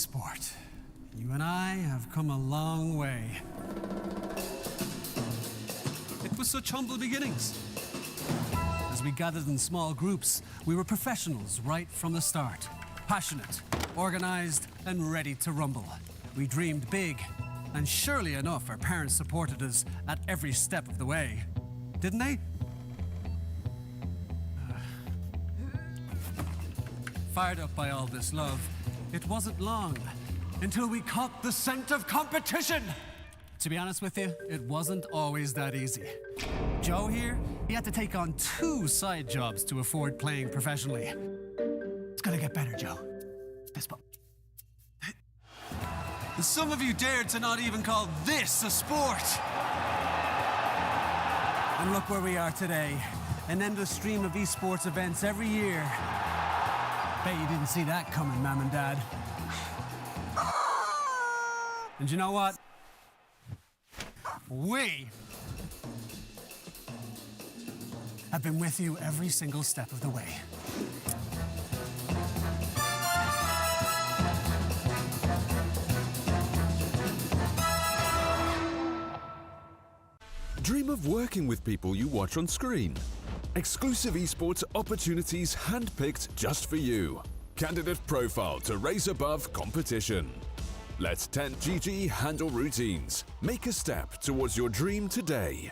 sport. You and I have come a long way. It was such humble beginnings. As we gathered in small groups, we were professionals right from the start. Passionate, organized, and ready to rumble. We dreamed big, and surely enough, our parents supported us at every step of the way. Didn't they? Fired up by all this love, it wasn't long until we caught the scent of competition. To be honest with you, it wasn't always that easy. Joe here, he had to take on 2 side jobs to afford playing professionally. It's gonna get better, Joe. Fist bump. Some of you dared to not even call this a sport. And look where we are today. An endless stream of esports events every year. Bet you didn't see that coming, Mom and Dad. And you know what? We have been with you every single step of the way. Dream of working with people you watch on screen. Exclusive esports opportunities handpicked just for you. Candidate profile to raise above competition. Let 10GG handle routines. Make a step towards your dream today.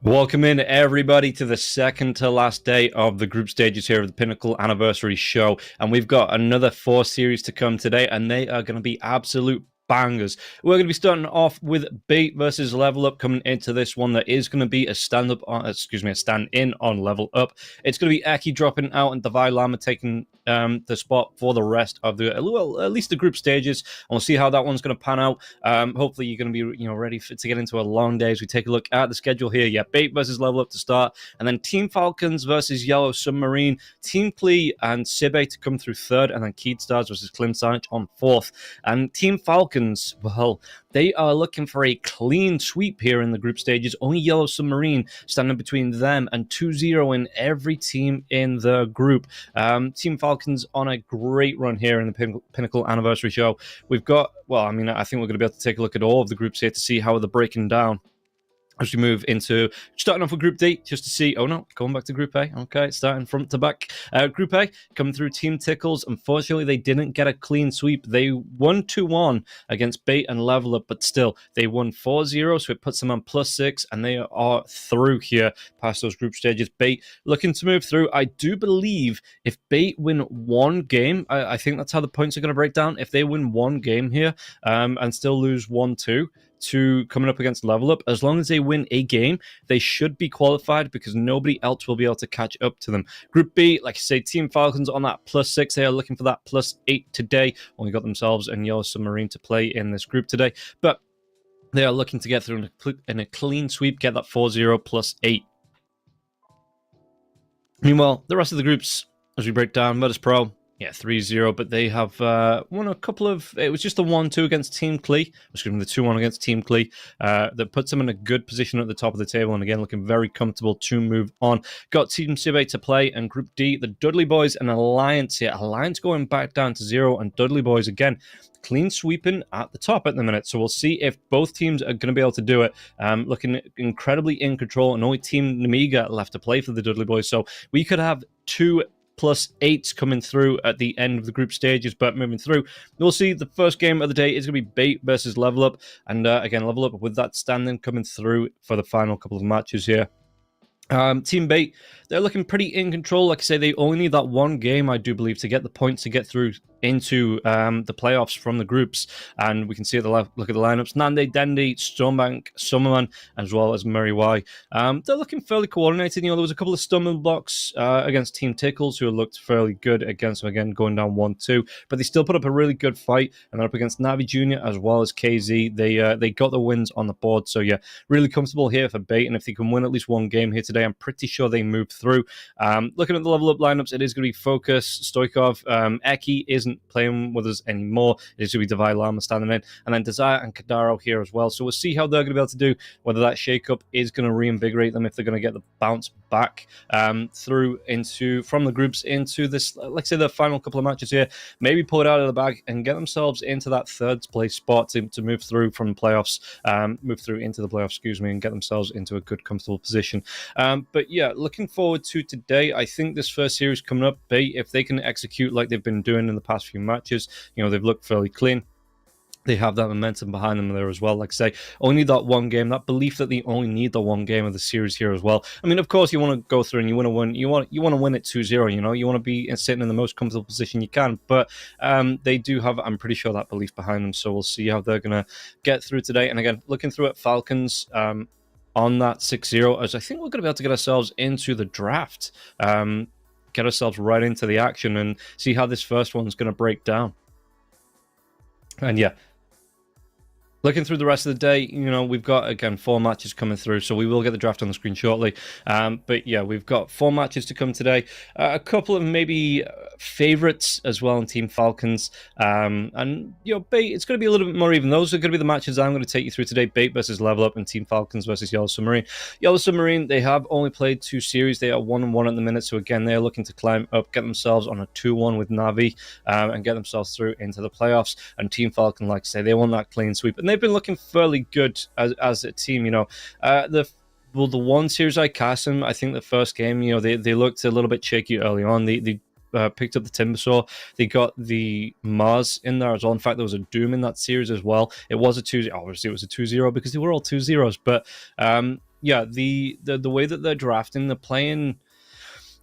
Welcome in, everybody, to the second to last day of the group stages here of the Pinnacle Anniversary Show. And we've got another 4 series to come today, and they are going to be absolute bangers. We're going to be starting off with Bait versus Level Up coming into this one. There is going to be a stand-in on Level Up. It's going to be Eki dropping out and Davai Lama taking the spot for the rest of the, well, at least the group stages. And we'll see how that one's going to pan out. Hopefully you're going to be, ready to get into a long day as we take a look at the schedule here. Yeah, Bait versus Level Up to start, and then Team Falcons versus Yellow Submarine, Team Klee and Sibe to come through third, and then Keed Stars versus Klimsanich on fourth. And Team Falcons, well, they are looking for a clean sweep here in the group stages. Only Yellow Submarine standing between them and 2-0 in every team in the group. Team Falcons on a great run here in the Pinnacle Anniversary Show. We've got, well, I think we're going to be able to take a look at all of the groups here to see how they're breaking down. As we move into starting off with Group D, just to see, oh no, going back to Group A. Okay, starting front to back. Group A, coming through Team Tickles. Unfortunately, they didn't get a clean sweep. They won 2-1 against Bait and Level Up, but still, they won 4-0, so it puts them on +6, and they are through here past those group stages. Bait looking to move through. I do believe if Bait win one game, I think that's how the points are going to break down. If they win one game here and still lose 1-2, to coming up against Level Up, as long as they win a game, they should be qualified because nobody else will be able to catch up to them. Group B, like I say, Team Falcons on that +6. They are looking for that +8 today. Only got themselves and Yellow Submarine to play in this group today, but they are looking to get through in a clean sweep, get that 4-0 +8. Meanwhile, the rest of the groups, as we break down, Modus Pro, yeah, 3-0, but they have won a couple of... It was just the 1-2 against Team Klee. Excuse me, the 2-1 against Team Klee. That puts them in a good position at the top of the table, and again, looking very comfortable to move on. Got Team Sibe to play, and Group D, the Dudley Boys and Alliance here. Alliance going back down to 0, and Dudley Boys, again, clean sweeping at the top at the minute. So we'll see if both teams are going to be able to do it. Looking incredibly in control, and only Team Namiga left to play for the Dudley Boys. So we could have 2 +8s coming through at the end of the group stages, but moving through, we'll see the first game of the day is going to be Bait versus Level Up, and again, Level Up with that standing coming through for the final couple of matches here. Team Bait, they're looking pretty in control. Like I say, they only need that one game, I do believe, to get the points to get through into the playoffs from the groups. And we can see at the left, look at the lineups: Nande, Dendy, Stormbank, Summerman, as well as Murray Y. They're looking fairly coordinated. There was a couple of stumbling blocks against Team Tickles, who looked fairly good against them, again, going down 1-2. But they still put up a really good fight. And they're up against Navi Jr. as well as KZ. They got the wins on the board. So, yeah, really comfortable here for Bait. And if they can win at least one game here today, I'm pretty sure they move through. Looking at the level up lineups, it is going to be Focus, Stoikov. Eki isn't playing with us anymore. It is going to be Devi Lama standing in. And then Desire and Kadaro here as well. So we'll see how they're going to be able to do, whether that shake-up is going to reinvigorate them, if they're going to get the bounce back through from the groups into this, like I say, the final couple of matches here. Maybe pull it out of the bag and get themselves into that third place spot to move through from playoffs, move through into the playoffs, and get themselves into a good, comfortable position. But yeah, looking forward to today. I think this first series coming up, Bait, if they can execute like they've been doing in the past few matches, they've looked fairly clean. They have that momentum behind them there as well. Like I say, only that one game, that belief that they only need the one game of the series here as well. I mean, of course, you want to go through and you want to win. You want to win it 2-0. You want to be sitting in the most comfortable position you can. But they do have, I'm pretty sure, that belief behind them. So we'll see how they're going to get through today. And again, looking through at Falcons on that 6-0, as I think we're going to be able to get ourselves into the draft, get ourselves right into the action, and see how this first one's going to break down. And yeah, looking through the rest of the day, we've got, again, 4 matches coming through, so we will get the draft on the screen shortly. But yeah, we've got 4 matches to come today. A couple of maybe favorites as well in Team Falcons. And, Bait, it's going to be a little bit more even. Those are going to be the matches I'm going to take you through today. Bait versus Level Up and Team Falcons versus Yellow Submarine. Yellow Submarine, they have only played 2 series. They are 1-1 at the minute, so again, they're looking to climb up, get themselves on a 2-1 with Navi, and get themselves through into the playoffs. And Team Falcon, like I say, they want that clean sweep. And they've been looking fairly good as a team. The one series I cast them, I think the first game, they looked a little bit shaky early on. They picked up the Timbersaw. They got the Mars in there as well. In fact, there was a Doom in that series as well. It was a 2-0. Obviously, it was a 2-0 because they were all 2-0s. But yeah, the way that they're drafting, they're playing,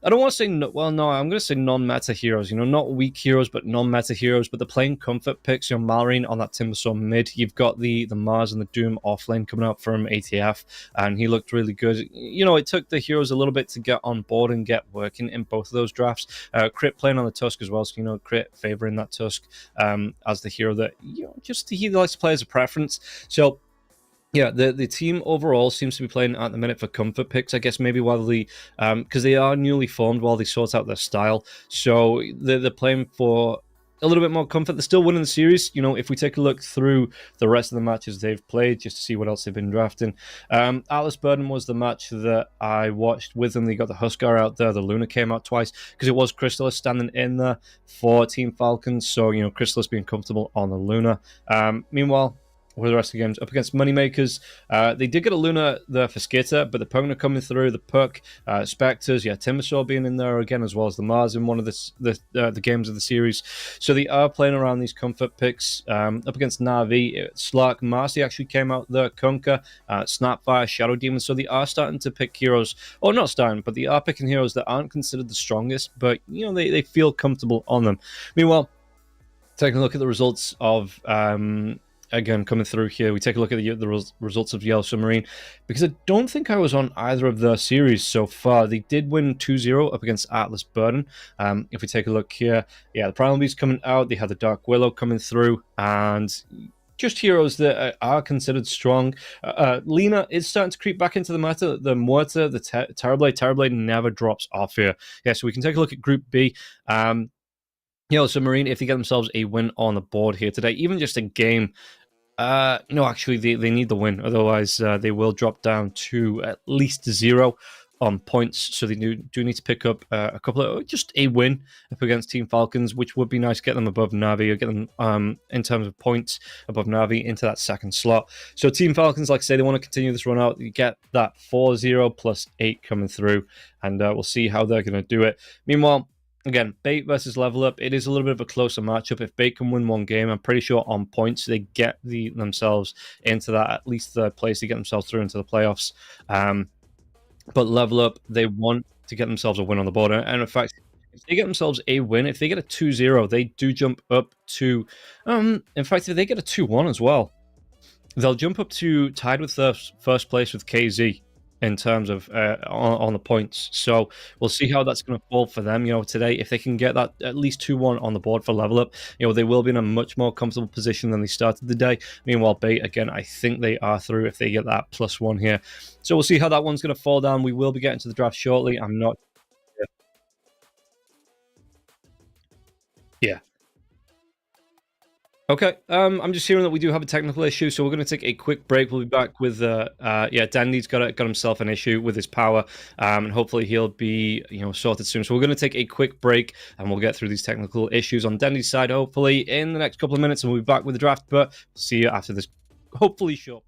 I don't want to say, I'm going to say non-meta heroes, not weak heroes, but non-meta heroes, but they're playing comfort picks. Malrine on that Timbersaw mid. You've got the Mars and the Doom offlane coming out from ATF, and he looked really good. It took the heroes a little bit to get on board and get working in both of those drafts. Crit playing on the Tusk as well, so, Crit favoring that Tusk as the hero that, just he likes to play as a preference. So, yeah, the team overall seems to be playing at the minute for comfort picks, I guess, maybe while because they are newly formed while they sort out their style. So they're playing for a little bit more comfort. They're still winning the series. If we take a look through the rest of the matches they've played, just to see what else they've been drafting. Atlas Burden was the match that I watched with them. They got the Huskar out there. The Luna came out twice because it was Chrysalis standing in there for Team Falcons. So, Chrysalis being comfortable on the Luna. Meanwhile, with the rest of the games, up against Moneymakers, they did get a Luna there for Skitter, but the Pugna coming through, the Puck, Spectres, Timbersaw being in there again, as well as the Mars in one of the games of the series. So they are playing around these comfort picks. Up against Navi, Slark, Marcy actually came out there, Kunka, Snapfire, Shadow Demon. So they are starting to pick heroes, or not starting, but they are picking heroes that aren't considered the strongest, but they feel comfortable on them. Meanwhile, taking a look at the results of again, coming through here, we take a look at the results of Yellow Submarine, because I don't think I was on either of their series so far. They did win 2-0 up against Atlas Burden. If we take a look here, yeah, the Primal Beast coming out, they had the Dark Willow coming through, and just heroes that are considered strong. Lena is starting to creep back into the meta. The Muerta, the Terrorblade. Terrorblade never drops off here. Yeah, so we can take a look at Group B. Yellow Submarine, if they get themselves a win on the board here today, even just a game, no, actually, they need the win. Otherwise, they will drop down to at least 0 on points. So they do need to pick up a couple of, just a win up against Team Falcons, which would be nice to get them above Navi, or get them, in terms of points, above Navi into that second slot. So Team Falcons, like I say, they want to continue this run out. You get that 4-0 plus 8 coming through, and we'll see how they're going to do it. Meanwhile, again, Bait versus Level Up, it is a little bit of a closer matchup. If Bait can win one game, I'm pretty sure on points, they get themselves into that, at least third place, to get themselves through into the playoffs. But Level Up, they want to get themselves a win on the board. And in fact, If they get themselves a win, if they get a 2-0, they do jump up to, in fact, if they get a 2-1 as well, they'll jump up to tied with first place with KZ in terms of on the points. So we'll see how that's going to fall for them. Today, if they can get that at least 2-1 on the board for level up, they will be in a much more comfortable position than they started the day. Meanwhile, Bait, again, I think they are through if they get that +1 here. So we'll see how that one's going to fall down. We will be getting to the draft shortly. I'm not. Yeah. Okay, I'm just hearing that we do have a technical issue, so we're going to take a quick break. We'll be back with, Dandy's got himself an issue with his power, and hopefully he'll be, sorted soon. So we're going to take a quick break, and we'll get through these technical issues on Dandy's side, hopefully in the next couple of minutes, and we'll be back with the draft. But see you after this, hopefully short break.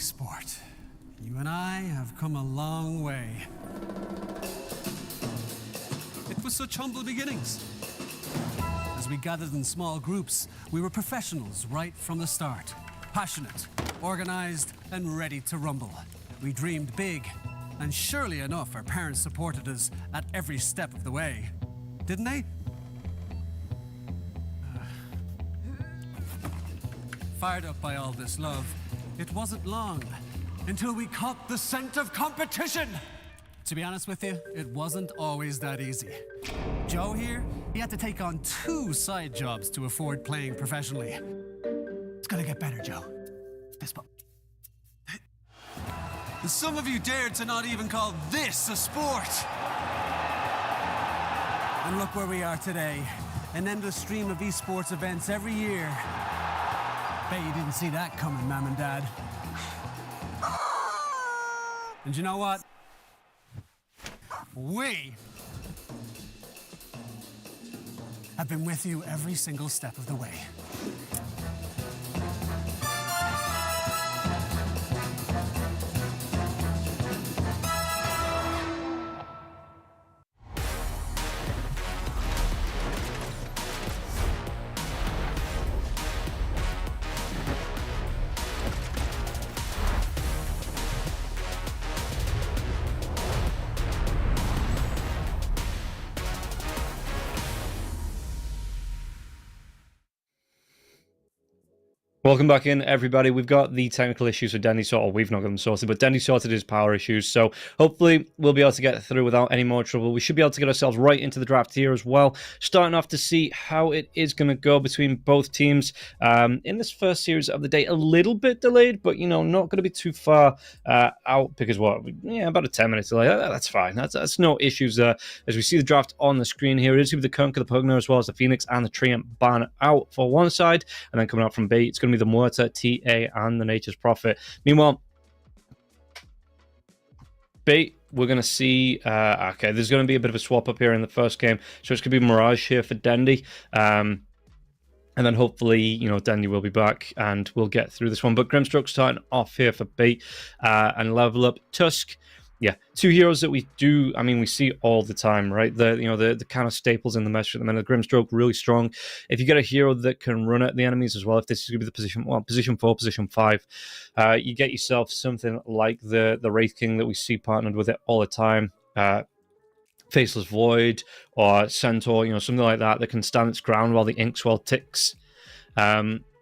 sport. You and I have come a long way. It was such humble beginnings. As we gathered in small groups, we were professionals right from the start. Passionate, organized, and ready to rumble. We dreamed big, and surely enough, our parents supported us at every step of the way. Didn't they? Fired up by all this love, it wasn't long until we caught the scent of competition. To be honest with you, it wasn't always that easy. Joe here, he had to take on 2 side jobs to afford playing professionally. It's gonna get better, Joe. Some of you dared to not even call this a sport. And look where we are today. An endless stream of esports events every year. Bet you didn't see that coming, Mom and Dad. And you know what? We have been with you every single step of the way. Welcome back in, everybody. We've got the technical issues with Denny sorted. We've not got them sorted, but Denny sorted his power issues. So hopefully we'll be able to get through without any more trouble. We should be able to get ourselves right into the draft here as well. Starting off to see how it is going to go between both teams. In this first series of the day, a little bit delayed, but, you know, not going to be too far out because, about a 10-minute delay. That's fine. That's no issues there. As we see the draft on the screen here, it is going to be the Conquer the Pugner as well as the Phoenix and the Treant Ban out for one side. And then coming out from B, it's going to be the Muerta, TA, and the Nature's Prophet. Meanwhile, B, we're going to see, okay, there's going to be a bit of a swap up here in the first game. So it's going to be Mirage here for Dendy. And then hopefully, you know, Dendy will be back and we'll get through this one. But Grimstroke starting off here for B and level up Tusk. Yeah, two heroes that we see all the time, right? The kind of staples in the mesh at the minute. Grimstroke, really strong. If you get a hero that can run at the enemies as well, if this is going to be the position 4, position 5, you get yourself something like the Wraith King that we see partnered with it all the time. Faceless Void or Centaur, you know, something like that can stand its ground while the Inkswell ticks.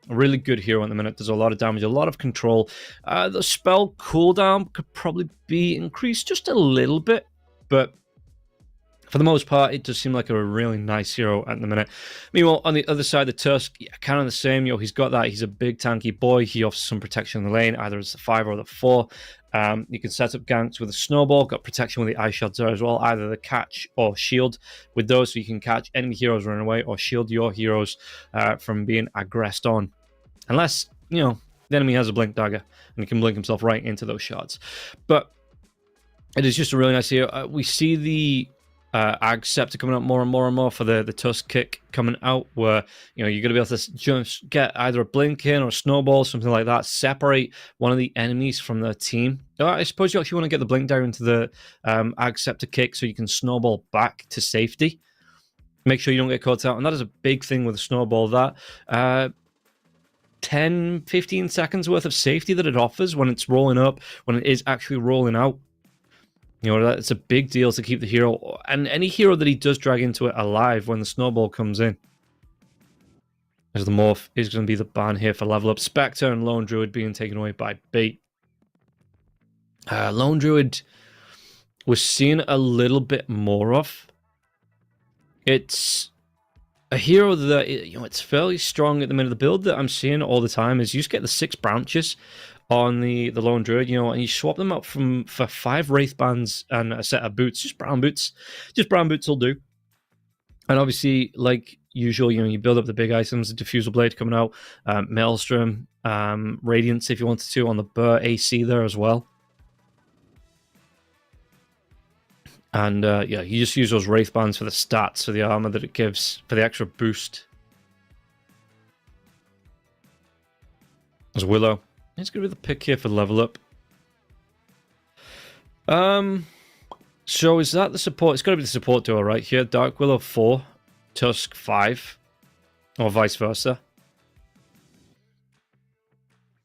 A really good hero at the minute. Does a lot of damage, a lot of control. The spell cooldown could probably be increased just a little bit, but for the most part, it does seem like a really nice hero at the minute. Meanwhile, on the other side, the Tusk, yeah, kind of the same. You know, he's got that. He's a big tanky boy. He offers some protection in the lane, either as the 5 or the 4. You can set up ganks with a snowball. Got protection with the ice shots there as well, either the catch or shield with those, so you can catch enemy heroes running away or shield your heroes from being aggressed on. Unless, you know, the enemy has a blink dagger and he can blink himself right into those shots. But it is just a really nice hero. We see the Ag Scepter coming out more and more and more for the Tusk kick coming out, where, you know, you're going to be able to just get either a blink in or a snowball, something like that, separate one of the enemies from the team. I suppose you actually want to get the blink dagger into the Ag Scepter kick so you can snowball back to safety. Make sure you don't get caught out, and that is a big thing with a snowball, that 10-15 seconds worth of safety that it offers when it's rolling up, when it is actually rolling out. You know, it's a big deal to keep the hero, and any hero that he does drag into it alive when the snowball comes in. As the Morph is going to be the ban here for level up. Spectre and Lone Druid being taken away by B. Lone Druid we're seeing a little bit more of. It's a hero that, you know, it's fairly strong at the minute. The build that I'm seeing all the time is you just get the 6 branches on the Lone Druid, you know, and you swap them out for 5 Wraith Bands and a set of boots, just brown boots. Just brown boots will do. And obviously, like usual, you know, you build up the big items, the Diffusal Blade coming out, Maelstrom, Radiance if you wanted to on the Burr AC there as well. And yeah, you just use those Wraith Bands for the stats, for the armor that it gives, for the extra boost. There's Willow. It's going to be the pick here for level up. So is that the support? It's got to be the support duo right here. Dark Willow 4, Tusk 5, or vice versa.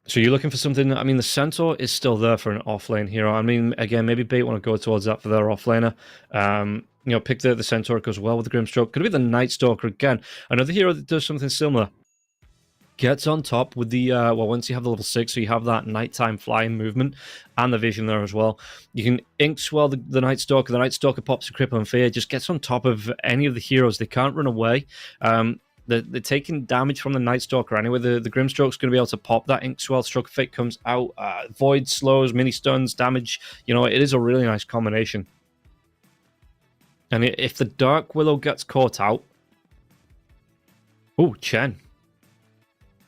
So you're looking for something. I mean, the Centaur is still there for an offlane hero. I mean, again, maybe Bait want to go towards that for their offlaner. You know, pick the Centaur. It goes well with the Grimstroke. Could be the Night Stalker again. Another hero that does something similar. Gets on top with the, well, once you have the level 6, so you have that nighttime flying movement and the vision there as well. You can Inkswell the Night Stalker. The Night Stalker pops a Crippling Fear, just gets on top of any of the heroes. They can't run away. They're taking damage from the Night Stalker anyway. The Grimstroke's going to be able to pop that Inkswell. Stroke of Fate comes out. Void slows, mini stuns, damage. You know, it is a really nice combination. And if the Dark Willow gets caught out... Oh, Chen.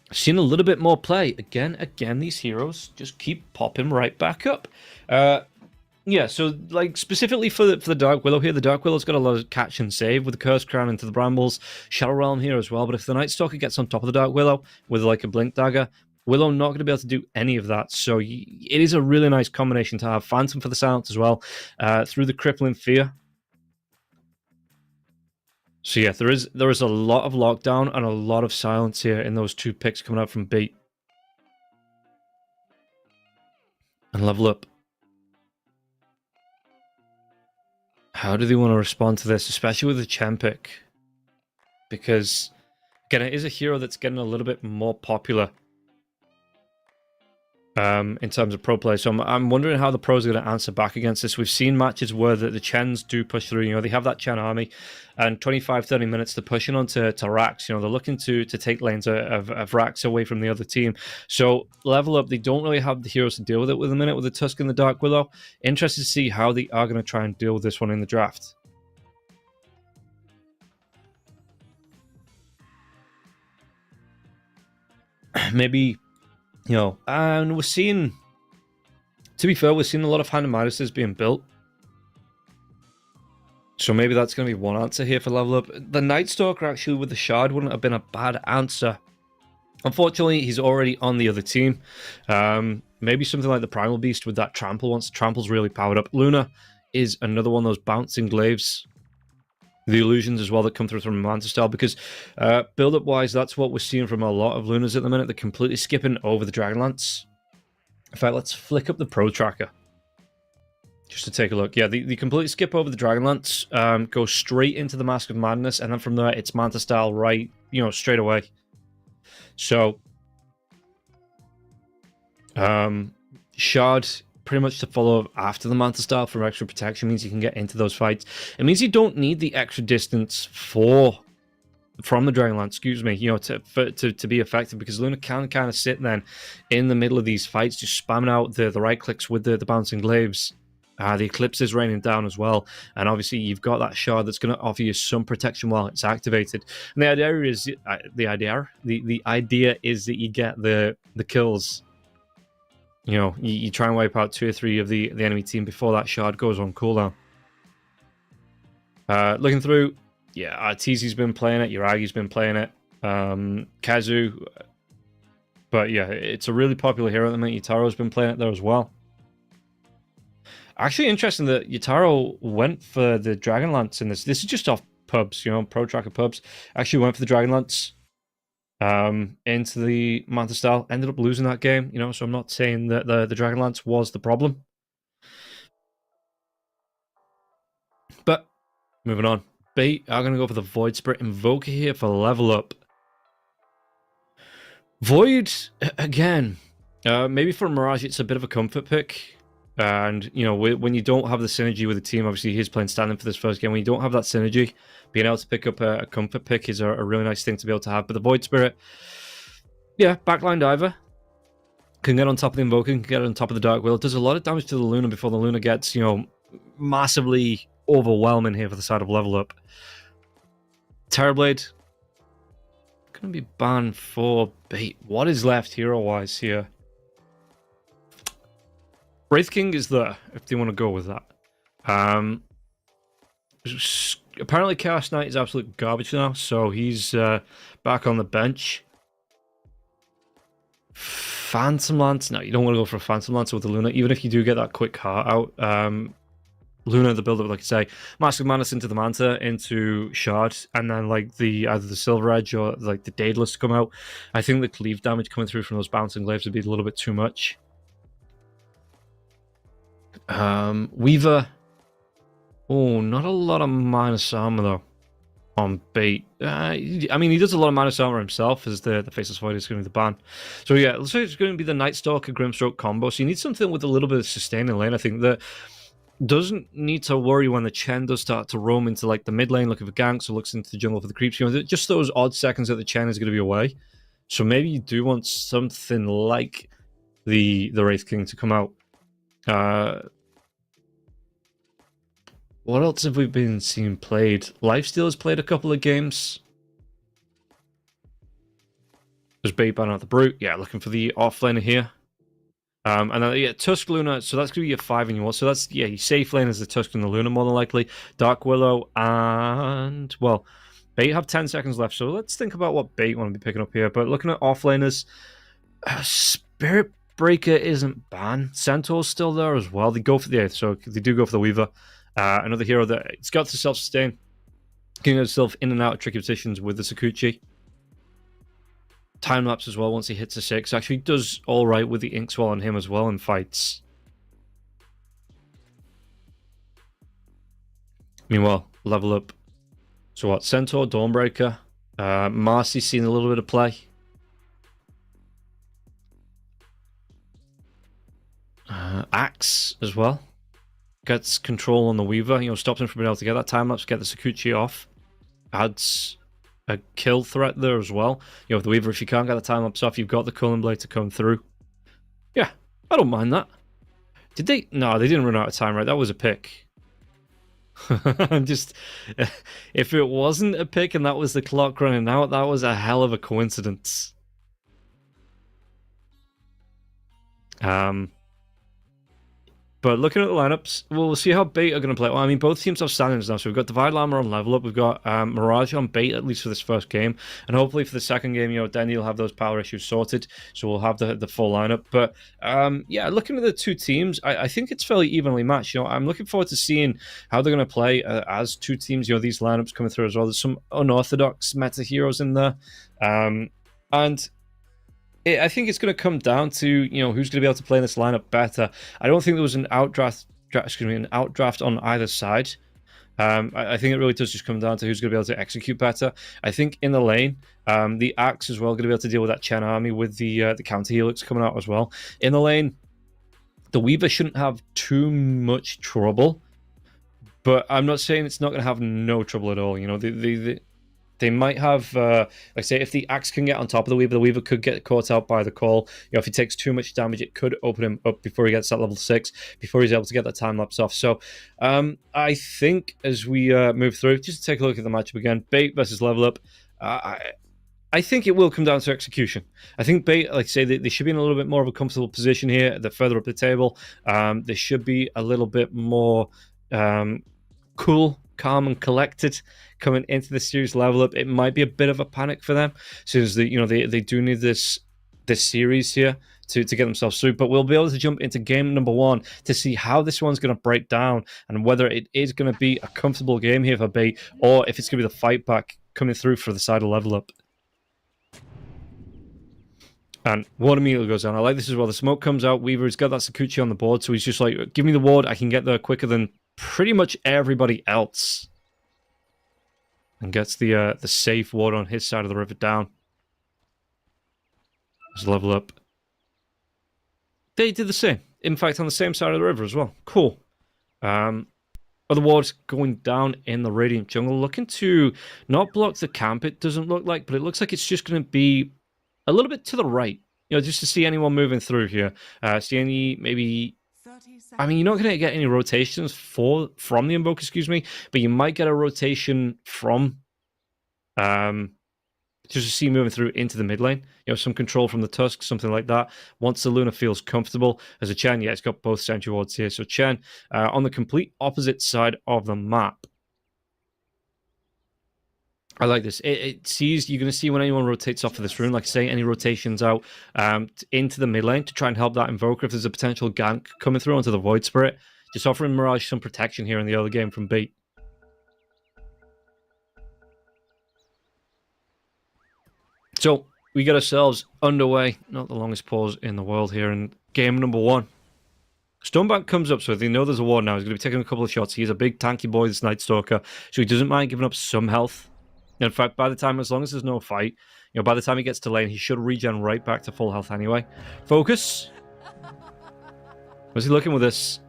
I've seen a little bit more play. Again, these heroes just keep popping right back up. Yeah, so like specifically for the Dark Willow here, the Dark Willow's got a lot of catch and save with the Curse Crown into the Brambles, Shadow Realm here as well. But if the Night Stalker gets on top of the Dark Willow with like a Blink Dagger, Willow not going to be able to do any of that. So it is a really nice combination to have. Phantom for the silence as well, through the Crippling Fear. So yeah, there is a lot of lockdown and a lot of silence here in those 2 picks coming out from Beat. And level up. How do they want to respond to this, especially with the Chen pick? Because, again, it is a hero that's getting a little bit more popular in terms of pro play. So I'm wondering how the pros are going to answer back against this. We've seen matches where the Chens do push through. You know, they have that Chen army, and 25-30 minutes they're pushing on to Rax. You know, they're looking to take lanes of Rax away from the other team. So level up, they don't really have the heroes to deal with it with a minute with the Tusk and the Dark Willow. Interested to see how they are going to try and deal with this one in the draft. Maybe, you know, and we're seeing, to be fair, we're seeing a lot of Hand of Midases being built. So maybe that's going to be one answer here for level up. The Night Stalker actually with the Shard wouldn't have been a bad answer. Unfortunately, he's already on the other team. Maybe something like the Primal Beast with that Trample once Trample's really powered up. Luna is another one of those bouncing glaives. The illusions as well that come through from Manta style, because build-up wise, that's what we're seeing from a lot of Lunas at the minute. They're completely skipping over the Dragonlance. In fact, let's flick up the Pro Tracker just to take a look. Yeah, they completely skip over the Dragonlance, go straight into the Mask of Madness, and then from there it's Manta style right, you know, straight away. So, Shard pretty much to follow after the Manta style for extra protection means you can get into those fights. It means you don't need the extra distance from the Dragonlance, excuse me, you know, to be effective, because Luna can kind of sit then in the middle of these fights, just spamming out the right clicks with the bouncing glaives. The Eclipse is raining down as well, and obviously you've got that Shard that's going to offer you some protection while it's activated. And the idea is the idea is that you get the kills. You know, you try and wipe out 2 or 3 of the enemy team before that Shard goes on cooldown. Looking through, yeah, Arteezy's been playing it, Yuragi's been playing it, Kazu. But yeah, it's a really popular hero at the minute. Yutaro's been playing it there as well. Actually, interesting that Yutaro went for the Dragonlance in this. This is just off pubs, you know, Pro Tracker pubs. Actually went for the Dragonlance into the Manta style. Ended up losing that game, you know, so I'm not saying that the Dragonlance was the problem. But, moving on. Bait are going to go for the Void Spirit Invoker here for level up. Void, again, maybe for Mirage it's a bit of a comfort pick. And, you know, when you don't have the synergy with the team, obviously he's playing stand-in for this first game, when you don't have that synergy, being able to pick up a comfort pick is a really nice thing to be able to have. But the Void Spirit, yeah, backline diver, can get on top of the Invoker, can get on top of the Dark Will. It does a lot of damage to the Luna before the Luna gets, you know, massively overwhelming here for the side of level up. Terrorblade, going to be banned for bait. What is left hero-wise here? Wraith King is there, if they want to go with that. Apparently Chaos Knight is absolute garbage now, so he's back on the bench. Phantom Lance, no, you don't want to go for a Phantom Lance with the Luna, even if you do get that quick heart out. Luna, the build-up, like I say, Mask of Madness into the Manta, into Shard, and then like either the Silver Edge or like the Daedalus to come out. I think the cleave damage coming through from those bouncing glaives would be a little bit too much. Weaver. Oh, not a lot of minus armor though on bait. I mean, he does a lot of minus armor himself as the Faceless Void is going to be the ban. So yeah, looks like it's going to be the Night Stalker Grimstroke combo. So you need something with a little bit of sustaining lane. I think that doesn't need to worry when the Chen does start to roam into like the mid lane looking for ganks or looks into the jungle for the creeps. You know, just those odd seconds that the Chen is going to be away. So maybe you do want something like the Wraith King to come out. What else have we been seeing played? Lifesteal has played a couple of games. There's bait ban out the Brute. Yeah, looking for the offlaner here. And then, yeah, Tusk Luna. So that's going to be your 5 in your. So that's, yeah, your safe lane is the Tusk and the Luna more than likely. Dark Willow and, well, bait have 10 seconds left. So let's think about what bait want to be picking up here. But looking at offlaners, Spirit Breaker isn't banned. Centaur's still there as well. They go for the 8th, so they do go for the Weaver. Another hero that it's got to self-sustain, getting himself in and out of tricky positions with the Sakuchi. Time lapse as well once he hits a 6. Actually does all right with the Inkswell on him as well in fights. Meanwhile, level up. So what? Centaur, Dawnbreaker. Marcy's seen a little bit of play. Axe as well. Gets control on the Weaver, stops him from being able to get that time lapse, get the Sakuchi off. Adds a kill threat there as well. With the Weaver, if you can't get the time lapse off, you've got the Cullen Blade to come through. Yeah, I don't mind that. Did they? No, they didn't run out of time, right? That was a pick. I'm just... If it wasn't a pick and that was the clock running out, that was a hell of a coincidence. But looking at the lineups, we'll see how Bait are going to play. Well, I mean, both teams have standings now. So we've got Divide Llama on level up. We've got Mirage on Bait, at least for this first game. And hopefully for the second game, Danny will have those power issues sorted. So we'll have the full lineup. But yeah, looking at the two teams, I think it's fairly evenly matched. I'm looking forward to seeing how they're going to play as two teams. These lineups coming through as well. There's some unorthodox meta heroes in there. And I think it's going to come down to who's going to be able to play in this lineup better. I don't think there was an outdraft on either side. I think it really does just come down to who's going to be able to execute better. I think in the lane, the Axe as well going to be able to deal with that Chen army with the counter helix coming out as well. In the lane, the Weaver shouldn't have too much trouble, but I'm not saying it's not going to have no trouble at all. They might have, like I say, if the Axe can get on top of the Weaver could get caught out by the call. If he takes too much damage, it could open him up before he gets that level 6, before he's able to get that time lapse off. So I think as we move through, just take a look at the matchup again. Bait versus level up. I think it will come down to execution. I think Bait, like I say, they should be in a little bit more of a comfortable position here. They're further up the table. They should be a little bit more cool, calm and collected coming into the series level up. It might be a bit of a panic for them since they do need this series here to get themselves through. But we'll be able to jump into game number 1 to see how this one's going to break down and whether it is going to be a comfortable game here for Bait or if it's going to be the fight back coming through for the side of level up. And ward immediately goes down. I like this as well. The smoke comes out. Weaver's got that Sakuchi on the board, so he's just like, give me the ward. I can get there quicker than pretty much everybody else. And gets the safe ward on his side of the river down. Let's level up. They did the same. In fact, on the same side of the river as well. Cool. Other wards going down in the Radiant Jungle. Looking to not block the camp, it doesn't look like, but it looks like it's just going to be a little bit to the right. Just to see anyone moving through here. See any, maybe... I mean, you're not going to get any rotations from the Invoker, excuse me, but you might get a rotation from just to see moving through into the mid lane. Some control from the Tusk, something like that. Once the Luna feels comfortable. As a Chen, yeah, it's got both Sentry wards here. So Chen on the complete opposite side of the map. I like this. It sees, you're going to see when anyone rotates off of this rune, like say any rotations out into the mid lane to try and help that Invoker if there's a potential gank coming through onto the Void Spirit. Just offering Mirage some protection here in the early game from Bait. So we get ourselves underway. Not the longest pause in the world here in game number 1. Stonebank comes up, so they know there's a ward now. He's going to be taking a couple of shots. He's a big tanky boy, this Night Stalker, so he doesn't mind giving up some health. In fact, by the time, as long as there's no fight, by the time he gets to lane, he should regen right back to full health anyway. Focus. Where's he looking with this?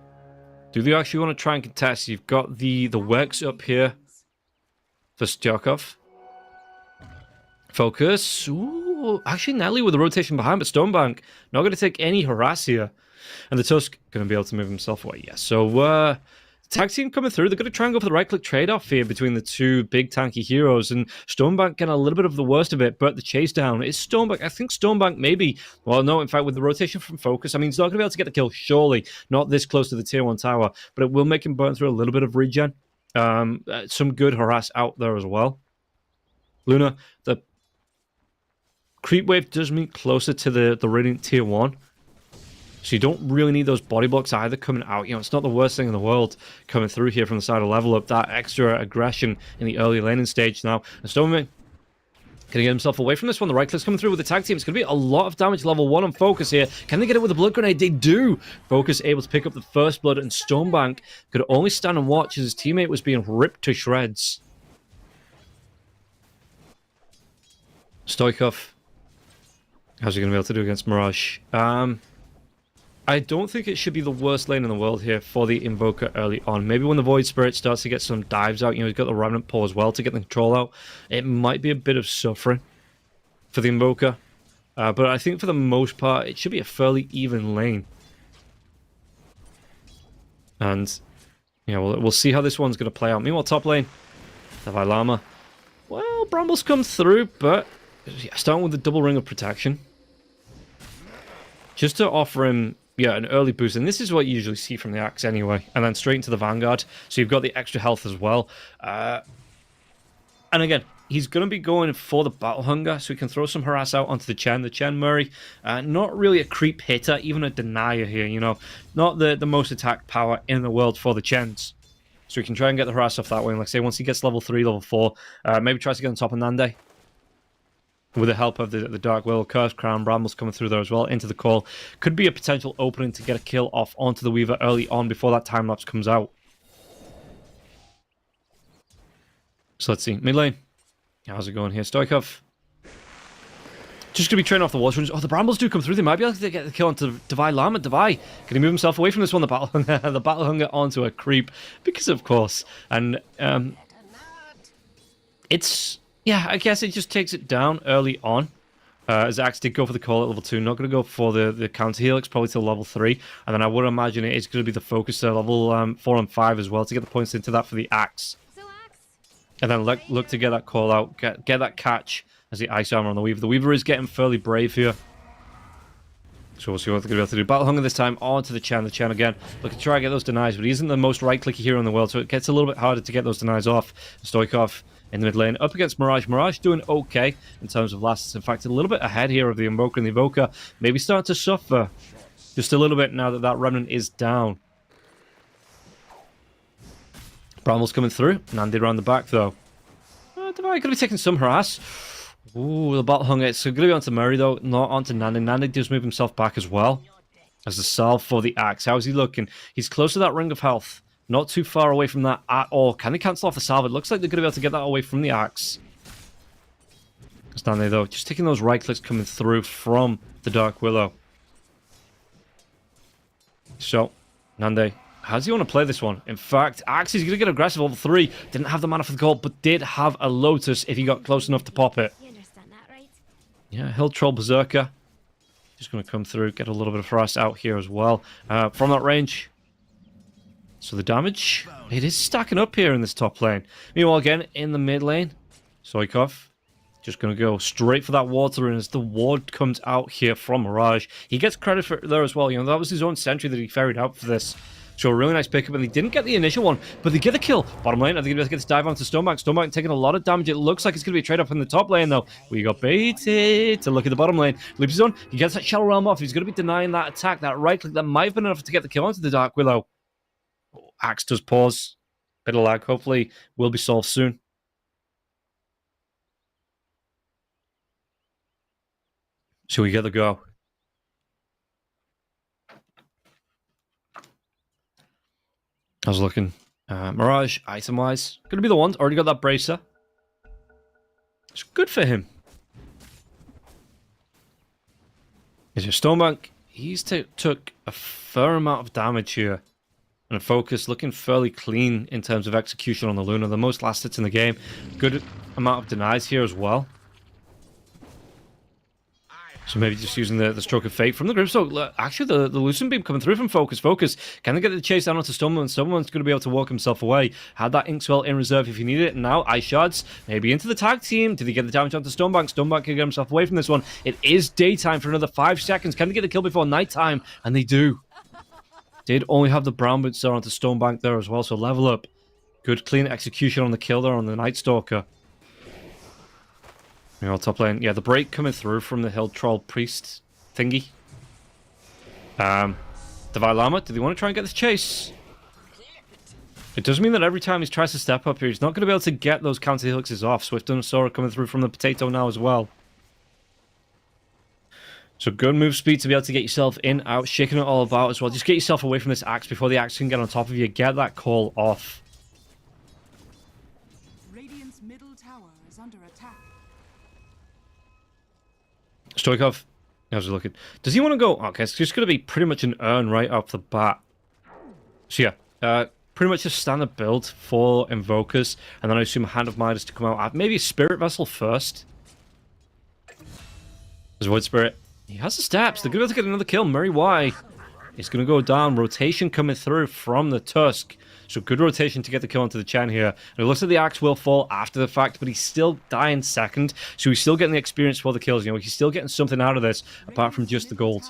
Do they actually want to try and contest? You've got the Werks up here for Stjarkov. Focus. Ooh, actually Nelly with the rotation behind, but Stonebank not going to take any harass here. And the Tusk going to be able to move himself away. Yeah, so tag team coming through. They're going to try and go for the right-click trade-off here between the two big tanky heroes. And Stonebank getting a little bit of the worst of it, but the chase down is Stonebank. I think Stonebank maybe... Well, no, in fact, with the rotation from Focus, I mean, he's not going to be able to get the kill, surely. Not this close to the Tier 1 tower, but it will make him burn through a little bit of regen. Some good harass out there as well. Luna, the creep wave does meet closer to the Radiant Tier 1. So you don't really need those body blocks either coming out. It's not the worst thing in the world coming through here from the side of level up. That extra aggression in the early laning stage now. And Stoneman can he get himself away from this one? The right click's coming through with the tag team. It's going to be a lot of damage level 1 on Focus here. Can they get it with a blood grenade? They do. Focus able to pick up the first blood, and Stonebank could only stand and watch as his teammate was being ripped to shreds. Stoikov. How's he going to be able to do against Mirage? I don't think it should be the worst lane in the world here for the Invoker early on. Maybe when the Void Spirit starts to get some dives out, you know, he's got the Remnant Paw as well to get the control out. It might be a bit of suffering for the Invoker. But I think for the most part, it should be a fairly even lane. And, yeah, we'll see how this one's going to play out. Meanwhile, top lane, Devi Llama. Well, Brambles come through, but yeah, starting with the double ring of protection. Just to offer him, yeah, an early boost. And this is what you usually see from the Axe anyway. And then straight into the Vanguard. So you've got the extra health as well. And again, he's going to be going for the Battle Hunger, so he can throw some harass out onto the Chen. The Chen Murray, not really a creep hitter, even a denier here, you know. Not the most attack power in the world for the Chens. So he can try and get the harass off that way. And like I say, once he gets level 3, level 4, maybe tries to get on top of Nande. With the help of the Dark Will, Curse Crown, Brambles coming through there as well, into the call. Could be a potential opening to get a kill off onto the Weaver early on before that time-lapse comes out. So let's see. Mid lane. How's it going here? Stoikov. Just going to be training off the Water Runes. Oh, the Brambles do come through. They might be able to get the kill onto Devi Llama. Devi, can he move himself away from this one? The Battle Hunger onto a creep. Because of course. And it's... yeah, I guess it just takes it down early on. As Axe did go for the call at level 2. Not going to go for the counter helix, probably till level 3. And then I would imagine it is going to be the focus at level 4 and 5 as well to get the points into that for the Axe. And then look to get that call out, get that catch as the Ice Armor on the Weaver. The Weaver is getting fairly brave here. So we'll see what they're going to be able to do. Battle Hunger this time onto the Chen. The Chen again. Looking to try and get those denies, but he isn't the most right-clicky hero in the world, so it gets a little bit harder to get those denies off. Stoikov in the mid lane, up against Mirage. Mirage doing okay in terms of lasts. In fact, a little bit ahead here of the Invoker, and the Invoker maybe starting to suffer just a little bit now that that Remnant is down. Brambles coming through. Nande around the back, though. Devi going to be taking some harass. Ooh, the Battle Hunger. It's going to be onto Murray, though, not onto Nande. Nande does move himself back as well. As the salve for the Axe. How's he looking? He's close to that Ring of Health. Not too far away from that at all. Can they cancel off the salve? It looks like they're going to be able to get that away from the Axe. Nande, though, just taking those right clicks coming through from the Dark Willow. So, Nande, how does he want to play this one? In fact, Axe is going to get aggressive level 3. Didn't have the mana for the gold, but did have a Lotus if he got close enough to pop it. You understand that, right? Yeah, Hill Troll Berserker. Just going to come through, get a little bit of thrust out here as well. From that range. So the damage, it is stacking up here in this top lane. Meanwhile, again, in the mid lane, Stoikov. Just going to go straight for that water, and as the ward comes out here from Mirage, he gets credit for it there as well. You know, that was his own sentry that he ferried out for this. So a really nice pickup, and they didn't get the initial one, but they get the kill. Bottom lane, are they going to be able to get this dive onto Stonebank? Stonebank taking a lot of damage. It looks like it's going to be a trade-up in the top lane, though. We got baited to look at the bottom lane. Leaps on, he gets that Shadow Realm off. He's going to be denying that attack, that right click. That might have been enough to get the kill onto the Dark Willow. Axe does pause. Bit of lag, hopefully will be solved soon. So we get the go. I was looking. Mirage, item-wise, going to be the one. Already got that Bracer. It's good for him. Is your Stonebank? He's took a fair amount of damage here. And a focus looking fairly clean in terms of execution on the Luna. The most last hits in the game. Good amount of denies here as well. So maybe just using the Stroke of Fate from the group. So actually the Lucent Beam coming through from Focus. Focus, can they get the chase down onto Stoneman? Someone's going to be able to walk himself away. Had that Inkswell in reserve if he needed it. And now Ice Shards, maybe into the tag team. Did he get the damage onto Stonebank? Stonebank can get himself away from this one. It is daytime for another 5 seconds. Can they get the kill before nighttime? And they do. Did only have the Brown Boots there onto Stonebank there as well. So level up. Good clean execution on the kill there on the Night Stalker. You know, top lane. Yeah, the break coming through from the Hill Troll Priest thingy. Devi Llama, do they want to try and get this chase? It does mean that every time he tries to step up here, he's not going to be able to get those counter helixes off. Swift and Sora coming through from the potato now as well. So good move speed to be able to get yourself in, out, shaking it all about as well. Just get yourself away from this Axe before the Axe can get on top of you. Get that call off. Radiant's middle tower is under attack. Stoikov, How's he looking? Does he want to go? Okay, it's just going to be pretty much an urn right off the bat. So yeah, pretty much a standard build for Invokers, and then I assume Hand of Midas to come out. Maybe a Spirit Vessel first. There's Void Spirit. He has the steps. They're going to get another kill. Murray Y is going to go down. Rotation coming through from the Tusk. So good rotation to get the kill onto the Chen here. And it looks like the Axe will fall after the fact, but he's still dying second. So he's still getting the experience for the kills. You know, he's still getting something out of this, apart from just the gold.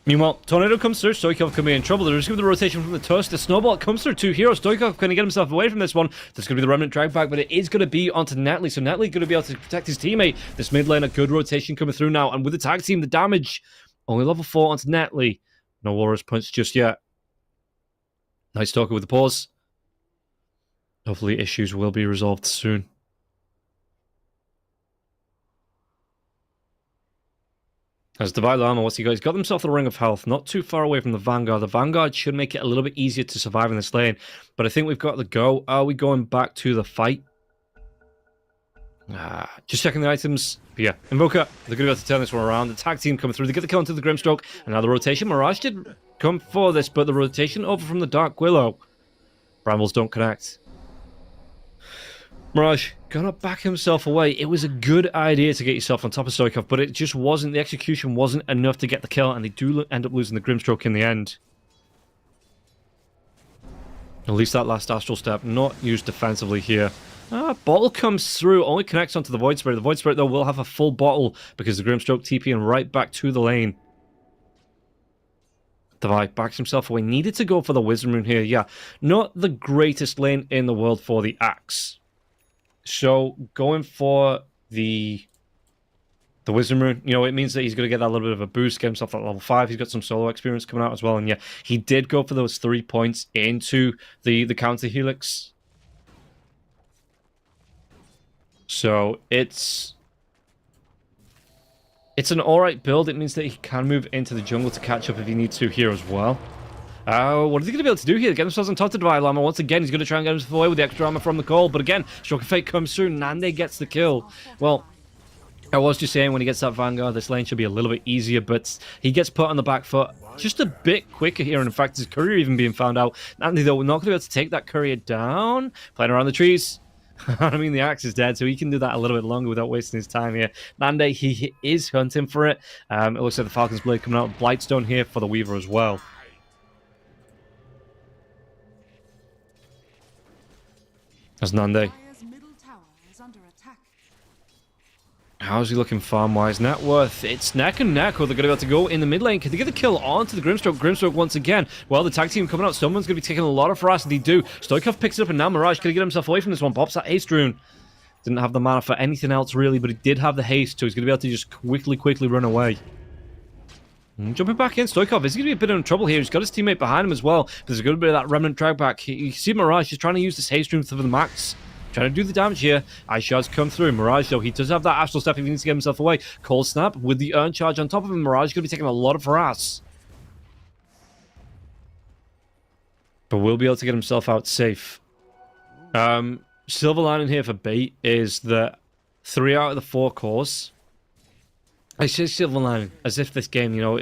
Meanwhile, Tornado comes through, Stoikov can be in trouble. There's going to be the rotation from the Tusk. The Snowball comes through 2 heroes. Stoikov can get himself away from this one. There's going to be the Remnant drag back, but it is going to be onto Netley. So Netley going to be able to protect his teammate. This mid lane, a good rotation coming through now. And with the tag team, the damage, only level 4 onto Netley. No Walrus Punch just yet. Night Stalker with the pause. Hopefully issues will be resolved soon. As Divide Llama, what's he got? He's got himself the Ring of Health, not too far away from the Vanguard. The Vanguard should make it a little bit easier to survive in this lane, but I think we've got the go. Are we going back to the fight? Just checking the items. But yeah, Invoker, they're going to be able to turn this one around. The tag team coming through. They get the kill into the Grimstroke, and now the rotation. Mirage did come for this, but the rotation over from the Dark Willow. Brambles don't connect. Mirage gonna back himself away. It was a good idea to get yourself on top of Stoikov, but it just wasn't. The execution wasn't enough to get the kill, and they do end up losing the Grimstroke in the end. At least that last Astral Step not used defensively here. Bottle comes through, only connects onto the Void Spirit. The Void Spirit, though, will have a full bottle because the Grimstroke TPing right back to the lane. Divide backs himself away. Needed to go for the Wisdom Rune here. Yeah, not the greatest lane in the world for the Axe. So going for the Wisdom Rune, you know, it means that he's going to get that little bit of a boost, get himself at level 5. He's got some solo experience coming out as well. And yeah, he did go for those 3 points into the counter helix. So it's an alright build. It means that he can move into the jungle to catch up if he needs to here as well. What are they going to be able to do here? Get themselves on top of Divide Llama. Once again, he's going to try and get himself away with the extra armor from the call. But again, Stroke of Fate comes through. Nande gets the kill. Well, I was just saying when he gets that Vanguard, this lane should be a little bit easier. But he gets put on the back foot just a bit quicker here. And in fact, his courier even being found out. Nande, though, we're not going to be able to take that courier down. Playing around the trees. I mean, the Axe is dead, so he can do that a little bit longer without wasting his time here. Nande, he is hunting for it. It looks like the Falcon's Blade coming out. Blightstone here for the Weaver as well. That's Nande. How's he looking farm-wise? Net worth, it's neck and neck, or they're going to be able to go in the mid lane. Can they get the kill onto the Grimstroke? Grimstroke once again. Well, the tag team coming out. Someone's going to be taking a lot of ferocity. Stoikov picks it up, and now Mirage can get himself away from this one. Pops that haste rune. Didn't have the mana for anything else, really, but he did have the haste, so he's going to be able to just quickly run away. Jumping back in, Stoikov is going to be a bit in trouble here. He's got his teammate behind him as well. There's a good bit of that Remnant drag back. You see Mirage just trying to use this haste rune for the max. Trying to do the damage here. Ice Shards come through. Mirage, though, he does have that Astral Step if he needs to get himself away. Cold Snap with the Urn Charge on top of him. Mirage is going to be taking a lot of harass. But will be able to get himself out safe. Silver lining here for Bait is that 3 out of the 4 cores. I say silver lining, as if this game, you know,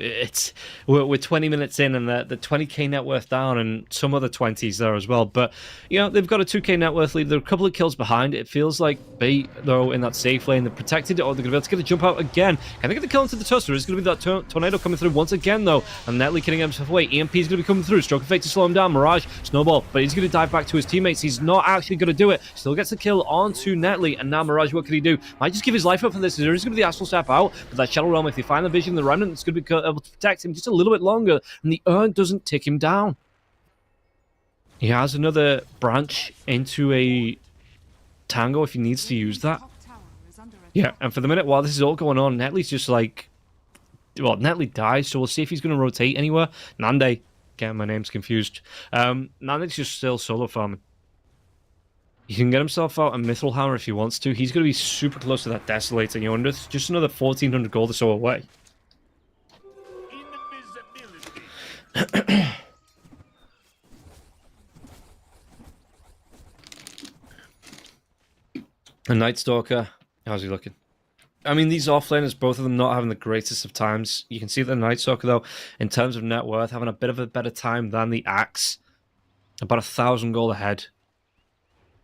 we're 20 minutes in and the 20k net worth down and some other 20s there as well. But, you know, they've got a 2k net worth lead. They're a couple of kills behind. It feels like Bait, though, in that safe lane. They're protected, or they're going to be able to get a jump out again. Can they get the kill into the Tusk? There's going to be that Tornado coming through once again, though. And Netley getting himself away. EMP is going to be coming through. Stroke of Fate to slow him down. Mirage, Snowball. But he's going to dive back to his teammates. He's not actually going to do it. Still gets the kill onto Netley. And now Mirage, what can he do? Might just give his life up for this. There is going to be the Astral Step out. But that Shadow Realm, if they find the vision, the Remnant, it's going to be able to protect him just a little bit longer. And the Urn doesn't tick him down. He has another branch into a Tango if he needs to use that. Yeah, and for the minute while this is all going on, Netley's just like... Well, Netley dies, so we'll see if he's going to rotate anywhere. Nande. Again, my name's confused. Nande's just still solo farming. He can get himself out a Mithril Hammer if he wants to. He's going to be super close to that Desolator. You know, just another 1,400 gold or so away. A Night Stalker. How's he looking? I mean, these offlaners, both of them not having the greatest of times. You can see the Night Stalker, though, in terms of net worth, having a bit of a better time than the Axe. About 1,000 gold ahead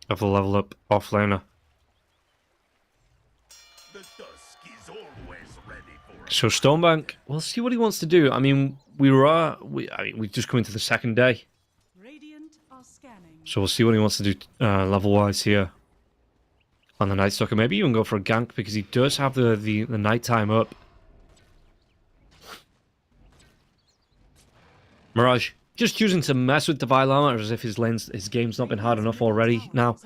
of the level up offlaner. So Stonebank, we'll see what he wants to do. I mean, we've just come into the second day. So we'll see what he wants to do level-wise here on the Night Stalker. Maybe even go for a gank because he does have the nighttime up. Mirage just choosing to mess with Divine Llama as if his game's not been hard enough already now.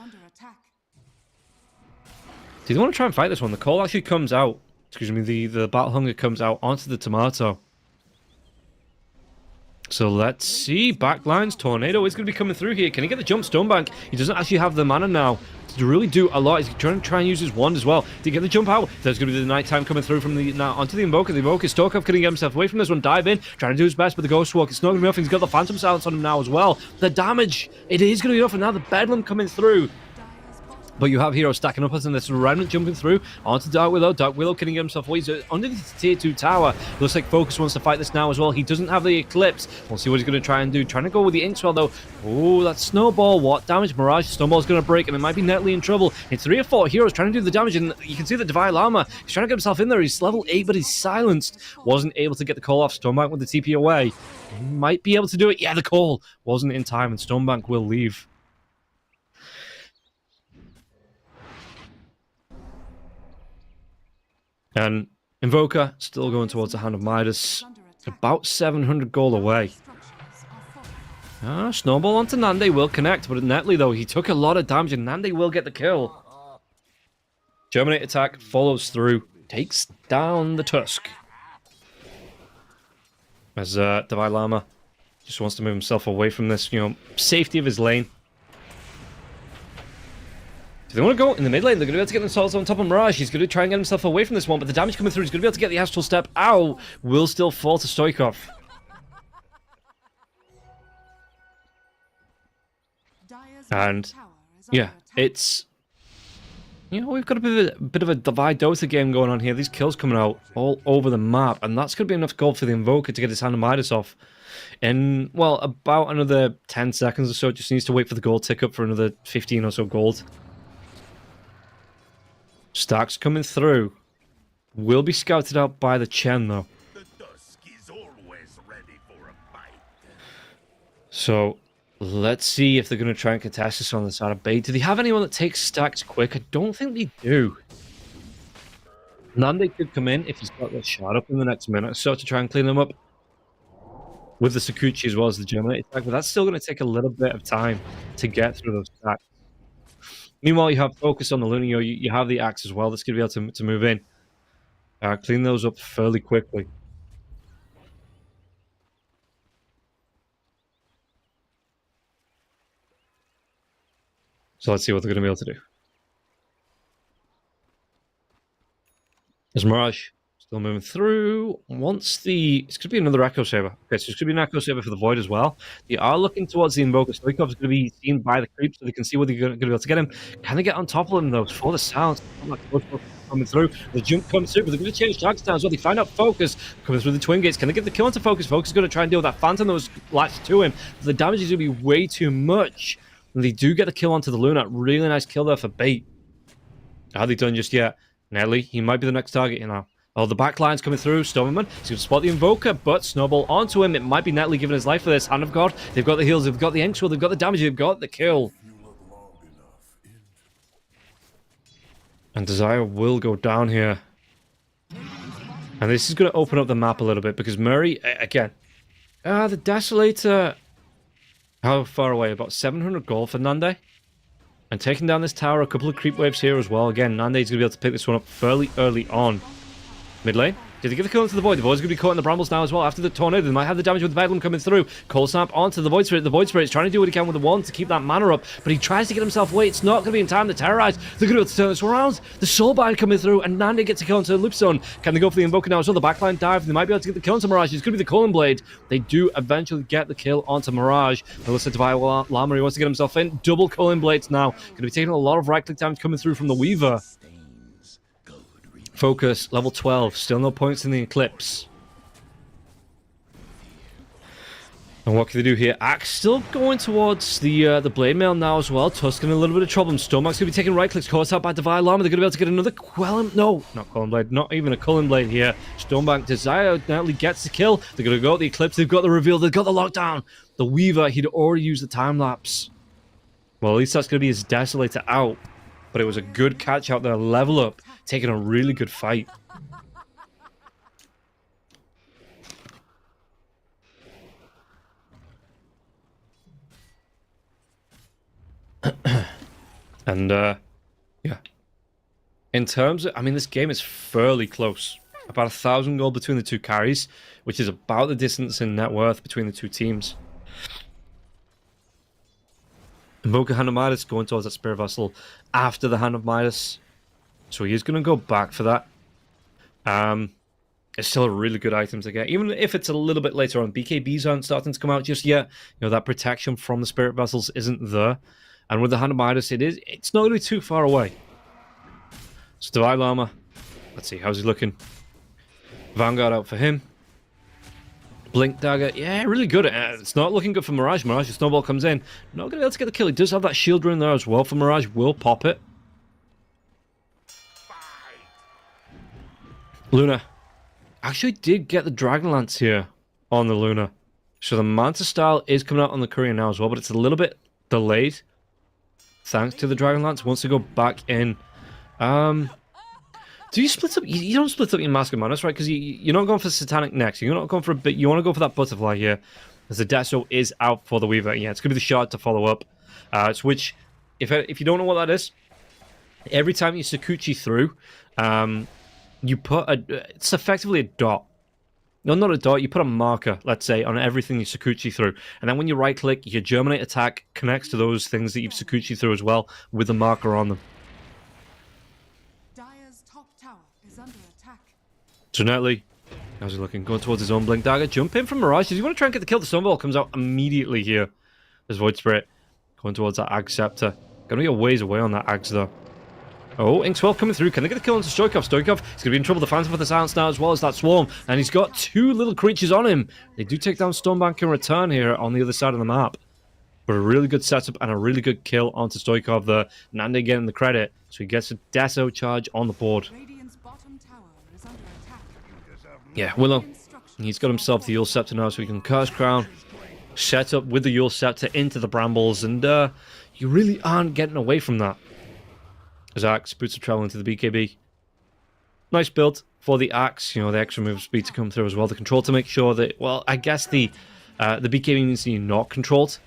Do they want to try and fight this one? The call actually comes out. Excuse me, the Battle Hunger comes out onto the Tomato. So let's see. Backlines, Tornado is going to be coming through here. Can he get the jump? Stonebank. He doesn't actually have the mana now to really do a lot. He's trying to try and use his wand as well to get the jump out. There's going to be the nighttime coming through from the now onto the Invoker. The Invoker, Storkov couldn't get himself away from this one. Dive in, trying to do his best, but the Ghost Walk, it's not going to be enough. He's got the Phantom Silence on him now as well. The damage, it is going to be enough, and now the Bedlam coming through. But you have Hero stacking up and this Remnant jumping through onto Dark Willow. Dark Willow can get himself away. He's underneath the tier 2 tower. Looks like Focus wants to fight this now as well. He doesn't have the Eclipse. We'll see what he's going to try and do. Trying to go with the Inkswell though. Oh, that Snowball. What damage? Mirage. Snowball's going to break and it might be Netley in trouble. It's 3 or 4 heroes trying to do the damage and you can see the Divine Llama. He's trying to get himself in there. He's level 8 but he's silenced. Wasn't able to get the call off. Stonebank with the TP away. He might be able to do it. Yeah, the call wasn't in time and Stonebank will leave. And Invoker still going towards the Hand of Midas. About 700 gold away. Snowball onto Nande will connect, but Netley though, he took a lot of damage and Nande will get the kill. Germinate attack follows through, takes down the Tusk. As Divine Llama just wants to move himself away from this, safety of his lane. Do they want to go in the mid lane? They're going to be able to get themselves on top of Mirage. He's going to try and get himself away from this one, but the damage coming through, he's going to be able to get the Astral Step. Ow! Will still fall to Stoikov. And, yeah, it's... we've got a bit of a Divide Dota game going on here. These kills coming out all over the map, and that's going to be enough gold for the Invoker to get his Hand of Midas off. In, well, about another 10 seconds or so. Just needs to wait for the gold tick up for another 15 or so gold. Stacks coming through. Will be scouted out by the Chen, though. The Dusk is always ready for a fight. So, let's see if they're going to try and contest this on the side of Bait. Do they have anyone that takes stacks quick? I don't think they do. Nande could come in if he's got the shard up in the next minute or so to try and clean them up. With the Sakuchi as well as the Germinate attack, but that's still going to take a little bit of time to get through those stacks. Meanwhile, you have Focus on the Lunio, you have the Axe as well that's going to be able to move in. Clean those up fairly quickly. So let's see what they're going to be able to do. There's Mirage. Still moving through. It's going to be another Echo Saber. Okay, so it's going to be an Echo Saber for the Void as well. They are looking towards the Invoker. Stoikov is going to be seen by the creep so they can see where they're going to be able to get him. Can they get on top of him though? For the sounds coming through. The jump comes through, but they're going to change targets down as well. They find out Focus coming through the Twin Gates. Can they get the kill onto Focus? Focus is going to try and deal with that Phantom that was latched to him. But the damage is going to be way too much. And they do get the kill onto the Luna. Really nice kill there for Bait. Are they done just yet? Nelly, he might be the next target, Oh, the back line's coming through. Stormman, he's going to spot the Invoker, but Snowball onto him. It might be Netley giving his life for this. Hand of God, they've got the heals, they've got the Inkswell, they've got the damage, they've got the kill. And Desire will go down here. And this is going to open up the map a little bit, because Murray, again, the Desolator, how far away? About 700 gold for Nande. And taking down this tower, a couple of creep waves here as well. Again, Nande's going to be able to pick this one up fairly early on. Mid lane. Did they give the kill into the Void? The Void's going to be caught in the brambles now as well. After the Tornado, they might have the damage with the Bedlam coming through. Cold Snap onto the Void Spirit. The Void Spirit's trying to do what he can with the wand to keep that mana up, but he tries to get himself away. It's not going to be in time to terrorize. They're going to be able to turn this around. The Soulbind coming through, and Nande gets a kill into the Loop Zone. Can they go for the Invoker now as well? The backline dive. They might be able to get the kill onto Mirage. It's going to be the Colin Blade. They do eventually get the kill onto Mirage. Now listen to Llama. He wants to get himself in. Double Colin Blades now. Going to be taking a lot of right-click damage coming through from the Weaver. Focus, level 12. Still no points in the Eclipse. And what can they do here? Axe still going towards the blade mail now as well. Tusk in a little bit of trouble. Stormbank's going to be taking right clicks. Caught out by Divine Llama. They're going to be able to get another Quellen... No, not Quellen Blade. Not even a Cullen Blade here. Stormbank Desire narrowly gets the kill. They're going to go at the Eclipse. They've got the reveal. They've got the lockdown. The Weaver, he'd already used the time lapse. Well, at least that's going to be his Desolator out. But it was a good catch out there. Level up. Taking a really good fight. And, yeah. In terms of... I mean, this game is fairly close. About 1,000 gold between the two carries, which is about the distance in net worth between the two teams. Invoker Hand of Midas going towards that Spirit Vessel after the Hand of Midas. So he is going to go back for that. It's still a really good item to get. Even if it's a little bit later on. BKBs aren't starting to come out just yet. You know, that protection from the Spirit Vessels isn't there. And with the Hand of Midas, it's not going to be too far away. So Divine Llama. Let's see, how's he looking? Vanguard out for him. Blink Dagger. Yeah, really good. It's not looking good for Mirage. Mirage, the Snowball comes in. Not going to be able to get the kill. He does have that shield rune there as well for Mirage. Will pop it. Luna. Actually did get the Dragon Lance here on the Luna. So the Manta style is coming out on the courier now as well, but it's a little bit delayed. Thanks to the Dragon Lance. Wants to go back in. Do you split up? You don't split up your Mask of Madness, right? Because you're not going for Satanic next. You're not going for a bit. You want to go for that Butterfly here. As the Deso is out for the Weaver. Yeah, it's going to be the shard to follow up. Which, if you don't know what that is, every time you Sakuchi through, you put it's effectively a dot. No, not a dot. You put a marker, let's say, on everything you Sakuchi through. And then when you right-click, your Germinate attack connects to those things that you've Sakuchi through as well, with a marker on them. Dire's top tower is under attack. So Netley, how's he looking? Going towards his own Blink Dagger. Jump in from Mirage. Does he want to try and get the kill? The Stoneball comes out immediately here. There's Void Spirit. Going towards that Ag Scepter. Going to be a ways away on that Ags, though. Oh, Inkswell coming through. Can they get a kill onto Stoikov? Stoikov is going to be in trouble. The Phantom with the silence now, as well as that Swarm. And he's got two little creatures on him. They do take down Stonebank in return here on the other side of the map. But a really good setup and a really good kill onto Stoikov there. Nande getting the credit. So he gets a Deso charge on the board. Radiant's bottom tower is under attack. Yeah, Willow. He's got himself the Yule Scepter now, so he can Curse Crown. Set up with the Yule Scepter into the Brambles. And you really aren't getting away from that. As Axe, Boots of Travel into the BKB. Nice build for the Axe. You know, the extra move speed to come through as well. The control to make sure that, well, I guess the BKB means you're not controlled.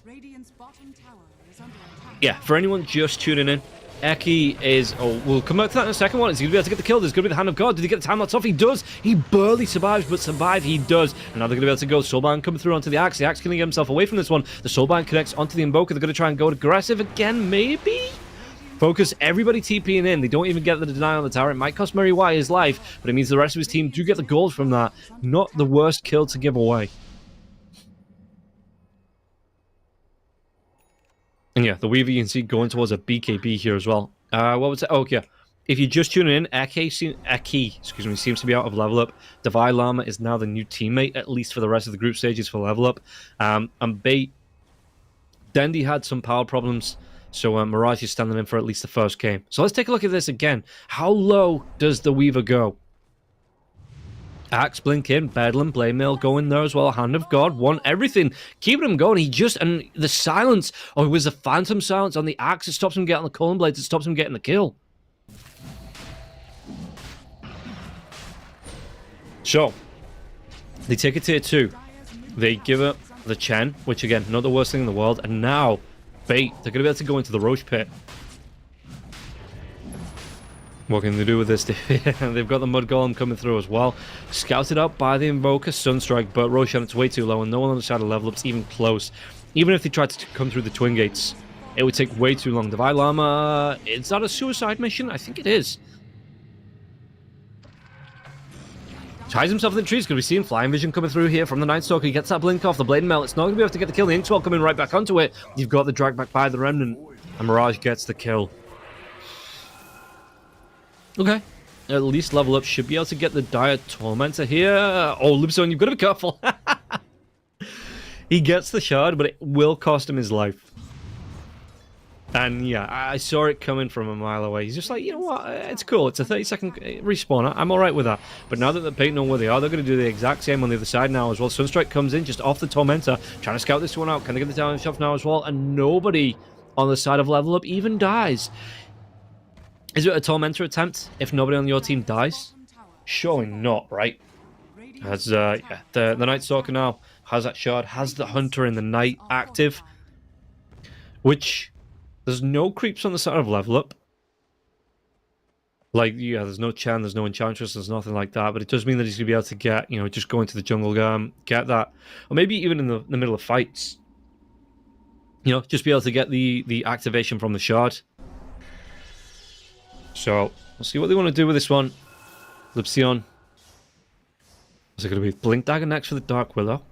Radiant's bottom tower is under attack. Yeah, for anyone just tuning in, Eki is... Oh, we'll come back to that in a second. Is he going to be able to get the kill? There's going to be the Hand of God. Did he get the time lapse off? He does. He barely survives, but survive he does. And now they're going to be able to go. Soulbind coming through onto the Axe. The Axe can get himself away from this one. The Soulbind connects onto the Invoker. They're going to try and go aggressive again, maybe? Focus, everybody TPing in. They don't even get the deny on the tower. It might cost Mary White his life, but it means the rest of his team do get the gold from that. Not the worst kill to give away. And yeah, the Weaver you can see going towards a BKB here as well. What was it? Oh, yeah. If you're just tuning in, Eki seems to be out of level up. Divine Llama is now the new teammate, at least for the rest of the group stages for level up. And Bait, Dendi had some power problems, so Mirage is standing in for at least the first game. So let's take a look at this again. How low does the Weaver go? Axe, Blink in, Bedlam, Blade Mail going there as well. Hand of God, want everything. Keeping him going. And the silence, or it was the Phantom silence on the Axe. It stops him getting the Cullen Blades. It stops him getting the kill. So, they take a tier 2. They give it the Chen, which again, not the worst thing in the world. And now, Bait, they're going to be able to go into the Roche Pit. What can they do with this? They've got the Mud Golem coming through as well. Scouted out by the Invoker, Sunstrike, but Roshan, it's way too low, and no one on the side of level up's even close. Even if they tried to come through the Twin Gates, it would take way too long. Divine Llama, is that a suicide mission? I think it is. Hides himself in the trees. Going to be seeing Flying Vision coming through here from the Night Stalker. He gets that blink off the Blade Melt. It's not going to be able to get the kill. The Inkswell coming right back onto it. You've got the drag back by the Remnant, and Mirage gets the kill. Okay. At least level up. Should be able to get the Dire Tormentor here. Oh, Lupzone, you've got to be careful. He gets the shard, but it will cost him his life. And yeah, I saw it coming from a mile away. He's just like, you know what, it's cool. It's a 30-second respawn. I'm alright with that. But now that the Payton know where they are, they're going to do the exact same on the other side now as well. Sunstrike comes in just off the Tormentor, trying to scout this one out. Can they get the damage off now as well? And nobody on the side of level up even dies. Is it a Tormentor attempt if nobody on your team dies? Surely not, right? As yeah, the Night Stalker now has that shard, has the Hunter in the night active, which there's no creeps on the side of level up. Like, yeah, there's no Chen, there's no Enchantress, there's nothing like that, but it does mean that he's going to be able to get, you know, just go into the jungle, get that, or maybe even in the middle of fights, you know, just be able to get the activation from the shard. So, we'll see what they want to do with this one. Lipsion. Is it going to be Blink Dagger next for the Dark Willow?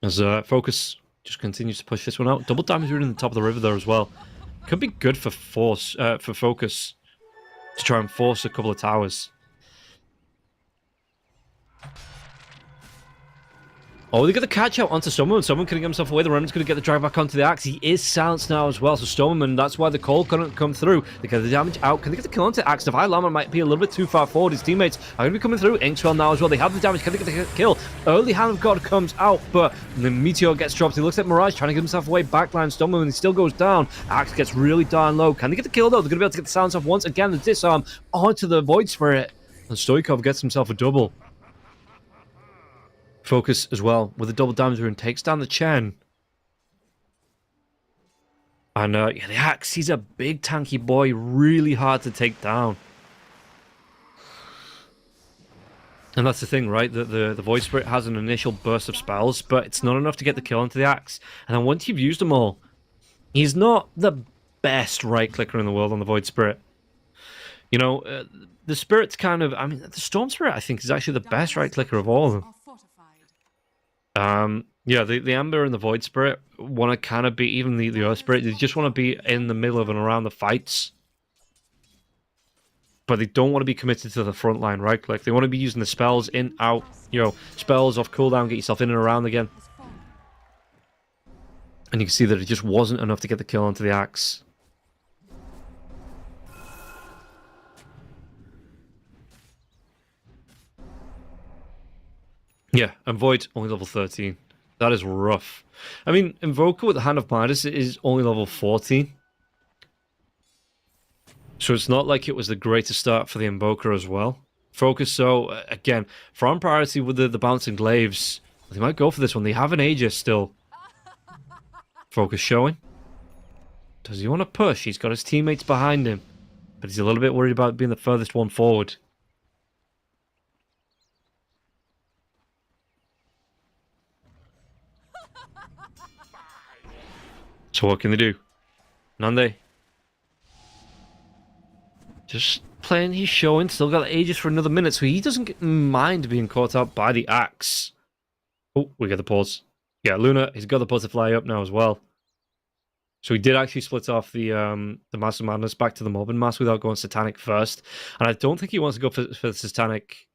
As Focus just continues to push this one out. Double damage in the top of the river there as well. Could be good for Focus to try and force a couple of towers. Oh, they get the catch out onto Stormman. Stormman couldn't get himself away. The Remnant's going to get the drag back onto the axe. He is silenced now as well. So Stormman, that's why the call couldn't come through. They get the damage out. Can they get the kill onto the axe? Divine Llama might be a little bit too far forward. His teammates are going to be coming through. Inkswell now as well. They have the damage. Can they get the kill? Early Hand of God comes out, but the Meteor gets dropped. He looks at Mirage trying to get himself away. Backline Stormman, and he still goes down. Axe gets really darn low. Can they get the kill though? They're going to be able to get the silence off once again. The disarm onto the Void Spirit. And Stoikov gets himself a double. Focus as well with a double damage rune, takes down the Chen. And yeah, the axe, he's a big tanky boy, really hard to take down. And that's the thing, right? The Void Spirit has an initial burst of spells, but it's not enough to get the kill onto the axe. And then once you've used them all, he's not the best right clicker in the world on the Void Spirit. You know, the Spirit's kind of, I mean, the Storm Spirit, I think, is actually the best right clicker of all of them. Yeah, the Ember and the Void Spirit want to kind of be, even the Earth Spirit, they just want to be in the middle of and around the fights. But they don't want to be committed to the front line right click. They want to be using the spells in, out, you know, spells off cooldown, get yourself in and around again. And you can see that it just wasn't enough to get the kill onto the axe. Yeah, and Void only level 13. That is rough. I mean, Invoker with the Hand of Midas is only level 14. So it's not like it was the greatest start for the Invoker as well. Focus, so, again, from priority with the Bouncing Glaives, they might go for this one. They have an Aegis still. Focus showing. Does he want to push? He's got his teammates behind him. But he's a little bit worried about being the furthest one forward. So what can they do? Nande. Just playing his showing. Still got the Aegis for another minute, so he doesn't mind being caught out by the axe. Oh, we get the pause. Yeah, Luna, he's got the butterfly up now as well. So he did actually split off the Master Madness back to the Mobbin Mass without going Satanic first. And I don't think he wants to go for the Satanic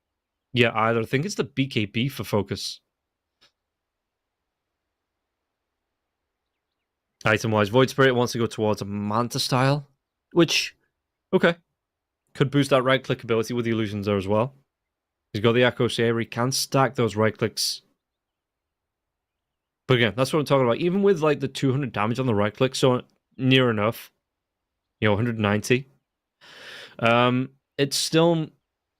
yet either. I think it's the BKB for Focus. Item-wise, Void Spirit wants to go towards a Manta style, which, okay, could boost that right-click ability with the illusions there as well. He's got the Echo Saber, he can stack those right-clicks. But again, that's what I'm talking about. Even with, like, the 200 damage on the right-click, so near enough, you know, 190, it's still...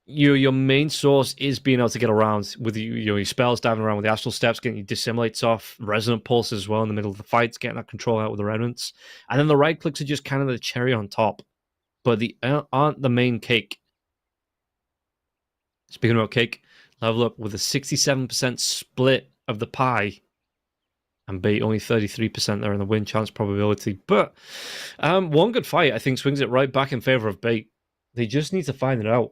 Your main source is being able to get around with your spells, diving around with the Astral Steps, getting your Dissimulates off, Resonant Pulses as well in the middle of the fights, getting that control out with the Remnants. And then the right clicks are just kind of the cherry on top. But they aren't the main cake. Speaking about cake, level up with a 67% split of the pie. And bait only 33% there in the win chance probability. But one good fight, I think, swings it right back in favor of bait. They just need to find it out.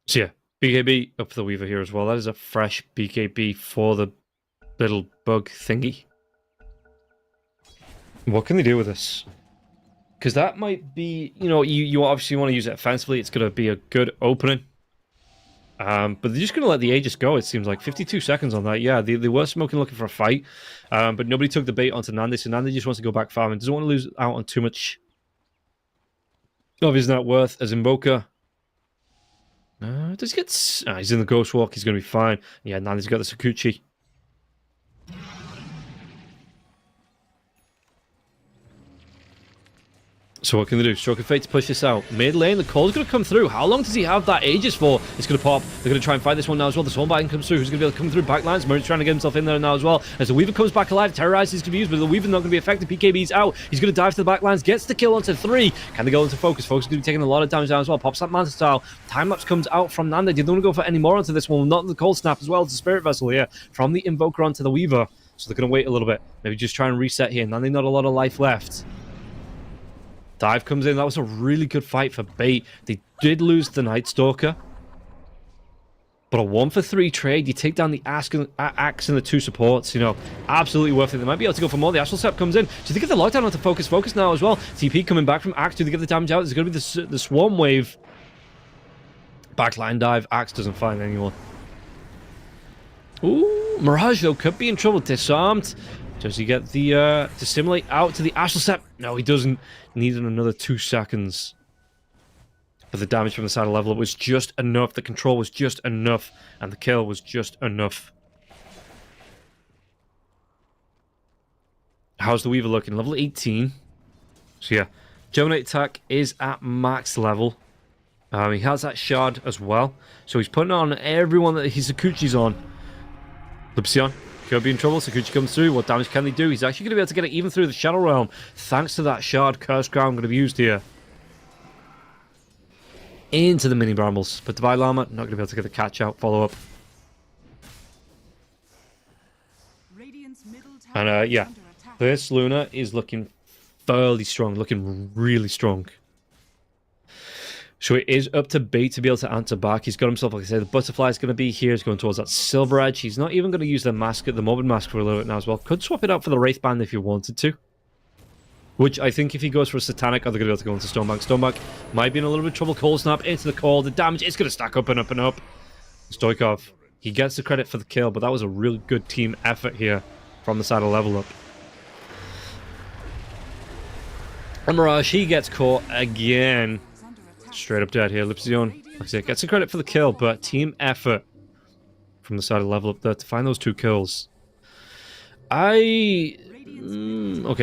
So yeah, BKB up for the Weaver here as well. That is a fresh BKB for the little bug thingy. What can they do with this? Because that might be, you know, you obviously want to use it offensively. It's going to be a good opening. But they're just going to let the Aegis go, it seems like. 52 seconds on that. Yeah, they were smoking looking for a fight. But nobody took the bait onto Nande, so Nande just wants to go back farming. Doesn't want to lose out on too much of his net worth as Invoker. Does he get... he's in the Ghost Walk. He's going to be fine. Yeah, Nande's got the Sakuchi. So what can they do? Stroke of Fate to push this out. Mid lane, the call's going to come through. How long does he have that Aegis for? It's going to pop. They're going to try and fight this one now as well. The Swarmbiting comes through. Who's going to be able to come through backlines? Murray's trying to get himself in there now as well. As the Weaver comes back alive, Terrorize is confused, but the Weaver's not going to be effective. PKB's out. He's going to dive to the backlines, gets the kill onto 3. Can they go into Focus? Focus is going to be taking a lot of damage down as well. Pops that Manta style. Time-lapse comes out from Nande. They don't want to go for any more onto this one. Not the Cold Snap as well. It's a Spirit Vessel here from the Invoker onto the Weaver. So they're going to wait a little bit. Maybe just try and reset here. Nande not a lot of life left. Dive comes in. That was a really good fight for Bait. They did lose the Night Stalker. But a 1-for-3 trade. You take down the Axe and the 2 supports. You know, absolutely worth it. They might be able to go for more. The Astral Step comes in. Do they get the lockdown onto Focus? Focus now as well. TP coming back from Axe. Do they get the damage out? There's going to be the Swarm Wave. Backline dive. Axe doesn't find anyone. Ooh, Mirage, though, could be in trouble. Disarmed. Does he get the Dissimulate out to the Astral Step? No, he doesn't. Needed another 2 seconds. But the damage from the saddle level was just enough. The control was just enough. And the kill was just enough. How's the Weaver looking? Level 18. So yeah, Germinate attack is at max level. He has that shard as well. So he's putting on everyone that his Sakuchi's on. Lupsion could be in trouble. Sakuchi comes through. What damage can they do? He's actually going to be able to get it even through the Shadow Realm. Thanks to that shard. Curse Crown going to be used here. Into the mini brambles. But Divine Llama not going to be able to get the catch out. Follow up. And yeah, this Luna is looking fairly strong. Looking really strong. So it is up to Bait to be able to answer back. He's got himself, like I said, the Butterfly is going to be here. He's going towards that Silver Edge. He's not even going to use the mask, the Morbid Mask for a little bit now as well. Could swap it out for the Wraith Band if he wanted to. Which I think if he goes for a Satanic, are they going to be able to go into Stonebank? Stonebank might be in a little bit of trouble. Cold Snap into the call. The damage is going to stack up and up and up. Stoikov, he gets the credit for the kill, but that was a really good team effort here from the side of Level Up. And Mirage, he gets caught again. Straight up dead here. Lipsion, like I said, gets the credit for the kill, but team effort from the side of Level Up there to find those 2 kills. Okay,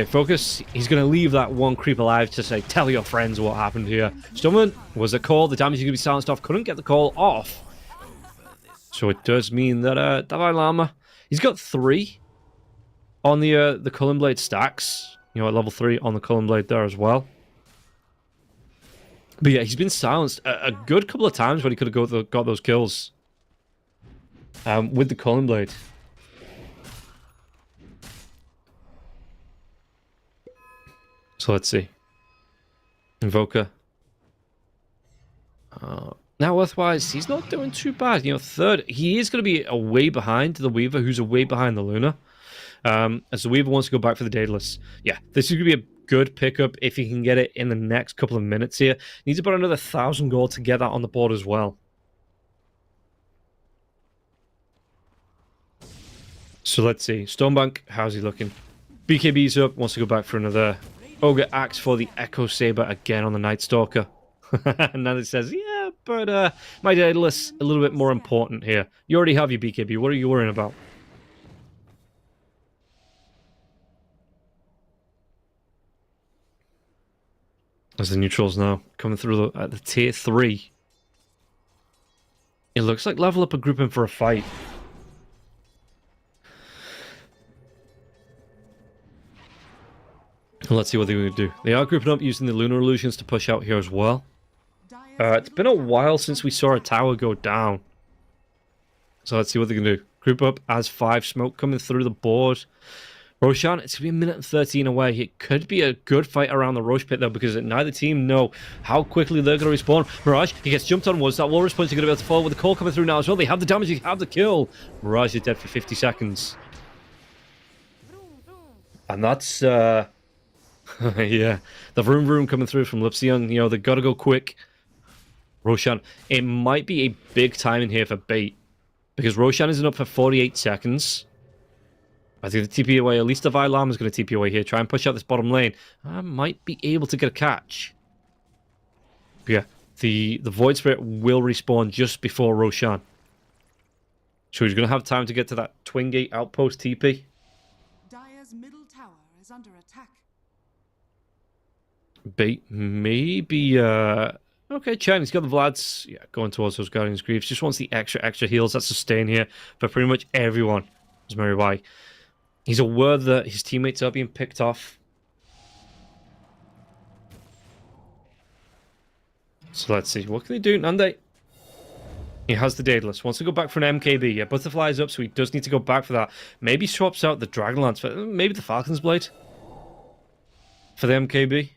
Focus. He's going to leave that one creep alive to say, tell your friends what happened here. Stoneman was a call. The damage is going to be silenced off. Couldn't get the call off. So it does mean that Divine Llama, he's got 3 on the Cullen Blade stacks. You know, at level 3 on the Cullen Blade there as well. But yeah, he's been silenced a good couple of times when he could have got those kills with the Cullen Blade. So let's see. Invoker. Now, Earthwise, he's not doing too bad. You know, 3rd, he is going to be away behind the Weaver, who's away behind the Luna. As the Weaver wants to go back for the Daedalus. Yeah, this is going to be a good pickup if he can get it in the next couple of minutes here. Needs about another 1,000 gold to get that on the board as well. So let's see. Stonebank, how's he looking? BKB's up, wants to go back for another Ogre Axe for the Echo Saber again on the Night Stalker. And then it says, yeah, but my Daedalus a little bit more important here. You already have your BKB, what are you worrying about? As the neutrals now coming through at the tier 3. It looks like Level Up are grouping for a fight. Let's see what they're going to do. They are grouping up using the Lunar Illusions to push out here as well. It's been a while since we saw a tower go down. So let's see what they can do. Group up as 5 smoke coming through the board. Roshan, it's going to be a minute and 13 away. It could be a good fight around the Roche pit, though, because neither team know how quickly they're going to respawn. Mirage, he gets jumped on once. That Walrus Punch is going to be able to fall with the call coming through now as well. They have the damage, they have the kill. Mirage is dead for 50 seconds. And that's, yeah, the vroom vroom coming through from Lipsion. You know, they got to go quick. Roshan, it might be a big time in here for bait, because Roshan isn't up for 48 seconds. I think the TP away, at least the Vilam is going to TP away here. Try and push out this bottom lane. I might be able to get a catch. But yeah, the Void Spirit will respawn just before Roshan. So he's going to have time to get to that Twin Gate outpost TP. Dire's middle tower is under attack. Bait, maybe, okay, Chen, he's got the Vlads. Yeah, going towards those Guardian's Greaves. Just wants the extra heals that sustain here for pretty much everyone. As Mary Why. He's aware that his teammates are being picked off. So let's see. What can he do, Nande? He has the Daedalus. Wants to go back for an MKB. Yeah, Butterfly's up, so he does need to go back for that. Maybe swaps out the Dragonlance for maybe the Falcon's Blade for the MKB.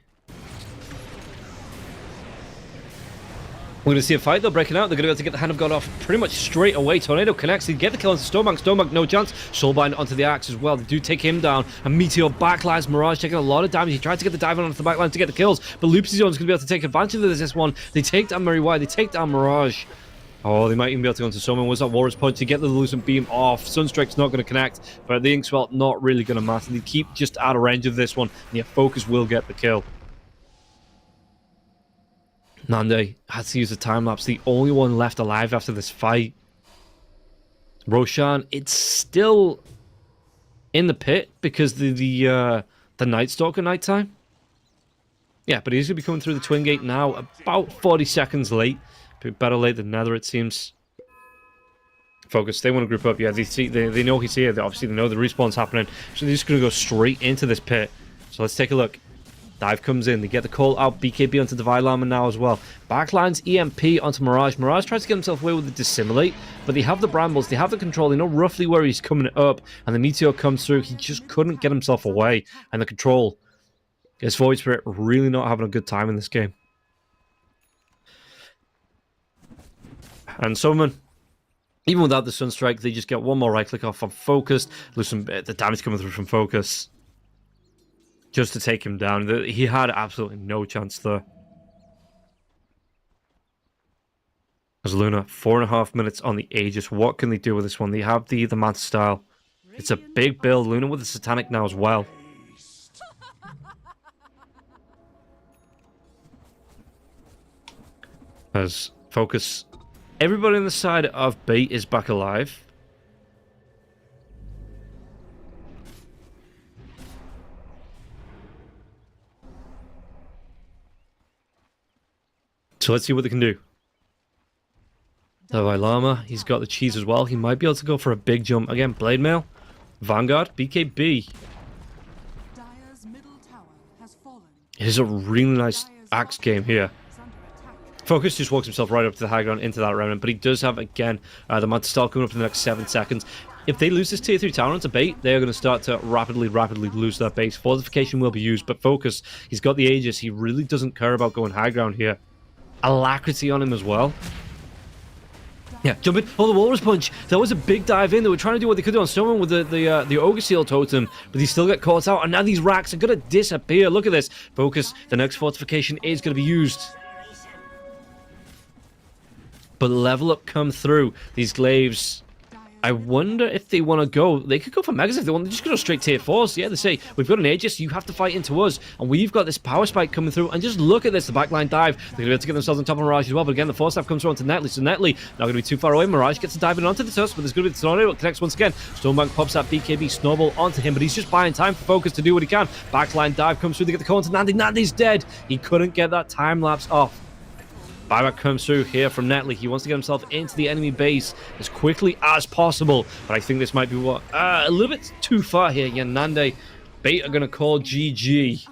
We're going to see a fight, though, breaking out. They're going to be able to get the Hand of God off pretty much straight away. Tornado connects. They get the kill onto Stormbank. Stormbank, no chance. Soulbind onto the Axe as well. They do take him down. And Meteor backlines. Mirage taking a lot of damage. He tried to get the dive onto the backline to get the kills. But Loopsy's going to be able to take advantage of this one. They take down Mary Y. They take down Mirage. Oh, they might even be able to go into Summon. Was that Walrus Punch to get the Lucent Beam off? Sunstrike's not going to connect. But the Inkswell, not really going to matter. They keep just out of range of this one. And yet Focus will get the kill. Nande has to use a time lapse, the only one left alive after this fight. Roshan, it's still in the pit because the Night Stalker nighttime. Yeah, but he's going to be coming through the Twin Gate now, about 40 seconds late. Better late than never, it seems. Focus, they want to group up. Yeah, they know he's here. Obviously, they know the respawn's happening. So they're just going to go straight into this pit. So let's take a look. Dive comes in. They get the call out. BKB onto Divine Llama now as well. Backlines EMP onto Mirage. Mirage tries to get himself away with the Dissimulate, but they have the Brambles. They have the control. They know roughly where he's coming up, and the Meteor comes through. He just couldn't get himself away, and the control gets Void Spirit really not having a good time in this game. And Summon, even without the Sunstrike, they just get one more right click off on Focus. Listen, the damage coming through from Focus just to take him down. He had absolutely no chance there. As Luna, 4.5 minutes on the Aegis. What can they do with this one? They have the Manta Style. It's a big build. Luna with the Satanic now as well. As Focus, everybody on the side of Bait is back alive. So let's see what they can do. Davai Lama, he's got the cheese as well. He might be able to go for a big jump. Again, Blade Mail, Vanguard, BKB. Dire's middle tower has fallen. It is a really nice Axe game here. Focus just walks himself right up to the high ground into that remnant, but he does have, again, the Manta Style coming up in the next 7 seconds. If they lose this tier 3 tower onto Bait, they are going to start to rapidly lose their base. Fortification will be used, but Focus, he's got the Aegis. He really doesn't care about going high ground here. Alacrity on him as well. Yeah, jump in. Oh, the Walrus Punch. That was a big dive in. They were trying to do what they could do on someone with the Ogre Seal Totem, but they still get caught out. And now these racks are going to disappear. Look at this. Focus. The next fortification is going to be used. But level up come through. These glaives, I wonder if they want to go. They could go for Megas if they want. They just go straight tier 4s. Yeah, they say, we've got an Aegis, you have to fight into us. And we've got this power spike coming through. And just look at this, the backline dive. They're going to be able to get themselves on top of Mirage as well. But again, the force staff comes through onto Netley. So Netley, not going to be too far away. Mirage gets to dive in onto the tusk, but there's going to be the tornado. It connects once again. Stormbank pops that BKB snowball onto him, but he's just buying time for Focus to do what he can. Backline dive comes through. They get the call onto Nandy. Nandy's dead. He couldn't get that time lapse off. Buyback comes through here from Netley. He wants to get himself into the enemy base as quickly as possible. But I think this might be what a little bit too far here. Yeah, Nande, Bait are going to call GG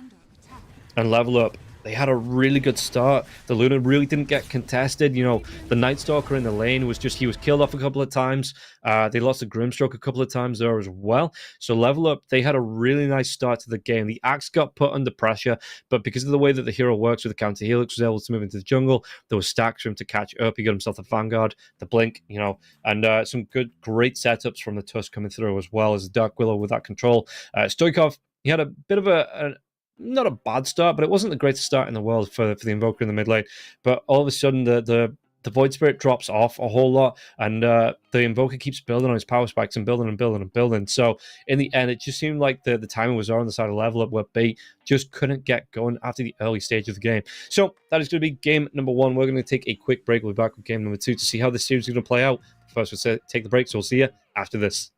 and level up. they had a really good start. The Luna really didn't get contested. You know, the Night Stalker in the lane was just, he was killed off a couple of times. They lost a Grimstroke a couple of times there as well. So Level Up, they had a really nice start to the game. The Axe got put under pressure, but because of the way that the hero works with the counter helix, was able to move into the jungle. There was stacks for him to catch up. He got himself the Vanguard, the Blink, you know, and some great setups from the Tusk coming through, as well as the Dark Willow with that control. Stoikov, he had a bit of a not a bad start, but it wasn't the greatest start in the world for the Invoker in the mid lane. But all of a sudden, the Void Spirit drops off a whole lot, and the Invoker keeps building on his power spikes and building and building and building. So in the end, it just seemed like the timing was on the side of Level Up, where B just couldn't get going after the early stage of the game. So that is going to be game number 1. We're going to take a quick break. We'll be back with game number 2 to see how this series is going to play out. First, we'll take the break, so we'll see you after this.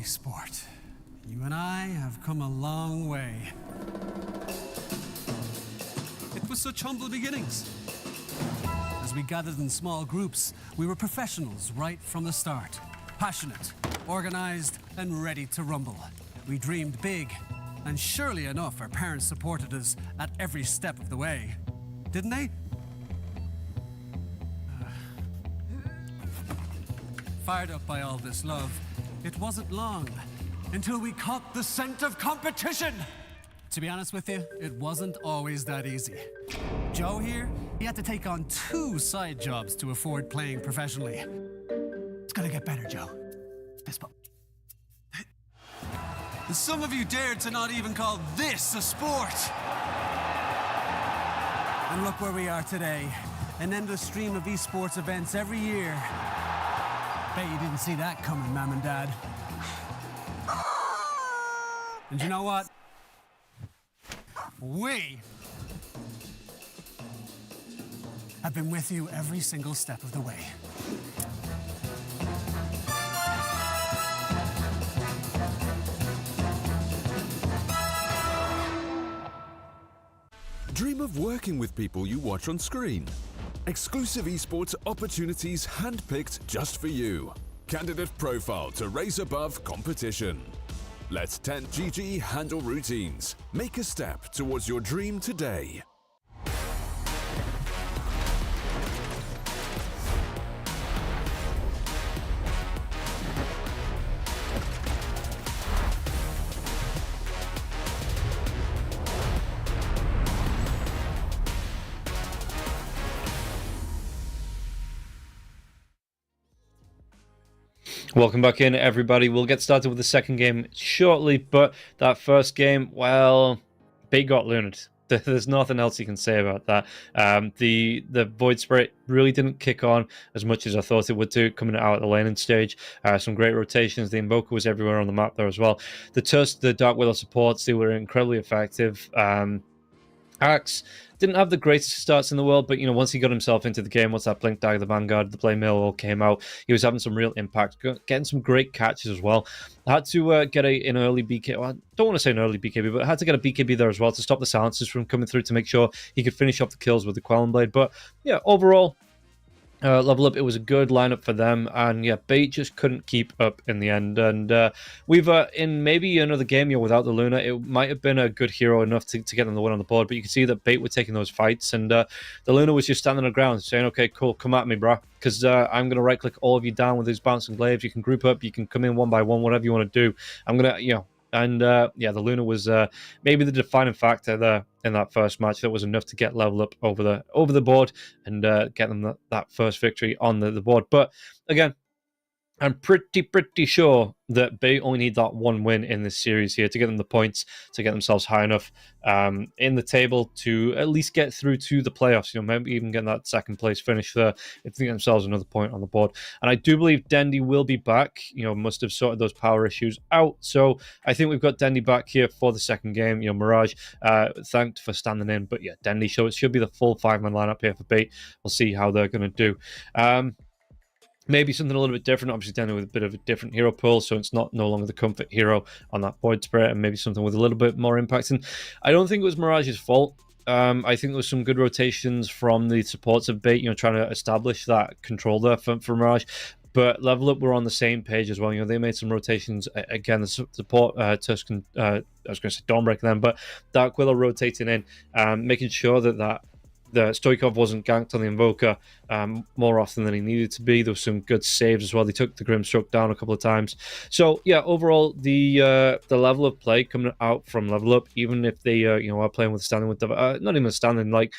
sport. You and I have come a long way. It was such humble beginnings. As we gathered in small groups, we were professionals right from the start. Passionate, organized, and ready to rumble. We dreamed big, and surely enough, our parents supported us at every step of the way. Didn't they? Fired up by all this love, it wasn't long until we caught the scent of competition. To be honest with you, it wasn't always that easy. Joe here, he had to take on 2 side jobs to afford playing professionally. It's gonna get better, Joe. Fist bump. Some of you dared to not even call this a sport. And look where we are today. An endless stream of esports events every year. Bet you didn't see that coming, Mom and Dad. And you know what? We have been with you every single step of the way. Dream of working with people you watch on screen. Exclusive esports opportunities handpicked just for you. Candidate profile to raise above competition. Let 10GG handle routines. Make a step towards your dream today. Welcome back in, everybody. We'll get started with the second game shortly, but that first game, well, Bait got lunared. There's nothing else you can say about that. The Void Spirit really didn't kick on as much as I thought it would do coming out of the laning stage. Some great rotations. The Invoker was everywhere on the map there as well. The Tusk, the Dark Willow supports, they were incredibly effective. Axe didn't have the greatest starts in the world, but once he got himself into the game, once that Blink Dagger, the Vanguard, the Play Mill all came out, he was having some real impact, getting some great catches as well. I had to get an early BK. Well, I don't want to say an early BKB, but I had to get a BKB there as well to stop the silencers from coming through to make sure he could finish off the kills with the Quelling Blade. But yeah, overall, Level Up, it was a good lineup for them, and yeah, Bait just couldn't keep up in the end. And we've in maybe another game without the Luna, it might have been a good hero enough to get them the win on the board, but you can see that Bait were taking those fights, and the Luna was just standing on the ground saying, okay, cool, come at me, bro, because I'm going to right click all of you down with these bouncing glaives. You can group up, you can come in one by one, whatever you want to do. I'm going to, and yeah, the Luna was maybe the defining factor there in that first match. That was enough to get Level Up over the board and get them that first victory on the board. But again, I'm pretty sure that Bait only need that one win in this series here to get them the points, to get themselves high enough in the table to at least get through to the playoffs. Maybe even get that second place finish there if they get themselves another point on the board. And I do believe Dendy will be back. Must have sorted those power issues out. So I think we've got Dendy back here for the second game. Mirage, thanked for standing in. But yeah, Dendy should be the full 5-man lineup here for Bait. We'll see how they're going to do. Maybe something a little bit different. Obviously, Denny with a bit of a different hero pool, so it's no longer the comfort hero on that Void Spirit, and maybe something with a little bit more impact. And I don't think it was Mirage's fault. I think there was some good rotations from the supports of Bait, trying to establish that control there for Mirage. But Level Up were on the same page as well. They made some rotations. Again, the support Tusk and I was going to say Dawnbreaker then, but Dark Willow rotating in, making sure that the Stoikov wasn't ganked on the Invoker more often than he needed to be. There was some good saves as well. They took the Grimstroke down a couple of times. So yeah, overall, the level of play coming out from Level Up, even if they are playing with standing with the not even standing, like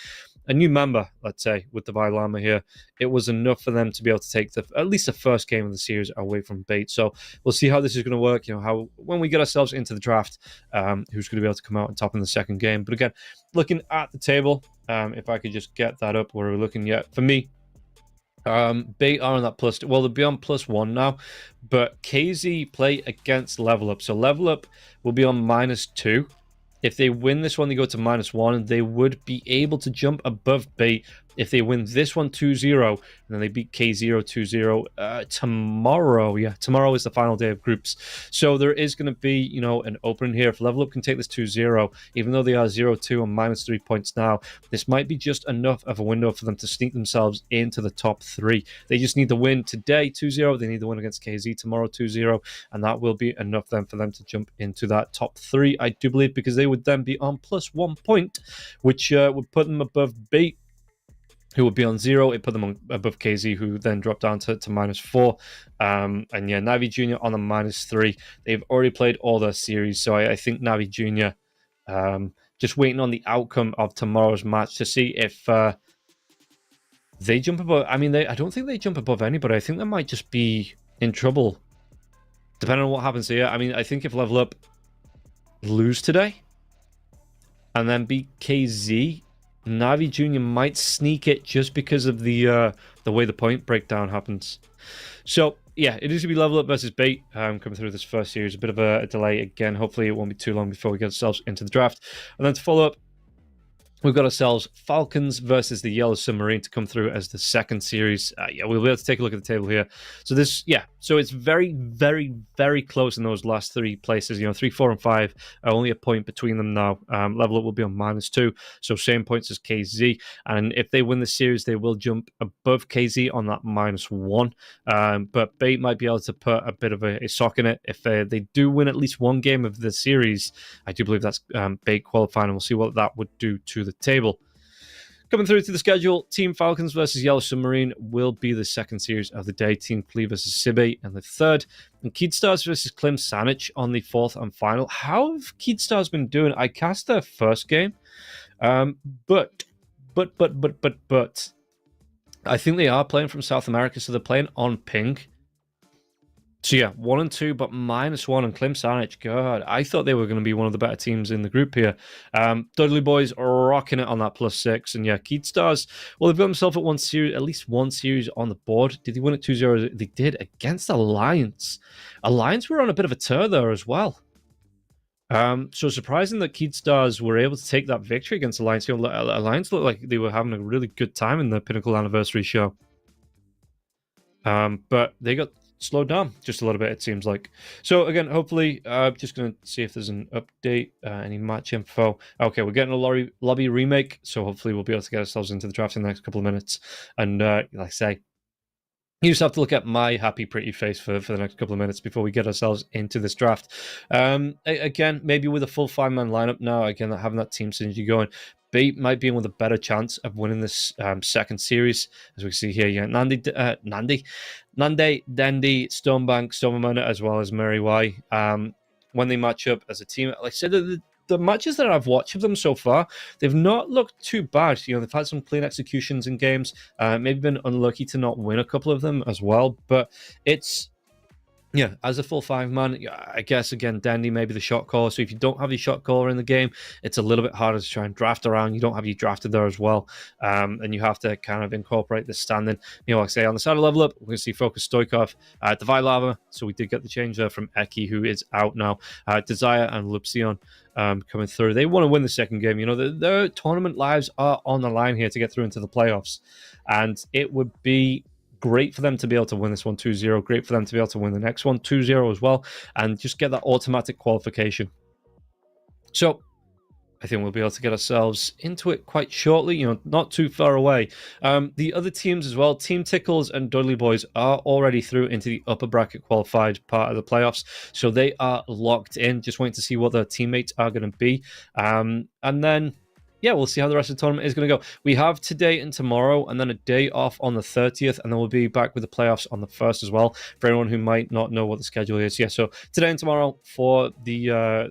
a new member, let's say, with the Vital Armor here, it was enough for them to be able to take at least the first game of the series away from Bait. So we'll see how this is going to work. How when we get ourselves into the draft, who's going to be able to come out on top in the second game. But again, looking at the table, if I could just get that up where we're looking at, for me, Bait are on that plus, well, they're beyond +1 now, but KZ play against Level Up. So Level Up will be on -2. If they win this one, they go to -1, and they would be able to jump above Bait If they win this one 2-0, and then they beat K0 2-0 tomorrow. Yeah, tomorrow is the final day of groups. So there is going to be, you know, an opening here. If Level Up can take this 2-0, even though they are 0-2 and -3 points now, this might be just enough of a window for them to sneak themselves into the top 3. They just need the win today 2-0. They need the win against KZ tomorrow 2-0, and that will be enough then for them to jump into that top 3, I do believe, because they would then be on +1 point, which would put them above B, who would be on 0. It put them on above KZ, who then dropped down to -4. And yeah, Navi Junior on a -3. They've already played all their series, so I think Navi Junior, just waiting on the outcome of tomorrow's match to see if they jump above. I mean, I don't think they jump above anybody. I think they might just be in trouble, depending on what happens here. I mean, I think if Level Up lose today and then beat KZ, Navi Junior might sneak it just because of the way the point breakdown happens. So yeah, it is to be Level Up versus Bait coming through this first series. A bit of a delay again. Hopefully it won't be too long before we get ourselves into the draft. And then to follow up, we've got ourselves Falcons versus the Yellow Submarine to come through as the second series. Yeah, we'll be able to take a look at the table here. So this, yeah, so it's very, very, very close in those last 3 places. You know, 3, 4, and 5 are only a point between them now. Level Up will be on -2, so same points as KZ. And if they win the series, they will jump above KZ on that -1. But Bait might be able to put a bit of a sock in it. If they do win at least 1 game of the series, I do believe that's Bait qualifying, and we'll see what that would do to the table. Coming through to the schedule, Team Falcons versus Yellow Submarine will be the second series of the day. Team Flea versus Sibe and the third. And Keedstars versus Klim Sanich on the fourth and final. How have Keedstars been doing? I cast their first game, but I think they are playing from South America, so they're playing on ping. So yeah, 1 and 2, but -1, and Klim Sanich, God, I thought they were going to be one of the better teams in the group here. Dudley Boys are rocking it on that +6, and yeah, Keedstars, well, they've got themselves at least one series on the board. Did they win it 2-0? They did against Alliance. Alliance were on a bit of a tear there as well. So surprising that Keedstars were able to take that victory against Alliance. You know, Alliance looked like they were having a really good time in the Pinnacle anniversary show. But they got slowed down just a little bit, it seems like. So again, hopefully, just going to see if there's an update, any match info. Okay, we're getting a lobby remake, so hopefully we'll be able to get ourselves into the draft in the next couple of minutes. And like I say, you just have to look at my happy, pretty face for the next couple of minutes before we get ourselves into this draft. Again, maybe with a full 5-man lineup now, again, having that team synergy going, Bait might be in with a better chance of winning this second series. As we see here, yeah, Nande, Dandy, Stonebank, Stormamana, as well as Mary Y. When they match up as a team, like I said, the matches that I've watched of them so far, they've not looked too bad. You know, they've had some clean executions in games, maybe been unlucky to not win a couple of them as well, but it's, yeah, as a full 5-man, I guess, again, Dandy maybe the shot caller. So if you don't have your shot caller in the game, it's a little bit harder to try and draft around. You don't have you drafted there as well. And you have to kind of incorporate the standing. You know, like I say, on the side of Level Up, we're going to see Focus Stoikov, Divide Lava. So we did get the change there from Eki, who is out now. Desire and Lupsion coming through. They want to win the second game. You know, their tournament lives are on the line here to get through into the playoffs. And it would be great for them to be able to win this one 2-0. Great for them to be able to win the next one 2-0 as well, and just get that automatic qualification. So I think we'll be able to get ourselves into it quite shortly, you know, not too far away. The other teams as well, Team Tickles and Dudley Boys are already through into the upper bracket qualified part of the playoffs, so they are locked in. Just waiting to see what their teammates are going to be. And then, yeah, we'll see how the rest of the tournament is going to go. We have today and tomorrow, and then a day off on the 30th, and then we'll be back with the playoffs on the 1st as well. For anyone who might not know what the schedule is, yeah. So today and tomorrow for the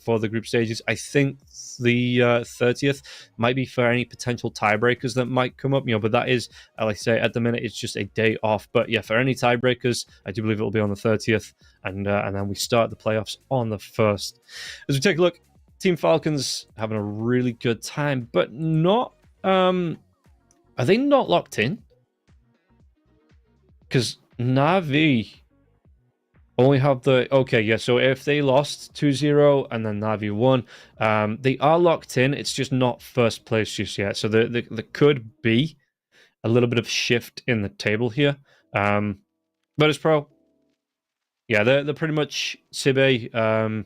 for the group stages. I think the 30th might be for any potential tiebreakers that might come up. You know, but that is, like I say, at the minute it's just a day off. But yeah, for any tiebreakers, I do believe it will be on the 30th, and then we start the playoffs on the 1st. As we take a look. Team Falcons having a really good time, but not... are they not locked in? Because Navi Only have the... Okay, yeah, so if they lost 2-0 and then Navi won, they are locked in. It's just not first place just yet. So there could be a little bit of shift in the table here. Virtus Pro, yeah, they're pretty much Sibe.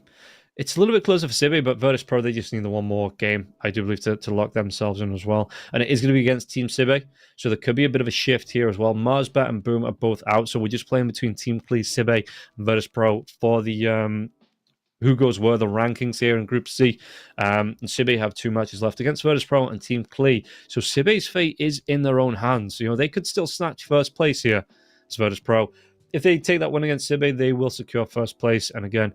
It's a little bit closer for Sibe, but Virtus Pro, they just need the one more game, I do believe, to lock themselves in as well. And it is going to be against Team Sibe, so there could be a bit of a shift here as well. Marsbat and Boom are both out, so we're just playing between Team Clee, Sibe, and Virtus Pro for the who goes where the rankings here in Group C. And Sibe have 2 matches left against Virtus Pro and Team Clee. So Sibe's fate is in their own hands. You know, they could still snatch first place here as Virtus Pro. If they take that win against Sibe, they will secure first place. And again,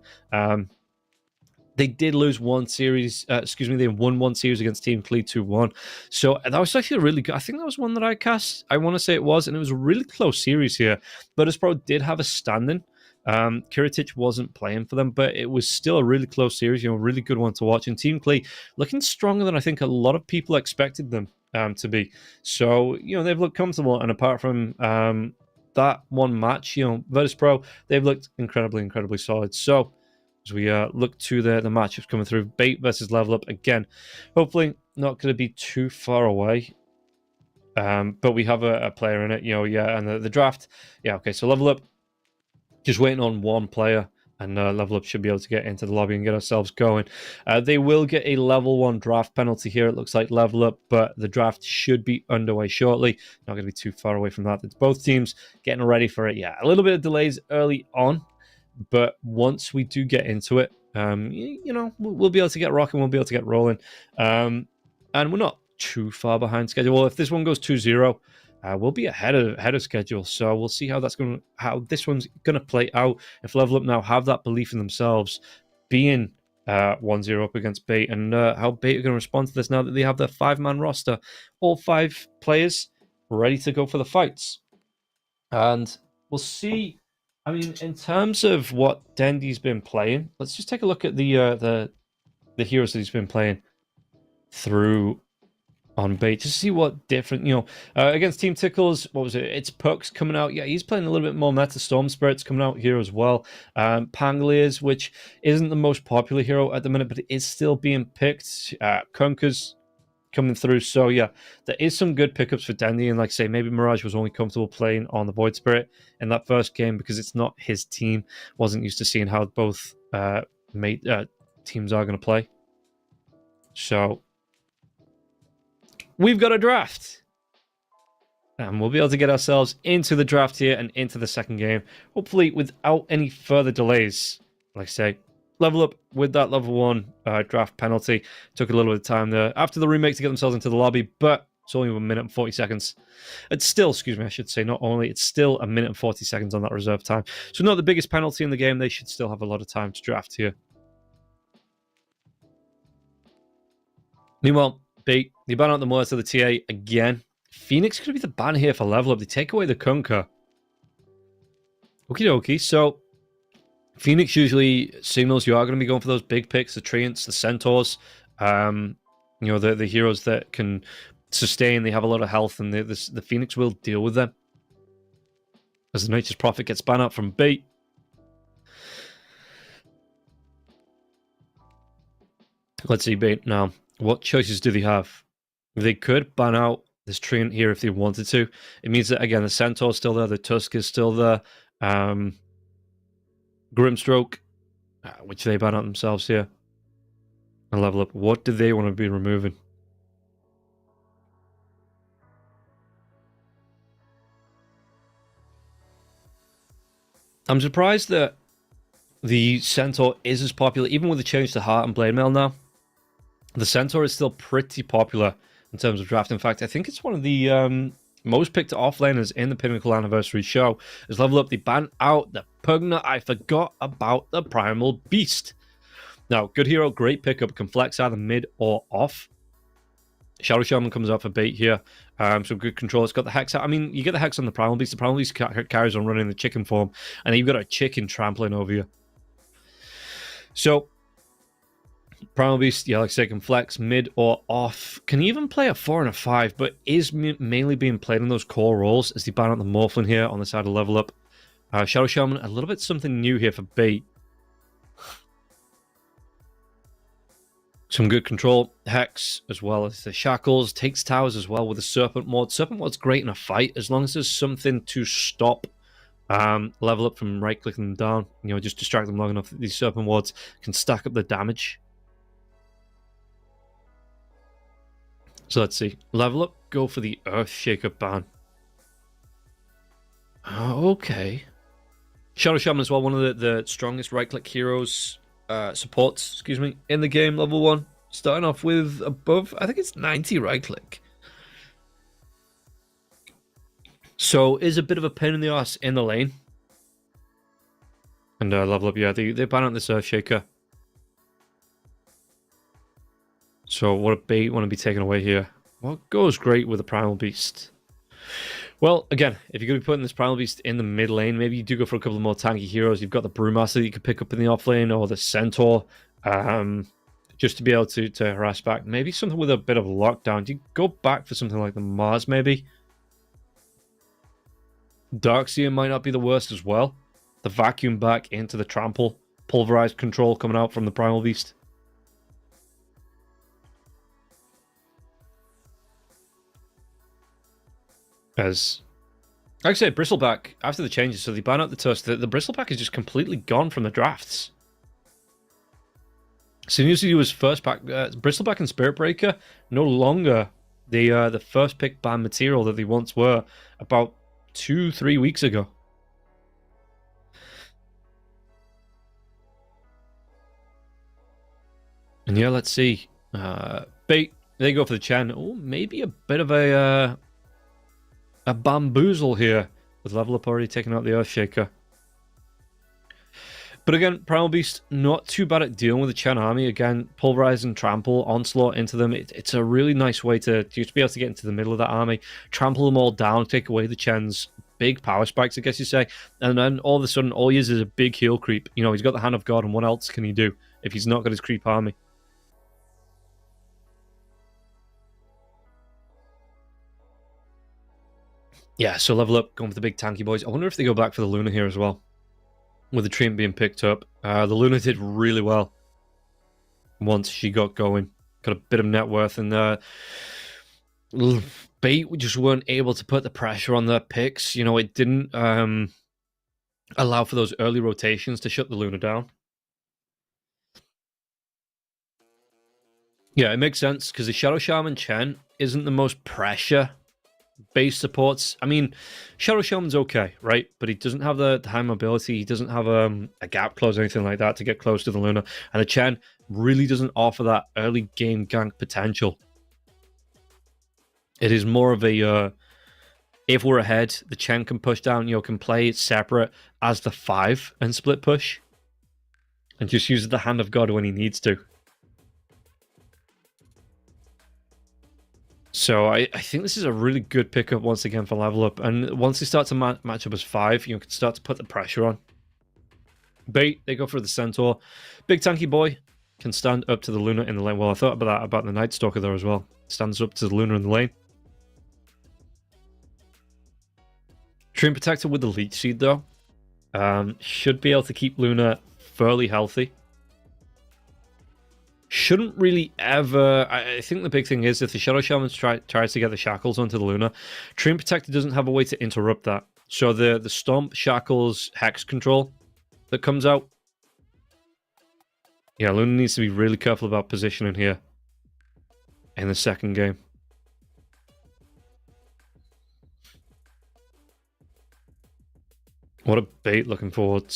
they did lose one series. They won one series against Team Clee 2-1. So that was actually really good. I think that was one that I cast. I want to say it was. And it was a really close series here. Virtus Pro did have a standing. Kiritic wasn't playing for them, but it was still a really close series. You know, really good one to watch. And Team Clee looking stronger than I think a lot of people expected them to be. So, you know, they've looked comfortable. And apart from that one match, you know, Virtus Pro, they've looked incredibly solid. So as we look to the matchups coming through, Bait versus Level Up again. Hopefully not going to be too far away. But we have a player in it, you know, yeah, and the draft. Yeah, okay, so Level Up, just waiting on one player, and Level Up should be able to get into the lobby and get ourselves going. They will get a level 1 draft penalty here, it looks like, Level Up, but the draft should be underway shortly. Not going to be too far away from that. It's both teams getting ready for it. Yeah, a little bit of delays early on, but once we do get into it, you know, we'll be able to get rocking, we'll be able to get rolling. And we're not too far behind schedule. Well, if this one goes 2-0, we'll be ahead of schedule, so we'll see how this one's gonna play out. If Level Up now have that belief in themselves, being 1-0 up against Bait, and how Bait are going to respond to this now that they have their 5-man roster, all 5 players ready to go for the fights, and we'll see. I mean, in terms of what Dendy's been playing, let's just take a look at the heroes that he's been playing through on Bait, just to see what different, you know, against Team Tickles, what was it? It's Pucks coming out. Yeah, he's playing a little bit more meta. Storm Spirit's coming out here as well. Pangoliers, which isn't the most popular hero at the minute, but it is still being picked. Kunker's coming through. So yeah, there is some good pickups for Dandy, and like I say, maybe Mirage was only comfortable playing on the Void Spirit in that first game because it's not his team. Wasn't used to seeing how both teams are going to play. So we've got a draft, and we'll be able to get ourselves into the draft here and into the second game, hopefully without any further delays. Like I say, Level Up with that level 1 draft penalty. Took a little bit of time there after the remake to get themselves into the lobby, but it's only 1 minute and 40 seconds. It's still, excuse me, I should say, not only, it's still 1 minute and 40 seconds on that reserve time. So not the biggest penalty in the game. They should still have a lot of time to draft here. Meanwhile, Bait, they ban out the Moors to the TA again. Phoenix could be the ban here for Level Up. They take away the Kunker. Okie dokie. So Phoenix usually signals you are going to be going for those big picks, the Treants, the Centaurs. You know, the heroes that can sustain. They have a lot of health, and the Phoenix will deal with them. As the Nature's Prophet gets banned out from Bait. Let's see, Bait now. What choices do they have? They could ban out this Treant here if they wanted to. It means that, again, the Centaur's still there, the Tusk is still there. Grimstroke, which they ban out themselves here. And Level Up. What do they want to be removing? I'm surprised that the Centaur is as popular, even with the change to Heart and Blade Mail now. The Centaur is still pretty popular in terms of draft. In fact, I think it's one of the most picked offlaners in the Pinnacle Anniversary show. As Level Up, they ban out the Pugna. I forgot about the Primal Beast. Now, good hero, great pickup, can flex either mid or off. Shadow Shaman comes out for Bait here. So good control. It's got the Hex out. I mean, you get the Hex on the Primal Beast. The Primal Beast carries on running the chicken form, and then you've got a chicken trampling over you. So Primal Beast, yeah, like I say, can flex mid or off. Can even play a 4 and a 5, but is mainly being played in those core roles as they ban out the Morphlin here on the side of Level Up. Shadow Shaman, a little bit something new here for bait. Some good control. Hex, as well as the Shackles. Takes towers as well with the Serpent Ward. Serpent Ward's great in a fight, as long as there's something to stop level up from right-clicking them down. You know, just distract them long enough that these Serpent Wards can stack up the damage. So let's see. Level up, go for the Earthshaker ban. Okay. Shadow Shaman as well, one of the strongest right-click heroes, supports, excuse me, in the game, level 1. Starting off with above, I think it's 90 right-click. So, is a bit of a pain in the ass in the lane. And level up, yeah, they ban out this Earthshaker. So, what a bait want to be taken away here. Well, goes great with the Primal Beast. Well, again, if you're going to be putting this Primal Beast in the mid lane, maybe you do go for a couple of more tanky heroes. You've got the Brewmaster that you could pick up in the off lane, or the Centaur, just to be able to harass back. Maybe something with a bit of lockdown. Do you go back for something like the Mars, maybe? Darkseer might not be the worst as well. The Vacuum back into the Trample. Pulverized control coming out from the Primal Beast. As like I said, Bristleback, after the changes, so they ban out the Tusk, the Bristleback is just completely gone from the drafts. Sinuosity was first pack. Bristleback and Spirit Breaker no longer the first pick ban material that they once were about 2-3 weeks ago. And yeah, let's see. Bait, they go for the Chen. Oh, maybe a bit of a bamboozle here with level up already taking out the Earthshaker. But again, Primal Beast not too bad at dealing with the Chen army. Again, Pulverize and Trample, Onslaught into them. It's a really nice way to just be able to get into the middle of that army, trample them all down, take away the Chen's big power spikes, I guess you say. And then all of a sudden, all he is a big heal creep. You know, he's got the Hand of God, and what else can he do if he's not got his creep army? Yeah, so level up, going for the big tanky boys. I wonder if they go back for the Luna here as well. With the Treant being picked up. The Luna did really well once she got going. Got a bit of net worth, and Bait just weren't able to put the pressure on their picks. You know, it didn't allow for those early rotations to shut the Luna down. Yeah, it makes sense, because the Shadow Shaman Chen isn't the most pressure base supports. I mean, Shadow Shaman's okay, right? But he doesn't have the high mobility. He doesn't have a gap close or anything like that to get close to the Luna. And the Chen really doesn't offer that early game gank potential. It is more of a, if we're ahead, the Chen can push down, you know, can play separate as the 5 and split push. And just use the Hand of God when he needs to. So I think this is a really good pickup once again for level up. And once they start to match up as 5, you can start to put the pressure on. Bait, they go for the Centaur. Big tanky boy can stand up to the Luna in the lane. Well, I thought about that about the Night Stalker there as well. Stands up to the Luna in the lane. Treant Protector with the Leech Seed though. Should be able to keep Luna fairly healthy. Shouldn't really ever... I think the big thing is if the Shadow Shaman tries to get the Shackles onto the Luna, Treant Protector doesn't have a way to interrupt that. So the Stomp, Shackles, Hex control that comes out... Yeah, Luna needs to be really careful about positioning here in the second game. What a bait looking forward.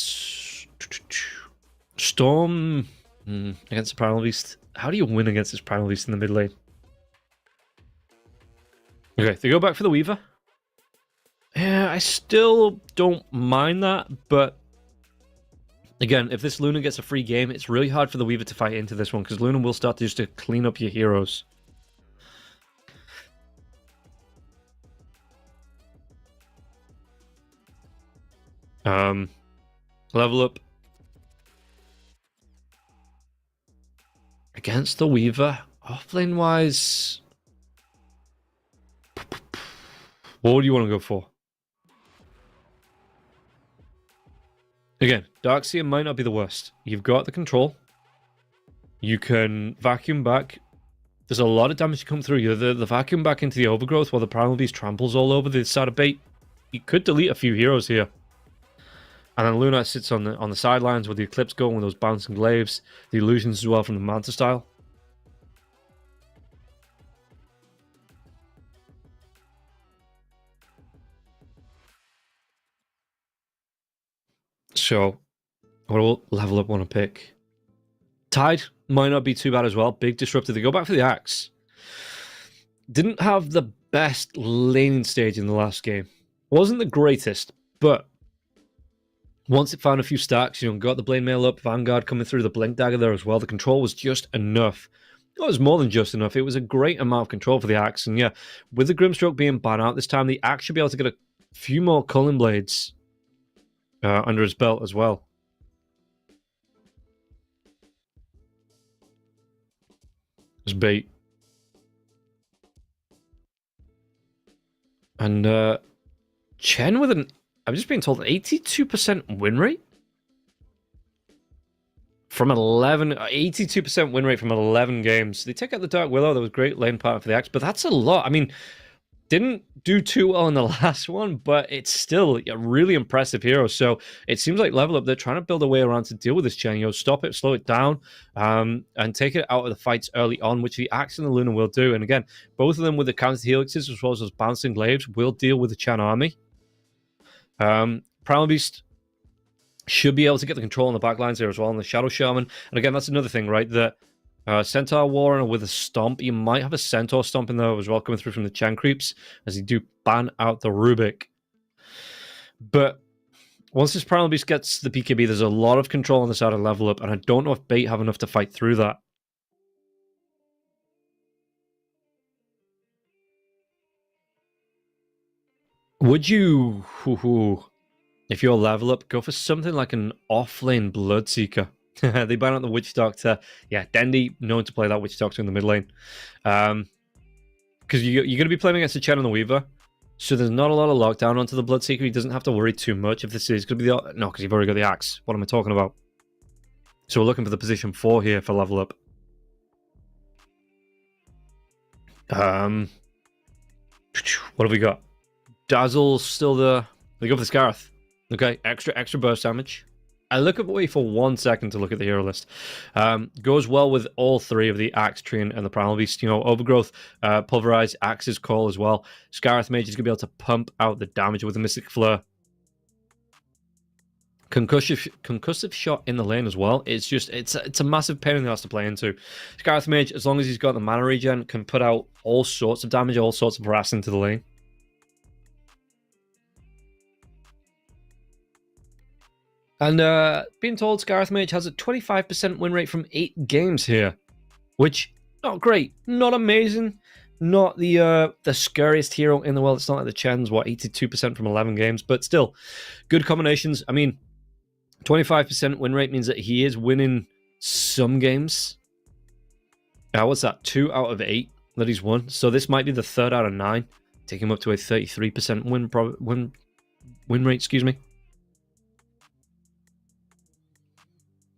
Storm... against the Primal Beast. How do you win against this Primal Beast in the mid lane? Okay, they go back for the Weaver. Yeah, I still don't mind that, but again, if this Luna gets a free game, it's really hard for the Weaver to fight into this one, because Luna will start just to clean up your heroes. Level up. Against the Weaver, offlane wise, what do you want to go for? Again, Darkseer might not be the worst. You've got the control. You can vacuum back. There's a lot of damage to come through. You the vacuum back into the overgrowth while the Primal Beast tramples all over the side of bait. You could delete a few heroes here. And then Luna sits on the sidelines with the Eclipse going with those bouncing glaives. The illusions as well from the Manta style. So, what will level up want to pick? Tide might not be too bad as well. Big disruptor. They go back for the Axe. Didn't have the best laning stage in the last game. Wasn't the greatest, but once it found a few stacks, got the Blade Mail up, Vanguard coming through, the Blink Dagger there as well. The control was just enough. It was more than just enough. It was a great amount of control for the Axe. And yeah, with the Grimstroke being banned out this time, the Axe should be able to get a few more Culling Blades under his belt as well. There's bait. And Chen with an, I've just been told, 82% win rate? From 82% win rate from 11 games. They take out the Dark Willow. That was great lane partner for the Axe, but that's a lot. I mean, didn't do too well in the last one, but it's still a really impressive hero. So it seems like Level Up, they're trying to build a way around to deal with this Chen. Stop it, slow it down, and take it out of the fights early on, which the Axe and the Luna will do. And again, both of them with the counter helixes as well as those bouncing glaives will deal with the Chen army. Primal Beast should be able to get the control on the backlines there as well, and the Shadow Shaman. And again, that's another thing, right? That Centaur Warrior with a Stomp. You might have a Centaur Stomp in there as well coming through from the Chen creeps as they do ban out the Rubik. But once this Primal Beast gets the BKB, there's a lot of control on the side of Level Up, and I don't know if Bait have enough to fight through that. Would you, if you're Level Up, go for something like an off-lane Bloodseeker? They ban out the Witch Doctor. Yeah, Dendy, known to play that Witch Doctor in the mid lane. Because you're going to be playing against the Chen and the Weaver, so there's not a lot of lockdown onto the Bloodseeker. He doesn't have to worry too much if this is going to be the... No, because you've already got the Axe. What am I talking about? So we're looking for the position 4 here for Level Up. What have we got? Dazzle's still there. They go for the Scarth. Okay, extra burst damage. I look away for 1 second to look at the hero list. Goes well with all three of the Axe, Treant, and the Primal Beast. Overgrowth, Pulverize, Axe's Call as well. Scarth Mage is going to be able to pump out the damage with the Mystic Flare. Concussive shot in the lane as well. It's a massive pain in the ass to play into. Scarth Mage, as long as he's got the mana regen, can put out all sorts of damage, all sorts of harass into the lane. And being told Scarth Mage has a 25% win rate from 8 games here, which, not great, not amazing, not the scariest hero in the world. It's not like the Chen's, 82% from 11 games, but still, good combinations. I mean, 25% win rate means that he is winning some games. What's that? 2 out of 8 that he's won. So this might be the 3rd out of 9, taking him up to a 33% win rate, excuse me.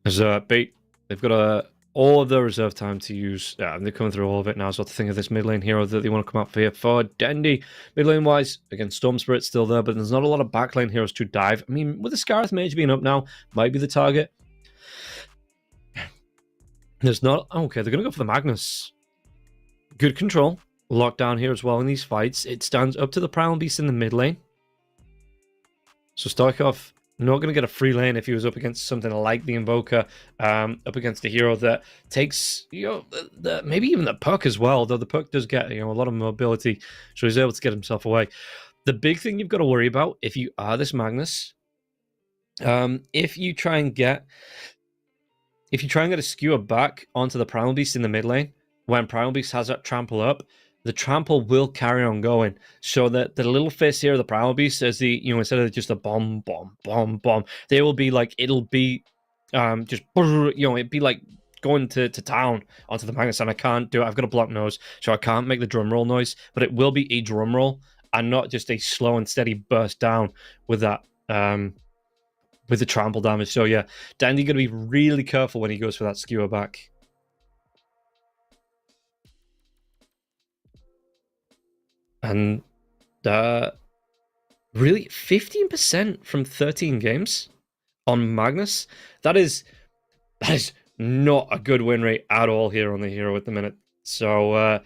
As Bait, they've got all of their reserve time to use. Yeah, and they're coming through all of it now. So to think of this mid lane hero that they want to come up for here for Dendy. Mid lane wise, again, Storm Spirit's still there, but there's not a lot of back lane heroes to dive. I mean, with the Scarth Mage being up now, might be the target. There's not... Okay, they're going to go for the Magnus. Good control. Lockdown here as well in these fights. It stands up to the Primal Beast in the mid lane. So Starkov... not going to get a free lane if he was up against something like the Invoker, up against a hero that takes, maybe even the Puck as well, though the Puck does get, a lot of mobility, so he's able to get himself away. The big thing you've got to worry about, if you are this Magnus, if you try and get a skewer back onto the Primal Beast in the mid lane, when Primal Beast has that trample up, the trample will carry on going. So that the little fist here of the Primal Beast, as the, instead of just a bomb, they will be like, it'll be just, it'd be like going to town onto the Magnus, and I can't do it. I've got a blocked nose, so I can't make the drum roll noise, but it will be a drum roll and not just a slow and steady burst down with that with the trample damage. So yeah, Dandy going to be really careful when he goes for that skewer back. And really 15% from 13 games on Magnus. That is not a good win rate at all here on the hero at the minute. So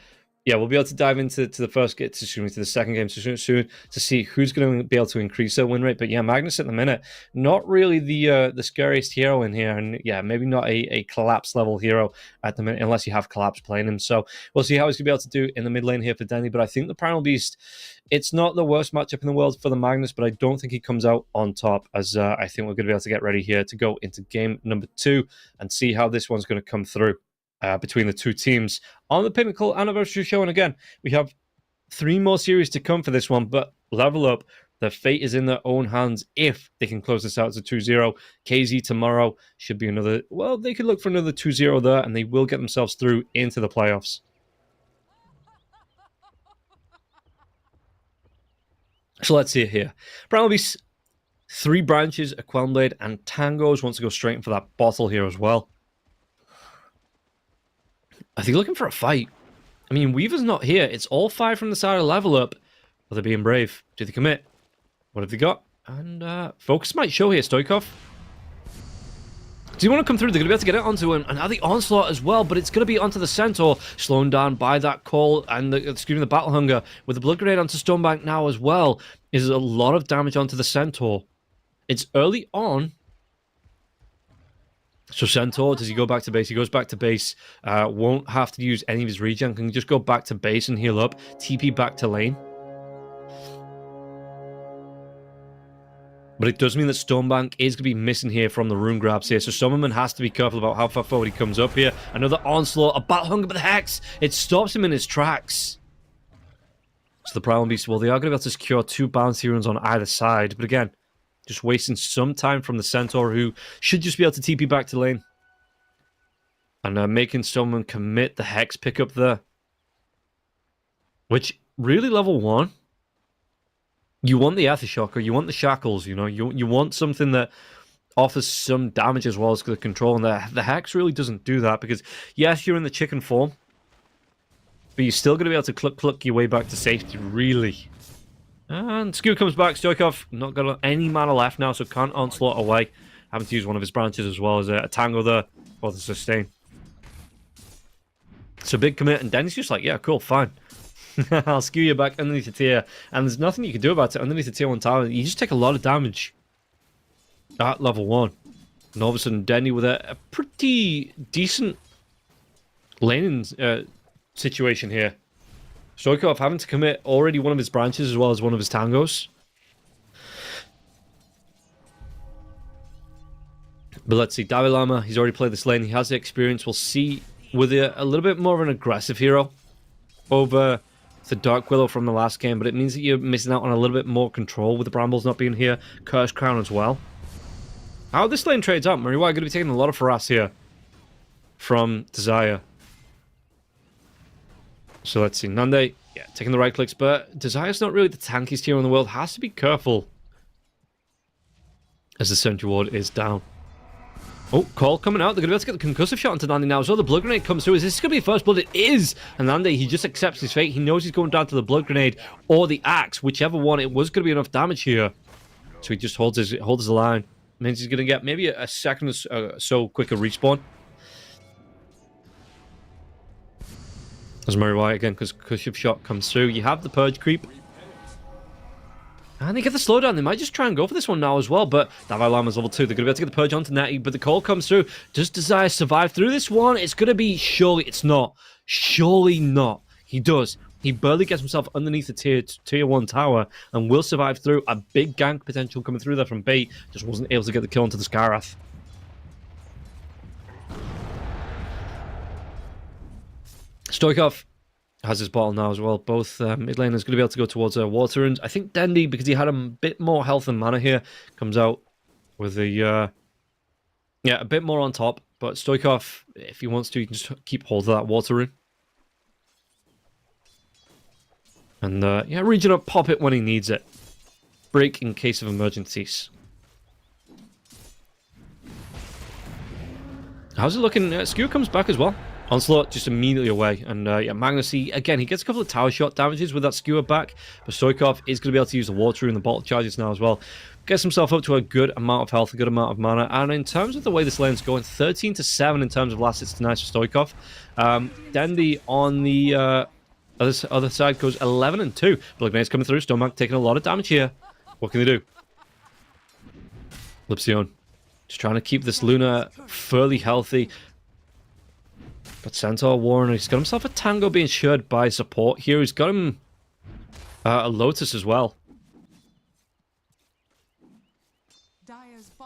yeah, we'll be able to dive into the to the second game soon to see who's going to be able to increase their win rate. But yeah, Magnus at the minute, not really the scariest hero in here, and yeah, maybe not a collapse level hero at the minute unless you have collapse playing him. So we'll see how he's going to be able to do in the mid lane here for Denny. But I think the Primal Beast, it's not the worst matchup in the world for the Magnus, but I don't think he comes out on top, as I think we're going to be able to get ready here to go into game number 2 and see how this one's going to come through. Between the two teams on the Pinnacle Anniversary Show. And again, we have 3 more series to come for this one, but level up. Their fate is in their own hands if they can close this out as a 2-0. KZ tomorrow should be another... Well, they could look for another 2-0 there, and they will get themselves through into the playoffs. So let's see it here. Primal Beast, 3 branches, a Queln Blade, and Tangos wants to go straight in for that bottle here as well. Are they looking for a fight? I mean, Weaver's not here. It's all 5 from the side of level up. Are they being brave? Do they commit? What have they got? And focus might show here, Stoikov. Do you want to come through? They're going to be able to get it onto him. And now the onslaught as well, but it's going to be onto the Centaur, slowing down by that call and the Battle Hunger. With the Blood Grenade onto Stonebank now as well, is a lot of damage onto the Centaur. It's early on. So Centaur, does he go back to base? He goes back to base. Won't have to use any of his regen. Can just go back to base and heal up. TP back to lane. But it does mean that Stonebank is going to be missing here from the rune grabs here. So Summerman has to be careful about how far forward he comes up here. Another onslaught, a Battle Hunger, but the Hex, it stops him in his tracks. So the Primal Beast, well, they are going to be able to secure 2 bounty runes on either side. But again, just wasting some time from the Centaur, who should just be able to TP back to lane. And making someone commit the Hex pickup there. Which, really level 1, you want the Aethyshock, you want the Shackles, you know. You want something that offers some damage as well as the control. And the Hex really doesn't do that, because, yes, you're in the chicken form, but you're still going to be able to cluck your way back to safety, really. And Skew comes back. Stoikov not got any mana left now, so can't onslaught away. Having to use one of his branches as well as a tango there for the sustain. So big commit, and Denny's just like, yeah, cool, fine. I'll skew you back underneath the tier. And there's nothing you can do about it underneath the tier 1 tower. You just take a lot of damage at level 1. And all of a sudden, Denny with a pretty decent laning situation here. Stoikov having to commit already one of his branches as well as one of his tangos. But let's see, Dalai Lama, he's already played this lane. He has the experience. We'll see with a little bit more of an aggressive hero over the Dark Willow from the last game. But it means that you're missing out on a little bit more control with the Brambles not being here. Curse Crown as well. How this lane trades up. Murray White going to be taking a lot of harass here from Desire. So let's see, Nande, yeah, taking the right clicks, but Desire's not really the tankiest hero in the world. Has to be careful as the Sentry Ward is down. Oh, call coming out. They're going to be able to get the concussive shot onto Nande now. So the Blood Grenade comes through. Is this going to be first blood? It is. And Nande, he just accepts his fate. He knows he's going down to the Blood Grenade or the Axe, whichever one. It was going to be enough damage here. So he just holds his line. Means he's going to get maybe a second or so quicker respawn. As Murray White again, because concussive shot comes through. You have the Purge creep. And they get the slowdown. They might just try and go for this one now as well. But Davai Lama's level 2. They're going to be able to get the Purge onto Nettie. But the call comes through. Does Desire survive through this one? It's going to be... Surely it's not. Surely not. He does. He barely gets himself underneath the tier 1 tower and will survive through. A big gank potential coming through there from Bait. Just wasn't able to get the kill onto the Skywrath. Stoikov has his bottle now as well. Both mid laners going to be able to go towards water runes. I think Dendy, because he had a bit more health and mana here, comes out with a bit more on top. But Stoikov, if he wants to, he can just keep hold of that water rune. And regen up, pop it when he needs it. Break in case of emergencies. How's it looking? Skewer comes back as well. Onslaught just immediately away. And yeah, Magnus, he gets a couple of tower shot damages with that Skewer back. But Stoikov is going to be able to use the water and the bottle charges now as well. Gets himself up to a good amount of health, a good amount of mana. And in terms of the way this lane's going, 13-7 in terms of last hits to nice for Stoikov. Dandy on the other side goes 11-2. Blood Grenades coming through. Stonebank taking a lot of damage here. What can they do? Lipsion just trying to keep this Luna fairly healthy. But Centaur Warren, he's got himself a Tango being shared by support here. He's got him a Lotus as well.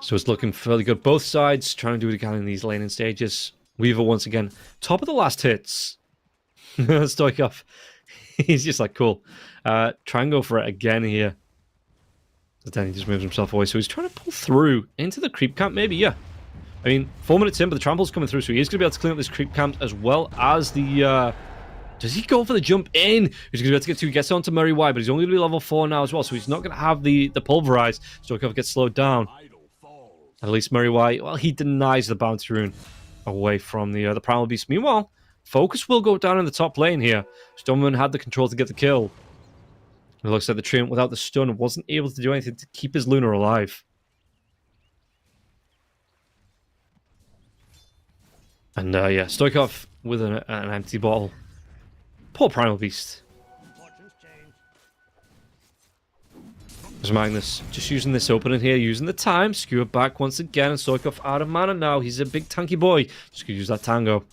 So it's looking fairly good. Both sides trying to do what they can in these laning stages. Weaver once again, top of the last hits. Stoikov, he's just like, cool. Try and go for it again here. But then he just moves himself away. So he's trying to pull through into the creep camp, maybe, yeah. I mean, 4 minutes in, but the trample's coming through, so he is going to be able to clean up this creep camp as well as the... Does he go for the jump in? He's going to be able to get to... He gets onto Murray Y, but he's only going to be level 4 now as well, so he's not going to have the pulverize. Stoikov gets slowed down. At least Murray Y, well, he denies the bounty rune away from the Primal Beast. Meanwhile, focus will go down in the top lane here. Stoneman had the control to get the kill. It looks like the Treant, without the stun, wasn't able to do anything to keep his Luna alive. And yeah, Stoikov with an empty bottle. Poor Primal Beast. There's Magnus just using this opening here, using the time. Skewer back once again, and Stoikov out of mana now. He's a big tanky boy. Just gonna use that Tango.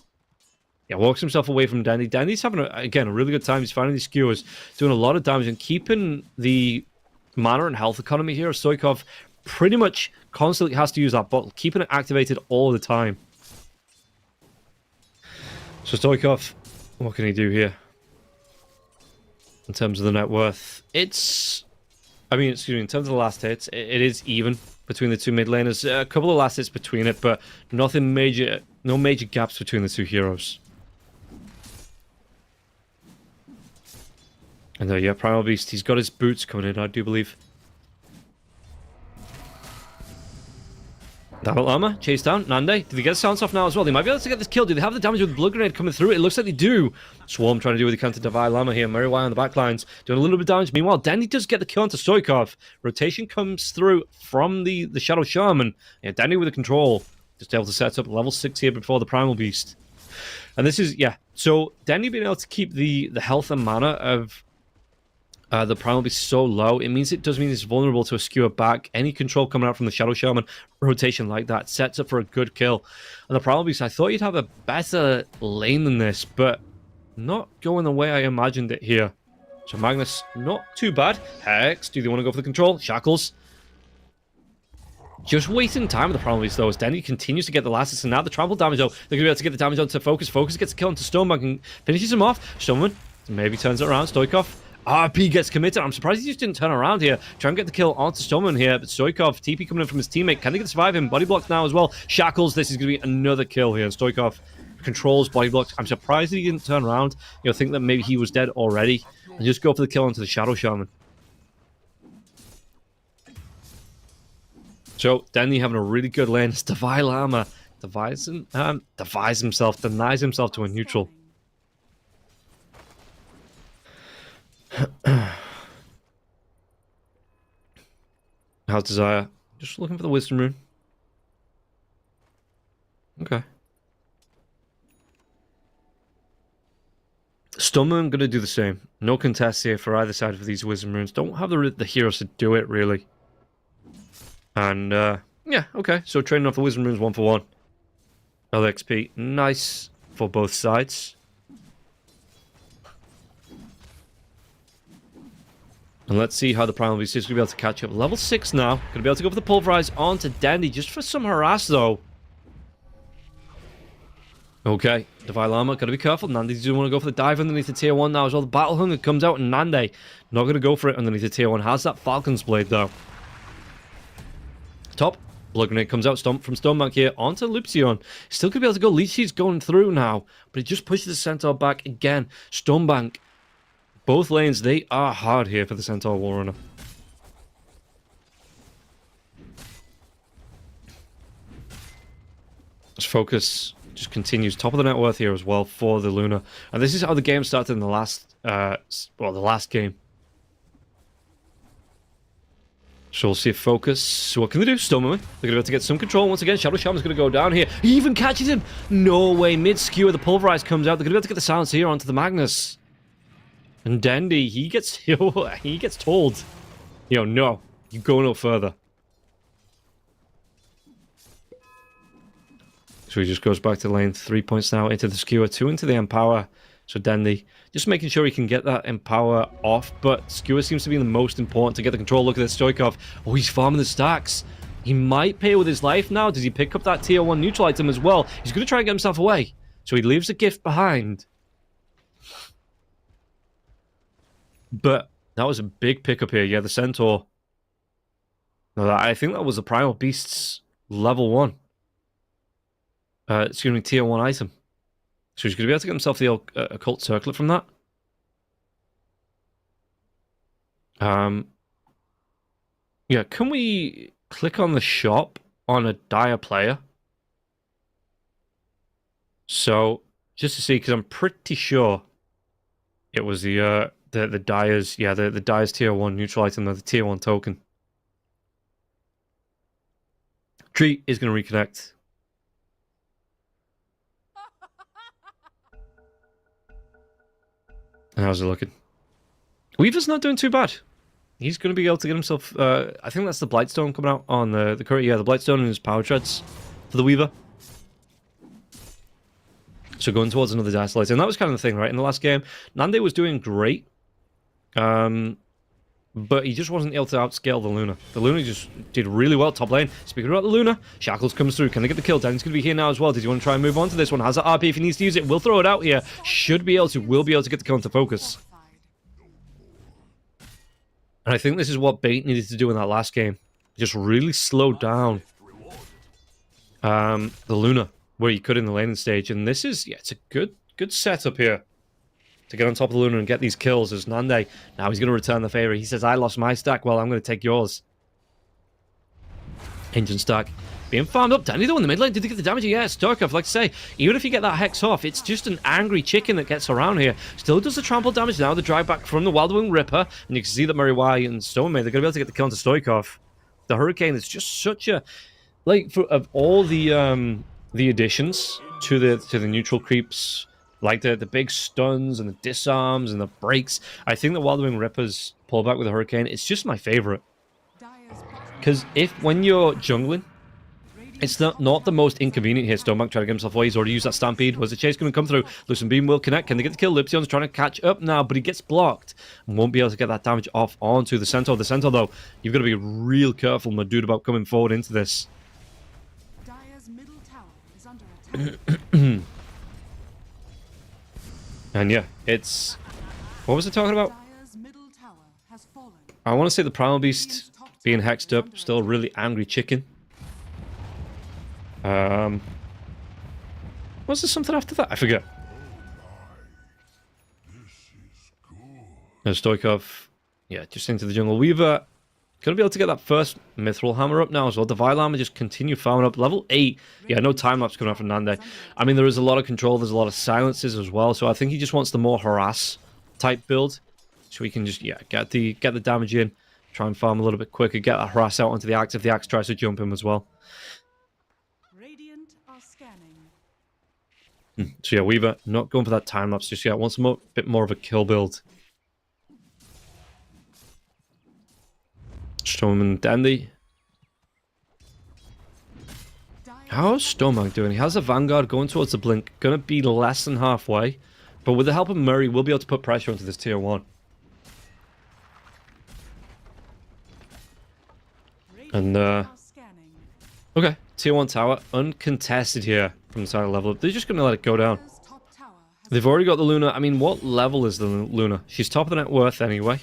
Yeah, walks himself away from Dandy. Dandy's having, again, a really good time. He's finding these skewers, doing a lot of damage and keeping the mana and health economy here. Stoikov pretty much constantly has to use that bottle, keeping it activated all the time. So Stoikov, what can he do here? In terms of the net worth, it's... I mean, excuse me, in terms of the last hits, it is even between the two mid laners. A couple of last hits between it, but nothing major, no major gaps between the two heroes. And there, yeah, Primal Beast, he's got his boots coming in, I do believe. Double armor, chase down, Nande. Did they get a silence off now as well? They might be able to get this kill. Do they have the damage with the Blood Grenade coming through? It looks like they do. Swarm trying to do what they can to Divine Llama here. Murray Y on the backlines, doing a little bit of damage. Meanwhile, Danny does get the kill onto Stoikov. Rotation comes through from the Shadow Shaman. Yeah, Danny with the control. Just able to set up level 6 here before the Primal Beast. And this is, yeah. So, Danny being able to keep the health and mana of the Primal Beast so low, it does mean it's vulnerable to a skewer back. Any control coming out from the Shadow Shaman, rotation like that, sets up for a good kill. And the Primal Beast, I thought you'd have a better lane than this, but not going the way I imagined it here. So Magnus, not too bad. Hex, do they want to go for the control? Shackles. Just wasting time with the Primal Beast though, as Denny continues to get the last hits, and now the trample damage though, they're going to be able to get the damage onto Focus. Focus gets a kill onto Stonebank and finishes him off. Stoneman maybe turns it around. Stoikov. RP gets committed. I'm surprised he just didn't turn around here. Try and get the kill onto Stoneman here. But Stoikov, TP coming in from his teammate. Can they survive him? Body blocks now as well. Shackles. This is going to be another kill here. Stoikov controls body blocks. I'm surprised that he didn't turn around. You know, think that maybe he was dead already. And just go for the kill onto the Shadow Shaman. So, Danny having a really good lane. Divine Llama denies himself to a neutral. How's Desire? Just looking for the Wisdom Rune. Okay. Stoneman going to do the same. No contest here for either side of these Wisdom Runes. Don't have the heroes to do it, really. And, yeah, okay. So trading off the Wisdom Runes 1-for-1. LXP, nice for both sides. And let's see how the Primal Beast is going to be able to catch up. Level 6 now. Going to be able to go for the Pulverize onto Dandy just for some harass, though. Okay, Divine Llama, got to be careful. Nande doesn't want to go for the dive underneath the tier 1 now as well. The Battle Hunger comes out, and Nande not going to go for it underneath the tier 1. Has that Falcon's Blade, though. Top. Blood Grenade comes out from Stonebank here onto Lupsion. Still going to be able to go. Leech Seed's going through now, but he just pushes the Centaur back again. Stonebank. Both lanes, they are hard here for the Centaur Warrunner. As Focus just continues top of the net worth here as well for the Luna. And this is how the game started in the last, the last game. So we'll see if Focus... What can they do? Storm Mummy. They're going to be able to get some control once again. Shadow Shaman's going to go down here. He even catches him! No way. Mid-skewer, the Pulverize comes out. They're going to be able to get the silence here onto the Magnus. And Dendy, he gets told, no, you go no further. So he just goes back to lane. 3 points now into the skewer, 2 into the Empower. So Dendy, just making sure he can get that Empower off, but Skewer seems to be the most important to get the control. Look at this, Stoikov. Oh, he's farming the stacks. He might pay with his life now. Does he pick up that tier 1 neutral item as well? He's going to try and get himself away. So he leaves a gift behind. But that was a big pickup here. Yeah, the Centaur. No, I think that was the Primal Beast's level 1. Excuse me, tier 1 item. So he's going to be able to get himself the occult circlet from that. Yeah, can we click on the shop on a Dire player? So, just to see, because I'm pretty sure it was the Dire's, yeah, the Dire's tier 1 neutral item, the tier 1 token. Tree is going to reconnect. And how's it looking? Weaver's not doing too bad. He's going to be able to get himself... I think that's the Blightstone coming out on the current... Yeah, the Blightstone and his power treads for the Weaver. So going towards another Dice Light. And that was kind of the thing, right? In the last game, Nande was doing great. But he just wasn't able to outscale the Luna. The Luna just did really well top lane. Speaking about the Luna, Shackles comes through. Can they get the kill? Danny's going to be here now as well. Did you want to try and move on to this one? Has that RP if he needs to use it? We'll throw it out here. Should be able to. Will be able to get the kill into focus. And I think this is what Bait needed to do in that last game. Just really slow down the Luna where he could in the laning stage. And this is, yeah, it's a good setup here to get on top of the Luna and get these kills as Nande. Now he's going to return the favor. He says, I lost my stack. Well, I'm going to take yours. Engine stack being farmed up. Danny though in the mid lane. Did he get the damage? Yeah, Stoikov, like I say, even if you get that Hex off, it's just an angry chicken that gets around here. Still does the trample damage now. The drive back from the Wildwing Ripper. And you can see that Murray Y and Stonemaid, they're going to be able to get the kill onto Stoikov. The Hurricane is just such a... Like, of all the additions to the neutral creeps... Like the big stuns and the disarms and the breaks. I think the Wildwing Ripper's pullback with the Hurricane, it's just my favorite. Because when you're jungling, it's not the most inconvenient here. Stonebank trying to get himself away. He's already used that Stampede. Was the chase going to come through? Lucent Beam will connect. Can they get the kill? Lipsion's trying to catch up now, but he gets blocked and won't be able to get that damage off onto the Centaur. The Centaur, though, you've got to be real careful, my dude, about coming forward into this. Dire's middle tower is under attack. And yeah, it's... What was I talking about? Dire's middle tower has fallen. I want to say the Primal Beast being hexed up. Still a really angry chicken. Was there something after that? I forget. Stoikov, yeah, just into the jungle. Weaver gonna be able to get that first Mithril Hammer up now as well. The Vile Hammer just continue farming up. Level 8. Yeah, no time lapse coming out from Nande. I mean, there is a lot of control. There's a lot of silences as well. So I think he just wants the more harass type build. So he can just, yeah, get the damage in. Try and farm a little bit quicker. Get that harass out onto the Axe if the Axe tries to jump him as well. Radiant are scanning. So yeah, Weaver not going for that time lapse just yet. Wants a bit more of a kill build. Storm and Dandy. How's Stormbank doing? He has a Vanguard going towards the Blink. Gonna be less than halfway. But with the help of Murray, we'll be able to put pressure onto this tier 1. And, okay, tier 1 tower. Uncontested here from the side of level up. They're just gonna let it go down. They've already got the Luna. I mean, what level is the Luna? She's top of the net worth anyway.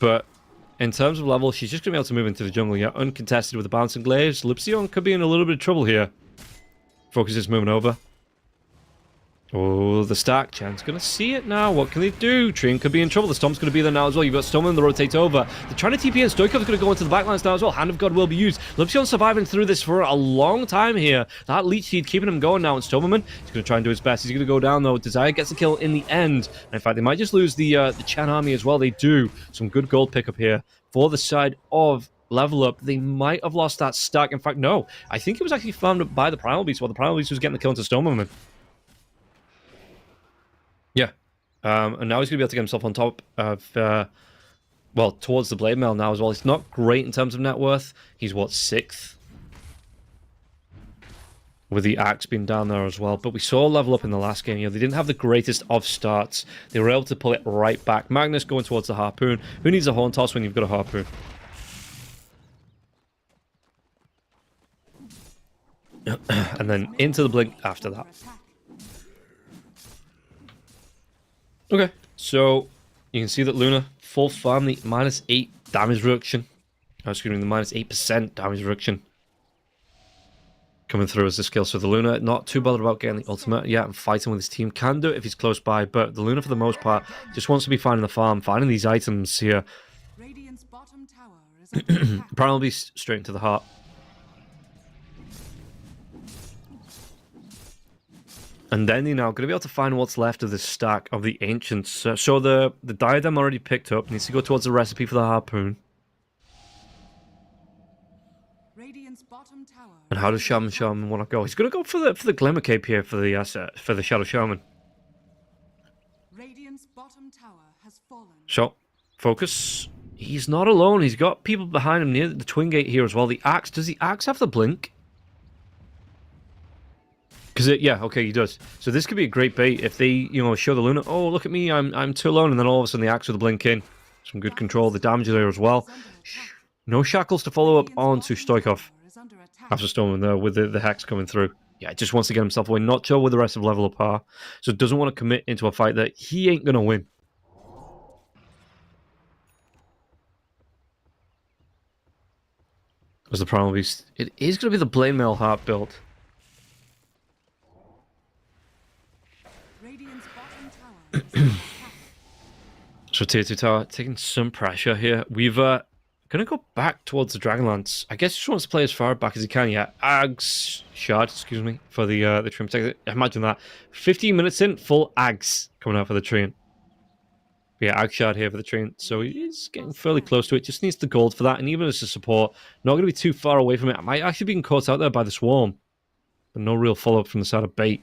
But... in terms of level, she's just going to be able to move into the jungle, yeah, uncontested with the bouncing glaives. Lipsion could be in a little bit of trouble here. Focus is moving over. Oh, the stack. Chan's going to see it now. What can they do? Treant could be in trouble. The Stomp's going to be there now as well. You've got Stoneman that rotates over. They're trying to TP, and Stoikov's going to go into the backlines now as well. Hand of God will be used. Lupsion surviving through this for a long time here. That leech seed keeping him going now, and Stoneman, he's going to try and do his best. He's going to go down though. Desire gets a kill in the end. And in fact, they might just lose the Chan army as well. They do. Some good gold pickup here for the side of Level Up. They might have lost that stack. In fact, no. I think it was actually found by the Primal Beast while the Primal Beast was getting the kill into Stoneman. Yeah. And now he's going to be able to get himself on top of, well, towards the Blade Mail now as well. It's not great in terms of net worth. He's, what, 6th? With the Axe being down there as well. But we saw Level Up in the last game. You know, they didn't have the greatest of starts. They were able to pull it right back. Magnus going towards the Harpoon. Who needs a Horn Toss when you've got a Harpoon? And then into the Blink after that. Okay, so you can see that Luna, full farm, the -8 damage reduction. Excuse me, the -8% damage reduction. Coming through as the skill. So the Luna, not too bothered about getting the ultimate yet and fighting with his team. Can do it if he's close by, but the Luna, for the most part, just wants to be finding the farm, finding these items here. Radiant's bottom tower is under attack. Primal Beast straight into the heart. And then you're now going to be able to find what's left of this stack of the Ancients. So the Diadem already picked up. Needs to go towards the recipe for the Harpoon. Radiant's bottom tower. And how does Shaman want to go? He's going to go for the Glimmer Cape here for the asset, for the Shadow Shaman. Radiant's bottom tower has fallen. So, focus. He's not alone. He's got people behind him near the Twin Gate here as well. The Axe. Does the Axe have the blink? Because yeah, okay, he does. So this could be a great bait if they, you know, show the Luna. Oh, look at me, I'm too alone, and then all of a sudden the Axe with the blink in. Some good control of the damage there as well. No shackles to follow up onto Stoikov after Stoneman there with the Hex coming through. Yeah, just wants to get himself away. Not sure with the rest of Level Up are. So doesn't want to commit into a fight that he ain't going to win. As the Primal Beast, it is going to be the Blade Mail Heart build. So tier 2 tower taking some pressure here. We've gonna go back towards the Dragonlance. I guess he just wants to play as far back as he can. Yeah, Ags Shard, excuse me, for the Trim Protector. Imagine that. 15 minutes in, full Ags coming out for the Treant. Yeah, Ag Shard here for the Treant. So he's getting fairly close to it. Just needs the gold for that, and even as a support, not going to be too far away from it. I might actually be caught out there by the Swarm, but no real follow up from the side of Bait.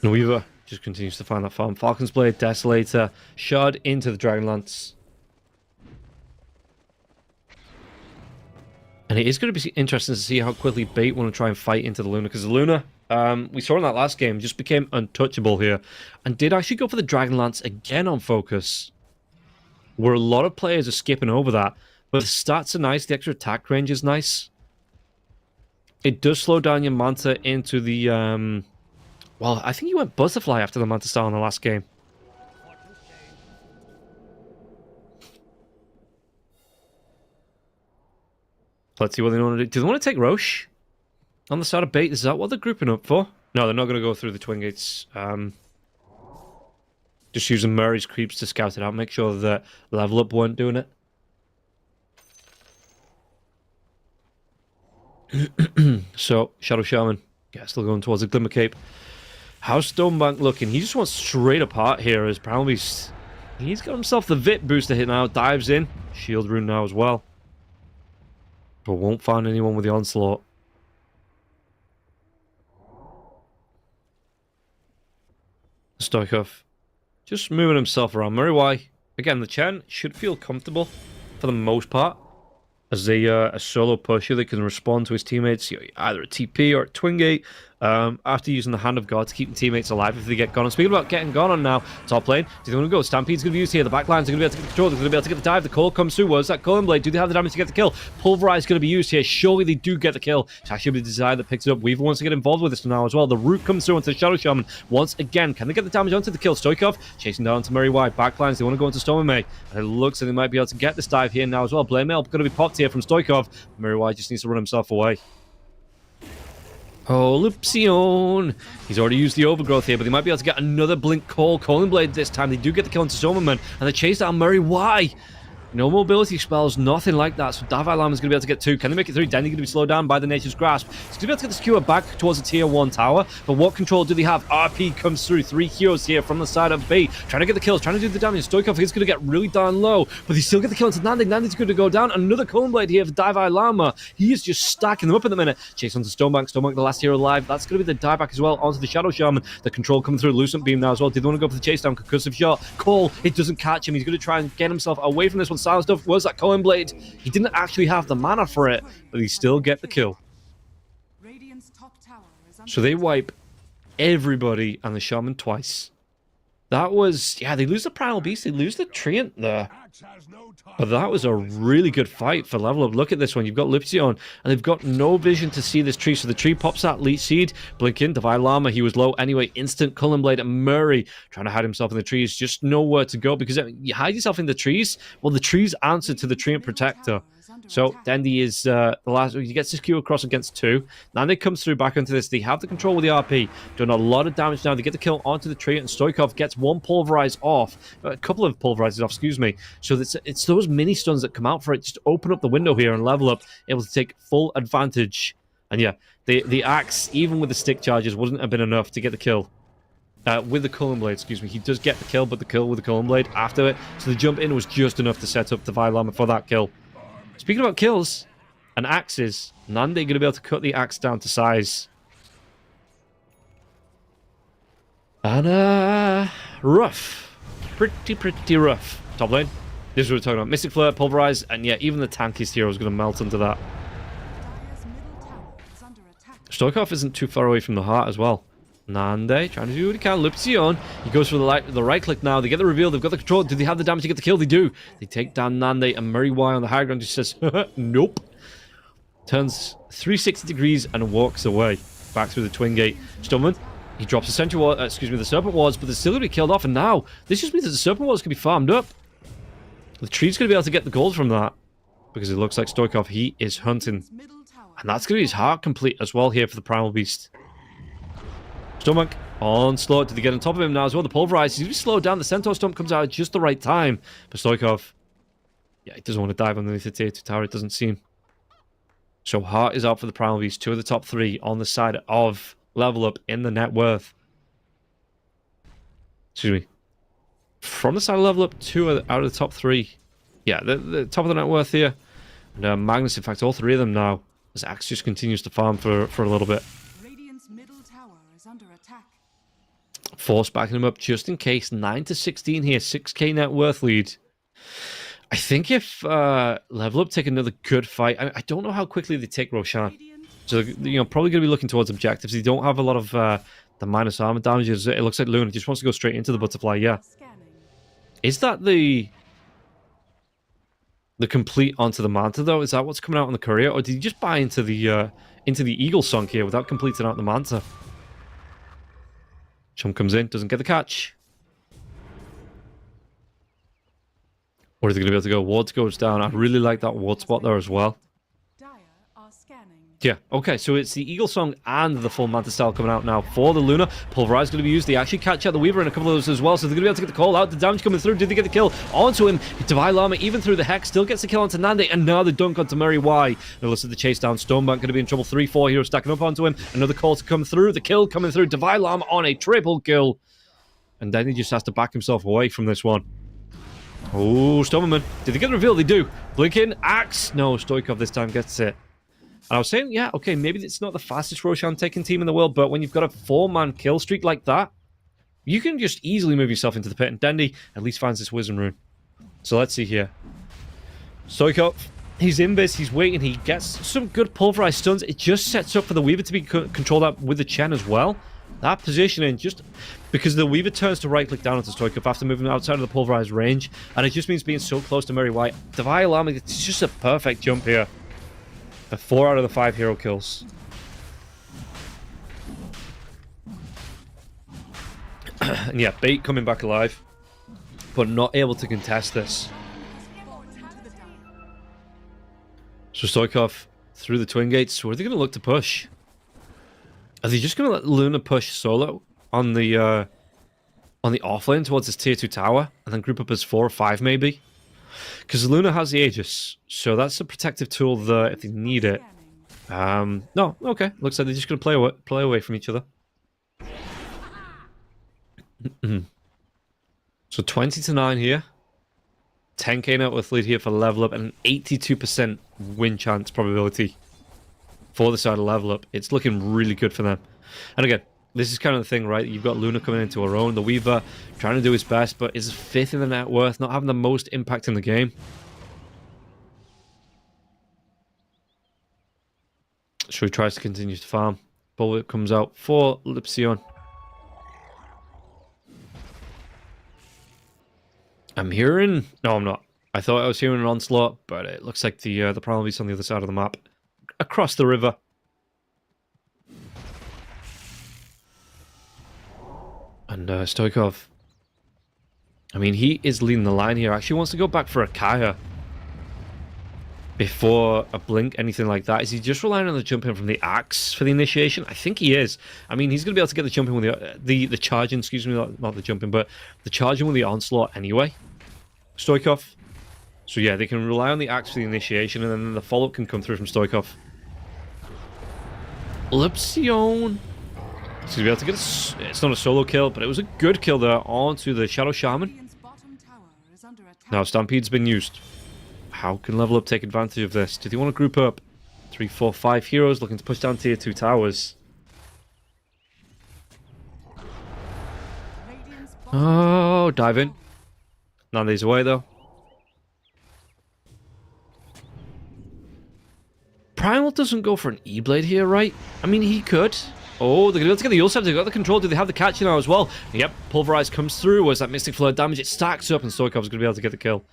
And Weaver just continues to find that farm. Falcon's Blade, Desolator, Shard into the Dragonlance. And it is going to be interesting to see how quickly Bait want to try and fight into the Luna. Because the Luna, we saw in that last game, just became untouchable here. And did actually go for the Dragonlance again on focus. Where a lot of players are skipping over that. But the stats are nice, the extra attack range is nice. It does slow down your Manta into the... Well, I think he went Butterfly after the Manta style in the last game. Let's see what they want to do. Do they want to take Roche on the side of Bait? Is that what they're grouping up for? No, they're not going to go through the Twin Gates. Just using Murray's creeps to scout it out. Make sure that Level Up weren't doing it. So, Shadow Shaman. Yeah, still going towards the Glimmer Cape. How's Stonebank looking? He just wants straight apart here as Primal Beast. He's got himself the Vit booster hit now. Dives in. Shield rune now as well. But won't find anyone with the Onslaught. Stoikov just moving himself around. Murray Y. Again, the Chen should feel comfortable for the most part. As a solo pusher that can respond to his teammates, either a TP or a Twin Gate, after using the Hand of God to keep the teammates alive if they get gone. And speaking about getting gone on now, top lane, do they want to go? Stampede's going to be used here. The backlines are going to be able to get control. They're going to be able to get the dive. The call comes through. Where's that Cullen Blade? Do they have the damage to get the kill? Pulverize is going to be used here. Surely they do get the kill. It's actually the Desire that picks it up. Weaver wants to get involved with this now as well. The root comes through onto the Shadow Shaman once again. Can they get the damage onto the kill? Stoikov chasing down to Murray Y. Backlines, they want to go into Storm May. And it looks like they might be able to get this dive here now as well. Blade Mail going to be popped here from Stoikov. Murray Y just needs to run himself away. Polupsion. He's already used the overgrowth here, but they might be able to get another blink call. Calling Blade this time. They do get the kill into Stormerman, and they chase down Murray. Why? No mobility spells, nothing like that. So Davai Lama's going to be able to get 2. Can they make it 3? Danny going to be slowed down by the Nature's Grasp. He's going to be able to get the skewer back towards the tier 1 tower. But what control do they have? RP comes through. 3 heroes here from the side of B. Trying to get the kills, trying to do the damage. Stoikov is going to get really darn low, but they still get the kill into Nandi. Nandi's going to go down. Another Cone Blade here for Davai Lama. He is just stacking them up at the minute. Chase onto Stonebank. Stonebank, the last hero alive. That's going to be the dieback as well onto the Shadow Shaman. The control coming through. Lucent Beam now as well. Did they want to go for the chase down? Concussive shot. Call. It doesn't catch him. He's going to try and get himself away from this one. Silent stuff. Was that Cohen Blade? He didn't actually have the mana for it, but he still get the kill. Radiant's top tower is under So they wipe everybody and the Shaman twice. That was, yeah, they lose the Primal Beast, they lose the Treant there. But that was a really good fight for level up. Look at this one. You've got Lipsion, and they've got no vision to see this tree. So the tree pops out, Leech Seed, blink in, Divine Llama. He was low anyway. Instant Cullen Blade, and Murray trying to hide himself in the trees. Just nowhere to go, because you hide yourself in the trees, well, the trees answer to the Treant Protector. So Dandy is the last. He gets his Q across against 2. Now they comes through back into this. They have the control with the RP, doing a lot of damage now. They get the kill onto the tree, and Stoikov gets one pulverize off, a couple of pulverizes off, excuse me. So it's those mini stuns that come out for it. Just open up the window here and level up, able to take full advantage. And yeah, the axe, even with the stick charges, wouldn't have been enough to get the kill. With the Cullen Blade, excuse me. He does get the kill, but the kill with the Cullen Blade after it. So the jump in was just enough to set up the Vilama for that kill. Speaking about kills and axes, Nande going to be able to cut the axe down to size. And, rough. Pretty rough. Top lane. This is what we're talking about. Mystic Flare, Pulverize, and yeah, even the tankiest hero is going to melt into that. Dire's middle tower is under attack. Stoikov isn't too far away from the heart as well. Nande trying to do what he can. Lupsion. He goes for the right click now. They get the reveal. They've got the control. Do they have the damage to get the kill? They do. They take down Nande, and Murray Y on the high ground just says, nope. Turns 360 degrees and walks away. Back through the Twin Gate. Stoneman. He drops the Sentry Ward, the Serpent Wards, but they're still going to be killed off. And now, this just means that the Serpent Wards can be farmed up. The tree's going to be able to get the gold from that. Because it looks like Stoikov, he is hunting. Middle tower. And that's going to be his heart complete as well here for the Primal Beast. Stonebank onslaught. Did they get on top of him now as well? The Pulverize. He's going to be slowed down. The Centaur Stomp comes out at just the right time. But Stoikov, yeah, he doesn't want to dive underneath the tier 2 tower, it doesn't seem. So heart is out for the Primal Beast. 2 of the top 3 on the side of level up in the net worth. Excuse me. From the side of level up, 2 out of the top 3. Yeah, the top of the net worth here. And Magnus, in fact, all 3 of them now. As Axe just continues to farm for a little bit. Radiant's middle tower is under attack. Force backing him up just in case. 9 to 16 here. 6k net worth lead. I think if level up take another good fight, I don't know how quickly they take Roshan. So, probably going to be looking towards objectives. They don't have a lot of the minus armor damages. It looks like Luna just wants to go straight into the butterfly, yeah. Scanning. Is that the complete onto the Manta, though? Is that what's coming out on the courier? Or did he just buy into the Eagle song here without completing out the Manta? Chum comes in, doesn't get the catch. Or is he going to be able to go? Wards goes down. I really like that ward spot there as well. Dire are scanning. Yeah, okay, so it's the Eagle Song and the full Manta style coming out now for the Luna. Pulverize is going to be used. They actually catch out the Weaver and a couple of those as well, so they're going to be able to get the call out. The damage coming through. Did they get the kill onto him? Divine Llama, even through the Hex, still gets the kill onto Nande, and now the dunk onto Murray Y. Now let's see the chase down. Stonebank going to be in trouble. 3-4 heroes stacking up onto him. Another call to come through. The kill coming through. Divine Llama on a triple kill. And then he just has to back himself away from this one. Oh, Stormerman. Did they get the reveal? They do. Blink in. Axe. No, Stoikov this time gets it. And I was saying, yeah, okay, maybe it's not the fastest Roshan taking team in the world, but when you've got a 4-man kill streak like that, you can just easily move yourself into the pit. And Dendy at least finds this Wisdom Rune. So let's see here. Stoikov, he's in this, he's waiting, he gets some good pulverized stuns. It just sets up for the Weaver to be controlled out with the Chen as well. That positioning, just because the Weaver turns to right-click down onto Stoikov after moving outside of the pulverized range, and it just means being so close to Murray White. Divine Llama, it's just a perfect jump here. 4 out of the 5 hero kills. And yeah, Bait coming back alive, but not able to contest this. So Stoikov through the Twin Gates. Where are they going to look to push? Are they just going to let Luna push solo on the off lane towards this tier 2 tower and then group up as 4 or 5 maybe? Because Luna has the Aegis, so that's a protective tool there if they need it. No, okay. Looks like they're just going to play away from each other. So 20-9 here. 10k net worth lead here for level up and an 82% win chance probability for the side of level up. It's looking really good for them. And again, this is kind of the thing, right? You've got Luna coming into her own. The Weaver trying to do his best, but is 5th in the net worth, not having the most impact in the game. So he tries to continue to farm. Bullet comes out for Lipsion. I'm hearing... No, I'm not. I thought I was hearing an onslaught, but it looks like the Primal Beast's on the other side of the map. Across the river. And Stoikov. I mean, he is leading the line here. Actually wants to go back for a Kaya. Before a blink, anything like that. Is he just relying on the jump in from the axe for the initiation? I think he is. I mean, he's going to be able to get the jump in with the charging, excuse me, not the jumping, but the charging with the onslaught anyway. Stoikov. So yeah, they can rely on the axe for the initiation, and then the follow-up can come through from Stoikov. Lipsion. He's going to be able to get it's not a solo kill, but it was a good kill there onto the Shadow Shaman. Now Stampede's been used. How can level up take advantage of this? Do they want to group up? 3, 4, 5 heroes looking to push down tier 2 towers. Oh, dive in. None of these away though. Primal doesn't go for an E-Blade here, right? I mean, he could. Oh, they're going to be able to get the Ulcept. They've got the control. Do they have the catch now as well? Yep, Pulverize comes through. Where's that Mystic Flare damage? It stacks up, and Stoikov's going to be able to get the kill.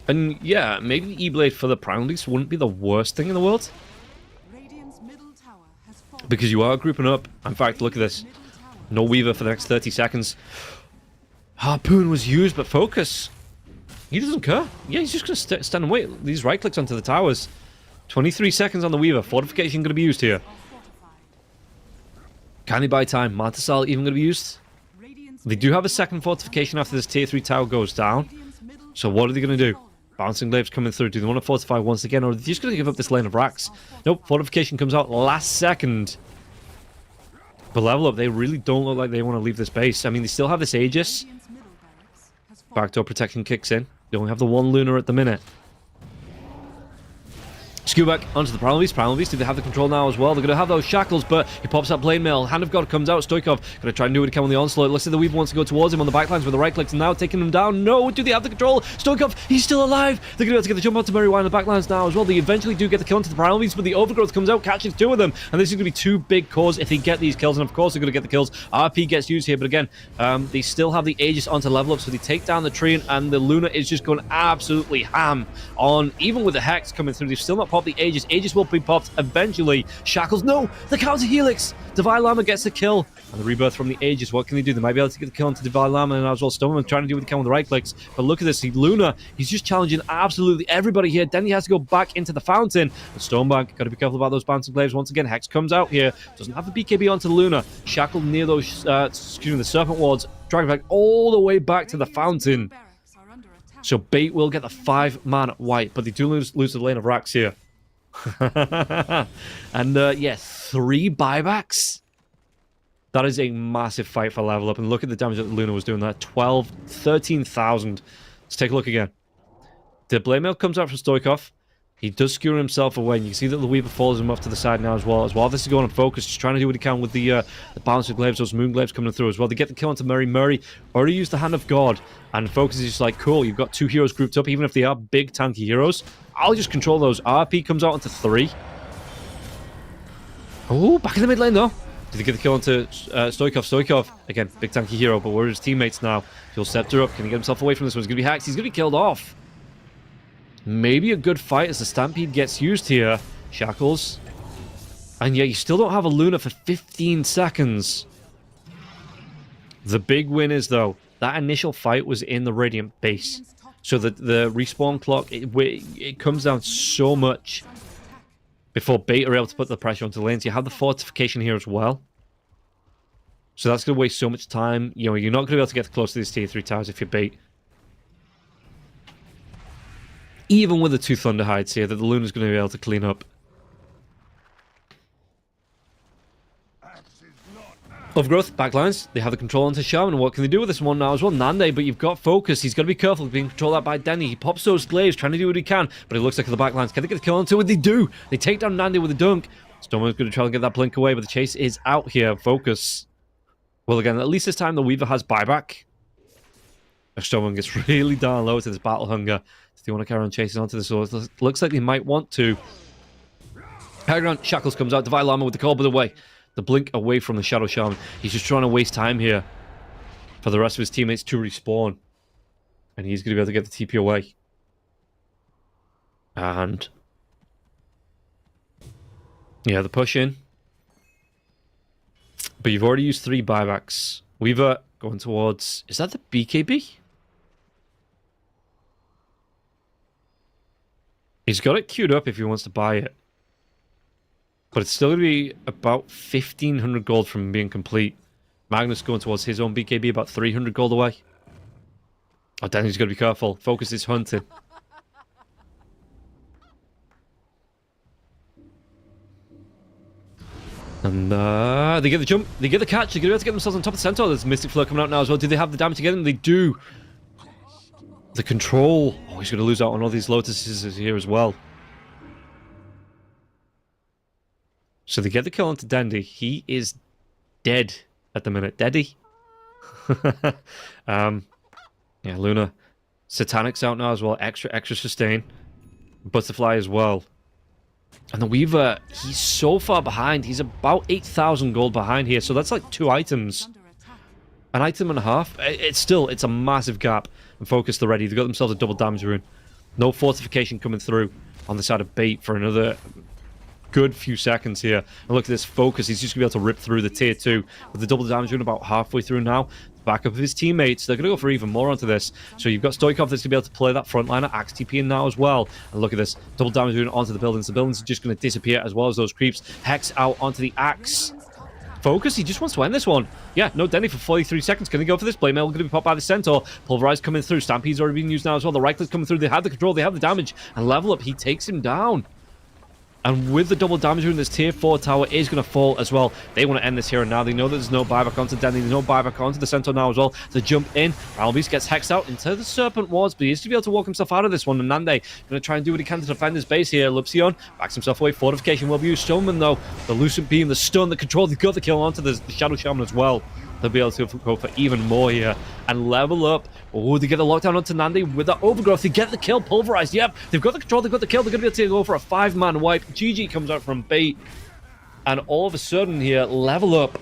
And yeah, maybe the E-Blade for the Primal Beast wouldn't be the worst thing in the world. Because you are grouping up. In fact, look at this. No Weaver for the next 30 seconds. Harpoon was used, but Focus. He doesn't care. Yeah, he's just going to stand and wait. These right clicks onto the towers. 23 seconds on the Weaver. Fortification going to be used here. Can they buy time? Martisal even going to be used? They do have a second fortification after this tier 3 tower goes down. So what are they going to do? Bouncing Glaives coming through. Do they want to fortify once again, or are they just going to give up this lane of racks? Nope, fortification comes out last second. But level up, they really don't look like they want to leave this base. I mean, they still have this Aegis. Backdoor protection kicks in. They only have the one Luna at the minute. Skew back onto the Primal Beast. Primal Beast, do they have the control now as well? They're going to have those shackles, but he pops up Blade Mail. Hand of God comes out. Stoikov going to try and do what he can with the onslaught. Looks like the Weaver wants to go towards him on the backlines with the right clicks, and now taking him down. No, do they have the control? Stoikov, he's still alive. They're going to be able to get the jump onto Mary Wine on the backlines now as well. They eventually do get the kill onto the Primal Beast, but the Overgrowth comes out, catches 2 of them, and this is going to be 2 big cores if they get these kills, and of course they're going to get the kills. RP gets used here, but again, they still have the Aegis onto level up, so they take down the tree, and the Luna is just going absolutely ham on, even with the Hex coming through. They've still not popped the Aegis. Aegis will be popped eventually. Shackles, no! The counter Helix! Divine Llama gets the kill. And the rebirth from the Aegis, what can they do? They might be able to get the kill onto Divine Llama and as well Stoneman trying to do what they can with the right clicks. But look at this, Luna, he's just challenging absolutely everybody here. Then he has to go back into the fountain. And Stonebank, got to be careful about those bouncing glaives. Once again, Hex comes out here. Doesn't have the BKB onto Luna. Shackled near those, the Serpent Wards. Dragging back all the way back to the fountain. So Bait will get the 5-man white, but they do lose the lane of racks here. And yeah, 3 buybacks. That is a massive fight for level up. And look at the damage that Luna was doing there. 13,000. Let's take a look again. The Blade Mail comes out from Stoikov. He does skewer himself away. And you can see that the Weaver follows him off to the side now as well. This is going on focus, just trying to do what he can with the Balancer Glaives, those Moon Glaives coming through as well. They get the kill onto Murray. Murray already used the Hand of God. And Focus is just like, cool, you've got 2 heroes grouped up, even if they are big tanky heroes. I'll just control those. RP comes out onto 3. Oh, back in the mid lane though. Did he get the kill onto Stoikov? Stoikov, again, big tanky hero, but where are his teammates now? He'll Scepter up. Can he get himself away from this one? He's going to be hacked. He's going to be killed off. Maybe a good fight as the Stampede gets used here. Shackles. And yeah, you still don't have a Luna for 15 seconds. The big win is, though, that initial fight was in the Radiant base. So the respawn clock, it comes down so much before Bait are able to put the pressure onto the lanes. You have the fortification here as well. So that's going to waste so much time. You know, you're not going to be able to get close to these tier 3 towers if you're Bait. Even with the 2 Thunder Hides here that the Luna's going to be able to clean up. Overgrowth, backlines, they have the control onto Shaman. What can they do with this one now as well? Nande, but you've got Focus. He's got to be careful being controlled out by Denny. He pops those glaives, trying to do what he can, but it looks like the backlines. Can they get a kill onto it? They do. They take down Nande with a dunk. Stormman's going to try and get that blink away, but the chase is out here. Focus. Well, again, at least this time the Weaver has buyback. Stormman gets really down low to this battle hunger. Do they want to carry on chasing onto this? So it looks like they might want to. High Shackles comes out. Divine Llama with the call, by the way. The blink away from the Shadow Shaman. He's just trying to waste time here for the rest of his teammates to respawn. And he's going to be able to get the TP away. And yeah, the push in. But you've already used 3 buybacks. Weaver going towards... Is that the BKB? He's got it queued up if he wants to buy it. But it's still going to be about 1,500 gold from being complete. Magnus going towards his own BKB, about 300 gold away. Oh, Danny's got to be careful. Focus is hunting. And they get the jump. They get the catch. They're going to be able to get themselves on top of the Centaur. There's Mystic Flare coming out now as well. Do they have the damage to get them? They do. The control. Oh, he's going to lose out on all these Lotuses here as well. So they get the kill onto Dandy. He is dead at the minute. Daddy. Yeah, Luna. Satanic's out now as well. Extra sustain. Butterfly as well. And the Weaver, he's so far behind. He's about 8,000 gold behind here. So that's like 2 items. An item and a half. It's a massive gap. And Focus, they're ready. They've got themselves a double damage rune. No fortification coming through on the side of Bait for another good few seconds here. And look at this Focus. He's just going to be able to rip through the tier 2 with the double damage rune about halfway through now. Back up of his teammates. They're going to go for even more onto this. So you've got Stoikov that's going to be able to play that frontliner. Axe TP in now as well. And look at this. Double damage rune onto the buildings. The buildings are just going to disappear as well as those creeps. Hex out onto the Axe. Focus, he just wants to end this one. Yeah, no Denny for 43 seconds. Can they go for this? Blade Mail going to be popped by the Centaur. Pulverize coming through. Stampede's already being used now as well. The right click's coming through. They have the control. They have the damage. And Level Up, he takes him down. And with the double damage rune, this tier 4 tower is going to fall as well. They want to end this here and now. They know that there's no buyback onto Denny. There's no buyback onto the Centaur now as well. To jump in. Albies gets hexed out into the Serpent Wards, but he is to be able to walk himself out of this one. And Nande going to try and do what he can to defend his base here. Lupsion backs himself away. Fortification will be used. Stoneman, though, the Lucent Beam, the stun, the control. They've got the kill onto the Shadow Shaman as well. They'll be able to go for even more here and Level Up. Oh, they get the lockdown onto Nande with that Overgrowth. They get the kill. Pulverized. Yep, they've got the control. They've got the kill. They're going to be able to go for a 5-man wipe. GG comes out from Bait. And all of a sudden here, Level Up.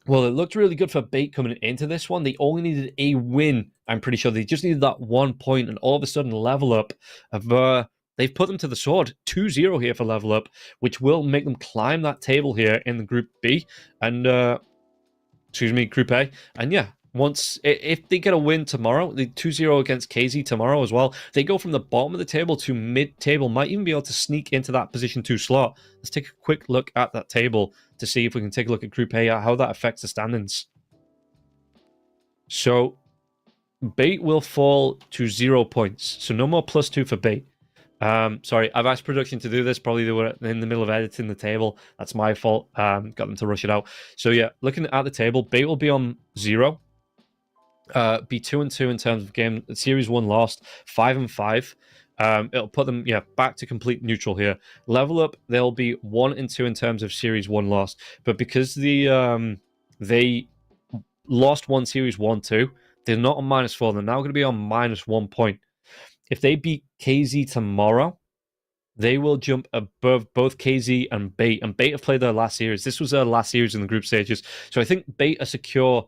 Well, it looked really good for Bait coming into this one. They only needed a win. I'm pretty sure they just needed that 1 point. And all of a sudden, Level Up have... They've put them to the sword. 2-0 here for Level Up, which will make them climb that table here in the Group B. And... Group A. And yeah, if they get a win tomorrow, the 2-0 against KZ tomorrow as well, they go from the bottom of the table to mid-table, might even be able to sneak into that position 2 slot. Let's take a quick look at that table to see if we can take a look at Group A, how that affects the standings. So, Bait will fall to 0 points. So no more +2 for Bait. Sorry, I've asked production to do this. Probably they were in the middle of editing the table. That's my fault. Got them to rush it out. So yeah, looking at the table, Bait will be on 0. Be 2-2 in terms of game series 1 lost, 5-5. It'll put them back to complete neutral here. Level Up, they'll be 1-2 in terms of series 1 lost, but because they lost one series 1-2, they're not on -4. They're now going to be on -1 point. If they beat KZ tomorrow, they will jump above both KZ and Bait. And Bait have played their last series. This was their last series in the group stages. So I think Bait are secure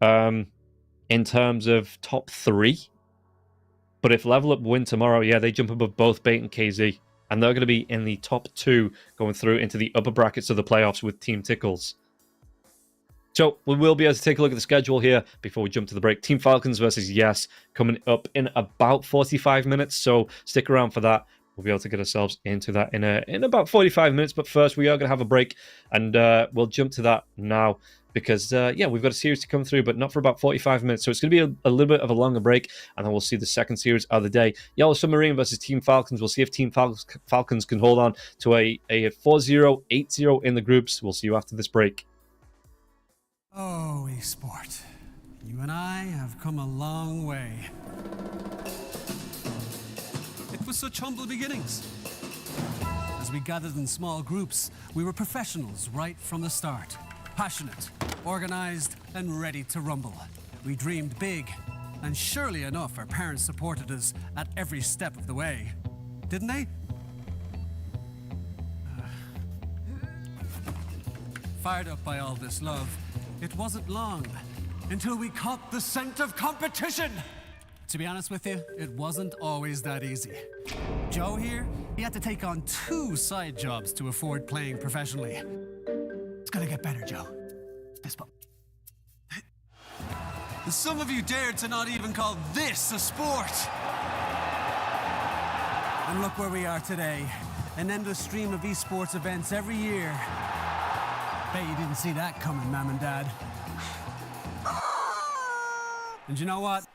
in terms of top 3. But if Level Up win tomorrow, yeah, they jump above both Bait and KZ. And they're going to be in the top 2 going through into the upper brackets of the playoffs with Team Tickles. So we will be able to take a look at the schedule here before we jump to the break. Team Falcons versus Yes coming up in about 45 minutes. So stick around for that. we'll be able to get ourselves into that in about 45 minutes. But first, we are going to have a break, and we'll jump to that now because, yeah, we've got a series to come through, but not for about 45 minutes. So it's going to be a little bit of a longer break, and then we'll see the second series of the day. Yellow Submarine versus Team Falcons. We'll see if Team Falcons can hold on to a 4-0, 8-0 in the groups. We'll see you after this break. Oh, esport. You and I have come a long way. It was such humble beginnings. As we gathered in small groups, we were professionals right from the start. Passionate, organized, and ready to rumble. We dreamed big, and surely enough, our parents supported us at every step of the way. Didn't they? Fired up by all this love, it wasn't long until we caught the scent of competition. To be honest with you, it wasn't always that easy. Joe here, he had to take on 2 side jobs to afford playing professionally. It's gonna get better, Joe. Fist bump. Some of you dared to not even call this a sport. And look where we are today. An endless stream of esports events every year. Bet you didn't see that coming, Mom and Dad. And you know what?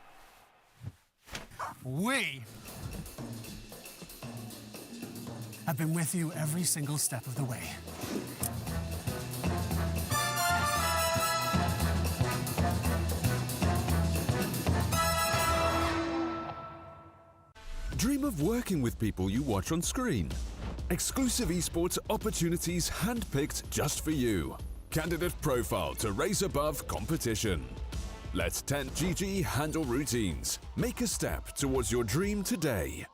We have been with you every single step of the way. Dream of working with people you watch on screen. Exclusive esports opportunities handpicked just for you. Candidate profile to raise above competition. Let 10GG handle routines. Make a step towards your dream today.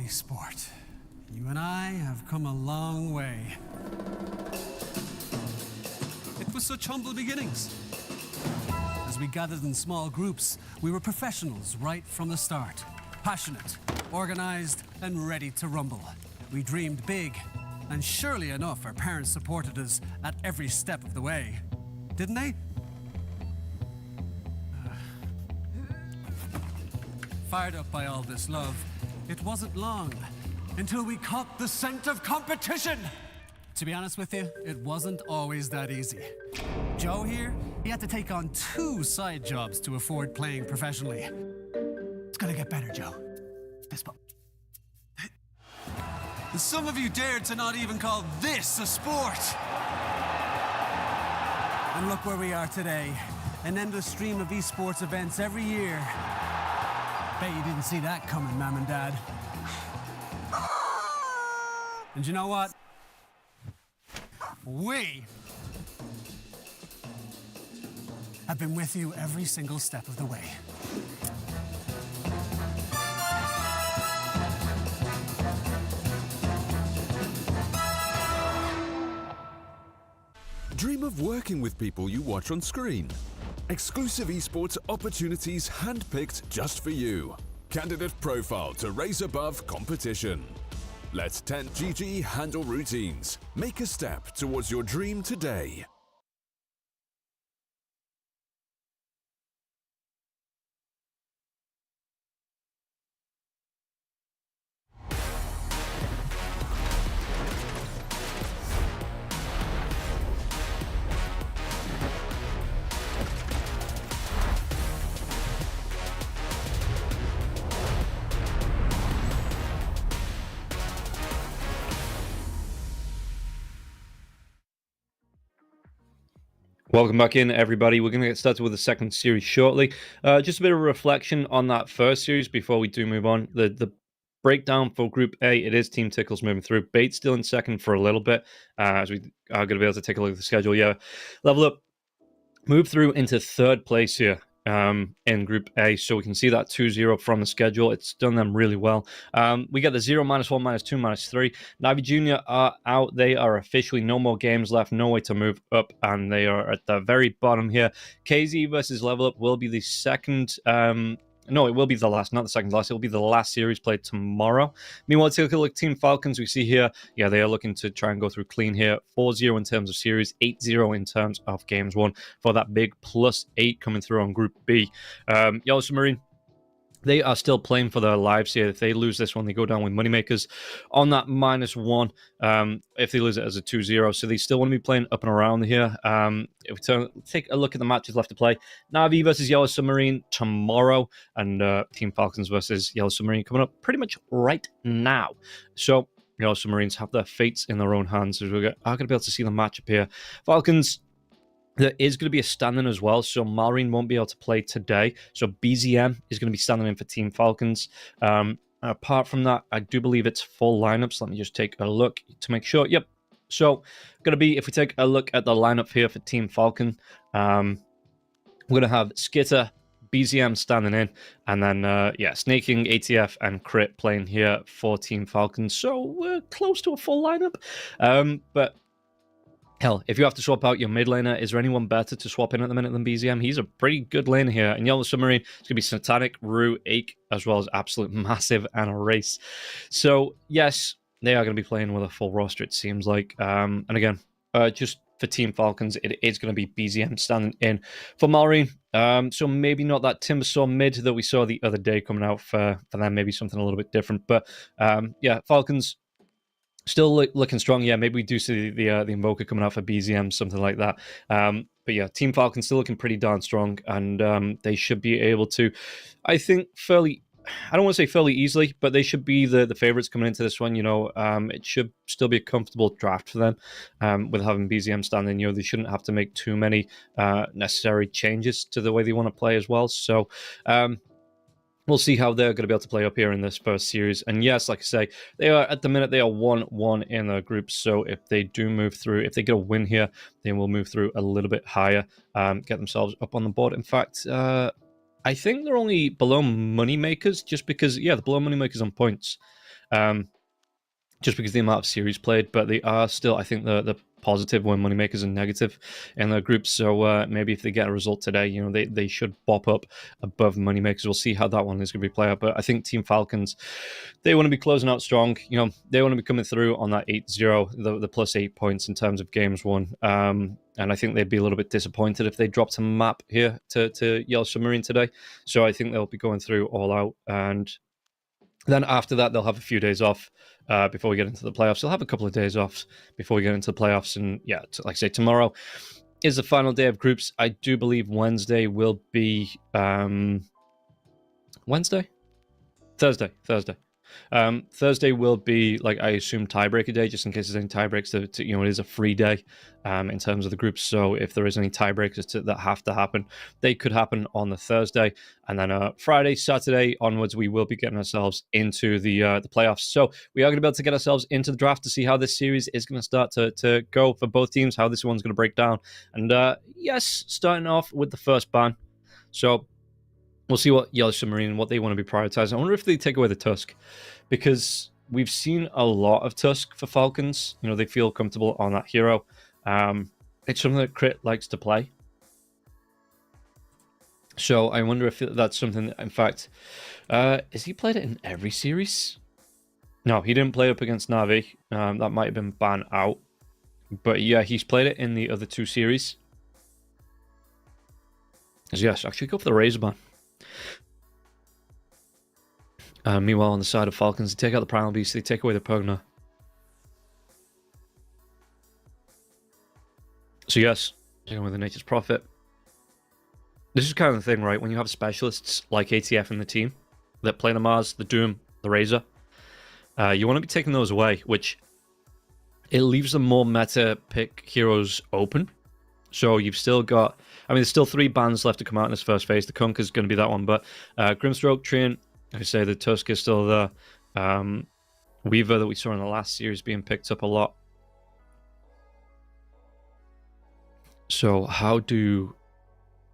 Sport. You and I have come a long way. It was such humble beginnings. As we gathered in small groups, we were professionals right from the start. Passionate, organized, and ready to rumble. We dreamed big, and surely enough, our parents supported us at every step of the way. Didn't they? Fired up by all this love, it wasn't long until we caught the scent of competition. To be honest with you, it wasn't always that easy. Joe here, he had to take on 2 side jobs to afford playing professionally. It's gonna get better, Joe. Fist bump. Some of you dared to not even call this a sport. And look where we are today. An endless stream of esports events every year. Bet you didn't see that coming, Mom and Dad. And you know what? We have been with you every single step of the way. Dream of working with people you watch on screen. Exclusive esports opportunities handpicked just for you. Candidate profile to raise above competition. Let 10GG handle routines. Make a step towards your dream today. Welcome back in, everybody. We're going to get started with the second series shortly. Just a bit of a reflection on that first series before we do move on. The breakdown for Group A, it is Team Tickles moving through. Bait's still in second for a little bit, as we are going to be able to take a look at the schedule. Yeah, Level Up move through into third place here in Group A, so we can see that 2-0 from the schedule. It's done them really well. We get the 0, -1, -2, -3. Navi Junior are out. They are officially no more games left, no way to move up, and they are at the very bottom here. KZ versus Level Up will be the second... No, it will be the last, not the second last. It will be the last series played tomorrow. Meanwhile, take a look at Team Falcons. We see here, yeah, they are looking to try and go through clean here. 4-0 in terms of series, 8-0 in terms of games won for that big +8 coming through on Group B. Yellow Submarine, they are still playing for their lives here. If they lose this one, they go down with Moneymakers on that -1. If they lose it as a 2-0, so they still want to be playing up and around here. If we take a look at the matches left to play, Navi versus Yellow Submarine tomorrow, and Team Falcons versus Yellow Submarine coming up pretty much right now. So Yellow Submarines have their fates in their own hands, as we are going to be able to see the matchup here. Falcons, there is going to be a stand-in as well, so Malrine won't be able to play today. So BZM is going to be standing in for Team Falcons. Apart from that, I do believe it's full lineups. Let me just take a look to make sure. Yep. So, going to be, if we take a look at the lineup here for Team Falcon, we're going to have Skitter, BZM standing in, and then, yeah, Snaking, ATF, and Crit playing here for Team Falcons. So, we're close to a full lineup. But hell, if you have to swap out your mid laner, is there anyone better to swap in at the minute than BZM? He's a pretty good laner here. And Yellow Submarine, it's going to be Satanic, Rue, Ake, as well as Absolute Massive and a Race. So, yes, they are going to be playing with a full roster, it seems like. And again, just for Team Falcons, it is going to be BZM standing in for Malrine. So maybe not that Timbersaw mid that we saw the other day coming out for them, maybe something a little bit different. But yeah, Falcons still looking strong. Yeah, maybe we do see the Invoker coming out for BZM, something like that. But yeah, Team Falcon still looking pretty darn strong, and they should be able to, I think, I don't want to say fairly easily, but they should be the favorites coming into this one. You know, it should still be a comfortable draft for them with having BZM standing. You know, they shouldn't have to make too many necessary changes to the way they want to play as well. So, we'll see how they're going to be able to play up here in this first series. And yes, like I say, they are at the minute, they are 1-1 in their group. So if they do move through, if they get a win here, then we'll move through a little bit higher, get themselves up on the board. In fact, I think they're only below Moneymakers just because, yeah, they're below Moneymakers on points. Just because of the amount of series played, but they are still, I think, the positive when moneymakers are negative in their groups. So maybe if they get a result today, you know, they should bop up above moneymakers. We'll see how that one is going to be played out. But I think Team Falcons, they want to be closing out strong. You know, they want to be coming through on that 8-0, the plus 8 points in terms of games won. And I think they'd be a little bit disappointed if they dropped a map here to Yellow Submarine today. So I think they'll be going through all out. And then after that, they'll have a few days off before we get into the playoffs. They'll have a couple of days off before we get into the playoffs. And yeah, like I say, tomorrow is the final day of groups. I do believe Wednesday will be... Wednesday? Thursday. Thursday will be, like, I assume, tiebreaker day, just in case there's any tiebreaks. You know, it is a free day in terms of the groups. So if there is any tiebreakers that have to happen, they could happen on the Thursday. And then Friday, Saturday onwards, we will be getting ourselves into the playoffs. So we are going to be able to get ourselves into the draft to see how this series is going to start to go for both teams, how this one's going to break down. And yes, starting off with the first ban. So we'll see what Yellow Submarine, what they want to be prioritizing. I wonder if they take away the Tusk, because we've seen a lot of Tusk for Falcons. You know, they feel comfortable on that hero. It's something that Crit likes to play. So I wonder if that's something that, in fact, has he played it in every series? No, he didn't play up against Na'Vi. That might have been banned out. But yeah, he's played it in the other 2 series. So yes, actually go for the Razor ban. Meanwhile, on the side of Falcons, they take out the Primal Beast, they take away the Pugna. So yes, taking away the Nature's Prophet. This is kind of the thing, right? When you have specialists like ATF in the team that play the Mars, the Doom, the Razor, you want to be taking those away, which it leaves the more meta pick heroes open. So you've still got... I mean, there's still 3 bans left to come out in this first phase. The Kunk is going to be that one, but Grimstroke, Treant, like I say, the Tusk is still there. Weaver that we saw in the last series being picked up a lot. So how do...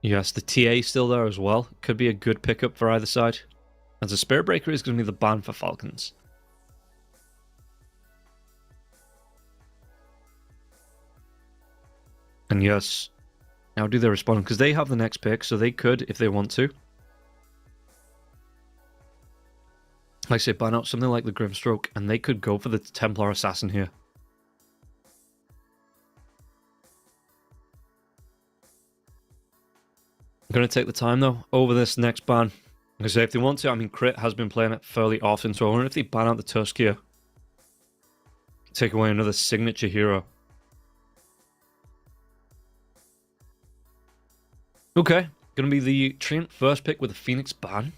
Yes, the TA still there as well. Could be a good pickup for either side. As a Spirit Breaker is going to be the ban for Falcons. And yes, how do they respond? Because they have the next pick, so they could, if they want to. Like I say, ban out something like the Grimstroke, and they could go for the Templar Assassin here. I'm going to take the time, though, over this next ban. Like I say, if they want to, I mean, Crit has been playing it fairly often, so I wonder if they ban out the Tusk here. Take away another signature hero. Okay, going to be the Treant first pick with the Phoenix ban.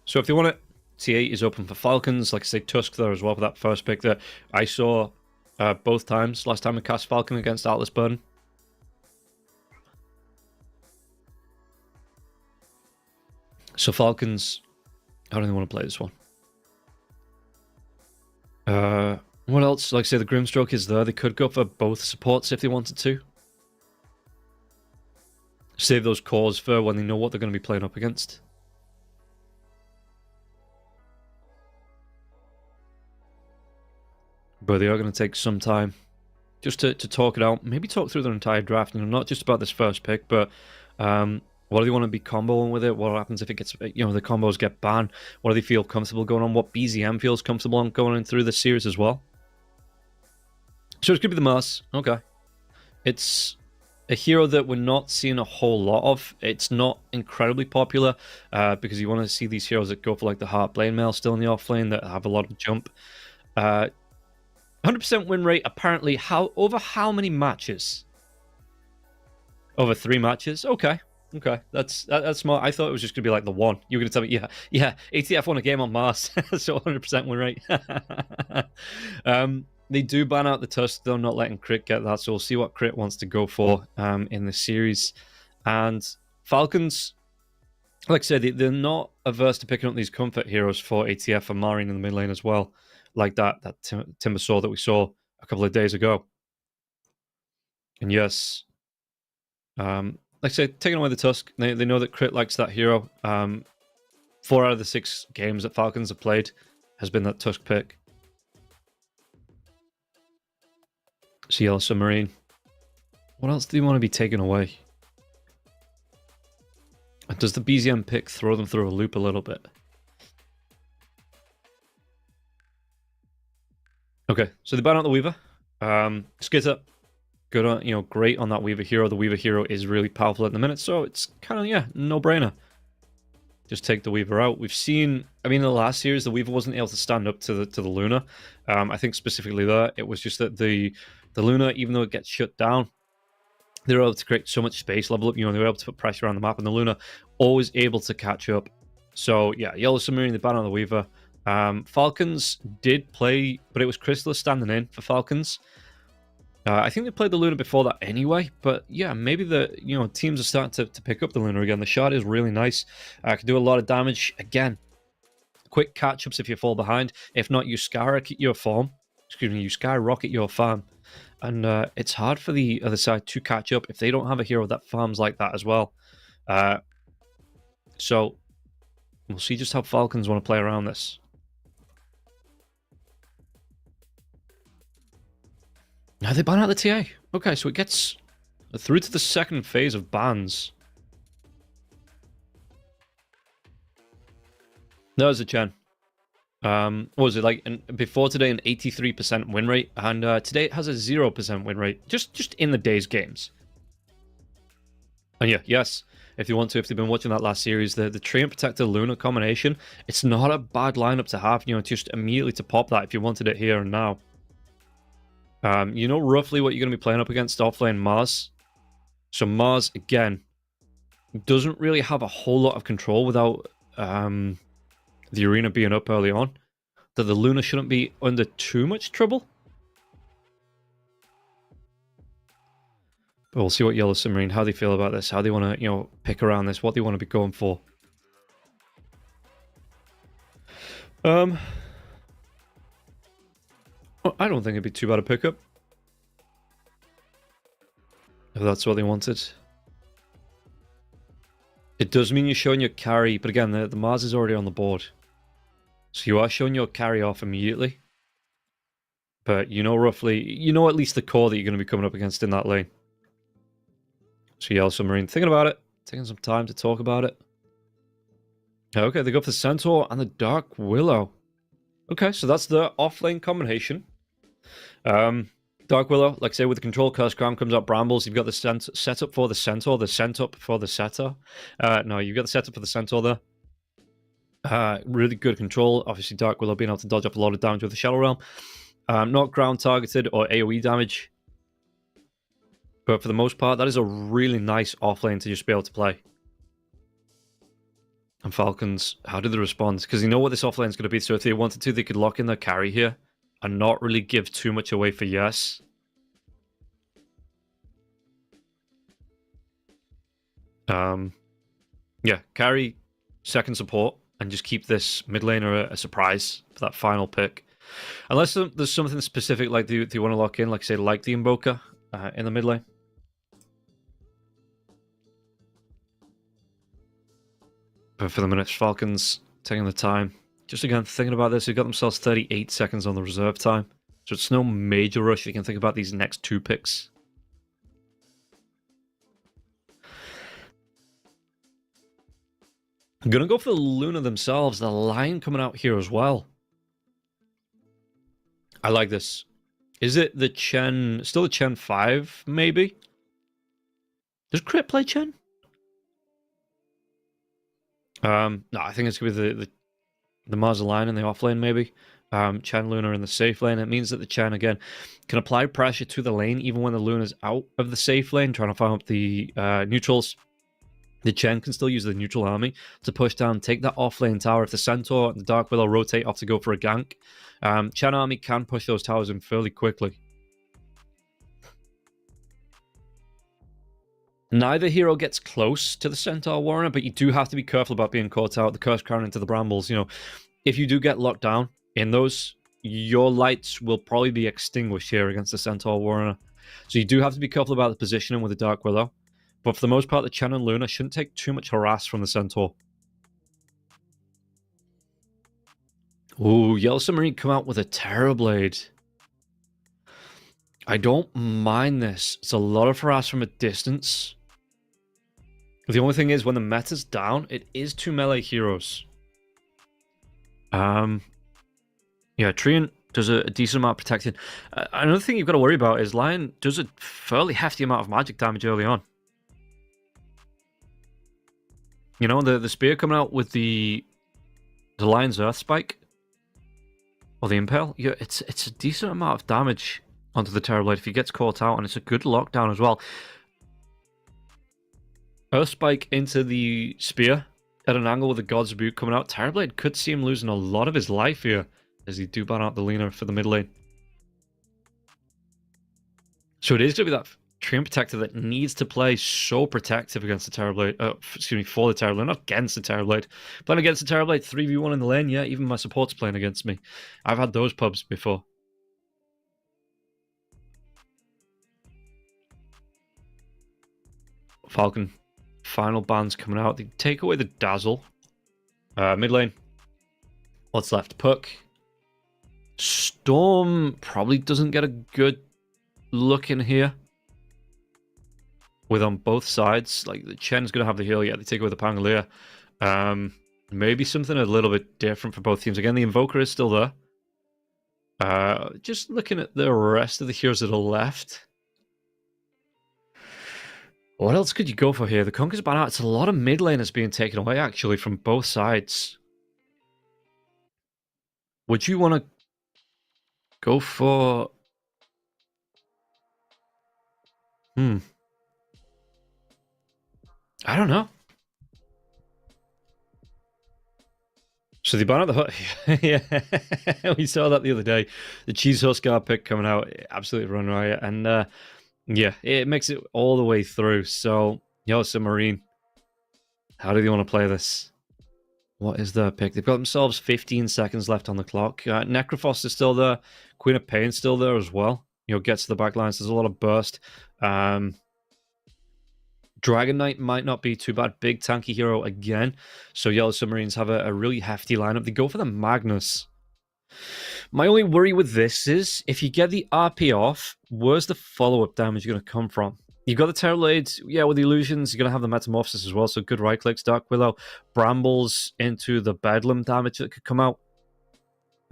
So if they want it, T8 is open for Falcons. Like I say, Tusk there as well for that first pick that I saw both times. Last time I cast Falcon against Atlas Burden. So Falcons, how do they want to play this one? What else? Like I say, the Grimstroke is there. They could go for both supports if they wanted to. Save those cores for when they know what they're going to be playing up against. But they are going to take some time just to talk it out. Maybe talk through their entire draft. You know, not just about this first pick, but what do they want to be comboing with it? What happens if it gets, you know, the combos get banned? What do they feel comfortable going on? What BZM feels comfortable on going in through this series as well? So it's going to be the Mars. Okay. It's a hero that we're not seeing a whole lot of. It's not incredibly popular because you want to see these heroes that go for like the Heart Blade Mail still in the offlane that have a lot of jump. 100% win rate, apparently. Over how many matches? Over 3 matches? Okay. That's smart. I thought it was just going to be like the 1. You were going to tell me, yeah, ATF won a game on Mars, so 100% win rate. They do ban out the Tusk, though, not letting Crit get that, so we'll see what Crit wants to go for in the series. And Falcons, like I said, they're not averse to picking up these comfort heroes for ATF and Marine in the mid lane as well, like that Timbersaw that we saw a couple of days ago. And yes, like I said, taking away the Tusk, they know that Crit likes that hero. 4 out of the 6 games that Falcons have played has been that Tusk pick. So Yellow Submarine. What else do you want to be taken away? Does the BZM pick throw them through a loop a little bit? Okay, so they ban out the Weaver. Skitter, good on, you know, great on that Weaver Hero. The Weaver Hero is really powerful at the minute, so it's kind of, yeah, no-brainer. Just take the Weaver out. We've seen, I mean, in the last series, the Weaver wasn't able to stand up to the Luna. I think specifically there, it was just that the Luna, even though it gets shut down, they were able to create so much space, level up, you know, they were able to put pressure on the map, and the Luna always able to catch up. So, yeah, Yellow Submarine, they ban on the Weaver. Falcons did play, but it was Chrysalis standing in for Falcons. I think they played the Luna before that anyway, but yeah, maybe the, you know, teams are starting to pick up the Luna again. The shard is really nice. Can do a lot of damage. Again, quick catch-ups if you fall behind. If not, you skyrocket your farm. Excuse me, you skyrocket your farm. And it's hard for the other side to catch up if they don't have a hero that farms like that as well. So we'll see just how Falcons want to play around this. Now they ban out the TA. Okay, so it gets through to the second phase of bans. There's a Chen. What was it like? Before today, an 83% win rate, and today it has a 0% win rate. Just in the day's games. And yeah, yes, if you want to, if you've been watching that last series, the Tree and Protector Luna combination, it's not a bad lineup to have. You know, just immediately to pop that if you wanted it here and now. You know roughly what you're going to be playing up against offlane Mars. So Mars, again, doesn't really have a whole lot of control without the arena being up early on. That the Luna shouldn't be under too much trouble. But we'll see what Yellow Submarine, how they feel about this, how they want to, you know, pick around this, what they want to be going for. I don't think it'd be too bad a pickup. If that's what they wanted. It does mean you're showing your carry, but again, the Mars is already on the board. So you are showing your carry off immediately. But you know roughly, you know at least the core that you're going to be coming up against in that lane. So Yellow Submarine, thinking about it, taking some time to talk about it. Okay, they go for the Centaur and the Dark Willow. Okay, so that's the offlane combination. Dark Willow, like I say, with the control curse crown comes up brambles. You've got the setup for the Centaur, the setup for the setter. No, you've got the setup for the Centaur there. Really good control. Obviously, Dark Willow being able to dodge up a lot of damage with the Shadow Realm. Not ground targeted or AoE damage. But for the most part, that is a really nice offlane to just be able to play. And Falcons, how do they respond? Because you know what this offlane is going to be. So if they wanted to, they could lock in their carry here and not really give too much away for yes. Yeah, carry second support and just keep this mid laner a surprise for that final pick. Unless there's something specific like they want to lock in, like say, like the Invoker in the mid lane. But for the minute, Falcons taking the time. Just again, thinking about this, they've got themselves 38 seconds on the reserve time. So it's no major rush. You can think about these next two picks. I'm going to go for the Luna themselves. The Lion coming out here as well. I like this. Is it the Chen... Still the Chen 5, maybe? Does Crit play Chen? No, I think it's going to be the Mars Lion in the offlane, maybe. Chen Luna in the safe lane. It means that the Chen, again, can apply pressure to the lane even when the Luna's out of the safe lane, trying to farm up the neutrals. The Chen can still use the neutral army to push down, take that offlane tower. If the Centaur and the Dark Willow rotate off to go for a gank, Chen army can push those towers in fairly quickly. Neither hero gets close to the Centaur Warrior, but you do have to be careful about being caught out. The Curse Crown into the brambles, you know, if you do get locked down in those, your lights will probably be extinguished here against the Centaur Warrior. So you do have to be careful about the positioning with the Dark Willow. But for the most part, the Chen and Luna shouldn't take too much harass from the Centaur. Ooh, Yellow Submarine come out with a Terrorblade. I don't mind this. It's a lot of harass from a distance. The only thing is, when the meta's down, it is 2 melee heroes. Yeah, Treant does a decent amount of protecting. Another thing you've got to worry about is Lion does a fairly hefty amount of magic damage early on. You know, the spear coming out with the Lion's Earth Spike, or the Impale, yeah, it's a decent amount of damage onto the Terrorblade if he gets caught out, and it's a good lockdown as well. Earth Spike into the spear at an angle with the God's Rebuke coming out. Terrorblade could see him losing a lot of his life here as he do ban out the Lina for the mid lane. So it is going to be that Treant Protector that needs to play so protective against the Terrorblade. Excuse me, for the Terrorblade, not against the Terrorblade. Playing against the Terrorblade, 3v1 in the lane, yeah, even my support's playing against me. I've had those pubs before. Falcon, final bans coming out. They take away the Dazzle. Mid lane, what's left? Puck. Storm probably doesn't get a good look in here. With on both sides, like the Chen's going to have the heal, yeah, they take away the Pangolier. Maybe something a little bit different for both teams. Again, the Invoker is still there. Just looking at the rest of the heroes that are left. What else could you go for here? The Conqueror's ban out. It's a lot of mid laners being taken away, actually, from both sides. Would you want to go for... I don't know. So they ban out the hut. Yeah, we saw that the other day. The Cheese Huskar pick coming out, absolutely run riot. And yeah, it makes it all the way through. So, Yellow Submarine, how do they want to play this? What is their pick? They've got themselves 15 seconds left on the clock. Necrophos is still there. Queen of Pain's still there as well. You know, gets to the back lines. There's a lot of burst. Dragon Knight might not be too bad. Big tanky hero again. So Yellow Submarines have a really hefty lineup. They go for the Magnus. My only worry with this is, if you get the RP off, where's the follow-up damage going to come from? You've got the Terrorblades, yeah, with the Illusions, you're going to have the Metamorphosis as well, so good right-clicks, Dark Willow, Brambles into the Bedlam damage that could come out.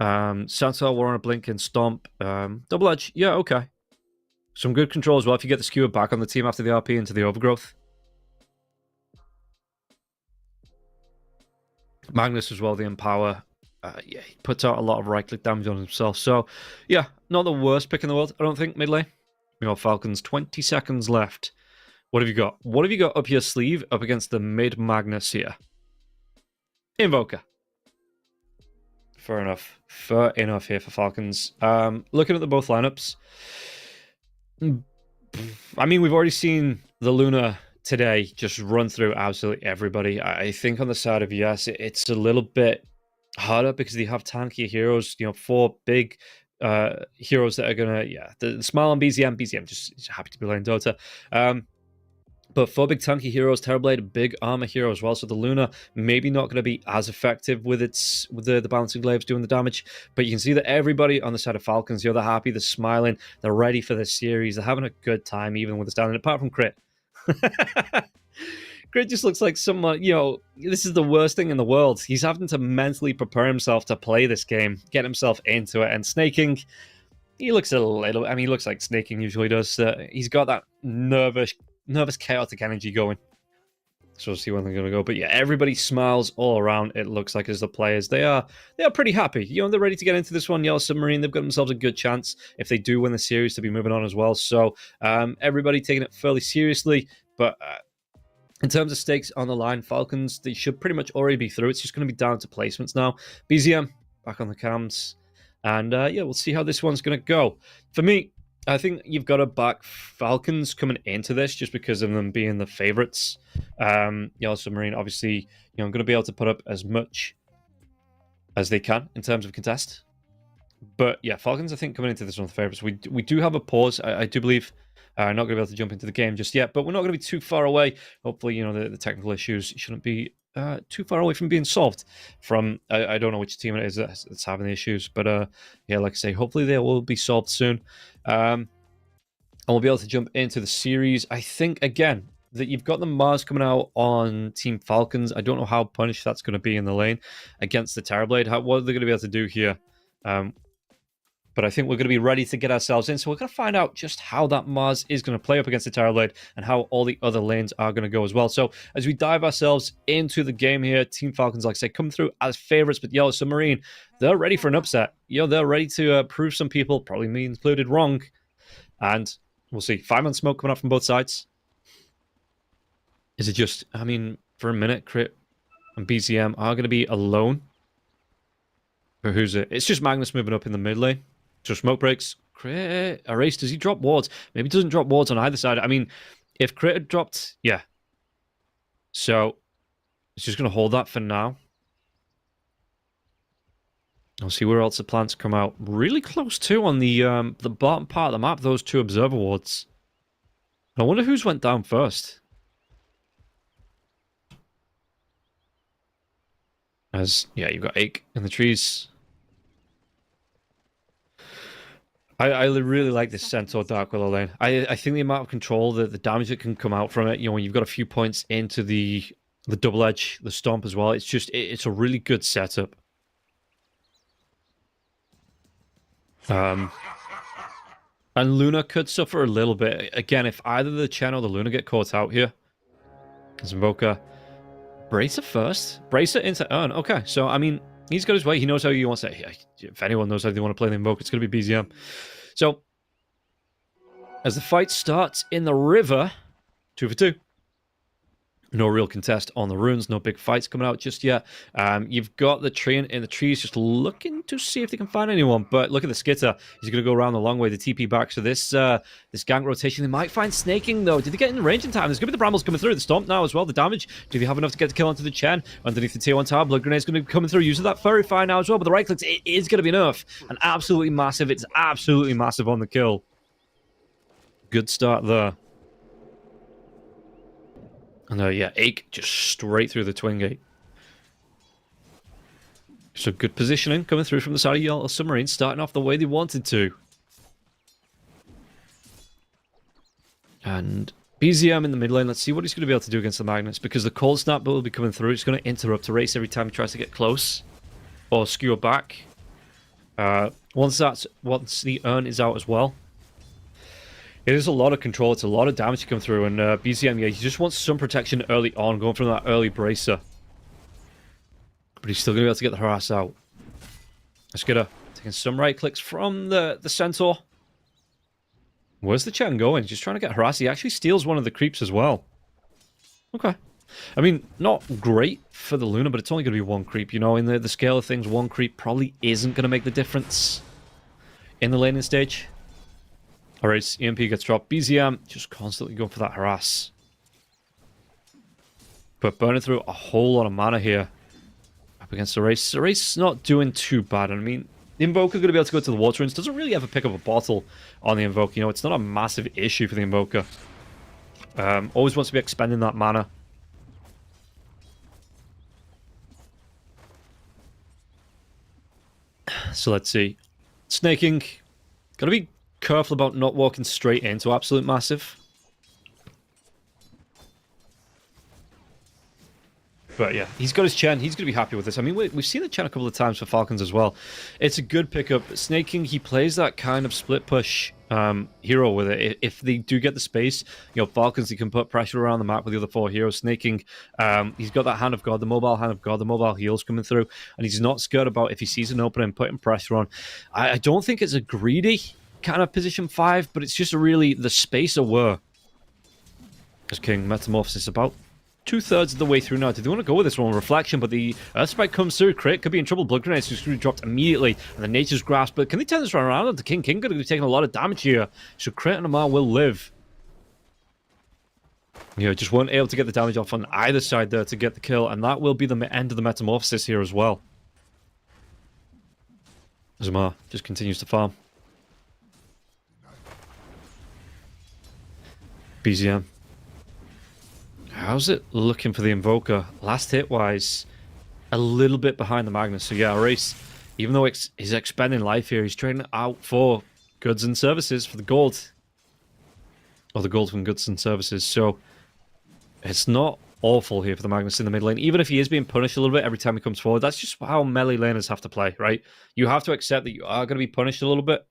Santal, War on a Blink and Stomp. Double Edge, yeah, okay. Some good control as well if you get the Skewer back on the team after the RP into the Overgrowth. Magnus as well, the Empower. Yeah, he puts out a lot of right-click damage on himself. So, yeah, not the worst pick in the world, I don't think, mid lane. We got Falcons, 20 seconds left. What have you got? What have you got up your sleeve up against the mid-Magnus here? Invoker. Fair enough. Fair enough here for Falcons. Looking at the both lineups. I mean, we've already seen the Luna today just run through absolutely everybody. I think on the side of yes, it's a little bit harder because they have tankier heroes. You know, 4 big heroes that are gonna, yeah, the Smile on BZM just happy to be playing Dota. But 4 big tanky heroes, Terrorblade, a big armor hero as well. So the Luna maybe not going to be as effective with the balancing glaives doing the damage. But you can see that everybody on the side of Falcons, they're happy, they're smiling, they're ready for this series, they're having a good time even with the standing. Apart from Crit. Crit just looks like someone, you know, this is the worst thing in the world. He's having to mentally prepare himself to play this game, get himself into it. And Snaking, he looks a little, I mean, he looks like Snaking usually does. He's got that nervous, chaotic energy going. So we'll see when they're going to go. But yeah, everybody smiles all around, it looks like, as the players. They are pretty happy. You know, they're ready to get into this one. Yellow Submarine, they've got themselves a good chance, if they do win the series, to be moving on as well. So everybody taking it fairly seriously. But in terms of stakes on the line, Falcons, they should pretty much already be through. It's just going to be down to placements now. BZM, back on the cams. And yeah, we'll see how this one's going to go. For me, I think you've got to back Falcons coming into this just because of them being the favorites. Yellow Submarine, obviously, you know, going to be able to put up as much as they can in terms of contest. But yeah, Falcons, I think, coming into this one, the favorites. We do have a pause, I do believe. Not going to be able to jump into the game just yet, but we're not going to be too far away. Hopefully, you know, the technical issues shouldn't be too far away from being solved. From I don't know which team it is that's having the issues, but yeah, like I say, hopefully they will be solved soon. we'll be able to jump into the series. I think, again, that you've got the Mars coming out on Team Falcons. I don't know how punished that's going to be in the lane against the Terrorblade. What are they going to be able to do here? But I think we're going to be ready to get ourselves in. So we're going to find out just how that Mars is going to play up against the Terrorblade and how all the other lanes are going to go as well. So as we dive ourselves into the game here, Team Falcons, like I said, come through as favorites. But Yellow Submarine, they're ready for an upset. They're ready to prove some people, probably me included, wrong. And we'll see. 5-man smoke coming up from both sides. Is it just, I mean, for a minute, Crit and BZM are going to be alone. But who's it? It's just Magnus moving up in the mid lane. So smoke breaks. Crit, Erase, does he drop wards? Maybe he doesn't drop wards on either side. I mean, if Crit had dropped, yeah. So, it's just going to hold that for now. I'll see where else the plants come out. Really close too on the bottom part of the map, those two observer wards. I wonder who's went down first. As, yeah, you've got Ake in the trees. I really like this Centaur Dark Willow lane. I think the amount of control, the damage that can come out from it, when you've got a few points into the double edge, the stomp as well, it's a really good setup. And Luna could suffer a little bit. Again, if either the Chen or the Luna get caught out here. As Invoker. Bracer first? Bracer into Urn. Okay, so, I mean, he's got his way. He knows how he wants to... If anyone knows how they want to play the Invoker, it's going to be BZM. So, as the fight starts in the river, 2 for 2. No real contest on the runes, no big fights coming out just yet. You've got the train in the trees just looking to see if they can find anyone. But look at the Skitter. He's going to go around the long way, the TP back. So this gank rotation, they might find snaking though. Did they get in range in time? There's going to be the Brambles coming through. The Stomp now as well, the damage. Do they have enough to get the kill onto the Chen? Underneath the tier 1 tower, Blood Grenade's going to be coming through. Using that Furry Fire now as well. But the right clicks, it is going to be enough. And absolutely massive. It's absolutely massive on the kill. Good start there. And yeah, Ake just straight through the Twin Gate. So good positioning coming through from the side of Yellow Submarine, starting off the way they wanted to. And BZM in the mid lane, let's see what he's going to be able to do against the Magnets, because the Cold Snap will be coming through. It's going to interrupt a race every time he tries to get close or skewer back. Once the Urn is out as well, it is a lot of control. It's a lot of damage to come through. And BZM, yeah, he just wants some protection early on, going from that early bracer. But he's still going to be able to get the harass out. Let's get taking some right clicks from the Centaur. Where's the Chen going? Just trying to get harass. He actually steals one of the creeps as well. Okay. I mean, not great for the Luna, but it's only going to be one creep. In the scale of things, one creep probably isn't going to make the difference in the laning stage. Alright, EMP gets dropped. BZM just constantly going for that harass. But burning through a whole lot of mana here. Up against the race. The race is not doing too bad. I mean, the Invoker going to be able to go to the water runes. Doesn't really ever pick up a bottle on the Invoker. It's not a massive issue for the Invoker. Always wants to be expending that mana. So let's see. Snaking. Gotta be careful about not walking straight into Absolute Massive. But yeah, he's got his Chen. He's going to be happy with this. I mean, we've seen the Chen a couple of times for Falcons as well. It's a good pickup. Snaking, he plays that kind of split push hero with it. If they do get the space, Falcons, he can put pressure around the map with the other 4 heroes. Snaking, he's got that Hand of God, the mobile Hand of God, the mobile heals coming through. And he's not scared about, if he sees an opening, putting pressure on. I don't think it's a greedy kind of position 5, but it's just really the space aware. Because King Metamorphosis about 2/3 of the way through now. Do they want to go with this one? Reflection, but the Earth Spike comes through. Crit could be in trouble. Blood Grenades just going to be dropped immediately. And the Nature's Grasp, but can they turn this around onto King? King going to be taking a lot of damage here. So Crit and Amar will live. Just weren't able to get the damage off on either side there to get the kill. And that will be the end of the Metamorphosis here as well. As Amar just continues to farm. BZM. How's it looking for the Invoker? Last hit-wise, a little bit behind the Magnus. So yeah, Race, even though he's expending life here, he's trading it out for goods and services, for the gold. or the gold from goods and services. So it's not awful here for the Magnus in the mid lane. Even if he is being punished a little bit every time he comes forward, that's just how melee laners have to play, right? You have to accept that you are going to be punished a little bit.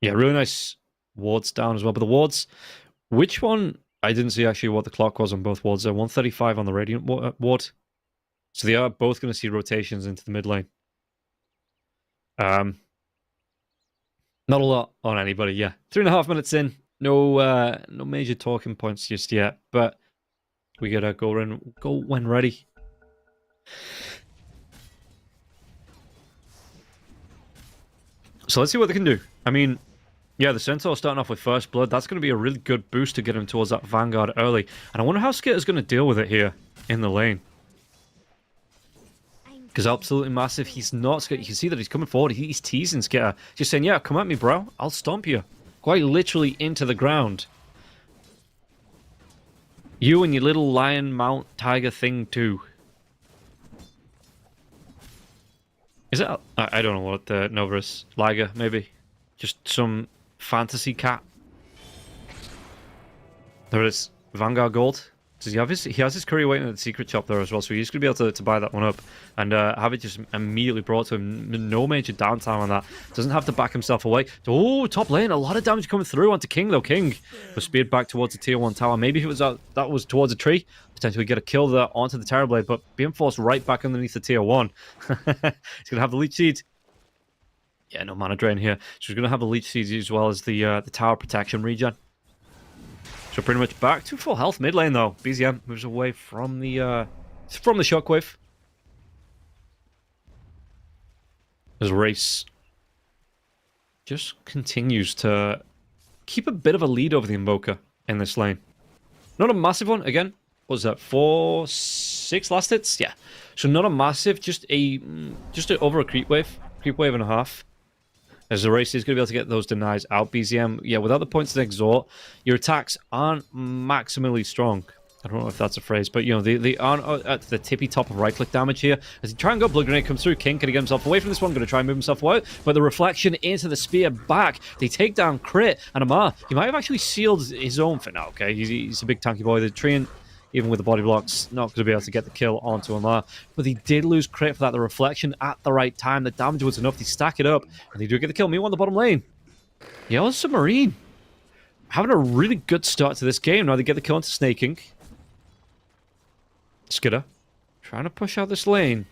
Yeah, really nice wards down as well. But the wards, which one? I didn't see actually what the clock was on both wards. 135 on the Radiant ward. So they are both going to see rotations into the mid lane. Not a lot on anybody, yeah. 3.5 minutes in. No major talking points just yet, but we gotta go when ready. So let's see what they can do. I mean, yeah, the Centaur starting off with First Blood. That's going to be a really good boost to get him towards that Vanguard early. And I wonder how Skitter's going to deal with it here in the lane. Because absolutely massive. He's not Skitter. You can see that he's coming forward. He's teasing Skitter. Just saying, yeah, come at me, bro. I'll stomp you. Quite literally into the ground. You and your little lion mount tiger thing too. Is it? I don't know what the Nova is. Liger, maybe. Just some fantasy cat. There it is. Vanguard Gold. Does he have his? He has his curry waiting at the secret shop there as well, so he's going to be able to buy that one up and have it just immediately brought to him. No major downtime on that. Doesn't have to back himself away. Oh, top lane. A lot of damage coming through onto King, though. King was speared back towards the tier 1 tower. Maybe if it was that was towards a tree, potentially get a kill there onto the Terrorblade, but being forced right back underneath the tier 1. He's going to have the leech seed. Yeah, no mana drain here. So he's going to have the leech seeds as well as the tower protection regen. So pretty much back to full health mid lane though. BZM moves away from the shockwave. As Race just continues to keep a bit of a lead over the Invoker in this lane. Not a massive one, again. What was that? 4-6 last hits? Yeah. So not a massive, just over a creep wave and a half. As the Race is going to be able to get those denies out. BZM, yeah, without the points to exhort, your attacks aren't maximally strong. I don't know if that's a phrase, but, you know, they aren't at the tippy top of right-click damage here. As he try and go, Blood Grenade comes through. King, can he get himself away from this one? Going to try and move himself away. But the reflection into the spear back. They take down Crit. And Amar, he might have actually sealed his own for now, okay? He's a big tanky boy. The Treant, even with the body blocks, not going to be able to get the kill onto Amar. But he did lose Crit for that. The reflection at the right time. The damage was enough. They stack it up. And they do get the kill. Meanwhile, on the bottom lane. Yellow Submarine. Having a really good start to this game. Now they get the kill into Snaking. Skitter. Trying to push out this lane.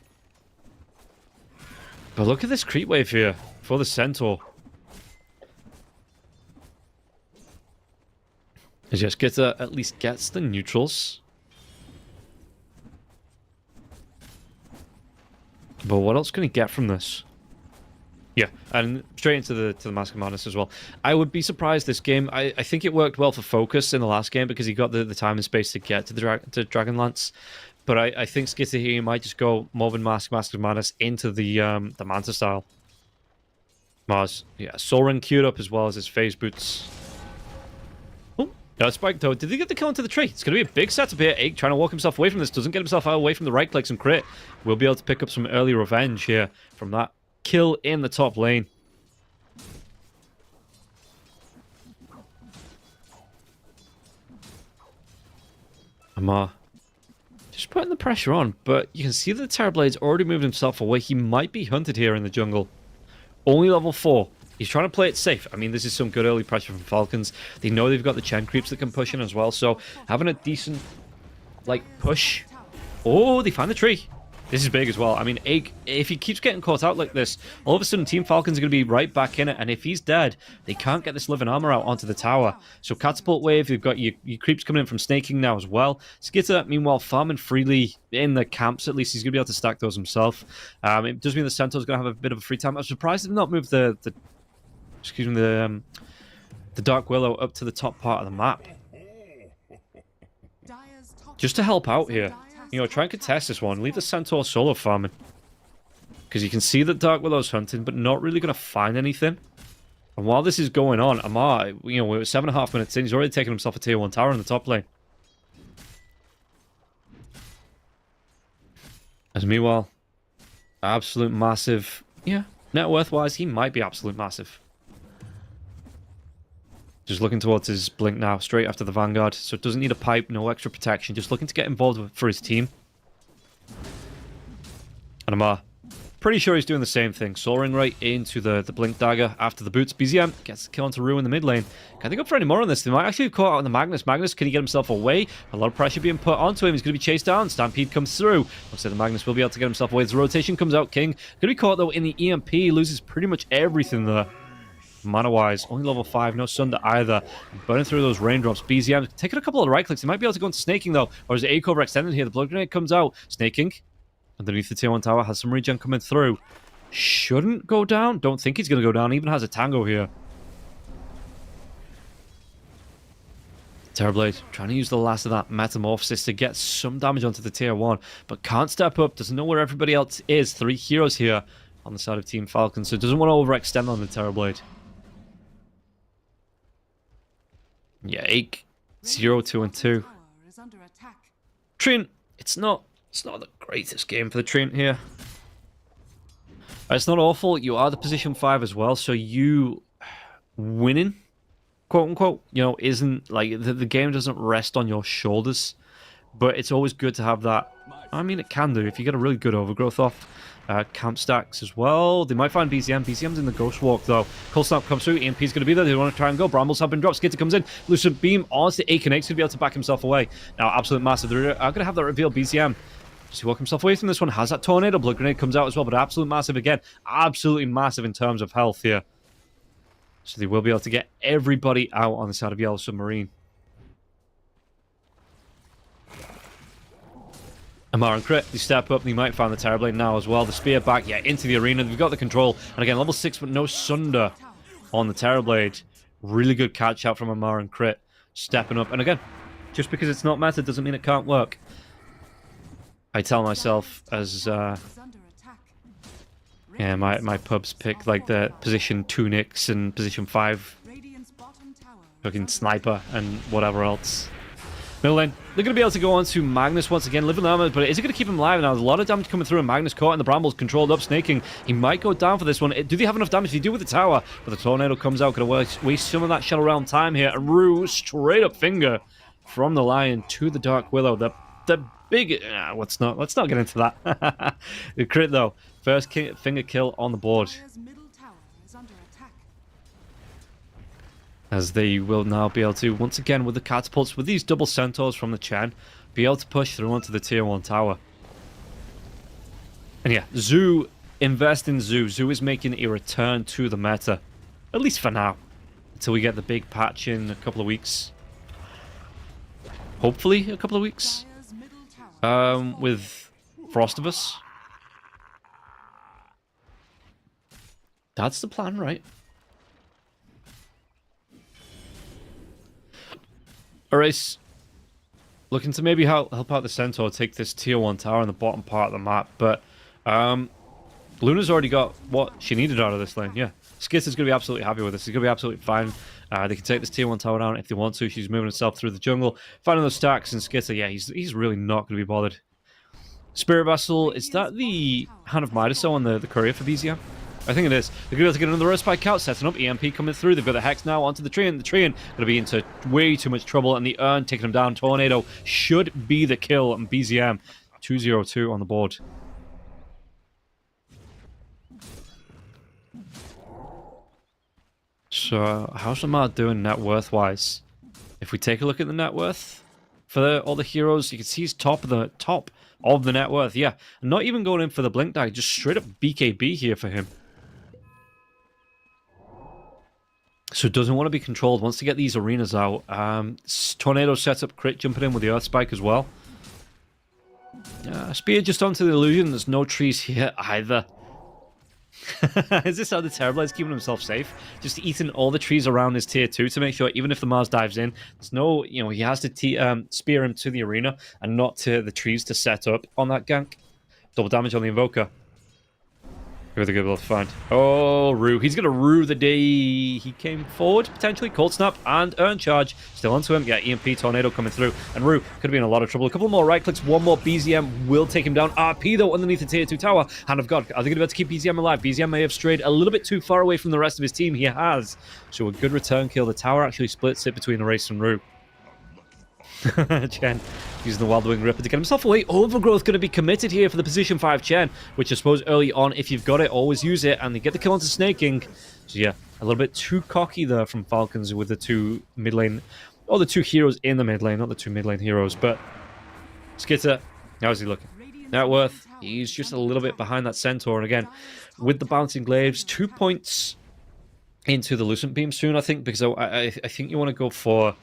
But look at this creep wave here for the Centaur. As just Skitter at least gets the neutrals. But what else can he get from this? Yeah, and straight into the Mask of Madness as well. I would be surprised this game. I think it worked well for Focus in the last game because he got the time and space to get to the Dragonlance. But I think Skitter here might just go Morven Mask of Madness into the Manta style. Mars, yeah, Soul Ring queued up as well as his phase boots. Oh, no spike though. Did he get the kill into the tree? It's going to be a big setup here. Egg trying to walk himself away from this. Doesn't get himself out away from the right clicks and Crit. We'll be able to pick up some early revenge here from that kill in the top lane. Amar just putting the pressure on, but you can see that the Terrorblade's already moved himself away. He might be hunted here in the jungle. Only level 4. He's trying to play it safe. I mean, this is some good early pressure from Falcons. They know they've got the Chen creeps that can push in as well, so having a decent, like, push. Oh, they find the tree. This is big as well. I mean, Egg, if he keeps getting caught out like this, all of a sudden Team Falcons are going to be right back in it, and if he's dead, they can't get this living armor out onto the tower. So Catapult Wave, you've got your creeps coming in from Snaking now as well. Skitter, meanwhile, farming freely in the camps, at least he's going to be able to stack those himself. It does mean the Centaur's going to have a bit of a free time. I'm surprised they've not moved the Dark Willow up to the top part of the map. Just to help out here. You know, try and contest this one. Leave the Centaur solo farming. Because you can see that Dark Willow's hunting, but not really going to find anything. And while this is going on, Amar, you know, we're 7.5 minutes in. He's already taken himself a tier 1 tower in the top lane. As meanwhile, absolute massive. Yeah, net worth-wise, he might be absolute massive. Just looking towards his blink now, straight after the Vanguard. So it doesn't need a pipe, no extra protection. Just looking to get involved for his team. And I'm pretty sure he's doing the same thing. Soaring right into the blink dagger after the boots. BZM gets the kill onto Rue in the mid lane. Can't think up for any more on this. They might actually have caught out on the Magnus. Magnus, can he get himself away? A lot of pressure being put onto him. He's going to be chased down. Stampede comes through. Looks like the Magnus will be able to get himself away. The rotation comes out. King going to be caught though in the EMP. Loses pretty much everything there. Mana-wise, only level 5, no Sunder either. Burning through those raindrops. BZM taking a couple of right clicks. He might be able to go into Snaking though. Or is it A-Cover extended here? The Blood Grenade comes out. Snaking underneath the tier 1 tower. Has some regen coming through. Shouldn't go down. Don't think he's going to go down. Even has a Tango here. Terrorblade trying to use the last of that Metamorphosis to get some damage onto the tier 1. But can't step up. Doesn't know where everybody else is. 3 heroes here on the side of Team Falcon. So doesn't want to overextend on the Terrorblade. Yeah, 8, 0, 2, and 2. Treant, it's not the greatest game for the Treant here. It's not awful. You are the position 5 as well, so you winning, quote unquote, you know, isn't like the game doesn't rest on your shoulders. But it's always good to have that. I mean, it can do if you get a really good overgrowth off. Camp stacks as well. They might find BZM. BZM's in the Ghost Walk though. Cold Snap comes through. EMP's going to be there. They want to try and go. Brambles have been dropped. Skitter comes in. Lucid Beam onto the A-Connect's going to be able to back himself away. Now, Absolute Massive. They're going to have that reveal. BZM. Does he walk himself away from this one? Has that Tornado. Blood Grenade comes out as well. But Absolute Massive again. Absolutely massive in terms of health here. So they will be able to get everybody out on the side of Yellow Submarine. Amar and Crit, they step up, they might find the Terrorblade now as well. The Spear back, yeah, into the arena. They've got the control. And again, level 6, but no Sunder on the Terrorblade. Really good catch out from Amar and Crit. Stepping up. And again, just because it's not meta doesn't mean it can't work. I tell myself as... yeah, my pubs pick like the position 2 Nicks and position 5 fucking Sniper and whatever else. Middle lane, they're going to be able to go on to Magnus once again, living armor, but is it going to keep him alive? Now, there's a lot of damage coming through, and Magnus caught in the brambles, controlled up, Snaking. He might go down for this one. Do they have enough damage? They do with the tower, but the Tornado comes out, going to waste some of that Shadow Realm time here, and Rue, straight up finger from the Lion to the Dark Willow. The big... let's not get into that. The crit, though. First finger kill on the board. As they will now be able to, once again with the catapults, with these double centaurs from the Chen, be able to push through onto the tier 1 tower. And yeah, Zoo, invest in Zoo. Zoo is making a return to the meta, at least for now, until we get the big patch in a couple of weeks. Hopefully a couple of weeks. With Frostivus. That's the plan, right? Alright, looking to maybe help out the Centaur take this tier 1 tower on the bottom part of the map, but Luna's already got what she needed out of this lane, yeah. Skitter's going to be absolutely happy with this, he's going to be absolutely fine. They can take this tier 1 tower down if they want to. She's moving herself through the jungle, finding those stacks, and Skitter, yeah, he's really not going to be bothered. Spirit Vessel, is that the Hand of Midas on the courier for BZM? I think it is. They're going to be able to get another Spike out, setting up EMP coming through. They've got the Hex now onto the Treant. The Treant going to be into way too much trouble, and the Urn taking him down. Tornado should be the kill, and BZM 2-0-2 on the board. So, how's Lamar doing net worth-wise? If we take a look at the net worth for all the heroes, you can see he's top of the net worth, yeah. And not even going in for the Blink Die, just straight up BKB here for him. So doesn't want to be controlled, wants to get these arenas out. Tornado sets up Crit, jumping in with the Earth Spike as well. Spear just onto the illusion, there's no trees here either. Is this how the Terrorblade's keeping himself safe? Just eating all the trees around his tier 2 to make sure even if the Mars dives in, there's no, you know, he has to spear him to the arena and not to the trees to set up on that gank. Double damage on the Invoker. Who are they going to be able to find? Oh, Rue. He's going to rue the day he came forward, potentially. Cold Snap and Earn Charge. Still onto him. Yeah, EMP Tornado coming through. And Rue could be in a lot of trouble. A couple more right clicks. One more BZM will take him down. RP, though, underneath the tier 2 tower. Hand of God. Are they going to be able to keep BZM alive? BZM may have strayed a little bit too far away from the rest of his team. He has. So a good return kill. The tower actually splits it between Erase and Rue. Chen using the Wild Wing Ripper to get himself away. Overgrowth going to be committed here for the position 5 Chen, which I suppose early on, if you've got it, always use it, and they get the kill onto Snaking. So yeah, a little bit too cocky there from Falcons with the 2 mid lane, or the 2 heroes in the mid lane, not the 2 mid lane heroes, but Skitter, how's he looking? Net worth, he's just a little bit behind that Centaur, and again, with the bouncing glaives, 2 points into the Lucent Beam soon, I think, because I think you want to go for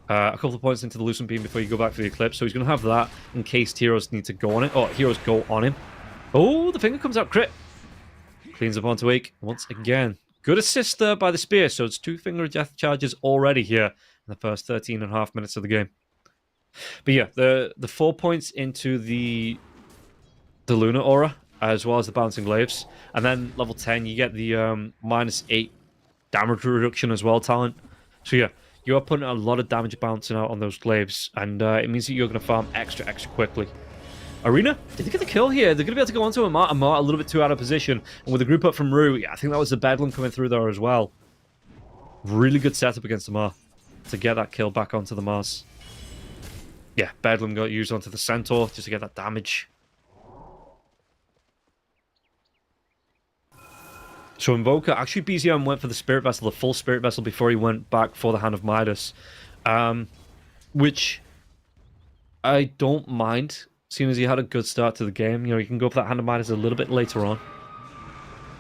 a couple of points into the Lucent Beam before you go back for the Eclipse, so he's going to have that in case heroes need to go on it, or heroes go on him. Oh, the finger comes out, crit. Cleans up onto Wake once again. Good assist there by the Spear, so it's 2 finger death charges already here in the first 13.5 minutes of the game. But yeah, the 4 points into the Lunar Aura, as well as the Bouncing Glaives, and then level 10, you get the -8 damage reduction as well talent. So yeah, you are putting a lot of damage bouncing out on those glaives, and it means that you're going to farm extra quickly. Arena, did they get the kill here? They're going to be able to go onto Amart. Amart a little bit too out of position, and with the group up from Rue, yeah, I think that was the Bedlam coming through there as well. Really good setup against the Amart to get that kill back onto the Mars. Yeah, Bedlam got used onto the Centaur just to get that damage. So Invoker, actually BZM went for the Spirit Vessel, the full Spirit Vessel, before he went back for the Hand of Midas. Which I don't mind, seeing as he had a good start to the game. You know, you can go for that Hand of Midas a little bit later on.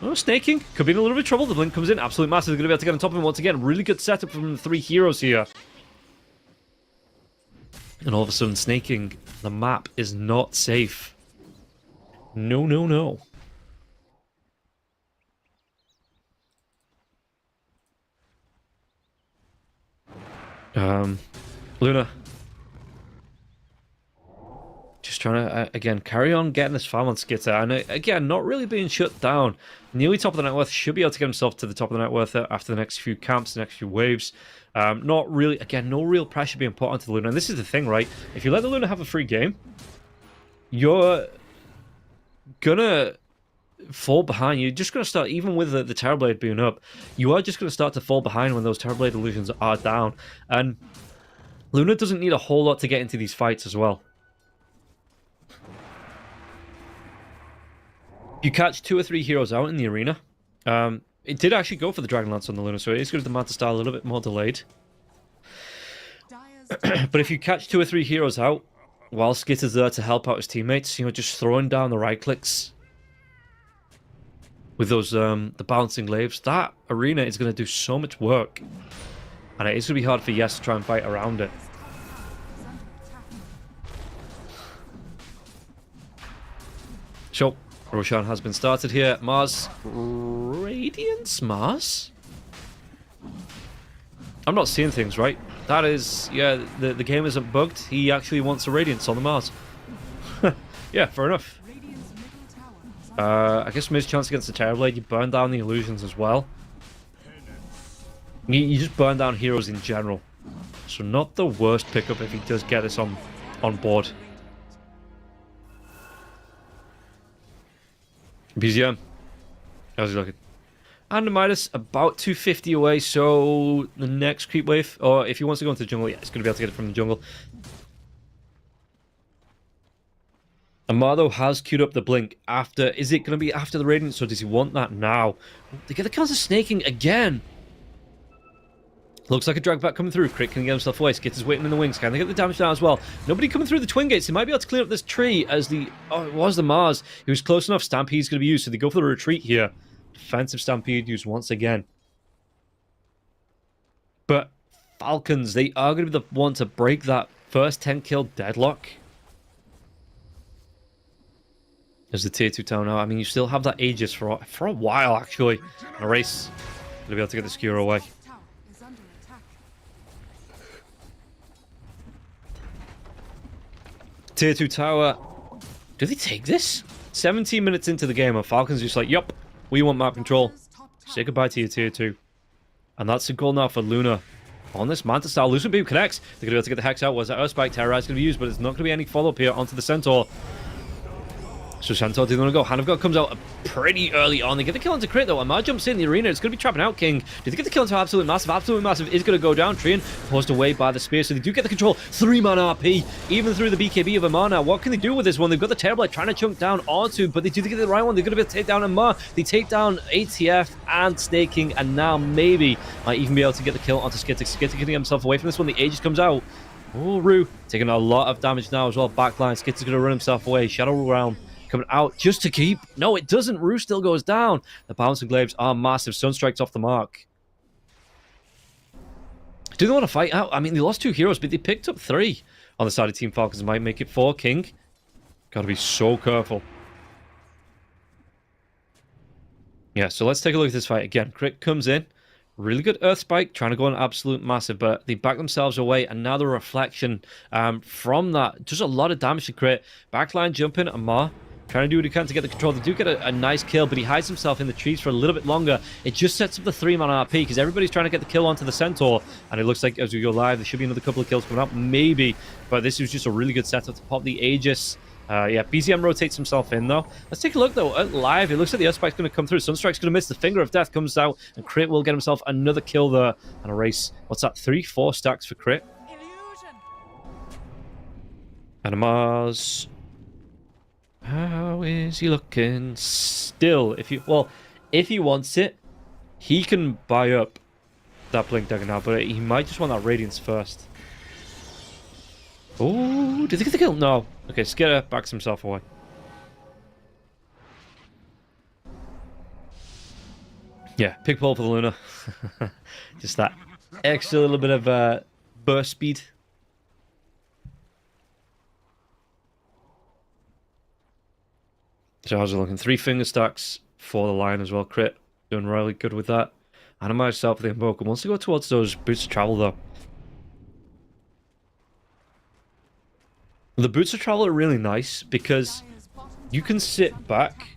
Oh, Snaking, could be in a little bit of trouble. The Blink comes in, absolute massive. They're going to be able to get on top of him once again. Really good setup from the 3 heroes here. And all of a sudden, Snaking, the map is not safe. No, no, no. Luna. Just trying to, again, carry on getting this farm on Skitter. And again, not really being shut down. Nearly top of the net worth. Should be able to get himself to the top of the net worth after the next few camps, the next few waves. Not really, again, no real pressure being put onto the Luna. And this is the thing, right? If you let the Luna have a free game, you're gonna fall behind. You're just going to start, even with the Terrorblade being up, you are just going to start to fall behind when those Terrorblade illusions are down. And Luna doesn't need a whole lot to get into these fights as well. You catch 2 or 3 heroes out in the arena. It did actually go for the Dragon Lance on the Luna, so it is going to demand to start a little bit more delayed. But if you catch 2 or 3 heroes out, while Skitter's there to help out his teammates, you know, just throwing down the right clicks with those the bouncing glaives, that arena is going to do so much work, and it is going to be hard for Yes to try and fight around it. So Roshan has been started here. Mars Radiance Mars. I'm not seeing things right. That is, yeah, the game isn't bugged. He actually wants a Radiance on the Mars. Yeah, fair enough. I guess Miz chance against the Terrorblade, you burn down the illusions as well. You just burn down heroes in general. So not the worst pickup if he does get this on board. BZM. How's he looking? And Midas about 250 away, so the next creep wave, or if he wants to go into the jungle, yeah, he's going to be able to get it from the jungle. Amado has queued up the blink after. Is it going to be after the Radiance, or does he want that now? They get the kills of Snaking again. Looks like a drag back coming through. Crit can get himself away. Skitter's waiting in the wings. Can they get the damage down as well? Nobody coming through the twin gates. They might be able to clear up this tree as the... Oh, it was the Mars. He was close enough. Stampede's going to be used, so they go for the retreat here. Defensive Stampede used once again. But Falcons, they are going to be the one to break that first 10 kill deadlock. There's the tier 2 town now. I mean, you still have that Aegis for a while, actually. In a race. Going to be able to get the skewer away. Tier 2 tower. Do they take this? 17 minutes into the game, and Falcons just like, yup, We want map control. Dire's top tower Say goodbye to your tier 2. And that's the goal now for Luna. On this Manta style, Lucid Beam connects. They're going to be able to get the Hex out. Was that Earthspike? Terrorize going to be used, but there's not going to be any follow-up here onto the Centaur. So Centaur didn't want to go. Hand of God comes out pretty early on. They get the kill onto Crit, though. Amar jumps in the arena. It's going to be trapping out King. Do they get the kill onto Absolute Massive? Absolute Massive is going to go down. Trian forced away by the spear, so they do get the control. 3-man RP, even through the BKB of Amar now. What can they do with this one? They've got the Terrorblade trying to chunk down onto, but they do get the right one. They're going to be able to take down Amar. They take down ATF and Snake King, and now maybe might even be able to get the kill onto Skittick. Skittick getting himself away from this one. The Aegis comes out. Oh, Rue taking a lot of damage now as well. Backline. Skittick's going to run himself away. Shadow round coming out just to keep. No, it doesn't. Rue still goes down. The bouncing glaives are massive. Sunstrike's off the mark. Do they want to fight out? I mean, they lost 2 heroes, but they picked up 3 on the side of Team Falcons. Might make it 4. King. Got to be so careful. Yeah, so let's take a look at this fight again. Crit comes in. Really good Earth Spike, trying to go on Absolute Massive, but they back themselves away, and now the reflection from that does a lot of damage to Crit. Backline jumping, Amar trying to do what he can to get the control. They do get a nice kill, but he hides himself in the trees for a little bit longer. It just sets up the 3-man RP, because everybody's trying to get the kill onto the Centaur, and it looks like as we go live, there should be another couple of kills coming up, maybe, but this was just a really good setup to pop the Aegis. Yeah, BZM rotates himself in, though. Let's take a look, though, at live. It looks like the Earthspike's going to come through. Sunstrike's going to miss. The Finger of Death comes out, and Crit will get himself another kill there. And a race. What's that? 3-4 stacks for Crit. illusion. And Mars. How is he looking? Still, if he wants it, he can buy up that Blink Dagger now, but he might just want that Radiance first. Oh, did they get the kill? No. Okay, Skitter backs himself away. Yeah, pick pull for the Luna. Just that extra little bit of burst speed. So how's it looking? 3 finger stacks for the Lion as well. Crit doing really good with that. And myself for the Invoker. Wants to go towards those boots of travel though. The boots of travel are really nice because you can sit back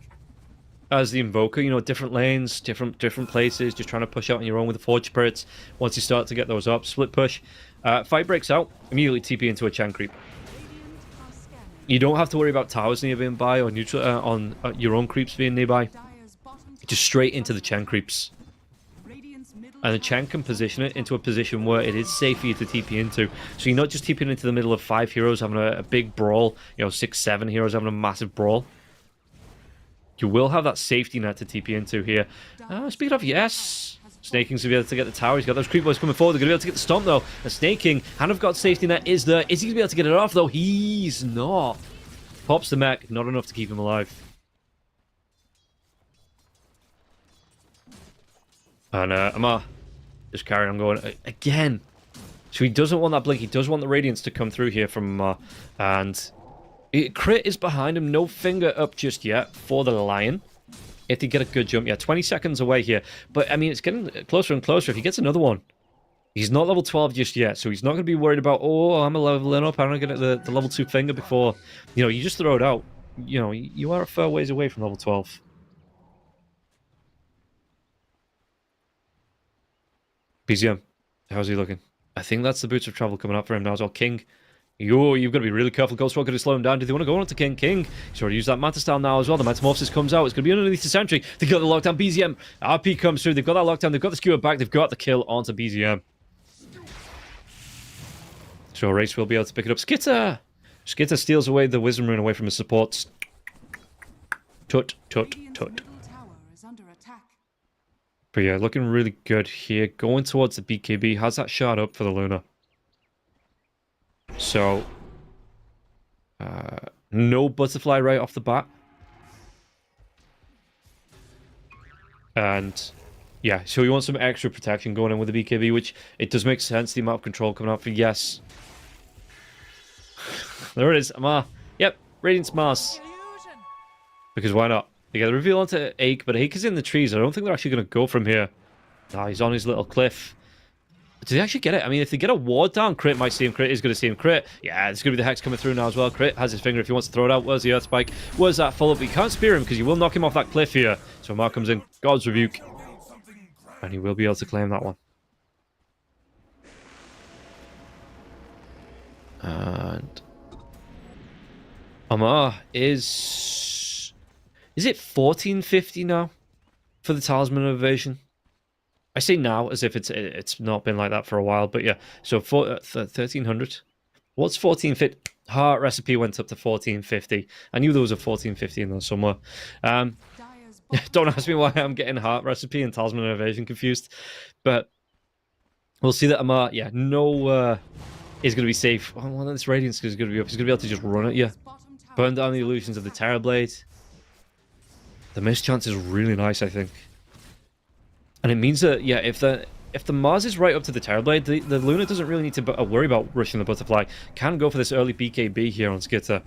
as the Invoker, you know, different lanes, different places, just trying to push out on your own with the Forge Spirits. Once you start to get those up, split push. Fight breaks out, immediately TP into a Chan creep. You don't have to worry about towers nearby or neutral on your own creeps being nearby. Just straight into the Chen creeps. And the Chen can position it into a position where it is safe for you to TP into. So you're not just TPing into the middle of 5 heroes having a big brawl, you know, 6, 7 heroes having a massive brawl. You will have that safety net to TP into here. Speaking of, yes, Snake King's going to be able to get the tower. He's got those creep boys coming forward. They're going to be able to get the stomp though. And Snake King, Hand of God safety net is there. Is he going to be able to get it off though? He's not. Pops the mech, not enough to keep him alive. And Amar just carrying on going again. So he doesn't want that blink. He does want the Radiance to come through here from Amar. And Crit is behind him. No finger up just yet for the Lion. If they get a good jump. Yeah, 20 seconds away here. But, I mean, it's getting closer and closer. If he gets another one. He's not level 12 just yet. So he's not going to be worried about, oh, I'm a leveling up. I'm going to get the level 2 finger before. You know, you just throw it out. You know, you are a fair ways away from level 12. BZM, how's he looking? I think that's the Boots of Travel coming up for him now as well. King, you've got to be really careful. Ghostwalker to slow him down. Do they want to go on to King? King, he's already used that Manta style now as well. The Metamorphosis comes out. It's going to be underneath the Sentry. They got the lockdown. BZM, RP comes through. They've got that lockdown. They've got the skewer back. They've got the kill onto BZM. So Race will be able to pick it up. Skitter steals away the Wisdom Rune away from his supports. Tut. But yeah, looking really good here. Going towards the BKB. Has that shot up for the Luna. So, no Butterfly right off the bat. And, yeah, so we want some extra protection going in with the BKB, which it does make sense. The amount of control coming out for yes. There it is. Amar. Yep, Radiance Mars. Because why not? They get the reveal onto Ake, but Ake is in the trees. I don't think they're actually going to go from here. Nah, he's on his little cliff. Do they actually get it? I mean, if they get a ward down, Crit might see him. Crit is going to see him. Crit. Yeah, it's going to be the Hex coming through now as well. Crit has his finger if he wants to throw it out. Where's the Earth Spike? Where's that follow-up? He can't spear him because you will knock him off that cliff here. So Mark comes in. God's Rebuke. And he will be able to claim that one. And Amar is it 1450 now for the Talisman of Evasion? I say now as if it's not been like that for a while, but yeah. So for 1300. What's 1450? Heart Recipe went up to 1450. I knew there was a 1450 in there somewhere. Don't ask me why I'm getting Heart Recipe and Talisman of Evasion confused, but we'll see that Amar, yeah, no, is going to be safe. Oh, well, this Radiance is going to be up. He's going to be able to just run at you. Burn down the illusions of the Terrorblade. The mischance is really nice, I think. And it means that, yeah, if the Mars is right up to the Terrorblade, the Luna doesn't really need to worry about rushing the Butterfly. Can go for this early BKB here on Skitter.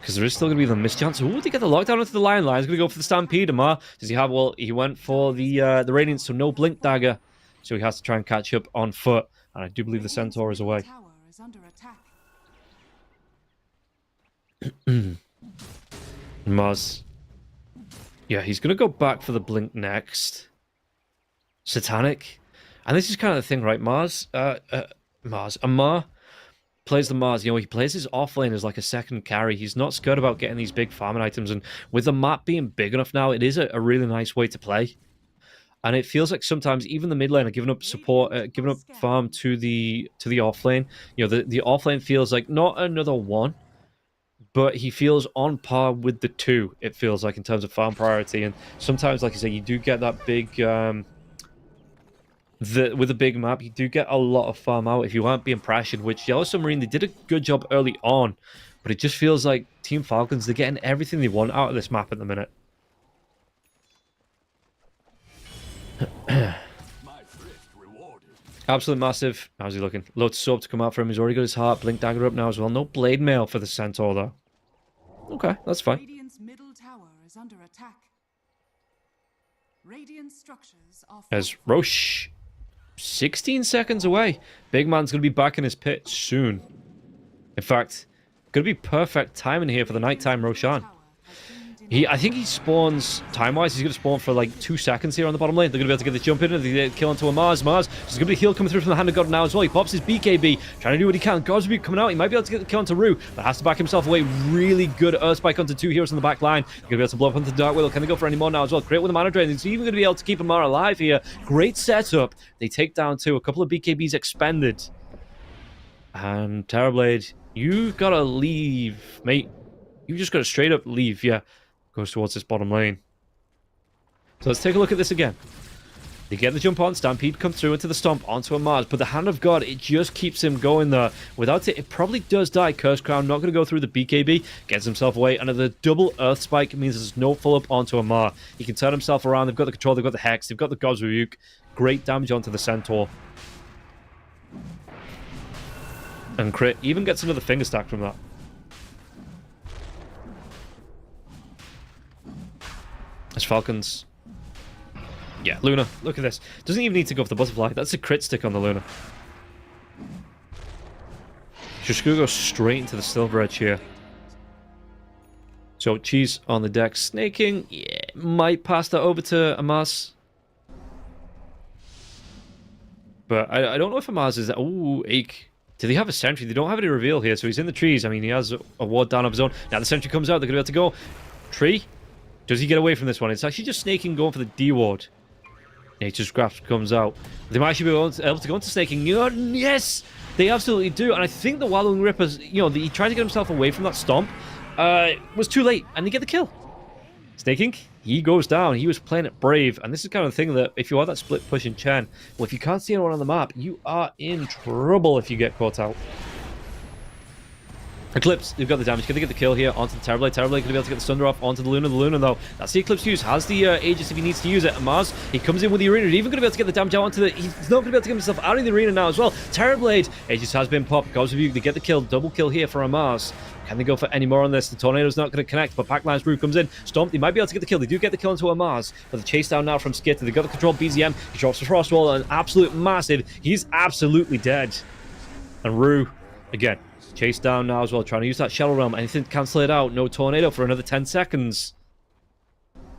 Because there is still going to be the mischance. Ooh, they get the lockdown into the Lion Line. He's going to go for the Stampede. Amar, does he have, well, he went for the Radiance, so no Blink Dagger. So he has to try and catch up on foot. And I do believe the Centaur is away. Mars. Yeah, he's going to go back for the Blink next. Satanic. And this is kind of the thing, right? Amar plays the Mars. You know, he plays his offlane as like a second carry. He's not scared about getting these big farming items. And with the map being big enough now, it is a really nice way to play. And it feels like sometimes even the mid lane are giving up support, giving up farm to the offlane. You know, the offlane feels like not another one, but he feels on par with the two, it feels like, in terms of farm priority. And sometimes, like I say, you do get that big... with a big map, you do get a lot of farm out if you aren't being pressured, which Yellow Submarine, they did a good job early on, but it just feels like Team Falcons, they're getting everything they want out of this map at the minute. Absolute massive. How's he looking? Loads of soap to come out for him. He's already got his heart. Blink Dagger up now as well. No Blade Mail for the Centaur, though. Okay, that's fine. Radiant's middle tower is under attack. Radiant structures are As Roche, 16 seconds away. Big man's going to be back in his pit soon. In fact, going to be perfect timing here for the nighttime Roshan. I think he spawns, time-wise, he's going to spawn for like 2 seconds here on the bottom lane. They're going to be able to get the jump in and they get kill onto a Mars. There's going to be a heal coming through from the Hand of God now as well. He pops his BKB, trying to do what he can. God's Rebuke coming out. He might be able to get the kill onto Rue, but has to back himself away. Really good Earth Spike onto 2 heroes on the back line. They're going to be able to blow up onto the Dark Widow. Can they go for any more now as well? Great with the mana drain. He's even going to be able to keep Amar alive here. Great setup. They take down 2. A couple of BKBs expended. And Terrorblade, you've got to leave, mate. You just got to straight up leave, yeah. Goes towards this bottom lane. So let's take a look at this again. They get the jump on. Stampede comes through into the stomp onto a Mars. But the Hand of God, it just keeps him going there. Without it, it probably does die. Curse Crown not going to go through the BKB. Gets himself away. And the double Earth Spike means there's no follow-up onto a Mar. He can turn himself around. They've got the control. They've got the Hex. They've got the God's Rebuke. Great damage onto the Centaur. And Crit even gets another finger stack from that. As Falcons. Yeah, Luna, look at this. Doesn't even need to go for the Butterfly. That's a crit stick on the Luna. Just gonna go straight into the Silver Edge here. So, Cheese on the deck. Snaking. Yeah, might pass that over to Amas. But I don't know if Amas is... Ooh, Ache. Do they have a sentry? They don't have any reveal here, so he's in the trees. I mean, he has a ward down of his own. Now the sentry comes out. They're gonna be able to go. Tree. Does he get away from this one? It's actually just Snaking going for the D ward. Nature's Grasp comes out. They might actually be able to go into Snaking. Yes! They absolutely do. And I think the Wallowing Rippers, he tried to get himself away from that stomp. Was too late. And they get the kill. Snaking, he goes down. He was playing it brave. And this is kind of the thing that if you are that split push in Chen, well, if you can't see anyone on the map, you are in trouble if you get caught out. Eclipse, they've got the damage. Can they get the kill here onto the Terrorblade? Terrorblade going to be able to get the Sunder off onto the Luna. The Luna, though, that's the Eclipse use. Has the Aegis if he needs to use it. And Mars, he comes in with the Arena. He's even going to be able to get the damage out onto the... He's not going to be able to get himself out of the Arena now as well. Terrorblade, Aegis has been popped. Goes with you. They get the kill. Double kill here for a Mars. Can they go for any more on this? The Tornado's not going to connect, but Pac-Man's Brew comes in. Stomp, they might be able to get the kill. They do get the kill into a Mars, but the chase down now from Skitter. They got the control BZM. He drops the Frost Wall, an absolute massive. He's absolutely dead. And Rue, again, chase down now as well, trying to use that Shadow Realm. Anything to cancel it out. No Tornado for another 10 seconds.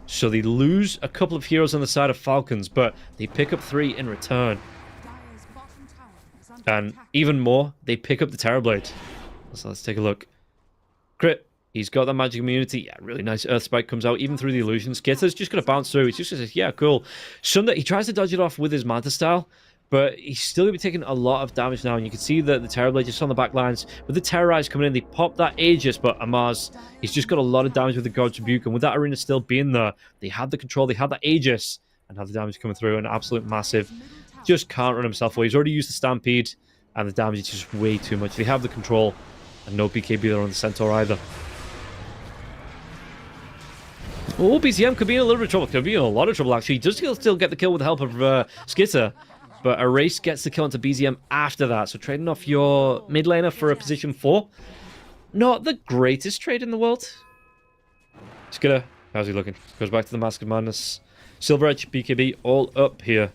So they lose a couple of heroes on the side of Falcons, but they pick up 3 in return. Dire's bottom tower is under And attack. even more, they pick up the Terrorblade. So let's take a look. Crit. He's got that magic immunity. Yeah, really nice. Earth Spike comes out even through the illusion. Skitter's just going to bounce through. He's just going to say, yeah, cool. Sunder, he tries to dodge it off with his Manta style, but he's still going to be taking a lot of damage now. And you can see that the Terrorblade just on the back lines. With the Terrorize coming in, they pop that Aegis, but Amaz, he's just got a lot of damage with the God's Rebuke. And with that Arena still being there, they had the control, they had that Aegis, and had the damage coming through. An absolute massive. Just can't run himself away. He's already used the Stampede, and the damage is just way too much. They have the control, and no BKB there on the Centaur either. Oh, BCM could be in a little bit of trouble. Could be in a lot of trouble, actually. He does still get the kill with the help of Skitter. But Erase gets the kill onto BZM after that. So trading off your mid laner for a position 4. Not the greatest trade in the world. Skitter, how's he looking? Goes back to the Mask of Madness. Silver Edge, BKB, all up here.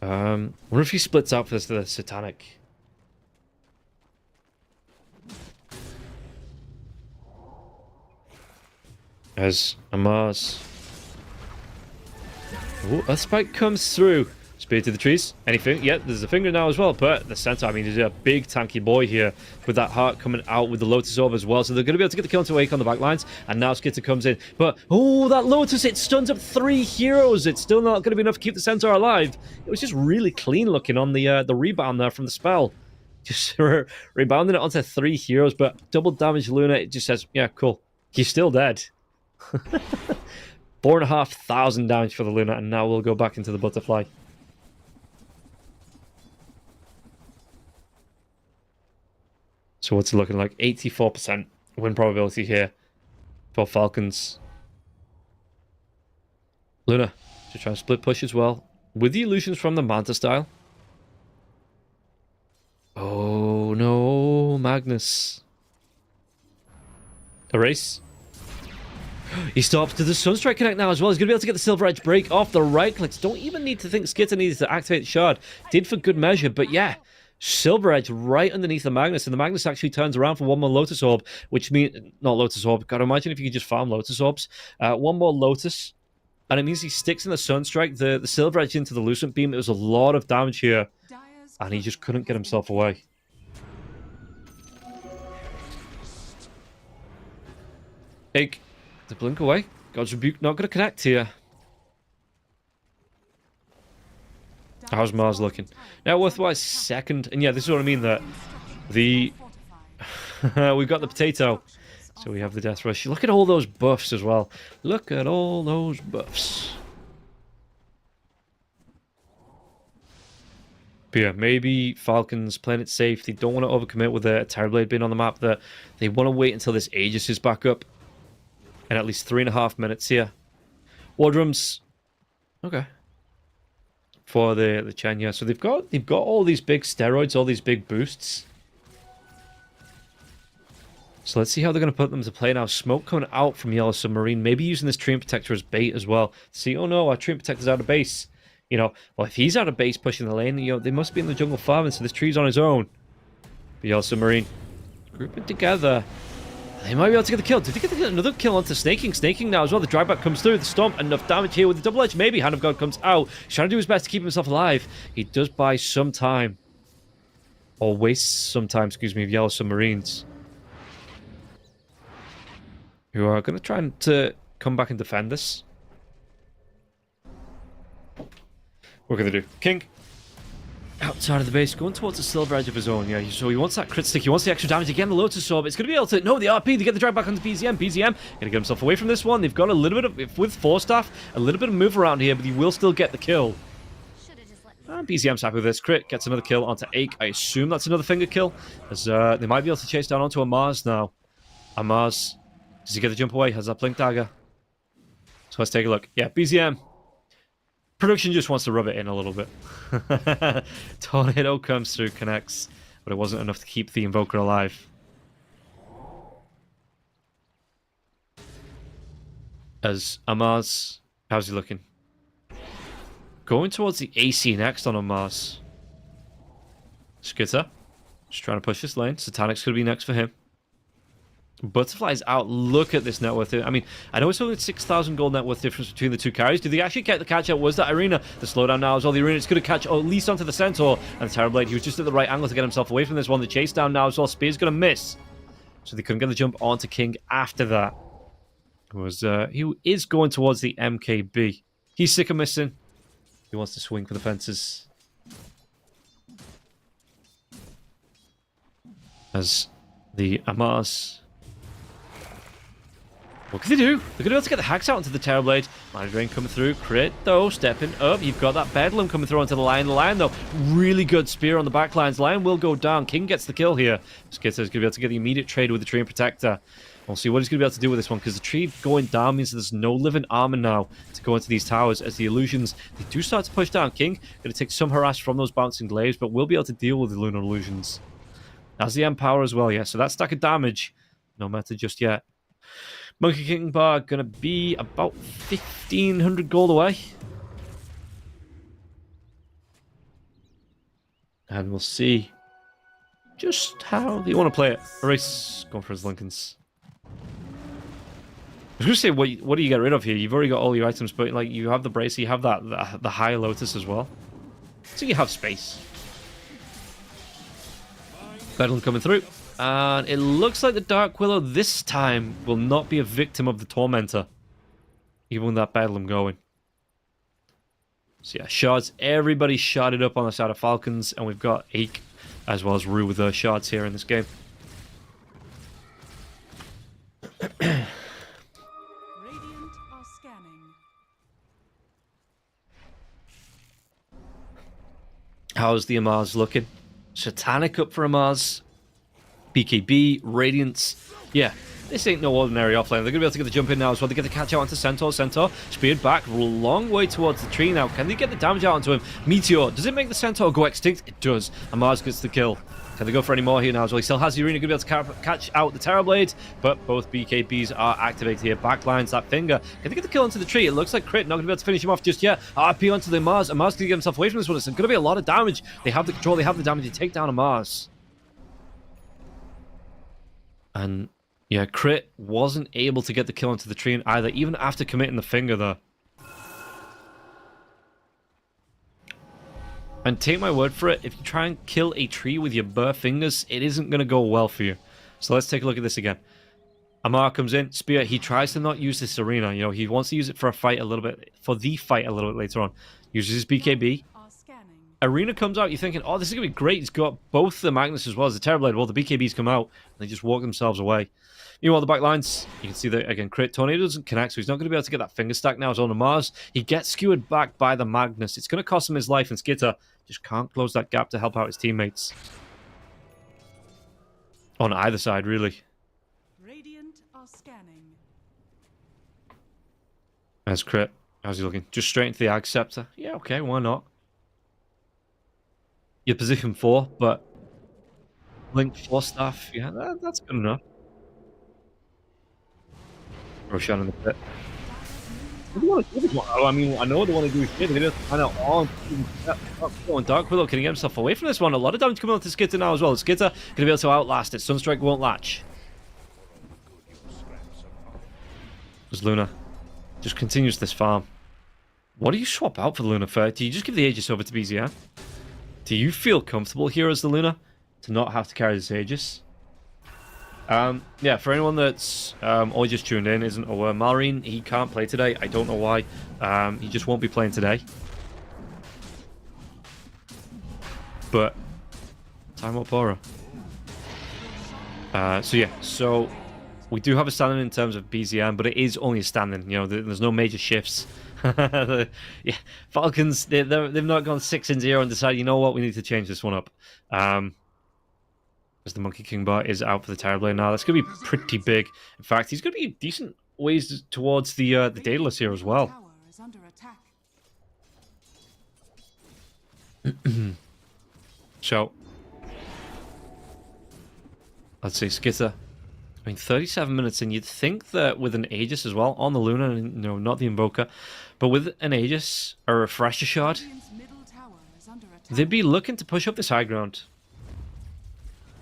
Wonder if he splits out for this, the Satanic. As Amaz. Oh, a spike comes through. Spear to the trees. Anything? Yeah, there's a finger now as well. But the Centaur, I mean, he's a big tanky boy here with that heart coming out with the Lotus Orb as well. So they're going to be able to get the kill to Wake on the back lines. And now Skitter comes in. But, oh, that Lotus, it stuns up 3 heroes. It's still not going to be enough to keep the Centaur alive. It was just really clean looking on the rebound there from the spell. Just rebounding it onto 3 heroes. But double damage Luna, it just says, yeah, cool. He's still dead. 4,500 damage for the Luna, and now we'll go back into the Butterfly. So what's it looking like? 84% win probability here for Falcons. Luna, just trying to split push as well. With the illusions from the Manta style. Oh no, Magnus. Erase. He stops to the Sunstrike Connect now as well. He's going to be able to get the Silver Edge break off the right clicks. Don't even need to think Skitter needs to activate the Shard. Did for good measure, but yeah. Silver Edge right underneath the Magnus, and the Magnus actually turns around for 1 more Lotus Orb, which means... Not Lotus Orb. God, imagine if you could just farm Lotus Orbs. 1 more Lotus, and it means he sticks in the Sunstrike, the Silver Edge into the Lucent Beam. It was a lot of damage here, and he just couldn't get himself away. Egg. To blink away. God's Rebuke not going to connect here. How's Mars looking? Now, worthwhile second. And yeah, this is what I mean, that the... we've got the potato. So we have the Death Rush. Look at all those buffs as well. Look at all those buffs. But yeah, maybe Falcons playing it safe. They don't want to overcommit with a Terrorblade being on the map. That they want to wait until this Aegis is back up. In at least 3.5 minutes here. Wardrums. Okay. For the Chen, yeah. So they've got all these big steroids, all these big boosts. So let's see how they're going to put them to play now. Smoke coming out from Yellow Submarine. Maybe using this Treant Protector as bait as well. See, oh no, our Treant Protector's out of base. You know, well, if he's out of base pushing the lane, you know, they must be in the jungle farming, so this tree's on his own. But Yellow Submarine. Grouping together. They might be able to get the kill. Did they get another kill onto Snaking? Snaking now as well. The dragback comes through. The Stomp. Enough damage here with the double edge. Maybe Hand of God comes out. He's trying to do his best to keep himself alive. He does buy some time. Or waste some time, excuse me, of Yellow Submarines. Who are going to try to come back and defend this. What can they do? King. Outside of the base, going towards the Silver Edge of his own. Yeah, so he wants that crit stick. He wants the extra damage. Again, the Lotus Orb. It's going to be able to... No, the RP. They get the drag back onto BZM. BZM going to get himself away from this one. They've got a little bit of... With Force Staff, a little bit of move around here, but he will still get the kill. And BZM's happy with this. Crit gets another kill onto Ake. I assume that's another finger kill, as they might be able to chase down onto a Mars now. A Mars. Does he get the jump away? Has that blink dagger? So let's take a look. Yeah, BZM. Production just wants to rub it in a little bit. Tornado comes through, connects, but it wasn't enough to keep the Invoker alive. As Amaz, how's he looking? Going towards the AC next on Amaz. Skitter, just trying to push this lane. Satanic's going to be next for him. Butterfly's out. Look at this net worth. I mean, I know it's only 6,000 gold net worth difference between the two carries. Did they actually get the catch out? Was that Arena? The slowdown now as well. The Arena is going to catch at least onto the Centaur. And the Terrorblade, he was just at the right angle to get himself away from this one. The chase down now as well. Spear's going to miss. So they couldn't get the jump onto King after that. He is going towards the MKB. He's sick of missing. He wants to swing for the fences. As the Amaz... What can they do? They're going to be able to get the hacks out into the Terrorblade. Mana Drain coming through. Crit, though, stepping up. You've got that Bedlam coming through onto the line. The Lion, though, really good spear on the back lines. Lion will go down. King gets the kill here. Skitter's going to be able to get the immediate trade with the Tree and Protector. We'll see what he's going to be able to do with this one, because the Tree going down means there's no living armor now to go into these towers, as the illusions, they do start to push down. King going to take some harass from those bouncing glaives, but will be able to deal with the lunar illusions. As the Empower as well, yeah. So that stack of damage, no matter just yet. Monkey King Bar going to be about 1,500 gold away. And we'll see just how they want to play it. Erase going for his Lincolns. I was going to say, what do you get rid of here? You've already got all your items, but like you have the Brace, you have that the High Lotus as well. So you have space. Bedlam coming through. And it looks like the Dark Willow this time will not be a victim of the Tormentor. Even with that Bedlam going. So yeah, shards. Everybody's sharded up on the side of Falcons. And we've got Ake as well as Rue with their shards here in this game. Radiant are scanning. How's the Amaz looking? Satanic up for Amaz. BKB, Radiance. Yeah, this ain't no ordinary offlane. They're going to be able to get the jump in now as well. They get the catch out onto Centaur. Centaur speared back, long way towards the tree now. Can they get the damage out onto him? Meteor, does it make the Centaur go extinct? It does. And Mars gets the kill. Can they go for any more here now as well? He still has the Arena, going to be able to catch out the Terrorblade, but both BKBs are activated here. Backlines that finger. Can they get the kill onto the tree? It looks like Crit not going to be able to finish him off just yet. RP onto the Mars. And Mars going to get himself away from this one. It's going to be a lot of damage. They have the control, they have the damage to take down a Mars. And yeah, Crit wasn't able to get the kill onto the tree either, even after committing the finger there. And take my word for it, if you try and kill a tree with your bare fingers, it isn't going to go well for you. So let's take a look at this again. Amar comes in, Spear, he tries to not use this Arena, you know, he wants to use it for a fight a little bit, for the fight a little bit later on. Uses his BKB. Arena comes out, you're thinking, oh, this is going to be great. He's got both the Magnus as well as the Terrorblade. Well, the BKBs come out, and they just walk themselves away. Meanwhile, the back lines, you can see that, again, Crit Tornado doesn't connect, so he's not going to be able to get that finger stack now. It's on Mars. He gets skewered back by the Magnus. It's going to cost him his life, and Skitter just can't close that gap to help out his teammates. On either side, really. Radiant are scanning. There's Crit. How's he looking? Just straight into the Ag Scepter. Yeah, okay, why not? Your position 4, but Link 4 staff, yeah, that's good enough. Roshan in the pit. What do you want to do this one? I mean, I know what they want to do is they're going to find out on Dark Willow. Can he get himself away from this one? A lot of damage coming on to Skitter now as well. Skitter going to be able to outlast it. Sunstrike won't latch. As Luna just continues this farm. What do you swap out for the Luna for? Do you just give the Aegis over to BZM? Do you feel comfortable here as the Luna to not have to carry this Aegis? Yeah, for anyone that's only just tuned in, isn't aware, Malrine, he can't play today. I don't know why. He just won't be playing today. But time up aura. So yeah, so we do have a standing in terms of BZM, but it is only a standing. You know, there's no major shifts Yeah, Falcons, they've not gone 6-0 and decided, you know what, we need to change this one up. As the Monkey King bar is out for the Terrorblade now. That's going to be pretty big. In fact, he's going to be decent ways towards the Daedalus here as well. Tower is under attack. So, let's see, Skitter. I mean, 37 minutes in, you'd think that with an Aegis as well, on the Luna, no, not the Invoker, but with an Aegis, a Refresher Shard, Radiant's middle tower is under attack. they'd be looking to push up this high ground.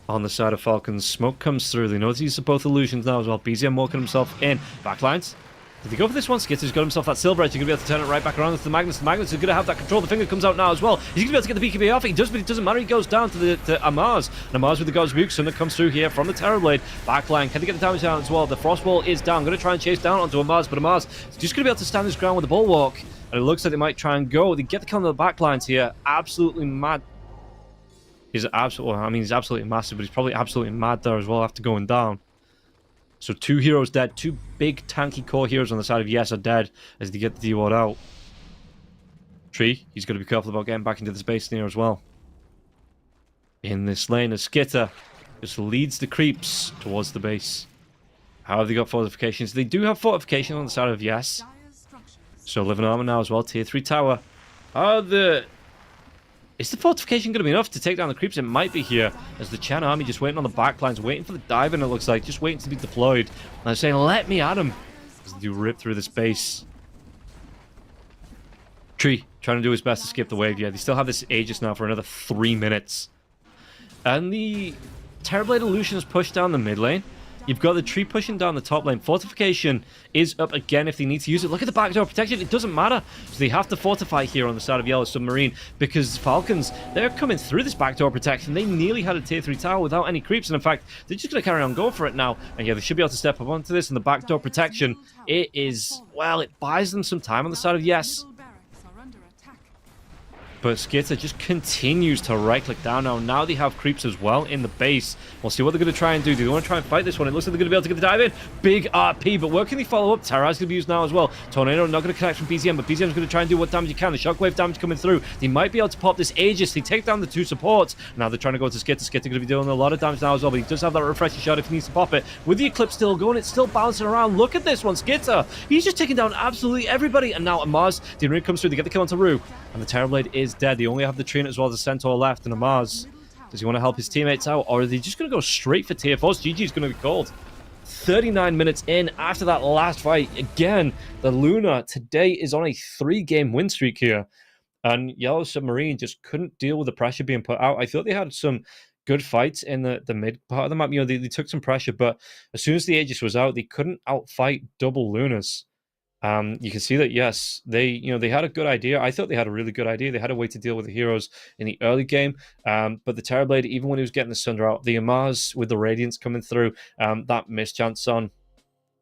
On the side of Falcons, smoke comes through. They know to use both illusions now as well. BZM walking himself in. Backlines. Did he go for this one? Skitter's got himself that Silver Edge. He's going to be able to turn it right back around to the Magnus. The Magnus is going to have that control. The finger comes out now as well. He's going to be able to get the BKB off. He does, but it doesn't matter. He goes down to Amaz. And Amaz with the God's Rebuke. That comes through here from the Terrorblade. Backline. Can they get the damage down as well? The Frost Wall is down. Going to try and chase down onto Amaz, but Amaz is just going to be able to stand his ground with the Bulwark. And it looks like they might try and go. They get the kill on the backlines here. Absolutely mad. He's absolutely massive, but he's probably absolutely mad there as well after going down. So 2 heroes dead. 2 big tanky core heroes on the side of Yes are dead as they get the D-Ward out. Tree, he's got to be careful about getting back into the space near as well. In this lane, as Skitter just leads the creeps towards the base. How have they got fortifications? They do have fortifications on the side of Yes. Dire's structures. So Living Armor now as well. Tier 3 tower. Is the fortification going to be enough to take down the creeps? It might be here, as the Chen army just waiting on the backlines, waiting for the dive in, it looks like, just waiting to be deployed. And they're saying, let me at him, as they do rip through this base. Tree, trying to do his best to skip the wave. Yeah, they still have this Aegis now for another 3 minutes. And the Terrorblade Illusion is pushed down the mid lane. You've got the Tree pushing down the top lane. Fortification is up again if they need to use it. Look at the backdoor protection. It doesn't matter. So they have to fortify here on the side of Yellow Submarine because Falcons, they're coming through this backdoor protection. They nearly had a tier 3 tower without any creeps. And in fact, they're just going to carry on going for it now. And yeah, they should be able to step up onto this. And the backdoor protection, it is, well, it buys them some time on the side of Yes. Middle barracks are under attack. But Skitter just continues to right-click down now. Now they have creeps as well in the base. We'll see what they're going to try and do. Do they want to try and fight this one? It looks like they're going to be able to get the dive in. Big RP, but where can they follow up? Terra's going to be used now as well. Tornado not going to connect from BZM, but BZM's going to try and do what damage he can. The shockwave damage coming through. They might be able to pop this Aegis. They take down the 2 supports. Now they're trying to go to Skitter. Skitter going to be doing a lot of damage now as well, but he does have that refreshing shot if he needs to pop it. With the Eclipse still going, it's still bouncing around. Look at this one, Skitter. He's just taking down absolutely everybody. And now Amaz, the ring comes through. They get the kill onto Rue. And the Terrorblade is dead. They only have the Tree as well as the Centaur left. And Amaz, does he want to help his teammates out? Or are they just going to go straight for tier 4s? GG's going to be called. 39 minutes in after that last fight. Again, the Luna today is on a 3-game win streak here. And Yellow Submarine just couldn't deal with the pressure being put out. I thought they had some good fights in the mid part of the map. You know, they took some pressure, but as soon as the Aegis was out, they couldn't outfight double Lunas. You can see that, yes, they had a good idea. I thought they had a really good idea. They had a way to deal with the heroes in the early game. But the Terrorblade, even when he was getting the Sunder out, the Amaz with the Radiance coming through, that mischance on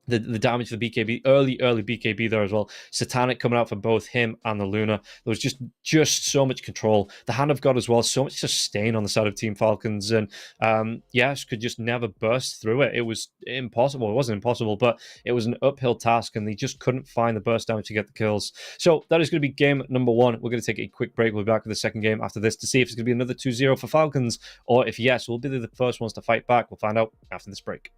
the damage to the BKB, early BKB there as well. Satanic coming out for both him and the Luna. There was just so much control. The Hand of God as well, so much sustain on the side of Team Falcons. And yes, could just never burst through it. It was impossible. It wasn't impossible, but it was an uphill task, and they just couldn't find the burst damage to get the kills. So that is going to be game number 1. We're going to take a quick break. We'll be back with the second game after this to see if it's going to be another 2-0 for Falcons, or if yes, we'll be the first ones to fight back. We'll find out after this break.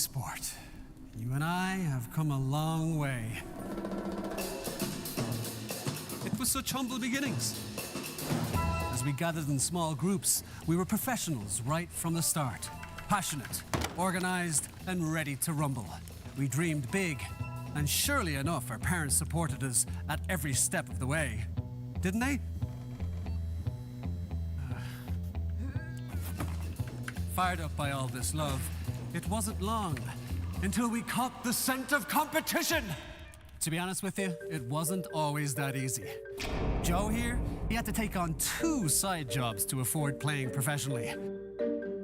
esport. You and I have come a long way. It was such humble beginnings. As we gathered in small groups, we were professionals right from the start. Passionate, organized, and ready to rumble. We dreamed big, and surely enough, our parents supported us at every step of the way. Didn't they? Fired up by all this love, it wasn't long until we caught the scent of competition. To be honest with you, it wasn't always that easy. Joe here, he had to take on 2 side jobs to afford playing professionally.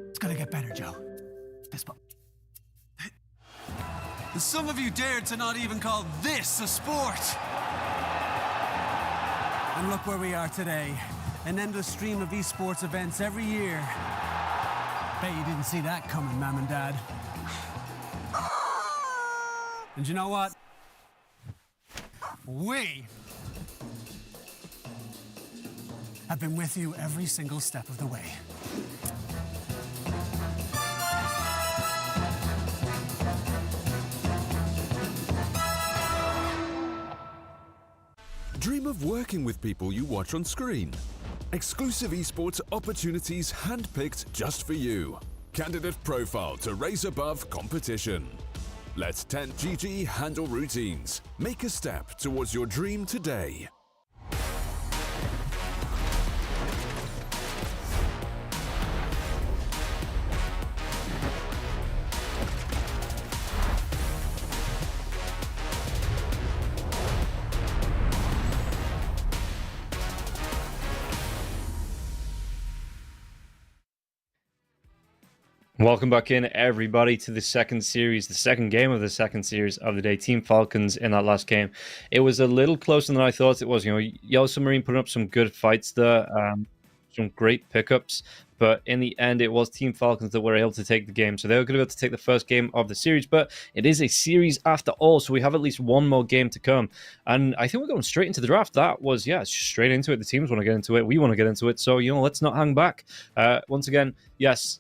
It's gonna get better, Joe. Fist bump. Some of you dared to not even call this a sport. And look where we are today. An endless stream of esports events every year. Bet you didn't see that coming, Mom and Dad. And you know what? We have been with you every single step of the way. Dream of working with people you watch on screen. Exclusive esports opportunities handpicked just for you. Candidate profile to raise above competition. Let 10GG handle routines. Make a step towards your dream today. Welcome back in, everybody, to the second series, the second game of the second series of the day. Team Falcons in that last game. It was a little closer than I thought it was. You know, Yellow Submarine putting up some good fights there, some great pickups, but in the end, it was Team Falcons that were able to take the game. So they were going to be able to take the first game of the series, but it is a series after all, so we have at least one more game to come. And I think we're going straight into the draft. That was, yeah, straight into it. The teams want to get into it. We want to get into it. So, you know, let's not hang back. Once again, yes,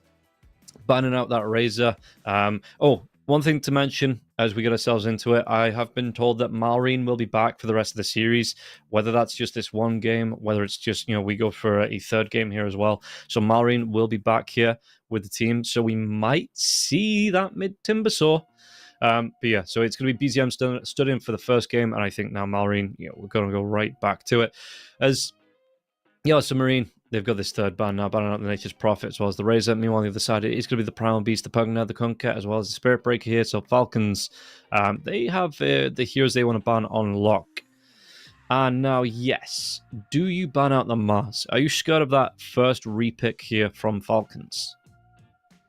banning out that Razor. One thing to mention as we get ourselves into it, I have been told that Malrine will be back for the rest of the series, whether that's just this one game, whether it's just, you know, we go for a third game here as well. So Malrine will be back here with the team, so we might see that mid-Timbersaw. But yeah, so it's going to be BZM studying for the first game, and I think now Malrine, you know, we're going to go right back to it. As Yellow Submarine, they've got this third ban now, banning out the Nature's Prophet as well as the Razor. Meanwhile, on the other side, it is going to be the Primal Beast, the Pugner, the Kunkka, as well as the Spirit Breaker here. So Falcons, they have the heroes they want to ban on lock. And now, yes, do you ban out the Mars? Are you scared of that first repick here from Falcons?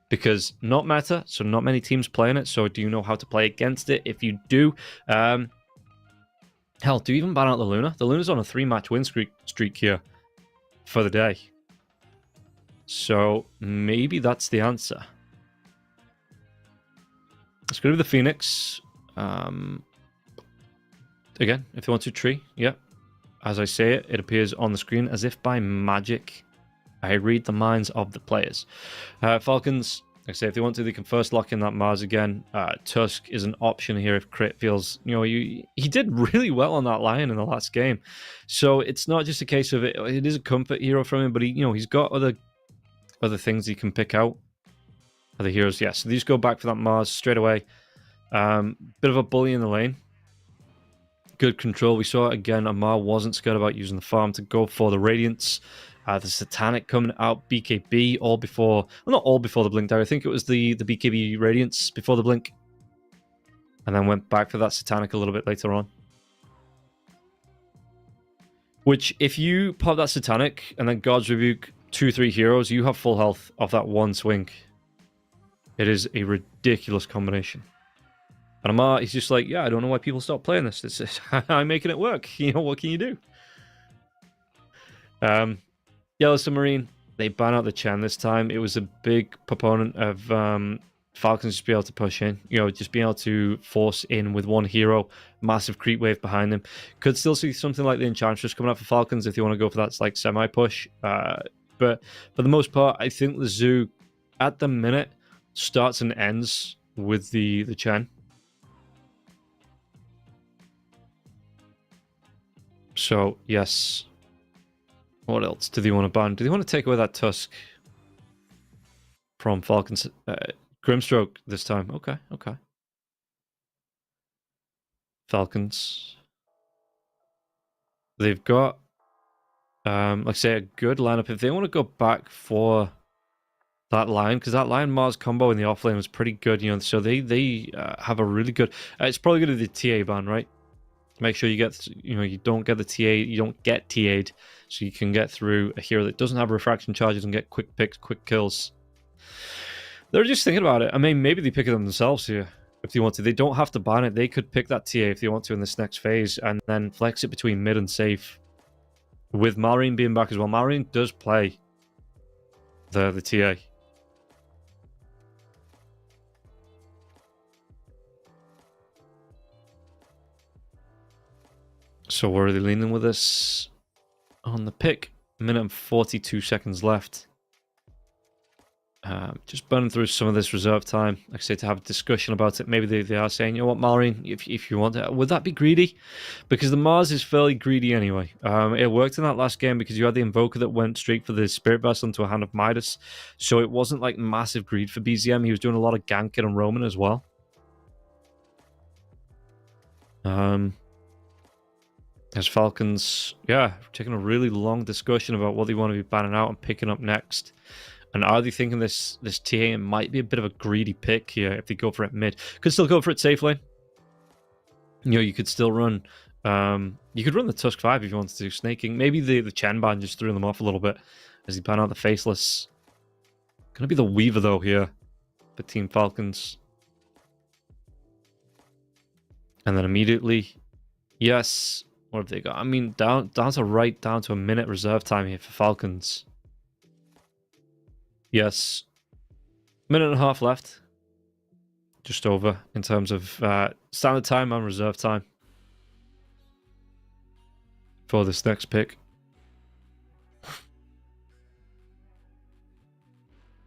Because not meta, so not many teams playing it. So do you know how to play against it? If you do, hell, do you even ban out the Luna? The Luna's on a 3-match win streak here for the day. So maybe that's the answer. It's going to be the Phoenix. Again, if they want to tree, yeah. As I say it, it appears on the screen as if by magic. I read the minds of the players. Falcons, like I say, if they want to, they can first lock in that Mars again. Tusk is an option here if Crit feels, you know, he did really well on that Lion in the last game. So it's not just a case of it is a comfort hero from him, but he's got other things he can pick out. Other heroes, yes. So these go back for that Mars straight away. Bit of a bully in the lane. Good control. We saw it again. Amar wasn't scared about using the farm to go for the Radiance. The Satanic coming out, BKB, all before... Well, not all before the Blink there. I think it was the BKB Radiance before the Blink. And then went back for that Satanic a little bit later on. Which, if you pop that Satanic and then God's Rebuke 2-3 heroes, you have full health off that one swing. It is a ridiculous combination. And Amar, he's just like, yeah, I don't know why people stop playing this. I'm making it work. You know, what can you do? Yellow Submarine, they ban out the Chen this time. It was a big proponent of Falcons just be able to push in. You know, just being able to force in with one hero. Massive creep wave behind them. Could still see something like the Enchantress coming out for Falcons if you want to go for that like semi-push. But for the most part, I think the Zoo, at the minute, starts and ends with the Chen. So, yes. What else do they want to ban? Do they want to take away that Tusk from Falcons? Grimstroke this time. Okay, okay. Falcons. They've got, like I say, a good lineup. If they want to go back for that line, because that Lion Mars combo in the offlane was pretty good, you know, so they have a really good... it's probably going to be the TA ban, right? Make sure you get, you know, you don't get the TA, you don't get TA'd, so you can get through a hero that doesn't have refraction charges and get quick picks, quick kills. They're just thinking about it. I mean, maybe they pick it themselves here if they want to. They don't have to ban it. They could pick that TA if they want to in this next phase and then flex it between mid and safe. With Malrine being back as well. Malrine does play the TA. So where are they leaning with this? On the pick, minute and 42 seconds left. Just burning through some of this reserve time. Like I say, to have a discussion about it. Maybe they are saying, you know what, Malrine, if you want it. Would that be greedy? Because the Mars is fairly greedy anyway. It worked in that last game because you had the Invoker that went straight for the Spirit Burst onto a Hand of Midas. So it wasn't like massive greed for BZM. He was doing a lot of ganking and roaming as well. As Falcons, yeah, taking a really long discussion about what they want to be banning out and picking up next. And are they thinking this TA might be a bit of a greedy pick here if they go for it mid? Could still go for it safe lane. You know, you could still run... you could run the Tusk 5 if you wanted to, snaking. Maybe the Chen ban just threw them off a little bit as they ban out the Faceless. Gonna be the Weaver, though, here for Team Falcons. And then immediately... Yes... What have they got? I mean, down to a minute reserve time here for Falcons. Yes. Minute and a half left. Just over in terms of standard time and reserve time for this next pick.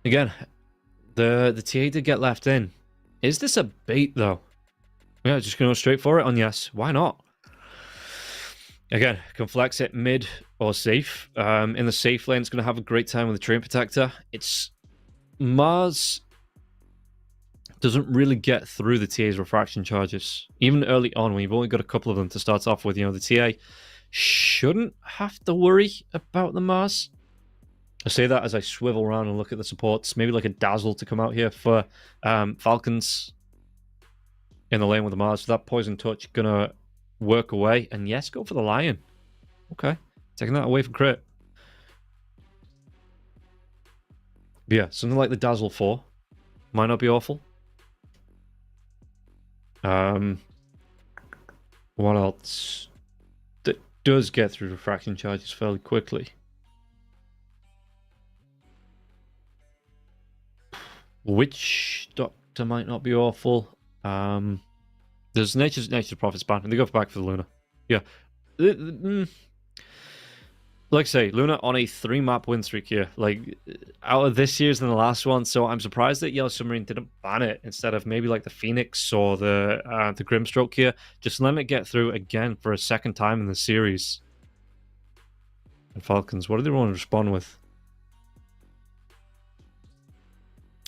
Again, the TA did get left in. Is this a bait, though? Yeah, just going to go straight for it on yes. Why not? Again, can flex it mid or safe. In the safe lane, it's going to have a great time with the Train Protector. It's... Mars doesn't really get through the TA's refraction charges. Even early on, when you've only got a couple of them to start off with, you know, the TA shouldn't have to worry about the Mars. I say that as I swivel around and look at the supports. Maybe like a Dazzle to come out here for Falcons in the lane with the Mars. So that Poison Touch going to work away. And yes, go for the Lion. Okay. Taking that away from crit. But yeah, something like the Dazzle 4 might not be awful. What else? That does get through refraction charges fairly quickly. Witch Doctor might not be awful. There's Nature's Prophet's ban, and they go back for the Luna. Yeah. Like I say, Luna on a 3-map win streak here. Like, out of this year's than the last one, so I'm surprised that Yellow Submarine didn't ban it instead of maybe like the Phoenix or the Grimstroke here. Just let it get through again for a second time in the series. And Falcons, what do they want to respond with?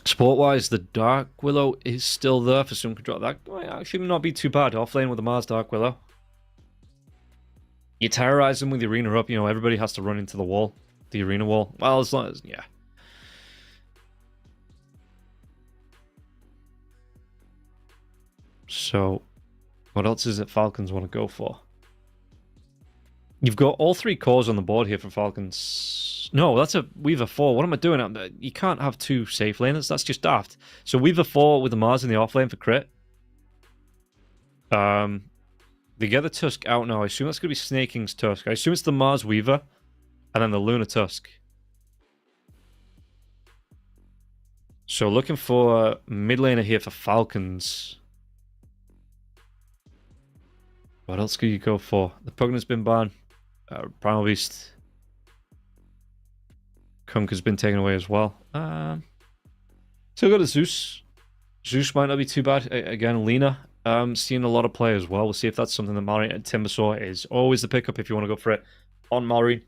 Sport-wise, the Dark Willow is still there for some control. That might actually not be too bad. Offlane with the Mars Dark Willow. You terrorize them with the arena up, you know, everybody has to run into the wall. The arena wall. Well, as long as, yeah. So, what else is it Falcons want to go for? You've got all 3 cores on the board here for Falcons. No, that's a Weaver 4. What am I doing? You can't have 2 safe laners. That's just daft. So Weaver 4 with the Mars in the offlane for crit. They get the Tusk out now. I assume that's going to be Snaking's Tusk. I assume it's the Mars Weaver and then the Luna Tusk. So looking for mid laner here for Falcons. What else could you go for? The Pugna's been banned. Primal Beast. Kunkka's been taken away as well. Still got a Zeus. Zeus might not be too bad. Again, Lena, seeing a lot of play as well. We'll see if that's something that Mallory and Timbersaw is always the pickup if you want to go for it on Mallory.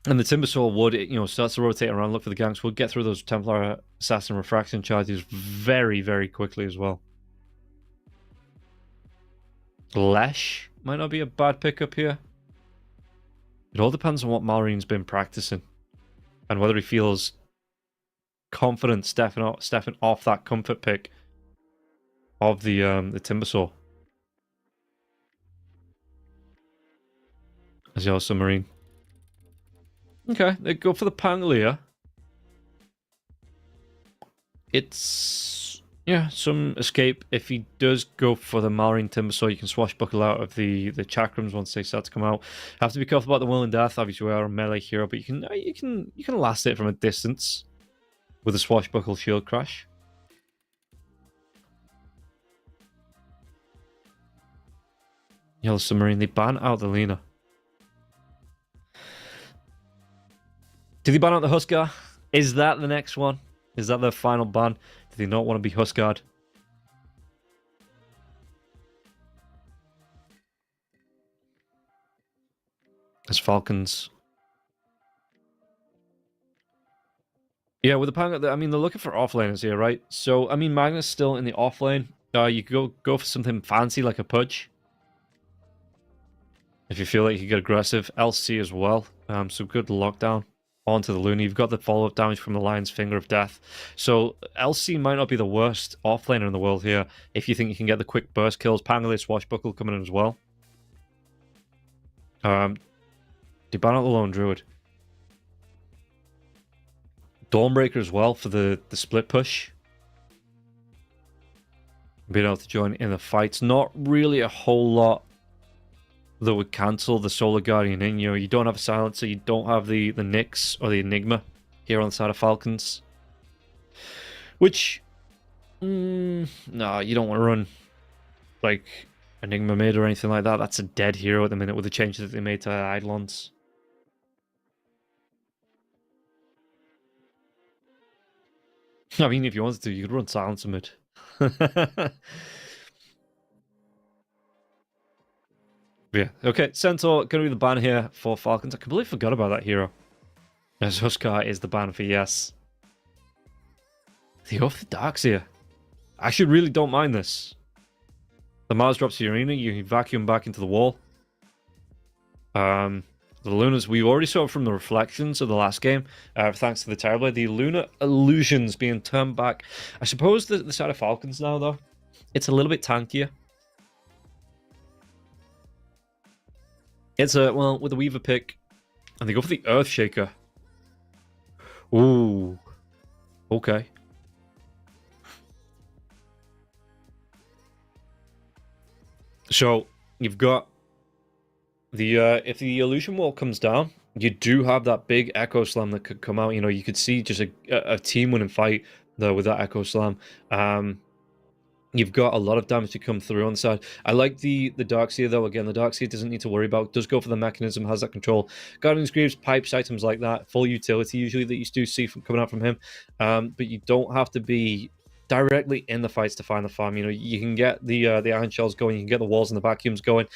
And the Timbersaw would, starts to rotate around, look for the ganks, would get through those Templar Assassin Refraction charges very, very quickly as well. Lesh might not be a bad pickup here. It all depends on what Mallory's been practicing and whether he feels confident stepping off that comfort pick of the Timbersaw. As Yellow Submarine. Okay, they go for the Pangolier. It's, yeah, some escape. If he does go for the Mallory and Timbersaw, you can swashbuckle out of the chakrams once they start to come out. Have to be careful about the Will and Death. Obviously, we are a melee hero, but you can last it from a distance with a swashbuckle shield crash. Yellow Submarine, they ban out the Lena. Did they ban out the Huskar? Is that the next one? Is that the final ban? Do they not want to be Huskar'd? As Falcons. Yeah, with the Pang, I mean, they're looking for offlaners here, right? So, I mean, Magnus still in the offlane. You could go for something fancy like a Pudge. If you feel like you can get aggressive. LC as well. So good lockdown onto the Luna. You've got the follow-up damage from the Lion's Finger of Death. So LC might not be the worst offlaner in the world here if you think you can get the quick burst kills. Pangolier Swashbuckle coming in as well. They ban out the Lone Druid. Dawnbreaker as well for the split push. Being able to join in the fights. Not really a whole lot that would cancel the Solar Guardian in. You don't have a Silencer, you don't have the Nyx or the Enigma here on the side of Falcons. Which, no, you don't want to run like Enigma mid or anything like that. That's a dead hero at the minute with the changes that they made to Eidolons. I mean, if you wanted to, you could run Silencer mid. Yeah, okay, Centaur, going to be the ban here for Falcons. I completely forgot about that hero. As Huskar is the ban for yes. The Oath of Darkseer. I actually really don't mind this. The Mars drops the arena, you vacuum back into the wall. The Lunas, we already saw from the reflections of the last game, thanks to the Terrorblade, the Lunar illusions being turned back. I suppose the side of Falcons now, though, it's a little bit tankier. It's a, well, with the Weaver pick, and they go for the Earthshaker. Ooh. Okay. So, you've got the, if the Illusion Wall comes down, you do have that big Echo Slam that could come out. You could see just a team-winning fight, though, with that Echo Slam. You've got a lot of damage to come through on the side. I like the Darkseer, though. Again, the Darkseer doesn't need to worry about. Does go for the mechanism, has that control. Guardian's Greaves, pipes, items like that. Full utility, usually, that you do see coming out from him. But you don't have to be directly in the fights to find the farm. You can get the Iron Shells going. You can get the walls and the vacuums going.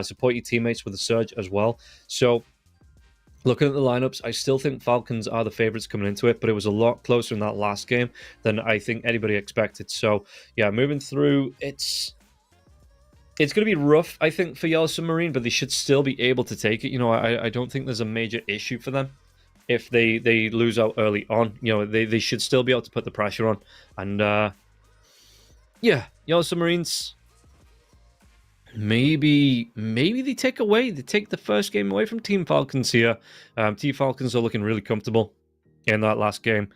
Support your teammates with the Surge as well. So, looking at the lineups, I still think Falcons are the favorites coming into it, but it was a lot closer in that last game than I think anybody expected. So, yeah, moving through, it's going to be rough, I think, for Yellow Submarine, but they should still be able to take it. I don't think there's a major issue for them if they lose out early on. They should still be able to put the pressure on. And, yeah, Yellow Submarines, maybe they take the first game away from Team Falcons here. Team Falcons are looking really comfortable in that last game.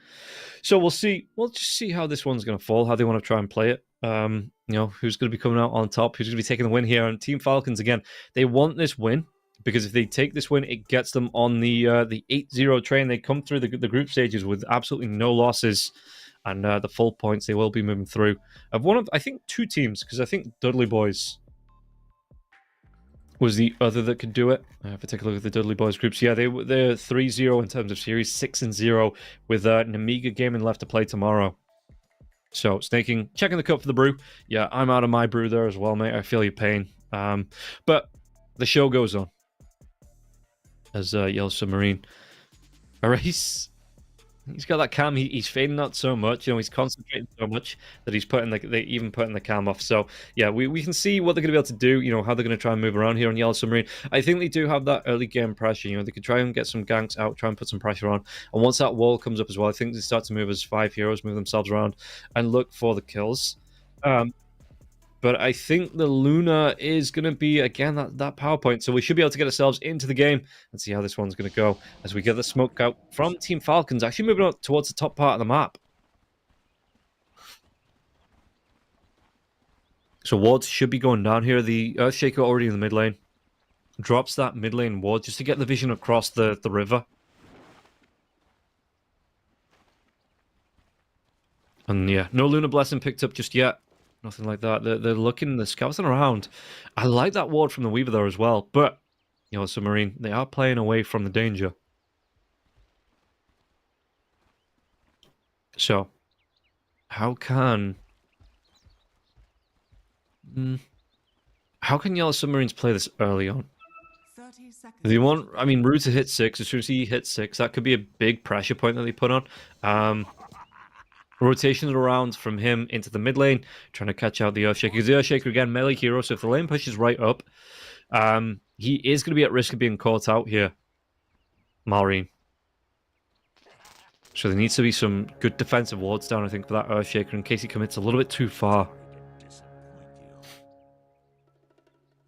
So we'll see. We'll just see how this one's going to fall, how they want to try and play it. Who's going to be coming out on top, who's going to be taking the win here. And Team Falcons, again, they want this win, because if they take this win, it gets them on the 8-0 train. They come through the group stages with absolutely no losses, and the full points they will be moving through. Of one of, I think, two teams, because I think Dudley Boys was the other that could do it. If I take a look at the Dudley Boys groups, yeah, they're 3-0 in terms of series, 6-0 with Namiga Gaming left to play tomorrow. So, Snaking, checking the cup for the brew. Yeah, I'm out of my brew there as well, mate. I feel your pain. But the show goes on. As Yellow Submarine. Erase. He's got that cam. He's fading out so much. You know, he's concentrating so much that he's putting even putting the cam off. So yeah, we can see what they're going to be able to do. You know, how they're going to try and move around here on Yellow Submarine. I think they do have that early game pressure. You know, they could try and get some ganks out, try and put some pressure on. And once that wall comes up as well, I think they start to move as 5 heroes, move themselves around, and look for the kills. But I think the Luna is going to be, again, that power point. So we should be able to get ourselves into the game and see how this one's going to go as we get the smoke out from Team Falcons, actually moving up towards the top part of the map. So wards should be going down here. The Earthshaker already in the mid lane. Drops that mid lane ward just to get the vision across the river. And yeah, no Luna Blessing picked up just yet. Nothing like that. They're looking, they're scouting around. I like that ward from the Weaver there as well, but Yellow Submarine, they are playing away from the danger. So, how can Yellow Submarines play this early on? 30 seconds. They want, I mean, Rue to hit 6. As soon as he hits 6, that could be a big pressure point that they put on. Rotations around from him into the mid lane, trying to catch out the Earthshaker. Because the Earthshaker, again, melee hero, so if the lane pushes right up, he is going to be at risk of being caught out here. Maureen. So there needs to be some good defensive wards down, I think, for that Earthshaker in case he commits a little bit too far.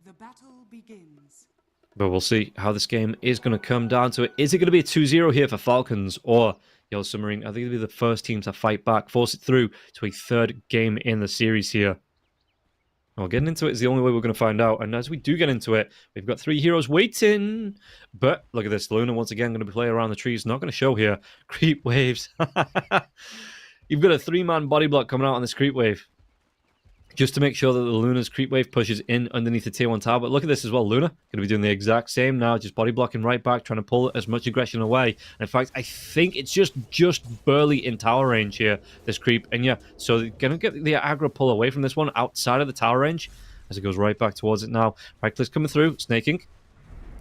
The battle begins. But we'll see how this game is going to come down to it. Is it going to be a 2-0 here for Falcons or Yellow Submarine? I think it'll be the first team to fight back, force it through to a third game in the series here. Well, getting into it is the only way we're going to find out. And as we do get into it, we've got 3 heroes waiting. But look at this. Luna, once again, going to be playing around the trees. Not going to show here. Creep waves. You've got a 3-man body block coming out on this creep wave. Just to make sure that the Luna's creep wave pushes in underneath the tier 1 tower. But look at this as well. Luna going to be doing the exact same now. Just body blocking right back, trying to pull as much aggression away. And in fact, I think it's just barely in tower range here, this creep. And yeah, so they're going to get the aggro pull away from this one outside of the tower range as it goes right back towards it now. Right click's coming through. Snaking.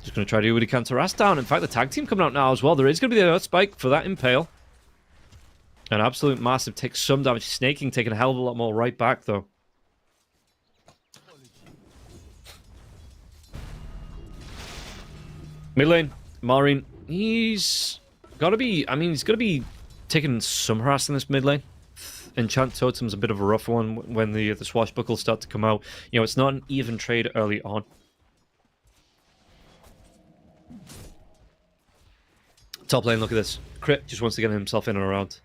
Just going to try to do what he can to harass down. In fact, the tag team coming out now as well. There is going to be the Earth Spike for that Impale. An absolute massive. Takes some damage. Snaking taking a hell of a lot more right back, though. Mid lane, Maureen, he's got to be, I mean, he's got to be taking some harass in this mid lane. Enchant Totem's a bit of a rough one when the swashbuckles start to come out. You know, it's not an even trade early on. Top lane, look at this. Crit just wants to get himself in and around.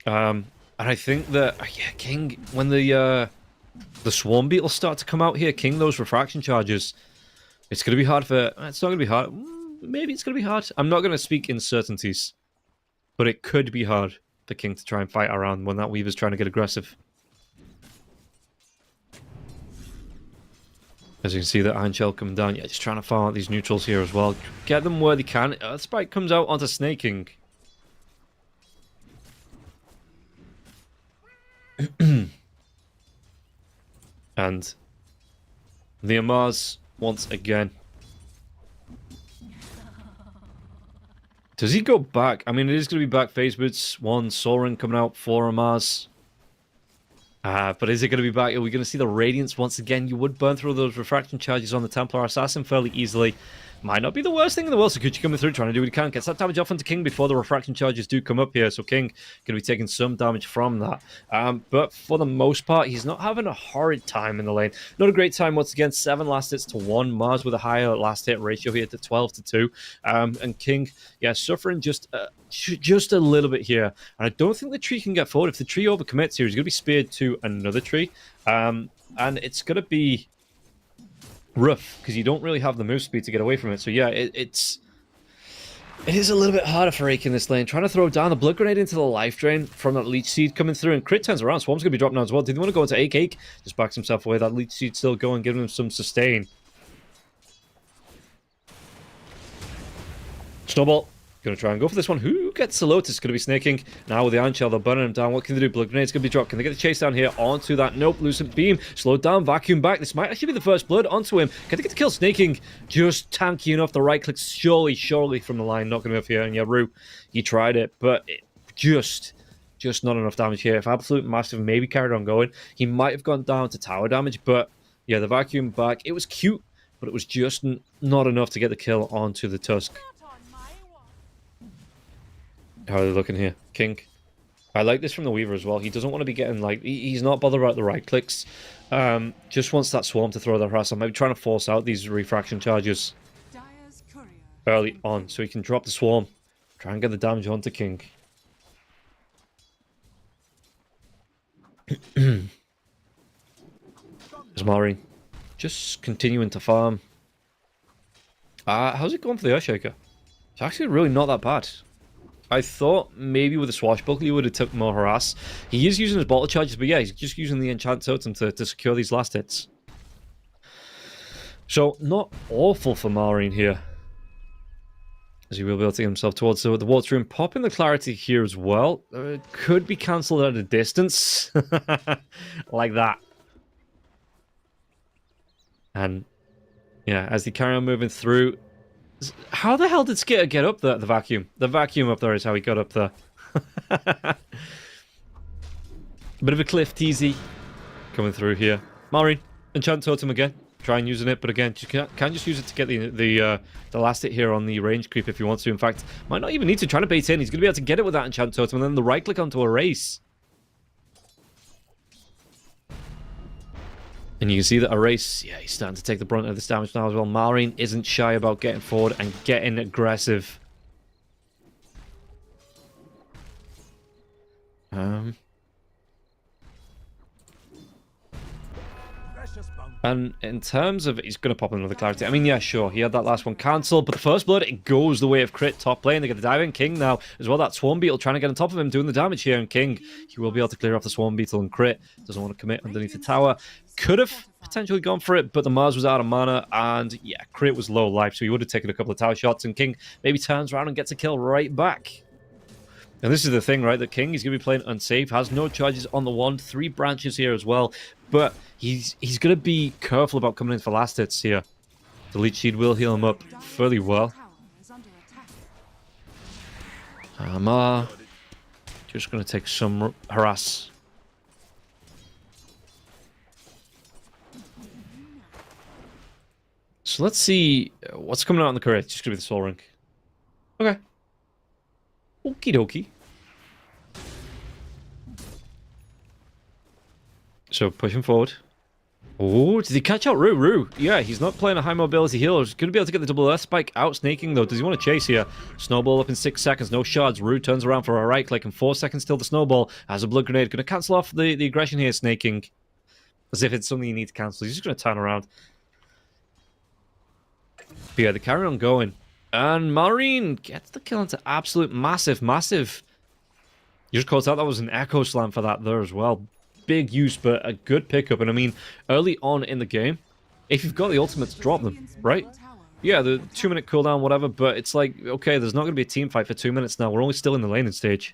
And I think that, yeah, King, when the Swarm Beetles start to come out here, King, those refraction charges, it's going to be hard for... It's not going to be hard. Maybe it's going to be hard. I'm not going to speak in certainties. But it could be hard for King to try and fight around when that Weaver's trying to get aggressive. As you can see, that Iron Shell coming down. Yeah, just trying to farm out these neutrals here as well. Get them where they can. Spike comes out onto Snaking. And the Amars once again. Does he go back? I mean, it is going to be back phase boots. 1 Soren coming out, 4 Amars. But is it going to be back? Are we going to see the Radiance once again? You would burn through those refraction charges on the Templar Assassin fairly easily. Might not be the worst thing in the world. Sakuchi coming through, trying to do what he can. Gets that damage off onto King before the refraction charges do come up here. So King going to be taking some damage from that. But for the most part, he's not having a horrid time in the lane. Not a great time once again. 7 last hits to 1. Mars with a higher last hit ratio here to 12 to 2. And King, yeah, suffering just a little bit here. And I don't think the tree can get forward. If the tree overcommits here, he's going to be speared to another tree. And it's going to be rough because you don't really have the move speed to get away from it. So yeah, it is a little bit harder for Rake in this lane. Trying to throw down the blood grenade into the life drain from that leech seed coming through, and Crit turns around. Swarm's going to be dropping down as well. Did he want to go into Ache? Just backs himself away. That leech seed still going, giving him some sustain. Snowball. Going to try and go for this one. Who gets the Lotus? Going to be snaking. Now with the Iron Shell, they're burning him down. What can they do? Blood Grenade's going to be dropped. Can they get the chase down here onto that? Nope. Lucent Beam. Slowed down. Vacuum back. This might actually be the first blood onto him. Can they get the kill? Snaking. Just tanky enough. The right click surely from the line. Not going to be up here. And yeah, Rue, he tried it. But it just not enough damage here. If Absolute Massive maybe carried on going, he might have gone down to tower damage. But yeah, the vacuum back. It was cute, but it was just not enough to get the kill onto the Tusk. How are they looking here? King. I like this from the Weaver as well. He doesn't want to be getting, like... He's not bothered about the right clicks. Just wants that Swarm to throw the harass on. Maybe trying to force out these refraction charges early on so he can drop the Swarm. Try and get the damage onto King. There's Maureen. Just continuing to farm. How's it going for the Earthshaker? It's actually really not that bad. I thought maybe with the Swashbuckler he would have took more harass. He is using his bottle charges, but yeah, he's just using the Enchant Totem to secure these last hits. So, not awful for Maureen here. As he will be able to get himself towards the water room. Popping the Clarity here as well. Could be cancelled at a distance. Like that. And, yeah, as they carry on moving through... How the hell did Skitter get up there? The vacuum. The vacuum up there is how he got up there. Bit of a cliff teasy coming through here. Maureen, Enchant Totem again. Try and using it, but again, you can just use it to get the last hit here on the range creep if you want to. In fact, might not even need to. Try to bait in. He's going to be able to get it with that Enchant Totem and then the right click onto a race. And you can see that Erase, yeah, he's starting to take the brunt of this damage now as well. Maureen isn't shy about getting forward and getting aggressive. And in terms of, he's going to pop another Clarity. I mean, yeah, sure, he had that last one cancelled, but the first blood, it goes the way of Crit top lane. They get the dive in. King now as well. That Swarm Beetle trying to get on top of him, doing the damage here. And King, he will be able to clear off the Swarm Beetle and Crit. Doesn't want to commit underneath the tower. Could have potentially gone for it, but the Mars was out of mana, and yeah, Crit was low life, so he would have taken a couple of tower shots, and King maybe turns around and gets a kill right back. And this is the thing, right? That King, he's going to be playing unsafe, has no charges on the wand, 3 branches here as well, but he's going to be careful about coming in for last hits here. The Leech Seed will heal him up fairly well. Just going to take some harass. So let's see what's coming out on the career. It's just going to be the Soul Ring. Okay. Okie dokie. So pushing forward. Oh, did he catch out Rue? Rue, yeah, he's not playing a high mobility healer. He's going to be able to get the double Earth Spike out. Snaking though. Does he want to chase here? Snowball up in 6 seconds. No shards. Rue turns around for a right click in 4 seconds. Still the Snowball has a Blood Grenade. Going to cancel off the aggression here. Snaking. As if it's something you need to cancel. He's just going to turn around. But yeah, they carry on going. And Maureen gets the kill into Absolute Massive. You just caught out. That was an Echo Slam for that there as well. Big use, but a good pickup. And I mean, early on in the game, if you've got the ultimates, drop them, right? Yeah, the 2-minute cooldown, whatever, but it's like, okay, there's not going to be a team fight for 2 minutes now. We're only still in the laning stage.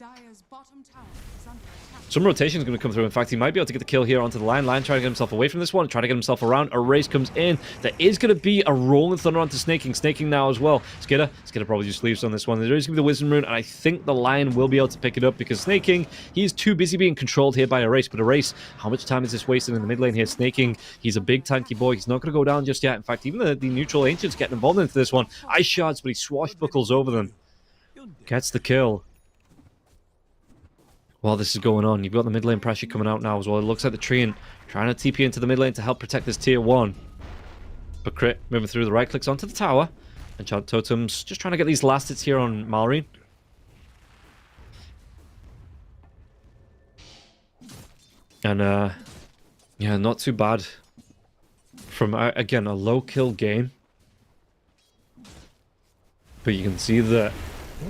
Some rotation is going to come through. In fact, he might be able to get the kill here onto the line. Trying to get himself away from this one. Trying to get himself around. A race comes in. There is going to be a Rolling Thunder onto Snaking. Snaking now as well. Skitter probably just leaves on this one. There is going to be the Wisdom Rune, and I think the Lion will be able to pick it up because Snaking, he is too busy being controlled here by Erase. But Erase, how much time is this wasting in the mid lane here? Snaking, he's a big tanky boy. He's not going to go down just yet. In fact, even the neutral Ancient's getting involved into this one. Ice Shards, but he swashbuckles over them. Gets the kill. While this is going on, you've got the mid lane pressure coming out now as well. It looks like the Treant trying to TP into the mid lane to help protect this tier 1. But Crit moving through the right clicks onto the tower. Enchant Totems just trying to get these last hits here on Maureen. And yeah, not too bad. From, again, a low kill game. But you can see that...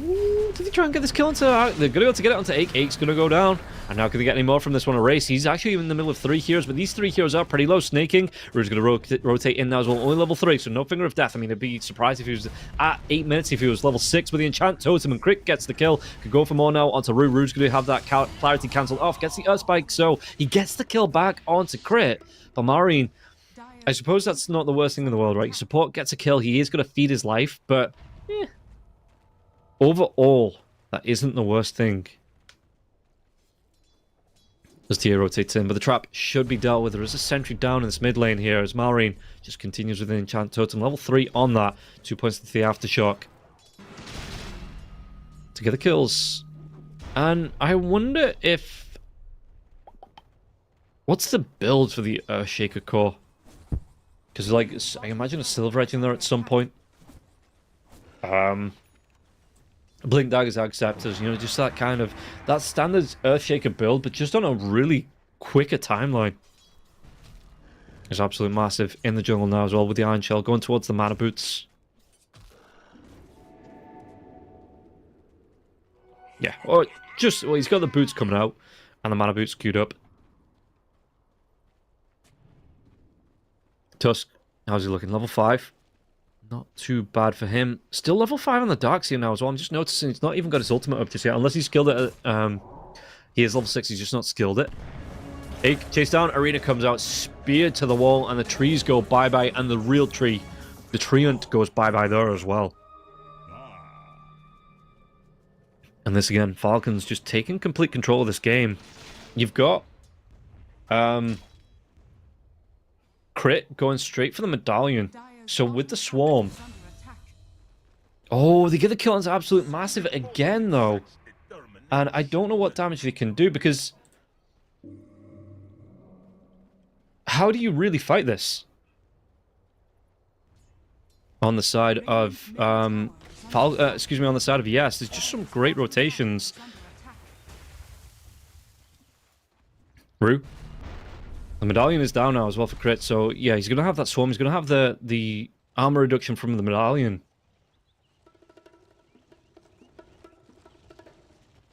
Ooh, Do they try and get this kill into... They're going to be able to get it onto Ake. Ake's going to go down. And now can they get any more from this one? A race. He's actually in the middle of 3 heroes, but these 3 heroes are pretty low. Snaking. Rue's going to rotate in now as well. Only level 3, so no Finger of Death. I mean, I'd be surprised if he was at 8 minutes. If he was level 6 with the Enchant Totem and Crit gets the kill. Could go for more now onto Rue. Rue's going to have that clarity cancelled off. Gets the Earth Spike, so he gets the kill back onto Crit. But Marine, I suppose that's not the worst thing in the world, right? Your support gets a kill. He is going to feed his life, but... overall, that isn't the worst thing. As Tia rotates in, but the trap should be dealt with. There is a sentry down in this mid lane here as Malrine just continues with an Enchant Totem. Level 3 on that. 2 points to the Aftershock. To get the kills. And I wonder if... what's the build for the Earthshaker core? Because, like, I imagine a Silver Edge in there at some point. Blink Daggers Acceptors, you know, just that kind of... that standard Earthshaker build, but just on a really quicker timeline. It's absolutely massive in the jungle now as well with the Iron Shell going towards the Mana Boots. Yeah, or just... well, he's got the boots coming out and the Mana Boots queued up. Tusk, how's he looking? Level 5. Not too bad for him. Still level 5 on the Darkseer now as well. I'm just noticing he's not even got his ultimate up just yet. Unless he's skilled it at, he is level 6, he's just not skilled it. Ake, chase down, Arena comes out, speared to the wall, and the trees go bye-bye, and the real tree, the treant, goes bye-bye there as well. And this again, Falcons just taking complete control of this game. You've got, Crit going straight for the medallion. So with the Swarm... oh, they get the kill on absolute massive again, though. And I don't know what damage they can do, because... how do you really fight this? On the side of... excuse me, on the side of yes, there's just some great rotations. Rue. The medallion is down now as well for Crit, so yeah, he's going to have that Swarm. He's going to have the armor reduction from the medallion.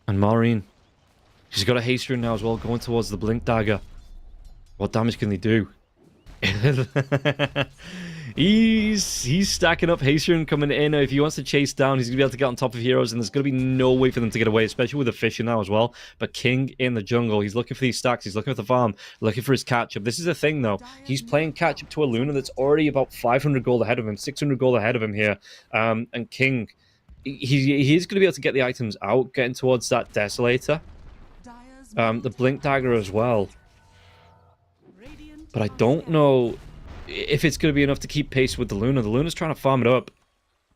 And Maureen, she's got a haste rune now as well, going towards the Blink Dagger. What damage can they do? He's stacking up haste rune coming in. If he wants to chase down, he's going to be able to get on top of heroes, and there's going to be no way for them to get away, especially with the Fisher now as well. But King in the jungle, he's looking for these stacks, he's looking for the farm, looking for his catch-up. This is the thing, though. He's playing catch-up to a Luna that's already about 500 gold ahead of him, 600 gold ahead of him here. And King, he's going to be able to get the items out, getting towards that Desolator. The Blink Dagger as well. But I don't know if it's going to be enough to keep pace with the Luna. The Luna's trying to farm it up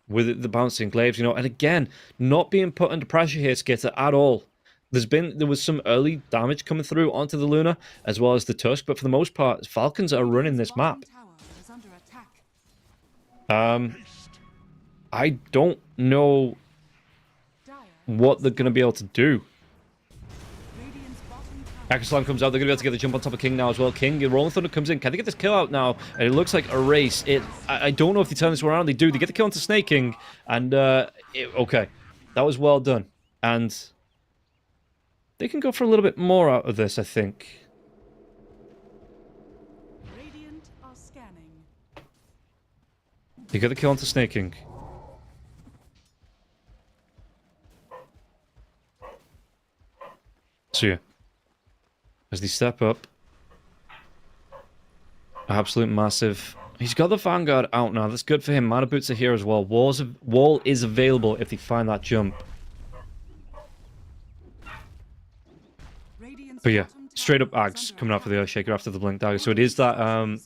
with the bouncing glaives, you know. And again, not being put under pressure here, Skitter, at all. There was some early damage coming through onto the Luna, as well as the Tusk. But for the most part, Falcons are running this map. I don't know what they're going to be able to do. Echo Slam comes out, they're going to be able to get the jump on top of King now as well. King, Rolling Thunder comes in, can they get this kill out now? And it looks like a race. I don't know if they turn this around, they do. They get the kill onto Snake King, and, okay. That was well done. And they can go for a little bit more out of this, I think. Radiant are scanning. They get the kill onto Snake King. So yeah. As they step up. Absolute massive. He's got the Vanguard out now. That's good for him. Mana Boots are here as well. Wall is available if they find that jump. But yeah, straight up Ags coming out for the Earthshaker after the Blink Dagger. So it is that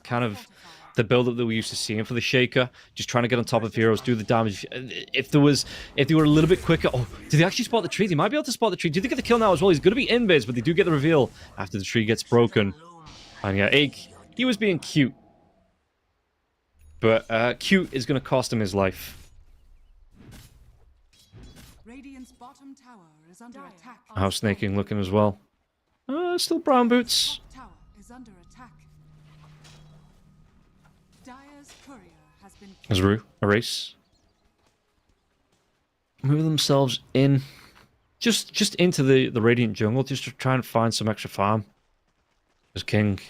kind of the build-up that we used to seeing for the Shaker. Just trying to get on top of heroes, do the damage. If they were a little bit quicker... oh, did they actually spot the tree? They might be able to spot the tree. Do they get the kill now as well? He's going to be in biz, but they do get the reveal after the tree gets broken. And yeah, Ake, he was being cute. But cute is going to cost him his life. Radiant's bottom tower is under attack. How's Snake King looking as well? Still brown boots. Tower is under attack. Dire's courier has been As Rue, a race. move themselves in. Just into the Radiant jungle, just to try and find some extra farm. As King.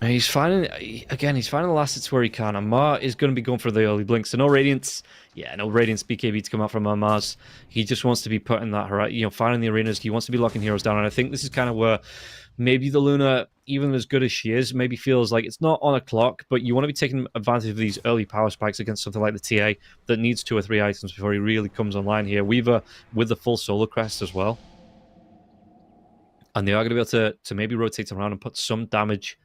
And he's finding, again, he's finding the last hits where he can. And Mar is going to be going for the early blink. So no Radiance. Yeah, no Radiance BKB to come out from Mars. He just wants to be putting that, you know, finding the arenas. He wants to be locking heroes down. And I think this is kind of where maybe the Luna, even as good as she is, maybe feels like it's not on a clock, but you want to be taking advantage of these early power spikes against something like the TA that needs 2 or 3 items before he really comes online here. Weaver with the full solar crest as well. And they are going to be able to maybe rotate around and put some damage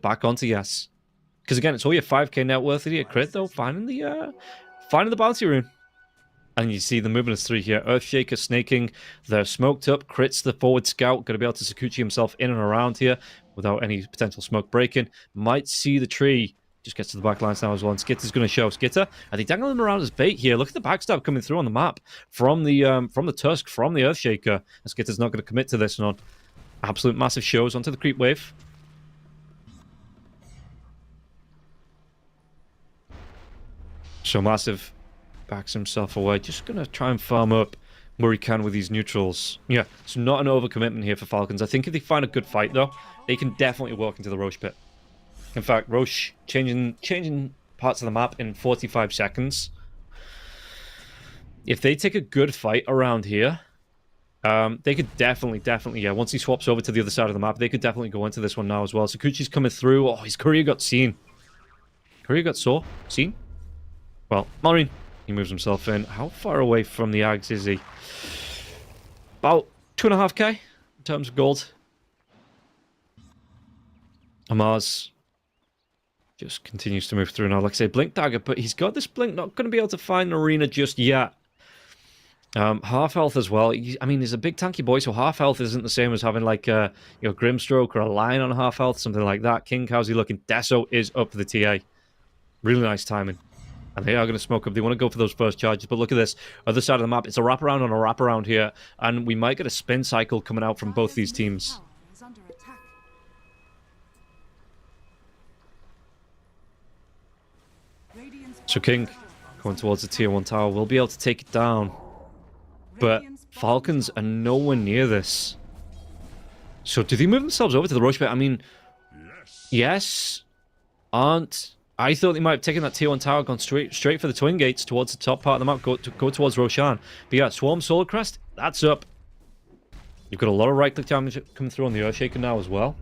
back onto Yes. Because again, it's all your 5k net worth to get crit though, finding the bounty rune. And you see the movement is 3 here. Earthshaker snaking, they're smoked up, crits the forward scout, going to be able to Sakuchi himself in and around here without any potential smoke breaking. Might see the tree, just gets to the back lines now as well. And Skitter's going to show. Skitter, are they dangling him around as bait here? Look at the backstab coming through on the map from the Tusk, from the Earthshaker. And Skitter's not going to commit to this one. Absolute massive shows onto the creep wave. So Massive backs himself away. Just going to try and farm up where he can with these neutrals. Yeah, it's not an overcommitment here for Falcons. I think if they find a good fight, though, they can definitely walk into the Roche pit. In fact, Roche changing parts of the map in 45 seconds. If they take a good fight around here, they could definitely, yeah, once he swaps over to the other side of the map, they could definitely go into this one now as well. Sakuchi's coming through. Oh, his courier got seen. Courier got seen? Well, Maureen, he moves himself in. How far away from the Ags is he? About 2.5k in terms of gold. Amaz just continues to move through now. Like I say, Blink Dagger, but he's got this Blink, not going to be able to find an arena just yet. Half health as well. I mean, he's a big tanky boy, so half health isn't the same as having like a Grimstroke or a Lion on half health, something like that. King, how's he looking? Deso is up for the TA. Really nice timing. And they are going to smoke up. They want to go for those first charges. But look at this. Other side of the map. It's a wraparound on a wraparound here. And we might get a spin cycle coming out from both these teams. So King, going towards the tier 1 tower, will be able to take it down. But Falcons are nowhere near this. So do they move themselves over to the Roche pit? I mean, yes. I thought they might have taken that tier 1 tower, gone straight for the twin gates towards the top part of the map, go towards Roshan. But yeah, Swarm Solar Crest, that's up. You've got a lot of right-click damage coming through on the Earthshaker now as well.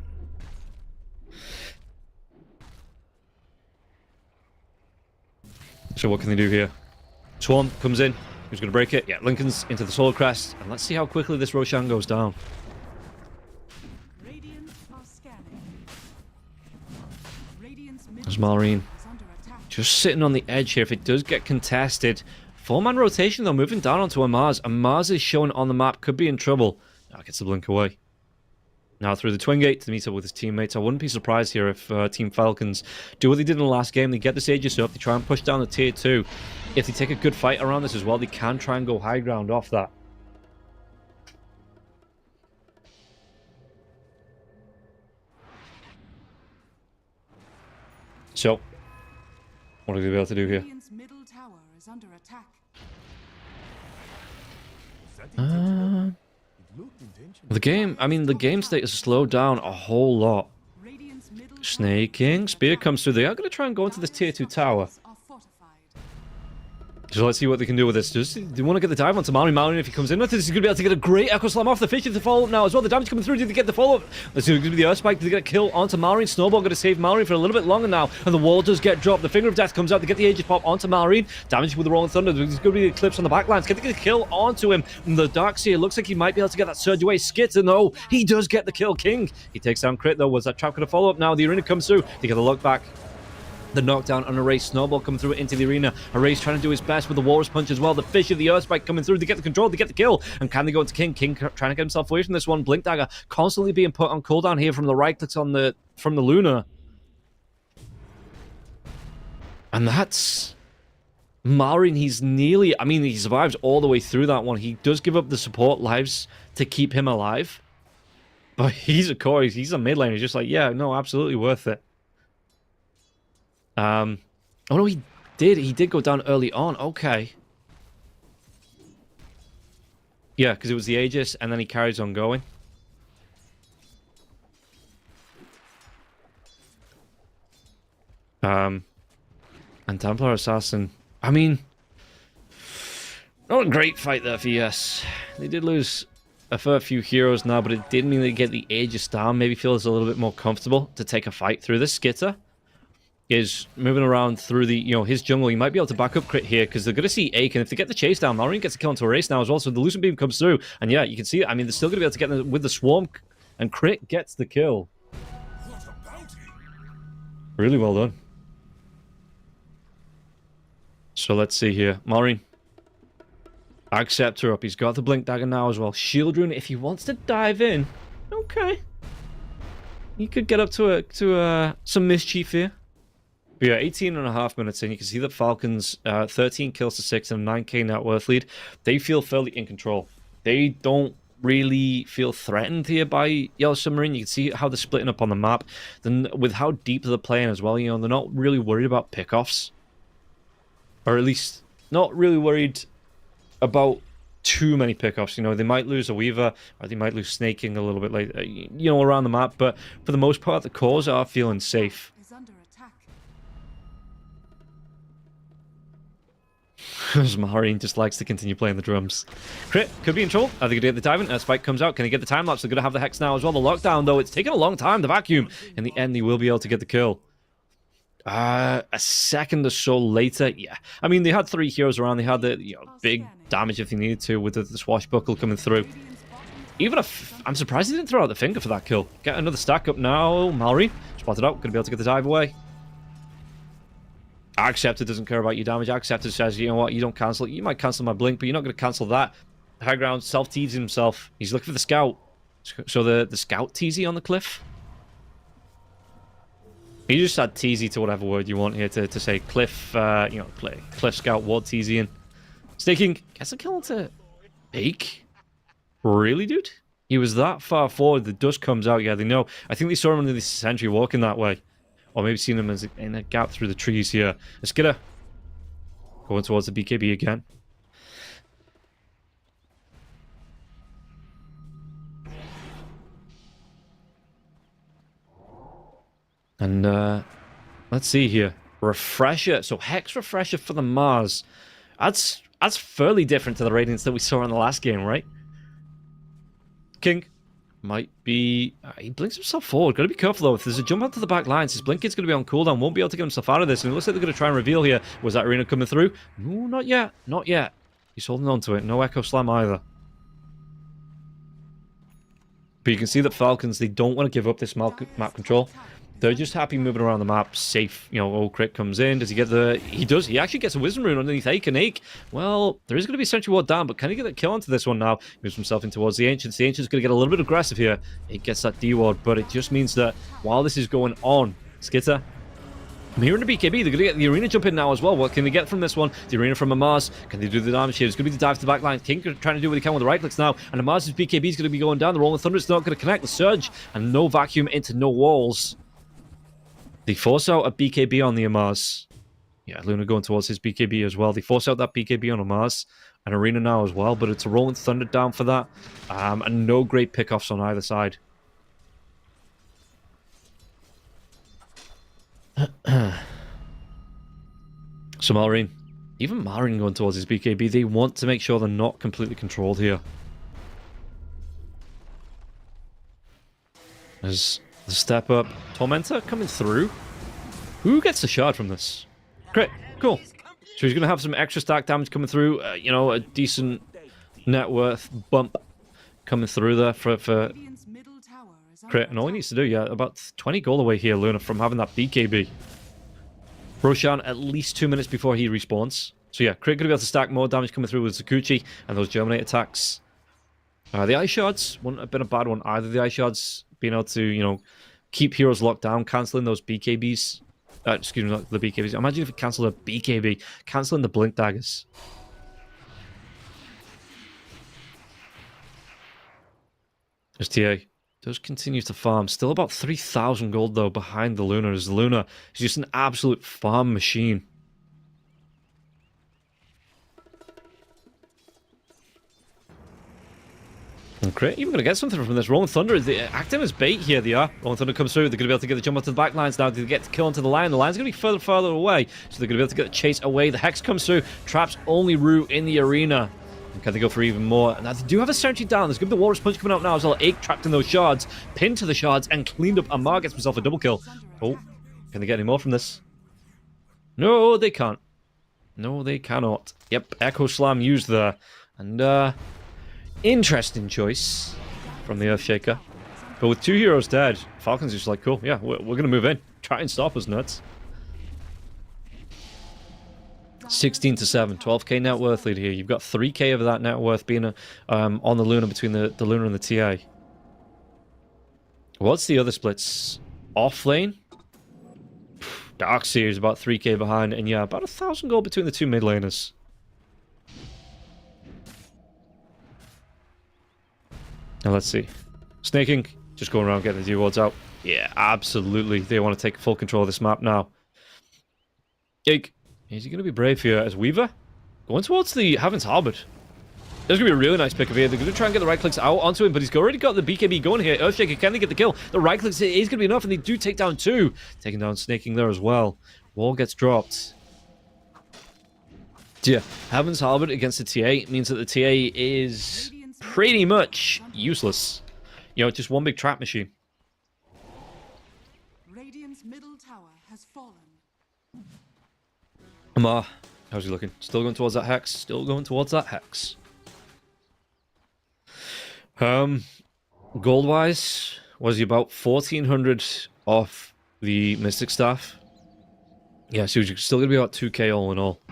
So what can they do here? Swarm comes in. Who's going to break it? Yeah, Lincoln's into the Solar Crest. And let's see how quickly this Roshan goes down. There's Malrine. Just sitting on the edge here. If it does get contested. 4-man rotation though, moving down onto Amaz. Amaz is shown on the map. Could be in trouble. Now gets the blink away. Now through the twin gate to meet up with his teammates. I wouldn't be surprised here if Team Falcons do what they did in the last game. They get the Aegis up. They try and push down the tier 2. If they take a good fight around this as well, they can try and go high ground off that. So, what are we able to do here? Middle tower is under attack. The game state has slowed down a whole lot. Snaking, Spear comes through. They are going to try and go into this tier 2 tower. So let's see what they can do with this. They want to get the dive onto Malrine. If he comes in with this, he's going to be able to get a great Echo Slam off the fish to follow up now as well. The damage coming through. Did they get the follow-up? Let's see. It's going to be the Earth Spike. Did they get a kill onto Malrine? Snowball going to save Malrine for a little bit longer now. And the wall does get dropped. The Finger of Death comes out. They get the Aegis pop onto Malrine. Damage with the Rolling Thunder. There's going to be Eclipse on the backlines. Can they get a kill onto him? And the Darkseer looks like he might be able to get that surge away. Skitter, no. He does get the kill. King. He takes down Crit though. Was that trap going to follow up now? The arena comes through. They get the look back. The knockdown on Erase. Snowball coming through into the arena. Erase trying to do his best with the Walrus Punch as well. The Fish of the Earth Spike coming through. They get the control. They get the kill. And can they go into King? King trying to get himself away from this one. Blink Dagger constantly being put on cooldown here from the right clicks from the Luna. And that's Malrine. He's nearly... I mean, he survives all the way through that one. He does give up the support lives to keep him alive. But he's a core. He's a mid lane. He's just like, yeah, no, absolutely worth it. Oh, no, he did. He did go down early on. Okay. Yeah, because it was the Aegis, and then he carries on going. And Templar Assassin. I mean, not a great fight there for ES. They did lose a fair few heroes now, but it did mean they get the Aegis down. Maybe feels a little bit more comfortable to take a fight through this. Skitter is moving around through the, his jungle. He might be able to back up Crit here because they're going to see Ake, and if they get the chase down, Malrine gets a kill into a race now as well, so the Lucent Beam comes through, and yeah, you can see it. I mean, they're still going to be able to get them with the Swarm, and Crit gets the kill. Really well done. So let's see here. Malrine. Accept her up. He's got the Blink Dagger now as well. Shield Rune, if he wants to dive in, okay. He could get up to some mischief here. But yeah, 18.5 minutes in. You can see that Falcons, 13 kills to 6 and a 9k net worth lead. They feel fairly in control. They don't really feel threatened here by Yellow Submarine. You can see how they're splitting up on the map. Then with how deep they're playing as well, they're not really worried about pickoffs. Or at least not really worried about too many pickoffs. They might lose a Weaver, or they might lose Snaking a little bit later, around the map, but for the most part, the cores are feeling safe. Is under attack. Malrine just likes to continue playing the drums. Crit could be in trouble. Are they going to get the diving? As Spike comes out, can they get the time lapse? They're going to have the Hex now as well. The lockdown, though, it's taken a long time. The vacuum. In the end, they will be able to get the kill. A second or so later, yeah. I mean, they had 3 heroes around. They had the big damage if they needed to with the swashbuckle coming through. Even if I'm surprised they didn't throw out the finger for that kill. Get another stack up now. Malrine spotted out. Gonna be able to get the dive away. Accepted doesn't care about your damage. Accepted says, you know what, you don't cancel it. You might cancel my blink, but you're not going to cancel that. High ground self-teasing himself. He's looking for the scout. So the scout teasy on the cliff. You just add teasy to whatever word you want here to say cliff, cliff scout ward teasy. Snaking gets a kill into Ake. Really, dude? He was that far forward. The dust comes out. Yeah, they know. I think they saw him in the sentry walking that way. Or maybe seen him as in a gap through the trees here. A Skidder going towards the BKB again. And let's see here. Refresher. So Hex Refresher for the Mars. That's fairly different to the Radiance that we saw in the last game, right? King might be... he blinks himself forward. Got to be careful, though. If there's a jump onto the back lines, his blink is going to be on cooldown. Won't be able to get himself out of this. And it looks like they're going to try and reveal here. Was that arena coming through? No, not yet. Not yet. He's holding on to it. No Echo Slam either. But you can see that Falcons, they don't want to give up this map control. They're just happy moving around the map, safe. Crit comes in. Does he get the... He does. He actually gets a Wisdom Rune underneath Ake and Ake. Well, there is going to be a Sentry Ward down, but can he get a kill onto this one now? Moves himself in towards the Ancients. The Ancients going to get a little bit aggressive here. He gets that D-Ward, but it just means that while this is going on, Skitter, I'm hearing the BKB. They're going to get the arena jump in now as well. What can they get from this one? The arena from a Mars. Can they do the damage here? It's going to be the dive to the back line. King trying to do what he can with the right clicks now. And the Mars' BKB is going to be going down. The Rolling Thunder is not going to connect. The Surge and no vacuum into no walls. They force out a BKB on the Amaz. Yeah, Luna going towards his BKB as well. They force out that BKB on Amaz. And Arena now as well, but it's a Rolling Thunder down for that. And no great pickoffs on either side. So Malrine. Even Malrine going towards his BKB. They want to make sure they're not completely controlled here. As... the step up. Tormentor coming through. Who gets the shard from this? Great. Cool. So he's going to have some extra stack damage coming through. A decent net worth bump coming through there for Crit. And all he needs to do, yeah, about 20 gold away here, Luna, from having that BKB. Roshan at least 2 minutes before he respawns. So yeah, Crit going to be able to stack more damage coming through with Sakuchi and those Germinate attacks. The Ice Shards wouldn't have been a bad one either. The Ice Shards being able to, keep heroes locked down, cancelling those BKBs. Excuse me, not the BKBs. Imagine if it cancelled a BKB, cancelling the Blink Daggers. As TA does continue to farm. Still about 3,000 gold, though, behind the Luna. As Luna is just an absolute farm machine. Okay, even going to get something from this. Rolling Thunder is acting as bait here. They are. Rolling Thunder comes through. They're going to be able to get the jump onto the back lines now. They get to kill onto the line. The line's going to be further and further away, so they're going to be able to get the chase away. The Hex comes through. Traps only Rue in the arena. And can they go for even more? Now, they do have a Sentry down. There's going to be the Walrus Punch coming out now as well. Ache trapped in those shards. Pinned to the shards and cleaned up. Amar gets himself a double kill. Oh, can they get any more from this? No, they can't. No, they cannot. Yep, Echo Slam used there. And, interesting choice from the Earthshaker. But with 2 heroes dead, Falcon's just like, cool, yeah, we're going to move in. Try and stop us, nuts. 16-7, 12k net worth lead here. You've got 3k of that net worth being on the Luna between the Luna and the TA. What's the other splits? Off lane? Darkseer is about 3k behind, and yeah, about 1,000 gold between the two mid laners. Now let's see. Snaking, just going around getting the D-wards out. Yeah, absolutely. They want to take full control of this map now. Yike. Is he going to be brave here as Weaver? Going towards the Heaven's Halberd. There's going to be a really nice pick of here. They're going to try and get the right clicks out onto him, but he's already got the BKB going here. Earthshaker, can they get the kill? The right clicks is going to be enough, and they do take down 2. Taking down Snaking there as well. Wall gets dropped. Yeah, Heaven's Halberd against the TA means that the TA is pretty much useless. You know, just one big trap machine. Radiant's middle tower has fallen. Amar, how's he looking? Still going towards that Hex. Still going towards that Hex. Gold-wise, was he about 1,400 off the Mystic Staff? Yeah, so he's still going to be about 2k all in all.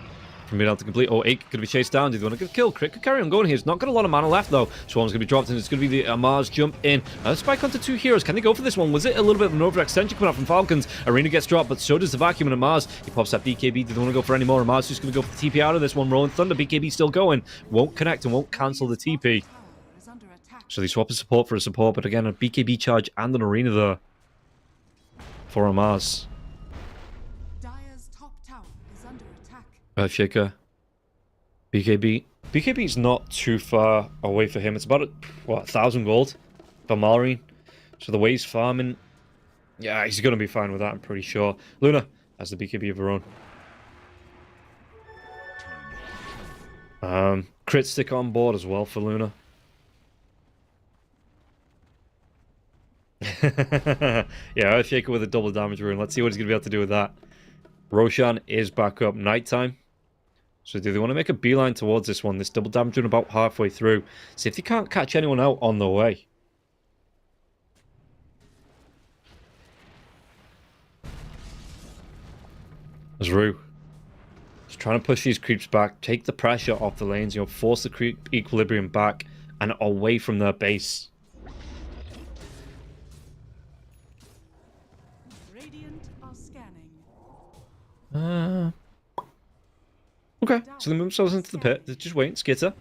From being able to complete. Oh, 8 going to be chased down. Do they want to get a kill? Crit could carry on going here. He's not got a lot of mana left, though. Swarm's going to be dropped, and it's going to be the Amar's jump in. Spike onto 2 heroes. Can they go for this one? Was it a little bit of an overextension coming out from Falcons? Arena gets dropped, but so does the Vacuum and Amar's. He pops that BKB. Do they want to go for any more? Amar's just going to go for the TP out of this one. Rolling Thunder. BKB still going. Won't connect and won't cancel the TP. So they swap a support for a support, but again, a BKB charge and an Arena there for Amar's. Dire's top tower is under attack. Earthshaker. BKB. BKB's not too far away for him. It's about, what, 1,000 gold for Malrine. So the way he's farming, yeah, he's going to be fine with that, I'm pretty sure. Luna has the BKB of her own. Crit stick on board as well for Luna. Yeah, Earthshaker with a double damage rune. Let's see what he's going to be able to do with that. Roshan is back up. Nighttime. So do they want to make a beeline towards this one? This double damage rune about halfway through. See if they can't catch anyone out on the way. There's Rue. Just trying to push these creeps back. Take the pressure off the lanes. You know, force the creep equilibrium back and away from their base. Radiant are scanning. Okay, so they move themselves into the pit. They're just waiting. Skitter.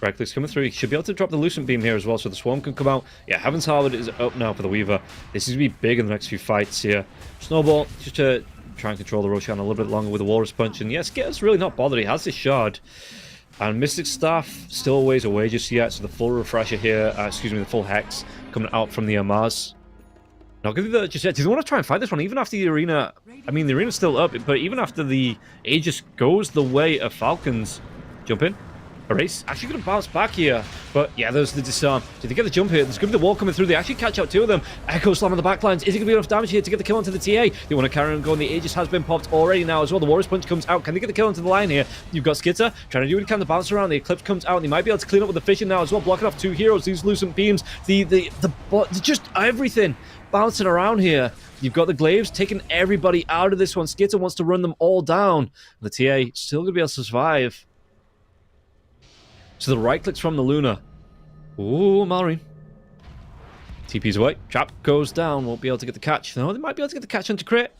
Right click's coming through. He should be able to drop the Lucent Beam here as well, so the Swarm can come out. Yeah, Heaven's Halberd is up now for the Weaver. This is going to be big in the next few fights here. Snowball, just to try and control the Roshan a little bit longer with the Walrus Punch. And yes, Skitter's really not bothered. He has this shard. And Mystic Staff still a ways away just yet, so the full refresher here, the full Hex coming out from the Amaz. Not going to be just yet. Do they want to try and fight this one even after the arena? I mean, the arena's still up, but even after the Aegis goes the way of Falcons. Jump in. Erase. Actually going to bounce back here. But yeah, there's the disarm. Do they get the jump here? There's going to be the wall coming through. They actually catch out 2 of them. Echo Slam on the backlines. Is it going to be enough damage here to get the kill onto the TA? They want to carry on going. The Aegis has been popped already now as well. The Warriors Punch comes out. Can they get the kill onto the line here? You've got Skitter trying to do what he can to bounce around. The Eclipse comes out. And they might be able to clean up with the Fission now as well. Blocking off 2 heroes. These Lucent Beams. Just everything bouncing around here. You've got the Glaives taking everybody out of this one. Skitter wants to run them all down. The TA still going to be able to survive. So the right clicks from the Luna. Ooh, Malrine. TP's away. Trap goes down. Won't be able to get the catch. No, they might be able to get the catch onto Crit.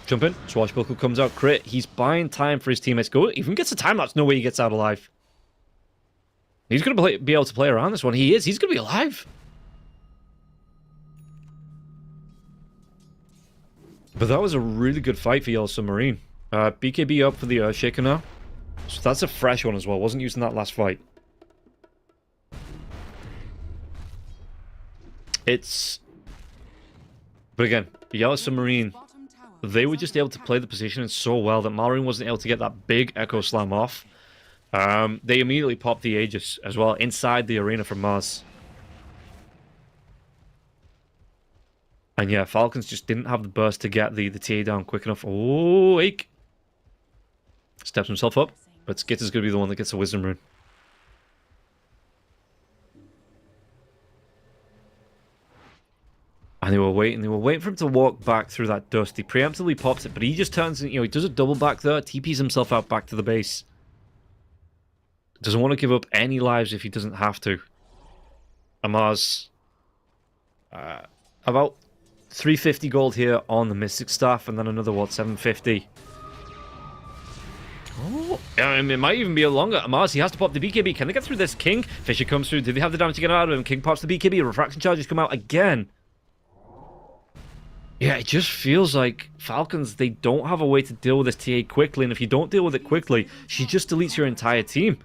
Jump in. Swashbuckle comes out. Crit. He's buying time for his teammates. Go. Even gets a time lapse. No way he gets out alive. He's going to be able to play around this one. He is. He's going to be alive. But that was a really good fight for Yellow Submarine. BKB up for the Earthshaker now. So that's a fresh one as well. Wasn't used in that last fight. It's... But again, Yellow Submarine, Bottom tower they were is just under able to play the position so well that Mallory wasn't able to get that big Echo Slam off. They immediately popped the Aegis as well inside the arena from Mars. And yeah, Falcons just didn't have the burst to get the TA down quick enough. Oh, Ake steps himself up, but Skitter's going to be the one that gets the Wisdom Rune. And they were waiting for him to walk back through that dust. He preemptively pops it, but he just turns, he does a double back there, TPs himself out back to the base. Doesn't want to give up any lives if he doesn't have to. Amar's about 350 gold here on the Mystic Staff, and then another, what, 750? Oh, I mean, it might even be a longer. Amar's, he has to pop the BKB. Can they get through this? King, Fisher comes through. Do they have the damage to get out of him? King pops the BKB. Refraction charges come out again. Yeah, it just feels like Falcons, they don't have a way to deal with this TA quickly, and if you don't deal with it quickly, she just deletes your entire team.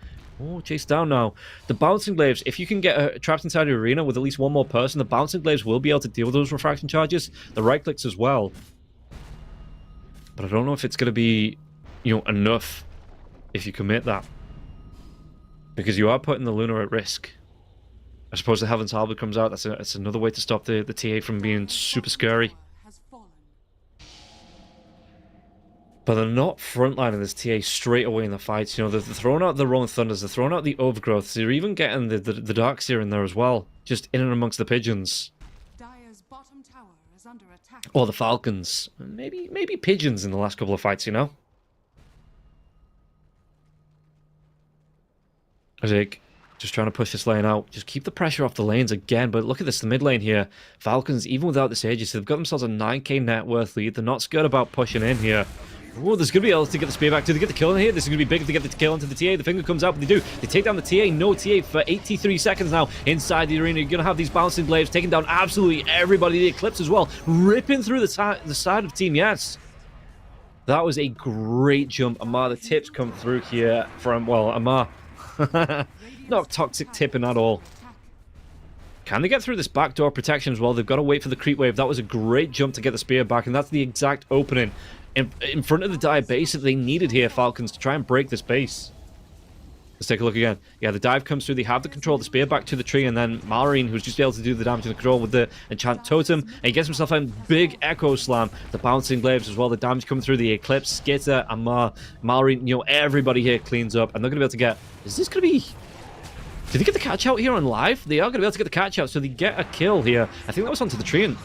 Oh, chase down now. The Bouncing Glaives, if you can get her trapped inside the arena with at least one more person, the Bouncing Glaives will be able to deal with those refraction charges. The right clicks as well. But I don't know if it's going to be, enough if you commit that. Because you are putting the Luna at risk. I suppose the Heaven's Halberd comes out. That's another way to stop the TA from being super scary. has fallen. But they're not frontlining this TA straight away in the fights. They're throwing out the Rolling Thunders, they're throwing out the Overgrowths, they're even getting the Darkseer in there as well. Just in and amongst the Pigeons. Dire's bottom tower is under attack. Or the Falcons. Maybe Pigeons in the last couple of fights, Zig, just trying to push this lane out. Just keep the pressure off the lanes again. But look at this, the mid lane here. Falcons, even without this Aegis, they've got themselves a 9k net worth lead. They're not scared about pushing in here. Oh, there's going to be able to get the spear back. Do they get the kill in here? This is going to be big if they get the kill onto the TA. The finger comes out, but they do. They take down the TA. No TA for 83 seconds now inside the arena. You're going to have these Bouncing Glaives taking down absolutely everybody. The Eclipse as well, ripping through the side of Team Yes. That was a great jump. Amar, the tips come through here from, well, Amar. Not toxic tipping at all. Can they get through this backdoor protection as well? They've got to wait for the creep wave. That was a great jump to get the spear back, and that's the exact opening in front of the dive base that they needed here, Falcons, to try and break this base. Let's take a look again. Yeah, the dive comes through. They have the control of the spear back to the tree, and then Malrine, who's just able to do the damage and the control with the enchant totem, and he gets himself a big echo slam. The Bouncing Glaives as well. The damage coming through the Eclipse, Skitter, and Malrine. Everybody here cleans up, and they're going to be able to get. Is this going to be? Did they get the catch out here on live? They are going to be able to get the catch out, so they get a kill here. I think that was onto the tree, and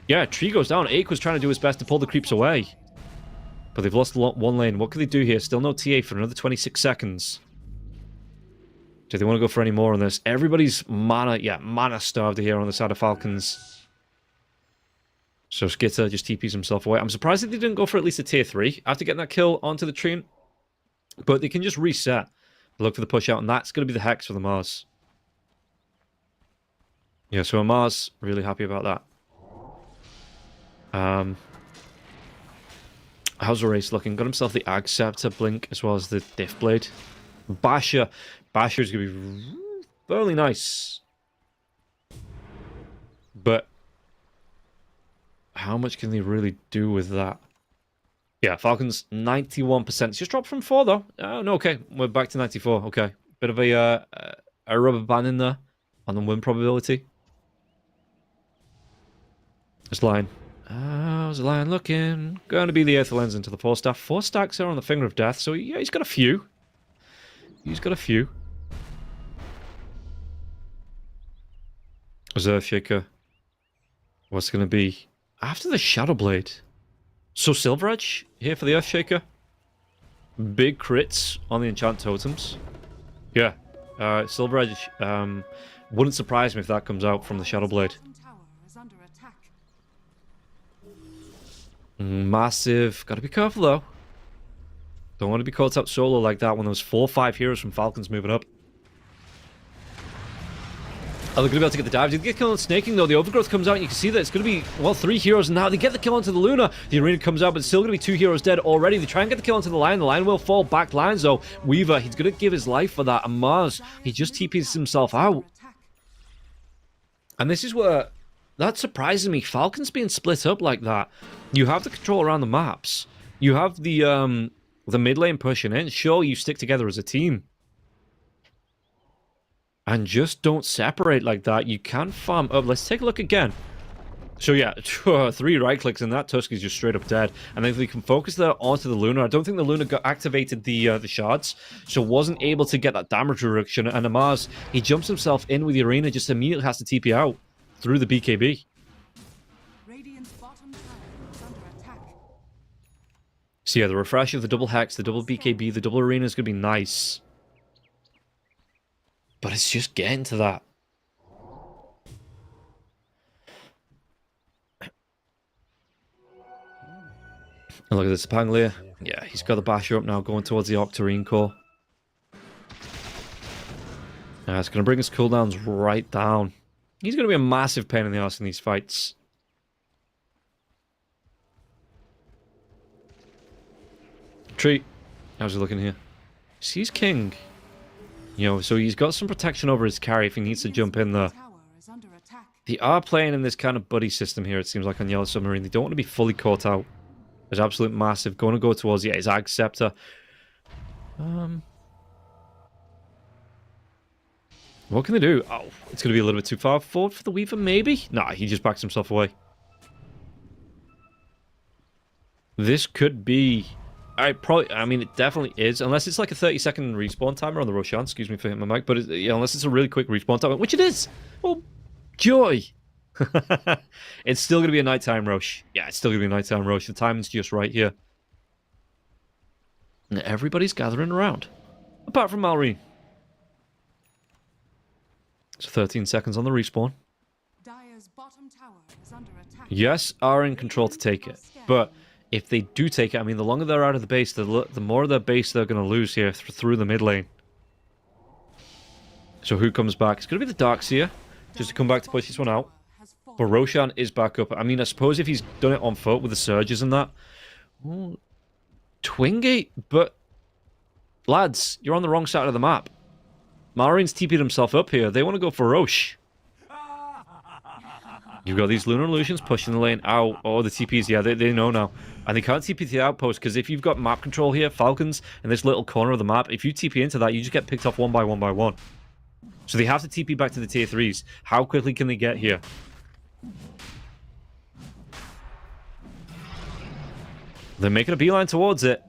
yeah, tree goes down. Ake was trying to do his best to pull the creeps away, but they've lost one lane. What can they do here? Still no TA for another 26 seconds. Do they want to go for any more on this? Everybody's mana starved here on the side of Falcons. So Skitter just TPs himself away. I'm surprised that they didn't go for at least a tier 3 after getting that kill onto the tree. But they can just reset. Look for the push out, and that's going to be the Hex for the Mars. Yeah, so Mars really happy about that. How's the race looking? Got himself the Ag Scepter Blink as well as the Diff Blade. Basher's going to be fairly nice. But how much can they really do with that? Yeah, Falcons, 91%. It's just dropped from 4, though. Oh, no, okay. We're back to 94. Okay. Bit of a rubber band in there on the win probability. There's Lion. How's the Lion looking? Going to be the Earth Lens into the 4 staff. 4 stacks are on the Finger of Death, so yeah, he's got a few. He's got a few. As Earthshaker. What's going to be? After the Shadow Blade. So Silver Edge here for the Earthshaker. Big crits on the enchant totems. Yeah. Silver Edge. Wouldn't surprise me if that comes out from the Shadow Blade. Bottom tower is under attack. Massive. Gotta be careful though. Don't want to be caught up solo like that when there was 4 or 5 heroes from Falcons moving up. Are they going to be able to get the dive? Did they get kill on Snaking though? The Overgrowth comes out and you can see that it's going to be, well, 3 heroes now. They get the kill onto the Luna. The arena comes out, but it's still going to be 2 heroes dead already. They try and get the kill onto the Lion. The Lion will fall back lines though. Weaver, he's going to give his life for that. And Mars, he just TPs himself out. And this is where... That surprises me. Falcons being split up like that. You have the control around the maps. You have the mid lane pushing in. Sure, you stick together as a team. And just don't separate like that. You can farm up. Let's take a look again. So yeah, 3 right clicks and that Tusk is just straight up dead. And if we can focus that onto the Luna, I don't think the Luna got activated the shards, so wasn't able to get that damage reduction. And Amaz, he jumps himself in with the arena, just immediately has to TP out through the BKB. Radiant's bottom tower is under attack. So yeah, the refresh of the double Hex, the double BKB, the double arena is going to be nice. But it's just getting to that. And look at this Panglia. Yeah, he's got the basher up now, going towards the Octarine core. It's going to bring his cooldowns right down. He's going to be a massive pain in the arse in these fights. Tree. How's he looking here? He's king. You know, so he's got some protection over his carry if he needs to jump in there. Tower is under attack. They are playing in this kind of buddy system here, it seems like, on Yellow Submarine. They don't want to be fully caught out. There's absolute massive. Going to go towards, yeah, his Ag Scepter. What can they do? Oh, it's going to be a little bit too far forward for the Weaver, maybe? Nah, he just backs himself away. This could be... I mean, it definitely is. Unless it's like a 30-second respawn timer on the Roshan. Excuse me for hitting my mic. But yeah, unless it's a really quick respawn timer, which it is. Well, joy. It's still going to be a nighttime Rosh. Yeah, it's still going to be a nighttime Rosh. The timing's just right here. And everybody's gathering around. Apart from Malrine. So 13 seconds on the respawn. Dire's bottom tower is under attack. Yes, are in control to take it. But if they do take it, I mean, the longer they're out of the base, the more of their base they're going to lose here through the mid lane. So who comes back? It's going to be the Darkseer, just to come back to push this one out. But Roshan is back up. I mean, I suppose if he's done it on foot with the surges and that... Well, Twingate, but... Lads, you're on the wrong side of the map. Marine's TP'd himself up here. They want to go for Rosh. You've got these Lunar Illusions pushing the lane out. Oh, the TPs, yeah, they know now. And they can't TP to the outpost, because if you've got map control here, Falcons, in this little corner of the map, if you TP into that, you just get picked off one by one by one. So they have to TP back to the tier 3s. How quickly can they get here? They're making a beeline towards it.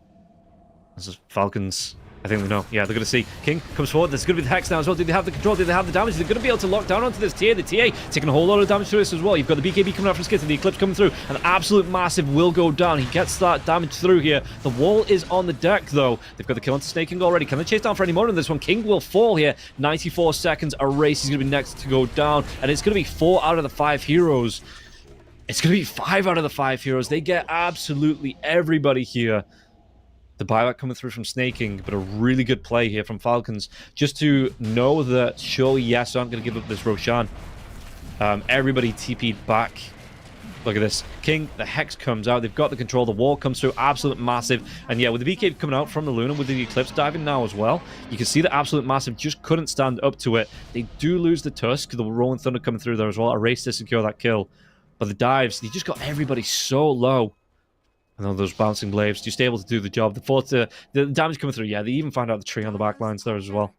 This is Falcons. I think they know. Yeah, they're going to see. King comes forward. There's going to be the Hex now as well. Do they have the control? Do they have the damage? They're going to be able to lock down onto this tier. The TA taking a whole lot of damage to this as well. You've got the BKB coming out from Skitter. The Eclipse coming through. An absolute massive will go down. He gets that damage through here. The wall is on the deck, though. They've got the kill onto Snake King already. Can they chase down for any more in this one? King will fall here. 94 seconds. A race. He's going to be next to go down. And it's going to be 4 out of the 5 heroes. It's going to be 5 out of the 5 heroes. They get absolutely everybody here. The buyback coming through from Snake King, but a really good play here from Falcons. Just to know that, surely, yes, aren't going to give up this Roshan. Everybody TP'd back. Look at this. King, the Hex comes out. They've got the control. The wall comes through. Absolute massive. And yeah, with the BK coming out from the Luna, with the Eclipse diving now as well, you can see that Absolute Massive just couldn't stand up to it. They do lose the Tusk. The Rolling Thunder coming through there as well. A race to secure that kill. But the dives, they just got everybody so low. And then those bouncing blades, just able to do the job. The damage coming through, yeah, they even found out the tree on the back lines there as well.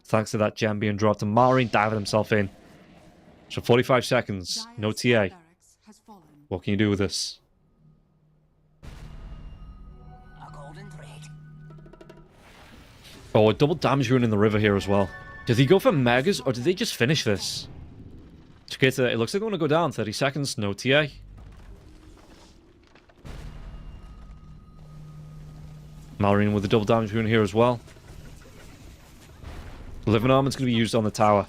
Thanks to that gem being dropped. And Malrine diving himself in. So 45 seconds, no TA. What can you do with this? Oh, a double damage rune in the river here as well. Did he go for Megas, or did they just finish this? Chiquita, it looks like they want to go down. 30 seconds, no TA. Malrine with the double damage rune here as well. Living Armor's going to be used on the tower.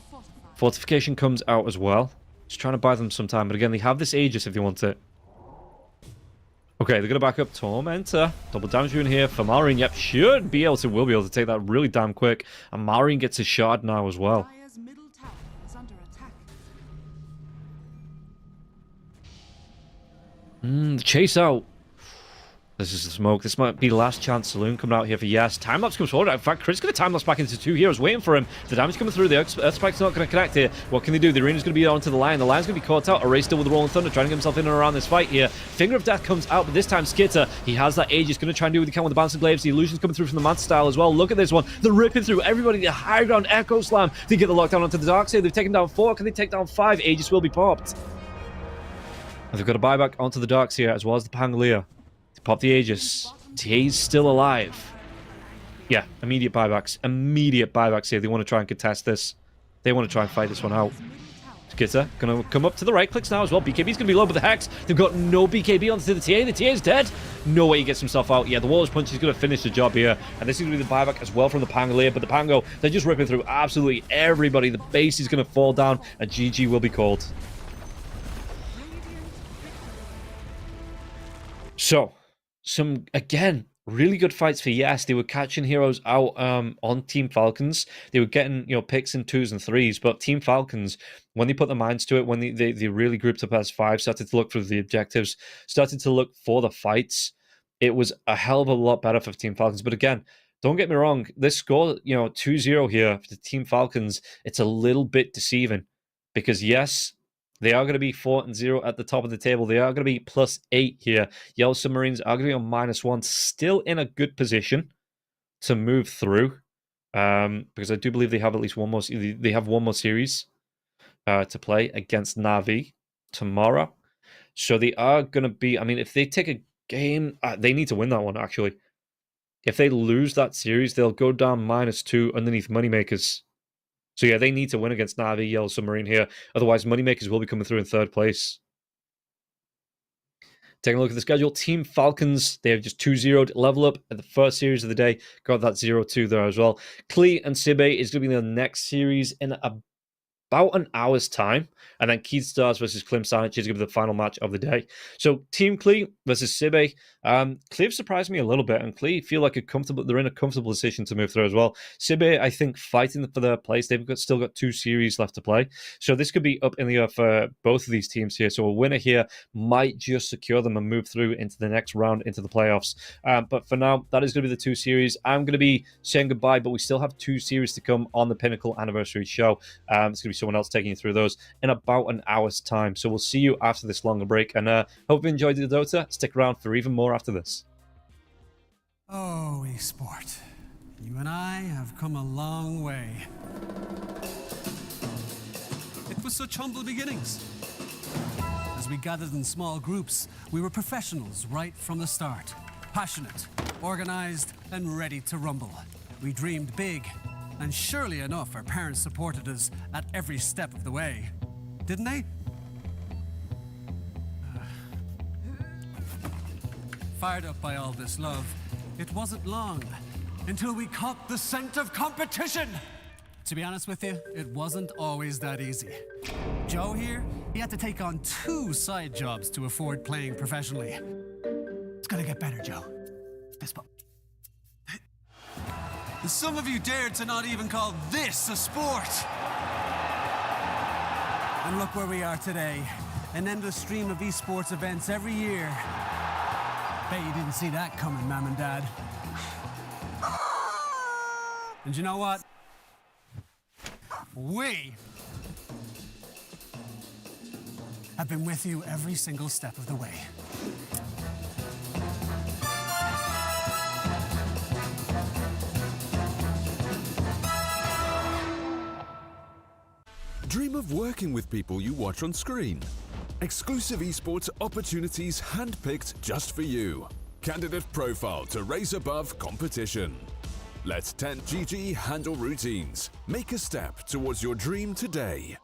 Fortification comes out as well. Just trying to buy them some time. But again, they have this Aegis if they want it. Okay, they're going to back up Tormentor. Double damage rune here for Malrine. Yep, should be able to, will be able to take that really damn quick. And Malrine gets his shard now as well. The chase out. This is the smoke. This might be last chance saloon coming out here for Yes. Time lapse comes forward. In fact, Chris going to time lapse back into 2 heroes waiting for him. The damage coming through. The Earth Spike's not going to connect here. What can they do? The arena's going to be onto the line. The line's going to be caught out. Array still with the Rolling Thunder, trying to get himself in and around this fight here. Finger of Death comes out, but this time Skitter, he has that Aegis. Going to try and do what he can with the Bouncing Glaives. The illusion's coming through from the Manta style as well. Look at this one. They're ripping through everybody. The high ground Echo Slam. They get the lockdown onto the Darkseer. They've taken down 4. Can they take down 5? Aegis will be popped. And they've got a buyback onto the Darkseer as well as the Pangolier. They pop the Aegis. TA's still alive. Yeah, immediate buybacks. Immediate buybacks here. They want to try and contest this. They want to try and fight this one out. Skitter going to come up to the right clicks now as well. BKB's going to be low with the Hex. They've got no BKB onto the TA. The TA is dead. No way he gets himself out. Yeah, the Walrus Punch is going to finish the job here. And this is going to be the buyback as well from the Pangolier. But the Pango, they're just ripping through absolutely everybody. The base is going to fall down and GG will be called. So, some, again, really good fights for Yes. They were catching heroes out on Team Falcons. They were getting, picks in 2s and 3s. But Team Falcons, when they put their minds to it, when they really grouped up as 5, started to look for the objectives, started to look for the fights, it was a hell of a lot better for Team Falcons. But again, don't get me wrong, this score, 2-0 here for the Team Falcons, it's a little bit deceiving. Because yes, they are going to be 4-0 at the top of the table. They are going to be +8 here. Yellow Submarines are going to be on -1. Still in a good position to move through. Because I do believe they have at least one more. They have one more series to play against Na'Vi tomorrow. So they are going to be... I mean, if they take a game... they need to win that one, actually. If they lose that series, they'll go down -2 underneath Moneymakers. So yeah, they need to win against Na'Vi, Yellow Submarine here. Otherwise, Moneymakers will be coming through in 3rd place. Taking a look at the schedule. Team Falcons, they have just 2-0'd level up at the first series of the day. Got that 0-2 there as well. Klee and Sibe is going to be the next series in about an hour's time. And then Keith Stars versus Klim Sanic is going to be the final match of the day. So Team Klee versus Sibe. Klee have surprised me a little bit, and Klee feel like they're in a comfortable position to move through as well. Sibe, I think, fighting for their place. They've still got 2 series left to play. So this could be up in the air for both of these teams here. So a winner here might just secure them and move through into the next round, into the playoffs. But for now, that is going to be the 2 series. I'm going to be saying goodbye, but we still have 2 series to come on the Pinnacle Anniversary Show. It's going to be someone else taking you through those in about an hour's time. So we'll see you after this longer break, and hope you enjoyed the Dota. Stick around for even more after this. Oh, esport. You and I have come a long way. It was such humble beginnings. As we gathered in small groups, we were professionals right from the start. Passionate, organized, and ready to rumble. We dreamed big, and surely enough, our parents supported us at every step of the way. Didn't they? Fired up by all this love, it wasn't long until we caught the scent of competition. To be honest with you, it wasn't always that easy. Joe here, he had to take on 2 side jobs to afford playing professionally. It's gonna get better, Joe. Some of you dared to not even call this a sport. And look where we are today. An endless stream of esports events every year. Bet you didn't see that coming, Mom and Dad. And you know what? We have been with you every single step of the way. Dream of working with people you watch on screen. Exclusive esports opportunities handpicked just for you. Candidate profile to raise above competition. Let 10GG handle routines. Make a step towards your dream today.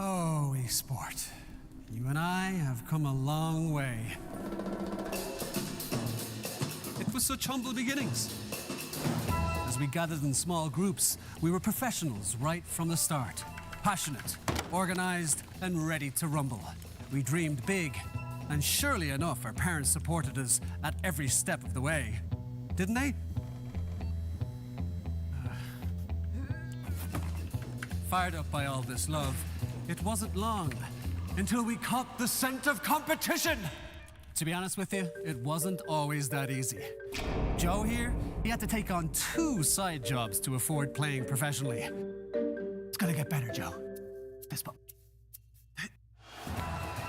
Oh, esport. You and I have come a long way. It was such humble beginnings. As we gathered in small groups, we were professionals right from the start. Passionate, organized, and ready to rumble. We dreamed big, and surely enough, our parents supported us at every step of the way. Didn't they? Fired up by all this love, it wasn't long until we caught the scent of competition. To be honest with you, it wasn't always that easy. Joe here, he had to take on 2 side jobs to afford playing professionally. It's gonna get better, Joe. Fist bump.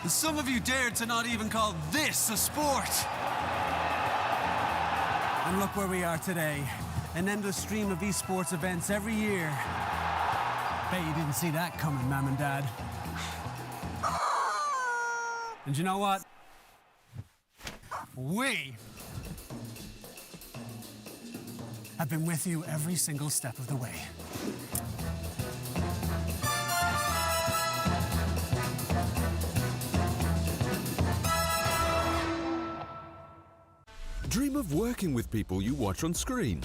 Some of you dared to not even call this a sport. And look where we are today. An endless stream of esports events every year. Bet you didn't see that coming, Mom and Dad. And you know what? We have been with you every single step of the way. Dream of working with people you watch on screen.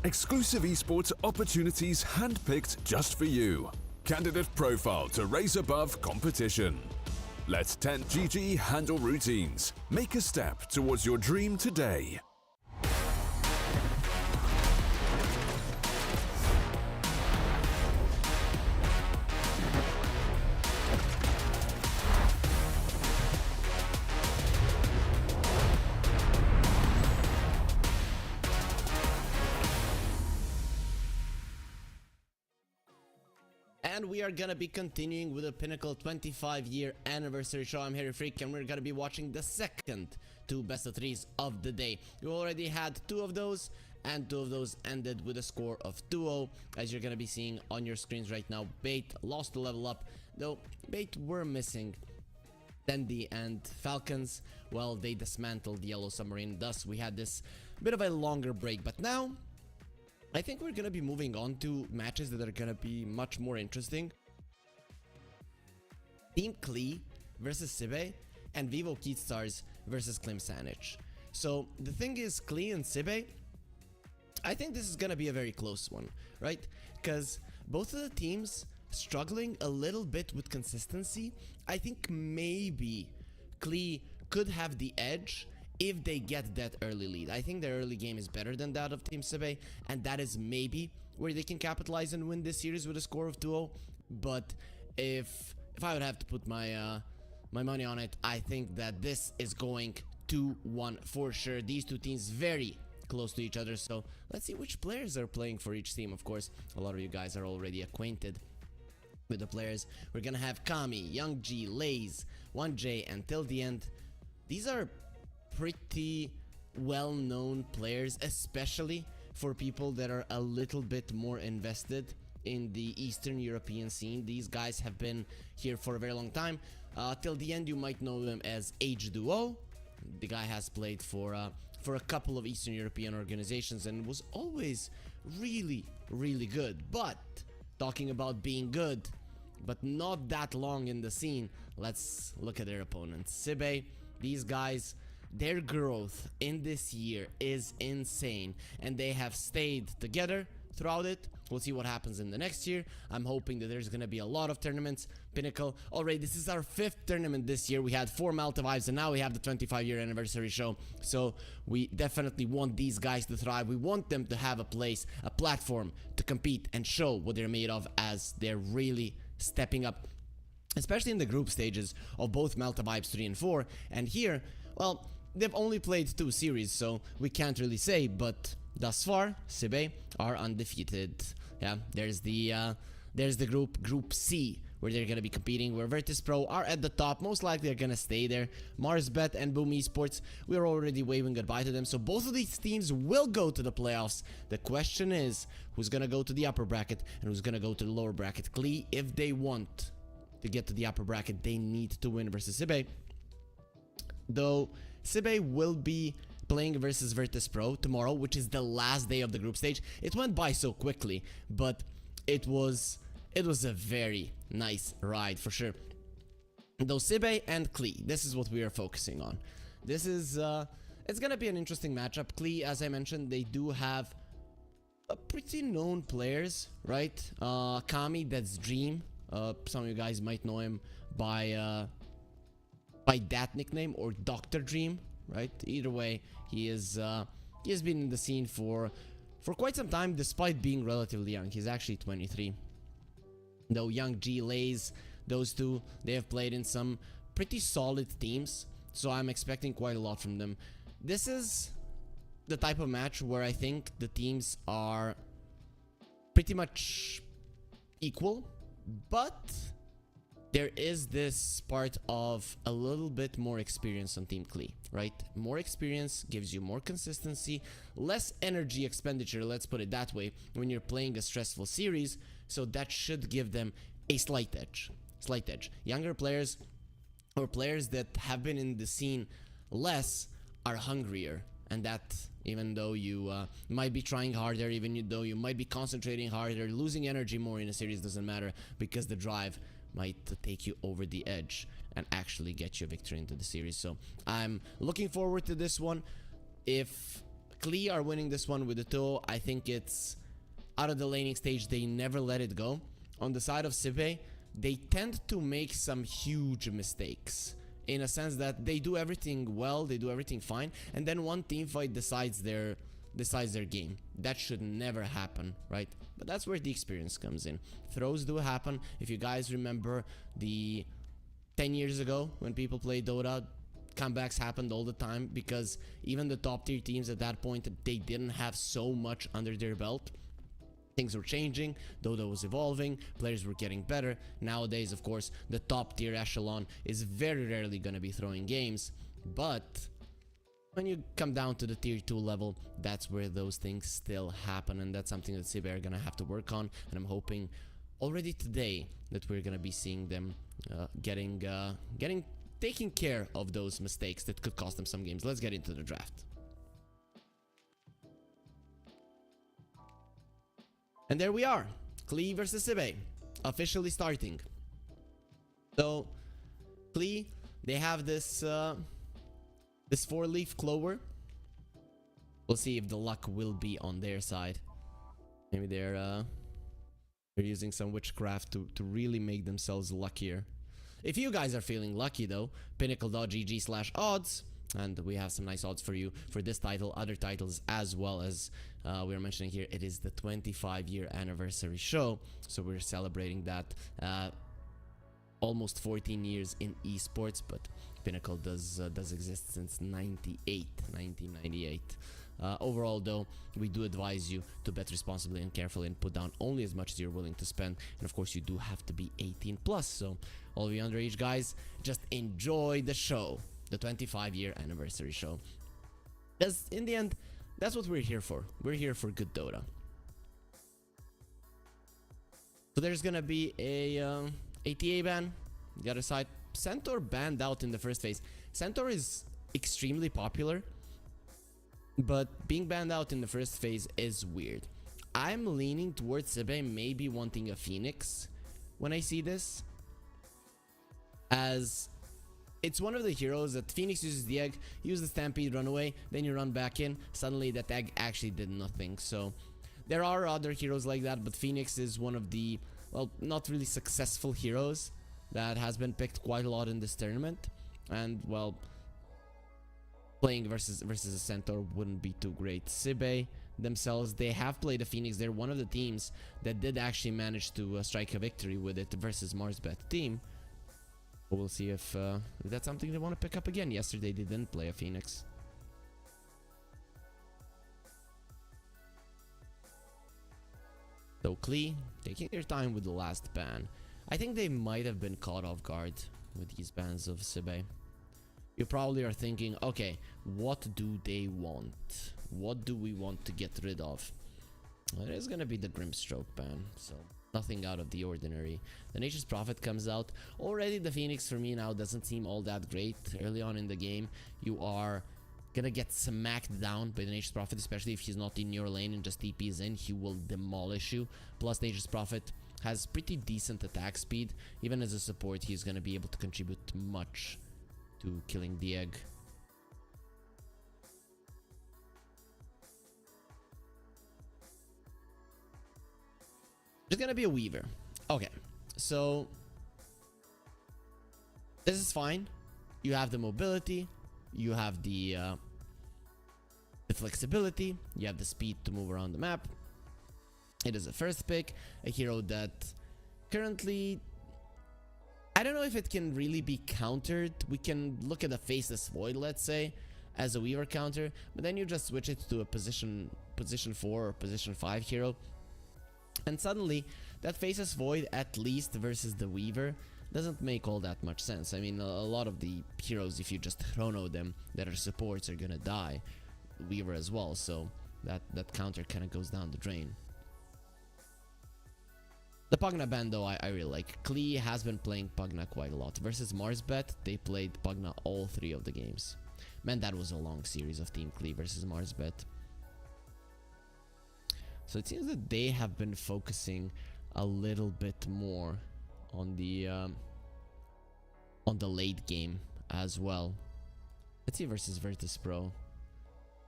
Exclusive esports opportunities handpicked just for you. Candidate profile to raise above competition. Let 10GG handle routines. Make a step towards your dream today. And we are gonna be continuing with the Pinnacle 25-year anniversary show. I'm Harry Freak, and we're gonna be watching the second 2 best of 3s of the day. We already had 2 of those, and 2 of those ended with a score of 2-0, as you're gonna be seeing on your screens right now. Bait lost the level up, though Bait were missing Dandy and Falcons. Well, they dismantled the Yellow Submarine, thus we had this bit of a longer break. But now I think we're gonna be moving on to matches that are gonna be much more interesting. Team Klee versus Sibe, and Vivo Keatstars versus Klim Sanic. So the thing is, Klee and Sibe, I think this is gonna be a very close one, right? Because both of the teams struggling a little bit with consistency. I think maybe Klee could have the edge if they get that early lead. I think their early game is better than that of Team Sibe, and that is maybe where they can capitalize and win this series with a score of 2-0. But if I would have to put my my money on it, I think that this is going 2-1 for sure. These 2 teams very close to each other, so let's see which players are playing for each team. Of course, a lot of you guys are already acquainted with the players. We're gonna have Kami, Young G, Lays, 1J, and Till the End. These are pretty well-known players, especially for people that are a little bit more invested in the Eastern European scene. These guys have been here for a very long time. Till the End, you might know them as H2O. The guy has played for a couple of Eastern European organizations and was always really, really good. But talking about being good, but not that long in the scene, let's look at their opponents. Sibe, these guys, their growth in this year is insane, and they have stayed together throughout it. We'll see what happens in the next year. I'm hoping that there's gonna be a lot of tournaments. Pinnacle, already this is our 5th tournament this year. We had 4 Malta Vibes, and now we have the 25-year anniversary show. So we definitely want these guys to thrive. We want them to have a place, a platform to compete and show what they're made of, as they're really stepping up, especially in the group stages of both Malta Vibes 3 and 4. And here, well, they've only played 2 series, so we can't really say, but thus far, Sibe are undefeated. Yeah, there's the Group C, where they're going to be competing, where Virtus Pro are at the top. Most likely they're going to stay there. Marsbet and Boom Esports, we're already waving goodbye to them. So both of these teams will go to the playoffs. The question is, who's going to go to the upper bracket and who's going to go to the lower bracket? Klee, if they want to get to the upper bracket, they need to win versus Sibe. Though Sibe will be playing versus Virtus Pro tomorrow, which is the last day of the group stage. It went by so quickly, but it was a very nice ride for sure. Though Sibe and Klee, this is what we are focusing on. This is it's gonna be an interesting matchup. Klee, as I mentioned, they do have pretty known players, right? Kami, that's Dream. Some of you guys might know him by that nickname, or Dr. Dream, right? Either way, he has been in the scene for quite some time, despite being relatively young. He's actually 23. Though Young G, Lays, those two, they have played in some pretty solid teams, so I'm expecting quite a lot from them. This is the type of match where I think the teams are pretty much equal, but there is this part of a little bit more experience on Team Klee, right? More experience gives you more consistency, less energy expenditure, let's put it that way, when you're playing a stressful series, so that should give them a slight edge. Younger players, or players that have been in the scene less, are hungrier, and that, even though you might be trying harder, even though you might be concentrating harder, losing energy more in a series doesn't matter, because the drive might take you over the edge and actually get you a victory into the series. So I'm looking forward to this one. If Klee are winning this one with the toe, I think it's out of the laning stage. They never let it go. On the side of Sibe, they tend to make some huge mistakes, in a sense that they do everything well, they do everything fine, and then one team fight decides their game. That should never happen, right? But that's where the experience comes in. Throws do happen. If you guys remember the 10 years ago when people played Dota, comebacks happened all the time, because even the top tier teams at that point, they didn't have so much under their belt. Things were changing, Dota was evolving, players were getting better. Nowadays, of course, the top tier echelon is very rarely going to be throwing games, but when you come down to the tier 2 level, that's where those things still happen, and that's something that Sibe are gonna have to work on. And I'm hoping already today that we're gonna be seeing them taking care of those mistakes that could cost them some games. Let's get into the draft. And there we are, Klee versus Sibe, officially starting. So Klee, they have this 4-leaf clover. We'll see if the luck will be on their side. Maybe they're using some witchcraft to really make themselves luckier. If you guys are feeling lucky though, pinnacle.gg/odds, and we have some nice odds for you for this title, other titles as well. As we are mentioning here, it is the 25-year anniversary show, so we're celebrating that. Almost 14 years in esports, but Pinnacle does exist since 1998. Overall though, we do advise you to bet responsibly and carefully, and put down only as much as you're willing to spend, and of course you do have to be 18 plus, so all of you underage guys, just enjoy the show, the 25-year anniversary show, because in the end, that's what we're here for. We're here for good Dota. So there's gonna be a ATA ban. The other side, Centaur banned out in the first phase. Centaur is extremely popular, but being banned out in the first phase is weird. I'm leaning towards Sibe maybe wanting a Phoenix when I see this, as it's one of the heroes that Phoenix uses the egg, use the stampede, run away, then you run back in, suddenly that egg actually did nothing. So there are other heroes like that, but Phoenix is one of the, well, not really successful heroes that has been picked quite a lot in this tournament, and well, playing versus a Centaur wouldn't be too great. Sibe themselves, they have played a Phoenix. They're one of the teams that did actually manage to strike a victory with it versus Marsbet team. We'll see if that's something they want to pick up again. Yesterday they didn't play a Phoenix. So Klee taking their time with the last ban. I think they might have been caught off guard with these bans of Sibe. You probably are thinking, okay, what do they want? What do we want to get rid of? Well, it is going to be the Grimstroke ban, so nothing out of the ordinary. The Nature's Prophet comes out. Already the Phoenix for me now doesn't seem all that great. Early on in the game, you are gonna get smacked down by the Nature's Prophet, especially if he's not in your lane and just TPs in. He will demolish you. Plus, Nature's Prophet has pretty decent attack speed. Even as a support, he's gonna be able to contribute much to killing the egg. There's gonna be a Weaver. Okay, so this is fine. You have the mobility, you have the flexibility, you have the speed to move around the map. It is a first pick, a hero that currently, I don't know if it can really be countered. We can look at a Faceless Void, let's say, as a Weaver counter, but then you just switch it to a position 4 or position 5 hero. And suddenly, that Faceless Void, at least versus the Weaver, doesn't make all that much sense. I mean, a lot of the heroes, if you just chrono them, that are supports, are gonna die. Weaver as well, so that counter kind of goes down the drain. The Pugna ban, though, I really like. Klee has been playing Pugna quite a lot. Versus Marsbet, they played Pugna all 3 of the games. Man, that was a long series of Team Klee versus Marsbet. So it seems that they have been focusing a little bit more on the late game as well. Let's see versus Virtus Pro.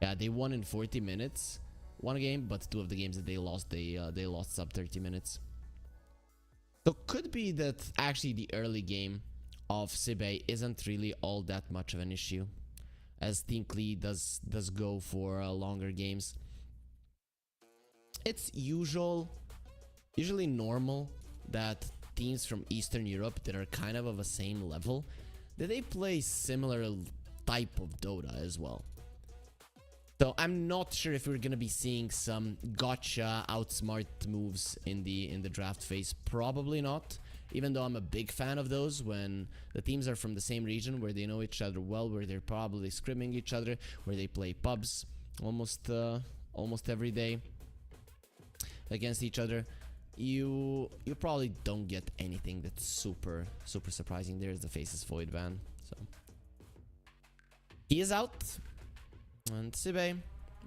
Yeah, they won in 40 minutes. One game, but 2 of the games that they lost sub 30 minutes. So could be that actually the early game of Sibe isn't really all that much of an issue, as Team Klee does go for longer games. It's usually normal that teams from Eastern Europe that are kind of a same level, that they play similar type of Dota as well. So I'm not sure if we're gonna be seeing some gotcha outsmart moves in the draft phase. Probably not, even though I'm a big fan of those when the teams are from the same region, where they know each other well, where they're probably scrimming each other, where they play pubs almost every day against each other. You probably don't get anything that's super surprising. There's the Faceless Void ban, so he is out. And Sibe,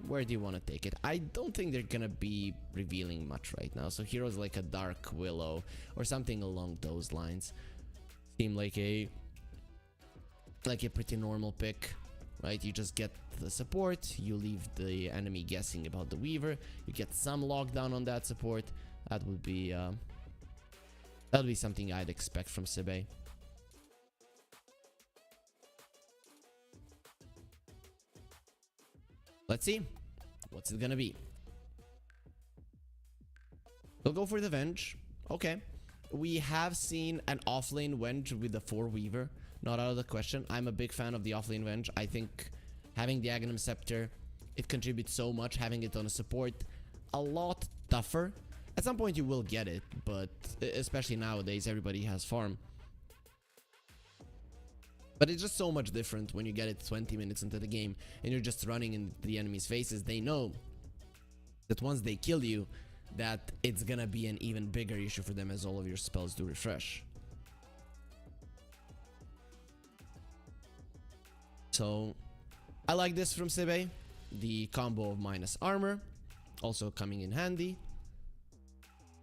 where do you want to take it? I don't think they're gonna be revealing much right now, so heroes like a Dark Willow or something along those lines seem like a pretty normal pick, right? You just get the support, you leave the enemy guessing about the Weaver, you get some lockdown on that support. That would be something I'd expect from Sibe. Let's see. What's it gonna be? We'll go for the Venge. Okay. We have seen an offlane Venge with the 4 Weaver. Not out of the question. I'm a big fan of the offlane Venge. I think having the Aghanim Scepter, it contributes so much. Having it on a support, a lot tougher. At some point you will get it, but especially nowadays, everybody has farm. But it's just so much different when you get it 20 minutes into the game and you're just running in the enemy's faces. They know that once they kill you, that it's gonna be an even bigger issue for them, as all of your spells do refresh. So I like this from Sibe. The combo of minus armor also coming in handy.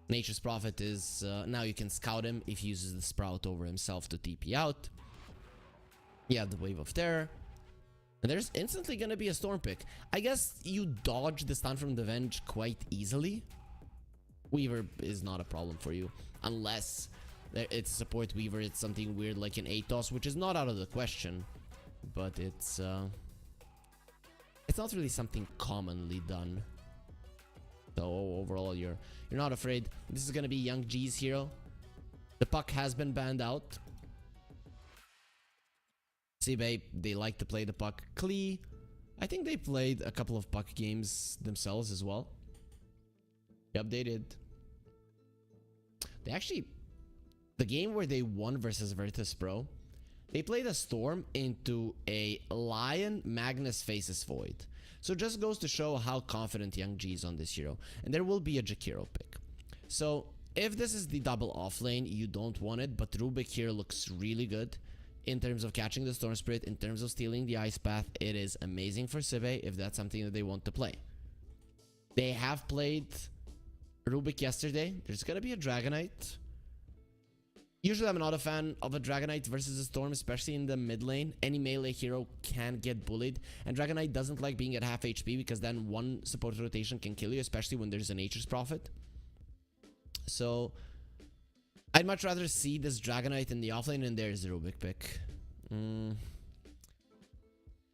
Nature's Prophet is now you can scout him if he uses the Sprout over himself to TP out. You have the Wave of Terror. And there's instantly gonna be a Storm pick. I guess you dodge the stun from the Venge quite easily. Weaver is not a problem for you, unless it's support Weaver. It's something weird like an Atos, which is not out of the question, but it's not really something commonly done. So overall, you're not afraid. This is gonna be Young G's hero. The puck has been banned out. Sibe, they like to play the puck. Klee, I think they played a couple of puck games themselves as well. Yep, they did. They actually, the game where they won versus Virtus Pro, they played a Storm into a Lion. Magnus faces Void. So just goes to show how confident Young G is on this hero. And there will be a Jakiro pick. So if this is the double off lane, you don't want it. But Rubik here looks really good in terms of catching the Storm Spirit, in terms of stealing the Ice Path. It is amazing for Sibe if that's something that they want to play. They have played Rubik yesterday. There's going to be a Dragonite. Usually I'm not a fan of a Dragonite versus a Storm, especially in the mid lane. Any melee hero can get bullied, and Dragonite doesn't like being at half HP because then one support rotation can kill you, especially when there's a Nature's Prophet. So I'd much rather see this Dragonite in the offlane, and there's the Rubik pick.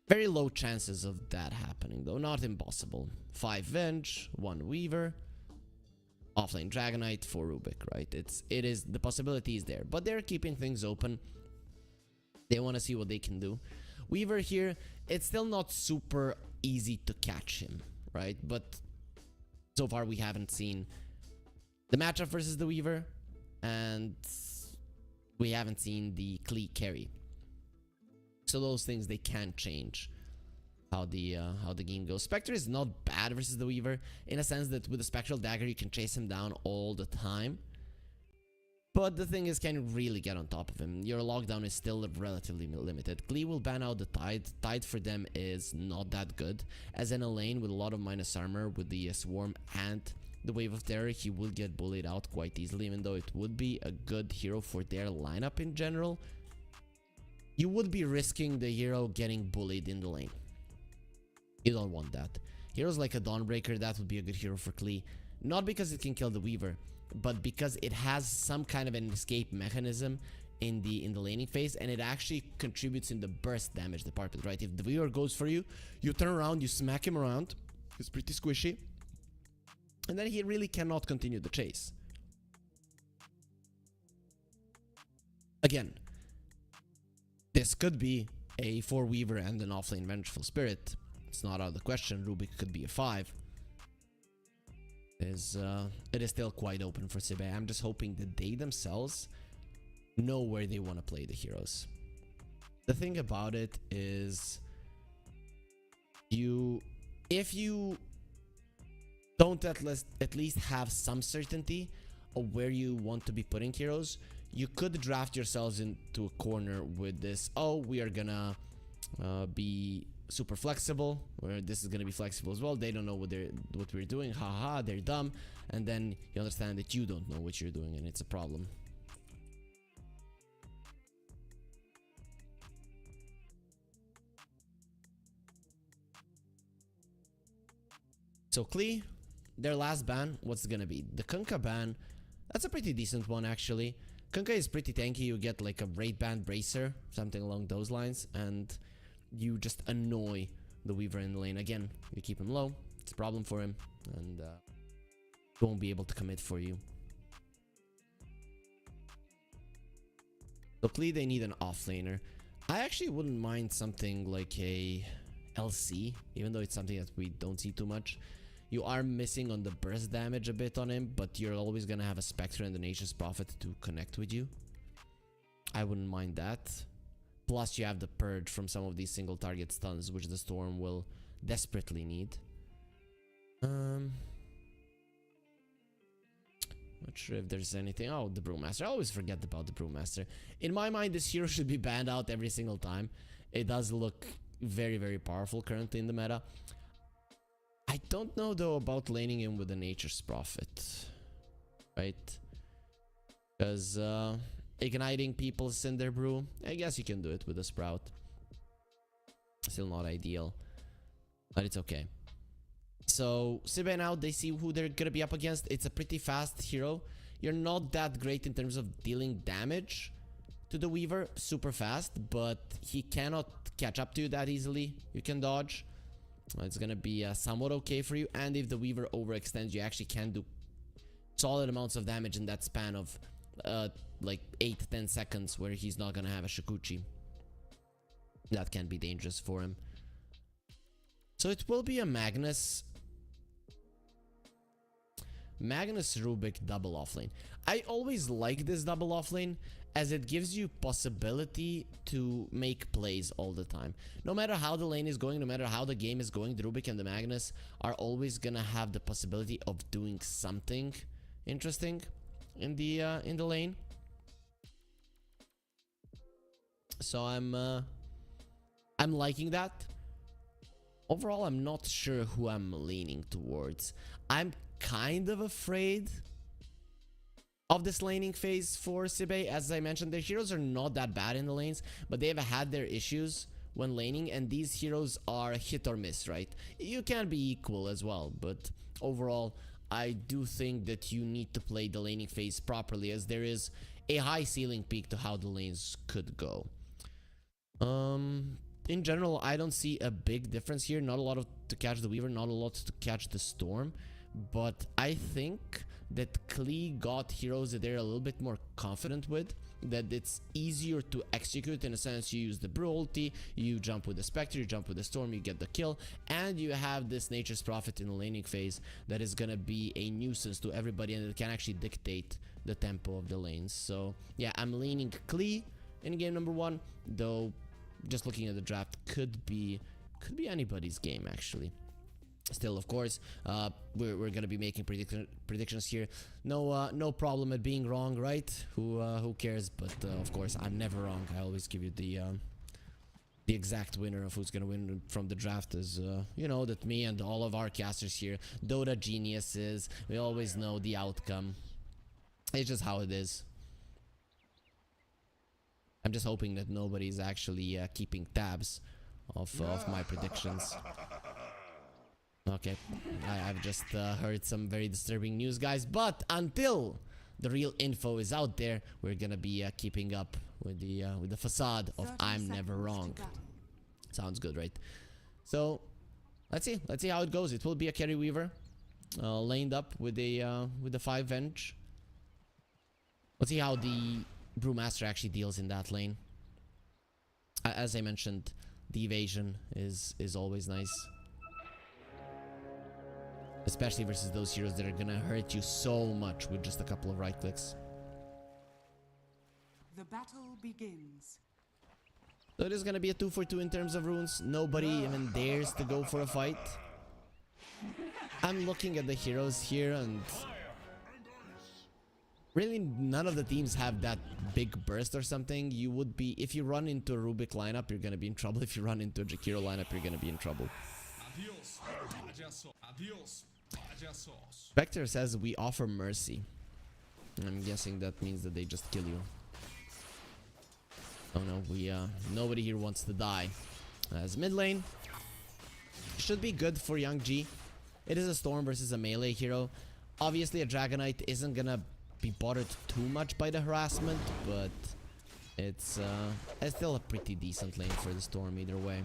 Very low chances of that happening though, not impossible. 5 Venge, 1 Weaver. Offlane Dragonite for Rubik, right? It is, the possibility is there, but they're keeping things open. They want to see what they can do. Weaver here, it's still not super easy to catch him, right? But so far we haven't seen the matchup versus the Weaver, and we haven't seen the Klee carry. So those things, they can change how the game goes. Spectre is not bad versus the Weaver, in a sense that with a Spectral Dagger you can chase him down all the time. But the thing is, can you really get on top of him? Your lockdown is still relatively limited. Klee will ban out the Tide. Tide for them is not that good, as in a lane with a lot of minus armor with the Swarm and the Wave of Terror, he will get bullied out quite easily, even though it would be a good hero for their lineup in general. You would be risking the hero getting bullied in the lane. You don't want that. Heroes like a Dawnbreaker, that would be a good hero for Klee. Not because it can kill the Weaver, but because it has some kind of an escape mechanism in the laning phase, and it actually contributes in the burst damage department, right? If the Weaver goes for you, you turn around, you smack him around. It's pretty squishy. And then he really cannot continue the chase. Again, this could be a 4 Weaver and an offlane Vengeful Spirit. It's not out of the question. Rubik could be a 5. It is still quite open for Sibe. I'm just hoping that they themselves know where they want to play the heroes. The thing about it is, if you don't at least have some certainty of where you want to be putting heroes, you could draft yourselves into a corner with this, oh, we are gonna be super flexible, where this is gonna be flexible as well. They don't know what we're doing, haha, they're dumb. And then you understand that you don't know what you're doing, and it's a problem. So Klee, their last ban, what's it gonna be? The Kunkka ban, that's a pretty decent one actually. Kunkka is pretty tanky. You get like a raid band bracer, something along those lines, and you just annoy the Weaver in the lane. Again, you keep him low, it's a problem for him, and won't be able to commit for you. So Klee, they need an offlaner. I actually wouldn't mind something like a LC, even though it's something that we don't see too much. You are missing on the burst damage a bit on him, but you're always gonna have a Spectre and the Nature's Prophet to connect with you. I wouldn't mind that. Plus you have the purge from some of these single target stuns, which the Storm will desperately need. Not sure if there's anything. Oh, the Brewmaster. I always forget about the Brewmaster. In my mind, this hero should be banned out every single time. It does look very, very powerful currently in the meta. I don't know though about laning him with the Nature's Prophet, right? Because igniting people's Cinder Brew, I guess you can do it with a Sprout. Still not ideal, but it's okay. So Sibe now, they see who they're gonna be up against. It's a pretty fast hero. You're not that great in terms of dealing damage to the Weaver, super fast, but he cannot catch up to you that easily. You can dodge. It's gonna be somewhat okay for you, and if the Weaver overextends, you actually can do solid amounts of damage in that span of like 8 to 10 seconds, where he's not gonna have a Shikuchi. That can be dangerous for him. So it will be a Magnus Rubik double offlane. I always like this double offlane as it gives you possibility to make plays all the time. No matter how the lane is going, no matter how the game is going, the Rubik and the Magnus are always gonna have the possibility of doing something interesting in the lane. So I'm liking that. Overall, I'm not sure who I'm leaning towards. I'm kind of afraid of this laning phase for Sibe. As I mentioned, their heroes are not that bad in the lanes, but they have had their issues when laning, and these heroes are hit or miss, right? You can be equal as well, but overall, I do think that you need to play the laning phase properly, as there is a high ceiling peak to how the lanes could go. In general, I don't see a big difference here. Not a lot to catch the Weaver, not a lot to catch the Storm. But I think that Klee got heroes that they're a little bit more confident with. That it's easier to execute in a sense. You use the Brew ulti, you jump with the Spectre, you jump with the Storm, you get the kill. And you have this Nature's Prophet in the laning phase that is gonna be a nuisance to everybody, and it can actually dictate the tempo of the lanes. So yeah, I'm leaning Klee in game number 1, though just looking at the draft could be anybody's game actually. Still, of course, we're gonna be making predictions here. No problem at being wrong, right? Who cares? But of course, I'm never wrong. I always give you the exact winner of who's gonna win from the draft. Is you know, that me and all of our casters here, Dota geniuses. We always know the outcome. It's just how it is. I'm just hoping that nobody's actually keeping tabs of my predictions. Okay, I've just heard some very disturbing news, guys. But until the real info is out there, we're gonna be keeping up with the facade of I'm never wrong. Sounds good, right? So let's see how it goes. It will be a carry Weaver, laned up with the 5 Venge. Let's see how the Brewmaster actually deals in that lane. As I mentioned, the evasion is always nice, especially versus those heroes that are gonna hurt you so much with just a couple of right clicks. The battle begins. So it is gonna be a 2-for-2 in terms of runes. Nobody even dares to go for a fight. I'm looking at the heroes here, and really none of the teams have that big burst or something. You would be, if you run into a Rubik lineup, you're gonna be in trouble. If you run into a Jakiro lineup, you're gonna be in trouble. Spectre says we offer mercy. I'm guessing that means that they just kill you. Oh no, nobody here wants to die. As mid lane, should be good for Young G. It is a Storm versus a melee hero. Obviously, a Dragonite isn't gonna be bothered too much by the harassment, but it's still a pretty decent lane for the Storm either way.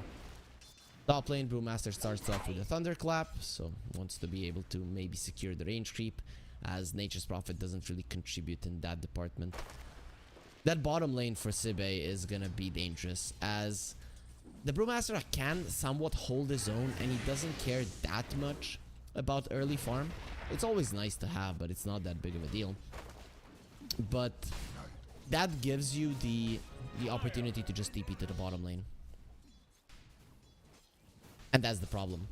Top lane, Brewmaster starts off with a Thunderclap, so wants to be able to maybe secure the range creep, as Nature's Prophet doesn't really contribute in that department. That bottom lane for Sibe is gonna be dangerous, as the Brewmaster can somewhat hold his own, and he doesn't care that much about early farm. It's always nice to have, but it's not that big of a deal. But that gives you the opportunity to just TP to the bottom lane. And that's the problem.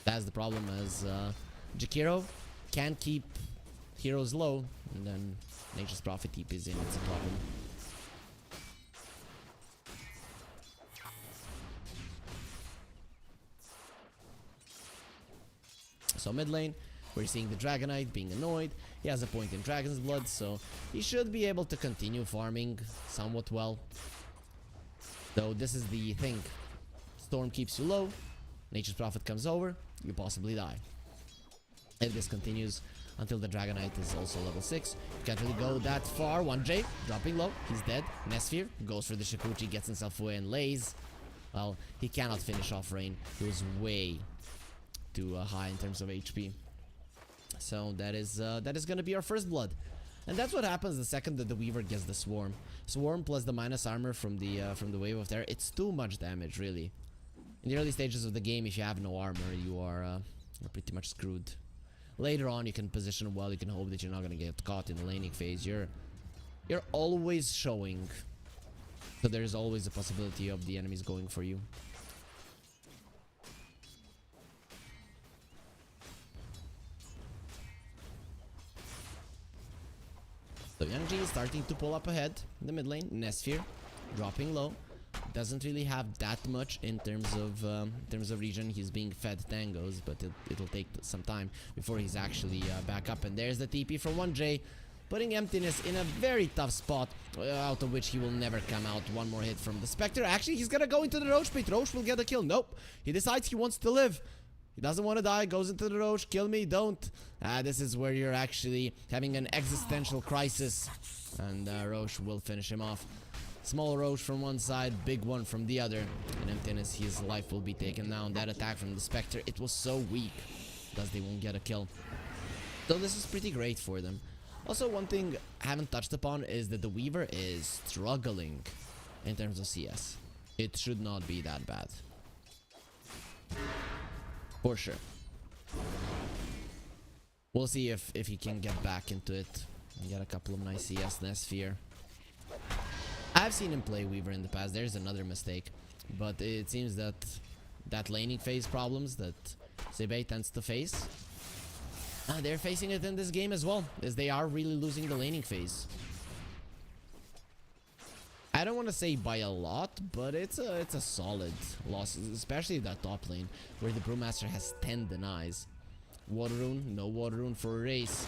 That's the problem, as Jakiro can't keep heroes low, and then Nature's Prophet TPs in. It's a problem. So mid lane, we're seeing the Dragonite being annoyed. He has a point in Dragon's Blood, so he should be able to continue farming somewhat well. Though this is the thing. Storm keeps you low, Nature's Prophet comes over, you possibly die. If this continues until the Dragonite is also level 6, you can't really go that far. 1J, dropping low, he's dead. Nesphere goes for the Shikuchi, gets himself away and lays. Well, he cannot finish off Rain. He was way too high in terms of HP. So that is gonna be our first blood. And that's what happens the second that the Weaver gets the Swarm. Swarm plus the minus armor from the Wave of Terror. It's too much damage, really. In the early stages of the game, if you have no armor, you're pretty much screwed. Later on, you can position well. You can hope that you're not gonna get caught in the laning phase. You're always showing, so there's always a possibility of the enemies going for you. So Youngji is starting to pull up ahead in the mid lane. Nesphere dropping low. Doesn't really have that much in terms of region. He's being fed tangos, but it'll take some time before he's actually back up. And there's the TP from 1J, putting Emptiness in a very tough spot, out of which he will never come out. One more hit from the Spectre. Actually, he's gonna go into the Roach pit. Roach will get a kill. Nope. He decides he wants to live. He doesn't want to die, goes into the Roach. Kill me, don't. This is where you're actually having an existential crisis. And Roach will finish him off. Small Roach from one side, big one from the other. And Emptiness, his life will be taken down. That attack from the Spectre, it was so weak. Thus they won't get a kill. So this is pretty great for them. Also, one thing I haven't touched upon is that the Weaver is struggling in terms of CS. It should not be that bad. For sure. We'll see if he can get back into it and get a couple of nice CS Nesphere. I've seen him play Weaver in the past. There's another mistake. But it seems that laning phase problems that Sebe tends to face, they're facing it in this game as well, as they are really losing the laning phase. I don't want to say by a lot, but it's a solid loss, especially that top lane where the Brewmaster has 10 denies. Water rune, no water rune for a race.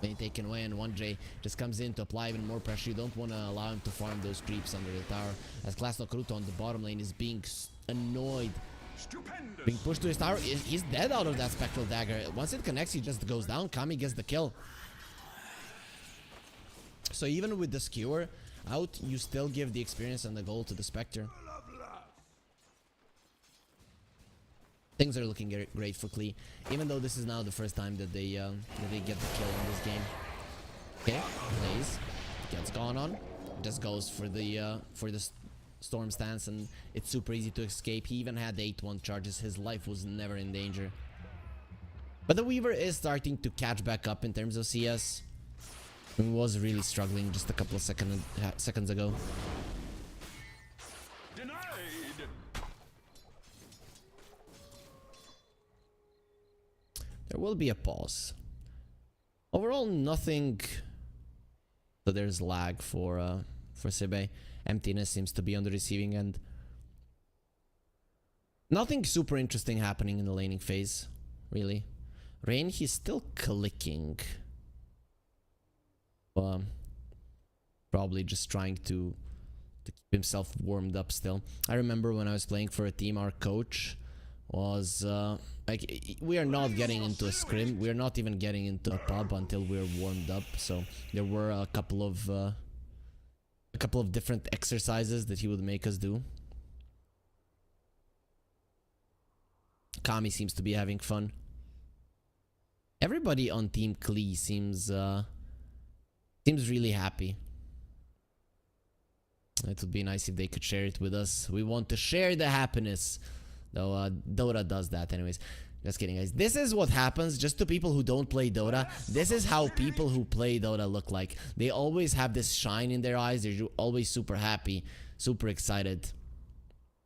Being taken away, and 1J just comes in to apply even more pressure. You don't want to allow him to farm those creeps under the tower, as Klasno Kruto on the bottom lane is being annoyed. Stupendous. Being pushed to his tower. He's dead out of that Spectral Dagger. Once it connects, he just goes down. Kami gets the kill. So even with the skewer out, you still give the experience and the gold to the Spectre. Things are looking great for Klee, even though this is now the first time that they get the kill in this game. Okay, Blaze gets gone on, just goes for the storm stance, and it's super easy to escape. He even had 8-1 charges. His life was never in danger. But the Weaver is starting to catch back up in terms of CS. He was really struggling just a couple of seconds ago. Denied. There will be a pause. Overall, nothing. So there's lag for Sebe. Emptiness seems to be on the receiving end. Nothing super interesting happening in the laning phase, really. Rain, he's still clicking. Probably just trying to keep himself warmed up still. I remember when I was playing for a team, our coach was like, we are not getting into a scrim, we are not even getting into a pub until we're warmed up. So there were a couple of different exercises that he would make us do. Kami seems to be having fun. Everybody on Team Klee seems really happy. It would be nice if they could share it with us. We want to share the happiness. Though Dota does that anyways. Just kidding, guys. This is what happens just to people who don't play Dota. This is how people who play Dota look like. They always have this shine in their eyes. They're always super happy, super excited.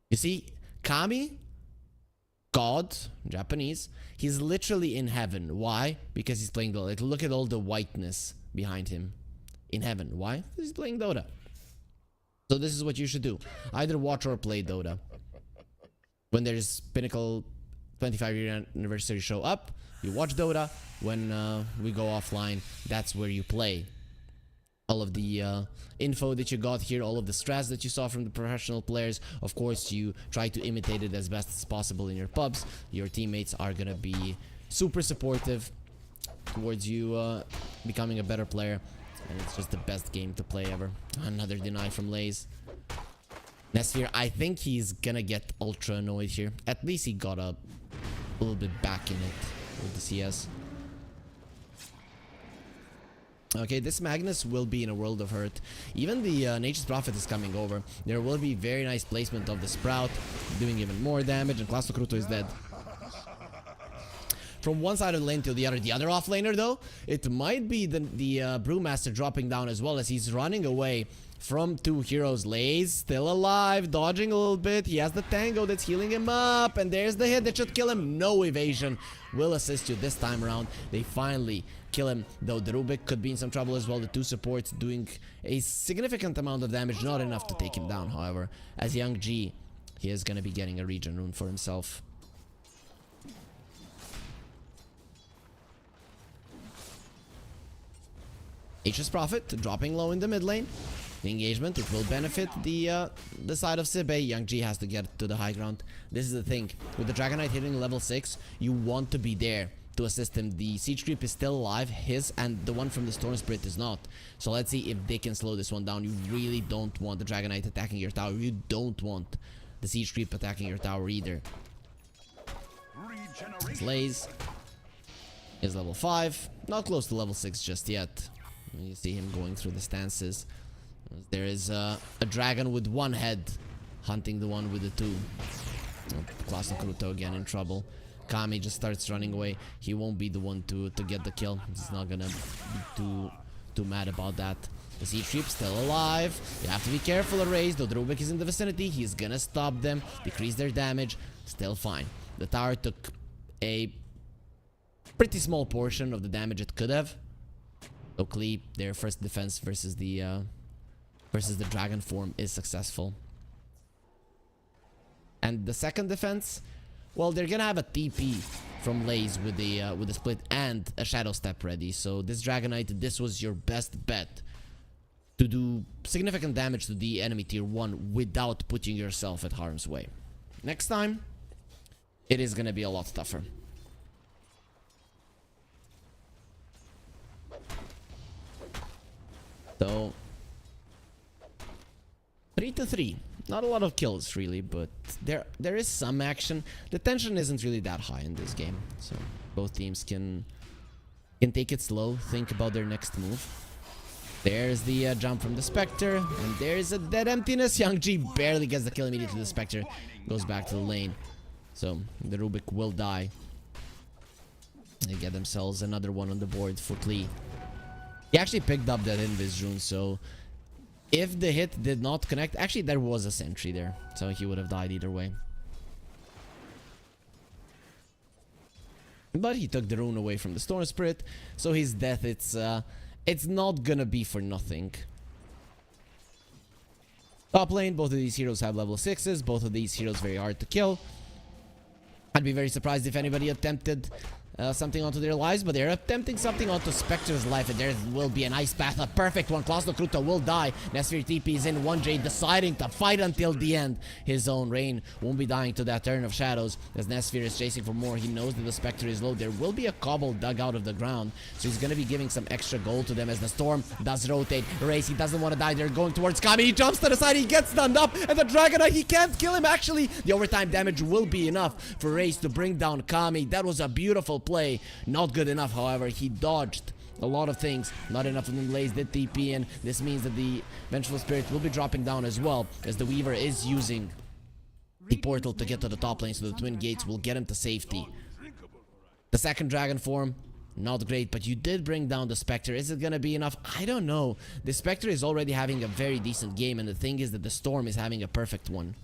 You see, Kami, God, Japanese, he's literally in heaven. Why? Because he's playing Dota. Like, look at all the whiteness behind him. In heaven. Why? Because he's playing Dota. So this is what you should do. Either watch or play Dota. When there's Pinnacle 25-year anniversary show up, you watch Dota. When we go offline, that's where you play. All of the info that you got here, all of the stress that you saw from the professional players, of course you try to imitate it as best as possible in your pubs. Your teammates are gonna be super supportive towards you becoming a better player, and it's just the best game to play ever. Another deny from Lays. Nesphere, I think he's gonna get ultra annoyed here. At least he got a little bit back in it with the CS. Okay, this Magnus will be in a world of hurt. Even the Nature's Prophet is coming over. There will be very nice placement of the Sprout, doing even more damage, and Class Kruto is dead. From one side of the lane to the other offlaner though, it might be the Brewmaster dropping down as well, as he's running away from two heroes. Lays still alive, dodging a little bit. He has the Tango that's healing him up, and there's the hit that should kill him. No evasion will assist you this time around. They finally kill him, though the Rubik could be in some trouble as well. The two supports doing a significant amount of damage, not enough to take him down, however. As Young G, he is going to be getting a regen rune for himself. Nature's Prophet dropping low in the mid lane. The engagement, it will benefit the side of Sibe. Young G has to get to the high ground. This is the thing. With the Dragon Knight hitting level 6, you want to be there to assist him. The Siege Creep is still alive. His and the one from the Storm Spirit is not. So let's see if they can slow this one down. You really don't want the Dragon Knight attacking your tower. You don't want the Siege Creep attacking your tower either. Slays is level 5. Not close to level 6 just yet. You see him going through the stances. There is a dragon with one head hunting the one with the two. Class Kruto again in trouble. Kami just starts running away. He won't be the one to get the kill. He's not gonna be too mad about that. The Siege Creep still alive. You have to be careful, Erase. Though the Rubik is in the vicinity, he's gonna stop them, decrease their damage. Still fine. The tower took a pretty small portion of the damage it could have. Locally, their first defense versus the dragon form is successful. And the second defense, well, they're gonna have a TP from Lays with the split and a Shadow Step ready. So this Dragon Knight, this was your best bet to do significant damage to the enemy tier 1 without putting yourself at harm's way. Next time, it is gonna be a lot tougher. So 3-3. Not a lot of kills really, but there is some action. The tension isn't really that high in this game, so both teams can take it slow, think about their next move. There's the jump from the Spectre, and there's a dead emptiness. Young G barely gets the kill immediately. The Spectre goes back to the lane, so the Rubik will die. They get themselves another one on the board for Klee. He actually picked up that Invis rune, so if the hit did not connect, actually there was a sentry there, so he would have died either way. But he took the rune away from the Storm Spirit, so his death, it's not gonna be for nothing. Top lane, both of these heroes have level 6s, both of these heroes very hard to kill. I'd be very surprised if anybody attempted something onto their lives, but they're attempting something onto Spectre's life, and there will be an ice path, a perfect one. Klaus Kruto will die. Nesfir TP is in 1J, deciding to fight until the end. His own Rain won't be dying to that Turn of Shadows, as Nesfir is chasing for more. He knows that the Spectre is low. There will be a Cobble dug out of the ground, so he's going to be giving some extra gold to them as the Storm does rotate. Race, he doesn't want to die. They're going towards Kami. He jumps to the side. He gets stunned up, and the Dragon Knight, he can't kill him. Actually, the overtime damage will be enough for Race to bring down Kami. That was a beautiful play. Not good enough, however. He dodged a lot of things. Not enough of them. Blaze did TP in. This means that the Vengeful Spirit will be dropping down as well, as the Weaver is using the portal to get to the top lane, so the Twin Gates will get him to safety. The second Dragon form, not great, but you did bring down the Spectre. Is it gonna be enough? I don't know. The Spectre is already having a very decent game, and the thing is that the Storm is having a perfect one.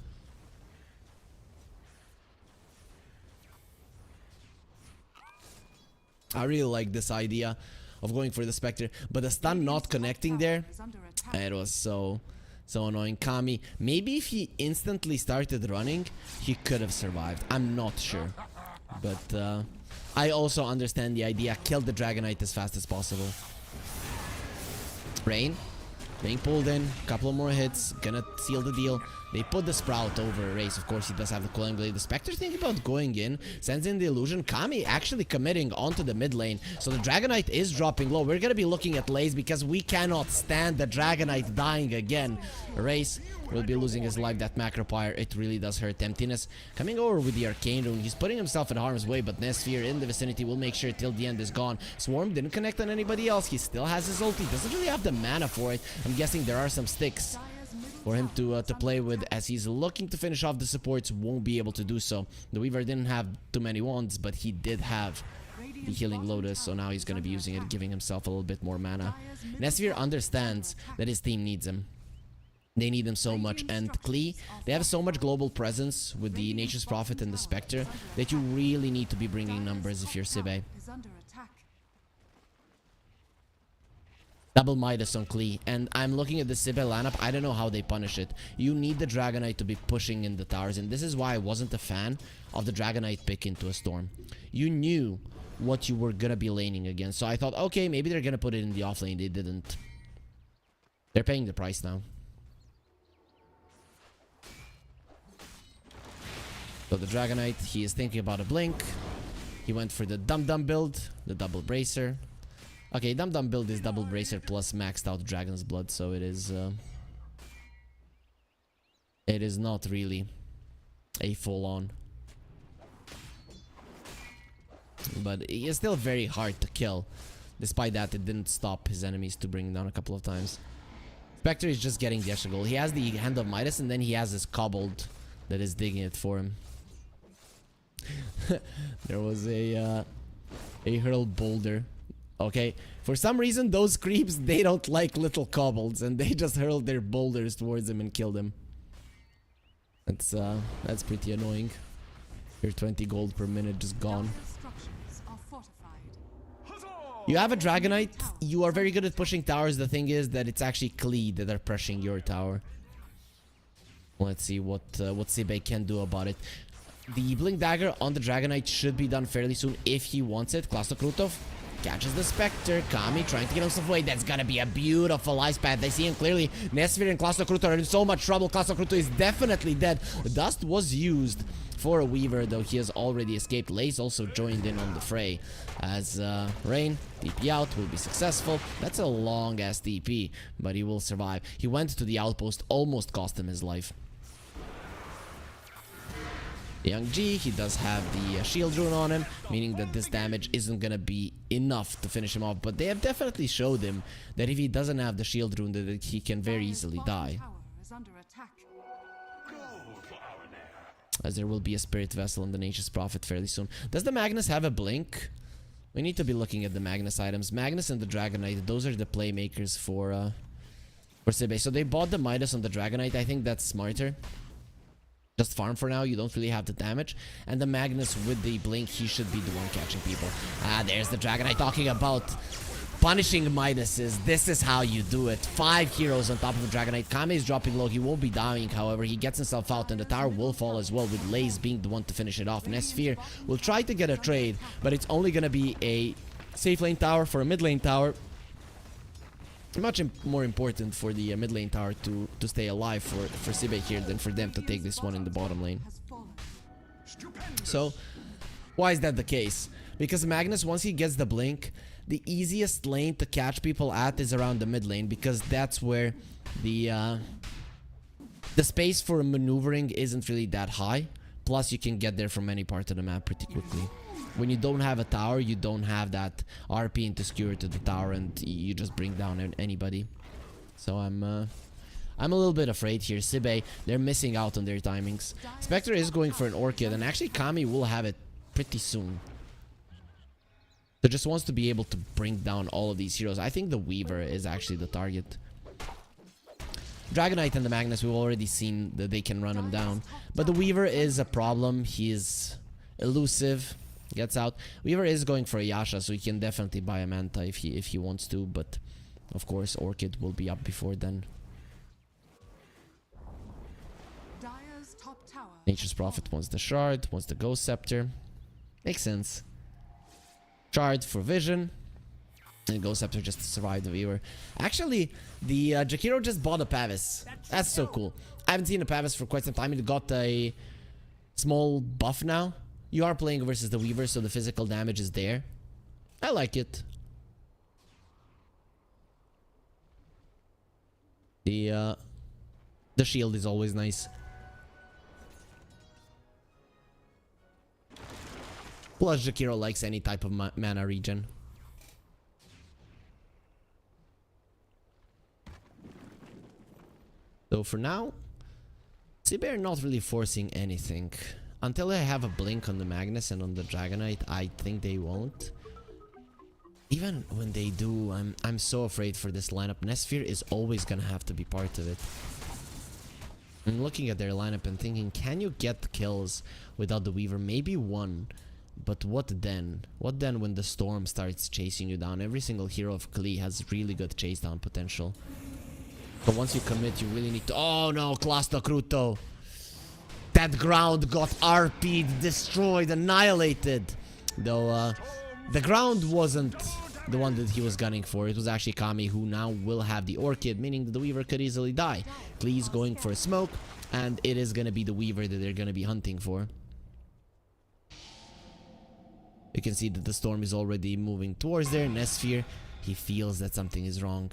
I really like this idea of going for the Spectre, but the stun not connecting there, it was so annoying. Kami, maybe if he instantly started running, he could have survived. I'm not sure, but I also understand the idea. Kill the Dragon Knight as fast as possible. Rain being pulled in, couple more hits, gonna seal the deal. They put the Sprout over Race. Of course, he does have the Cooling Blade. The Spectre thinking about going in. Sends in the Illusion. Kami actually committing onto the mid lane. So the Dragonite is dropping low. We're going to be looking at Lays because we cannot stand the Dragonite dying again. Race will be losing his life. That Macropire, it really does hurt. Emptiness coming over with the Arcane Rune. He's putting himself in harm's way, but Nesphere in the vicinity will make sure till the end is gone. Swarm didn't connect on anybody else. He still has his ulti. Doesn't really have the mana for it. I'm guessing there are some sticks for him to play with, as he's looking to finish off the supports. Won't be able to do so. The Weaver didn't have too many wands, but he did have the Healing Lotus, so now he's going to be using it, giving himself a little bit more mana. Nesphere understands that his team needs him. They need him so much, and Klee, they have so much global presence with the Nature's Prophet and the Spectre that you really need to be bringing numbers if you're Sibbe. Double Midas on Klee, and I'm looking at the Sibbe lineup. I don't know how they punish it. You need the Dragonite to be pushing in the towers, and this is why I wasn't a fan of the Dragonite pick into a Storm. You knew what you were gonna be laning against, so I thought, okay, maybe they're gonna put it in the off lane. They didn't. They're paying the price now. So the Dragonite, he is thinking about a blink. He went for the Dum Dum build, the double bracer. Okay, Dum Dum build is double bracer plus maxed out Dragon's Blood, so it is not really a full on. But he is still very hard to kill. Despite that, it didn't stop his enemies to bring him down a couple of times. Spectre is just getting the extra gold. He has the Hand of Midas, and then he has this Cobbled that is digging it for him. There was a hurled boulder. Okay, for some reason those creeps, they don't like little kobolds, and they just hurled their boulders towards him and killed him. That's pretty annoying. Your 20 gold per minute just gone. You have a Dragonite. You are very good at pushing towers. The thing is that it's actually Klee that are pushing your tower. Let's see what Sibbe can do about it. The Blink Dagger on the Dragonite should be done fairly soon if he wants it. Klastokrutov catches the Spectre. Kami trying to get himself away. That's gonna be a beautiful ice path. They see him clearly. Nesphere and Klastokrutov are in so much trouble. Klastokrutov is definitely dead. Dust was used for a Weaver, though he has already escaped. Lace also joined in on the fray. As Rain, TP out, will be successful. That's a long-ass TP, but he will survive. He went to the outpost, almost cost him his life. Young G, he does have the shield rune on him, meaning that this damage isn't gonna be enough to finish him off. But they have definitely showed him that if he doesn't have the shield rune, that he can very easily die. As there will be a Spirit Vessel in the Nature's Prophet fairly soon. Does the Magnus have a blink? We need to be looking at the Magnus items. Magnus and the Dragonite, those are the playmakers for Sibbe. So they bought the Midas on the Dragonite. I think that's smarter. Just farm for now, you don't really have the damage. And the Magnus with the blink, he should be the one catching people. Ah, there's the Dragonite talking about punishing Midases. This is how you do it. 5 heroes on top of the Dragonite. Kame is dropping low. He won't be dying, however. He gets himself out, and the tower will fall as well, with Laze being the one to finish it off. Nesphere will try to get a trade, but it's only going to be a safe lane tower for a mid lane tower. Much more important for the mid lane tower to stay alive for Sibbe here than for them to take this one in the bottom lane. So, why is that the case? Because Magnus, once he gets the blink, the easiest lane to catch people at is around the mid lane, because that's where the space for maneuvering isn't really that high. Plus, you can get there from any part of the map pretty quickly. When you don't have a tower, you don't have that RP into skewer to the tower, and you just bring down anybody. So I'm a little bit afraid here. Sibbe, they're missing out on their timings. Spectre is going for an Orchid, and actually Kami will have it pretty soon. So just wants to be able to bring down all of these heroes. I think the Weaver is actually the target. Dragonite and the Magnus, we've already seen that they can run him down. But the Weaver is a problem. He is elusive. Gets out. Weaver is going for a Yasha, so he can definitely buy a Manta if he wants to, but of course Orchid will be up before then. Nature's Prophet wants the Shard, wants the Ghost Scepter. Makes sense. Shard for vision. And Ghost Scepter just to survive the Weaver. Actually, the Jakiro just bought a Pavis. That's so cool. I haven't seen a Pavis for quite some time. It got a small buff now. You are playing versus the Weaver, so the physical damage is there. I like it. The shield is always nice. Plus, Jakiro likes any type of mana regen. So for now, Sibe are not really forcing anything. Until they have a blink on the Magnus and on the Dragonite, I think they won't. Even when they do, I'm so afraid for this lineup. Nesphere is always gonna have to be part of it. I'm looking at their lineup and thinking, can you get kills without the Weaver? Maybe one. But what then? What then when the Storm starts chasing you down? Every single hero of Klee has really good chase down potential. But once you commit, you really need to... Oh no, Cluster Cruto. That ground got RP'd, destroyed, annihilated. Though, the ground wasn't the one that he was gunning for. It was actually Kami, who now will have the Orchid, meaning that the Weaver could easily die. Klee's going for a smoke, and it is going to be the Weaver that they're going to be hunting for. You can see that the Storm is already moving towards there. Nesphere, he feels that something is wrong.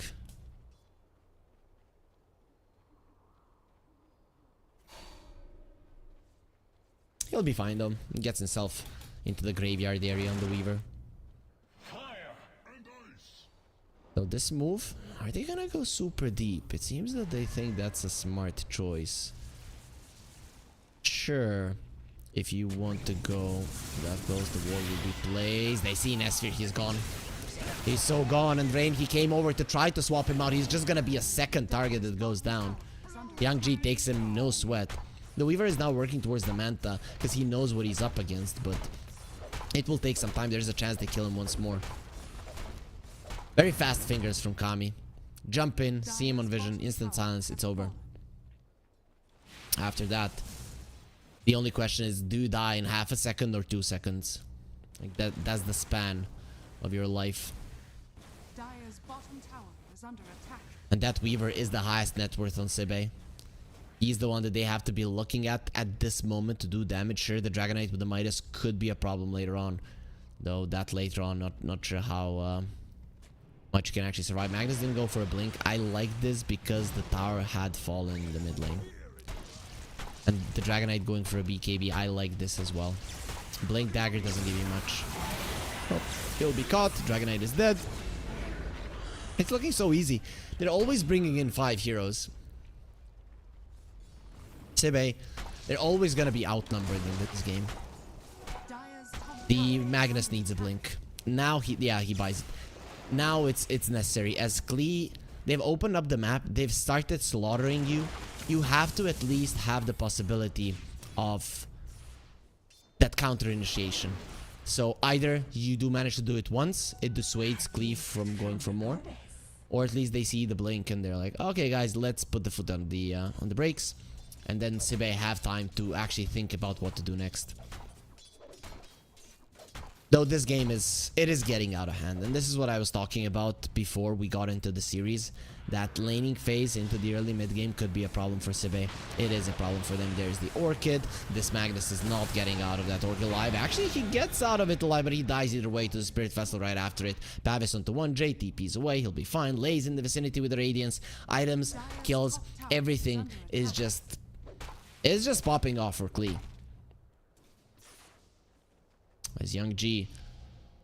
He'll be fine though. He gets himself into the graveyard area on the Weaver. So this move, are they gonna go super deep? It seems that they think that's a smart choice. Sure. If you want to go, that goes, the wall will be placed. They see Nesphere, he's gone. He's so gone, and Rain, he came over to try to swap him out. He's just gonna be a second target that goes down. Yang Ji takes him, no sweat. The Weaver is now working towards the Manta because he knows what he's up against, but it will take some time. There's a chance they kill him once more. Very fast fingers from Kami. Jump in, see him on vision, instant silence, it's over. After that, the only question is, do you die in half a second or 2 seconds? Like that's the span of your life. Dire's bottom tower is under attack. And that Weaver is the highest net worth on Sibe. He's the one that they have to be looking at this moment to do damage. Sure, the Dragonite with the Midas could be a problem later on. Though that later on, not sure how much you can actually survive. Magnus didn't go for a blink. I like this because the tower had fallen in the mid lane. And the Dragonite going for a BKB, I like this as well. Blink Dagger doesn't give you much. Oh, he'll be caught. Dragonite is dead. It's looking so easy. They're always bringing in 5 heroes. Sibe, they're always going to be outnumbered in this game. The Magnus needs a blink. Now he buys it. Now it's necessary. As Klee, they've opened up the map. They've started slaughtering you. You have to at least have the possibility of that counter initiation. So either you do manage to do it once, it dissuades Klee from going for more, or at least they see the blink and they're like, okay guys, let's put the foot on the brakes. And then Sibe have time to actually think about what to do next. Though this game is getting out of hand. And this is what I was talking about before we got into the series. That laning phase into the early mid game could be a problem for Sibe. It is a problem for them. There's the Orchid. This Magnus is not getting out of that Orchid alive. Actually, he gets out of it alive, but he dies either way to the Spirit Vessel right after it. Pavis onto 1J, TP's away. He'll be fine. Lays in the vicinity with the Radiance. Items, kills, everything is just... It's just popping off for Klee. As Young G,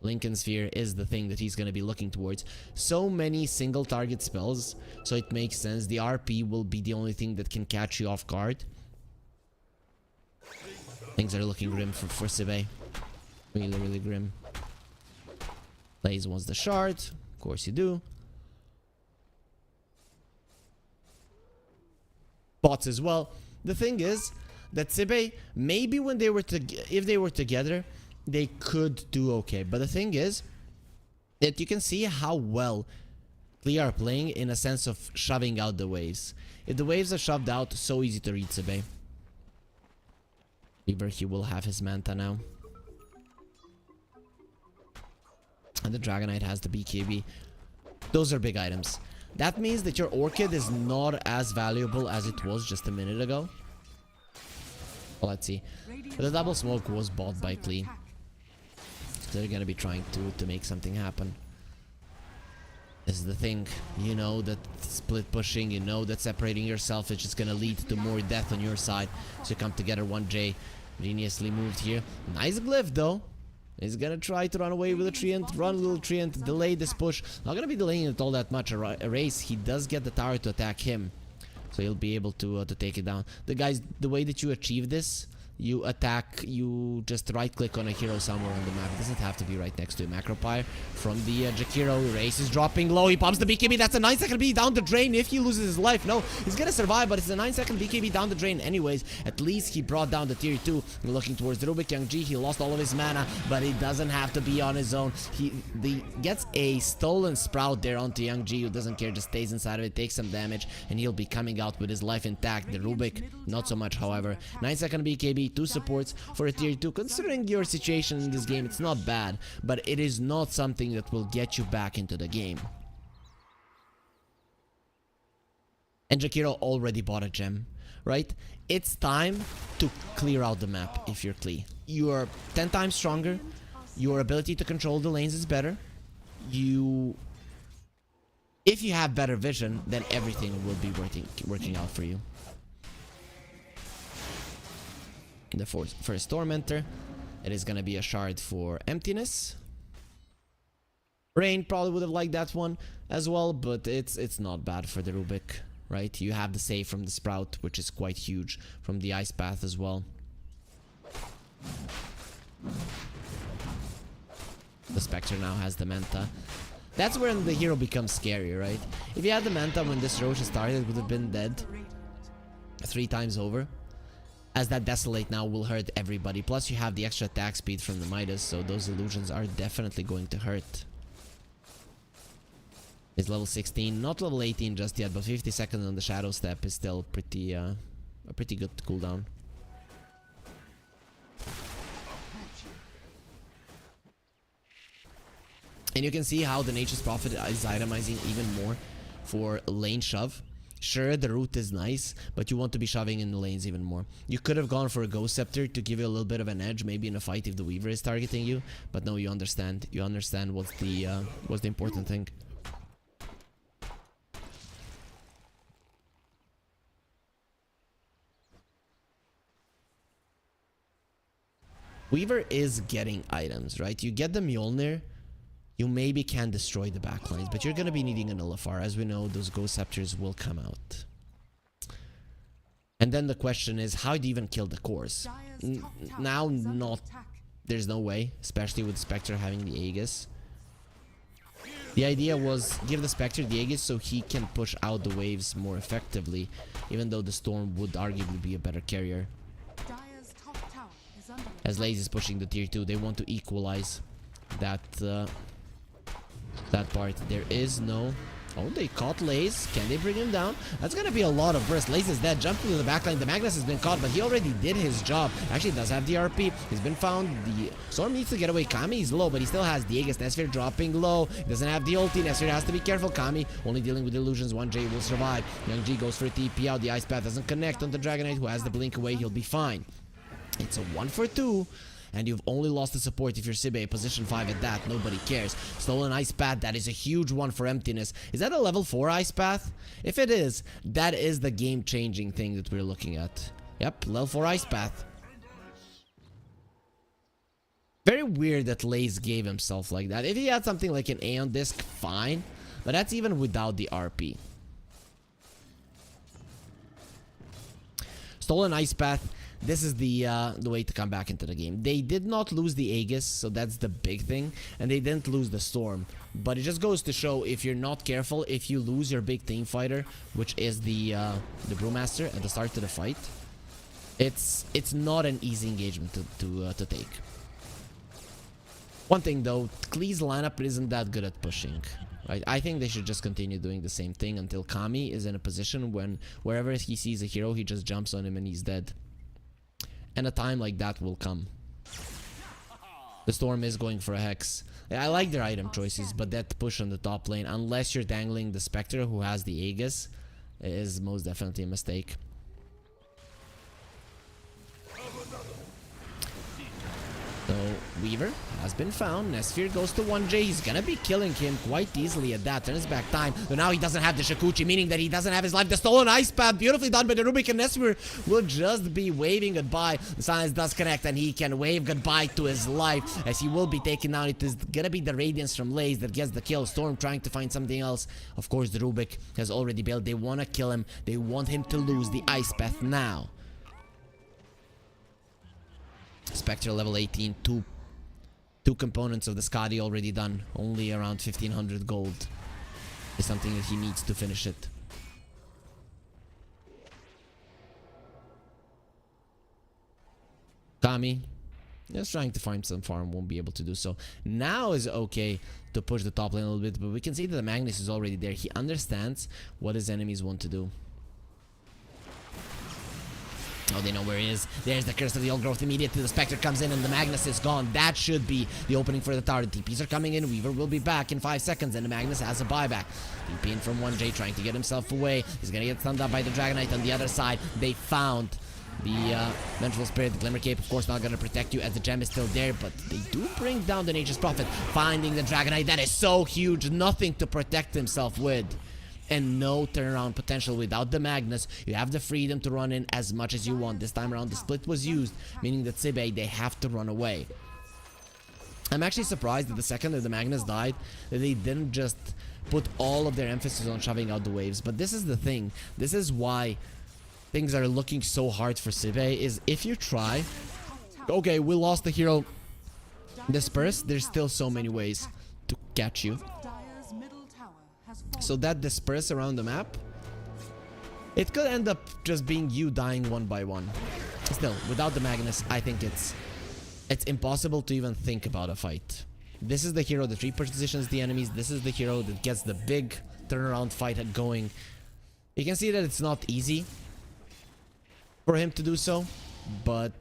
Lincoln Sphere is the thing that he's going to be looking towards. So many single target spells, so it makes sense. The RP will be the only thing that can catch you off guard. Things are looking grim for Sibe. Really, really grim. Blaze wants the shard. Of course you do. Bots as well. The thing is that Sibe, maybe when they were if they were together, they could do okay. But the thing is that you can see how well Klee are playing in a sense of shoving out the waves. If the waves are shoved out, so easy to read Sibe. He will have his Manta now. And the Dragonite has the BKB. Those are big items. That means that your Orchid is not as valuable as it was just a minute ago. Well, let's see. The double smoke was bought by Klee. So they're gonna be trying to make something happen. This is the thing. You know that split pushing, you know that separating yourself is just gonna lead to more death on your side. So you come together. 1J geniusly moved here. Nice glyph though. He's gonna try to run away with a Treant, run with a Treant, delay this push. Not gonna be delaying it all that much. Erase, he does get the tower to attack him. So he'll be able to take it down. The way that you achieve this, you attack, you just right click on a hero somewhere on the map. It doesn't have to be right next to a Macropyre. From the Jakiro, Race is dropping low. He pumps the BKB. That's a 9-second B down the drain if he loses his life. No, he's gonna survive, but it's a 9-second BKB down the drain anyways. At least he brought down the tier 2. Looking towards the Rubik. Young G, he lost all of his mana, but he doesn't have to be on his own. He gets a stolen Sprout there onto Young G, who doesn't care, just stays inside of it, takes some damage, and he'll be coming out with his life intact. The Rubik, not so much, however. 9-second BKB, 2 supports for a tier 2. Considering your situation in this game, it's not bad, but it is not something that will get you back into the game. And Jakiro already bought a gem, right? It's time to clear out the map if you're Klee. You are 10 times stronger. Your ability to control the lanes is better. If you have better vision, then everything will be working out for you. The first Tormentor. It is gonna be a shard for Emptiness. Rain probably would have liked that one as well, but it's not bad for the Rubik, right? You have the save from the Sprout, which is quite huge, from the Ice Path as well. The Spectre now has the Manta. That's when the hero becomes scary, right? If you had the Manta when this Roche started, it would have been dead 3 times over. As that Desolate now will hurt everybody. Plus you have the extra attack speed from the Midas, so those illusions are definitely going to hurt. It's level 16, not level 18 just yet, but 50 seconds on the Shadow Step is still pretty a pretty good cooldown. And you can see how the Nature's Prophet is itemizing even more for lane shove. Sure, the route is nice, but you want to be shoving in the lanes even more. You could have gone for a Ghost Scepter to give you a little bit of an edge, maybe in a fight if the Weaver is targeting you. But no, you understand. You understand what's the important thing. Weaver is getting items, right? You get the Mjolnir. You maybe can destroy the backlines, but you're going to be needing a Nullifier. As we know, those Ghost Scepters will come out. And then the question is, how do you even kill the cores? Now, there's no way, especially with Spectre having the Aegis. The idea was give the Spectre the Aegis so he can push out the waves more effectively, even though the Storm would arguably be a better carrier. As Laze is pushing the tier 2, they want to equalize that part. There is no... Oh, they caught Laze. Can they bring him down? That's gonna be a lot of burst. Laze is dead. Jumping to the backline. The Magnus has been caught, but he already did his job. Actually, does have the RP. He's been found. The Storm needs to get away. Kami is low, but he still has the Aegis. Nesphere dropping low. He doesn't have the ulti. Nesphere has to be careful. Kami only dealing with illusions. 1J will survive. Young G goes for a TP out. The Ice Path doesn't connect on the Dragonite, who has the blink away. He'll be fine. It's a 1 for 2. And you've only lost the support if you're Sibe, position 5 at that. Nobody cares. Stolen Ice Path, that is a huge one for Emptiness. Is that a level 4 Ice Path? If it is, that is the game-changing thing that we're looking at. Yep, level 4 Ice Path. Very weird that Laze gave himself like that. If he had something like an Aeon Disc, fine. But that's even without the RP. Stolen Ice Path. This is the way to come back into the game. They did not lose the Aegis, so that's the big thing. And they didn't lose the Storm. But it just goes to show, if you're not careful, if you lose your big team fighter, which is the Brewmaster at the start of the fight, it's not an easy engagement to take. One thing though, Klee's lineup isn't that good at pushing. Right? I think they should just continue doing the same thing until Kami is in a position when wherever he sees a hero, he just jumps on him and he's dead. And a time like that will come. The Storm is going for a Hex. I like their item choices, but that push on the top lane, unless you're dangling the Spectre who has the Aegis, is most definitely a mistake. So, Weaver has been found. Nesphere goes to 1J. He's gonna be killing him quite easily at that. Turns back time. But now he doesn't have the Shikuchi, meaning that he doesn't have his life. The stolen Ice Path, beautifully done by the Rubik, and Nesphere will just be waving goodbye. The silence does connect, and he can wave goodbye to his life as he will be taken down. It is gonna be the Radiance from Laze that gets the kill. Storm trying to find something else. Of course, the Rubik has already built. They wanna kill him. They want him to lose the Ice Path now. Spectre level 18, two components of the Skadi already done. Only around 1500 gold is something that he needs to finish it. Kami just trying to find some farm, won't be able to do so. Now is okay to push the top lane a little bit, but we can see that the Magnus is already there. He understands what his enemies want to do. Oh, they know where he is. There's the Curse of the Old Growth. Immediately the Spectre comes in and the Magnus is gone. That should be the opening for the tower. The TPs are coming in. Weaver will be back in 5 seconds and the Magnus has a buyback. TP in from 1J trying to get himself away. He's gonna get stunned up by the Dragon Knight on the other side. They found the Vengeful Spirit. The Glimmer Cape, of course, not gonna protect you as the gem is still there, but they do bring down the Nature's Prophet. Finding the Dragon Knight, that is so huge. Nothing to protect himself with. And no turnaround potential without the Magnus. You have the freedom to run in as much as you want. This time around the split was used, meaning that Sibe, they have to run away. I'm actually surprised that the second that the Magnus died, that they didn't just put all of their emphasis on shoving out the waves. But this is the thing. This is why things are looking so hard for Sibe, is if you try, okay, we lost the hero disperse, there's still so many ways to catch you. So that disperse around the map, it could end up just being you dying one by one. Still, without the Magnus, I think it's impossible to even think about a fight. This is the hero that repositions the enemies. This is the hero that gets the big turnaround fight going. You can see that it's not easy for him to do so, but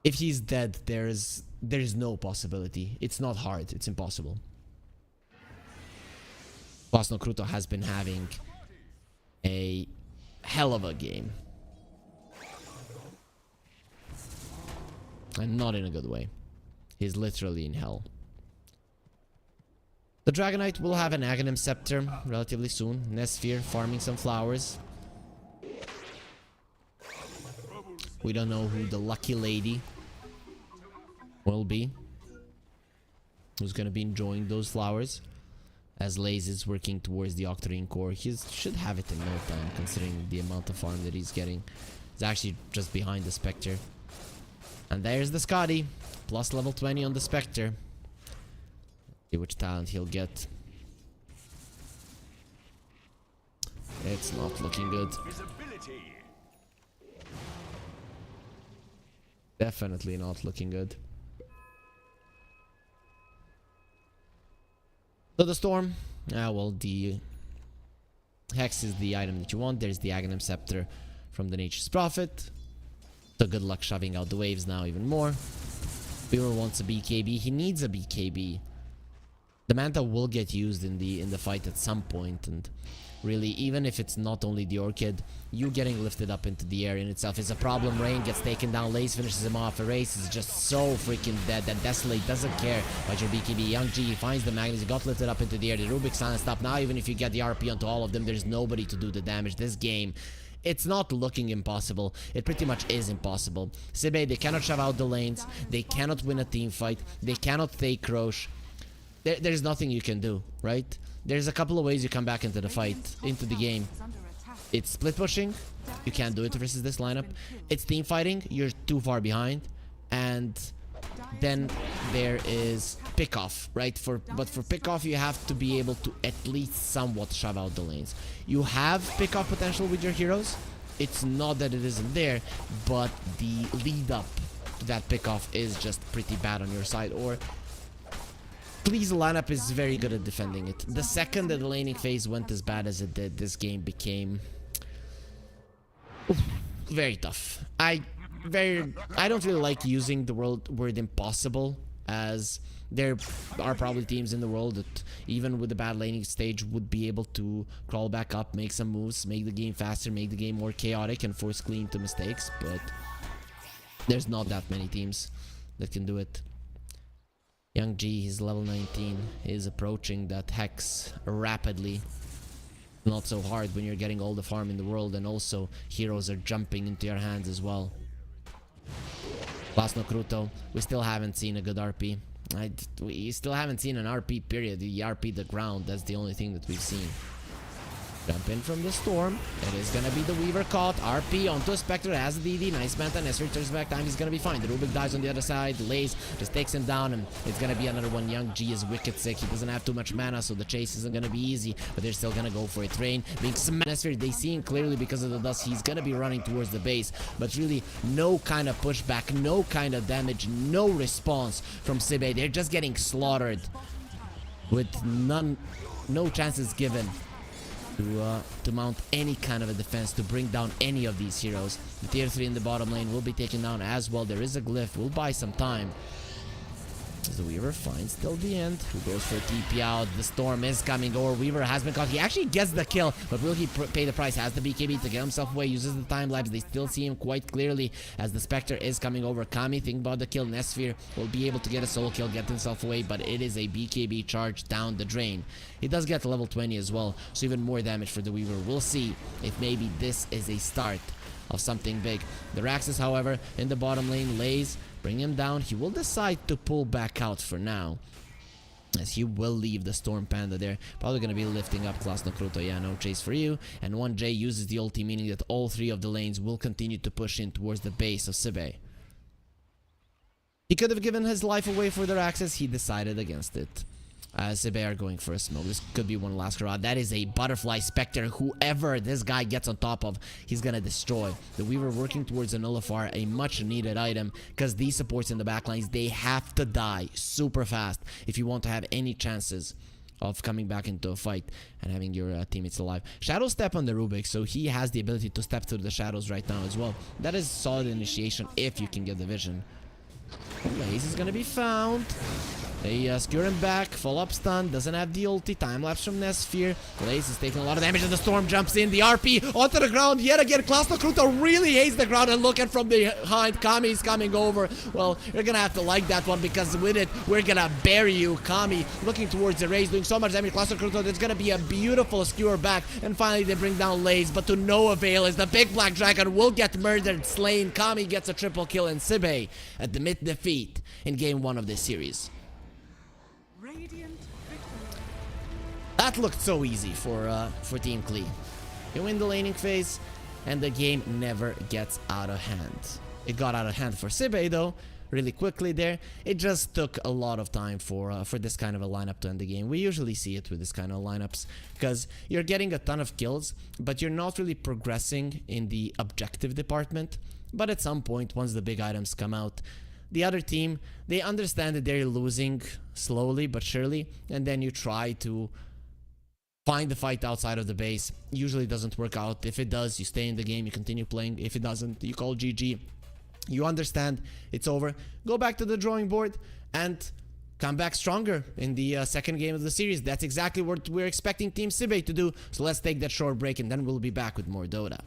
if he's dead, there is no possibility. It's not hard, it's impossible. Plus, Kruto has been having a hell of a game. And not in a good way. He's literally in hell. The Dragon Knight will have an Aghanim Scepter relatively soon. Nesphere farming some flowers. We don't know who the lucky lady will be, who's gonna be enjoying those flowers. As Laze is working towards the Octarine core, he should have it in no time, considering the amount of farm that he's getting. He's actually just behind the Spectre. And there's the Skadi, plus level 20 on the Spectre. See which talent he'll get. It's not looking good. Definitely not looking good. So the Storm, well, the Hex is the item that you want. There's the Aghanim Scepter from the Nature's Prophet. So good luck shoving out the waves now even more. Weaver wants a BKB. He needs a BKB. The Manta will get used in the fight at some point, and really, even if it's not only the Orchid, you getting lifted up into the air in itself is a problem. Rain gets taken down, Lace finishes him off. Erase is just so freaking dead that Desolate doesn't care about your BKB. Young G finds the Magnus, he got lifted up into the air. The Rubik silenced up. Now even if you get the RP onto all of them, there's nobody to do the damage. This game, it's not looking impossible. It pretty much is impossible. Sibe, they cannot shove out the lanes. They cannot win a team fight. They cannot take Roche. There's nothing you can do, right? There's a couple of ways you come back into the fight, into the game. It's split pushing. You can't do it versus this lineup. It's team fighting. You're too far behind. And then there is pick off, right? But for pick off, you have to be able to at least somewhat shove out the lanes. You have pick off potential with your heroes. It's not that it isn't there, but the lead up to that pick off is just pretty bad on your side. Or Please lineup is very good at defending it. The second that the laning phase went as bad as it did, this game became very tough. I don't really like using the word impossible as there are probably teams in the world that, even with the bad laning stage, would be able to crawl back up, make some moves, make the game faster, make the game more chaotic, and force Clean to mistakes, but there's not that many teams that can do it. Young G, he's level 19, is approaching that Hex rapidly. Not so hard when you're getting all the farm in the world, and also heroes are jumping into your hands as well. Last no Kruto, we still haven't seen a good RP. We still haven't seen an RP period. The RP the ground, that's the only thing that we've seen. Jump in from the storm. It is gonna be the Weaver caught. RP onto a Spectre, has the DD. Nice Manta. Nestor turns back time. He's gonna be fine. The Rubik dies on the other side. Lays just takes him down, and it's gonna be another one. Young G is wicked sick. He doesn't have too much mana, so the chase isn't gonna be easy, but they're still gonna go for it. Train being smashed. Nestor, they see him clearly because of the dust. He's gonna be running towards the base, but really no kind of pushback, no kind of damage, no response from Sibe. They're just getting slaughtered with no chances given to mount any kind of a defense, to bring down any of these heroes. The tier 3 in the bottom lane will be taken down as well. There is a glyph, will buy some time. As the Weaver finds till the end, who goes for a TP out. The storm is coming over. Weaver has been caught. He actually gets the kill, but will he pay the price? Has the BKB to get himself away, uses the time lapse. They still see him quite clearly as the Spectre is coming over. Kami, think about the kill. Nesphere will be able to get a solo kill, get himself away, but it is a BKB charge down the drain. He does get to level 20 as well, so even more damage for the Weaver. We'll see if maybe this is a start of something big. The Raxus, however, in the bottom lane, lays, bring him down. He will decide to pull back out for now, as he will leave the Storm Panda there. Probably going to be lifting up Class no Kruto. Yeah, no chase for you. And 1J uses the ulti, meaning that all three of the lanes will continue to push in towards the base of Sibe. He could have given his life away for their access. He decided against it. Sibe are going for a smoke. This could be one last hurrah. That is a Butterfly Spectre. Whoever this guy gets on top of, he's gonna destroy. The Weaver working towards a Nullifier, a much needed item, because these supports in the backlines, they have to die super fast if you want to have any chances of coming back into a fight and having your teammates alive. Shadow step on the Rubik, so he has the ability to step through the shadows right now as well. That is solid initiation if you can get the vision. Blaze is gonna be found. They skewer him back, full up stun, doesn't have the ulti, time lapse from Nesphere. Blaze is taking a lot of damage and the storm jumps in, the RP onto the ground yet again. Class no Kruto really hates the ground, and looking from behind, Kami is coming over. Well, you're gonna have to like that one, because with it, we're gonna bury you. Kami looking towards the raise, doing so much damage. Class no Kruto, there's gonna be a beautiful skewer back, and finally they bring down Lays, but to no avail, as the big black dragon will get murdered, slain. Kami gets a triple kill, and Sibe admit defeat in game 1 of this series. Radiant victory. That looked so easy for Team Klee. You win the laning phase, and the game never gets out of hand. It got out of hand for Sibe though, really quickly there. It just took a lot of time for this kind of a lineup to end the game. We usually see it with this kind of lineups, because you're getting a ton of kills, but you're not really progressing in the objective department. But at some point, once the big items come out, the other team, they understand that they're losing slowly but surely, and then you try to find the fight outside of the base. Usually it doesn't work out. If it does, you stay in the game, you continue playing. If it doesn't, you call GG. You understand it's over. Go back to the drawing board and come back stronger in the second game of the series. That's exactly what we're expecting Team Sibe to do. So let's take that short break, and then we'll be back with more Dota.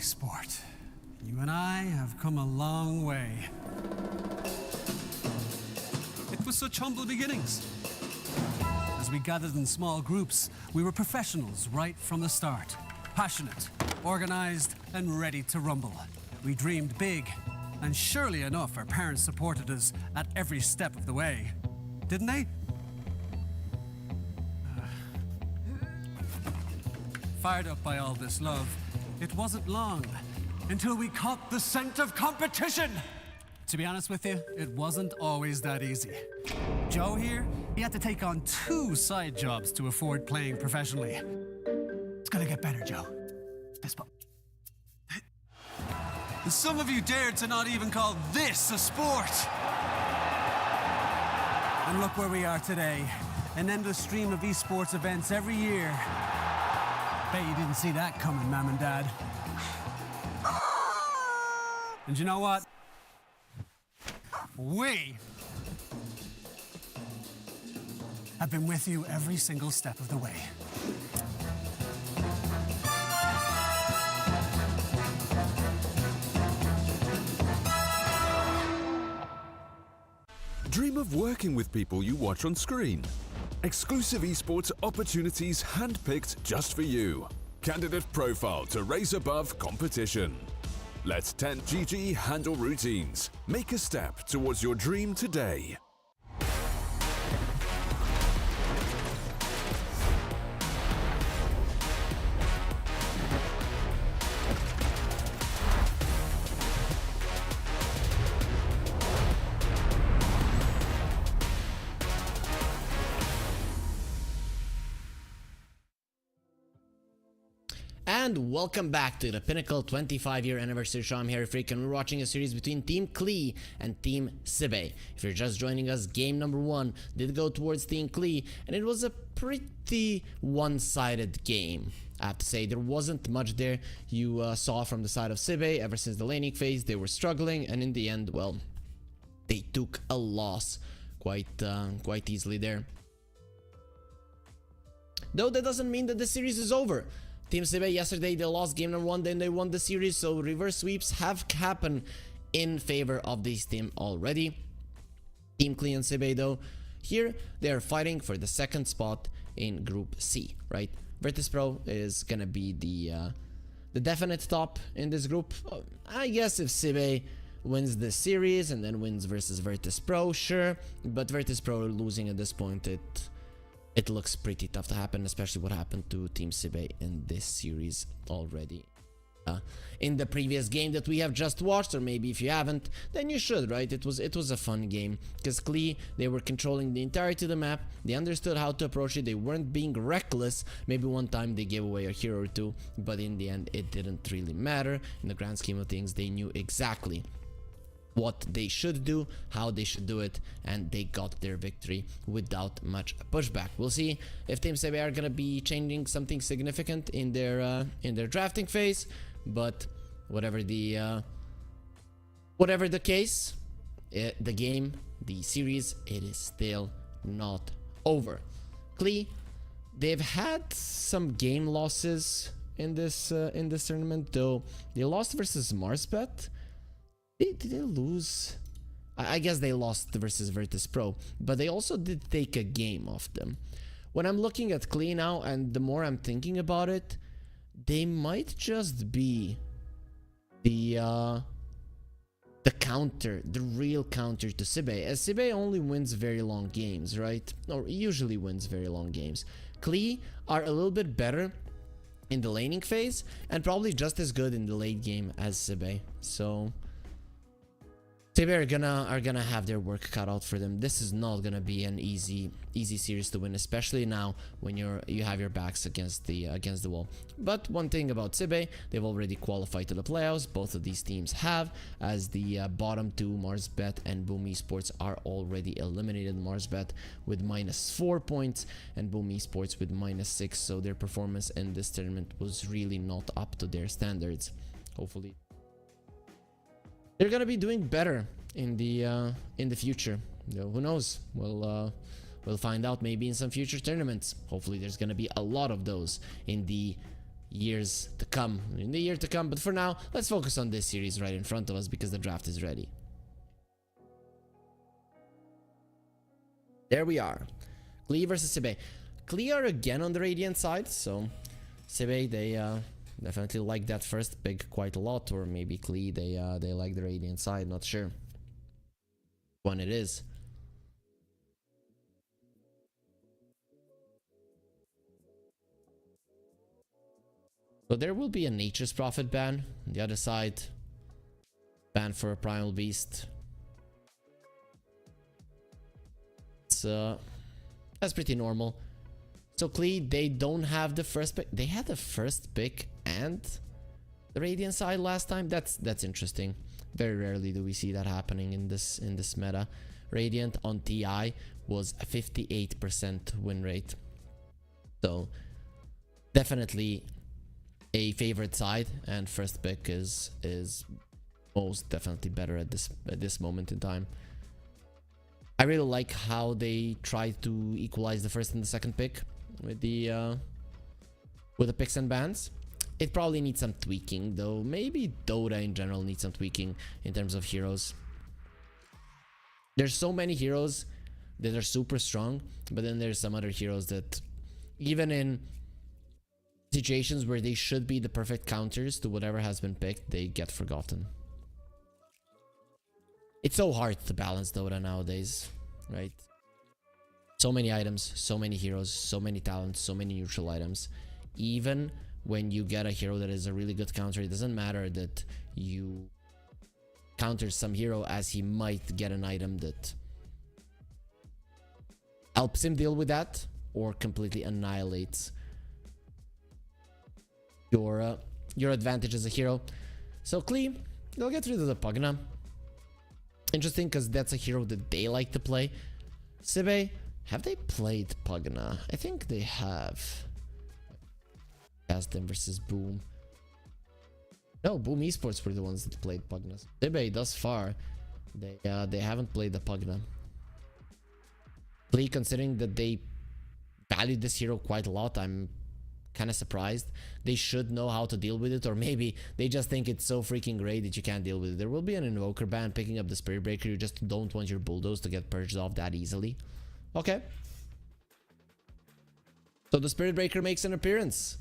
sport. You and I have come a long way. It was such humble beginnings. As we gathered in small groups, we were professionals right from the start. Passionate, organized, and ready to rumble. We dreamed big, and surely enough, our parents supported us at every step of the way. Didn't they? Fired up by all this love, it wasn't long until we caught the scent of competition. To be honest with you, it wasn't always that easy. Joe here, he had to take on 2 side jobs to afford playing professionally. It's gonna get better, Joe. Fist bump. Some of you dared to not even call this a sport. And look where we are today. An endless stream of esports events every year. Bet you didn't see that coming, Mom and Dad. And you know what? We have been with you every single step of the way. Dream of working with people you watch on screen. Exclusive esports opportunities handpicked just for you. Candidate profile to raise above competition. Let 10GG handle routines. Make a step towards your dream today. And welcome back to the Pinnacle 25-year anniversary show. I'm Harry Freak and we're watching a series between Team Klee and Team Sibe. If you're just joining us, game number 1 did go towards Team Klee, and it was a pretty one-sided game. I have to say, there wasn't much there you saw from the side of Sibe. Ever since the laning phase, they were struggling, and in the end, well, they took a loss quite easily there. Though that doesn't mean that the series is over. Team Sibe, yesterday they lost game number 1, then they won the series, so reverse sweeps have happened in favor of this team already. Team Klee and Sibe, though, here they are fighting for the 2nd spot in Group C, right? Virtus Pro is gonna be the definite top in this group. I guess if Sibe wins this series and then wins versus Virtus Pro, sure, but Virtus Pro losing at this point, it looks pretty tough to happen, especially what happened to Team Sibe in this series already. In the previous game that we have just watched, or maybe if you haven't, then you should, right? It was a fun game, because Klee, they were controlling the entirety of the map, they understood how to approach it, they weren't being reckless. Maybe one time they gave away a hero or 2, but in the end it didn't really matter. In the grand scheme of things, they knew exactly what they should do, how they should do it, and they got their victory without much pushback. We'll see if Team Sibe are gonna be changing something significant in their drafting phase, but whatever the case, the series, it is still not over. Klee, they've had some game losses in this tournament, though. They lost versus Marsbet. Did they lose? I guess they lost versus Virtus Pro, but they also did take a game off them. When I'm looking at Klee now, and the more I'm thinking about it, they might just be the counter, the real counter to Sibe, as Sibe only wins very long games, right? Or usually wins very long games. Klee are a little bit better in the laning phase, and probably just as good in the late game as Sibe. So Sibe are gonna have their work cut out for them. This is not gonna be an easy series to win, especially now when you have your backs against the wall. But one thing about Sibe, they've already qualified to the playoffs. Both of these teams have, as the bottom 2, Marsbet and Boom Esports, are already eliminated. Marsbet with -4 points and Boom Esports with -6. So their performance in this tournament was really not up to their standards. Hopefully they're gonna be doing better in the future. You know, who knows? We'll find out maybe in some future tournaments. Hopefully there's gonna be a lot of those in the years to come, in the year to come. But for now, let's focus on this series right in front of us because the draft is ready. There we are. Klee versus Sibey. Klee are again on the Radiant side, so Sibey, they definitely like that first pick quite a lot, or maybe Klee, they like the Radiant side, not sure when it is. So there will be a Nature's Prophet ban. On the other side, ban for a Primal Beast. It's that's pretty normal. So Klee, they don't have the first pick. They had the first pick and the Radiant side last time. That's interesting. Very rarely do we see that happening in this meta. Radiant on TI was a 58% win rate. So definitely a favorite side, and first pick is most definitely better at this moment in time. I really like how they try to equalize the first and the second pick with the picks and bans. It probably needs some tweaking though. Maybe Dota in general needs some tweaking in terms of heroes. There's so many heroes that are super strong, but then there's some other heroes that even in situations where they should be the perfect counters to whatever has been picked, they get forgotten. It's so hard to balance Dota nowadays, right? So many items, so many heroes, so many talents, so many neutral items. Even when you get a hero that is a really good counter, it doesn't matter that you counter some hero, as he might get an item that helps him deal with that or completely annihilates your advantage as a hero. So Klee, they'll get rid of the Pugna. Interesting, because that's a hero that they like to play. Sibey, have they played Pugna? I think they have. Cast them versus Boom. No, Boom Esports were the ones that played Pugna. Sibey, thus far, they haven't played the Pugna. Klee, considering that they valued this hero quite a lot, I'm kind of surprised. They should know how to deal with it, or maybe they just think it's so freaking great that you can't deal with it. There will be an Invoker ban picking up the Spirit Breaker. You just don't want your Bulldoze to get purged off that easily. Okay. So the Spirit Breaker makes an appearance.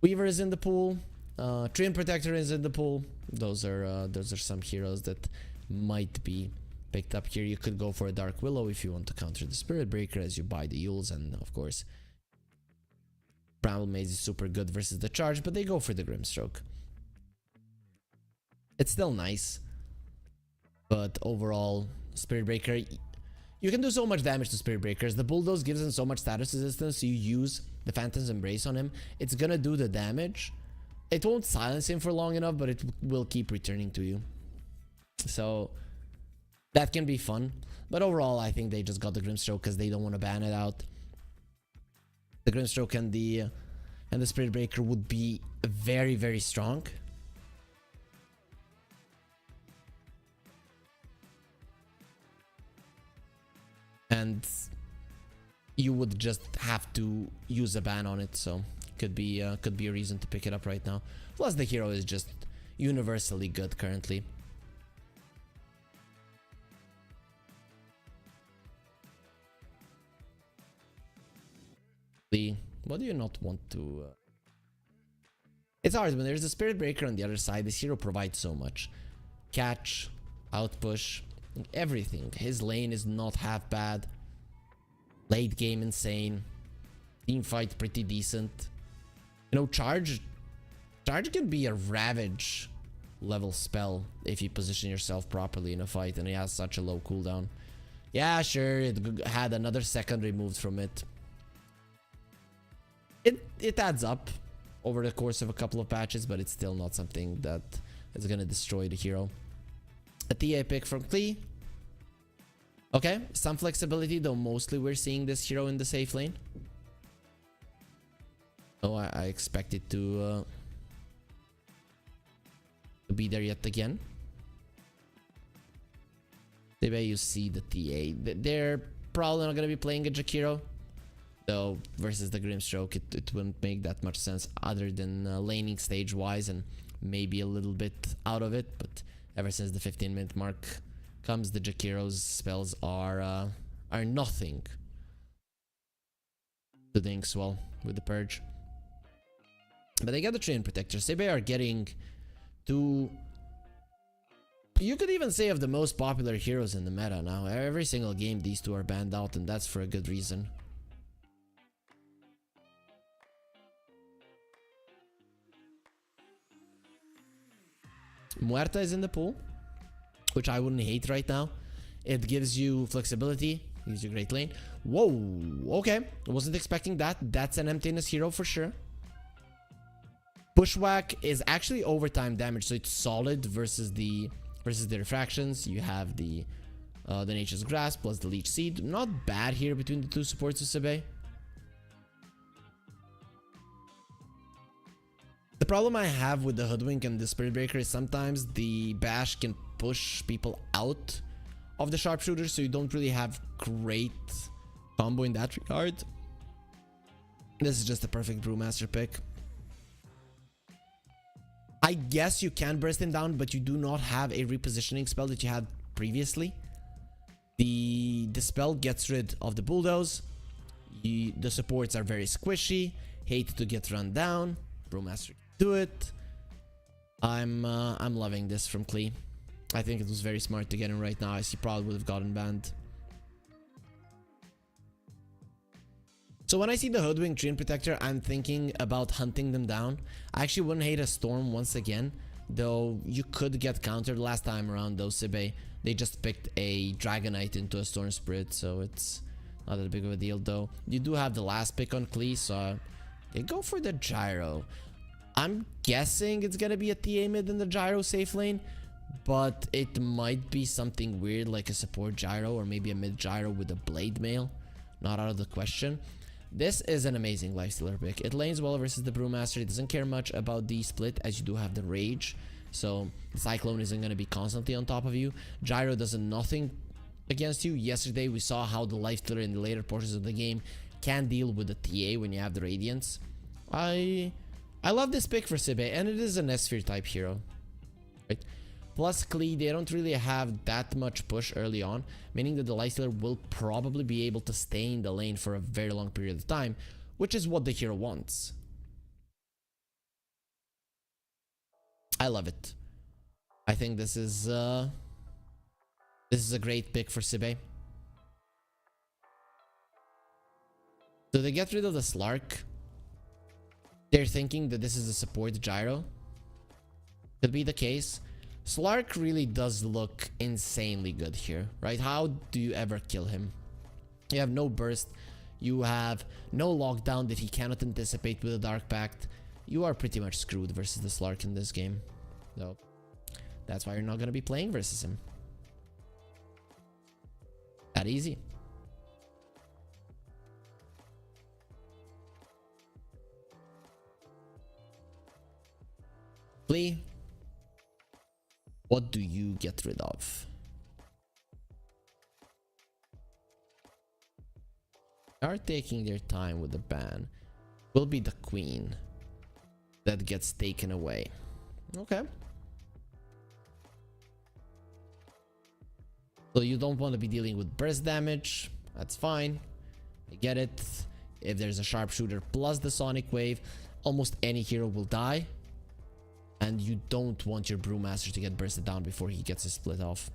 Weaver is in the pool. Treant Protector is in the pool. Those are some heroes that might be picked up here. You could go for a Dark Willow if you want to counter the Spirit Breaker as you buy the Yules, and of course Bramble Maze is super good versus the charge, but they go for the Grimstroke. It's still nice, but overall, Spirit Breaker, you can do so much damage to Spirit Breakers. The Bulldoze gives him so much status resistance, so you use the Phantom's Embrace on him. It's gonna do the damage. It won't silence him for long enough, but it will keep returning to you. So that can be fun. But overall, I think they just got the Grimstroke because they don't want to ban it out. The Grimstroke and the Spirit Breaker would be very, very strong. And you would just have to use a ban on it, so could be a reason to pick it up right now. Plus the hero is just universally good currently. What do you not want to... It's hard when there's a Spirit Breaker on the other side. This hero provides so much. Catch, outpush, everything. His lane is not half bad. Late game insane. Team fight pretty decent. You know, charge can be a Ravage level spell if you position yourself properly in a fight, and it has such a low cooldown. Yeah, sure, it had another second removed from it. It adds up over the course of a couple of patches, but it's still not something that is gonna destroy the hero. A TA pick from Klee. Okay, some flexibility, though mostly we're seeing this hero in the safe lane. Oh, I expect it to be there yet again. The way you see the TA, they're probably not gonna be playing a Jakiro. Though versus the Grimstroke, it wouldn't make that much sense other than laning stage wise and maybe a little bit out of it. But ever since the 15-minute mark comes, the Jakiro's spells are nothing to the Inkswell with the Purge. But they get the Train Protector. Sibe are getting two, you could even say, of the most popular heroes in the meta now. Every single game these two are banned out, and that's for a good reason. Muerta is in the pool, which I wouldn't hate right now. It gives you flexibility, gives you great lane. Whoa, okay, I wasn't expecting that. That's an emptiness hero for sure. Bushwhack is actually overtime damage, so it's solid versus the refractions. You have the Nature's Grasp plus the Leech Seed. Not bad here between the two supports of Sibe. The problem I have with the Hoodwink and the Spirit Breaker is sometimes the Bash can push people out of the Sharpshooter, so you don't really have great combo in that regard. This is just a perfect Brewmaster pick. I guess you can burst him down, but you do not have a repositioning spell that you had previously. The spell gets rid of the Bulldoze. The supports are very squishy. Hate to get run down. Brewmaster do it. I'm loving this from Klee. I think it was very smart to get him right now, as he probably would have gotten banned. So when I see the Hoodwink Train Protector, I'm thinking about hunting them down. I actually wouldn't hate a Storm once again, though you could get countered last time around though. Sibe, they just picked a Dragonite into a Storm Spirit, so it's not that big of a deal though. You do have the last pick on Klee, so they go for the Gyro. I'm guessing it's gonna be a TA mid in the Gyro safe lane, but it might be something weird like a support Gyro or maybe a mid Gyro with a Blade Mail. Not out of the question. This is an amazing lifestealer pick. It lanes well versus the Brewmaster. It doesn't care much about the split, as you do have the Rage, so the Cyclone isn't going to be constantly on top of you. Gyro does nothing against you. Yesterday we saw how the lifestealer in the later portions of the game can deal with the TA when you have the Radiance. I love this pick for Sibe, and it is an S-Sphere type hero, right? Plus Klee, they don't really have that much push early on, meaning that the lifestealer will probably be able to stay in the lane for a very long period of time, which is what the hero wants. I love it. I think this is a great pick for Sibe. So they get rid of the Slark. They're thinking that this is a support Gyro. Could be the case. Slark really does look insanely good here, right? How do you ever kill him? You have no burst. You have no lockdown that he cannot anticipate with a Dark Pact. You are pretty much screwed versus the Slark in this game. So that's why you're not going to be playing versus him. That easy. Klee, what do you get rid of? They are taking their time with the ban. Will be the Queen that gets taken away. Okay. So you don't want to be dealing with burst damage. That's fine. I get it. If there's a Sharpshooter plus the Sonic Wave, almost any hero will die. And you don't want your Brewmaster to get bursted down before he gets his split off.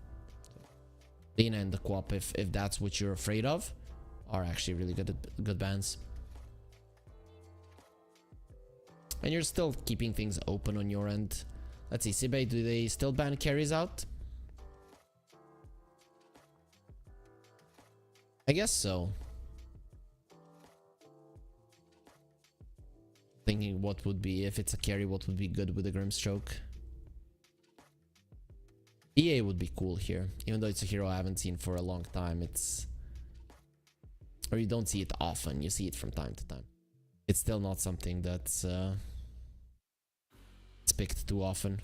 Lena and the Quap, if that's what you're afraid of, are actually really good bans. And you're still keeping things open on your end. Let's see, Sibe, do they still ban carries out? I guess so. Thinking what would be, if it's a carry, what would be good with a Grimstroke. EA would be cool here, even though it's a hero I haven't seen for a long time. Or you don't see it often, you see it from time to time. It's still not something that's it's picked too often.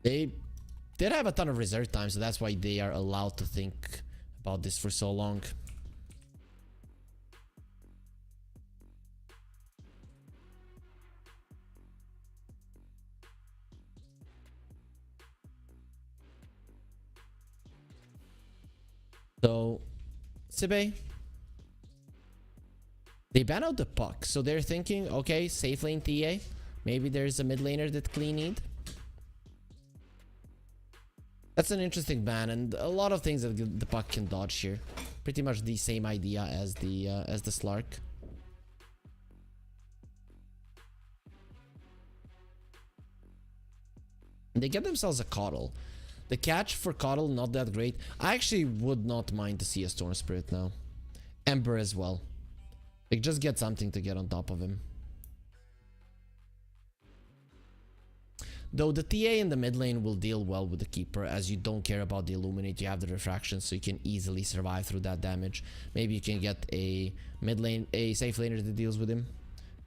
They did have a ton of reserve time, so that's why they are allowed to think about this for so long. So, Sibe, they ban out the puck, so they're thinking, okay, safe lane TA. Maybe there's a mid laner that clean need. That's an interesting ban, and a lot of things that the puck can dodge here. Pretty much the same idea as the Slark. They get themselves a Coddle. The catch for Coddle, not that great. I actually would not mind to see a Storm Spirit now. Ember as well. Like, just get something to get on top of him. Though the TA in the mid lane will deal well with the Keeper, as you don't care about the Illuminate, you have the Refraction, so you can easily survive through that damage. Maybe you can get a mid lane, a safe laner that deals with him.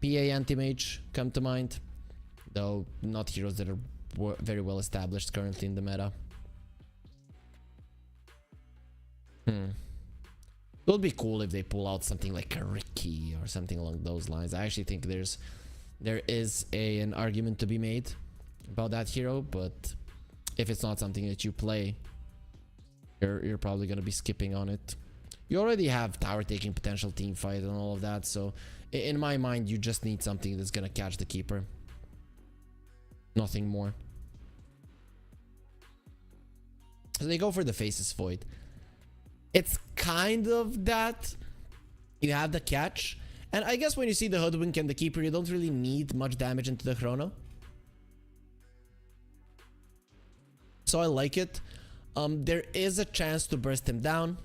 PA Anti-Mage come to mind, though not heroes that are very well established currently in the meta. It would be cool if they pull out something like a Ricky or something along those lines. I actually think there is an argument to be made about that hero, but if it's not something that you play, you're probably gonna be skipping on it. You already have tower taking potential, team fight, and all of that, so in my mind, you just need something that's gonna catch the Keeper. Nothing more. So they go for the Faceless Void. It's kind of that. You have the catch, and I guess when you see the Hoodwink and the Keeper, you don't really need much damage into the Chrono. So I like it. There is a chance to burst him down.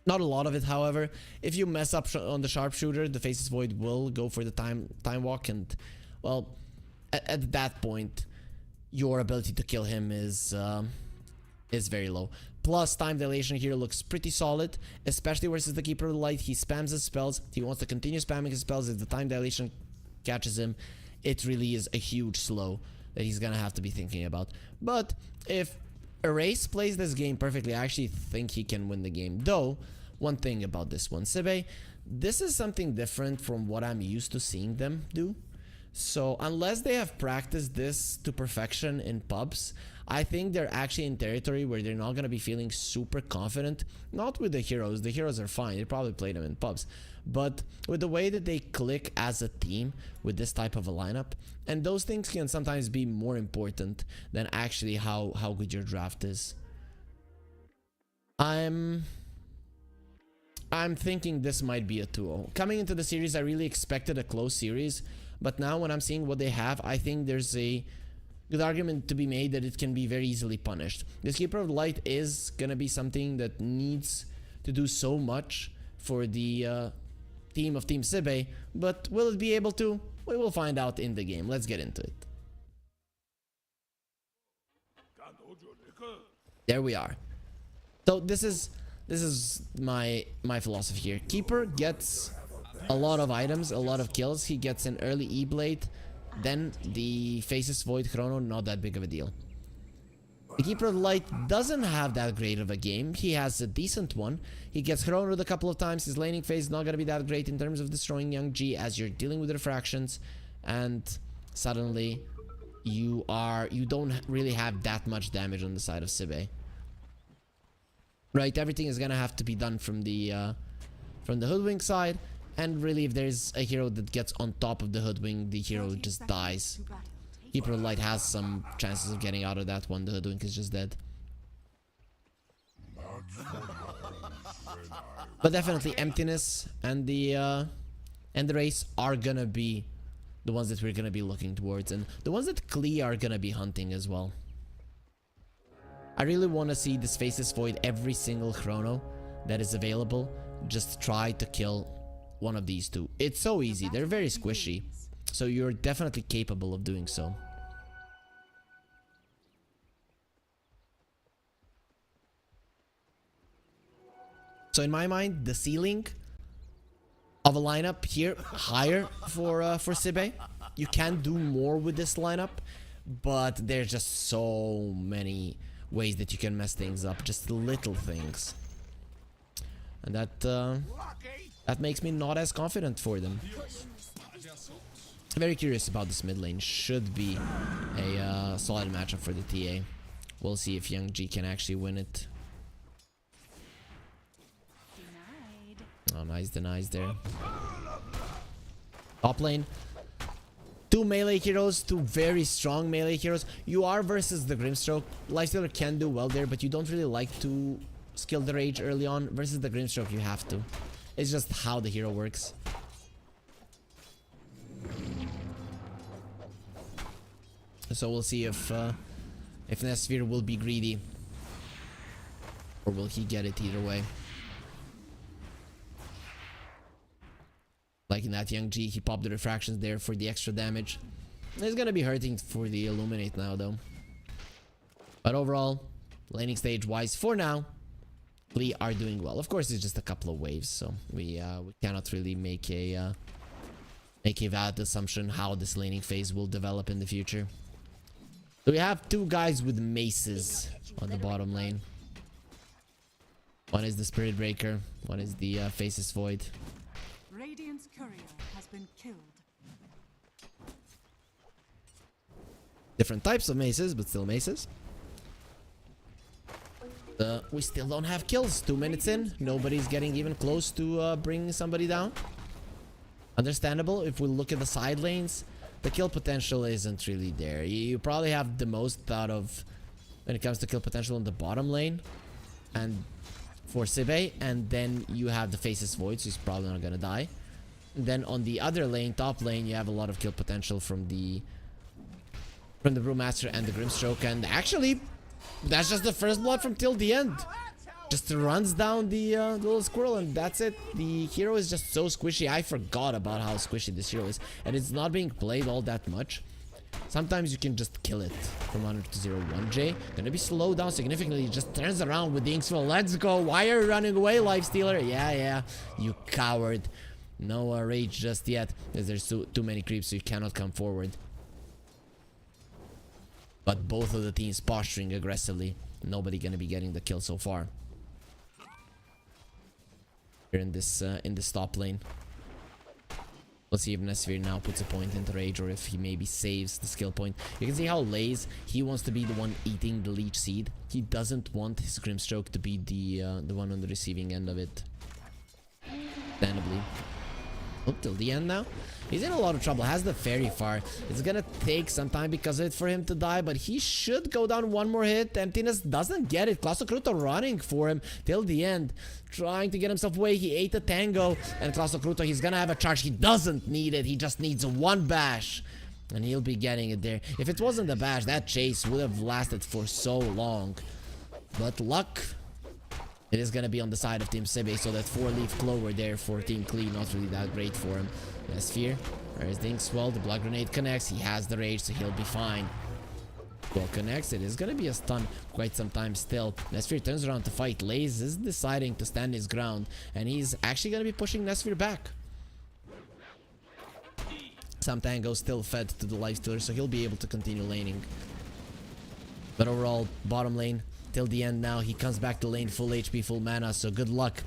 Not a lot of it, however. If you mess up on the Sharpshooter, the Faceless Void will go for the time walk, and well, at that point, your ability to kill him is very low. Plus, time dilation here looks pretty solid, especially versus the Keeper of the Light. He spams his spells. He wants to continue spamming his spells. If the time dilation catches him, it really is a huge slow that he's gonna have to be thinking about. But if Erase plays this game perfectly, I actually think he can win the game. Though, one thing about this one, Sibe, this is something different from what I'm used to seeing them do. So unless they have practiced this to perfection in pubs, I think they're actually in territory where they're not going to be feeling super confident. Not with the heroes. The heroes are fine. They probably play them in pubs. But with the way that they click as a team with this type of a lineup. And those things can sometimes be more important than actually how good your draft is. I'm thinking this might be a 2-0. Coming into the series, I really expected a close series. But now when I'm seeing what they have, I think there's a good argument to be made that it can be very easily punished. This Keeper of Light is going to be something that needs to do so much for the team of Team Sibe, but will it be able to? We will find out in the game. Let's get into it. There we are. So this is my philosophy here. Keeper gets a lot of items, a lot of kills. He gets an early E-Blade, then the Faceless Void Chrono, not that big of a deal. The Keeper of the Light doesn't have that great of a game. He has a decent one. He gets Chronoed a couple of times. His laning phase is not going to be that great in terms of destroying Young G as you're dealing with refractions, and suddenly you don't really have that much damage on the side of Sibe. Right, everything is going to have to be done from the Hoodwink side. And really, if there's a hero that gets on top of the Hoodwink, the hero just dies. Keeper of Light has some chances of getting out of that one. The Hoodwink is just dead. But definitely Emptiness and the Race are gonna be the ones that we're gonna be looking towards, and the ones that Klee are gonna be hunting as well. I really want to see this Faceless Void every single Chrono that is available. Just try to kill one of these two. It's so easy. They're very squishy, so you're definitely capable of doing so. So in my mind, the ceiling of a lineup here higher for Sibe. You can do more with this lineup, but there's just so many ways that you can mess things up, just little things, and that makes me not as confident for them. Very curious about this mid lane. Should be a solid matchup for the TA. We'll see if Young G can actually win it. Oh, nice denies there. Top lane. Two melee heroes, two very strong melee heroes. You are versus the Grimstroke. Lifestealer can do well there, but you don't really like to skill the rage early on. Versus the Grimstroke, you have to. It's just how the hero works. So we'll see if Nesvir will be greedy, or will he get it either way. Like in that Young G, he popped the refractions there for the extra damage. It's gonna be hurting for the Illuminate now though. But overall, laning stage wise, for now, we are doing well. Of course, it's just a couple of waves, so we cannot really make a valid assumption how this laning phase will develop in the future. So we have two guys with maces on the bottom lane. One is the Spirit Breaker, one is the Faceless Void. Radiant's courier has been killed. Different types of maces, but still maces. We still don't have kills. 2 minutes in, nobody's getting even close to bringing somebody down. Understandable. If we look at the side lanes, the kill potential isn't really there. You probably have the most out of when it comes to kill potential in the bottom lane, and for Sibe, and then you have the Faceless Void, so he's probably not gonna die. And then on the other lane, top lane, you have a lot of kill potential from the Brewmaster and the Grimstroke, and actually, that's just the first blood from till the end. Just runs down the little squirrel, and that's it. The hero is just so squishy. I forgot about how squishy this hero is, and it's not being played all that much. Sometimes you can just kill it from 100 to 0. 1J gonna be slowed down significantly. He just turns around with the Inksville. Let's go. Why are you running away, Lifestealer? Yeah, you coward. No rage just yet, as there's too many creeps, so you cannot come forward. But both of the teams posturing aggressively. Nobody gonna be getting the kill so far. Here in this top lane. Let's see if Nesvir now puts a point into rage, or if he maybe saves the skill point. You can see how Lays, he wants to be the one eating the leech seed. He doesn't want his Grimstroke to be the one on the receiving end of it. Understandably. Oh, till the end now. He's in a lot of trouble. Has the Fairy Fire. It's gonna take some time because of it for him to die, but he should go down one more hit. Emptiness doesn't get it. Klausokruto running for him till the end, trying to get himself away. He ate a tango, and Klausokruto, he's gonna have a charge. He doesn't need it. He just needs one bash, and he'll be getting it there. If it wasn't the bash, that chase would have lasted for so long. But luck, it is gonna be on the side of Team Sibe, so that 4-leaf clover there for Team Klee, not really that great for him. Sphere, there's the Inkswell, the Blood Grenade connects, he has the rage, so he'll be fine. Well connects, it is gonna be a stun for quite some time still. Nesvir turns around to fight. Lays is deciding to stand his ground, and he's actually gonna be pushing Nesvir back. Some tango still fed to the Lifestealer, so he'll be able to continue laning. But overall, bottom lane, till the end now, he comes back to lane full HP, full mana, so good luck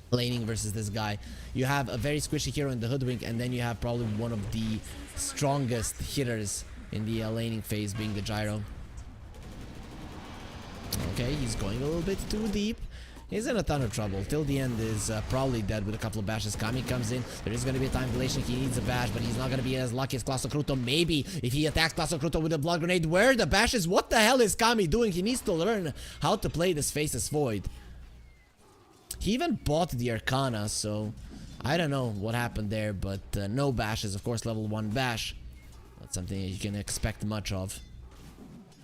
laning versus this guy. You have a very squishy hero in the Hoodwink, and then you have probably one of the strongest hitters in the laning phase, being the Gyro. Okay, he's going a little bit too deep. He's in a ton of trouble. Till the end is probably dead with a couple of bashes. Kami comes in. There is going to be a time dilation. He needs a bash, but he's not going to be as lucky as Klausokruto. Maybe if he attacks Klausokruto with a Blood Grenade. Where the bashes? What the hell is Kami doing? He needs to learn how to play this Faceless Void. He even bought the Arcana, so I don't know what happened there, but no bashes. Of course, level 1 bash. Not something you can expect much of.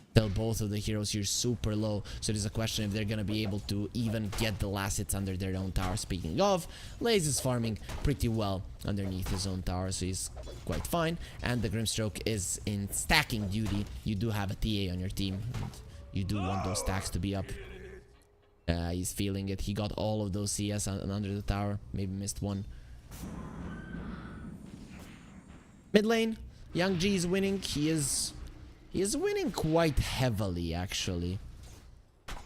Still, both of the heroes here super low, so it is a question if they're gonna be able to even get the last hits under their own tower. Speaking of, Lays is farming pretty well underneath his own tower, so he's quite fine. And the Grimstroke is in stacking duty. You do have a TA on your team, and you do want those stacks to be up. He's feeling it. He got all of those CS under the tower. Maybe missed one. Mid lane, Young G is winning. He is He's winning quite heavily, actually.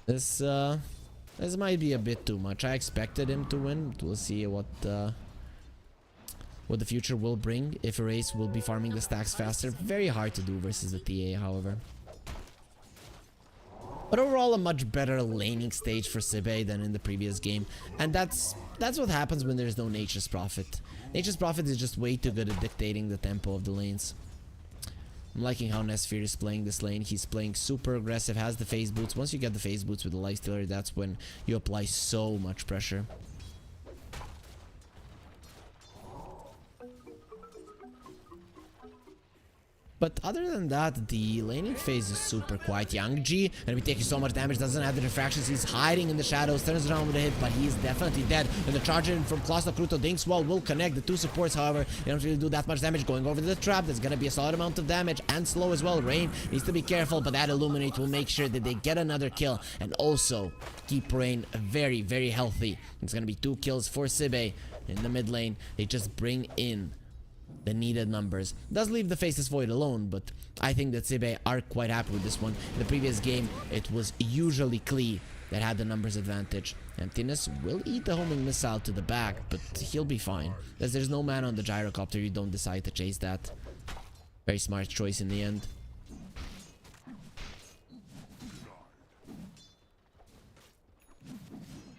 This might be a bit too much. I expected him to win. We'll see what the future will bring. If Erase will be farming the stacks faster. Very hard to do versus the TA, however. But overall, a much better laning stage for Sibe than in the previous game. And that's what happens when there's no Nature's Prophet. Nature's Prophet is just way too good at dictating the tempo of the lanes. I'm liking how Nesfear is playing this lane. He's playing super aggressive, has the phase boots. Once you get the phase boots with the lifestealer, that's when you apply so much pressure. But other than that, the laning phase is super quiet. Young G gonna be taking so much damage, doesn't have the refractions, he's hiding in the shadows, turns around with a hit, but he's definitely dead. And the charge in from Cluster Kruto Dinkswall will connect. The two supports, however, they don't really do that much damage. Going over to the trap, there's gonna be a solid amount of damage, and slow as well. Rain needs to be careful, but that Illuminate will make sure that they get another kill, and also keep Rain very, very healthy. It's gonna be 2 kills for Sibe in the mid lane. They just bring in the needed numbers. Does leave the Faceless Void alone, but I think that Sibe are quite happy with this one. In the previous game, it was usually Klee that had the numbers advantage. Emptiness will eat the homing missile to the back, but he'll be fine. As there's no man on the gyrocopter, you don't decide to chase that. Very smart choice in the end.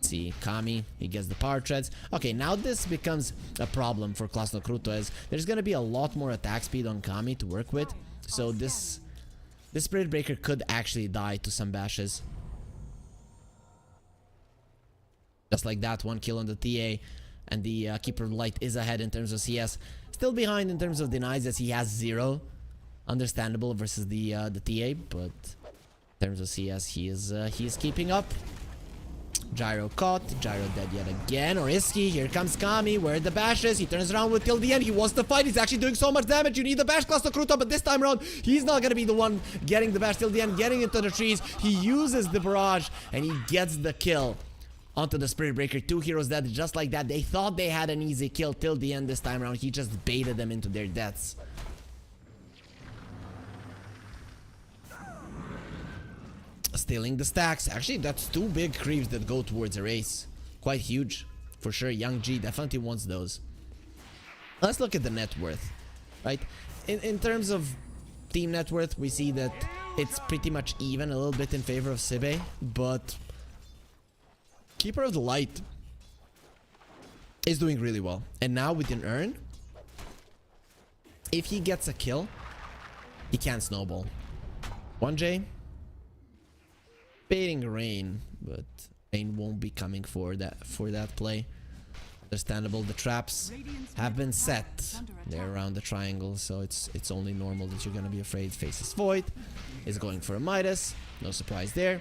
See, Kami, he gets the power treads. Okay, now this becomes a problem for Klasno Kruto, as there's gonna be a lot more attack speed on Kami to work with. So this Spirit Breaker could actually die to some bashes. Just like that, 1 kill on the TA, and the Keeper of Light is ahead in terms of CS. Still behind in terms of denies, as he has 0. Understandable versus the TA, but in terms of CS, he is keeping up. Gyro caught, Gyro dead yet again, or is he? Here comes Kami, where are the bashes? He turns around with till the end, he wants to fight, he's actually doing so much damage, you need the bash Cluster Kruto, but this time around, he's not gonna be the one getting the bash till the end, getting into the trees. He uses the barrage, and he gets the kill onto the Spirit Breaker. 2 heroes dead, just like that. They thought they had an easy kill till the end this time around, he just baited them into their deaths. Stealing the stacks. Actually, that's 2 big creeps that go towards a race. Quite huge. For sure, Young G definitely wants those. Let's look at the net worth. Right? In terms of team net worth, we see that it's pretty much even, a little bit in favor of Sibe. But Keeper of the Light is doing really well. And now with an urn, if he gets a kill, he can't snowball. 1J. Baiting Rain, but Rain won't be coming for that play. Understandable, the traps have been set. They're around the triangle, so it's only normal that you're gonna be afraid. Faceless Void is going for a Midas. No surprise there.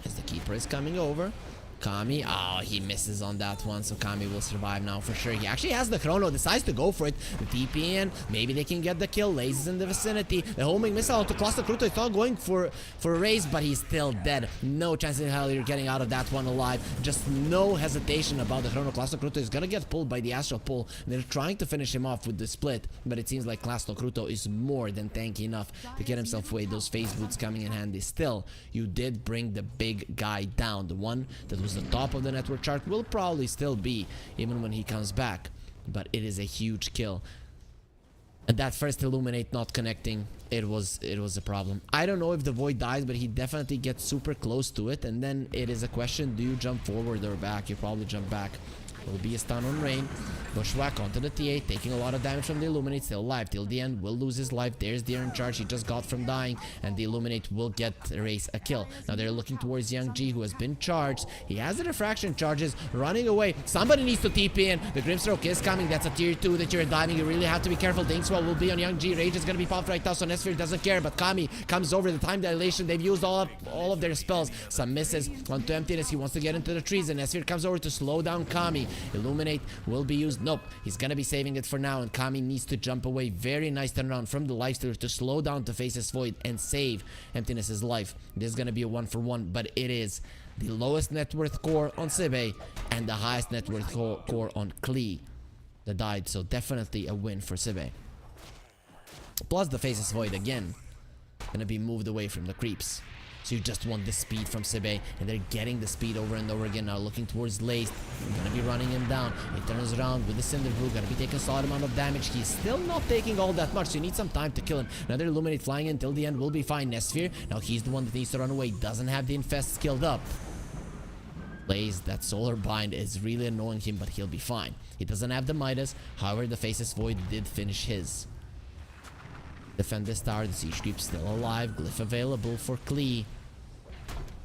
As the Keeper is coming over. Kami, oh, he misses on that one, so Kami will survive now for sure. He actually has the chrono, decides to go for it. The TP in, maybe they can get the kill. Laze is in the vicinity. The homing missile onto Cluster Kruto. It's not going for a raise, but he's still dead. No chance in hell you're getting out of that one alive. Just no hesitation about the chrono. Cluster Kruto is gonna get pulled by the Astral Pull. They're trying to finish him off with the split, but it seems like Cluster Kruto is more than tanky enough to get himself away. Those phase boots coming in handy. Still, you did bring the big guy down. The one that was the top of the network chart will probably still be even when he comes back, but it is a huge kill. And that first Illuminate not connecting, it was a problem. I don't know if the Void dies, but he definitely gets super close to it, and then it is a question, do you jump forward or back? You probably jump back. Will be a stun on Rain. Bushwhack onto the TA, taking a lot of damage from the Illuminate, still alive till the end, will lose his life. There's the Iron Charge he just got from dying, and the Illuminate will get Race a kill. Now they're looking towards Young G, who has been charged. He has the refraction charges, running away. Somebody needs to TP in. The Grimstroke is coming. That's a tier 2 that you're diving. You really have to be careful. Dinkswell will be on Young G. Rage is gonna be popped right now, so Nesfear doesn't care, but Kami comes over. The time dilation, they've used all of their spells. Some misses onto Emptiness. He wants to get into the trees, and Nesfear comes over to slow down Kami. Illuminate will be used. Nope, he's gonna be saving it for now, and Kami needs to jump away. Very nice turnaround from the lifestealer to slow down to Faceless Void and save Emptiness's life. This is gonna be a 1-for-1, but it is the lowest net worth core on Sibe and the highest net worth core on Klee that died, so definitely a win for Sibe. Plus the Faceless Void again gonna be moved away from the creeps. So you just want the speed from Sibe, and they're getting the speed over and over again. Now looking towards Lace, gonna be running him down. He turns around with the Cinder Brew, gonna be taking a solid amount of damage. He's still not taking all that much, so you need some time to kill him. Another Illuminate flying in till the end will be fine. Nesphere, now he's the one that needs to run away. Doesn't have the Infest skilled up. Lace, that Solar Bind is really annoying him, but he'll be fine. He doesn't have the Midas, however the Faceless Void did finish his. Defend this tower, the Siege Creep still alive, Glyph available for Klee.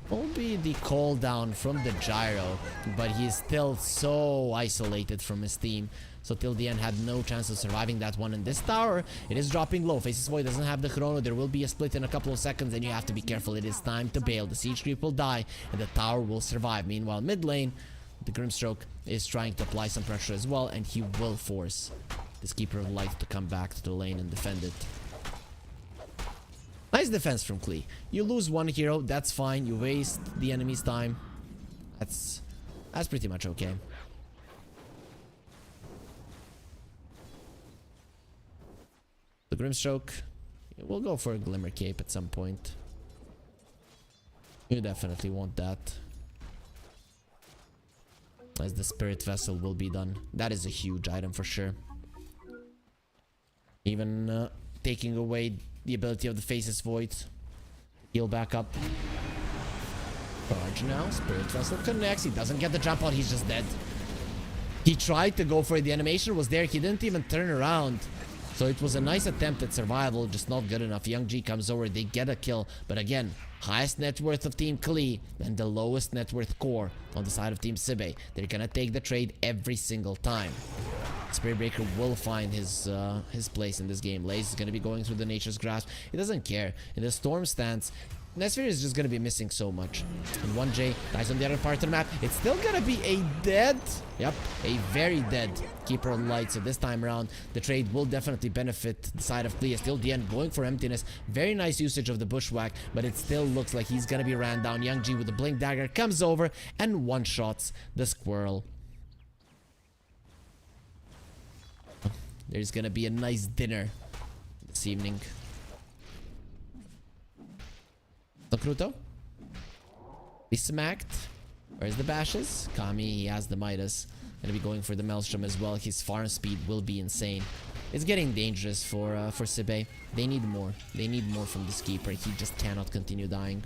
Will be the call down from the Gyro, but he's still so isolated from his team. So till the end had no chance of surviving that one. And this tower, it is dropping low. Faceless Void doesn't have the Chrono. There will be a split in a couple of seconds, and you have to be careful. It is time to bail. The Siege Creep will die, and the tower will survive. Meanwhile, mid lane, the Grimstroke is trying to apply some pressure as well, and he will force this Keeper of Light to come back to the lane and defend it. Nice defense from Klee. You lose one hero, that's fine. You waste the enemy's time. That's pretty much okay. The Grimstroke, we'll go for a Glimmer Cape at some point. You definitely want that. As the Spirit Vessel will be done. That is a huge item for sure. Even taking away the ability of the Faceless Void. Heal back up. Charge now. Spirit Vessel connects. He doesn't get the jump on. He's just dead. He tried to go for it. The animation was there. He didn't even turn around. So it was a nice attempt at survival, just not good enough. Young G comes over. They get a kill. But again, highest net worth of Team Klee and the lowest net worth core on the side of Team Sibe. They're gonna take the trade every single time. Spirit Breaker will find his place in this game. Lace is going to be going through the Nature's Grasp. He doesn't care. In the Storm stance, Nesphere is just going to be missing so much. And 1J dies on the other part of the map. It's still going to be a dead, yep, a very dead Keeper of Light. So this time around, the trade will definitely benefit the side of Klee. Still the end, going for Emptiness. Very nice usage of the Bushwhack, but it still looks like he's going to be ran down. Young G with the Blink Dagger comes over and one-shots the Squirrel. There's gonna be a nice dinner this evening. Kruto? Be smacked. Where's the bashes? Kami, he has the Midas. Gonna be going for the Maelstrom as well. His farm speed will be insane. It's getting dangerous for Sibe. They need more. They need more from this Keeper. He just cannot continue dying.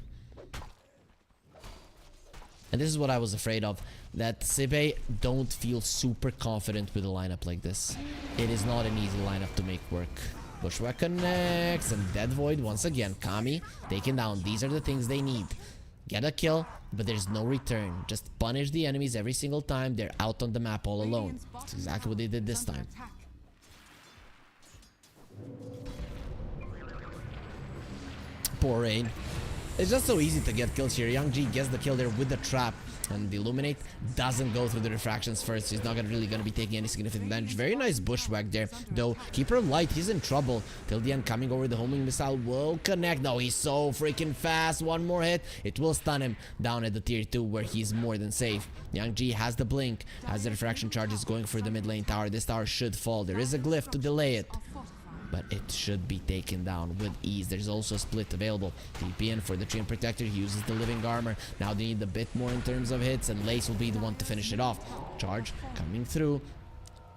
And this is what I was afraid of. That Sibe don't feel super confident with a lineup like this. It is not an easy lineup to make work. Bushwhack connects and Dead Void once again. Kami taken down. These are the things they need. Get a kill, but there's no return. Just punish the enemies every single time they're out on the map all alone. That's exactly what they did this time. Poor Rain. It's just so easy to get kills here. Young G gets the kill there with the trap. And the Illuminate doesn't go through the refractions first. So he's not really going to be taking any significant damage. Very nice Bushwhack there. Though, Keeper of Light, he's in trouble. Till the end, coming over the homing missile will connect. No, he's so freaking fast. One more hit. It will stun him down at the tier 2 where he's more than safe. Young G has the blink. Has the refraction charges going for the mid lane tower. This tower should fall. There is a glyph to delay it. But it should be taken down with ease. There's also a split available. TPN for the Treant Protector. He uses the Living Armor. Now they need a bit more in terms of hits, and Lace will be the one to finish it off. Charge coming through.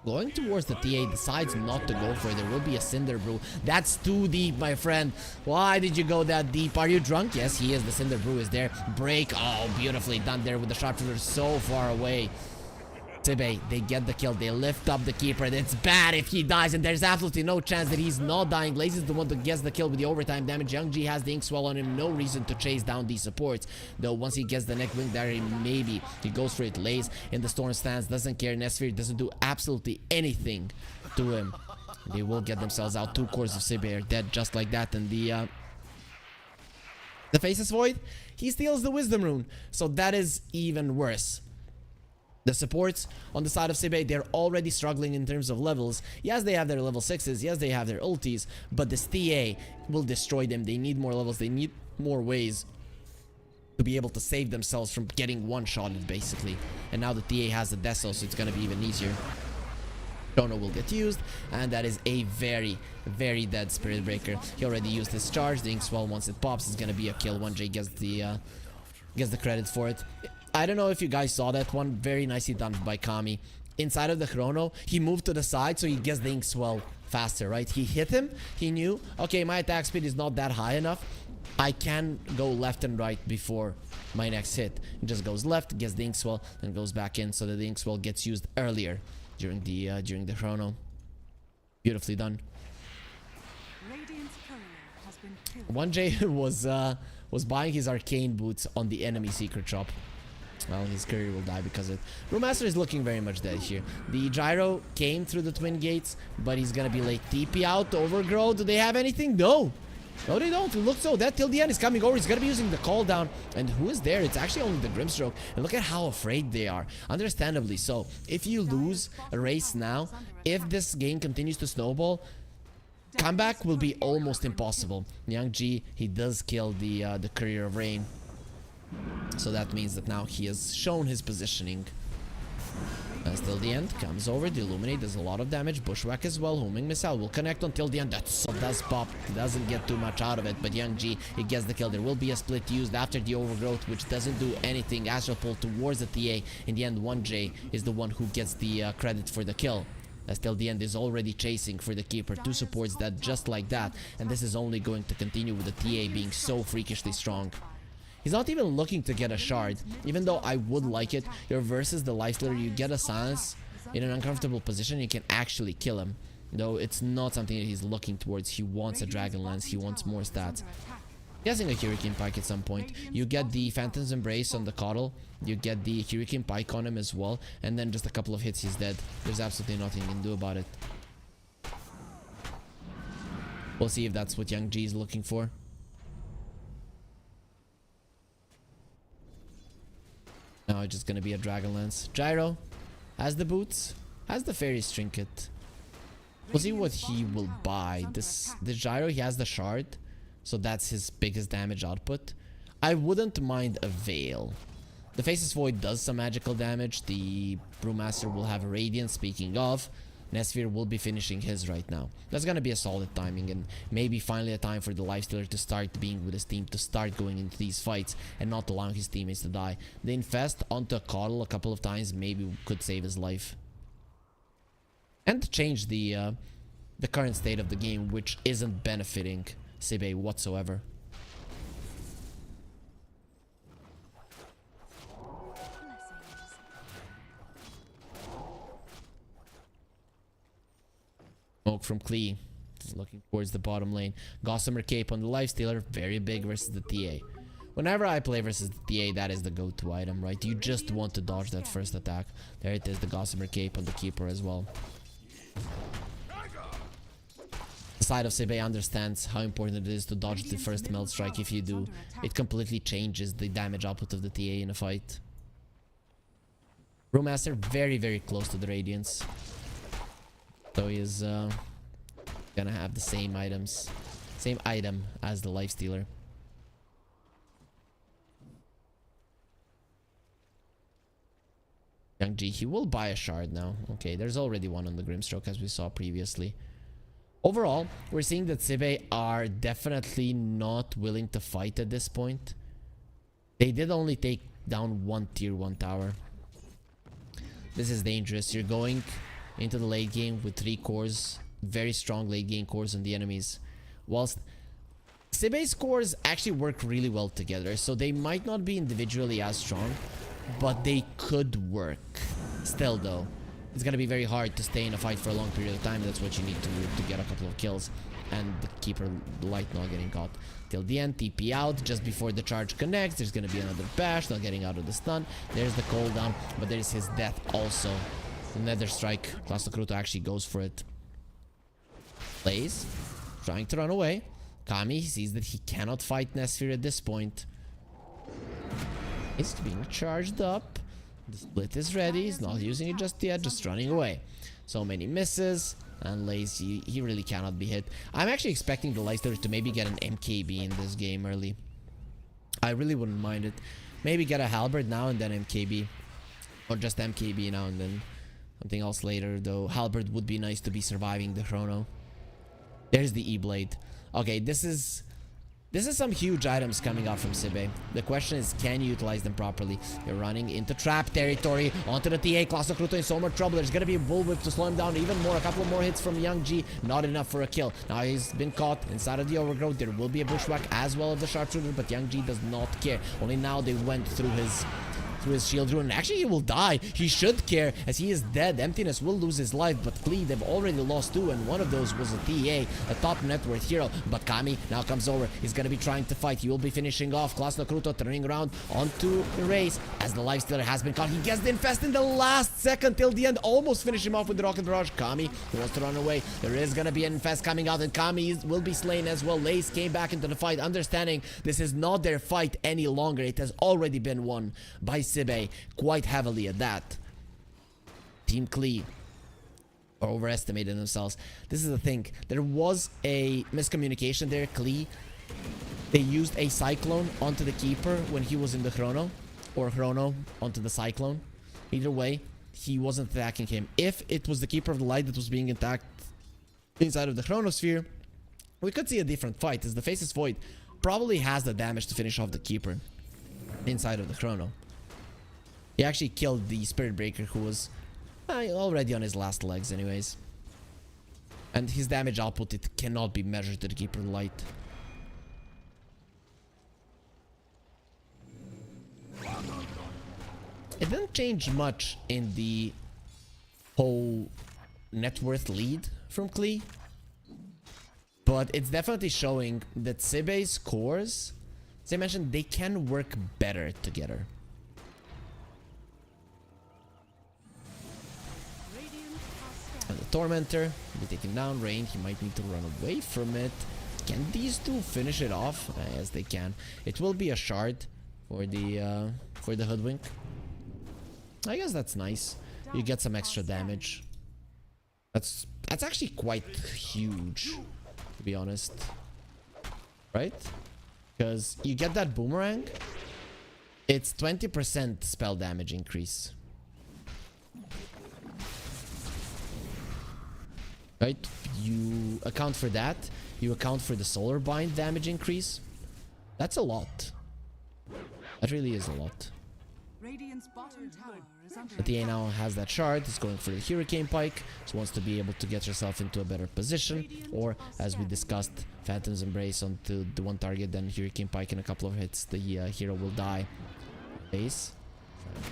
Going towards the TA, decides not to go for it. There will be a Cinder Brew. That's too deep, my friend. Why did you go that deep? Are you drunk? Yes, he is. The Cinder Brew is there. Break. Oh, beautifully done there with the Sharpshooter so far away. Sibe, they get the kill. They lift up the Keeper. It's bad if he dies, and there's absolutely no chance that he's not dying. Lace is the one that gets the kill with the overtime damage. Young G has the Ink Swell on him. No reason to chase down these supports. Though once he gets the neck wing dagger, maybe he goes for it. Lace in the Storm stance. Doesn't care. Nesphere doesn't do absolutely anything to him. They will get themselves out. 2 cores of Sibe are dead just like that. And the Faceless Void, he steals the Wisdom Rune. So that is even worse. The supports on the side of Sibe, they're already struggling in terms of levels. Yes, they have their level 6s. Yes, they have their ultis. But this TA will destroy them. They need more levels. They need more ways to be able to save themselves from getting one-shotted, basically. And now the TA has the Deso, so it's going to be even easier. Chrono will get used, and that is a very, very dead Spirit Breaker. He already used his charge. The Inkswell, once it pops, is gonna be a kill. 1J gets the credit for it. I don't know if you guys saw that one. Very nicely done by Kami. Inside of the Chrono, he moved to the side so he gets the Inkswell faster, right? He hit him. He knew, okay, my attack speed is not that high enough. I can go left and right before my next hit. It just goes left, gets the Inkswell, then goes back in so that the Inkswell gets used earlier during the Chrono. Beautifully done. Radiant's courier has been killed. 1J was buying his arcane boots on the enemy secret shop. Well, his courier will die because of it. Brewmaster is looking very much dead here. The gyro came through the twin gates, but he's gonna be late. TP out, overgrow. Do they have anything? No. No, they don't. It looks so dead till the end. He's coming over. He's gonna be using the call down. And who is there? It's actually only the Grimstroke. And look at how afraid they are. Understandably so. If you lose a race now, if this game continues to snowball, comeback will be almost impossible. Young G, he does kill the Courier of Rain. So that means that now he has shown his positioning. Till the end, comes over, the Illuminate does a lot of damage, Bushwhack as well, Homing Missile will connect until the end. That does pop, doesn't get too much out of it, but Young G, he gets the kill. There will be a split used after the Overgrowth, which doesn't do anything. Astral Pull towards the TA. In the end, 1J is the one who gets the credit for the kill. As till the end is already chasing for the Keeper. 2 supports that just like that, and this is only going to continue with the TA being so freakishly strong. He's not even looking to get a shard, even though I would like it. You're versus the Lifestealer, you get a silence in an uncomfortable position, you can actually kill him. Though it's not something that he's looking towards. He wants a Dragon Lance, he wants more stats. Guessing a Hurricane Pike at some point. You get the Phantom's Embrace on the Coddle, you get the Hurricane Pike on him as well, and then just a couple of hits, he's dead. There's absolutely nothing you can do about it. We'll see if that's what Young G is looking for. Now it's just gonna be a Dragonlance. Gyro has the boots, has the Fairy's Trinket. We'll see what he will buy. The Gyro, he has the shard, so that's his biggest damage output. I wouldn't mind a Veil. The Faceless Void does some magical damage. The Brewmaster will have a Radiant, speaking of. Nesfir will be finishing his right now. That's gonna be a solid timing, and maybe finally a time for the Lifestealer to start being with his team, to start going into these fights and not allowing his teammates to die. The Infest onto a Coddle a couple of times maybe could save his life. And change the current state of the game, which isn't benefiting Sibe whatsoever. Smoke from Klee, looking towards the bottom lane. Gossamer Cape on the Lifestealer, very big versus the TA. Whenever I play versus the TA, that is the go-to item, right? You just want to dodge that first attack. There it is, the Gossamer Cape on the Keeper as well. The side of Sibe understands how important it is to dodge the first Melt Strike. If you do, it completely changes the damage output of the TA in a fight. Brewmaster very, very close to the Radiance. So he is gonna have the same items, same item as the Lifestealer. Young G, he will buy a shard now. Okay, there's already one on the Grimstroke as we saw previously. Overall, we're seeing that Sibe are definitely not willing to fight at this point. They did only take down one tier 1 tower. This is dangerous. You're going into the late game with 3 cores, very strong late game cores on the enemies, whilst Sibe's cores actually work really well together, so they might not be individually as strong, but they could work. Still though, it's gonna be very hard to stay in a fight for a long period of time. That's what you need to get a couple of kills, and the Keeper Light not getting caught till the end. TP out just before the charge connects. There's gonna be another bash, not getting out of the stun. There's the cooldown, but there's his death also. Nether Strike. Classic Kruto actually goes for it. Plays, trying to run away. Kami sees that he cannot fight Nesfir at this point. It's being charged up. The split is ready. He's not using it just yet, just running away. So many misses. And Lazy, he really cannot be hit. I'm actually expecting the Lifestealer to maybe get an MKB in this game early. I really wouldn't mind it. Maybe get a Halberd now and then MKB. Or just MKB now and then. Something else later, though. Halberd would be nice to be surviving the chrono. There's the E-Blade. Okay, this is some huge items coming out from Sibe. The question is, can you utilize them properly? You're running into trap territory, onto the TA. Class Naruto in so much trouble. There's gonna be a bullwhip to slow him down even more. A couple of more hits from Young G. Not enough for a kill. Now he's been caught inside of the overgrowth. There will be a bushwhack as well as the sharpshooter, but Young G does not care. Only now they went through his shield rune. Actually, he will die. He should care, as he is dead. Emptiness will lose his life, but Klee, they've already lost 2, and one of those was a TA, a top net worth hero. But Kami now comes over. He's gonna be trying to fight. He will be finishing off. Class Naruto turning around onto the race as the lifestealer has been caught. He gets the infest in the last second till the end. Almost finish him off with the rocket barrage. Kami wants to run away. There is gonna be an infest coming out, and Kami will be slain as well. Lace came back into the fight, understanding this is not their fight any longer. It has already been won by Sibe, quite heavily at that. Team Klee overestimated themselves. This is the thing. There was a miscommunication there. Klee, they used a Cyclone onto the Keeper when he was in the Chrono, or Chrono onto the Cyclone. Either way, he wasn't attacking him. If it was the Keeper of the Light that was being attacked inside of the Chronosphere, we could see a different fight, as the Faceless Void probably has the damage to finish off the Keeper inside of the Chrono. He actually killed the Spirit Breaker, who was already on his last legs anyways. And his damage output, it cannot be measured to the Keeper of the Light. It didn't change much in the whole net worth lead from Klee, but it's definitely showing that Sibe's cores, as I mentioned, they can work better together. And the Tormentor will be taken down. Rain, he might need to run away from it. Can these two finish it off? Yes, they can. It will be a shard for the Hoodwink. I guess that's nice. You get some extra damage. That's actually quite huge, to be honest. Right? Because you get that boomerang. It's 20% spell damage increase. Right? You account for that. You account for the solar bind damage increase. That's a lot. That really is a lot. Radiant's bottom tower is under The TA now has that shard. He's going for the Hurricane Pike. So wants to be able to get herself into a better position. Or, as we discussed, Phantom's Embrace onto the one target. Then Hurricane Pike in a couple of hits. The hero will die. Base.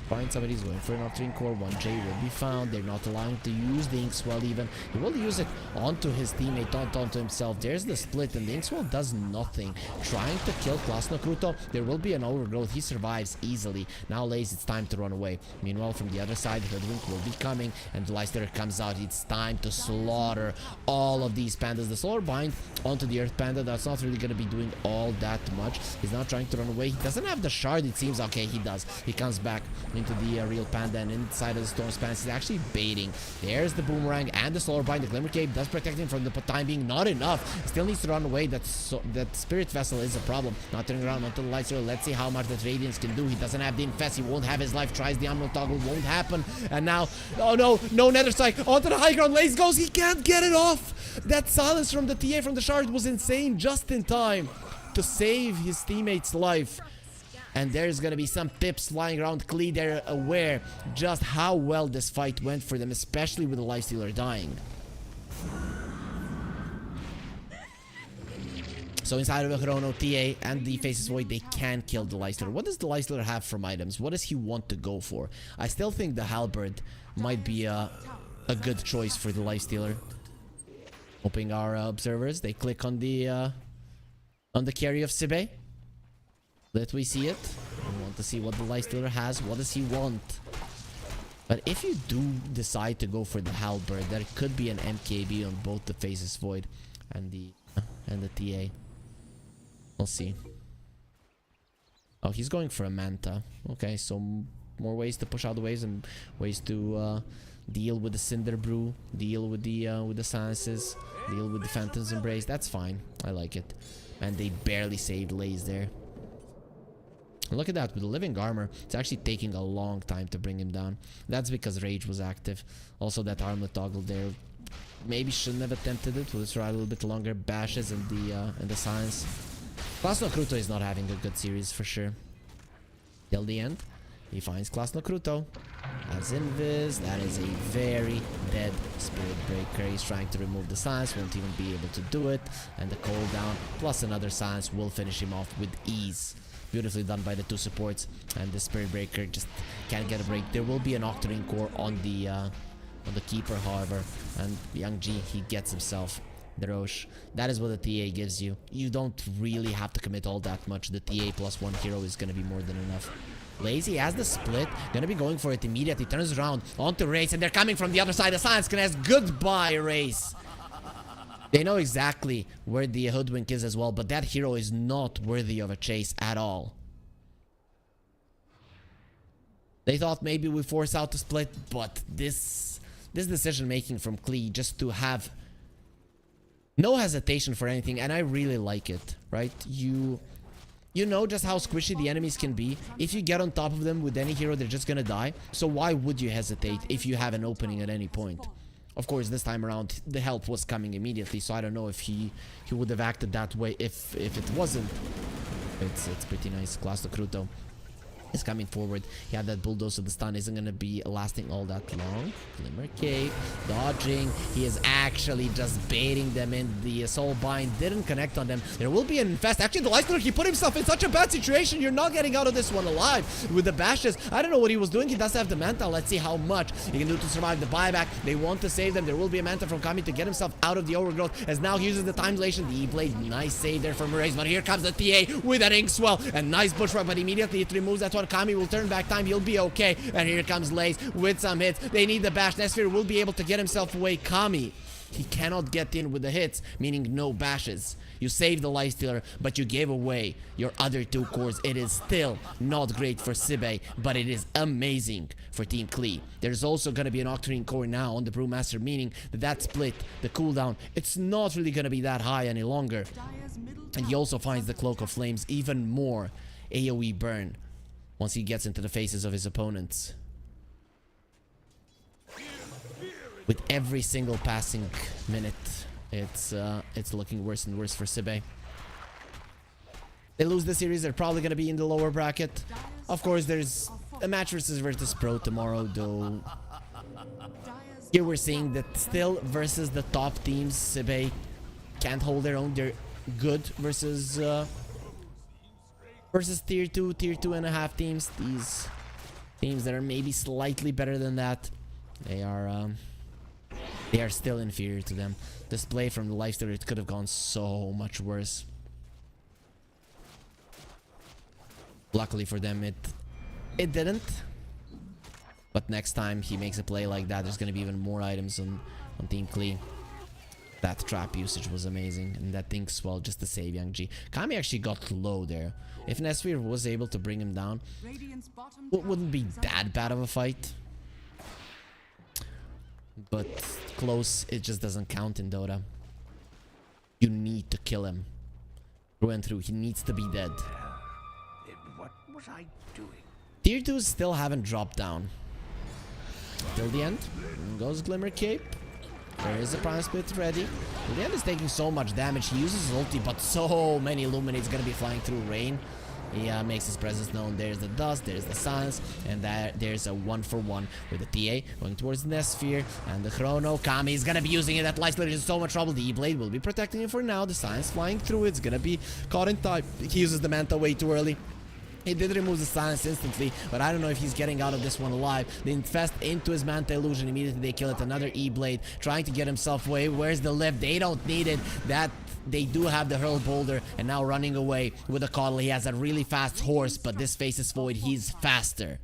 Find somebody who's going for an Octarine Core. 1J will be found. They're not allowing to use the Inkswell even. He will use it onto his teammate, not onto himself. There's the split, and the Inkswell does nothing. Trying to kill Class Naruto. There will be an overgrowth. He survives easily. Now, Laze, it's time to run away. Meanwhile, from the other side, Hoodwink will be coming, and the Leicester comes out. It's time to slaughter all of these pandas. The Solar Bind onto the Earth Panda, that's not really going to be doing all that much. He's now trying to run away. He doesn't have the shard, it seems. Okay, he does. He comes back into the real panda, and inside of the Storm's pants he's actually baiting. There's the boomerang and the solar bind. The Glimmer Cape does protect him from the time being. Not enough. Still needs to run away. That Spirit Vessel is a problem. Not turning around until the lights are. Let's see how much that Radiance can do. He doesn't have the infest. He won't have his life. Tries the Unknown Toggle. Won't happen. And now, oh no, no Nether Strike. Onto the high ground. Lace goes. He can't get it off. That silence from the TA from the shard was insane. Just in time to save his teammate's life. And there's gonna be some pips flying around. Klee, they're aware just how well this fight went for them, especially with the Lifestealer dying. So inside of the Chrono, TA and the Faceless Void, they can kill the Lifestealer. What does the Lifestealer have from items? What does he want to go for? I still think the Halberd might be a good choice for the Lifestealer. Hoping our observers, they click on the carry of Sibe. Let we see it. I want to see what the Lifestealer has. What does he want? But if you do decide to go for the Halberd, there could be an MKB on both the Faceless Void and the TA. We'll see. Oh, he's going for a Manta. Okay, so more ways to push out the waves and ways to deal with the Cinder Brew, deal with the Silences, deal with the Phantom's Embrace. That's fine. I like it. And they barely saved Laze there. And look at that, with the living armor, it's actually taking a long time to bring him down. That's because Rage was active. Also, that armlet toggle there, maybe shouldn't have attempted it. We'll try a little bit longer. Bashes and the science. Klasno Kruto is not having a good series for sure. Till the end, he finds Klasno Kruto. As invis, that is a very dead Spirit Breaker. He's trying to remove the science, won't even be able to do it. And the cooldown plus another science will finish him off with ease. Beautifully done by the two supports. And the Spirit Breaker just can't get a break. There will be an Octarine core on the keeper, however. And Young G, he gets himself the Roche. That is what the TA gives you. You don't really have to commit all that much. The TA plus one hero is going to be more than enough. Lazy has the split, gonna be going for it immediately, turns around onto Race, and they're coming from the other side. The Science Connect, goodbye Race. They know exactly where the Hoodwink is as well, but that hero is not worthy of a chase at all. They thought maybe we force out the split, but this decision making from Klee just to have no hesitation for anything, and I really like it, right? You know just how squishy the enemies can be. If you get on top of them with any hero, they're just gonna die. So why would you hesitate if you have an opening at any point? Of course, this time around, the help was coming immediately, so I don't know if he would have acted that way if it wasn't. It's pretty nice. Klasno Kruto is coming forward. He had that bulldozer. The stun isn't going to be lasting all that long. Glimmer Cape, dodging. He is actually just baiting them in. The Soul Bind didn't connect on them. There will be an infest. Actually, the Lightstealer, he put himself in such a bad situation. You're not getting out of this one alive with the bashes. I don't know what he was doing. He does have the Manta. Let's see how much he can do to survive the buyback. They want to save them. There will be a Manta from Kami to get himself out of the overgrowth, as now he uses the time dilation. The E-Blade, nice save there from Erase, but here comes the TA with an Ink Swell. And nice bushwhack, but immediately it removes that one. Kami will turn back time. He'll be okay. And here comes Lace with some hits. They need the bash. Nesphere will be able to get himself away. Kami, he cannot get in with the hits, meaning no bashes. You saved the Lightstealer, but you gave away your other two cores. It is still not great for Sibe, but it is amazing for Team Klee. There's also going to be an Octarine core now on the Brewmaster, meaning that split, the cooldown, it's not really going to be that high any longer. And he also finds the Cloak of Flames even more AoE burn once he gets into the faces of his opponents. With every single passing minute, it's looking worse and worse for Sibe. They lose the series, they're probably going to be in the lower bracket. Of course, there's a match versus Pro tomorrow, though. Here we're seeing that still versus the top teams, Sibe can't hold their own. They're good versus tier 2.5 teams. These teams that are maybe slightly better than that, they are still inferior to them. Display from the Lightstealer, it could have gone so much worse. Luckily for them, it didn't. But next time he makes a play like that, there's going to be even more items on Team Klee. That trap usage was amazing, and that Ink Swell just to save Young G. Kami actually got low there. If Nesphere was able to bring him down, it wouldn't be that bad of a fight. But close, it just doesn't count in Dota. You need to kill him. Through and through, he needs to be dead. What was I doing? Tier 2s still haven't dropped down. Till the end. In goes Glimmer Cape. There is a Prime Split ready. The end is taking so much damage. He uses his ulti, but so many Illuminates gonna be flying through rain. He makes his presence known. There's the dust, there's the science, and there's a 1-for-1 with the TA going towards the Nesphere and the Chrono. Kami is gonna be using it. That Lightstealer is in so much trouble. The E-Blade will be protecting him for now. The science flying through, it's gonna be caught in time. He uses the Manta way too early. He did remove the silence instantly, but I don't know if he's getting out of this one alive. They infest into his Manta illusion. Immediately they kill it. Another E-Blade trying to get himself away. Where's the lift? They don't need it. That they do have the hurl boulder, and now running away with a Coddle. He has a really fast horse, but this faces Void. He's faster.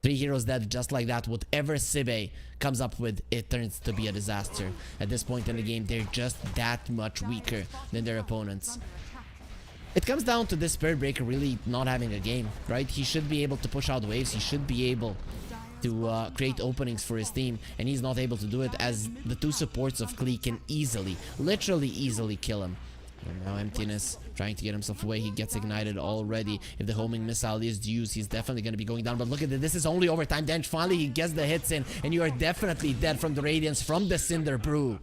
3 heroes dead just like that. Whatever Sibe comes up with, it turns to be a disaster. At this point in the game, they're just that much weaker than their opponents. It comes down to this Spirit Breaker really not having a game, right? He should be able to push out waves. He should be able to create openings for his team, and he's not able to do it, as the two supports of Klee can easily, literally easily kill him. And now Emptiness trying to get himself away. He gets ignited already. If the homing missile is used, he's definitely going to be going down. But look at it. This is only overtime damage. Finally, he gets the hits in. And you are definitely dead from the Radiance, from the Cinder Brew.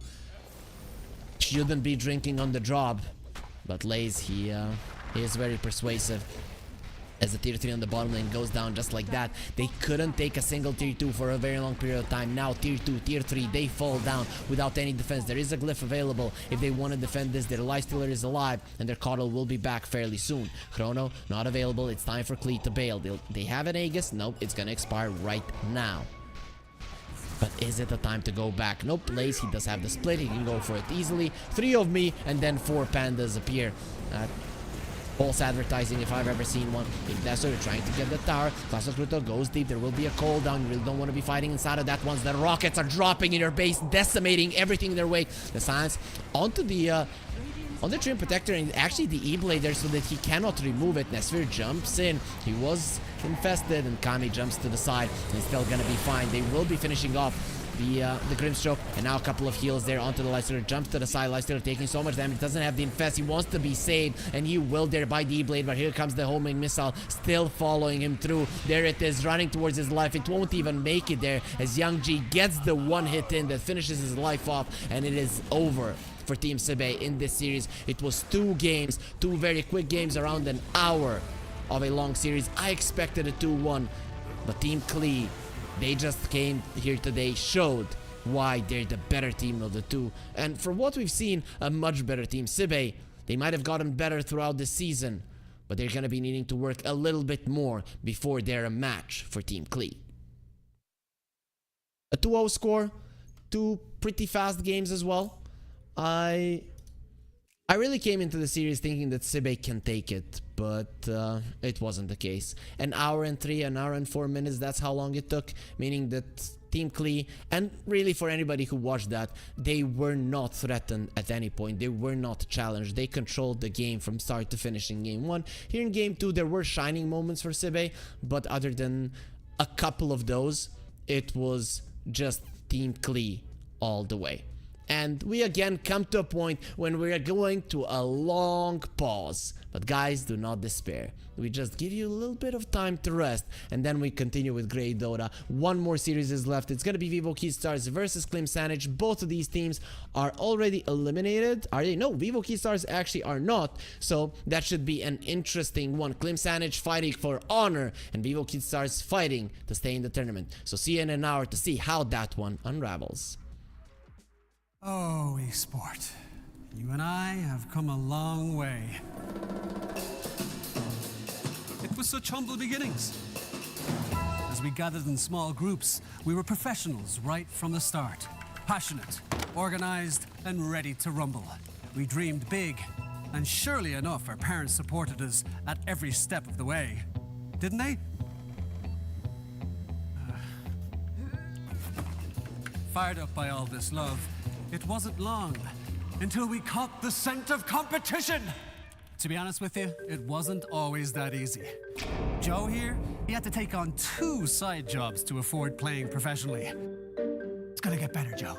Shouldn't be drinking on the job. But Lays, he is very persuasive. As the tier 3 on the bottom lane goes down just like that. They couldn't take a single tier 2 for a very long period of time. Now tier 2, tier 3, they fall down without any defense. There is a glyph available if they want to defend this. Their lifestealer is alive and their Coddle will be back fairly soon. Chrono, not available. It's time for Klee to bail. They have an Aegis. Nope, it's gonna expire right now. But is it the time to go back? Nope, Lays, he does have the split. He can go for it easily. 3 of me and then 4 pandas appear. False advertising if I've ever seen one. Big Desert trying to get the tower. Class of Crypto goes deep. There will be a cooldown. You really don't want to be fighting inside of that once the rockets are dropping in your base, decimating everything in their way. The Silence onto the Trim Protector, and actually the E-Blade there so that he cannot remove it. Nesfir jumps in. He was infested and Kami jumps to the side. He's still gonna be fine. They will be finishing off the Grimstroke, and now a couple of heals there onto the Lifestealer, jumps to the side. Lifestealer taking so much damage, doesn't have the infest. He wants to be saved, and he will there by the E-Blade, but here comes the homing missile, still following him through. There it is, running towards his life. It won't even make it there as Young G gets the one hit in that finishes his life off, and it is over for Team Sebe in this series. It was 2 games, 2 very quick games, around an hour of a long series. I expected a 2-1, but Team Klee, they just came here today, showed why they're the better team of the 2. And from what we've seen, a much better team. Sibey, they might have gotten better throughout the season, but they're going to be needing to work a little bit more before they're a match for Team Klee. A 2-0 score, 2 pretty fast games as well. I really came into the series thinking that Sibey can take it, but it wasn't the case. An hour and 3, an hour and 4 minutes, that's how long it took, meaning that Team Klee, and really for anybody who watched that, they were not threatened at any point. They were not challenged. They controlled the game from start to finish in game 1. Here in game 2, there were shining moments for Sibey, but other than a couple of those, it was just Team Klee all the way. And we again come to a point when we are going to a long pause. But guys, do not despair. We just give you a little bit of time to rest, and then we continue with Grey Dota. 1 more series is left. It's going to be Vivo Keystars versus Klim Sanich. Both of these teams are already eliminated. Are they? No, Vivo Keystars actually are not. So that should be an interesting one. Klim Sanich fighting for honor, and Vivo Keystars fighting to stay in the tournament. So see you in an hour to see how that one unravels. Oh, esport. You and I have come a long way. It was such humble beginnings. As we gathered in small groups, we were professionals right from the start. Passionate, organized, and ready to rumble. We dreamed big, and surely enough, our parents supported us at every step of the way. Didn't they? Fired up by all this love, it wasn't long until we caught the scent of competition. To be honest with you, it wasn't always that easy. Joe here, he had to take on 2 side jobs to afford playing professionally. It's gonna get better, Joe.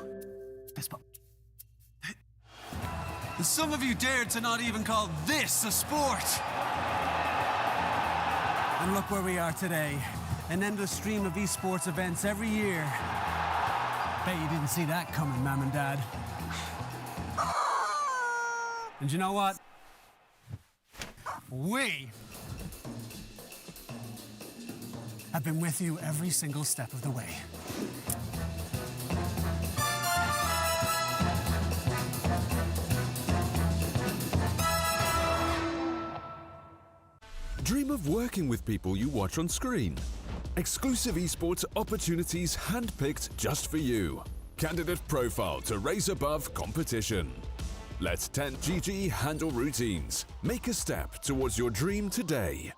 Some of you dared to not even call this a sport. And look where we are today. An endless stream of esports events every year. Bet you didn't see that coming, Mom and Dad. And you know what? We have been with you every single step of the way. Dream of working with people you watch on screen. Exclusive esports opportunities handpicked just for you. Candidate profile to raise above competition. Let 10GG handle routines. Make a step towards your dream today.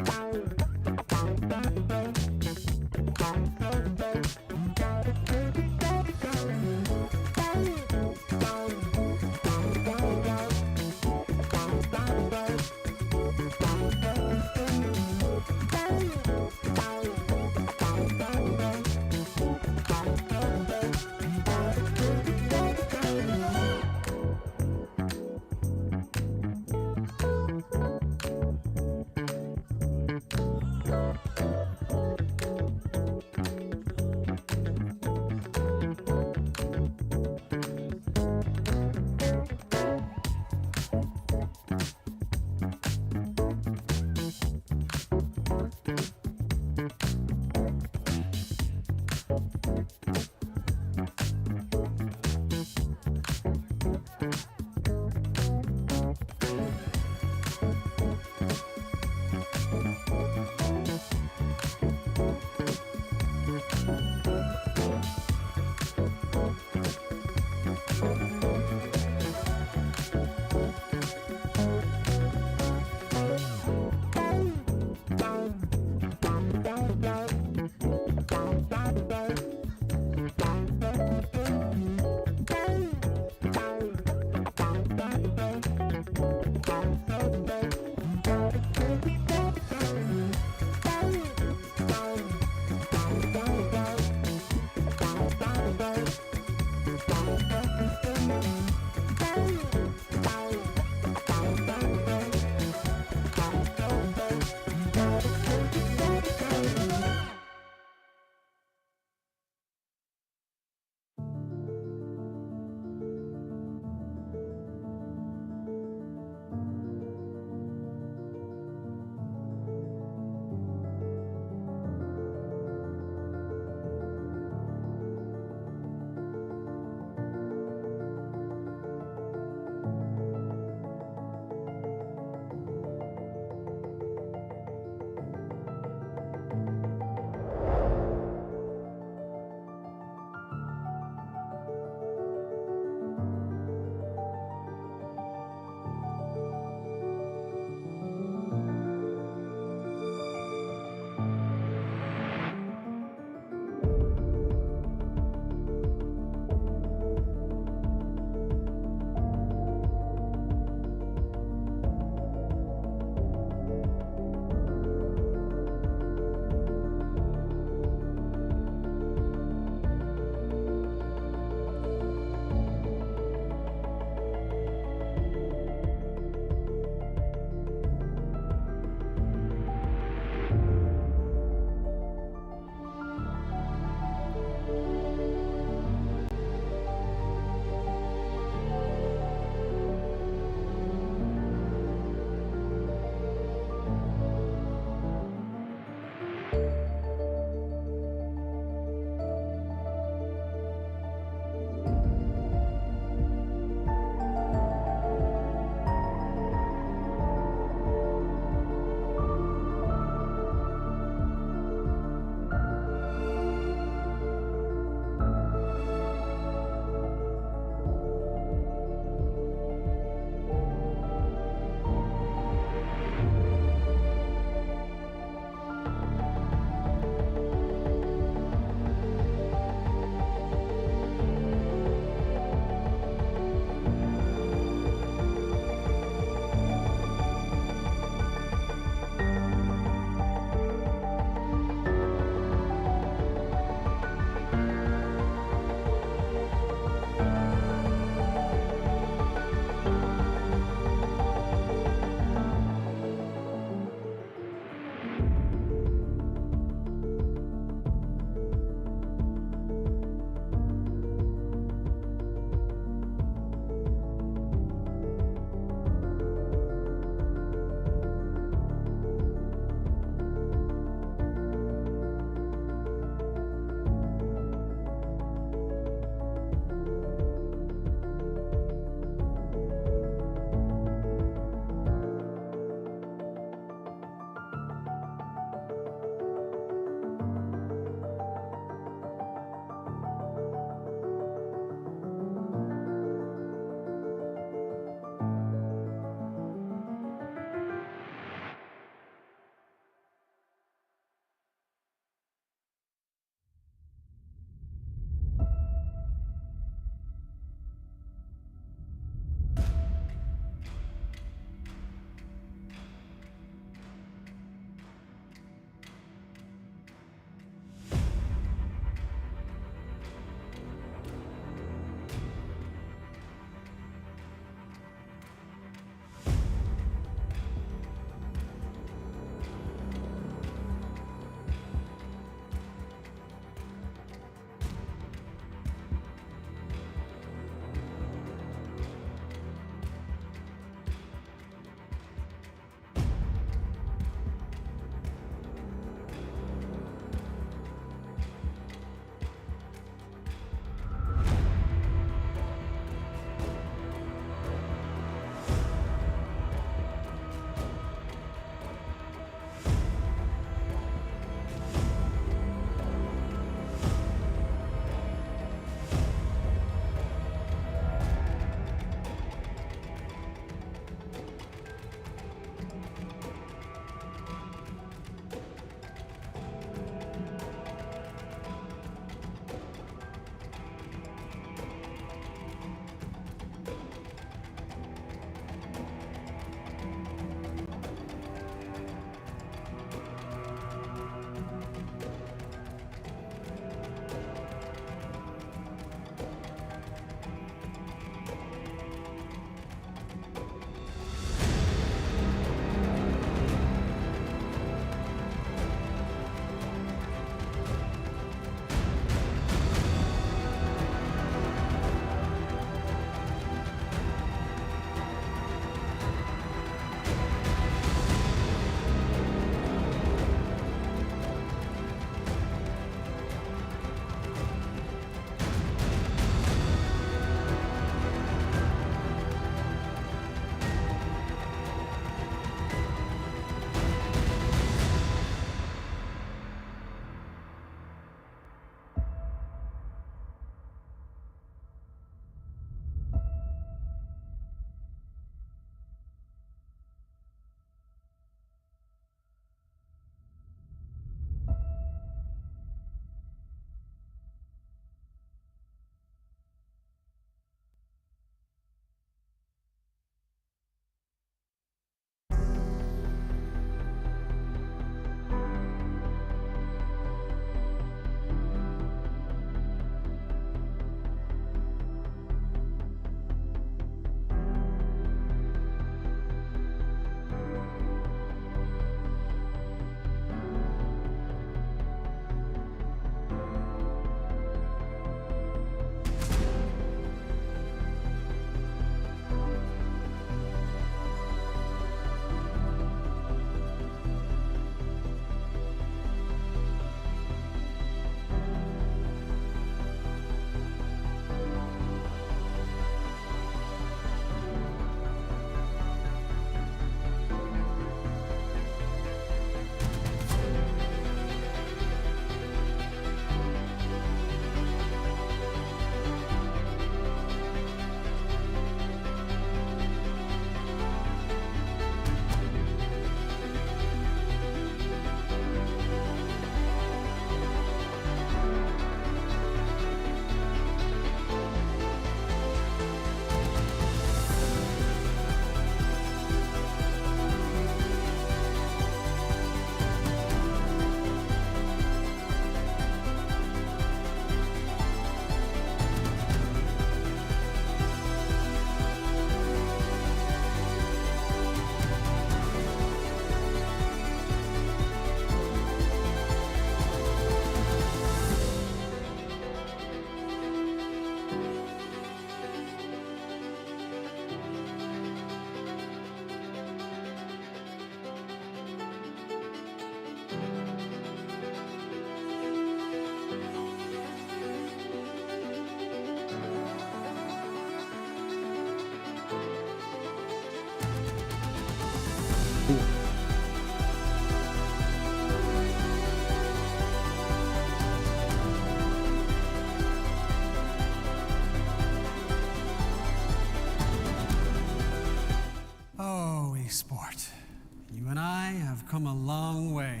long way.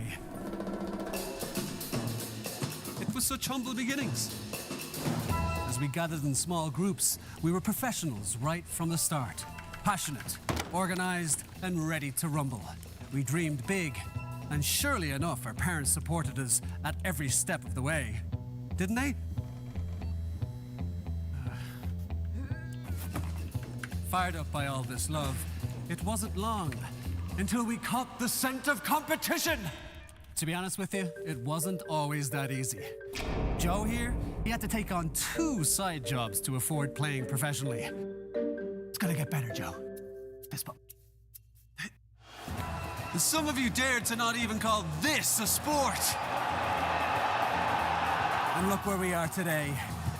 It was such humble beginnings. As we gathered in small groups, we were professionals right from the start. Passionate, organized, and ready to rumble. We dreamed big, and surely enough, our parents supported us at every step of the way. Didn't they? Fired up by all this love, it wasn't long until we caught the scent of competition. To be honest with you, it wasn't always that easy. Joe here, he had to take on 2 side jobs to afford playing professionally. It's gonna get better, Joe. Fist bump. And some of you dared to not even call this a sport. And look where we are today.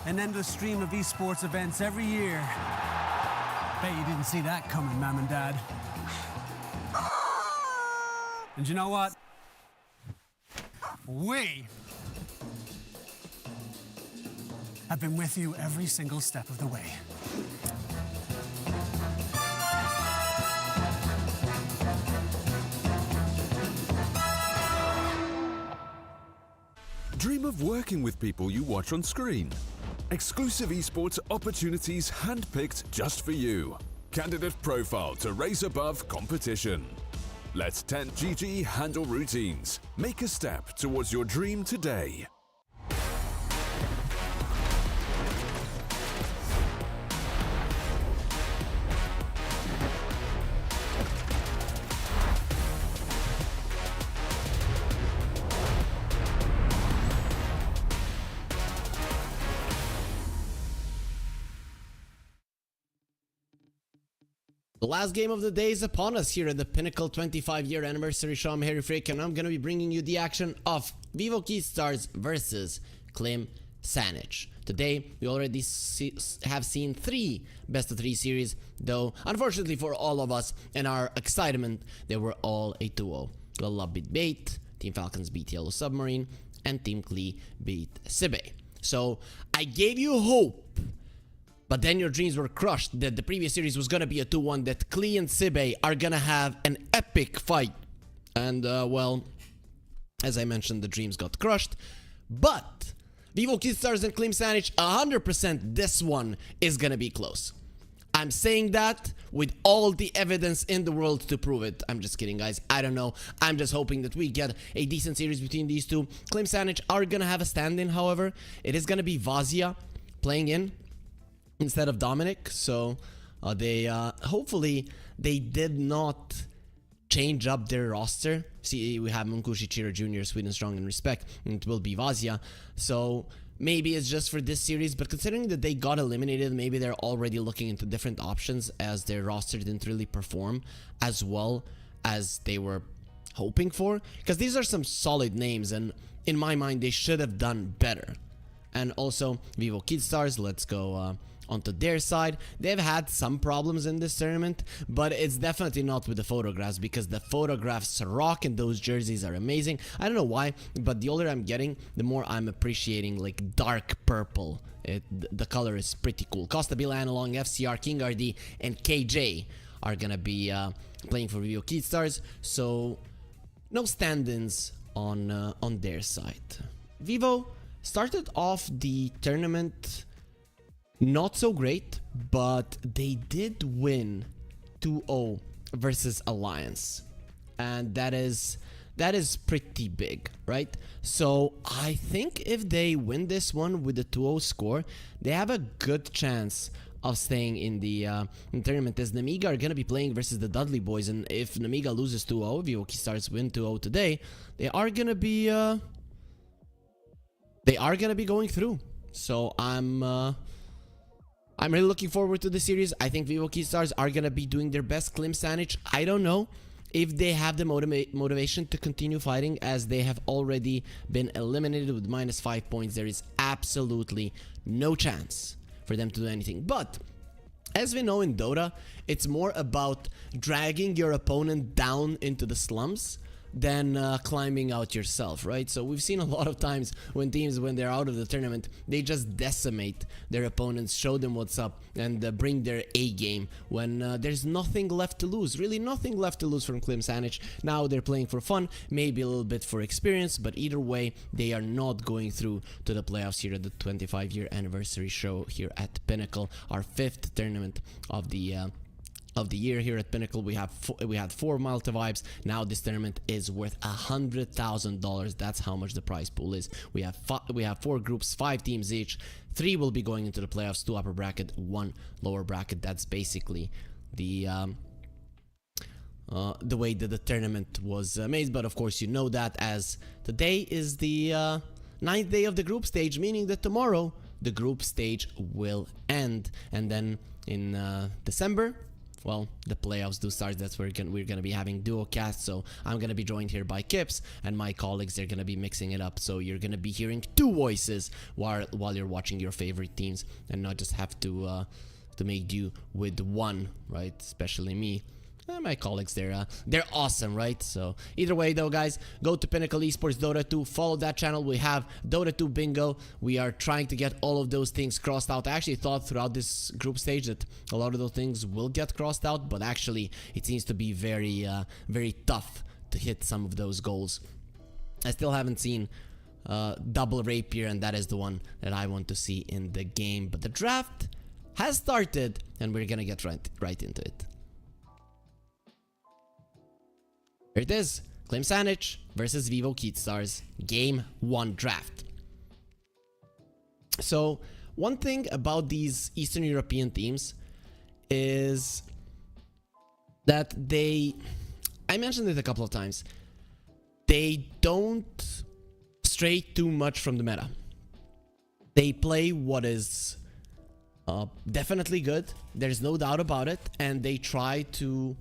An endless stream of esports events every year. Bet you didn't see that coming, Mom and Dad. And you know what? We have been with you every single step of the way. Dream of working with people you watch on screen. Exclusive esports opportunities handpicked just for you. Candidate profile to raise above competition. Let 10GG handle routines. Make a step towards your dream today. The last game of the day is upon us here at the Pinnacle 25-year anniversary show. I'm Harry Frick, and I'm going to be bringing you the action of Vivo Keystars versus Clem Sanich. Today, we already have seen 3 best-of-3 series, though, unfortunately for all of us and our excitement, they were all a 2-0. Love beat Bait, Team Falcons beat Yellow Submarine, and Team Klee beat Sibe. So, I gave you hope. But then your dreams were crushed that the previous series was gonna be a 2-1, that Klee and Sibe are gonna have an epic fight. And, well, as I mentioned, the dreams got crushed. But Vivo Keystars and Clem Sanich, 100% this one is gonna be close. I'm saying that with all the evidence in the world to prove it. I'm just kidding, guys. I don't know. I'm just hoping that we get a decent series between these two. Clem Sanich are gonna have a stand-in, however. It is gonna be Vazia playing in instead of Dominic, so they hopefully they did not change up their roster. See, we have Munkushi Chira Jr., Sweden Strong and Respect, and it will be Vazia. So maybe it's just for this series, but considering that they got eliminated, maybe they're already looking into different options as their roster didn't really perform as well as they were hoping for. Because these are some solid names, and in my mind, they should have done better. And also, Vivo Keystars, let's go onto their side. They've had some problems in this tournament, but it's definitely not with the photographs, because the photographs rock and those jerseys are amazing. I don't know why, but the older I'm getting, the more I'm appreciating like dark purple. The color is pretty cool. Costa Bila Analog, FCR, King RD, and KJ are gonna be playing for Vivo Keystars, so no stand-ins on their side. Vivo started off the tournament not so great, but they did win 2-0 versus Alliance, and that is pretty big, right? So I think if they win this one with a 2-0 score, they have a good chance of staying in the tournament, as Namiga are gonna be playing versus the Dudley Boys, and if Namiga loses 2-0, Vivo Keystars win 2-0 today, they are gonna be going through. So I'm really looking forward to the series. I think Vivo Keystars are gonna be doing their best. Clem Sanich, I don't know if they have the motivation to continue fighting, as they have already been eliminated with -5 points. There is absolutely no chance for them to do anything. But as we know in Dota, it's more about dragging your opponent down into the slums than climbing out yourself, right? So we've seen a lot of times when teams, when they're out of the tournament, they just decimate their opponents, show them what's up, and bring their A game when there's nothing left to lose. Really nothing left to lose from Klim Sanic. Now they're playing for fun, maybe a little bit for experience, but either way, they are not going through to the playoffs here at the 25-year anniversary show here at Pinnacle, our 5th tournament of the year here at Pinnacle. We had 4 Malta vibes. Now this tournament is worth $100,000. That's how much the prize pool is. We have 4 groups, 5 teams each. 3 will be going into the playoffs, 2 upper bracket, 1 lower bracket. That's basically the way that the tournament was made. But of course, you know that as today is the 9th day of the group stage, meaning that tomorrow the group stage will end, and then in December, well, the playoffs do start. That's where we're gonna be having duo casts. So I'm gonna be joined here by Kips, and my colleagues, they're gonna be mixing it up. So you're gonna be hearing 2 voices while you're watching your favorite teams, and not just have to make do with 1, right? Especially me. My colleagues, they're awesome, right? So either way though, guys, go to Pinnacle Esports Dota 2, follow that channel. We have Dota 2 bingo. We are trying to get all of those things crossed out. I actually thought throughout this group stage that a lot of those things will get crossed out, but actually it seems to be very very tough to hit some of those goals. I still haven't seen double rapier, and that is the one that I want to see in the game. But the draft has started, and we're gonna get right into it. Here it is, Klim Sanic versus Vivo Keatstars, Game 1 draft. So, one thing about these Eastern European teams is that I mentioned it a couple of times, they don't stray too much from the meta. They play what is definitely good, there's no doubt about it, and they try to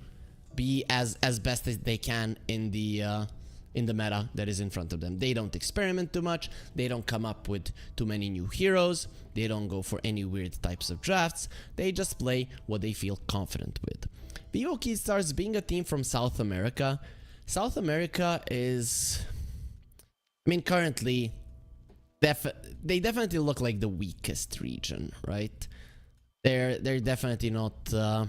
be as best as they can in the meta that is in front of them. They don't experiment too much, they don't come up with too many new heroes, they don't go for any weird types of drafts, they just play what they feel confident with. Vivo Keatstars, being a team from South America is, I mean, currently they definitely look like the weakest region, right? They're definitely not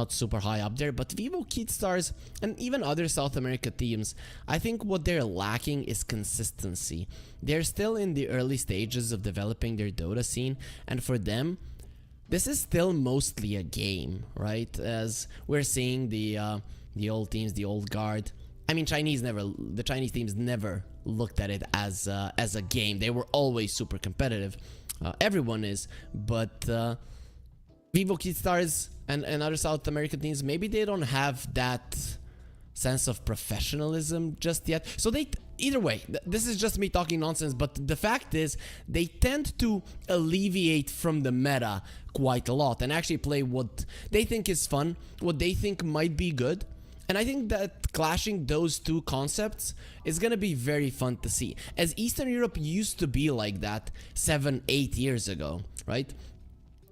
super high up there, but Vivo Keatstars and even other South America teams, I think what they're lacking is consistency. They're still in the early stages of developing their Dota scene, and for them, this is still mostly a game, right? As we're seeing the old teams, the old guard. I mean, the Chinese teams never looked at it as a game. They were always super competitive. Everyone is, but Vivo Keatstars and other South American teams, maybe they don't have that sense of professionalism just yet. So either way, this is just me talking nonsense, but the fact is they tend to alleviate from the meta quite a lot and actually play what they think is fun, what they think might be good. And I think that clashing those two concepts is going to be very fun to see, as Eastern Europe used to be like that 7-8 years ago, right?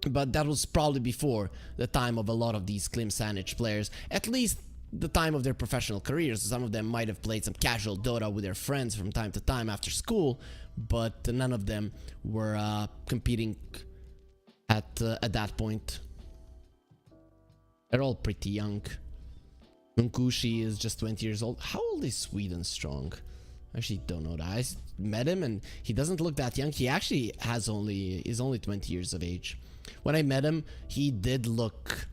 But that was probably before the time of a lot of these Klim Sanic players, at least the time of their professional careers. Some of them might have played some casual Dota with their friends from time to time after school, but none of them were competing at that point. They're all pretty young. Nkushi is just 20 years old. How old is Sweden Strong? I actually don't know that. I met him and he doesn't look that young. He actually is only 20 years of age. When I met him, he did look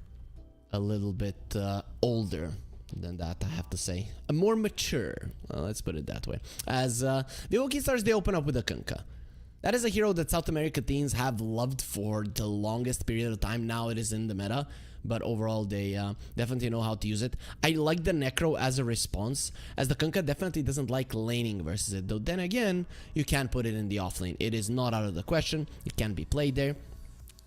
a little bit older than that, I have to say. More mature, let's put it that way. As the Keatstars, they open up with a Kunkka. That is a hero that South America teams have loved for the longest period of time. Now it is in the meta, but overall they definitely know how to use it. I like the Necro as a response, as the Kunkka definitely doesn't like laning versus it, though then again, you can put it in the offlane. It is not out of the question, it can be played there.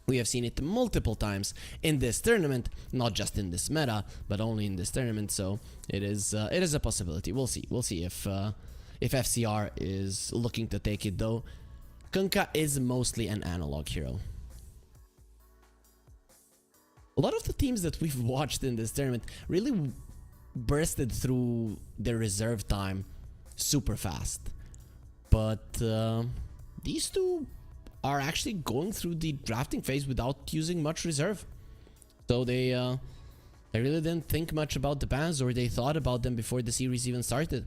We have seen it multiple times in this tournament, not just in this meta, but only in this tournament, so it is a possibility. We'll see if FCR is looking to take it, though. Kunkka is mostly an analog hero. A lot of the teams that we've watched in this tournament really bursted through their reserve time super fast. But these two are actually going through the drafting phase without using much reserve. So they really didn't think much about the bans, or they thought about them before the series even started.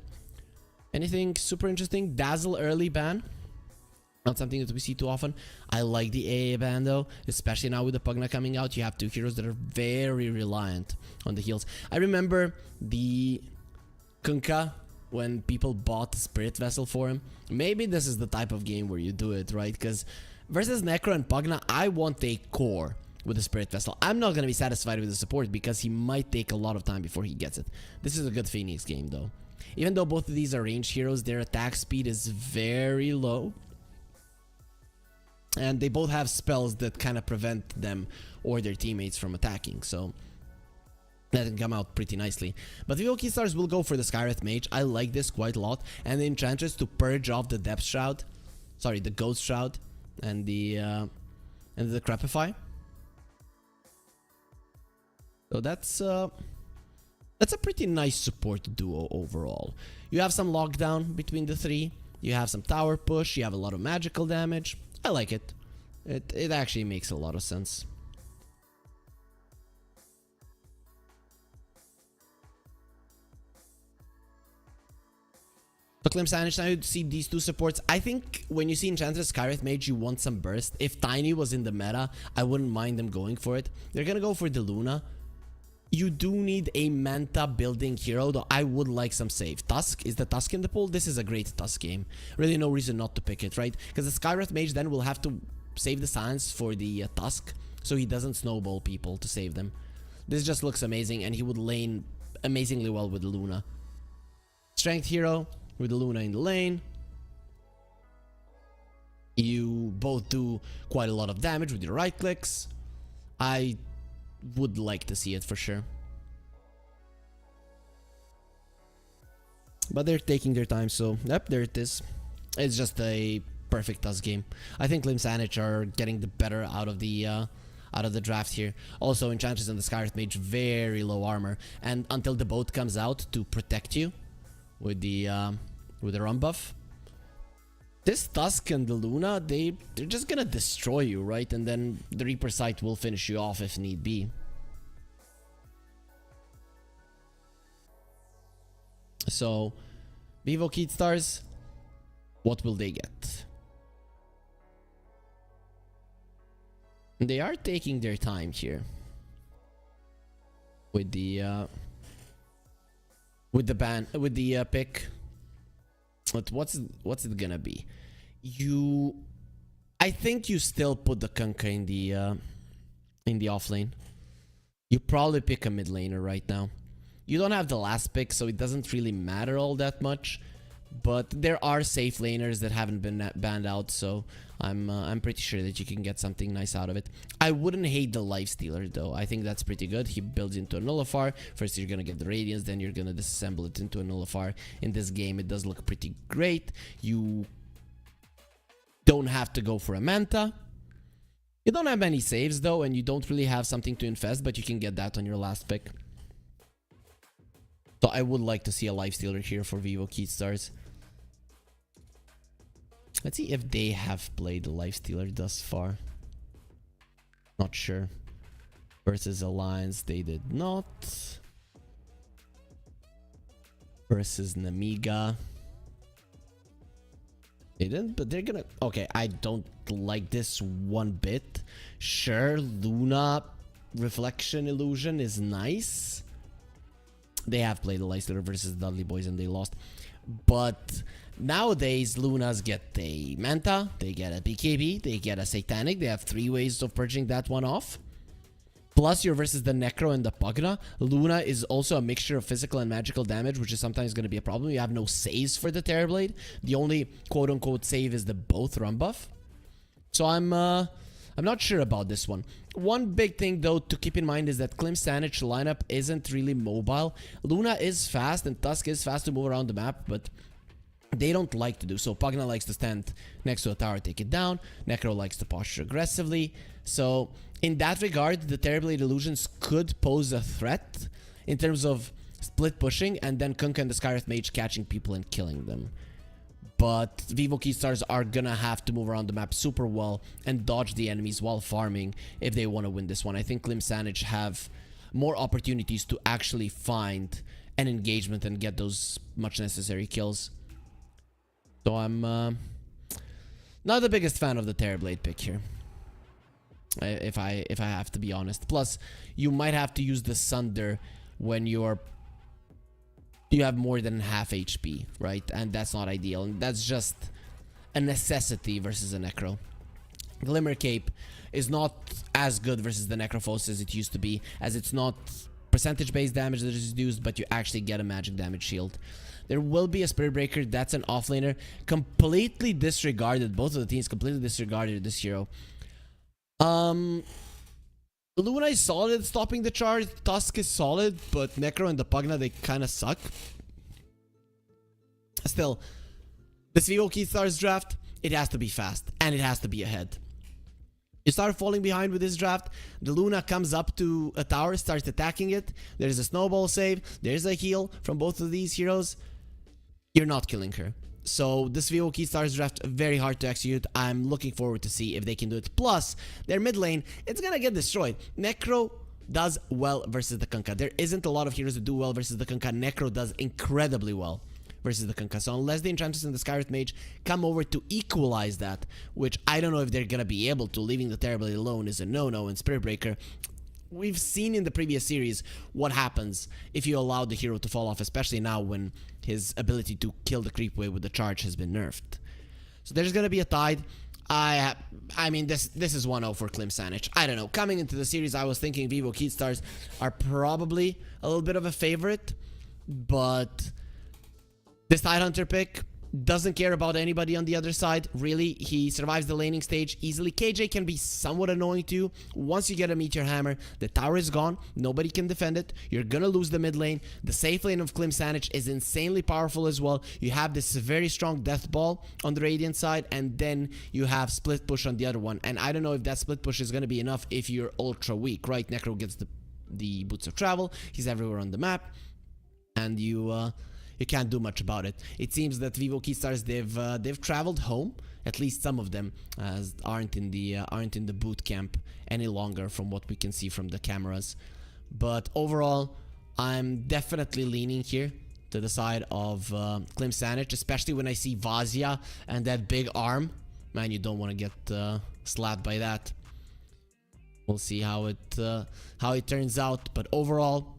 Anything super interesting? Dazzle early ban. Not something that we see too often. I like the AA ban though, especially now with the Pugna coming out. You have two heroes that are very reliant on the heals. I remember the Kunkka when people bought the Spirit Vessel for him. Maybe this is the type of game where you do it, right? Because versus Necro and Pugna, I want a core with the Spirit Vessel. I'm not going to be satisfied with the support because he might take a lot of time before he gets it. This is a good Phoenix game though. Even though both of these are ranged heroes, their attack speed is very low. And they both have spells that kind of prevent them or their teammates from attacking. So that can come out pretty nicely. But the Vivo Stars will go for the Skywrath Mage. I like this quite a lot. And the Enchantress to purge off the Depth Shroud. Sorry, the Ghost Shroud. And the Crepify. So that's a pretty nice support duo overall. You have some lockdown between the three. You have some tower push. You have a lot of magical damage. I like it. It actually makes a lot of sense. So Clem Sanich, now you see these two supports. I think when you see Enchantress Skywrath Mage, you want some burst. If Tiny was in the meta, I wouldn't mind them going for it. They're gonna go for the Luna. You do need a Manta building hero, though I would like some save. Tusk, is the Tusk in the pool? This is a great Tusk game. Really no reason not to pick it, right? Because the Skywrath Mage then will have to save the science for the Tusk, so he doesn't snowball people to save them. This just looks amazing, and he would lane amazingly well with Luna. Strength hero with the Luna in the lane. You both do quite a lot of damage with your right clicks. I would like to see it for sure. But they're taking their time, so yep, there it is. It's just a perfect Tusk game. I think Lim Sanich are getting the better out of the draft here. Also, Enchantress and the Skywrath Mage very low armor, and until the boat comes out to protect you with the run buff, this Tusk and the Luna, they're just gonna destroy you, right? And then the Reaper Sight will finish you off if need be. So, Vivo Keat Stars, what will they get? They are taking their time here with the pick. But what's it gonna be? I think you still put the Kunkka in the off lane. You probably pick a mid laner right now. You don't have the last pick, so it doesn't really matter all that much. But there are safe laners that haven't been banned out, so I'm pretty sure that you can get something nice out of it. I wouldn't hate the Lifestealer though. I think that's pretty good. He builds into a Nullifier. First you're gonna get the Radiance, then you're gonna disassemble it into a Nullifier. In this game it does look pretty great. You don't have to go for a Manta. You don't have any saves though, and you don't really have something to infest, but you can get that on your last pick. So I would like to see a Lifestealer here for Vivo Keat Stars. Let's see if they have played the Lifestealer thus far. Not sure. Versus Alliance, they did not. Versus Namiga, they didn't, but they're gonna... Okay, I don't like this one bit. Sure, Luna Reflection Illusion is nice. They have played the Lifestealer versus Dudley Boys and they lost. But nowadays, Lunas get a Manta, they get a BKB, they get a Satanic. They have 3 ways of purging that one off. Plus, you're versus the Necro and the Pugna. Luna is also a mixture of physical and magical damage, which is sometimes going to be a problem. You have no saves for the Terrorblade. The only quote-unquote save is the both run buff. So I'm not sure about this one. One big thing, though, to keep in mind is that Klim Sanich lineup isn't really mobile. Luna is fast and Tusk is fast to move around the map, but they don't like to do so. Pugna likes to stand next to a tower, take it down. Necro likes to posture aggressively. So, in that regard, the Terrorblade Illusions could pose a threat in terms of split pushing, and then Kunkka and the Skywrath Mage catching people and killing them. But Vivo Keystars are gonna have to move around the map super well and dodge the enemies while farming if they want to win this one. I think Klim Sanic have more opportunities to actually find an engagement and get those much necessary kills. So I'm not the biggest fan of the Terrorblade pick here, if I have to be honest. Plus, you might have to use the Sunder when you have more than half HP, right? And that's not ideal. And that's just a necessity versus a Necro. Glimmer Cape is not as good versus the Necrophos as it used to be, as it's not percentage-based damage that is used, but you actually get a magic damage shield. There will be a Spirit Breaker. That's an offlaner. Completely disregarded. Both of the teams completely disregarded this hero. Luna is solid at stopping the charge. Tusk is solid, but Necro and the Pugna, they kind of suck. Still, this Vivo Keystars draft, it has to be fast, and it has to be ahead. You start falling behind with this draft, the Luna comes up to a tower, starts attacking it, there's a snowball save, there's a heal from both of these heroes. You're not killing her. So this Vivo Keystars draft, very hard to execute. I'm looking forward to see if they can do it. Plus, their mid lane, it's gonna get destroyed. Necro does well versus the Kunkka. There isn't a lot of heroes that do well versus the Kunkka. Necro does incredibly well versus the Kunkka. So unless the Enchantress and the Skywrath Mage come over to equalize that, which I don't know if they're gonna be able to, leaving the Terrorblade alone is a no-no in Spirit Breaker. We've seen in the previous series what happens if you allow the hero to fall off, especially now when his ability to kill the creep wave with the charge has been nerfed. So there's gonna be a tide. I mean, this is 1-0 for Klim Sanic. I don't know. Coming into the series, I was thinking Vivo Keystars are probably a little bit of a favorite, but this Tidehunter pick doesn't care about anybody on the other side. Really, he survives the laning stage easily. KJ can be somewhat annoying to you. Once you get a Meteor Hammer, the tower is gone. Nobody can defend it. You're gonna lose the mid lane. The safe lane of Klim Sanic is insanely powerful as well. You have this very strong Death Ball on the Radiant side, and then you have Split Push on the other one. And I don't know if that Split Push is gonna be enough if you're ultra weak, right? Necro gets the Boots of Travel. He's everywhere on the map. And you can't do much about it. It seems that Vivo Keystars, they've traveled home. At least some of them aren't in the boot camp any longer, from what we can see from the cameras. But overall, I'm definitely leaning here to the side of Klim Sanic, especially when I see Vazia and that big arm. Man, you don't want to get slapped by that. We'll see how it turns out. But overall,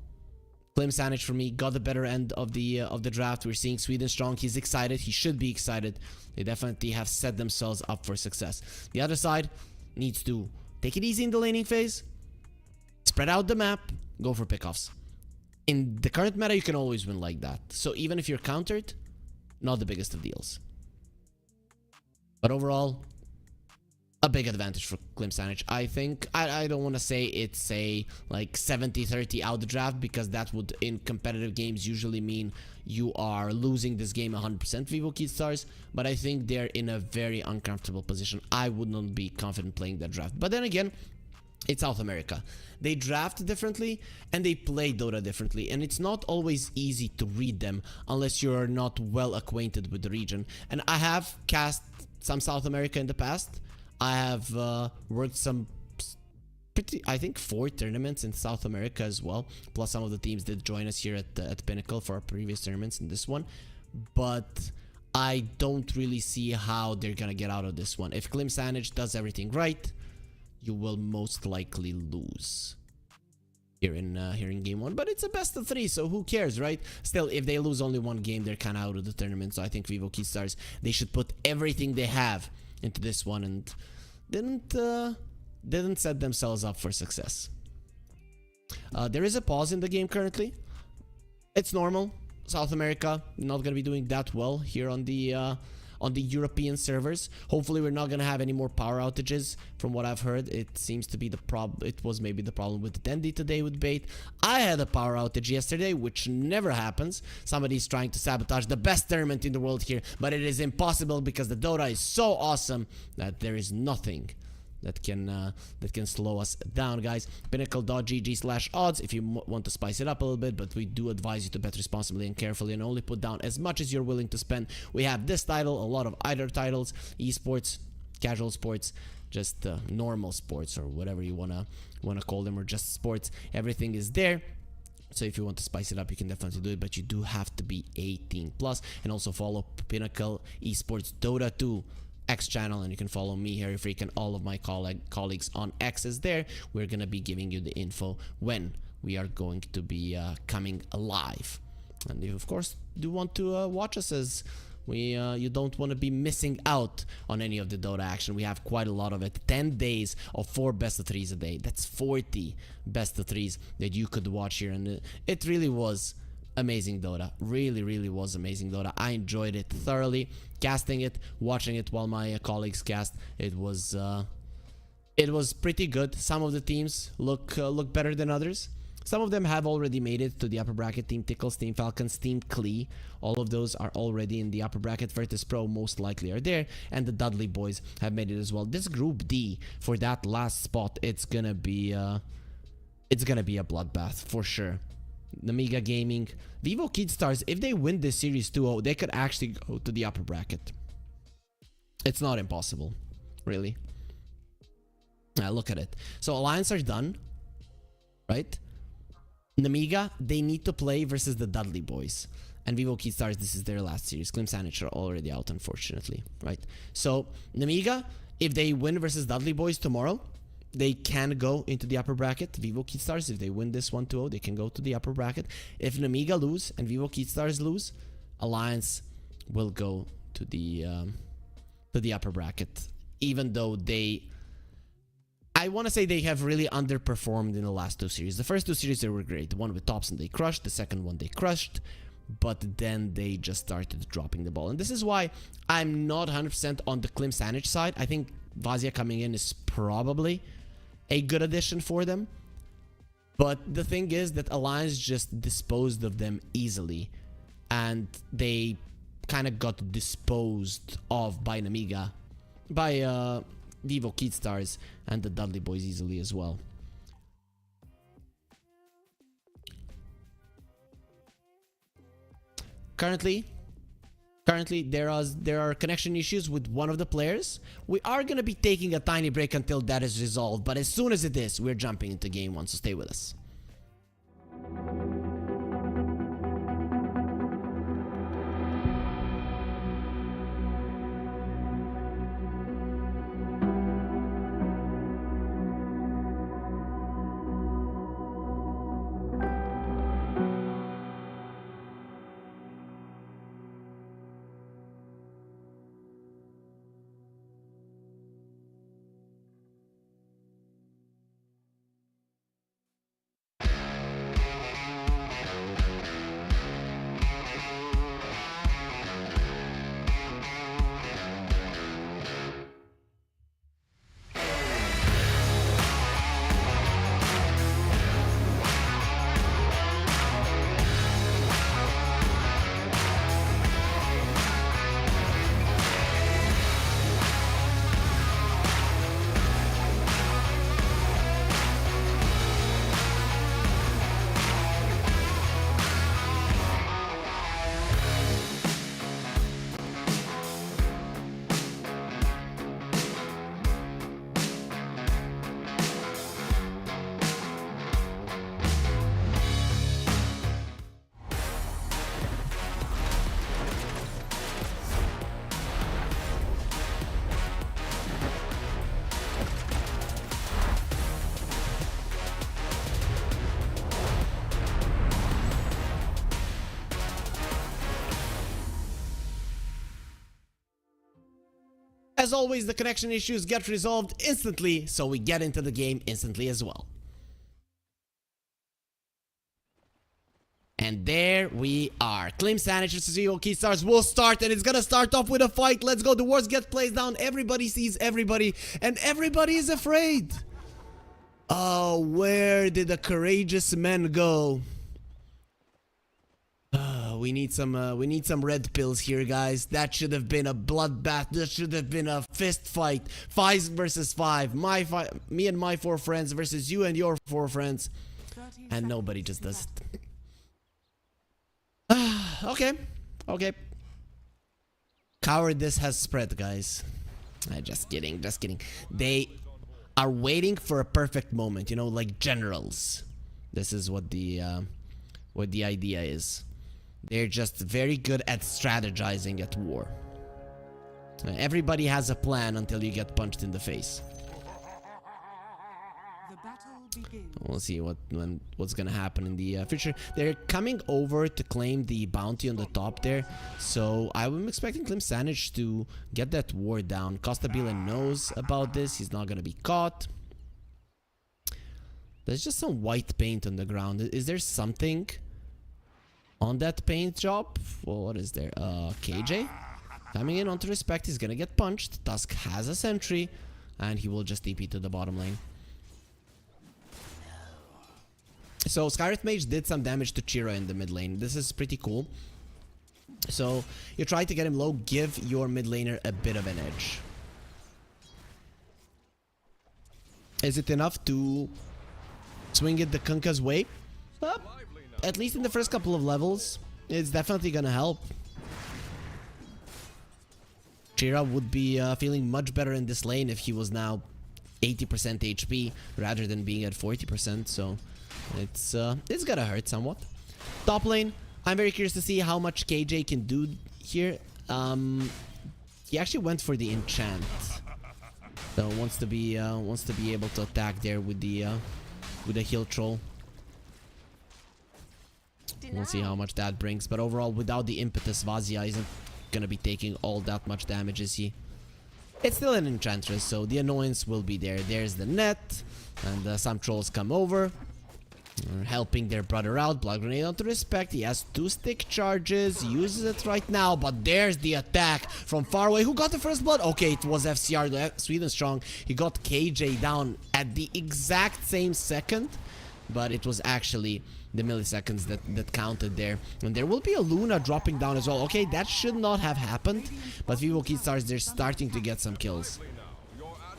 Klim Sanic for me got the better end of the draft. We're seeing Sweden strong. He's excited. He should be excited. They definitely have set themselves up for success. The other side needs to take it easy in the laning phase, spread out the map, go for pickoffs. In the current meta, you can always win like that. So even if you're countered, not the biggest of deals. But overall, a big advantage for Klim Sanic. I think, I don't want to say it's a like 70-30 out the draft, because that would in competitive games usually mean you are losing this game 100% Vivo Keystars, but I think they're in a very uncomfortable position. I would not be confident playing that draft. But then again, it's South America. They draft differently and they play Dota differently, and it's not always easy to read them unless you're not well acquainted with the region. And I have cast some South America in the past. I have worked some I think 4 tournaments in South America as well, plus some of the teams did join us here at Pinnacle for our previous tournaments in this one. But I don't really see how they're gonna get out of this one. If Klim Sanic does everything right, you will most likely lose here in game 1. But it's a best of 3, so who cares, right? Still, if they lose only one game, they're kind of out of the tournament. So I think Vivo Keystars, they should put everything they have into this one, and didn't set themselves up for success. There is a pause in the game currently. It's normal. South America not gonna be doing that well here on the European servers. Hopefully we're not gonna have any more power outages. From what I've heard, it seems to be the problem. It was maybe the problem with Dendi today with Bait. I had a power outage yesterday, which never happens. Somebody's trying to sabotage the best tournament in the world here, but it is impossible because the Dota is so awesome that there is nothing that can slow us down, guys. Pinnacle.gg/odds if you want to spice it up a little bit, but we do advise you to bet responsibly and carefully and only put down as much as you're willing to spend. We have this title, a lot of other titles, esports, casual sports, just normal sports, or whatever you wanna call them, or just sports. Everything is there. So if you want to spice it up, you can definitely do it, but you do have to be 18 plus, and also follow Pinnacle Esports Dota 2 X channel, and you can follow me, Harry Freak, and all of my colleagues on X is there. We're gonna be giving you the info when we are going to be coming live, and you of course do want to watch us, as you don't want to be missing out on any of the Dota action. We have quite a lot of it. 10 days of 4 best of 3s a day. That's 40 best of 3s that you could watch here, and it really was amazing Dota. Really was amazing Dota. I enjoyed it thoroughly, casting it, watching it while my colleagues cast. It was pretty good. Some of the teams look better than others. Some of them have already made it to the upper bracket. Team Tickles, Team Falcons, Team Klee. All of those are already in the upper bracket. Virtus Pro most likely are there. And the Dudley boys have made it as well. This Group D, for that last spot, it's gonna be a bloodbath for sure. Namiga Gaming, Vivo Kidstars, if they win this series 2-0, they could actually go to the upper bracket. It's not impossible, really. Look at it. So Alliance are done, right? Namiga, they need to play versus the Dudley boys. And Vivo Kidstars, this is their last series. Clem Sanich are already out, unfortunately, right? So Namiga, if they win versus Dudley boys tomorrow, they can go into the upper bracket. Vivo Kidstars, if they win this 1-2-0, they can go to the upper bracket. If Namiga lose and Vivo Kidstars lose, Alliance will go to the upper bracket. Even though I want to say they have really underperformed in the last 2 series. The first 2 series, they were great. The one with Thompson, they crushed. The second one, they crushed. But then they just started dropping the ball. And this is why I'm not 100% on the Klim Sanich side. I think Vazia coming in is probably a good addition for them. But the thing is that Alliance just disposed of them easily. And they kind of got disposed of by Namiga. By Vivo Kidstars and the Dudley boys easily as well. Currently there are connection issues with one of the players. We are going to be taking a tiny break until that is resolved, but as soon as it is, we're jumping into game 1, so stay with us. As always, the connection issues get resolved instantly, so we get into the game instantly as well. And there we are. Klim Sanich versus Vivo Kidstars will start, and it's gonna start off with a fight. Let's go. The wars get placed down. Everybody sees everybody, and everybody is afraid. Oh, where did the courageous men go? we need some red pills here, guys. That should have been a bloodbath. That should have been a fist fight. 5 versus 5. Me and my 4 friends versus you and your 4 friends. And nobody just does it. Okay. Cowardice has spread, guys. Just kidding. They are waiting for a perfect moment, you know, like generals. This is what the idea is. They're just very good at strategizing at war. Everybody has a plan until you get punched in the face. The battle begins. We'll see what's gonna happen in the future. They're coming over to claim the bounty on the top there, so I'm expecting Klim Sanich to get that war down. Costabile knows about this. He's not gonna be caught. There's just some white paint on the ground. Is there something on that paint job? Well, what is there? KJ coming in onto respect. He's gonna get punched. Tusk has a sentry, and he will just TP to the bottom lane. So Skywrath Mage did some damage to Chira in the mid lane. This is pretty cool. So you try to get him low, give your mid laner a bit of an edge. Is it enough to swing it the Kunkka's way? At least in the first couple of levels, it's definitely gonna help. Chira would be feeling much better in this lane if he was now 80% HP rather than being at 40%, so it's gonna hurt somewhat. Top lane, I'm very curious to see how much KJ can do here. He actually went for the enchant, so wants to be able to attack there with the heal troll. We'll see how much that brings, but overall, without the impetus, Vazia isn't gonna be taking all that much damage, is he? It's still an enchantress, so the annoyance will be there. There's the net, and some trolls come over, helping their brother out. Blood grenade onto respect. He has 2 stick charges, uses it right now, but there's the attack from far away. Who got the first blood? Okay, it was FCR, Sweden Strong. He got KJ down at the exact same second, but it was actually the milliseconds that counted there. And there will be a Luna dropping down as well. Okay, that should not have happened, but Vivo Keystars, they're starting to get some kills,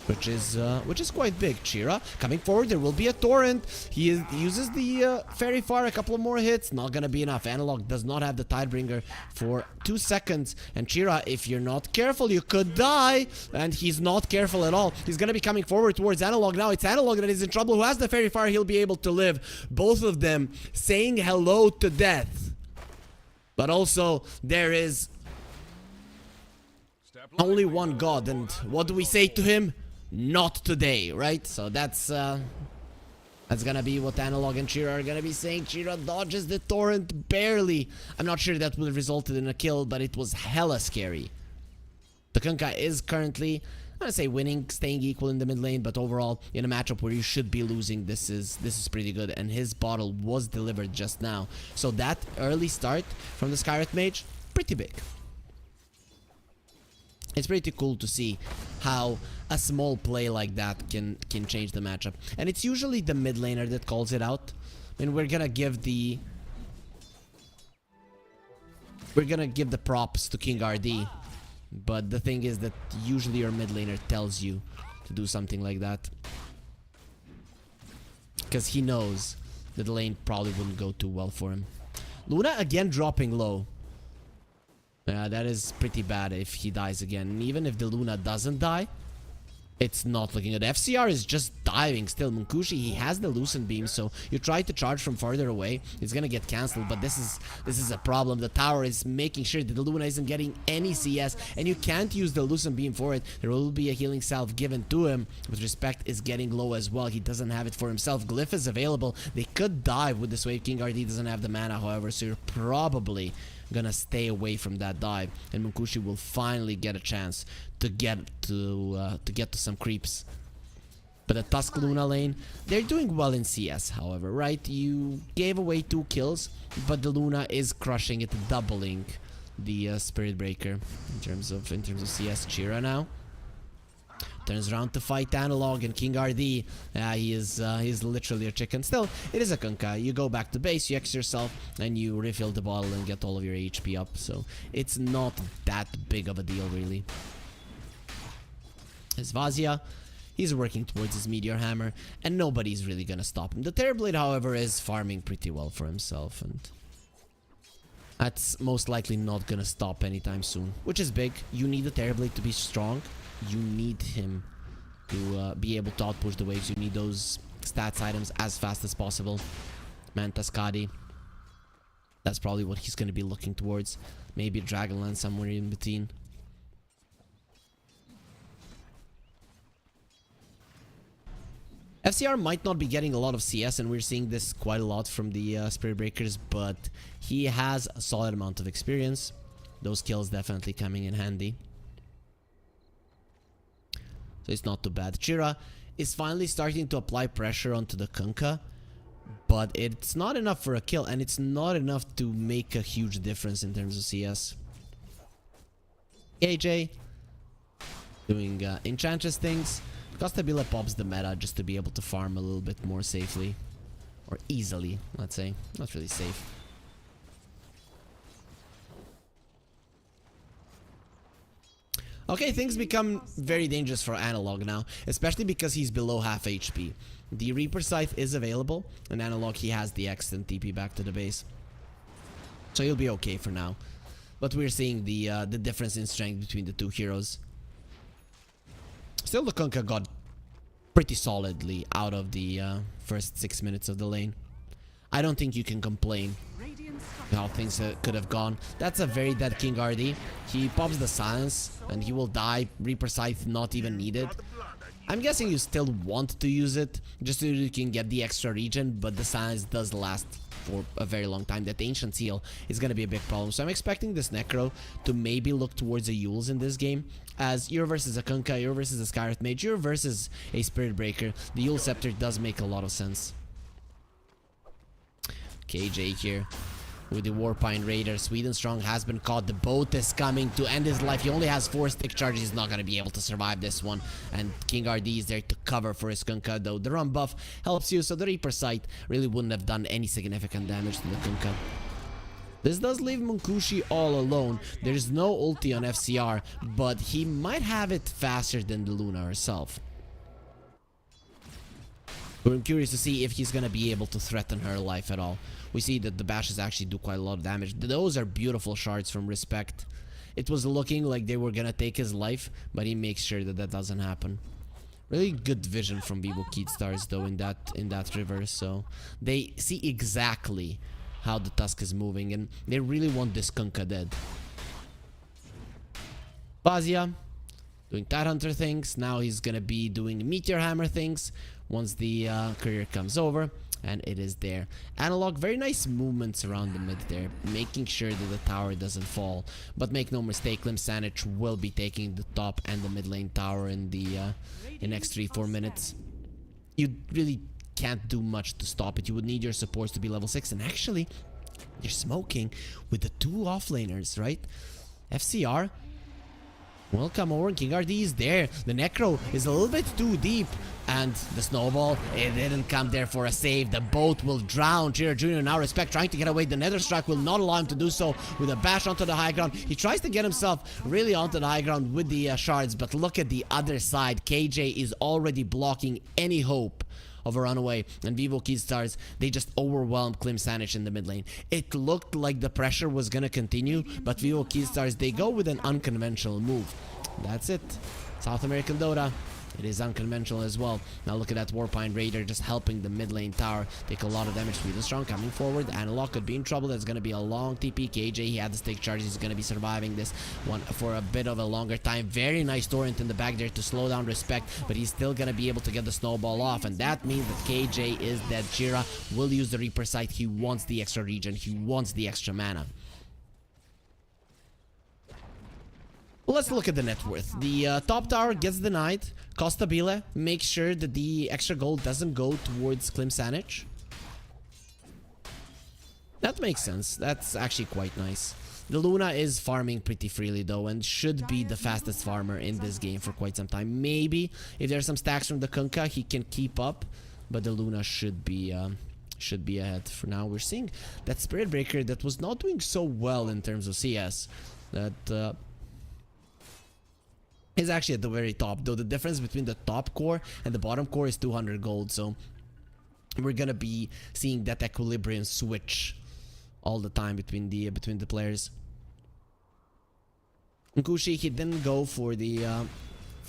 which is quite big. Chira coming forward. There will be a torrent. He uses the fairy fire. A couple of more hits, not gonna be enough. Analog does not have the Tidebringer for 2 seconds, and Chira, if you're not careful, you could die. And he's not careful at all. He's gonna be coming forward towards Analog now. It's Analog that is in trouble. Who has the fairy fire? He'll be able to live. Both of them saying hello to death, but also there is only one god, and what do we say to him? Not today, right? So that's gonna be what Analog and Chira are gonna be saying. Chira dodges the torrent barely. I'm not sure that would have resulted in a kill, but it was hella scary. The Kunkka is currently, I'm gonna say, winning, staying equal in the mid lane, but overall, in a matchup where you should be losing, this is pretty good, and his bottle was delivered just now. So that early start from the Skywrath Mage, pretty big. It's pretty cool to see how a small play like that can change the matchup. And it's usually the mid laner that calls it out. I mean, we're gonna give the props to King RD. But the thing is that usually your mid laner tells you to do something like that, because he knows that the lane probably wouldn't go too well for him. Luna again dropping low. Yeah, that is pretty bad if he dies again. And even if the Luna doesn't die, it's not looking good. FCR is just diving still. Munkushi, he has the Lucent Beam, so you try to charge from farther away. It's gonna get cancelled, but this is a problem. The tower is making sure that the Luna isn't getting any CS, and you can't use the Lucent Beam for it. There will be a healing salve given to him. With respect is getting low as well. He doesn't have it for himself. Glyph is available. They could dive with this wave. King RD doesn't have the mana, however, so you're probably gonna stay away from that dive, and Munkushi will finally get a chance to get to some creeps. But the Tusk Luna lane, they're doing well in CS, however, right? You gave away 2 kills, but the Luna is crushing it, doubling the Spirit Breaker in terms of CS. Chira now Turns around to fight Analog and King RD. He's literally a chicken. Still, it is a Kunkka. You go back to base, you X yourself, and you refill the bottle and get all of your HP up. So it's not that big of a deal, really. It's Vazia. He's working towards his Meteor Hammer, and nobody's really gonna stop him. The Terrorblade, however, is farming pretty well for himself, and that's most likely not gonna stop anytime soon, which is big. You need the Terrorblade to be strong. You need him to be able to outpush the waves. You need those stats items as fast as possible. Mantascadi. That's probably what he's gonna be looking towards. Maybe Dragonlance somewhere in between. FCR might not be getting a lot of CS, and we're seeing this quite a lot from the Spirit Breakers, but he has a solid amount of experience. Those kills definitely coming in handy. So it's not too bad. Chira is finally starting to apply pressure onto the Kunkka, but it's not enough for a kill, and it's not enough to make a huge difference in terms of CS. AJ doing Enchantress things. Costabile pops the meta just to be able to farm a little bit more safely. Or easily, let's say. Not really safe. Okay, things become very dangerous for Analog now, especially because he's below half HP. The Reaper Scythe is available, and Analog, he has the X and TP back to the base. So he'll be okay for now. But we're seeing the difference in strength between the two heroes. Still, the Kunkka got pretty solidly out of the first 6 minutes of the lane. I don't think you can complain how things could have gone. That's a very dead King RD. He pops the silence and he will die. Reaper Scythe not even needed. I'm guessing you still want to use it just so you can get the extra regen, but the silence does last for a very long time. That Ancient Seal is going to be a big problem. So I'm expecting this Necro to maybe look towards the Yules in this game. As you're versus a Kunkka, you're versus a Skywrath Mage, you're versus a Spirit Breaker. The Yule Scepter does make a lot of sense. KJ here with the Warpine Raider. Sweden Strong has been caught. The boat is coming to end his life. He only has 4 stick charges. He's not going to be able to survive this one. And King RD is there to cover for his Kunkka, though the run buff helps you. So the Reaper Sight really wouldn't have done any significant damage to the Kunkka. This does leave Munkushi all alone. There's no ulti on FCR, but he might have it faster than the Luna herself. So I'm curious to see if he's going to be able to threaten her life at all. We see that the bashes actually do quite a lot of damage. Those are beautiful shards from Respect. It was looking like they were going to take his life, but he makes sure that that doesn't happen. Really good vision from Vivo Keystars though in that river, so they see exactly how the Tusk is moving, and they really want this Kunkka dead. Vazia doing Tidehunter things. Now he's gonna be doing Meteor Hammer things once the career comes over, and it is there. Analog, very nice movements around the mid there, making sure that the tower doesn't fall. But make no mistake, Klim Sanich will be taking the top and the mid lane tower in the next 3-4 minutes. You really can't do much to stop it. You would need your supports to be level 6, and actually they're smoking with the 2 offlaners, right? FCR will come over, and King RD is there. The Necro is a little bit too deep, and the Snowball, it didn't come there for a save. The boat will drown. Chira Jr. now Respect trying to get away. The Nether Strike will not allow him to do so with a bash onto the high ground. He tries to get himself really onto the high ground with the shards, but look at the other side. KJ is already blocking any hope of a runaway, and Vivo Keystars, they just overwhelmed Klim Sanich in the mid lane. It looked like the pressure was gonna continue, but Vivo Keystars, they go with an unconventional move. That's it. South American Dota, it is unconventional as well. Now look at that Warpine Raider just helping the mid lane tower take a lot of damage. Sweden Strong coming forward. Analog could be in trouble. That's going to be a long TP. KJ, he had the stick charge. He's going to be surviving this one for a bit of a longer time. Very nice torrent in the back there to slow down Respect, but he's still going to be able to get the snowball off, and that means that KJ is dead. Jira will use the Reaper Sight. He wants the extra regen. He wants the extra mana. Well, let's look at the net worth. The top tower gets denied. Costabile makes sure that the extra gold doesn't go towards Klim Sanich. That makes sense. That's actually quite nice. The Luna is farming pretty freely though, and should be the fastest farmer in this game for quite some time. Maybe if there's some stacks from the Kunkka, he can keep up, but the Luna should be ahead. For now, we're seeing that Spirit Breaker that was not doing so well in terms of CS, that is actually at the very top, though the difference between the top core and the bottom core is 200 gold, so we're gonna be seeing that equilibrium switch all the time between the players. Nkushi, he didn't go for the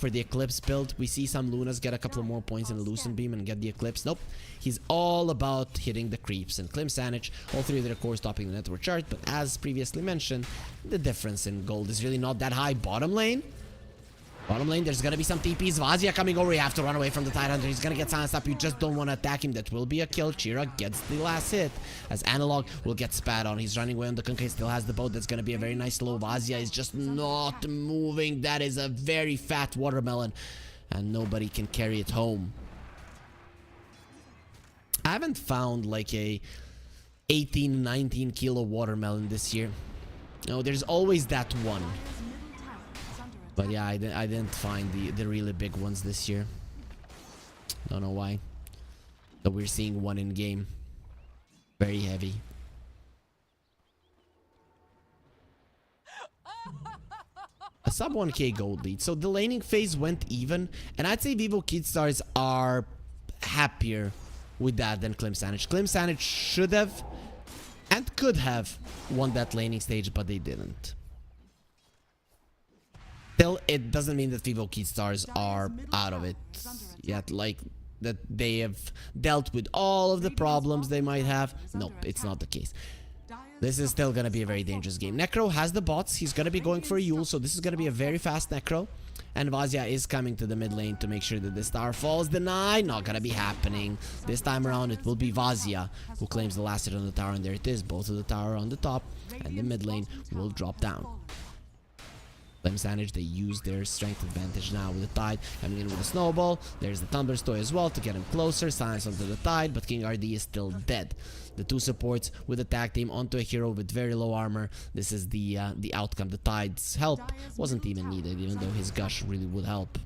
Eclipse build. We see some Lunas get a couple of more points in the Lucent Beam and get the Eclipse. Nope. He's all about hitting the creeps. And Klim Sanic, all three of their cores topping the network chart. But as previously mentioned, the difference in gold is really not that high. Bottom lane, there's gonna be some TPs. Vazia coming over. You have to run away from the Tidehunter. He's gonna get silenced up. You just don't want to attack him. That will be a kill. Chira gets the last hit as Analog will get spat on. He's running away on the Kunkka. He still has the boat. That's gonna be a very nice slow. Vazia is just not moving. That is a very fat watermelon, and nobody can carry it home. I haven't found like a 18-19 kilo watermelon this year. No, there's always that one. But yeah, I didn't find the really big ones this year. Don't know why. So we're seeing one in game. Very heavy. A sub 1k gold lead. So the laning phase went even. And I'd say Vivo Kidstars are happier with that than Klim Sanic. Klim Sanic should have and could have won that laning stage, but they didn't. Still, it doesn't mean that Vivo Kidstars are out of it yet, like that they have dealt with all of the problems they might have. Nope, it's not the case. This is still going to be a very dangerous game. Necro has the bots. He's going to be going for a Yule, so this is going to be a very fast Necro. And Vazia is coming to the mid lane to make sure that this tower falls. Denied. Not going to be happening. This time around, it will be Vazia who claims the last hit on the tower. And there it is. Both of the tower on the top. And the mid lane will drop down. Klim Sanic, they use their strength advantage now with the Tide. Coming in with a snowball. There's the Thunderstoy as well to get him closer. Silence onto the Tide, but King RD is still dead. The two supports with the tag team onto a hero with very low armor. This is the outcome. The Tide's help wasn't even needed, even though his gush really would help.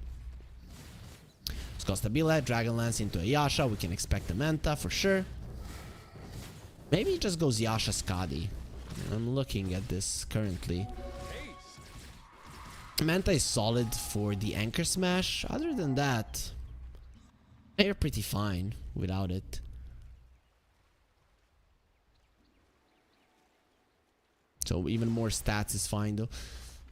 Skostabile, Dragonlance into a Yasha. We can expect a Manta for sure. Maybe he just goes Yasha Skadi. I'm looking at this currently. Manta is solid for the Anchor Smash. Other than that, they're pretty fine without it. So even more stats is fine though.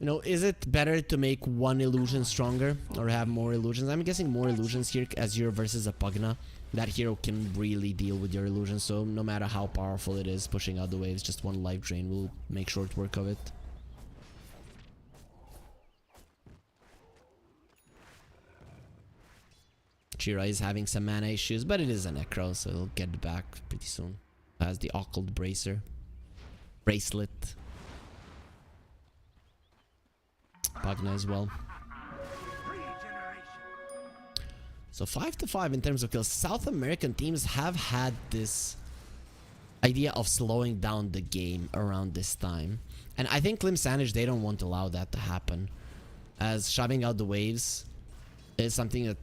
You know, is it better to make one illusion stronger or have more illusions? I'm guessing more illusions here as you're versus a Pugna. That hero can really deal with your illusions, so no matter how powerful it is, pushing out the waves, just one life drain will make short work of it. Chira is having some mana issues, but it is a Necro, so he'll get back pretty soon. Has the Occult Bracelet. Pugna as well. So 5-5 in terms of kills. South American teams have had this idea of slowing down the game around this time. And I think Klim Sanic, they don't want to allow that to happen. As shoving out the waves is something that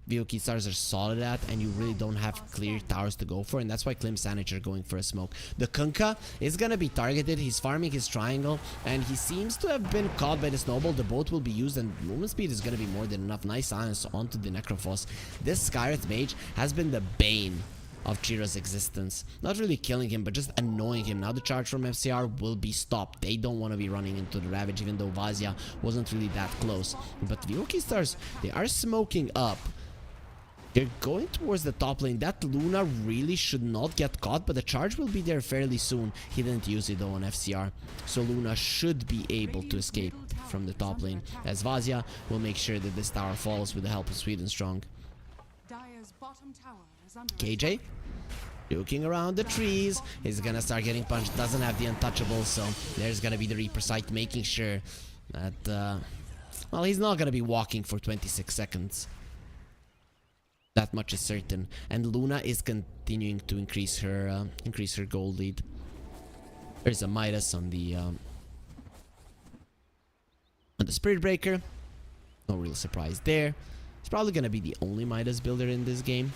Vivo Kidstars are solid at, and you really don't have clear towers to go for, and that's why Klim Sanic are going for a smoke. The Kunkka is gonna be targeted. He's farming his triangle, and he seems to have been caught by the snowball. The boat will be used, and movement speed is gonna be more than enough. Nice silence onto the Necrophos. This Skywrath Mage has been the bane of Chira's existence. Not really killing him, but just annoying him. Now the charge from FCR will be stopped. They don't want to be running into the Ravage, even though Vazia wasn't really that close. But Vivo Kidstars, they are smoking up. They're going towards the top lane. That Luna really should not get caught, but the charge will be there fairly soon. He didn't use it though on FCR. So Luna should be able to escape from the top lane, as Vazia will make sure that this tower falls with the help of Sweden Strong. KJ looking around the trees. He's gonna start getting punched. Doesn't have the untouchable, so there's gonna be the Reaper Sight, making sure that well, he's not gonna be walking for 26 seconds. That much is certain. And Luna is continuing to increase her gold lead. There's a Midas on the On the Spirit Breaker, no real surprise there. He's probably gonna be the only Midas builder in this game.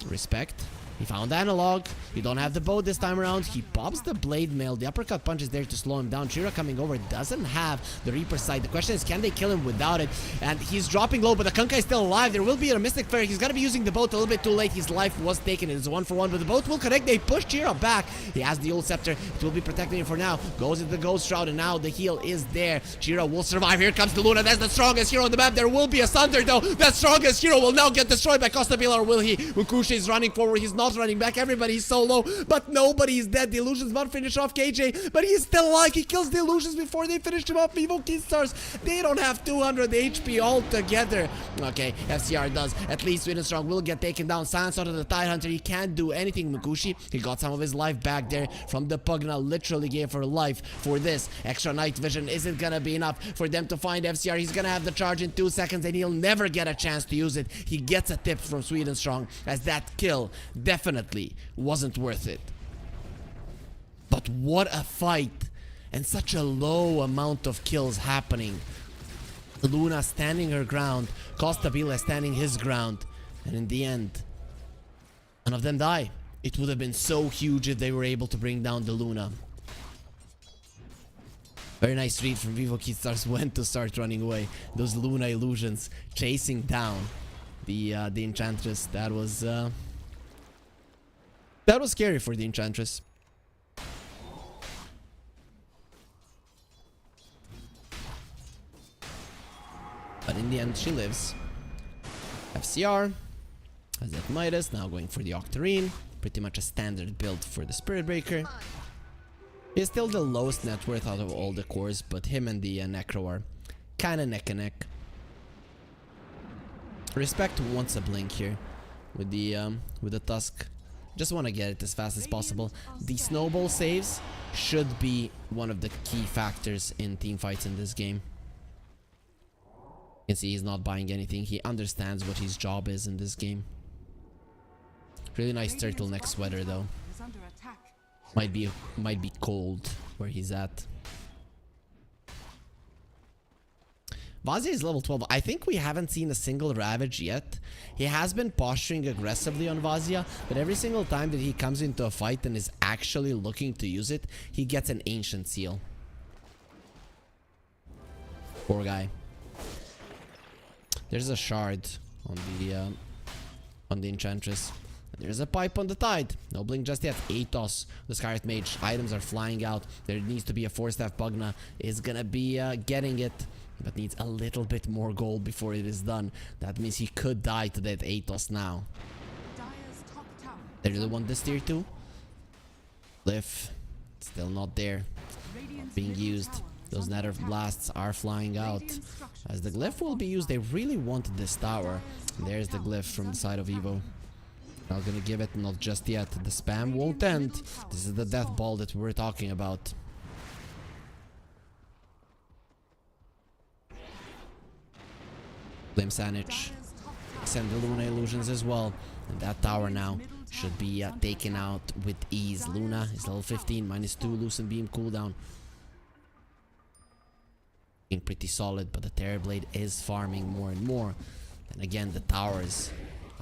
Respect. He found analog. You don't have the bow this time around. He pops the blade mail. The uppercut punch is there to slow him down. Shira coming over doesn't have the Reaper sight. The question is, can they kill him without it? And he's dropping low, but the Kunkka is still alive. There will be a Mystic Flare. He's gonna be using the boat a little bit too late. His life was taken. It is 1-for-1, but the boat will connect. They push Shira back. He has the old scepter. It will be protecting him for now. Goes into the Ghost Shroud, and now the heal is there. Shira will survive. Here comes the Luna. That's the strongest hero on the map. There will be a Sunder, though. That strongest hero will now get destroyed by Costabile, or will he? Mukushi is running forward. He's not running back. Everybody's solo, but nobody is dead. The Illusions won't finish off KJ, but he's still alive. He kills the Illusions before they finish him off. Vivo Keystars, they don't have 200 HP altogether. Okay, FCR does. At least Sweet and Strong will get taken down. Silence out of the Tidehunter. He can't do anything. Mukushi, he got some of his life back there from the Pugna. Literally gave her life for this. Extra night vision isn't gonna be enough for them to find FCR. He's gonna have the charge in 2 seconds, and he'll never get a chance to use it. He gets a tip from Sweet and Strong, as that kill definitely wasn't worth it. But what a fight, and such a low amount of kills happening. Luna standing her ground, Costabile standing his ground, and in the end, none of them die. It would have been so huge if they were able to bring down the Luna. Very nice read from Vivo Keystars when to start running away. Those Luna illusions chasing down the Enchantress. That was scary for the Enchantress. But in the end, she lives. FCR has that Midas, now going for the Octarine. Pretty much a standard build for the Spirit Breaker. He's still the lowest net worth out of all the cores, but him and the Necro are kind of neck and neck. Respect wants a blink here with the Tusk. Just want to get it as fast as possible. The snowball saves should be one of the key factors in team fights in this game. You can see he's not buying anything. He understands what his job is in this game. Really nice turtleneck sweater though. Might be cold where he's at. Vazia is level 12. I think we haven't seen a single Ravage yet. He has been posturing aggressively on Vazia, but every single time that he comes into a fight and is actually looking to use it, he gets an Ancient Seal. Poor guy. There's a shard on the Enchantress. There's a pipe on the Tide. No blink just yet. Atos, the Scarlet Mage. Items are flying out. There needs to be a 4-staff Pugna. Is gonna be getting it, but needs a little bit more gold before it is done. That means he could die to that Atos now. They really want this tier 2. Glyph, still not there. Being used. Those Nether Blasts are flying out. As the Glyph will be used, they really wanted this tower. And there's the Glyph from the side of Evo. Not gonna give it, not just yet. The spam won't end. This is the death ball that we're talking about. Flame Sandwich. Send the Luna illusions as well. And that tower now should be taken out with ease. Luna is level 15, -2 Lucent Beam cooldown. Being pretty solid, but the Terrorblade is farming more and more. And again, the towers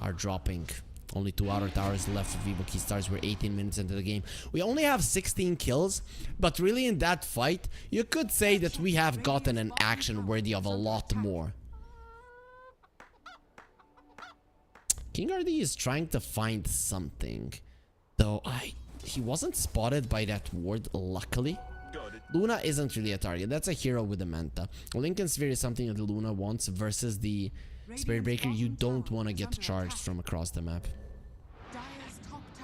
are dropping. Only 2 outer towers left for Vivo Keystars. We're 18 minutes into the game. We only have 16 kills, but really in that fight, you could say that we have gotten an action worthy of a lot more. King RD is trying to find something, though he wasn't spotted by that ward, luckily. Luna isn't really a target. That's a hero with a Manta. Lincoln Sphere is something that Luna wants versus the Spirit Breaker. You don't want to get charged from across the map.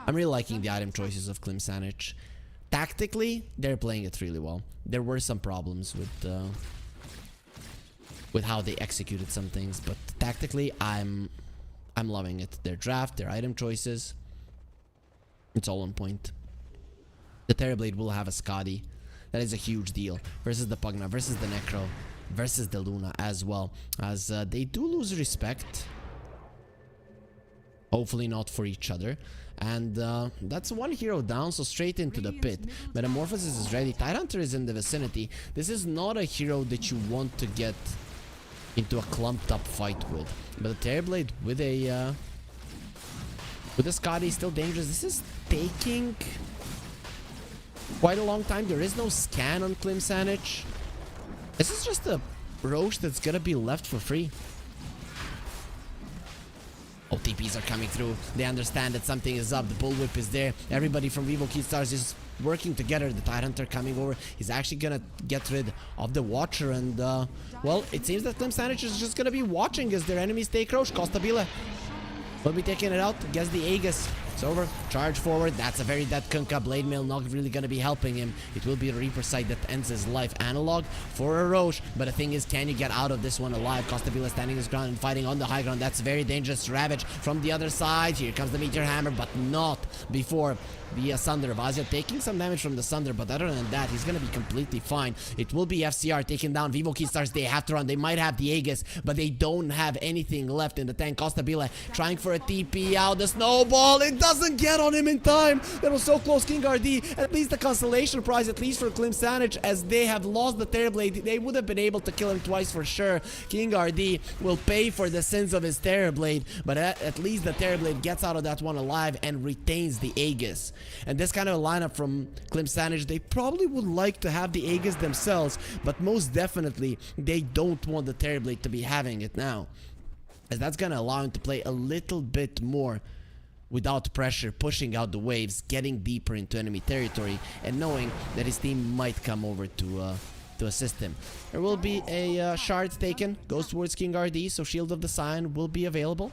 I'm really liking the item choices of Klim Sanic. Tactically, they're playing it really well. There were some problems with how they executed some things, but tactically, I'm loving it. Their draft, their item choices, it's all on point. The Terrorblade will have a Skadi. That is a huge deal. Versus the Pugna, versus the Necro, versus the Luna as well. As they do lose respect. Hopefully not for each other. And that's one hero down, so straight into the pit. Metamorphosis is ready. Tidehunter is in the vicinity. This is not a hero that you want to get into a clumped up fight with. But the Terrorblade with a Scotty is still dangerous. This is taking quite a long time. There is no scan on Klim Sanic. This is just a Roche that's gonna be left for free. OTPs are coming through. They understand that something is up. The bullwhip is there. Everybody from Vivo Keystars is working together. The Tidehunter coming over. He's actually gonna get rid of the Watcher. And, well, it seems that Klim Sanic is just gonna be watching as their enemies take Roche. Costabile will be taking it out. Gets the Aegis. It's over. Charge forward. That's a very dead Kunkka. Blade Mail not really going to be helping him. It will be a Reaper sight that ends his life. Analog for a Roche. But the thing is, can you get out of this one alive? Costabile standing his ground and fighting on the high ground. That's very dangerous. Ravage from the other side. Here comes the Meteor Hammer, but not before the Sunder. Vazia taking some damage from the Sunder, but other than that, he's going to be completely fine. It will be FCR taking down Vivo Keystars. They have to run. They might have the Aegis, but they don't have anything left in the tank. Costabile trying for a TP out. The snowball. It doesn't get on him in time. That was so close. King RD. At least the consolation prize, at least for Klim Sanic, as they have lost the Terrorblade. They would have been able to kill him twice for sure. King RD will pay for the sins of his Terrorblade, but at least the Terrorblade gets out of that one alive and retains the Aegis. And this kind of a lineup from Klim Sanic, they probably would like to have the Aegis themselves, but most definitely they don't want the Terrorblade to be having it now, as that's going to allow him to play a little bit more without pressure, pushing out the waves, getting deeper into enemy territory, and knowing that his team might come over to assist him. There will be a shard taken, goes towards King RD, so Shield of the Sign will be available.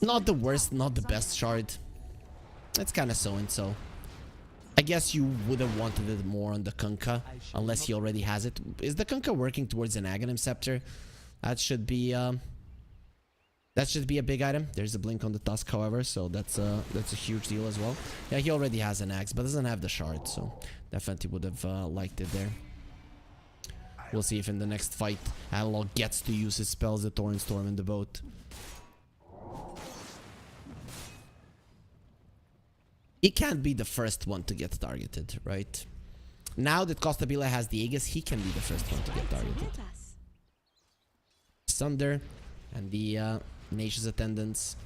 Not the worst, not the best shard. It's kind of so and so. I guess you would have wanted it more on the Kunkka, unless he already has it. Is the Kunkka working towards an Aghanim Scepter? That should be a big item. There's a blink on the Tusk, however, so that's a huge deal as well. Yeah, he already has an axe, but doesn't have the shard, so definitely would have liked it there. We'll see if in the next fight Analog gets to use his spells, the Torrent Storm in the boat. He can't be the first one to get targeted, right? Now that Costabile has the Aegis, he can be the first one to get targeted. Sunder and the Nation's Attendants.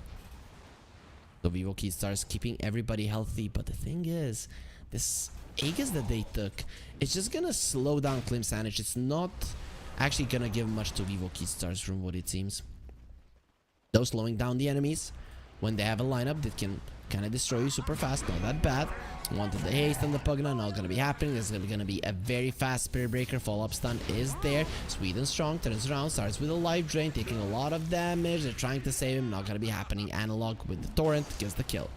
The Vivo Keystars keeping everybody healthy, but the thing is, this Aegis that they took, it's just gonna slow down Klim Sanic. It's not actually gonna give much to Vivo Keystars from what it seems. Though slowing down the enemies when they have a lineup that can kind of destroy you super fast, not that bad. Wanted the haste on the Pugna, not gonna be happening. There's gonna be a very fast Spirit Breaker. Follow-up stun is there. Sweden strong, turns around, starts with a life drain, taking a lot of damage. They're trying to save him, not gonna be happening. Analog with the Torrent gets the kill.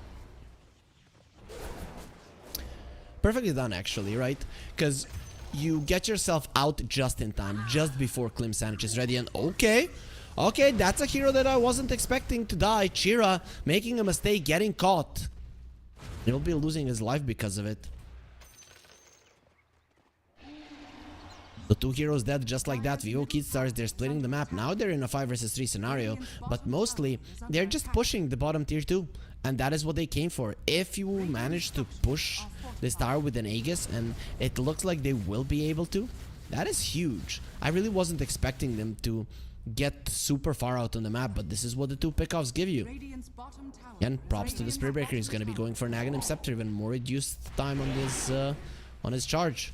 Perfectly done, actually, right? Because you get yourself out just in time, just before Klim Sanic is ready. And okay, that's a hero that I wasn't expecting to die. Chira making a mistake, getting caught. He'll be losing his life because of it. The two heroes dead just like that. Vivo Keystars, they're splitting the map. Now they're in a 5 versus 3 scenario, but mostly they're just pushing the bottom tier 2. And that is what they came for. If you manage to push this tower with an Aegis, and it looks like they will be able to, that is huge. I really wasn't expecting them to get super far out on the map, but this is what the two pickoffs give you. And props to the Spirit Breaker. He's going to be going for an Aghanim Scepter, even more reduced time on his charge.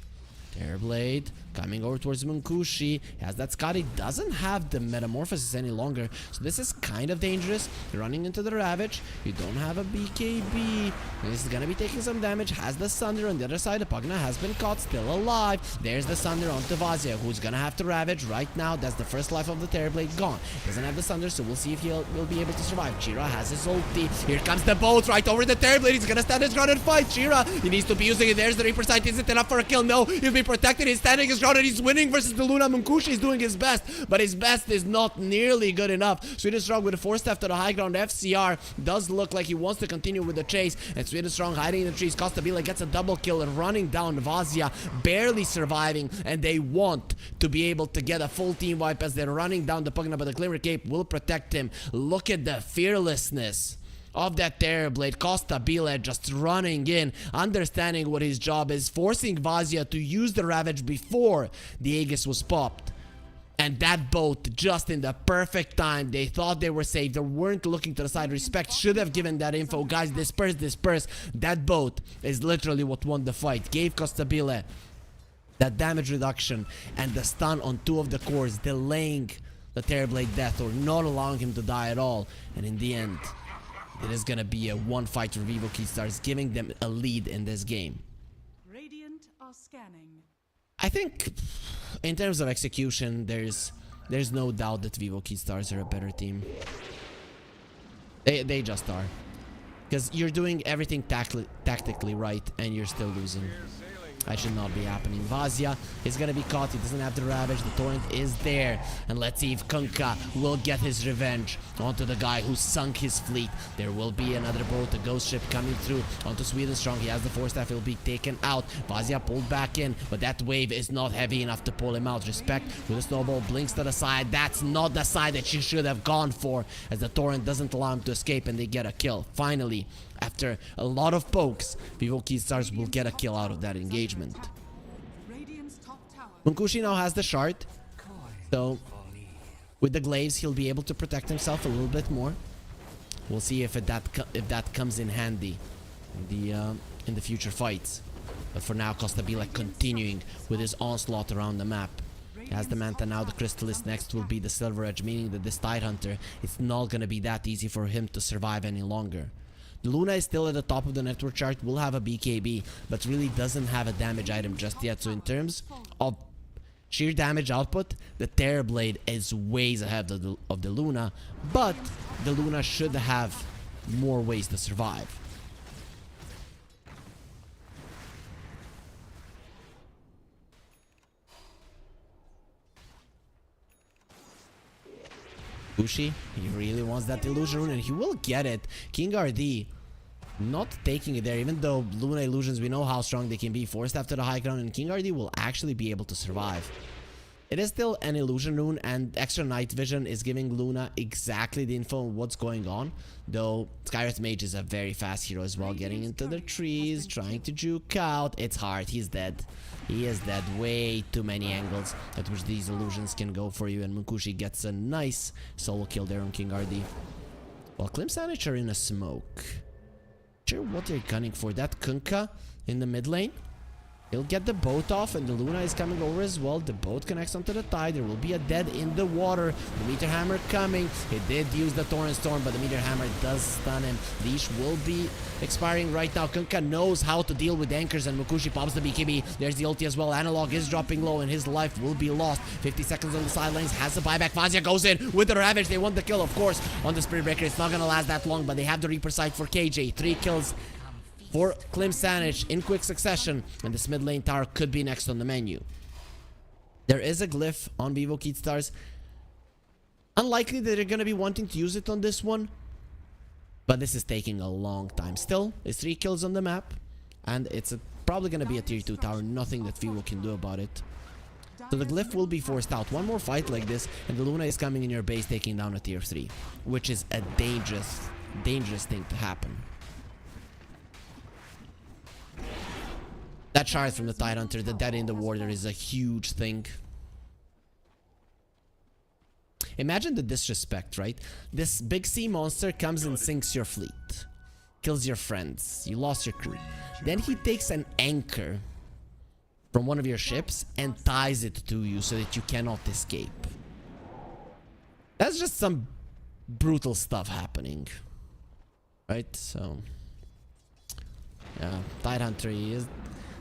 Terrorblade coming over towards Munkushi. He has that Scotty. Doesn't have the Metamorphosis any longer. So this is kind of dangerous. You're running into the Ravage. You don't have a BKB. This is going to be taking some damage. Has the Sunder on the other side. The Pugna has been caught. Still alive. There's the Sunder onto Vazia, who's going to have to Ravage right now. That's the first life of the Terrorblade gone. Doesn't have the Sunder, so we'll see if he'll be able to survive. Chira has his ulti. Here comes the boat right over the Terrorblade. He's going to stand his ground and fight. Chira, he needs to be using it. There's the Reaper sight. Is it enough for a kill? No. He'll be be protected. He's standing his ground and he's winning versus the Luna. Munkushi is doing his best, but his best is not nearly good enough. Sweden Strong with a 4-step to the high ground. FCR does look like he wants to continue with the chase, and Sweden Strong hiding in the trees. Costabile gets a double kill and running down Vazia, barely surviving, and they want to be able to get a full team wipe as they're running down the Pugna, but the Glimmer Cape will protect him. Look at the fearlessness of that Terrorblade. Costabile just running in, understanding what his job is, forcing Vazia to use the Ravage before the Aegis was popped. And that boat, just in the perfect time, they thought they were safe. They weren't looking to the side. Respect should have given that info. Guys, disperse, disperse. That boat is literally what won the fight. Gave Costabile that damage reduction and the stun on 2 of the cores, delaying the Terrorblade death or not allowing him to die at all. And in the end, it is going to be a one fight for Vivo Keystars, giving them a lead in this game. Radiant are scanning. I think in terms of execution, there's no doubt that Vivo Keystars are a better team. They just are. Because you're doing everything tactically right and you're still losing. That should not be happening. Vazia is going to be caught. He doesn't have the Ravage. The Torrent is there. And let's see if Kunkka will get his revenge onto the guy who sunk his fleet. There will be another boat, a ghost ship coming through onto Sweden Strong. He has the 4-staff. He'll be taken out. Vazia pulled back in, but that wave is not heavy enough to pull him out. Respect with a snowball blinks to the side. That's not the side that she should have gone for, as the Torrent doesn't allow him to escape and they get a kill. Finally, after a lot of pokes, Vivo Keystars will get a kill out of that engagement. Radiant's top tower. Munkushi now has the shard, so with the glaives he'll be able to protect himself a little bit more. We'll see if that comes in handy in the future fights. But for now, Costabile continuing with his onslaught around the map. He has the Manta now, the Crystalist next will be the Silver Edge, meaning that this Tidehunter, it's not gonna be that easy for him to survive any longer. The Luna is still at the top of the network chart, will have a BKB, but really doesn't have a damage item just yet. So in terms of sheer damage output, the Terrorblade is ways ahead of the Luna, but the Luna should have more ways to survive. Bushi, he really wants that illusion rune and he will get it. King RD not taking it there, even though Luna illusions, we know how strong they can be. 4-staff to the high ground and King RD will actually be able to survive. It is still an illusion rune and extra night vision is giving Luna exactly the info on what's going on. Though Skywrath Mage is a very fast hero as well, getting into the trees, trying to juke out. It's hard, he's dead. He is dead. Way too many angles at which these illusions can go for you, and Munkushi gets a nice solo kill there on King RD. While Klimsanich are in a smoke. Sure what they're gunning for. That Kunkka in the mid lane. He'll get the boat off and the Luna is coming over as well. The boat connects onto the tide. There will be a dead in the water. The Meteor Hammer coming. He did use the Torrent Storm, but the Meteor Hammer does stun him. Leash will be expiring right now. Kunkka knows how to deal with anchors and Munkushi pops the BKB. There's the ulti as well. Analog is dropping low and his life will be lost. 50 seconds on the sidelines. Has the buyback. Vazia goes in with the Ravage. They want the kill, of course, on the Spirit Breaker. It's not going to last that long, but they have the Reaper sight for KJ. 3 kills for Klimsanich in quick succession, and this mid lane tower could be next on the menu. There is a glyph on Vivo Keystars. Unlikely that they're going to be wanting to use it on this one, but this is taking a long time. Still, it's 3 kills on the map, and it's probably going to be a tier 2 tower. Nothing that Vivo can do about it. So the glyph will be forced out. One more fight like this, and the Luna is coming in your base, taking down a tier 3, which is a dangerous thing to happen. That shard from the Tidehunter, the dead in the water, is a huge thing. Imagine the disrespect, right? This big sea monster comes and sinks your fleet. Kills your friends. You lost your crew. Then he takes an anchor from one of your ships and ties it to you so that you cannot escape. That's just some brutal stuff happening. Right? So yeah, Tidehunter, he is...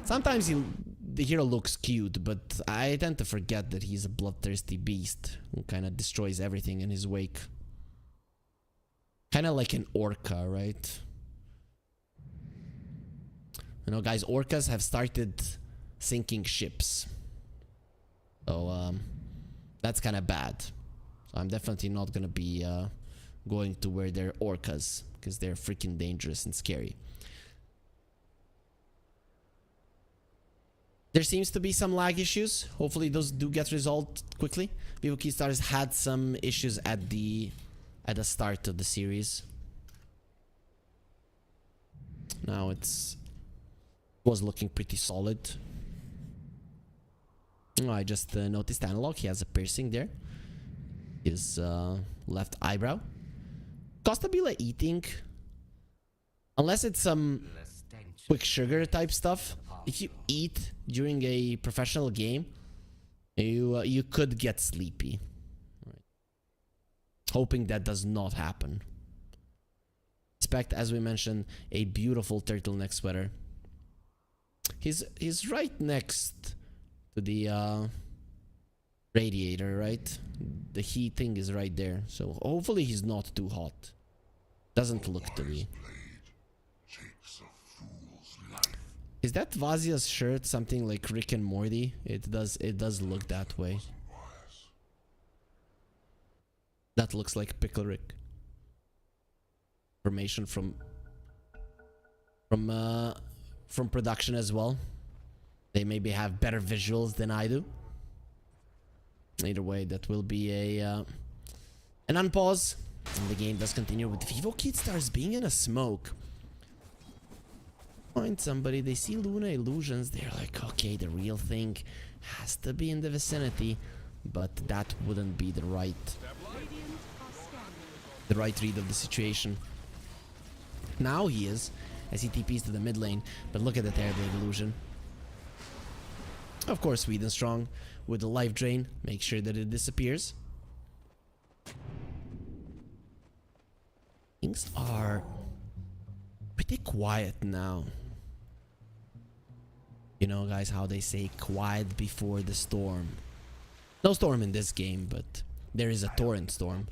Sometimes the hero looks cute, but I tend to forget that he's a bloodthirsty beast who kind of destroys everything in his wake. Kind of like an orca, right? You know, guys, orcas have started sinking ships. So that's kind of bad. So I'm definitely not gonna be going to where they're orcas, because they're freaking dangerous and scary. There seems to be some lag issues. Hopefully those do get resolved quickly. Vivo Keystars had some issues at the start of the series. Now it was looking pretty solid. Oh, I just noticed Analog. He has a piercing there. His left eyebrow. Costabile eating, unless it's some quick sugar type stuff. If you eat during a professional game, you could get sleepy. Right. Hoping that does not happen. Expect, as we mentioned, a beautiful turtleneck sweater. He's right next to the radiator, right? The heat thing is right there, so hopefully he's not too hot. Doesn't look to be. Is that Vazia's shirt something like Rick and Morty? It does look that way. That looks like Pickle Rick. Information from production as well. They maybe have better visuals than I do. Either way, that will be an unpause. And the game does continue with Vivo Keystars being in a smoke. Find somebody, they see Luna illusions, they're like, okay, the real thing has to be in the vicinity, but that wouldn't be the right read of the situation. Now he is, as he TPs to the mid lane, but look at the Terrorblade illusion. Of course, Sweden strong with the life drain, make sure that it disappears. Things are pretty quiet now. You know, guys, how they say quiet before the storm. No storm in this game, but there is a torrent storm.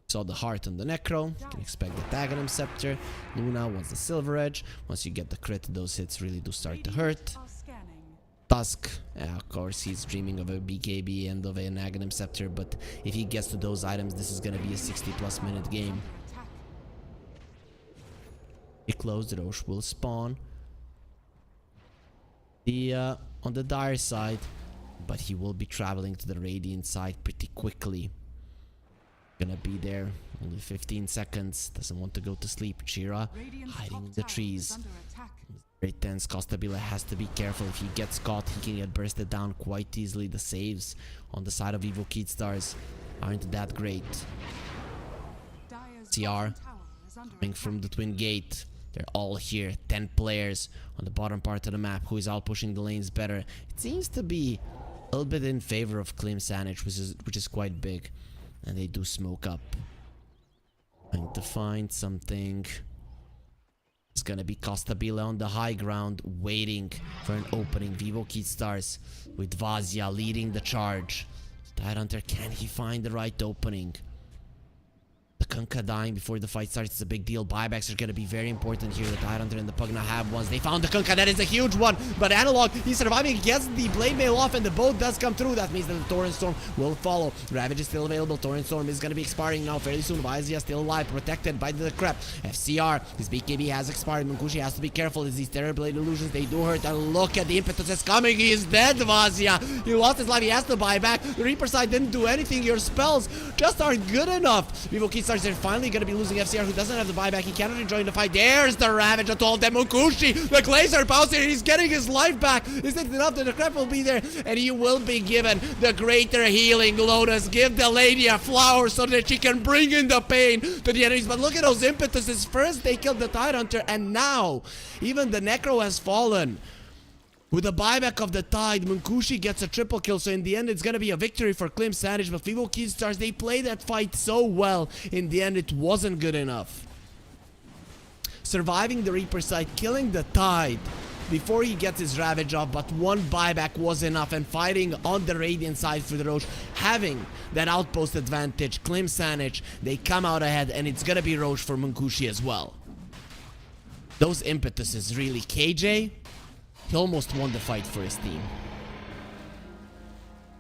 Saw the heart on the Necro. You can expect the tag on him Scepter. Luna wants the Silver Edge. Once you get the crit, those hits really do start to hurt. Tusk, of course, he's dreaming of a BKB and of an Aghanim Scepter, but if he gets to those items, this is gonna be a 60+ minute game. It closed, Roche will spawn. On the Dire side, but he will be traveling to the Radiant side pretty quickly. Gonna be there, only 15 seconds, doesn't want to go to sleep. Chira hiding in the trees. Very tense. Costabile has to be careful. If he gets caught, he can get bursted down quite easily. The saves on the side of Vivo Keystars aren't that great. CR coming from the Twin Gate. They're all here. 10 players on the bottom part of the map. Who is out pushing the lanes better? It seems to be a little bit in favor of Klim Sanic, which is quite big. And they do smoke up. Trying to find something. It's gonna be Costabile on the high ground, waiting for an opening. Vivo Keystars with Vazia leading the charge. Tidehunter, can he find the right opening? The Kunkka dying before the fight starts is a big deal. Buybacks are going to be very important here. The Tidehunter and the Pugna have ones. They found the Kunkka. That is a huge one. But Analog, he's surviving. Gets the Blade Mail off and the boat does come through. That means that the Torrent Storm will follow. Ravage is still available. Torrent Storm is going to be expiring now fairly soon. Vizia still alive. Protected by the Crep. FCR. His BKB has expired. Munkushi has to be careful. As these Terrorblade illusions, they do hurt. And look at the impetus that's coming. He is dead, Vazia. He lost his life. He has to buy back. The Reaper side didn't do anything. Your spells just aren't good enough. Vivo Keystars are finally going to be losing. FCR, who doesn't have the buyback, he cannot enjoy the fight. There's the Ravage. I told them. Munkushi, the Glacier bouncing. He's getting his life back. Is it enough that the Crep will be there? And he will be given the greater healing. Lotus, give the lady a flower so that she can bring in the pain to the enemies. But look at those impetuses. First they killed the Tidehunter, and now even the Necro has fallen. With the buyback of the Tide, Munkushi gets a triple kill, so in the end it's gonna be a victory for Klim Sanic. But Vivo Keystars, they play that fight so well. In the end, it wasn't good enough. Surviving the Reaper side, killing the Tide before he gets his Ravage off, but one buyback was enough, and fighting on the Radiant side for the Roche, having that outpost advantage. Klim Sanic, they come out ahead, and it's gonna be Roche for Munkushi as well. Those impetuses, really. KJ, he almost won the fight for his team.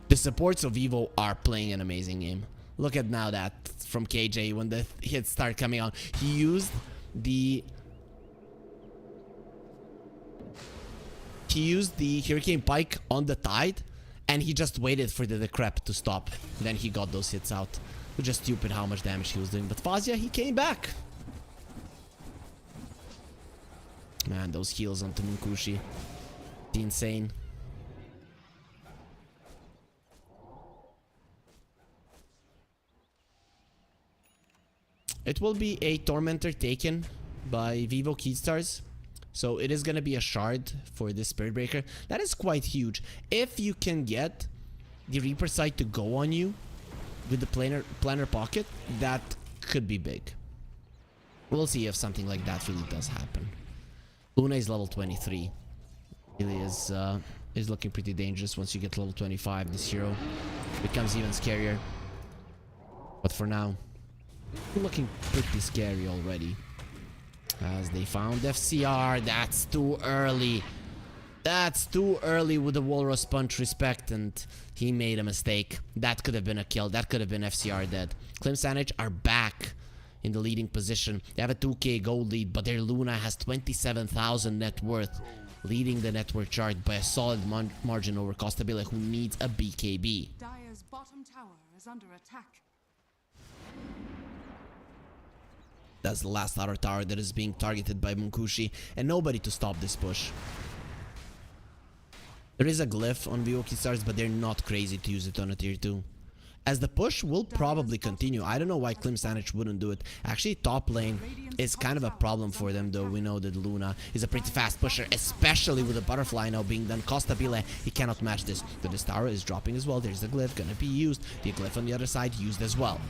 The supports of Evo are playing an amazing game. Look at now that from KJ when the hits start coming on. He used the Hurricane Pike on the Tide, and he just waited for the Decrep to stop. Then he got those hits out. It was just stupid how much damage he was doing. But Fazia, he came back. Man, those heals onto Munkushi. Insane. It will be a Tormentor taken by Vivo Keystars. So it is going to be a shard for this Spirit Breaker. That is quite huge. If you can get the Reaper Sight to go on you with the planar pocket, that could be big. We'll see if something like that really does happen. Luna is level 23. Really is looking pretty dangerous once you get level 25. This hero becomes even scarier. But for now, looking pretty scary already. As they found FCR. That's too early. That's too early with the Walrus Punch respect, and he made a mistake. That could have been a kill. That could have been FCR dead. Klim Sanich are back in the leading position. They have a 2k gold lead, but their Luna has 27,000 net worth, leading the net worth chart by a solid margin over Costabile, who needs a BKB. Dire's bottom tower is under attack. That's the last outer tower that is being targeted by Munkushi, and nobody to stop this push. There is a glyph on Vivo Keystars, but they're not crazy to use it on a tier 2. As the push will probably continue. I don't know why Klim Sanich wouldn't do it. Actually, top lane is kind of a problem for them, though. We know that Luna is a pretty fast pusher, especially with the butterfly now being done. Costabile, he cannot match this. But this tower is dropping as well. There's the glyph gonna be used. The glyph on the other side used as well.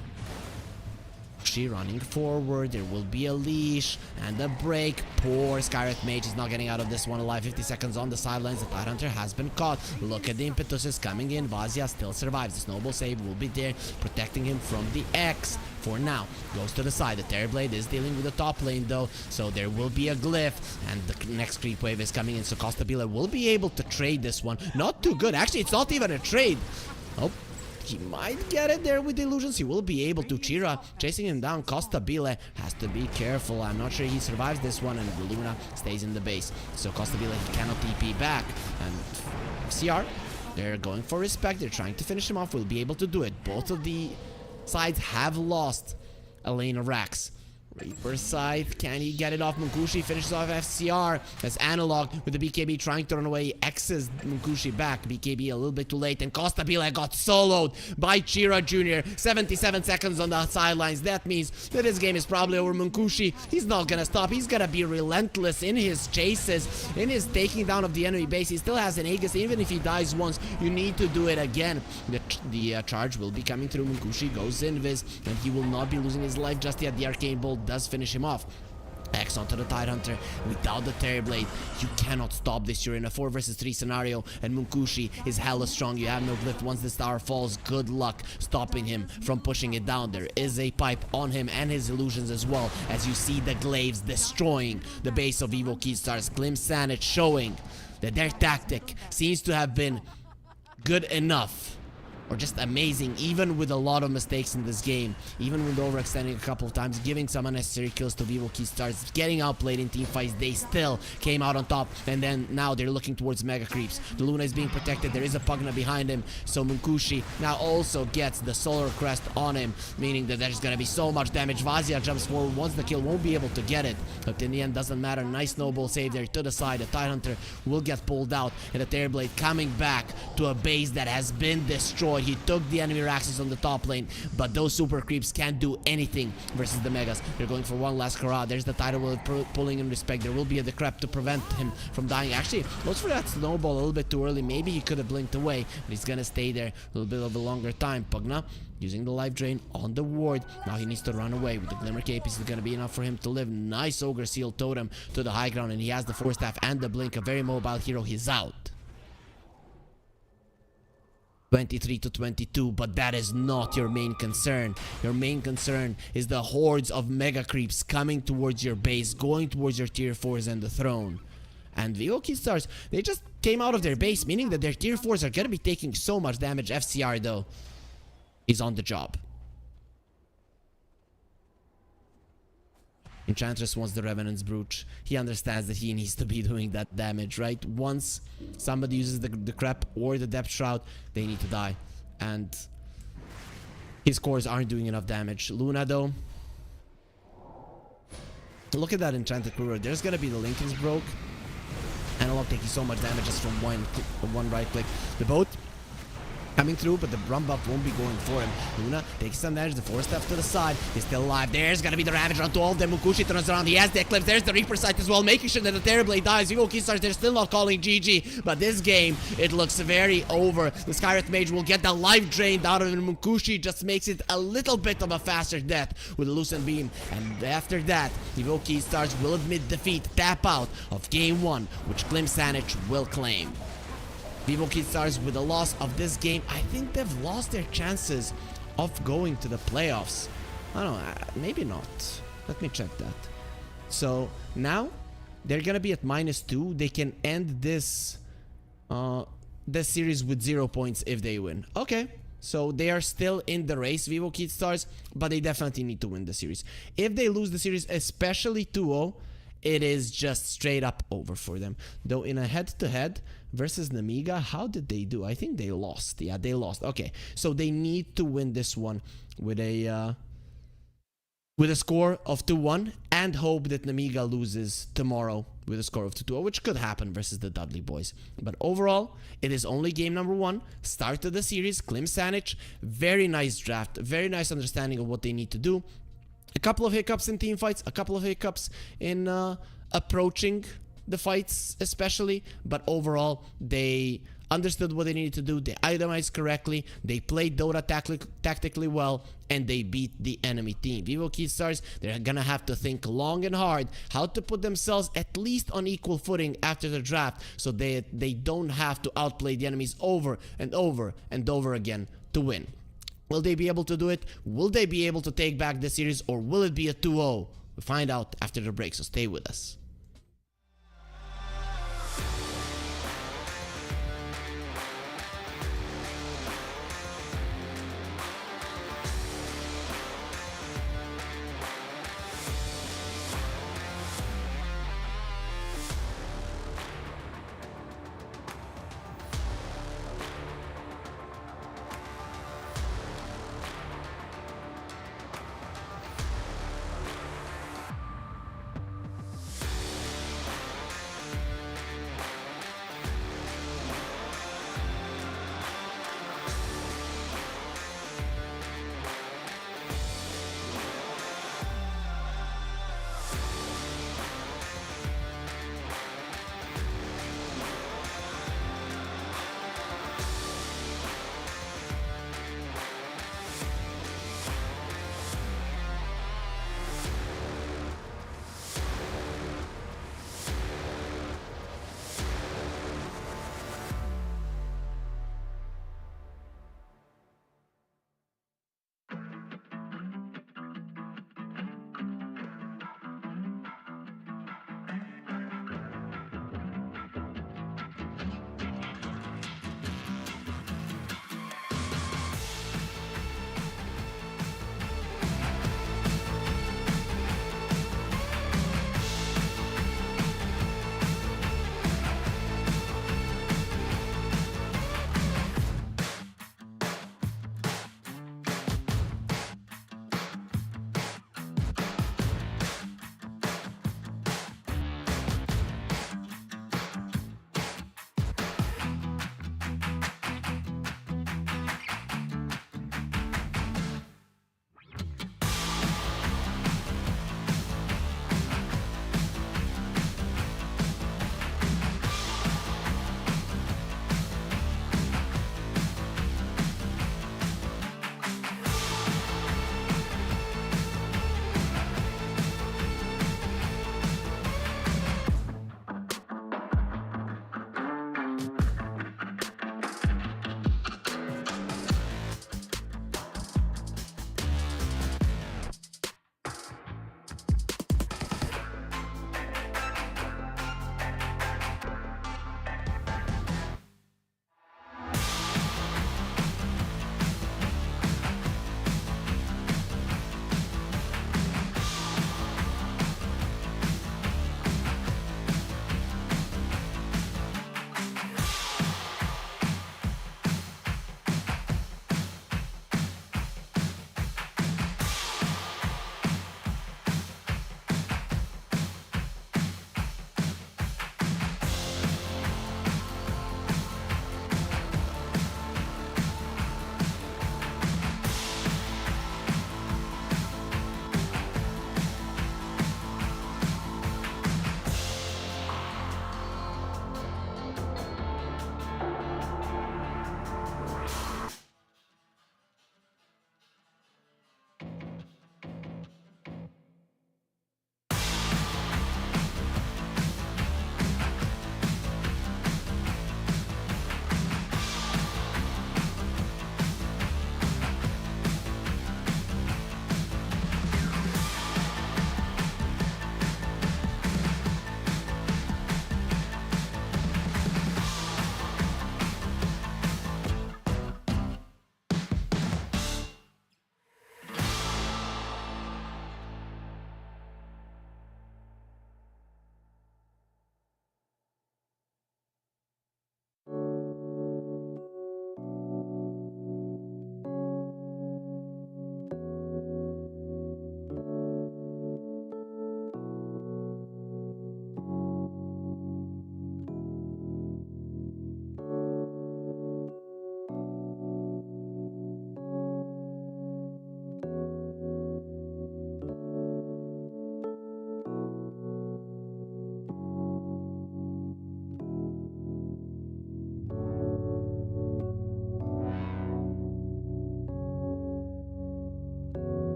She running forward. There will be a leash and a break. Poor Skyret Mage is not getting out of this one alive. 50 seconds on the sidelines. The Tidehunter has been caught. Look at the impetuses coming in. Vazia still survives. The snowball save will be there, protecting him from the X for now. Goes to the side. The Terrorblade is dealing with the top lane though, so there will be a glyph, and the next creep wave is coming in. So Costabile will be able to trade this one. Not too good. Actually, it's not even a trade. Oh. He might get it there with the illusions. He will be able to. Chira chasing him down. Costabile has to be careful. I'm not sure he survives this one, and Luna stays in the base. So Costabile, he cannot TP back. And CR, they're going for respect. They're trying to finish him off. We'll be able to do it. Both of the sides have lost a lane of racks. Reaper Scythe, can he get it off? Munkushi finishes off FCR. That's Analog with the BKB trying to run away. X's Munkushi back. BKB a little bit too late, and Costabile got soloed by Chira Jr. 77 seconds on the sidelines. That means that this game is probably over. Munkushi, he's not gonna stop. He's gonna be relentless in his chases, in his taking down of the enemy base. He still has an Aegis. Even if he dies once, you need to do it again. The charge will be coming through. Munkushi goes invis, and he will not be losing his life just yet. The Arcane Bolt does finish him off. X onto the Tidehunter. Without the Terrorblade, you cannot stop this. You're in a 4 versus 3 scenario, and Munkushi is hella strong. You have no glyph. Once this tower falls, good luck stopping him from pushing it down. There is a pipe on him and his illusions as well, as you see the glaives destroying the base of Evo Keystars. Klim Sanich showing that their tactic seems to have been good enough, or just amazing, even with a lot of mistakes in this game, even with overextending a couple of times, giving some unnecessary kills to Vivo Keystars, getting outplayed in team fights. They still came out on top, and then now they're looking towards mega creeps. The Luna is being protected. There is a Pugna behind him, so Munkushi now also gets the Solar Crest on him, meaning that there's gonna be so much damage. Vazia jumps forward, wants the kill, won't be able to get it, but in the end, doesn't matter. Nice snowball save there to the side. The Tidehunter will get pulled out, and the Terrorblade coming back to a base that has been destroyed. He took the enemy Raxes on the top lane, but those super creeps can't do anything versus the Megas. They're going for one last Kara. There's the Tidal pulling in respect. There will be a Decrep to prevent him from dying. Actually, looks for that snowball a little bit too early. Maybe he could have blinked away, but he's gonna stay there a little bit of a longer time. Pugna using the life drain on the ward. Now he needs to run away. With the Glimmer Cape, this is gonna be enough for him to live. Nice Ogre Seal Totem to the high ground, and he has the Force Staff and the Blink. A very mobile hero. He's out. 23 to 22, but that is not your main concern. Your main concern is the hordes of mega creeps coming towards your base, going towards your tier 4s and the throne. And Vivo Keystars, they just came out of their base, meaning that their tier 4s are gonna be taking so much damage. FCR though is on the job. Enchantress wants the Revenant's Brooch. He understands that he needs to be doing that damage, right? Once somebody uses the Crep or the Depth Shroud, they need to die. And his cores aren't doing enough damage. Luna, though. Look at that Enchanted Kruger. There's gonna be the Linken's broke. Analog taking so much damage just from one right click. The boat coming through, but the Rum buff won't be going for him. Luna takes some damage, the 4 steps to the side. He's still alive. There's gonna be the Ravage onto all of them. Mukushi turns around. He has the Eclipse. There's the Reaper sight as well, making sure that the Terrorblade dies. Vivo Keystars, they're still not calling GG. But this game, it looks very over. The Skywrath Mage will get the life drained out of him. Mukushi just makes it a little bit of a faster death with a Lucent Beam. And after that, Vivo Keystars will admit defeat, tap out of game 1, which Klim Sanic will claim. Vivo Keystars, with the loss of this game, I think they've lost their chances of going to the playoffs. I don't know, maybe not. Let me check that. So now they're gonna be at -2. They can end this series with 0 points if they win. Okay, so they are still in the race, Vivo Keystars, but they definitely need to win the series. If they lose the series, especially 2-0, it is just straight up over for them. Though in a head-to-head versus Namiga, how did they do? I think they lost. Yeah, they lost. Okay, so they need to win this one with a score of 2-1 and hope that Namiga loses tomorrow with a score of 2-2, which could happen versus the Dudley boys. But overall, it is only game number 1. Start of the series, Klim Sanic. Very nice draft. Very nice understanding of what they need to do. A couple of hiccups in team fights, a couple of hiccups in approaching the fights especially, but overall they understood what they needed to do, they itemized correctly, they played Dota tactically well, and they beat the enemy team. Vivo Keystars, they're gonna have to think long and hard how to put themselves at least on equal footing after the draft, so they don't have to outplay the enemies over and over and over again to win. Will they be able to do it? Will they be able to take back the series, or will it be a 2-0? We'll find out after the break, so stay with us.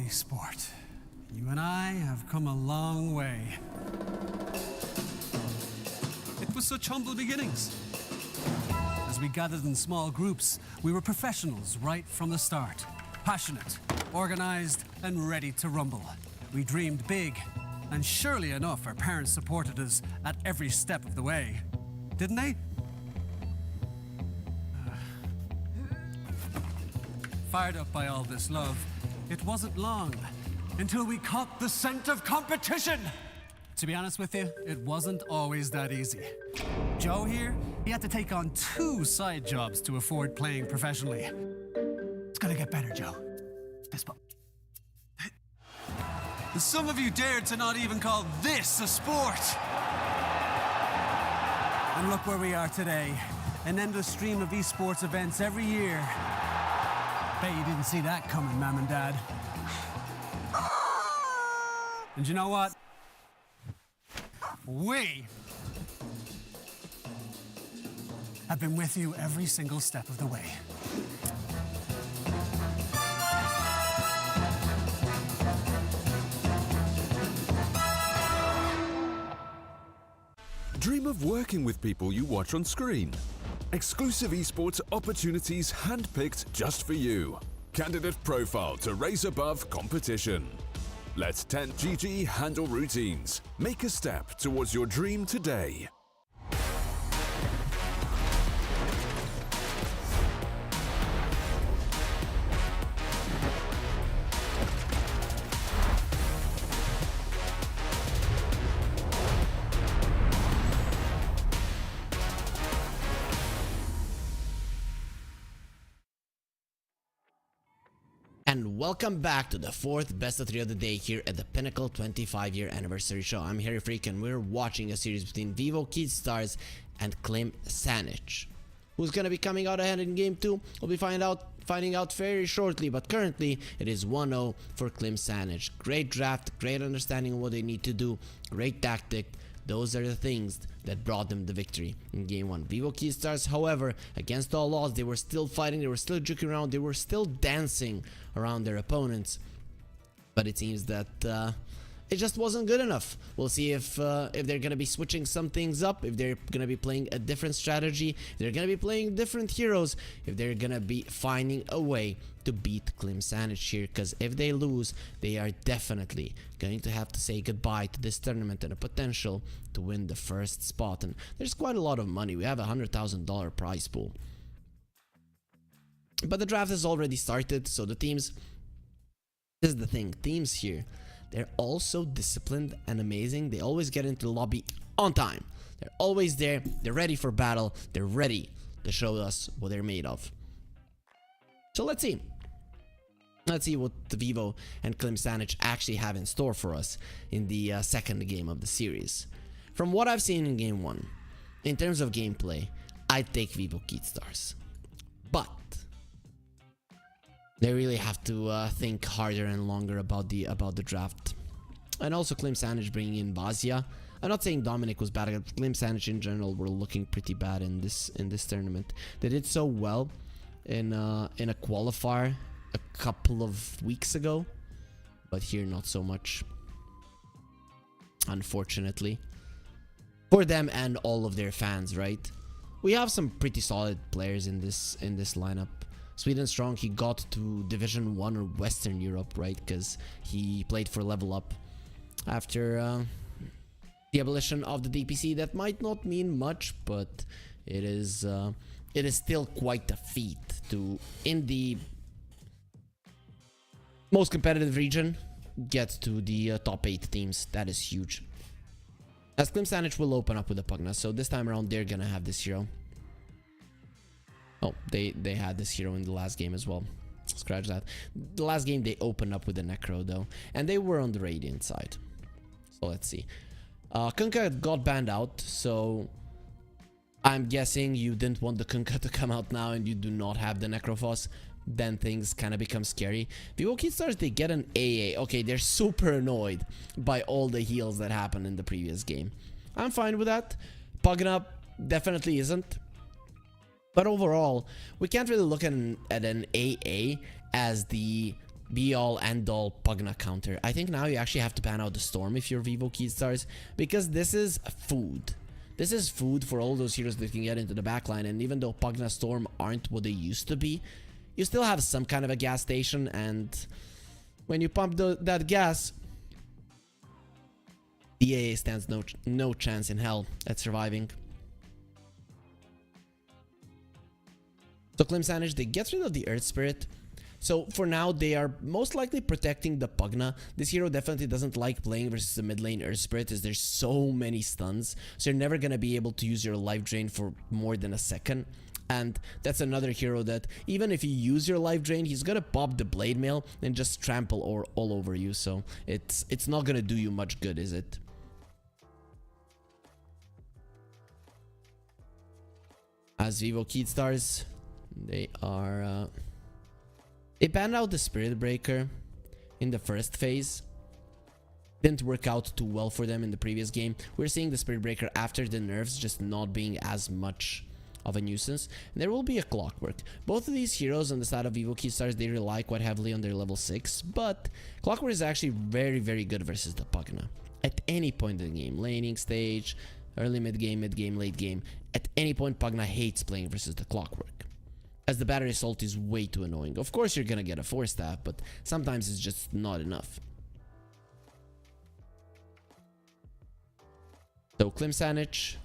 sport. You and I have come a long way. It was such humble beginnings. As we gathered in small groups, we were professionals right from the start. Passionate, organized, and ready to rumble. We dreamed big, and surely enough, our parents supported us at every step of the way. Didn't they? Fired up by all this love, it wasn't long until we caught the scent of competition. To be honest with you, it wasn't always that easy. Joe here, he had to take on 2 side jobs to afford playing professionally. It's gonna get better, Joe. Fist bump. Some of you dared to not even call this a sport. And look where we are today. An endless stream of esports events every year. Bet you didn't see that coming, Mom and Dad. And you know what? We have been with you every single step of the way. Dream of working with people you watch on screen. Exclusive esports opportunities handpicked just for you. Candidate profile to raise above competition. Let 10GG handle routines. Make a step towards your dream today. And welcome back to the 4th best of 3 of the day here at the Pinnacle 25-year anniversary show. I'm Harry Freak and we're watching a series between Vivo Keystars and Klim Sanic. Who's gonna be coming out ahead in game 2? We'll be finding out very shortly, but currently it is 1-0 for Klim Sanic. Great draft, great understanding of what they need to do, great tactic. Those are the things that brought them the victory in game 1. Vivo Keystars, however, against all odds, they were still fighting, they were still juking around, they were still dancing around their opponents. But it seems that it just wasn't good enough. We'll see if they're gonna be switching some things up, if they're gonna be playing a different strategy, if they're gonna be playing different heroes, if they're gonna be finding a way to beat Klim Sanic here. Because if they lose, they are definitely going to have to say goodbye to this tournament and a potential to win the first spot. And there's quite a lot of money. We have a $100,000 prize pool. But the draft has already started, so the teams... This is the thing, teams here, they're all so disciplined and amazing. They always get into the lobby on time. They're always there. They're ready for battle. They're ready to show us what they're made of. So let's see. Let's see what the Vivo and Klim Sanic actually have in store for us in the second game of the series. From what I've seen in game 1, in terms of gameplay, I'd take Vivo Keystars. But they really have to think harder and longer about the draft. And also Klim Sanic bringing in Bazia. I'm not saying Dominic was bad. Klim Sanic in general were looking pretty bad in this tournament. They did so well in a qualifier a couple of weeks ago, but here not so much, unfortunately, for them and all of their fans. Right, we have some pretty solid players in this lineup. Sweden Strong, he got to Division 1 or Western Europe, right? Because he played for Level Up after the abolition of the DPC. That might not mean much, but it is still quite a feat to, in the most competitive region, get to the top 8 teams. That is huge. As Klim Sanic will open up with a Pugna, so this time around they're gonna have this hero. Oh, they had this hero in the last game as well. Scratch that. The last game they opened up with the Necro though, and they were on the Radiant side. So let's see. Kunkka got banned out, so I'm guessing you didn't want the Kunkka to come out now and you do not have the Necrophos. Then things kind of become scary. Vivo Keystars, they get an AA. Okay, they're super annoyed by all the heals that happened in the previous game. I'm fine with that. Pugna definitely isn't. But overall, we can't really look at an AA as the be-all, end-all Pugna counter. I think now you actually have to ban out the Storm if you're Vivo Keystars, because this is food. This is food for all those heroes that can get into the backline, and even though Pugna Storm aren't what they used to be, you still have some kind of a gas station, and when you pump that gas, the AA stands no chance in hell at surviving. So Clemsanage, they get rid of the Earth Spirit. So for now, they are most likely protecting the Pugna. This hero definitely doesn't like playing versus the mid lane Earth Spirit, as there's so many stuns. So you're never going to be able to use your life drain for more than a second. And that's another hero that even if you use your life drain, he's going to pop the Blade Mail and just trample all over you. So it's not going to do you much good, is it? As Vivo Keystars, they are... They banned out the Spirit Breaker in the first phase. Didn't work out too well for them in the previous game. We're seeing the Spirit Breaker after the nerfs just not being as much of a nuisance. And there will be a Clockwork. Both of these heroes on the side of Vivo Keystars, they rely quite heavily on their level 6. But Clockwork is actually very, very good versus the Pugna. At any point in the game, laning stage, early mid-game, late game, at any point Pugna hates playing versus the Clockwork, as the battery assault is way too annoying. Of course you're gonna get a 4-staff, but sometimes it's just not enough. So Clemsanage,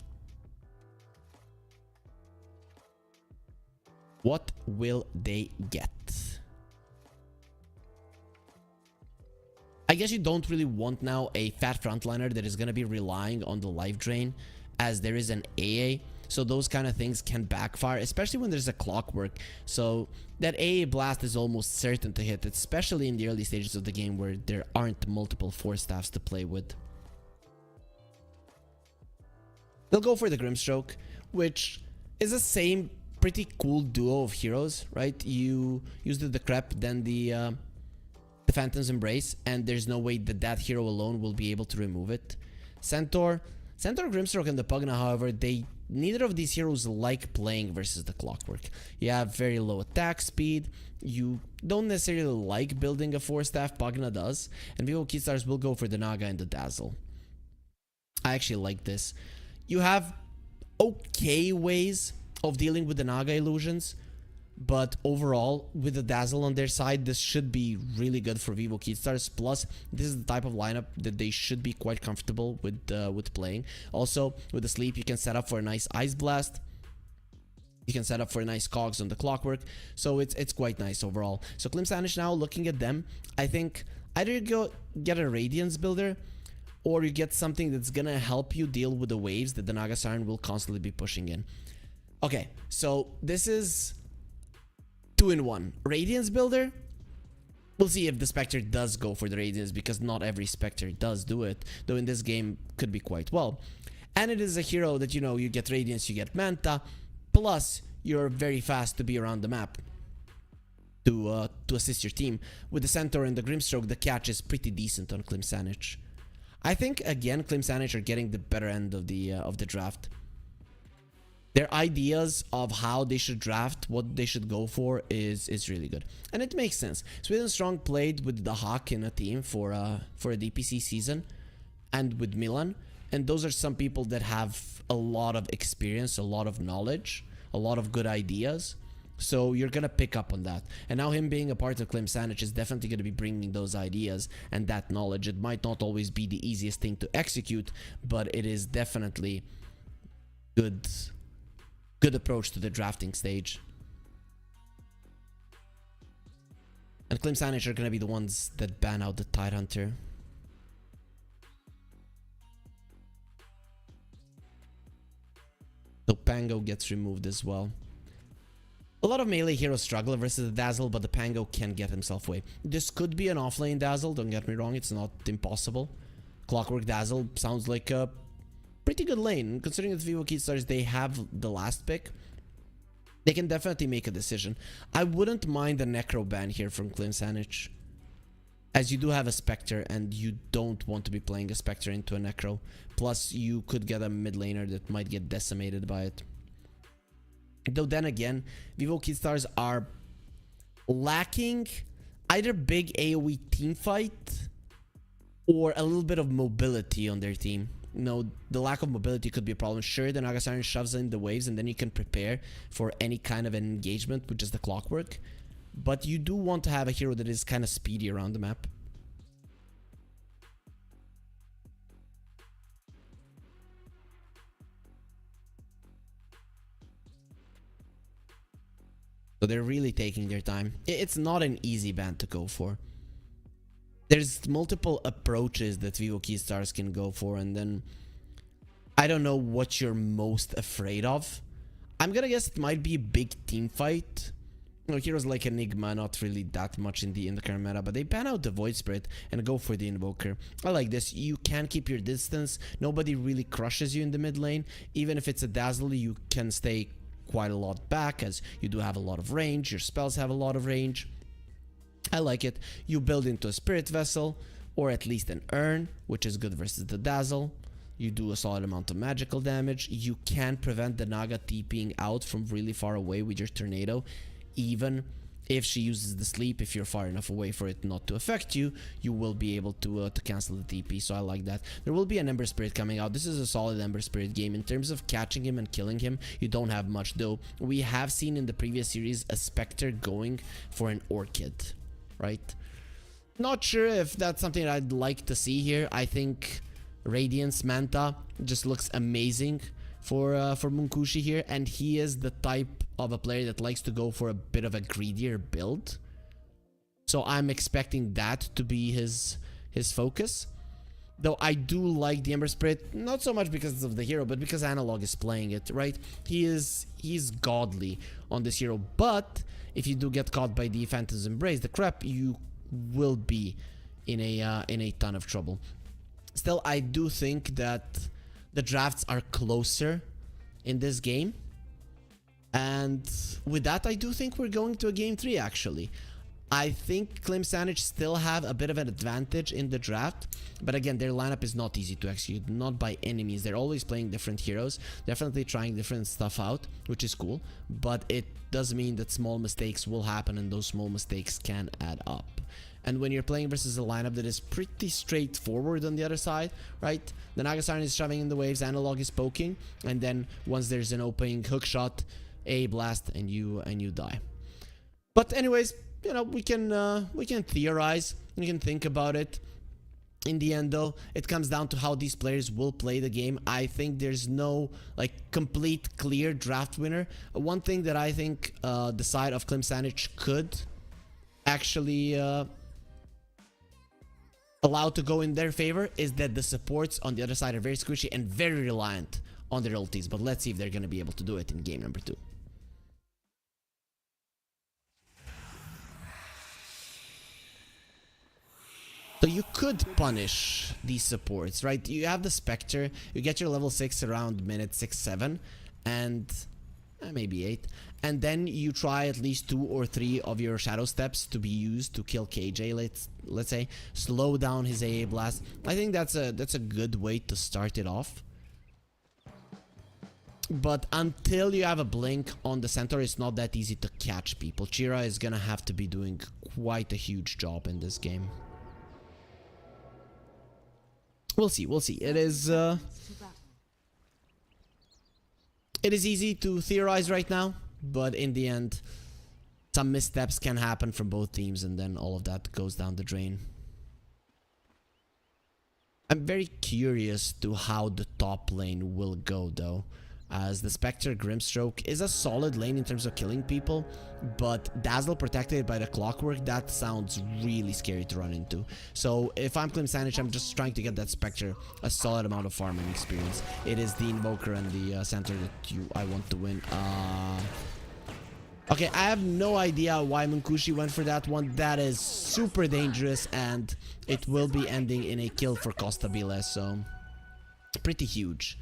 what will they get? I guess you don't really want now a fat frontliner that is gonna be relying on the life drain, as there is an AA. So those kind of things can backfire, especially when there's a Clockwork. So that AA blast is almost certain to hit, especially in the early stages of the game where there aren't multiple 4-staffs to play with. They'll go for the Grimstroke, which is the same pretty cool duo of heroes, right? You use the Decrep, then the Phantom's Embrace, and there's no way that hero alone will be able to remove it. Centaur, Grimstroke, and the Pugna, however, neither of these heroes like playing versus the Clockwork. You have very low attack speed. You don't necessarily like building a 4-staff. Pugna does. And Vivo Keystars will go for the Naga and the Dazzle. I actually like this. You have okay ways of dealing with the Naga illusions, but overall, with the Dazzle on their side, this should be really good for Vivo Keystars. Plus, this is the type of lineup that they should be quite comfortable with playing. Also, with the Sleep, you can set up for a nice Ice Blast. You can set up for a nice Cogs on the Clockwork. So it's quite nice overall. So Clemsanage now, looking at them, I think either you go get a Radiance builder, or you get something that's gonna help you deal with the waves that the Naga Siren will constantly be pushing in. Okay, so this is 2-in-1. Radiance builder. We'll see if the Spectre does go for the Radiance, because not every Spectre does do it, though in this game could be quite well. And it is a hero that, you know, you get Radiance, you get Manta, plus you're very fast to be around the map to assist your team. With the Centaur and the Grimstroke, the catch is pretty decent on Clemsanage. I think, again, Clemsanage are getting the better end of the draft. Their ideas of how they should draft, what they should go for, is really good. And it makes sense. Sweden Strong played with the Hawk in a team for a DPC season, and with Milan. And those are some people that have a lot of experience, a lot of knowledge, a lot of good ideas. So you're going to pick up on that. And now him being a part of Clemsanage is definitely going to be bringing those ideas and that knowledge. It might not always be the easiest thing to execute, but it is definitely good approach to the drafting stage. And Clemsanage are going to be the ones that ban out the Tidehunter. So Pango gets removed as well. A lot of melee heroes struggle versus the Dazzle, but the Pango can get himself away. This could be an offlane Dazzle, don't get me wrong, it's not impossible. Clockwork Dazzle sounds like a pretty good lane. Considering that Vivo Keystars, they have the last pick, they can definitely make a decision. I wouldn't mind a Necro ban here from Clemsanage, as you do have a Spectre, and you don't want to be playing a Spectre into a Necro. Plus, you could get a mid laner that might get decimated by it. Though then again, Vivo Keystars are lacking... either big AoE team fight or a little bit of mobility on their team. No, the lack of mobility could be a problem. Sure, the Naga Siren shoves in the waves and then you can prepare for any kind of an engagement with just the clockwork. But you do want to have a hero that is kind of speedy around the map. So they're really taking their time. It's not an easy ban to go for. There's multiple approaches that Vivo Keystars can go for, and then I don't know what you're most afraid of. I'm gonna guess it might be a big team fight. You know, heroes like Enigma, not really that much in the current meta, but they ban out the Void Spirit and go for the Invoker. I like this. You can keep your distance. Nobody really crushes you in the mid lane. Even if it's a Dazzle, you can stay quite a lot back, as you do have a lot of range. Your spells have a lot of range. I like it. You build into a Spirit Vessel, or at least an Urn, which is good versus the Dazzle. You do a solid amount of magical damage. You can prevent the Naga TPing out from really far away with your Tornado, even if she uses the sleep. If you're far enough away for it not to affect you, you will be able to cancel the TP, so I like that. There will be an Ember Spirit coming out. This is a solid Ember Spirit game. In terms of catching him and killing him, you don't have much, though. We have seen in the previous series a Spectre going for an Orchid, right? Not sure if that's something I'd like to see here. I think Radiance Manta just looks amazing for Munkushi here, and he is the type of a player that likes to go for a bit of a greedier build. So I'm expecting that to be his focus. Though I do like the Ember Spirit, not so much because of the hero, but because Analog is playing it, right? He's godly on this hero, but if you do get caught by the Phantom's Embrace, the crap, you will be in a ton of trouble. Still, I do think that the drafts are closer in this game. And with that, I do think we're going to a game 3, actually. I think Klim Sanic still have a bit of an advantage in the draft. But again, their lineup is not easy to execute, not by any means. They're always playing different heroes, definitely trying different stuff out, which is cool. But it does mean that small mistakes will happen, and those small mistakes can add up. And when you're playing versus a lineup that is pretty straightforward on the other side, right? The Naga Siren is shoving in the waves, Analog is poking, and then once there's an opening hook shot, a blast, and you die. But anyways, you know, we can theorize, we can think about it. In the end, though, it comes down to how these players will play the game. I think there's no like complete clear draft winner. One thing that I think the side of Klim Sanic could actually allow to go in their favor is that the supports on the other side are very squishy and very reliant on their ultis. But let's see if they're going to be able to do it in game number 2. So you could punish these supports, right? You have the Spectre, you get your level 6 around minute 6-7, and maybe 8, and then you try at least 2 or 3 of your Shadow Steps to be used to kill KJ. Let's say slow down his AA blast. I think that's a good way to start it off. But until you have a blink on the centaur, it's not that easy to catch people. Chira is gonna have to be doing quite a huge job in this game. We'll see. It is easy to theorize right now, but in the end, some missteps can happen from both teams, and then all of that goes down the drain. I'm very curious to how the top lane will go, though, as the Spectre Grimstroke is a solid lane in terms of killing people, but Dazzle protected by the Clockwork, that sounds really scary to run into. So if I'm Klim Sanic, I'm just trying to get that Spectre a solid amount of farming experience. It is the Invoker and the Centaur that I want to win. Okay, I have no idea why Munkushi went for that one. That is super dangerous, and it will be ending in a kill for Costabile, so pretty huge.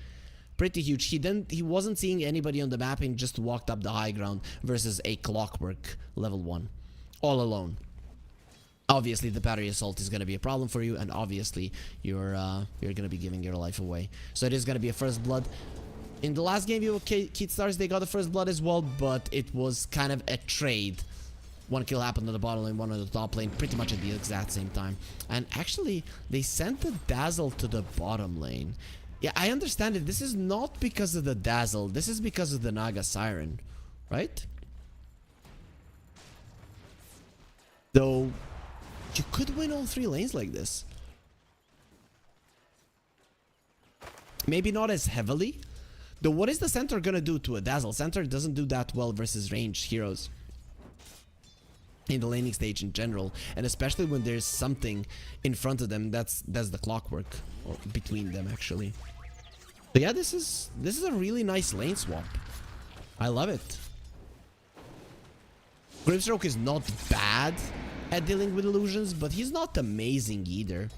He wasn't seeing anybody on the map and just walked up the high ground versus a Clockwork level 1 all alone. Obviously the battery assault is going to be a problem for you, and obviously you're going to be giving your life away. So it is going to be a first blood. In the last game, you Keystars, they got the first blood as well, but it was kind of a trade One kill happened on the bottom lane, one on the top lane, pretty much at the exact same time. And actually, they sent the Dazzle to the bottom lane. Yeah, I understand it. This is not because of the Dazzle. This is because of the Naga Siren, right? Though, you could win all 3 lanes like this. Maybe not as heavily. Though, what is the center gonna do to a Dazzle? Center doesn't do that well versus ranged heroes in the laning stage in general, and especially when there's something in front of them that's the clockwork, or between them actually. So yeah, this is a really nice lane swap. I love it. Grimstroke is not bad at dealing with illusions, but he's not amazing either.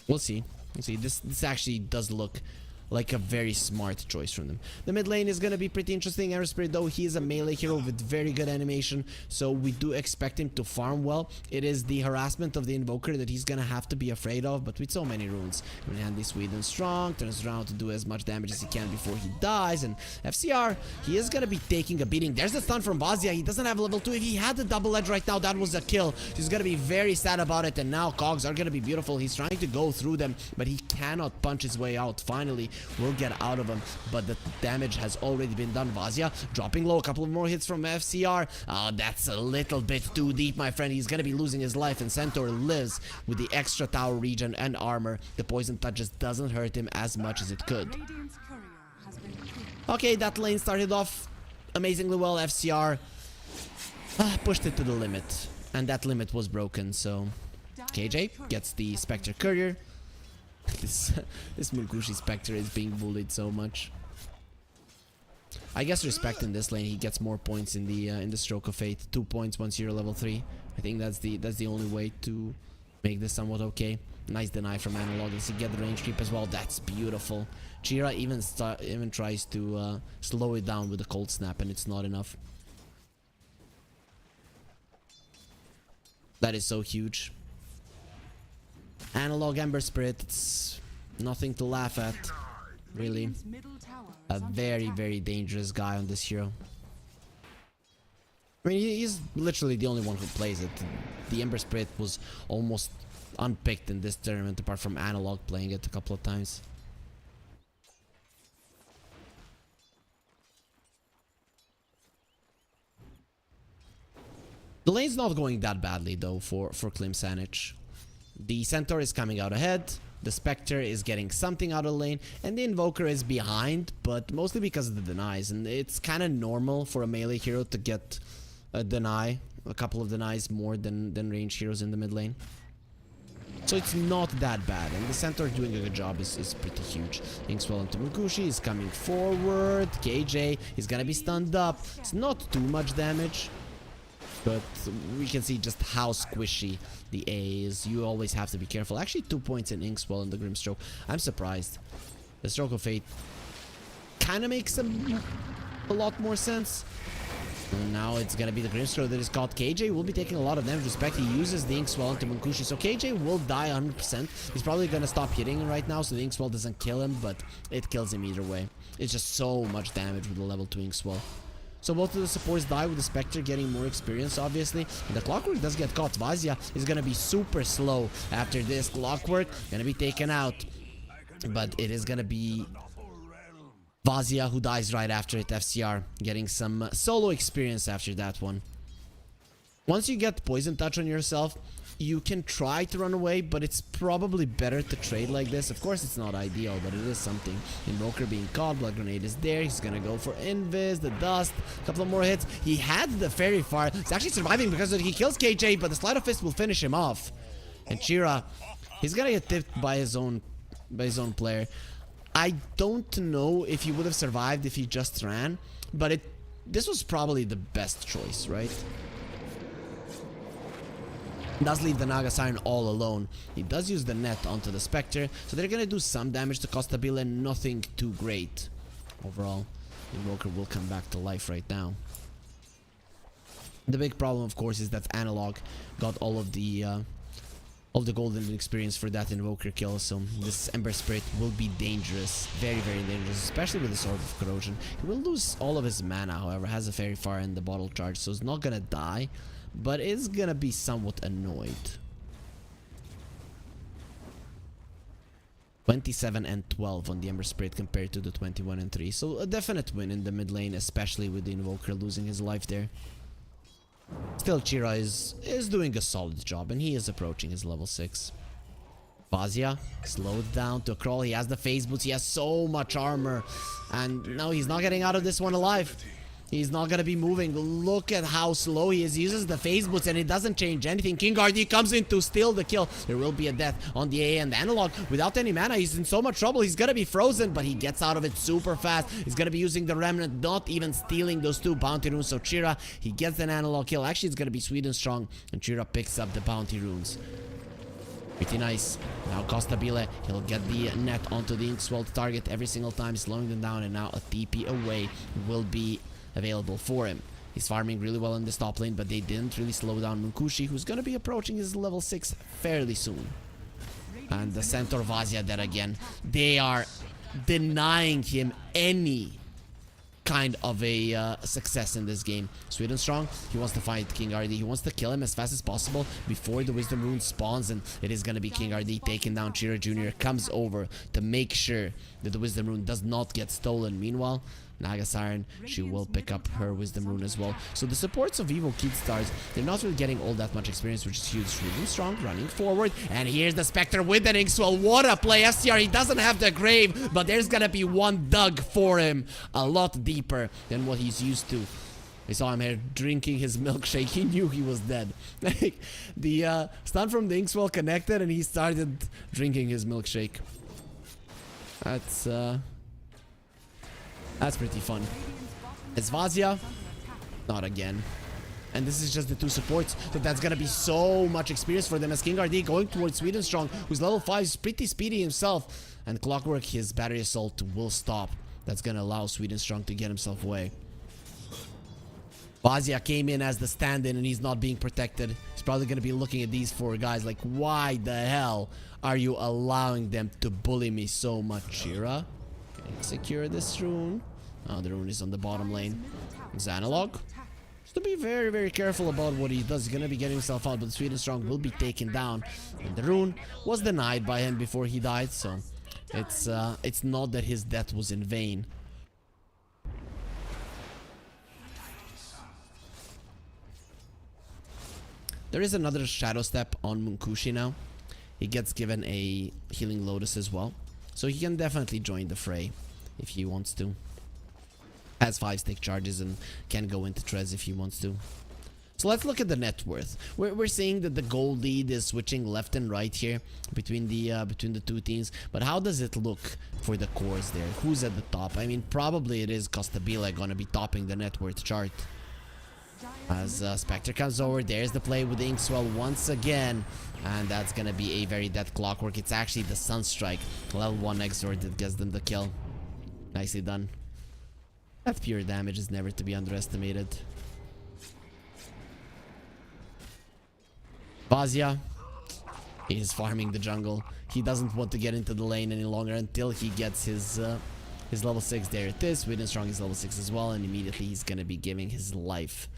We'll see. We'll see. This actually does look like a very smart choice from them. The mid lane is gonna be pretty interesting. Ember Spirit, though, he is a melee hero with very good animation, so we do expect him to farm well. It is the harassment of the Invoker that he's gonna have to be afraid of, but with so many runes. When Handy, sweet and strong, turns around to do as much damage as he can before he dies, and FCR, he is gonna be taking a beating. There's the stun from Vazia. He doesn't have level 2. If he had the double edge right now, that was a kill. He's gonna be very sad about it, and now cogs are gonna be beautiful. He's trying to go through them, but he cannot punch his way out. Finally, will get out of him, but the damage has already been done. Vazia dropping low, a couple of more hits from FCR. Oh, that's a little bit too deep, my friend. He's gonna be losing his life, and Centaur lives with the extra tower regen and armor. The poison touch just doesn't hurt him as much as it could. Radiant's courier has been killed. Okay, that lane started off amazingly well. FCR pushed it to the limit, and that limit was broken, so KJ gets the Spectre Courier. This Munkushi Spectre is being bullied so much. I guess respect in this lane. He gets more points in the Stroke of Fate. 2 points once you're level 3. I think that's the only way to make this somewhat okay. Nice deny from Analog. Does he get the range creep as well? That's beautiful. Chira even tries to slow it down with a cold snap, and it's not enough. That is so huge. Analog Ember Spirit, it's nothing to laugh at, really. Radiant's middle tower A is under very, attack. very dangerous guy on this hero. I mean, he's literally the only one who plays it. The Ember Spirit was almost unpicked in this tournament, apart from Analog playing it a couple of times. The lane's not going that badly, though, for Klim Sanich. The Centaur is coming out ahead, the Spectre is getting something out of the lane, and the Invoker is behind, but mostly because of the denies. And it's kind of normal for a melee hero to get a deny, a couple of denies more than ranged heroes in the mid lane. So it's not that bad, and the Centaur doing a good job is pretty huge. Inkswell into Munkushi is coming forward, KJ is gonna be stunned up. It's not too much damage, but we can see just how squishy the A is. You always have to be careful. Actually, 2 points in Inkswell in the Grimstroke. I'm surprised. The Stroke of Fate kind of makes a lot more sense. And now it's gonna be the Grimstroke that is caught. KJ will be taking a lot of damage. Respect, he uses the Inkswell into Munkushi, so KJ will die 100%. He's probably gonna stop hitting him right now, so the Inkswell doesn't kill him, but it kills him either way. It's just so much damage with the level 2 Inkswell. So both of the supports die, with the Spectre getting more experience, obviously. And the Clockwork does get caught. Vazia is gonna be super slow after this. Clockwork gonna be taken out, but it is gonna be Vazia who dies right after it. FCR getting some solo experience after that one. Once you get Poison Touch on yourself, you can try to run away, but it's probably better to trade like this. Of course, it's not ideal, but it is something. Invoker being caught, Blood Grenade is there. He's gonna go for Invis, the Dust, a couple of more hits. He had the Fairy Fire. He's actually surviving because he kills KJ, but the Sleight of Fist will finish him off. And Chira, he's gonna get tipped by his own player. I don't know if he would have survived if he just ran, but this was probably the best choice, right? Does leave the Naga Siren all alone. He does use the net onto the Spectre, so they're gonna do some damage to Costabile, and nothing too great. Overall, Invoker will come back to life right now. The big problem, of course, is that Analog got all of the of the golden experience for that invoker kill. So this Ember Spirit will be dangerous, very, very dangerous, especially with the Sword of Corrosion. He will lose all of his mana, however, has a very far end the bottle charge, so it's not gonna die, but it's gonna be somewhat annoyed. 27 and 12 on the Ember Spirit compared to the 21 and 3. So a definite win in the mid lane, especially with the Invoker losing his life there. Still, Chira is doing a solid job, and he is approaching his level 6. Vazia slowed down to a crawl. He has the phase boots. He has so much armor. And no, he's not getting out of this one alive. He's not going to be moving. Look at how slow he is. He uses the phase boots and it doesn't change anything. King RD comes in to steal the kill. There will be a death on the A and the analog. Without any mana, he's in so much trouble. He's going to be frozen, but he gets out of it super fast. He's going to be using the remnant, not even stealing those 2 bounty runes. So Chira, he gets an analog kill. Actually, it's going to be Sweden strong, and Chira picks up the bounty runes. Pretty nice. Now Costabile, he'll get the net onto the Inkswell target every single time, slowing them down, and now a TP away will be available for him. He's farming really well in this top lane, but they didn't really slow down Munkushi, who's gonna be approaching his level 6 fairly soon. And the Centaur Vazia there again. They are denying him any kind of a success in this game. Sweden strong. He wants to fight King RD. He wants to kill him as fast as possible before the Wisdom Rune spawns, and it is going to be King RD taking down Chira Jr. Comes over to make sure that the Wisdom Rune does not get stolen. Meanwhile, Naga Siren, she will pick up her Wisdom Rune as well. So the supports of Evo Kid Stars, they're not really getting all that much experience, which is huge. Sweden strong, running forward, and here's the Spectre with the Inkswell. What a play. STR, he doesn't have the grave, but there's gonna be one dug for him, a lot deeper than what he's used to. I saw him here drinking his milkshake. He knew he was dead. Like, the stun from the Inkswell connected, and he started drinking his milkshake. That's pretty fun. It's Vazia. Not again. And this is just the 2 supports. So that's gonna be so much experience for them, as King RD going towards Sweden strong, who's level 5, is pretty speedy himself. And Clockwork, his battery assault will stop. That's gonna allow Sweden strong to get himself away. Vazia came in as the stand-in, and he's not being protected. He's probably gonna be looking at these 4 guys like, why the hell are you allowing them to bully me so much? Chira, secure this rune. Oh, the rune is on the bottom lane. It's analog. Just to be very, very careful about what he does. He's gonna be getting himself out, but Sweden strong will be taken down. And the rune was denied by him before he died, so it's not that his death was in vain. There is another Shadow Step on Munkushi now. He gets given a Healing Lotus as well, so he can definitely join the fray if he wants to. Has 5 stick charges and can go into Trez if he wants to. So let's look at the net worth. We're seeing that the gold lead is switching left and right here between the 2 teams. But how does it look for the cores there? Who's at the top? I mean, probably it is Costabile gonna be topping the net worth chart. As Spectre comes over, there's the play with the Inkswell once again. And that's gonna be a very dead Clockwork. It's actually the Sunstrike, level 1 Exort, that gets them the kill. Nicely done. That pure damage is never to be underestimated. Vazia, he is farming the jungle. He doesn't want to get into the lane any longer until he gets his level 6. There it is. Sweden strong is level 6 as well, and immediately he's gonna be giving his life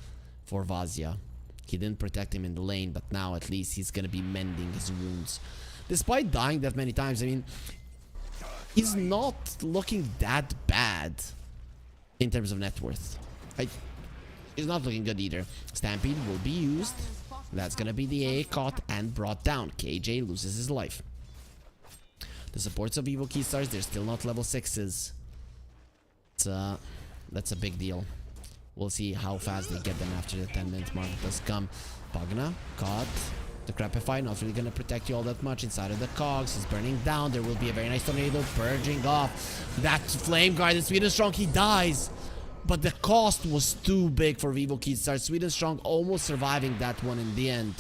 for Vazia. He didn't protect him in the lane, but now at least he's gonna be mending his wounds. Despite dying that many times, I mean, he's not looking that bad in terms of net worth. He's not looking good either. Stampede will be used. That's gonna be the A caught and brought down. KJ loses his life. The supports of Evo Keystars, they're still not level 6s. That's a big deal. We'll see how fast they get them after the 10-minute mark does come. Pagna caught. The Crapify not really gonna protect you all that much inside of the cogs. He's burning down. There will be a very nice tornado purging off. That Flame Guard in Sweden strong, he dies. But the cost was too big for Vivo Keystars. Sweden strong almost surviving that one in the end.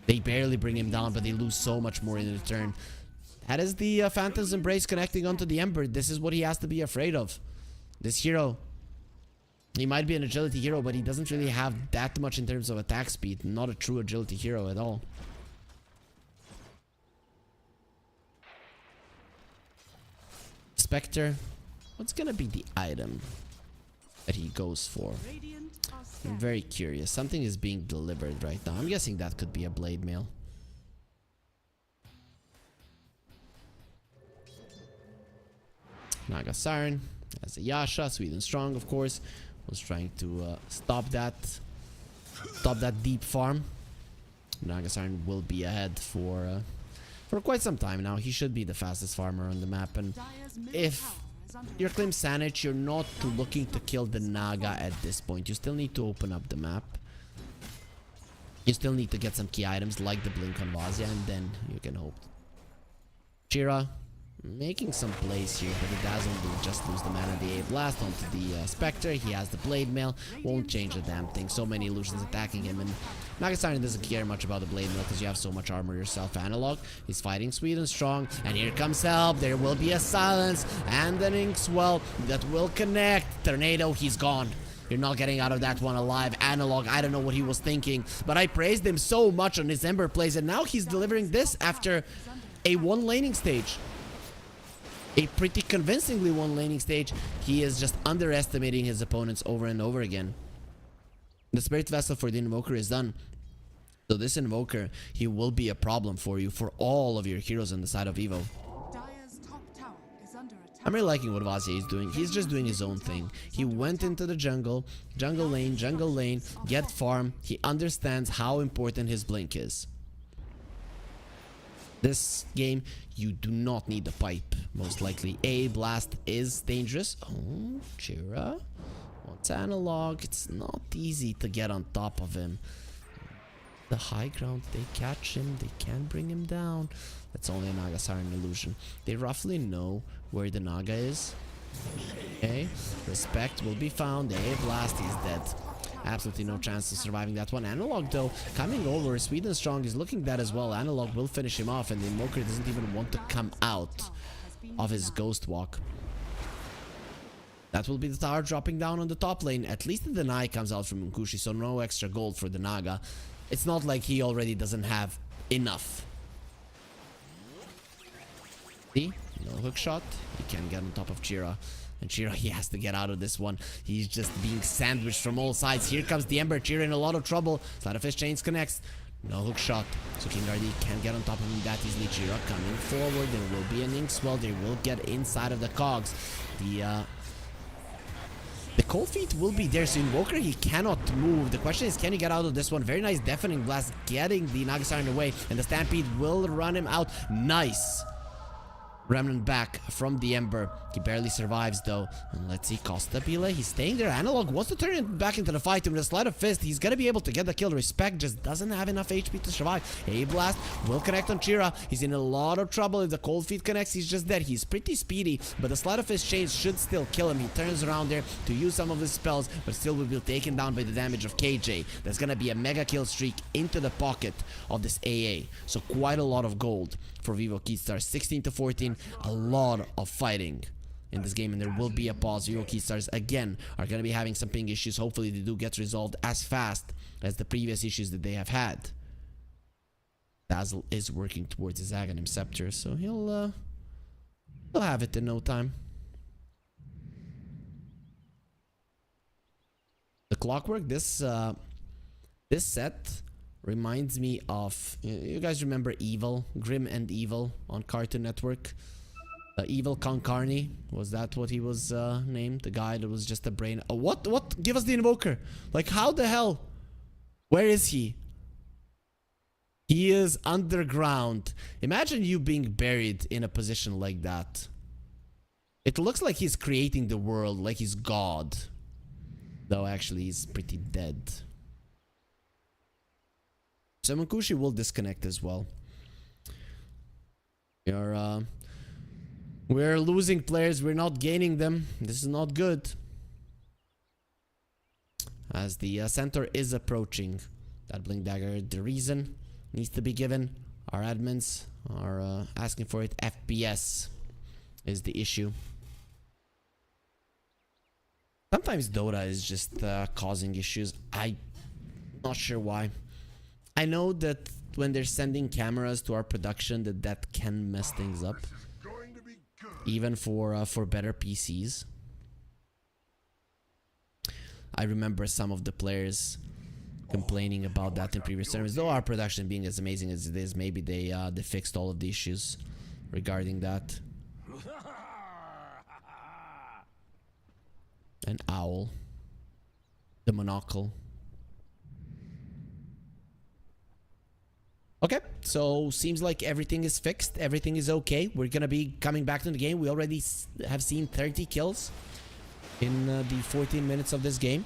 They barely bring him down, but they lose so much more in return. That is the Phantom's Embrace connecting onto the Ember. This is what he has to be afraid of. This hero, he might be an agility hero, but he doesn't really have that much in terms of attack speed. Not a true agility hero at all. Spectre. What's gonna be the item that he goes for? Radiant are I'm scanning. very curious. Something is being delivered right now. I'm guessing that could be a blade mail. Naga Siren as a Yasha, Sweden Strong, of course, was trying to stop that deep farm. Naga Siren will be ahead for quite some time now. He should be the fastest farmer on the map, and Dire's middle if tower is under you're Clim Sanich, you're not looking to kill the Naga at this point. You still need to open up the map. You still need to get some key items like the Blink on Vazia, and then you can hope. Chira making some plays here, but it doesn't just lose the mana. The A Blast onto the Spectre. He has the Blade Mail. Won't change a damn thing. So many illusions attacking him, and Nagasarn doesn't care much about the Blade Mail because you have so much armor yourself. Analog, he's fighting Sweden Strong, and here comes help. There will be a silence and an Inkswell that will connect. Tornado, he's gone. You're not getting out of that one alive. Analog, I don't know what he was thinking, but I praised him so much on his Ember plays, and now he's delivering this after a one laning stage. A pretty convincingly one laning stage. He is just underestimating his opponents over and over again. The Spirit Vessel for the Invoker is done. So this Invoker, he will be a problem for you, for all of your heroes on the side of Evo. Dire's top tower is under attack. I'm really liking what Vazia is doing. He's just doing his own thing. He went into the jungle lane, get farm. He understands how important his blink is. This game, you do not need a pipe, most likely. A Blast is dangerous. Oh, Chira. What's Analog? It's not easy to get on top of him. The high ground, they catch him. They can bring him down. That's only a Naga Siren illusion. They roughly know where the Naga is. Okay. Respect will be found. A Blast, he's dead. Absolutely no chance of surviving that one. Analog, though, coming over. Sweden Strong is looking dead as well. Analog will finish him off, and the Invoker doesn't even want to come out of his Ghost Walk. That will be the tower dropping down on the top lane. At least the deny comes out from Nkushi, so no extra gold for the Naga. It's not like he already doesn't have enough. See? No hook shot. He can get on top of Chira. And Chira, he has to get out of this one. He's just being sandwiched from all sides. Here comes the Ember. Chira in a lot of trouble. Sleight of Fist Chains connects. No hook shot. So King Gardi can't get on top of him that easily. Chira coming forward. There will be an Inkswell. They will get inside of the cogs. The Cold Feet will be there. So Invoker, he cannot move. The question is, can he get out of this one? Very nice Deafening Blast getting the Nagasarn away. And the Stampede will run him out. Nice. Remnant back from the Ember. He barely survives though. And let's see, Costa Pile, he's staying there. Analog wants to turn it back into the fight with a Sleight of Fist. He's gonna be able to get the kill. Respect just doesn't have enough HP to survive. A Blast will connect on Chira. He's in a lot of trouble. If the Cold Feet connects, he's just dead. He's pretty speedy, but the Sleight of Fist Chains should still kill him. He turns around there to use some of his spells, but still will be taken down by the damage of KJ. There's gonna be a mega kill streak into the pocket of this AA. So quite a lot of gold for Vivo Keystar. 16 to 14. A lot of fighting in this game, and there will be a pause. Vivo Keystars again are going to be having some ping issues. Hopefully they do get resolved as fast as the previous issues that they have had. Dazzle is working towards his Aghanim Scepter, so he'll have it in no time. The Clockwork, this set reminds me of, you guys remember Evil, Grim and Evil on Cartoon Network? Evil Concarni, was that what he was named? The guy that was just a brain. What? Give us the Invoker. Like, how the hell? Where is he? He is underground. Imagine you being buried in a position like that. It looks like he's creating the world, like he's God. Though actually he's pretty dead. So Mankushi will disconnect as well. We're losing players. We're not gaining them. This is not good. As the center is approaching. That Blink Dagger, the reason needs to be given. Our admins are asking for it. FPS is the issue. Sometimes Dota is just causing issues. I'm not sure why. I know that when they're sending cameras to our production that can mess things up. even for better PCs. I remember some of the players complaining about that in previous tournaments. Though our production being as amazing as it is, maybe they fixed all of the issues regarding that. An owl. The monocle. Okay, so seems like everything is fixed. Everything is okay. We're gonna be coming back to the game. We already have seen 30 kills in the 14 minutes of this game.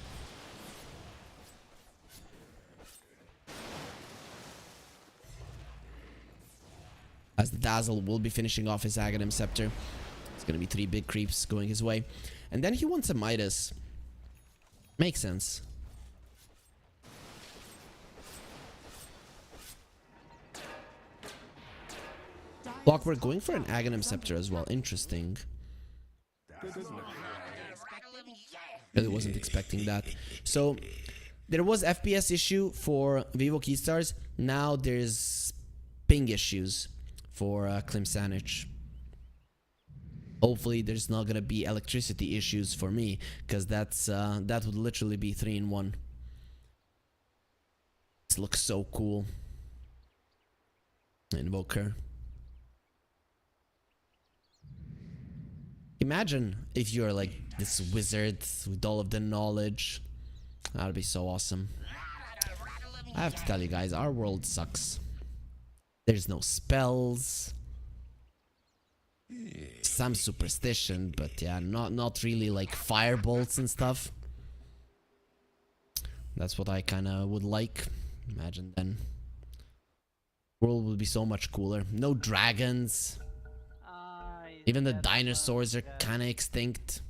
As the Dazzle will be finishing off his Aghanim Scepter. It's gonna be 3 big creeps going his way. And then he wants a Midas. Makes sense. Block, we're going for an Aghanim Scepter as well. Interesting. Really wasn't expecting that. So, there was FPS issue for Vivo Keystars. Now there's ping issues for Klim Sanic. Hopefully there's not gonna be electricity issues for me, because that would literally be 3 in 1. This looks so cool. Invoker. Imagine if you're like this wizard with all of the knowledge. That would be so awesome. I have to tell you guys, our world sucks. There's no spells. Some superstition, but yeah, not really like firebolts and stuff. That's what I kind of would like. Imagine then. World would be so much cooler. No dragons. Even the dinosaurs are kind of extinct.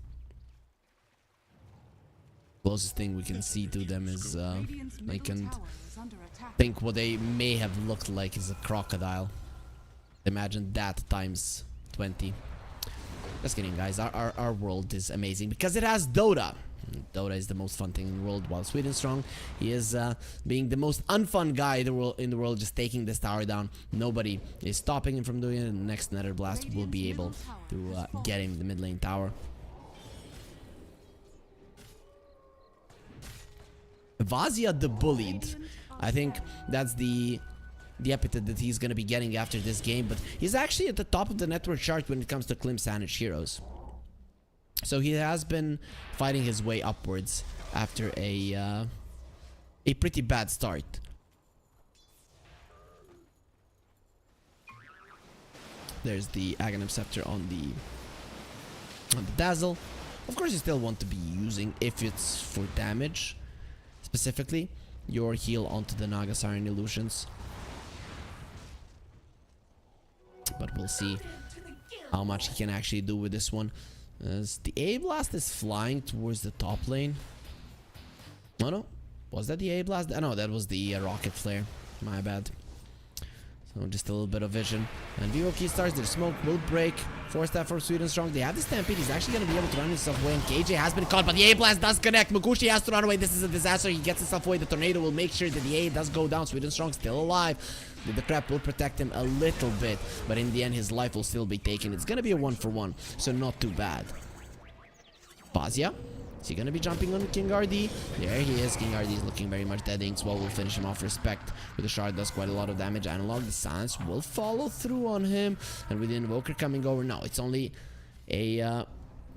Closest thing we can see to them is I can think what they may have looked like is a crocodile. Imagine that times 20. Just kidding, guys. Our world is amazing because it has Dota. Dota is the most fun thing in the world, while Sweden Strong, he is being the most unfun guy in the world, just taking this tower down. Nobody is stopping him from doing it. The next Nether Blast will be able to get him the mid lane tower. Vazia the Bullied. I think that's the epithet that he's going to be getting after this game, but he's actually at the top of the network chart when it comes to Klim Sanic heroes. So he has been fighting his way upwards after a pretty bad start. There's the Aghanim Scepter on the Dazzle. Of course, you still want to be using, if it's for damage, specifically, your heal onto the Naga Siren Illusions. But we'll see how much he can actually do with this one. As the A Blast is flying towards the top lane. Oh no, was that the A Blast? No, that was the Rocket Flare. My bad. So just a little bit of vision. And Vivo Keystars, their smoke will break. 4-star from Sweden Strong. They have the Stampede. He's actually going to be able to run himself away. And KJ has been caught, but the A Blast does connect. Magushi has to run away. This is a disaster. He gets himself away. The Tornado will make sure that the A does go down. Sweden Strong still alive. The crap will protect him a little bit, but in the end his life will still be taken. It's going to be a 1-for-1, so not too bad. Vazia. Is he going to be jumping on King RD? There he is. King RD is looking very much dead. Inkswell will finish him off. Respect with the shard does quite a lot of damage. Analog, the silence will follow through on him. And with the Invoker coming over, no, it's only a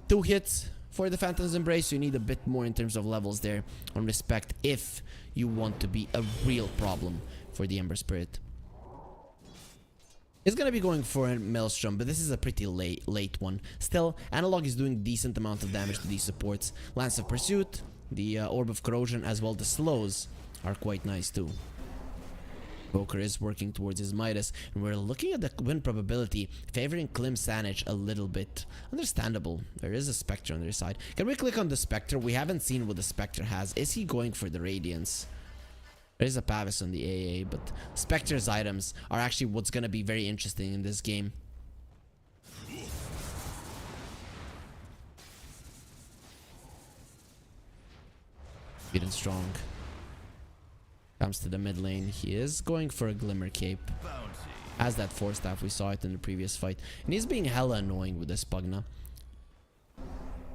2 hits for the Phantom's Embrace. So you need a bit more in terms of levels there on Respect if you want to be a real problem for the Ember Spirit. It's going to be going for a Maelstrom, but this is a pretty late one. Still, Analog is doing decent amount of damage to these supports. Lance of Pursuit, the Orb of Corrosion, as well the slows are quite nice too. Poker is working towards his Midas, and we're looking at the win probability favoring Klim Sanic a little bit. Understandable. There is a Spectre on their side. Can we click on the Spectre? We haven't seen what the Spectre has. Is he going for the Radiance? There is a Pavis on the AA, but Spectre's items are actually what's going to be very interesting in this game. Sweden Strong comes to the mid lane. He is going for a Glimmer Cape. Has that force staff, we saw it in the previous fight. And he's being hella annoying with this Pugna.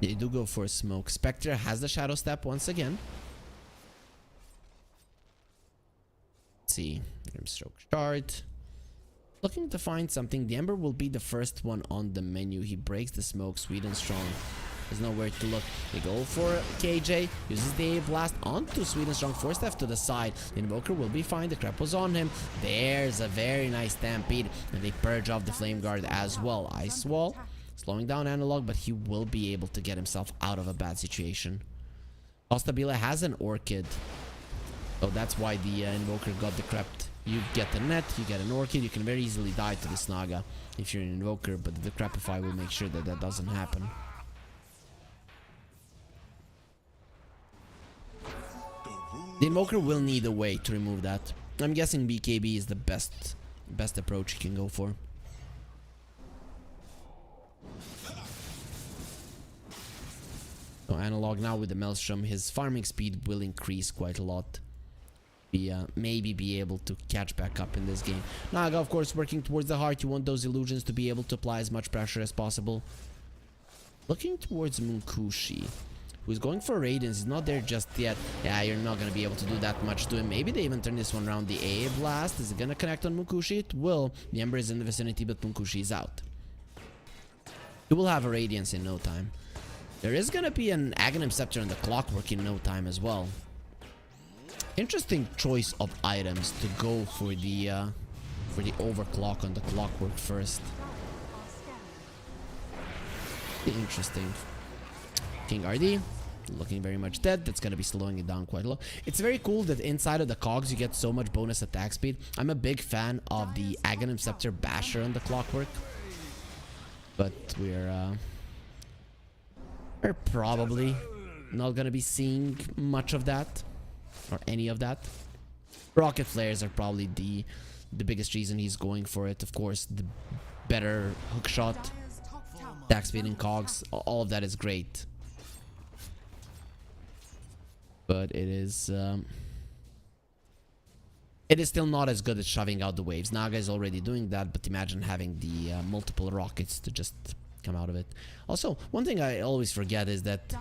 They do go for a smoke. Spectre has the shadow step once again. Let's see. Grimstroke shard. Looking to find something. The Ember will be the first one on the menu. He breaks the smoke. Sweet and strong. There's nowhere to look. They go for KJ. Uses the blast onto Sweet and strong. Force staff to the side. The Invoker will be fine. The crap was on him. There's a very nice stampede. And they purge off the Flame Guard as well. Ice Wall. Slowing down Analog, but he will be able to get himself out of a bad situation. Costabile has an Orchid. So that's why the Invoker got decrept. You get the net, you get an Orchid, you can very easily die to this Naga if you're an Invoker, but the Decrepify will make sure that that doesn't happen. The Invoker will need a way to remove that. I'm guessing BKB is the best approach you can go for. So Analog now with the Maelstrom, his farming speed will increase quite a lot. Maybe be able to catch back up in this game. Naga, of course, working towards the heart. You want those illusions to be able to apply as much pressure as possible. Looking towards Munkushi, who's going for Radiance. He's not there just yet. Yeah, you're not going to be able to do that much to him. Maybe they even turn this one around. The A Blast, is it going to connect on Munkushi? It will. The Ember is in the vicinity, but Munkushi is out. He will have a Radiance in no time. There is going to be an Aghanim Scepter on the Clockwork in no time as well. Interesting choice of items to go for the overclock on the Clockwork first. Interesting. King RD looking very much dead. That's going to be slowing it down quite a lot. It's very cool that inside of the cogs you get so much bonus attack speed. I'm a big fan of the Aghanim Scepter Basher on the Clockwork, but we're probably not going to be seeing much of that. Or any of that. Rocket flares are probably the biggest reason he's going for it. Of course, the better hook shot, attack speed and cogs, all of that is great. But it is still not as good as shoving out the waves. Naga is already doing that, but imagine having the multiple rockets to just come out of it. Also, one thing I always forget is that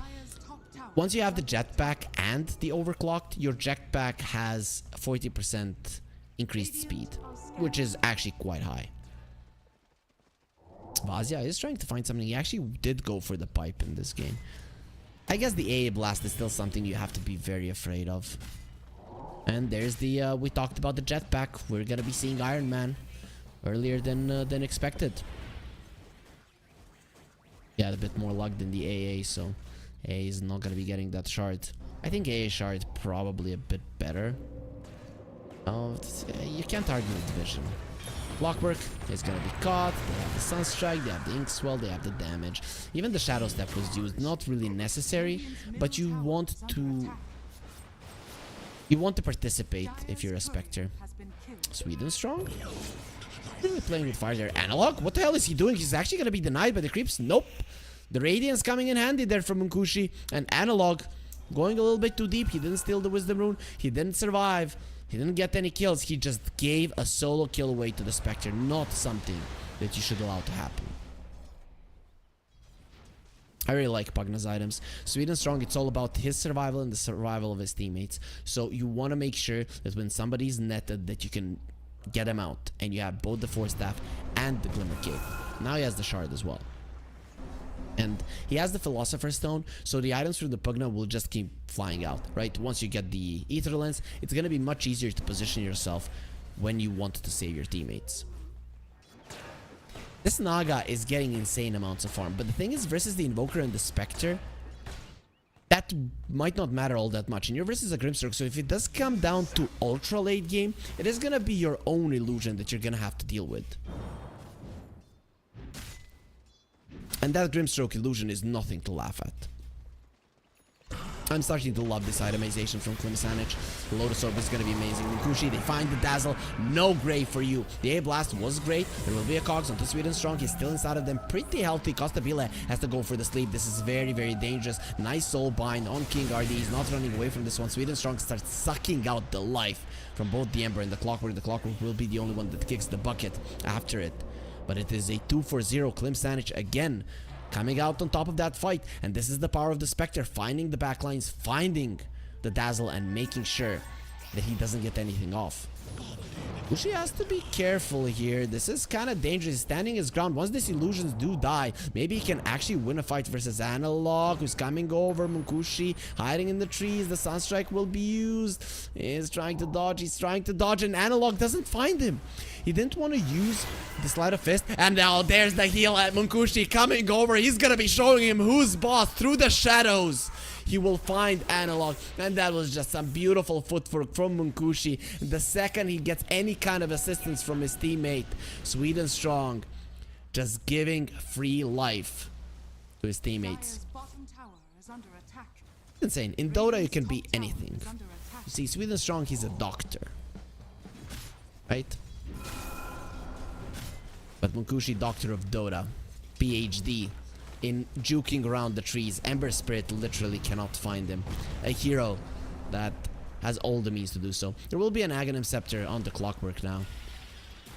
once you have the jetpack and the overclocked, your jetpack has 40% increased speed, which is actually quite high. Vazia is trying to find something. He actually did go for the pipe in this game. I guess the AA Blast is still something you have to be very afraid of. And there's the, we talked about the jetpack. We're gonna be seeing Iron Man earlier than expected. Yeah, a bit more luck than the AA, so A is not going to be getting that shard. I think AA shard probably a bit better. Oh, you can't argue with division. Clockwork is going to be caught. They have the Sunstrike, they have the Ink Swell, they have the damage. Even the Shadow Step was used. Not really necessary, but you want to participate if you're a Spectre. Sweet and strong. Really playing with fire there. Analog? What the hell is he doing? He's actually going to be denied by the creeps? Nope. The Radiance coming in handy there from Munkushi. And Analog going a little bit too deep. He didn't steal the Wisdom Rune. He didn't survive. He didn't get any kills. He just gave a solo kill away to the Spectre. Not something that you should allow to happen. I really like Pugna's items. Sweet and strong, it's all about his survival and the survival of his teammates. So you want to make sure that when somebody's netted that you can get him out. And you have both the Force Staff and the Glimmer Cape. Now he has the Shard as well. And he has the Philosopher's Stone, so the items from the Pugna will just keep flying out, right? Once you get the Ether Lens, it's going to be much easier to position yourself when you want to save your teammates. This Naga is getting insane amounts of farm, but the thing is, versus the Invoker and the Spectre, that might not matter all that much. And you're versus a Grimstroke, so if it does come down to ultra late game, it is going to be your own illusion that you're going to have to deal with. And that Grimstroke illusion is nothing to laugh at. I'm starting to love this itemization from Klimsanich. Lotus Orb is going to be amazing. Munkushi, they find the Dazzle. No grave for you. The A-Blast was great. There will be a Cogs onto Sweet and Strong. He's still inside of them. Pretty healthy. Costabile has to go for the sleep. This is very, very dangerous. Nice Soul Bind on King RD. He's not running away from this one. Sweet and Strong starts sucking out the life from both the Ember and the Clockwork. The Clockwork will be the only one that kicks the bucket after it. But it is a 2-for-0. Klimsanich again coming out on top of that fight, and this is the power of the Spectre, finding the backlines, finding the Dazzle, and making sure that he doesn't get anything off. Ushi has to be careful here. This is kind of dangerous. He's standing his ground. Once these illusions do die, maybe he can actually win a fight versus Analog, who's coming over. Munkushi hiding in the trees. The Sunstrike will be used. He's trying to dodge. He's trying to dodge, and Analog doesn't find him. He didn't want to use the Sleight of Fist, and now there's the heal at Munkushi coming over. He's gonna be showing him who's boss through the shadows. He will find Analog, and that was just some beautiful footwork from Munkushi. The second he gets any kind of assistance from his teammate, Sweet and Strong, just giving free life to his teammates. Dire's bottom tower is under attack. Insane. In Dota, you can be Top tower anything. is under attack. You see, Sweet and Strong, he's a doctor, right? But Munkushi, doctor of Dota, PhD in juking around the trees. Ember Spirit literally cannot find him. A hero that has all the means to do so. There will be an Aghanim Scepter on the Clockwork now.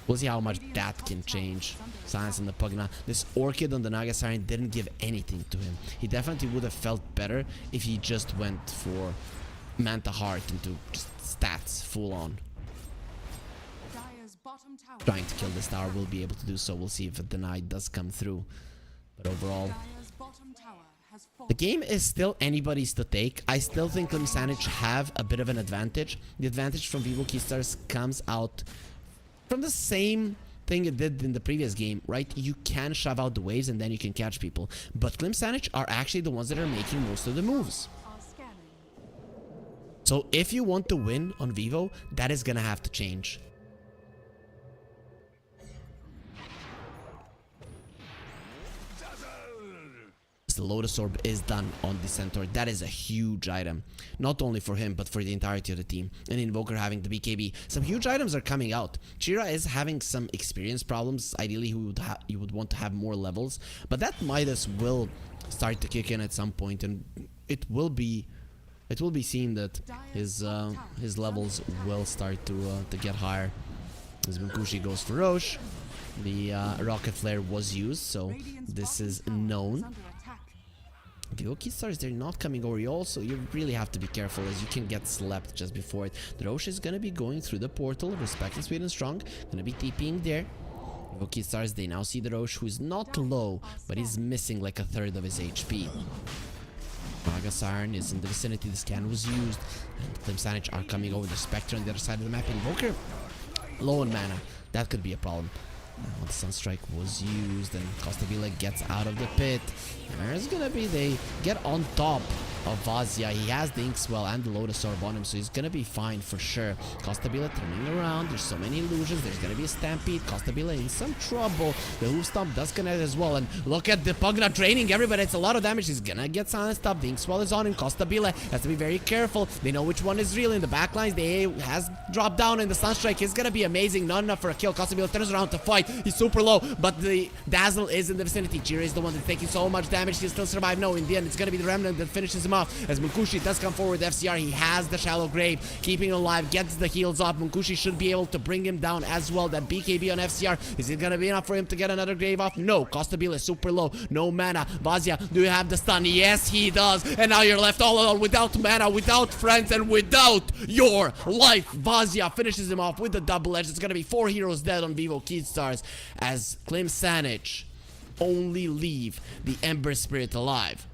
We'll see how much that can change. Silence on the Pugna. This Orchid on the Naga Siren didn't give anything to him. He definitely would have felt better if he just went for Manta Heart into just stats full on. Dire's bottom tower Trying to kill this tower, will be able to do so. We'll see if a deny does come through. But overall, Dire's bottom tower has fallen. the game is still anybody's to take. I still think Klimsanich have a bit of an advantage. The advantage from Vivo Keystars comes out from the same thing it did in the previous game, right? You can shove out the waves and then you can catch people. But Klimsanich are actually the ones that are making most of the moves. Are scanning. So if you want to win on Vivo, that is gonna have to change. The Lotus Orb is done on the Centaur. That is a huge item. Not only for him, but for the entirety of the team. And Invoker having the BKB. Some huge items are coming out. Chira is having some experience problems. Ideally, you would want to have more levels. But that Midas will start to kick in at some point. And it will be seen that his levels will start to get higher. As Munkushi goes for Roche. The Rocket Flare was used, so this is known. The Keystars, they're not coming over. You really have to be careful, as you can get slept just before it. The Roche is gonna be going through the portal, respecting Sweet and Strong, gonna be TPing there. The Keystars, they now see the Roche, who is not low, but he's missing like a third of his HP. Naga Siren is in the vicinity, the scan was used, and Klimsanich are coming over. The Spectre on the other side of the map. Invoker low on mana, that could be a problem. Now the Sunstrike was used and Costabile gets out of the pit. There's gonna be, they get on top of Vazia. He has the Inkswell and the Lotus Orb on him, so he's gonna be fine for sure. Costabile turning around. There's so many illusions. There's gonna be a Stampede. Costabile in some trouble. The Hoof Stomp does connect as well. And look at the Pugna draining everybody. It's a lot of damage. He's gonna get silenced up. The Inkswell is on him. Costabile has to be very careful. They know which one is real. In the backlines, the A has dropped down, and the Sunstrike is gonna be amazing. Not enough for a kill. Costabile turns around to fight. He's super low, but the Dazzle is in the vicinity. Jira is the one that's taking so much damage. He'll still survive. No, in the end, it's gonna be the Remnant that finishes him off. As Munkushi does come forward with FCR, he has the Shallow Grave, keeping him alive, gets the heals up. Munkushi should be able to bring him down as well. That BKB on FCR, is it gonna be enough for him to get another grave off? No. Costabile is super low, no mana. Vazia, do you have the stun? Yes, he does. And now you're left all alone, without mana, without friends, and without your life. Vazia finishes him off with the double edge. It's gonna be 4 heroes dead on Vivo Keystars, as Klimsanich only leave the Ember Spirit alive.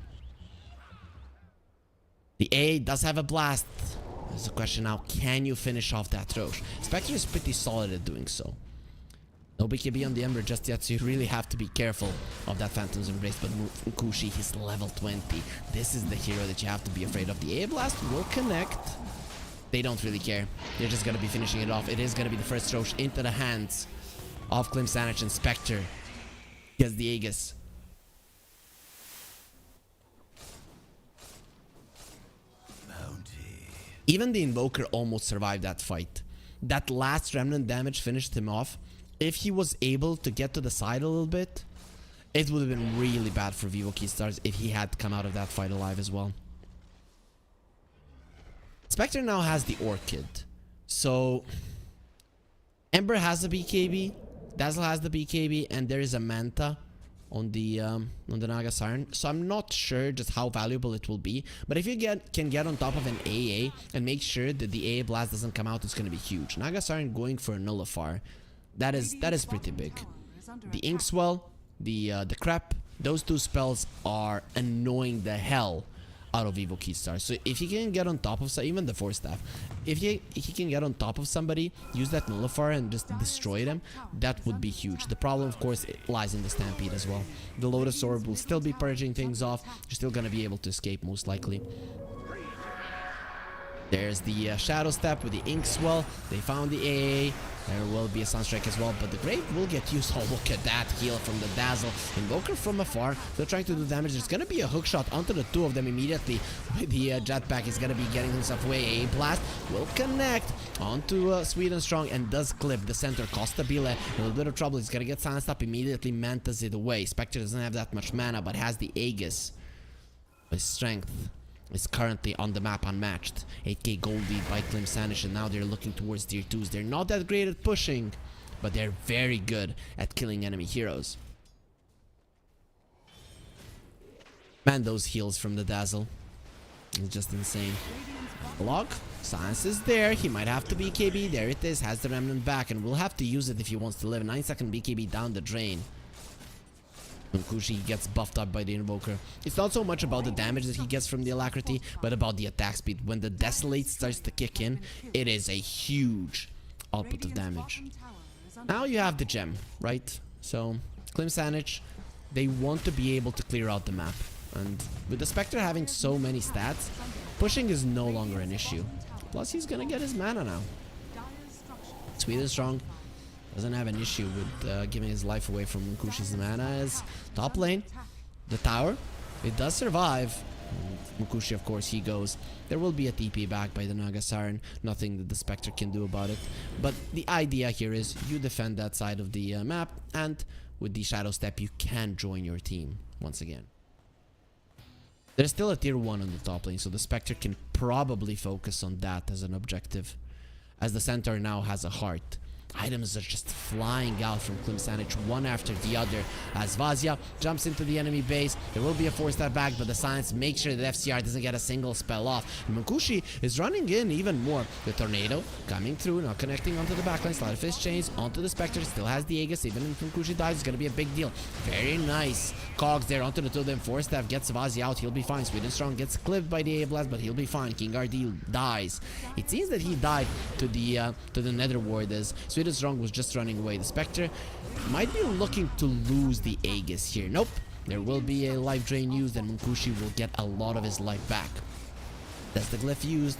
The A does have a blast. There's the question now, can you finish off that Roche? Spectre is pretty solid at doing so. No BKB on the Ember just yet, so you really have to be careful of that Phantom's Embrace. But Munkushi, he's level 20. This is the hero that you have to be afraid of. The A blast will connect. They don't really care. They're just gonna be finishing it off. It is gonna be the first Roche into the hands of Klimsanich, and Spectre gets the Aegis. Even the Invoker almost survived that fight. That last remnant damage finished him off. If he was able to get to the side a little bit, it would have been really bad for Vivo Keystars if he had come out of that fight alive as well. Spectre now has the Orchid. So Ember has the BKB, Dazzle has the BKB, and there is a Manta on the Naga Siren. So I'm not sure just how valuable it will be. But if you can get on top of an AA and make sure that the AA Blast doesn't come out, it's going to be huge. Naga Siren going for a Nullifier. That is pretty big. The Inkswell, the Crep, those two spells are annoying the hell out of Evo Keystar. So if he can get on top of even the Force Staff, if he can get on top of somebody, use that Nullifier and just destroy them, that would be huge. The problem, of course, it lies in the Stampede as well. The Lotus Orb will still be purging things off. You're still gonna be able to escape most likely. There's the Shadow Step with the Inkswell. They found the AA. There will be a Sunstrike as well, but the Grave will get used. Oh, look at that heal from the Dazzle. Invoker from afar. They're trying to do damage. There's going to be a hook shot onto the two of them immediately. The Jetpack is going to be getting himself away. AA Blast will connect onto Sweet and Strong and does clip the center. Costa Bile in a little bit of trouble. He's going to get silenced up immediately. Mantas it away. Spectre doesn't have that much mana, but has the Aegis. His strength is currently on the map unmatched. 8k gold lead by Klim Sanish, and now they're looking towards tier 2s. They're not that great at pushing, but they're very good at killing enemy heroes. Man, those heals from the Dazzle is just insane. Log, Science is there. He might have to BKB. There it is. Has the Remnant back, and will have to use it if he wants to live. 9-second BKB down the drain. Munkushi gets buffed up by the Invoker. It's not so much about the damage that he gets from the Alacrity, but about the attack speed. When the Desolate starts to kick in, it is a huge output of damage. Now you have the gem, right? So, Klim Sanic, they want to be able to clear out the map. And with the Spectre having so many stats, pushing is no longer an issue. Plus, he's gonna get his mana now. Sweet and Strong doesn't have an issue with giving his life away from Mukushi's mana. As top lane, the tower, it does survive. Mukushi, of course, he goes. There will be a TP back by the Naga Siren. Nothing that the Spectre can do about it. But the idea here is you defend that side of the map, and with the Shadow Step, you can join your team once again. There's still a tier 1 on the top lane, so the Spectre can probably focus on that as an objective. As the Centaur now has a heart. Items are just flying out from Klim Sanic one after the other as Vazia jumps into the enemy base. There will be a 4-step back, but the Science makes sure that FCR doesn't get a single spell off. And Munkushi is running in even more. The Tornado coming through, now connecting onto the backline. Sleight of Fist chains onto the Spectre. Still has the Aegis. Even if Munkushi dies, it's going to be a big deal. Very nice. Cogs there onto the two of them. 4-step gets Vazia out. He'll be fine. Sweet and Strong gets clipped by the AA Blast, but he'll be fine. King Ardil dies. It seems that he died to the Nether Warders. Sweet and Strong was just running away. The Spectre might be looking to lose the Aegis here. Nope. There will be a life drain used, and Munkushi will get a lot of his life back. That's the glyph used.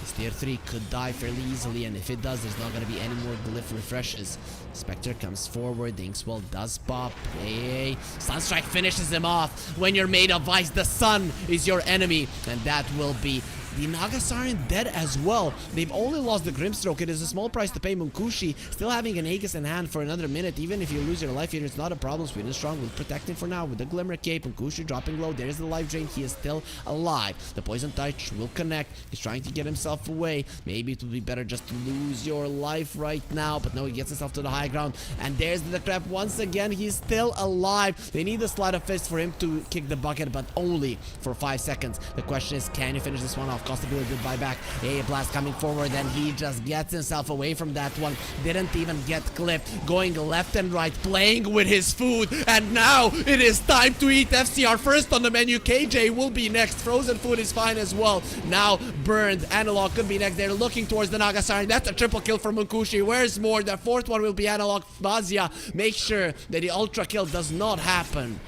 This tier 3 could die fairly easily, and if it does, there's not going to be any more glyph refreshes. Spectre comes forward. The Inkswell does pop. Hey, Sunstrike finishes him off. When you're made of ice, the sun is your enemy, and that will be the Naga Siren dead as well. They've only lost the Grimstroke. It is a small price to pay. Munkushi still having an Aegis in hand for another minute. Even if you lose your life here, it's not a problem. Sweet and Strong will protect him for now with the Glimmer Cape. Munkushi dropping low. There's the life drain. He is still alive. The Poison Touch will connect. He's trying to get himself away. Maybe it would be better just to lose your life right now. But no, he gets himself to the high ground. And there's the trap once again. He's still alive. They need a Sleight of Fist for him to kick the bucket, but only for 5 seconds. The question is, can you finish this one off? Costa Bile did buyback. AA Blast coming forward, and he just gets himself away from that one. Didn't even get clipped. Going left and right, playing with his food. And now it is time to eat. FCR first on the menu. KJ will be next. Frozen food is fine as well. Now burned Analog could be next. They're looking towards the Naga Siren. That's a triple kill for Munkushi. Where's more? The fourth one will be Analog. Vazia, make sure that the ultra kill does not happen.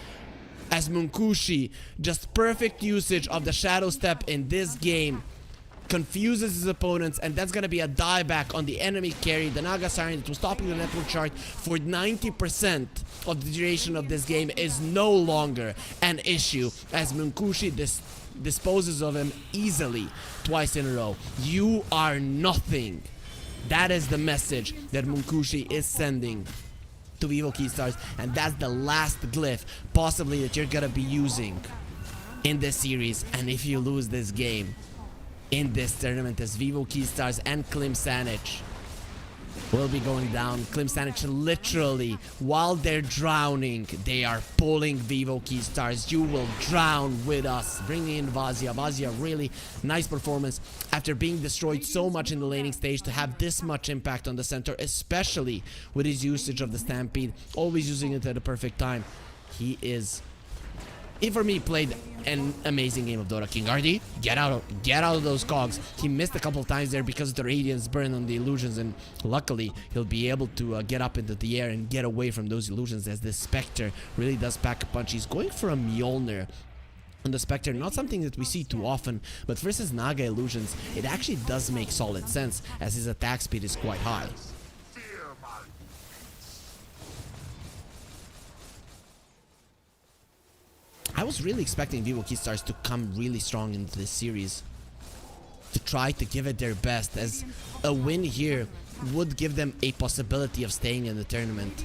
As Munkushi, just perfect usage of the Shadow Step in this game, confuses his opponents, and that's gonna be a dieback on the enemy carry. The Naga Siren that was topping the network chart for 90% of the duration of this game is no longer an issue, as Munkushi disposes of him easily twice in a row. You are nothing. That is the message that Munkushi is sending to Vivo Keystars, and that's the last glyph possibly that you're gonna be using in this series. And if you lose this game in this tournament, as Vivo Keystars and Klim Sanic will be going down. Klim Sanic literally, while they're drowning, they are pulling Vivo Keystars. You will drown with us. Bringing in Vazia. Vazia, really nice performance after being destroyed so much in the laning stage to have this much impact on the center, especially with his usage of the Stampede. Always using it at the perfect time. He for me, played an amazing game of Dota. King RD, get out of those cogs. He missed a couple of times there because of the Radiance burn on the illusions, and luckily he'll be able to get up into the air and get away from those illusions, as this Spectre really does pack a punch. He's going for a Mjolnir on the Spectre, not something that we see too often, but versus Naga illusions, it actually does make solid sense, as his attack speed is quite high. I was really expecting Vivo Keystars to come really strong into this series, to try to give it their best, as a win here would give them a possibility of staying in the tournament.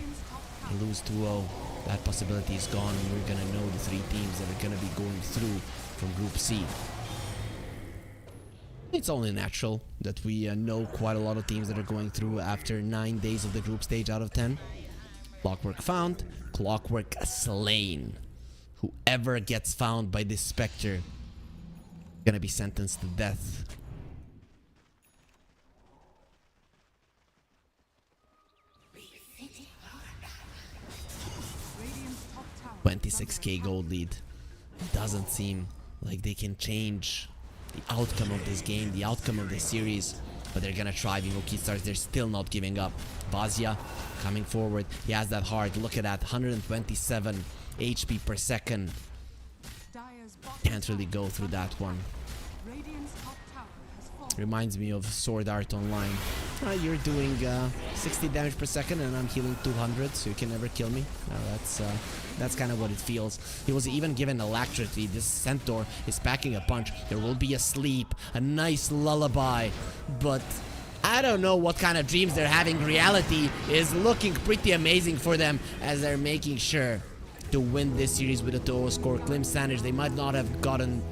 They lose 2-0, that possibility is gone, and we're gonna know the 3 teams that are gonna be going through from Group C. It's only natural that we know quite a lot of teams that are going through after 9 days of the group stage out of 10. Clockwork found, Clockwork slain. Whoever gets found by this Spectre gonna be sentenced to death. 26k gold lead. It doesn't seem like they can change the outcome of this game, the outcome of this series, but they're gonna try. Vivo Keystars, they're still not giving up. Vazia coming forward. He has that heart. Look at that, 127 HP per second. Can't really go through that one. Reminds me of Sword Art Online. You're doing 60 damage per second and I'm healing 200, so you can never kill me. That's kind of what it feels. He was even given Electricity. This Centaur is packing a punch. There will be a sleep, a nice lullaby, but I don't know what kind of dreams they're having. Reality is looking pretty amazing for them, as they're making sure to win this series with a total score. Klim Sanic, they might not have gotten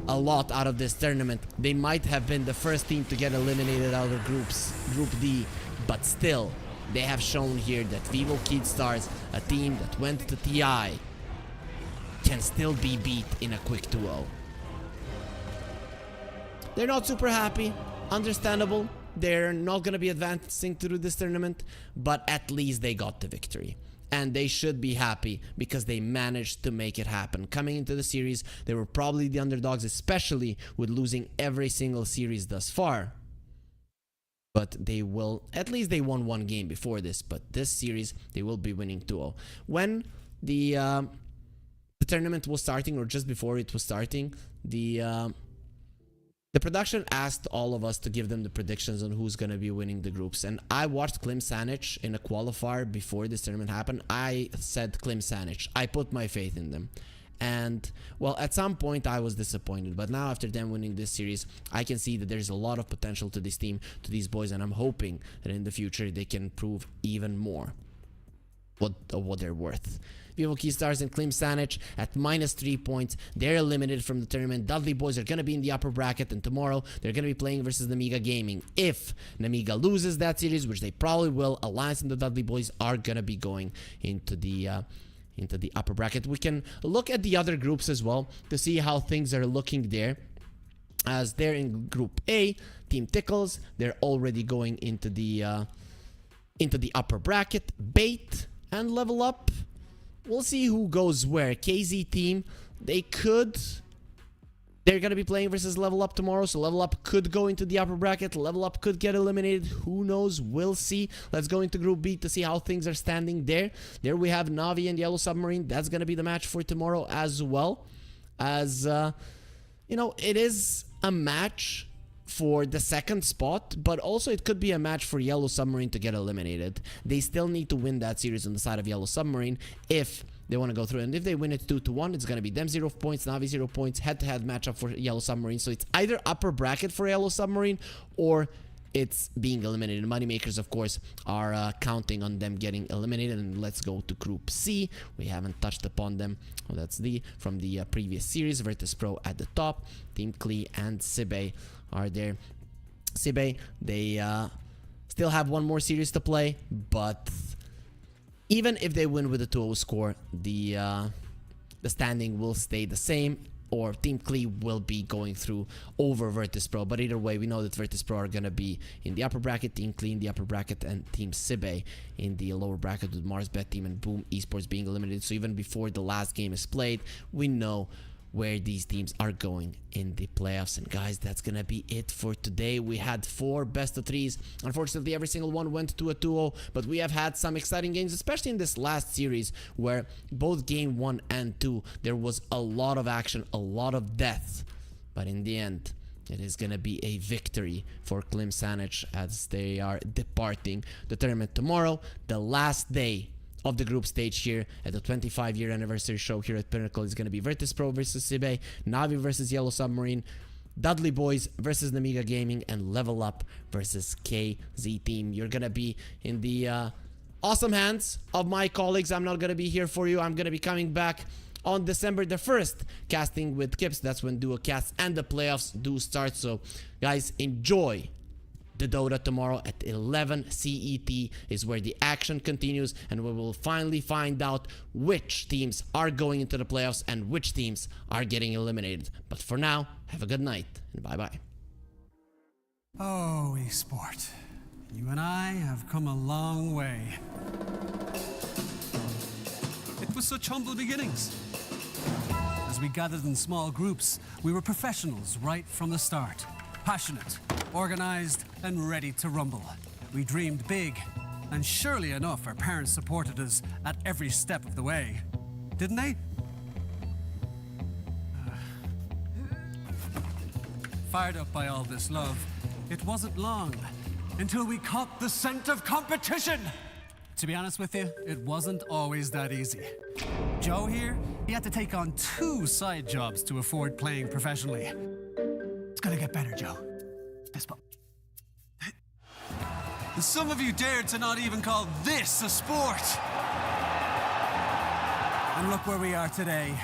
a lot out of this tournament. They might have been the first team to get eliminated out of Group D, but still, they have shown here that Vivo Keystars, a team that went to TI, can still be beat in a quick 2-0. They're not super happy, understandable. They're not going to be advancing through this tournament, but at least they got the victory. And they should be happy because they managed to make it happen. Coming into the series, they were probably the underdogs, especially with losing every single series thus far. But they will, at least they won 1 game before this, but this series, they will be winning 2-0. When the tournament was starting, or just before it was starting, the production asked all of us to give them the predictions on who's going to be winning the groups. And I watched Klim Sanic in a qualifier before this tournament happened. I said Klim Sanic. I put my faith in them. And, well, at some point I was disappointed. But now after them winning this series, I can see that there's a lot of potential to this team, to these boys. And I'm hoping that in the future they can prove even more what they're worth. Vivo Keystars and Klim Sanic at -3 points. They're eliminated from the tournament. Dudley boys are going to be in the upper bracket, and tomorrow they're going to be playing versus Namiga Gaming. If Namiga loses that series, which they probably will, Alliance and the Dudley boys are going to be going into the upper bracket. We can look at the other groups as well to see how things are looking there. As they're in Group A, Team Tickles, they're already going into the upper bracket. Bait and Level Up, we'll see who goes where. KZ team, they're going to be playing versus Level Up tomorrow, so Level Up could go into the upper bracket. Level Up could get eliminated. Who knows? We'll see. Let's go into Group B to see how things are standing there. There we have Navi and Yellow Submarine. That's going to be the match for tomorrow as well. As, you know, it is a match for the second spot, but also it could be a match for Yellow Submarine to get eliminated. They still need to win that series on the side of Yellow Submarine if they want to go through. And if they win it 2-1, it's going to be them 0 points, Navi 0 points, head-to-head matchup for Yellow Submarine. So it's either upper bracket for Yellow Submarine or it's being eliminated. Moneymakers, of course, are counting on them getting eliminated. And let's go to Group C. We haven't touched upon them. Well, that's from the previous series. Virtus Pro at the top. Team Klee and Sibe are there. Sibe, they still have one more series to play, but even if they win with a 2-0 score, the standing will stay the same, or Team Klee will be going through over Virtus Pro. But either way, we know that Virtus Pro are going to be in the upper bracket, Team Klee in the upper bracket, and Team Sibe in the lower bracket, with MarsBet Team and Boom Esports being eliminated. So even before the last game is played, we know where these teams are going in the playoffs. And guys, that's gonna be it for today. We had 4 best of 3s. Unfortunately, every single one went to a 2-0, but we have had some exciting games, especially in this last series, where both game 1 and 2 there was a lot of action, a lot of death, but in the end it is gonna be a victory for Klim Sanic as they are departing the tournament tomorrow, the last day of the group stage here at the 25-year anniversary show here at Pinnacle. Is going to be Virtus Pro versus Sibe, Navi versus Yellow Submarine, Dudley Boys versus Namiga Gaming, and Level Up versus KZ Team. You're going to be in the awesome hands of my colleagues. I'm not going to be here for you. I'm going to be coming back on December the 1st, casting with Kips. That's when Duo Cast and the playoffs do start. So, guys, enjoy the Dota tomorrow at 11 CET is where the action continues, and we will finally find out which teams are going into the playoffs and which teams are getting eliminated. But for now, have a good night and bye-bye. Oh, esport. You and I have come a long way. It was such humble beginnings. As we gathered in small groups, we were professionals right from the start. Passionate, organized, and ready to rumble. We dreamed big, and surely enough, our parents supported us at every step of the way. Didn't they? Fired up by all this love, it wasn't long until we caught the scent of competition. To be honest with you, it wasn't always that easy. Joe here, he had to take on 2 side jobs to afford playing professionally. It's gonna get better, Joe. Some of you dared to not even call this a sport. And look where we are today.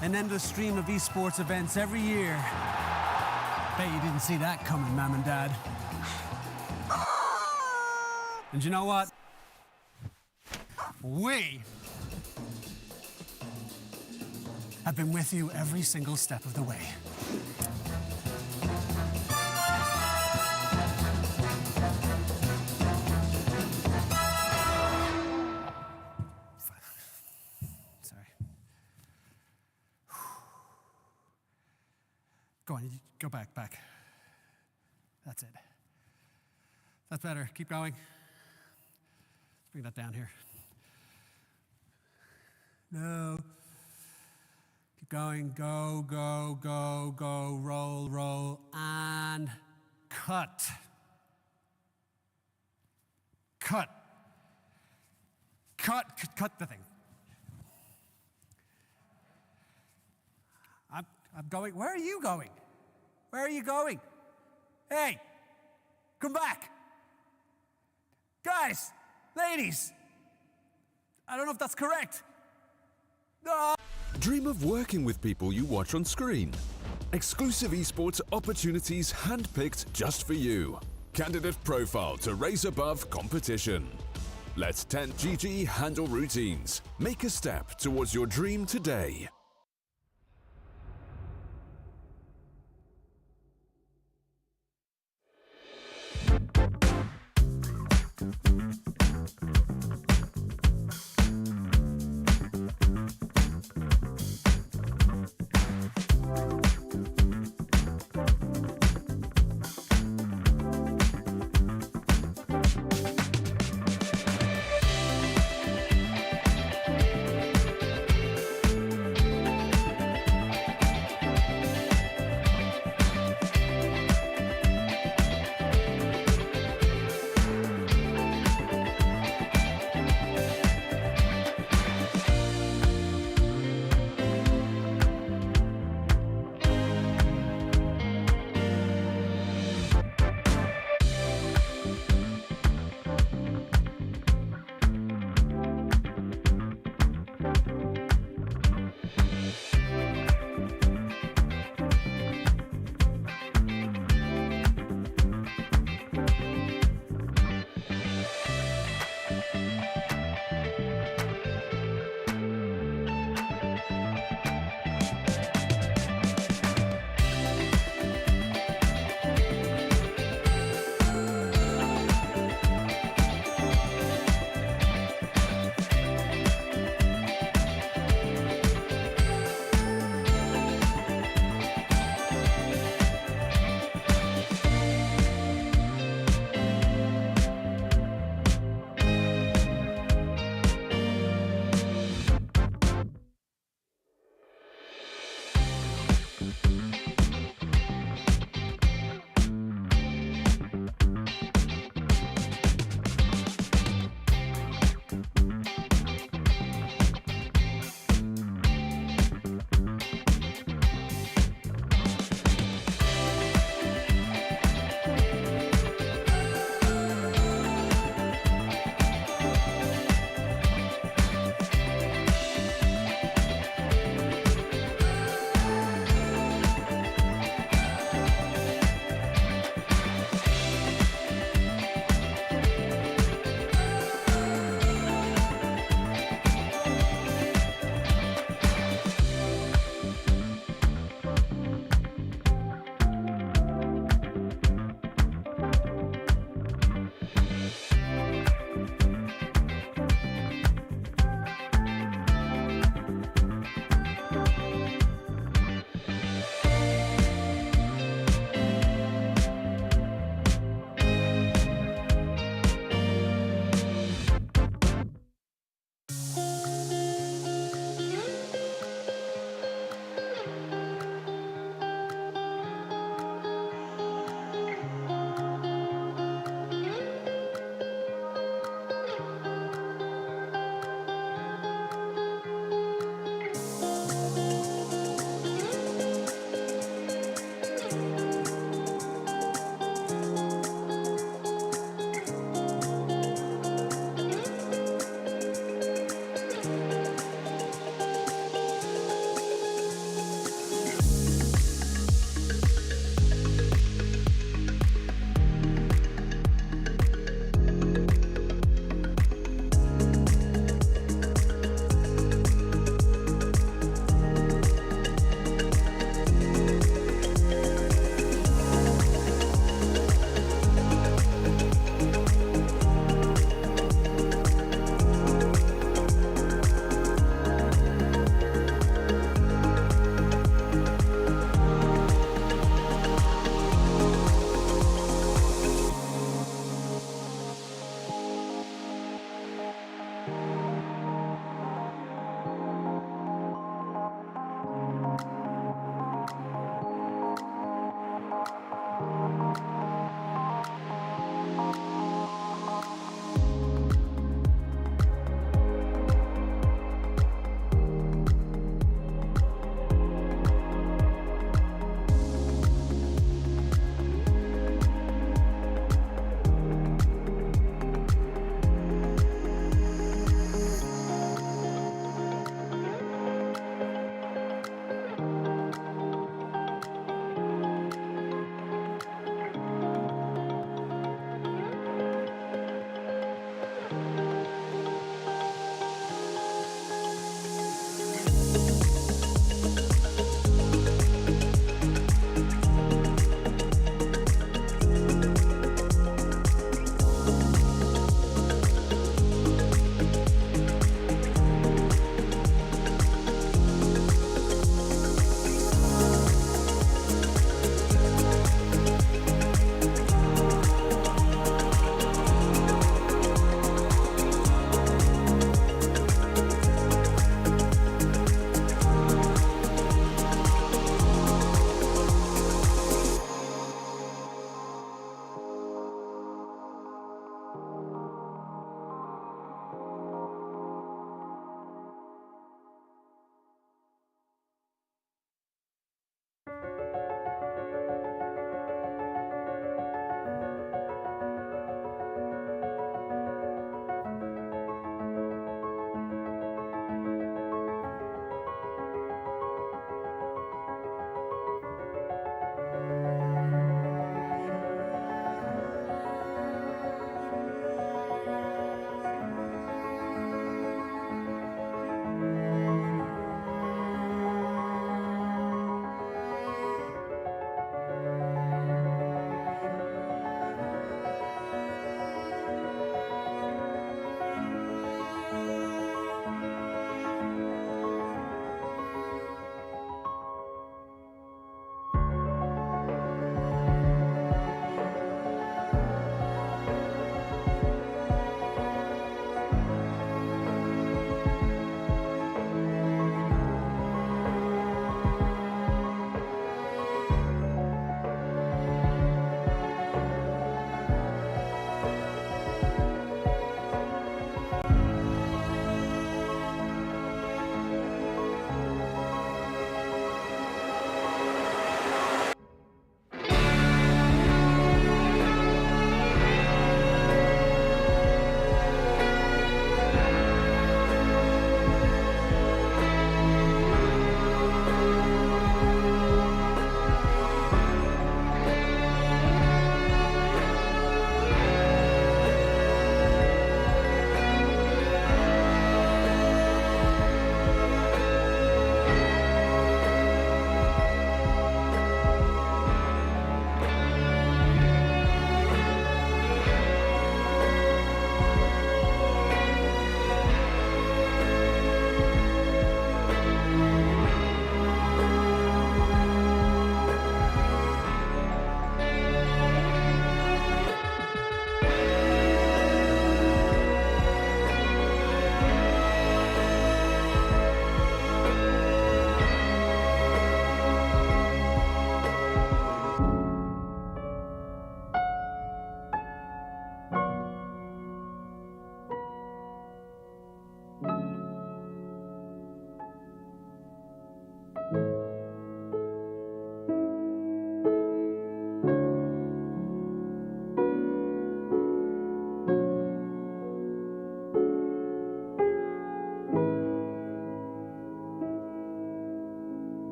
An endless stream of esports events every year. Bet you didn't see that coming, Mom and Dad. And you know what? We have been with you every single step of the way. Go on, you go back. That's it. That's better. Keep going. Let's bring that down here. No. Keep going. Go. Roll. And cut. Cut the thing. I'm going. Where are you going? Where are you going? Hey, come back. Guys, ladies, I don't know if that's correct. No. Dream of working with people you watch on screen. Exclusive esports opportunities handpicked just for you. Candidate profile to raise above competition. Let 10GG handle routines. Make a step towards your dream today. Bye.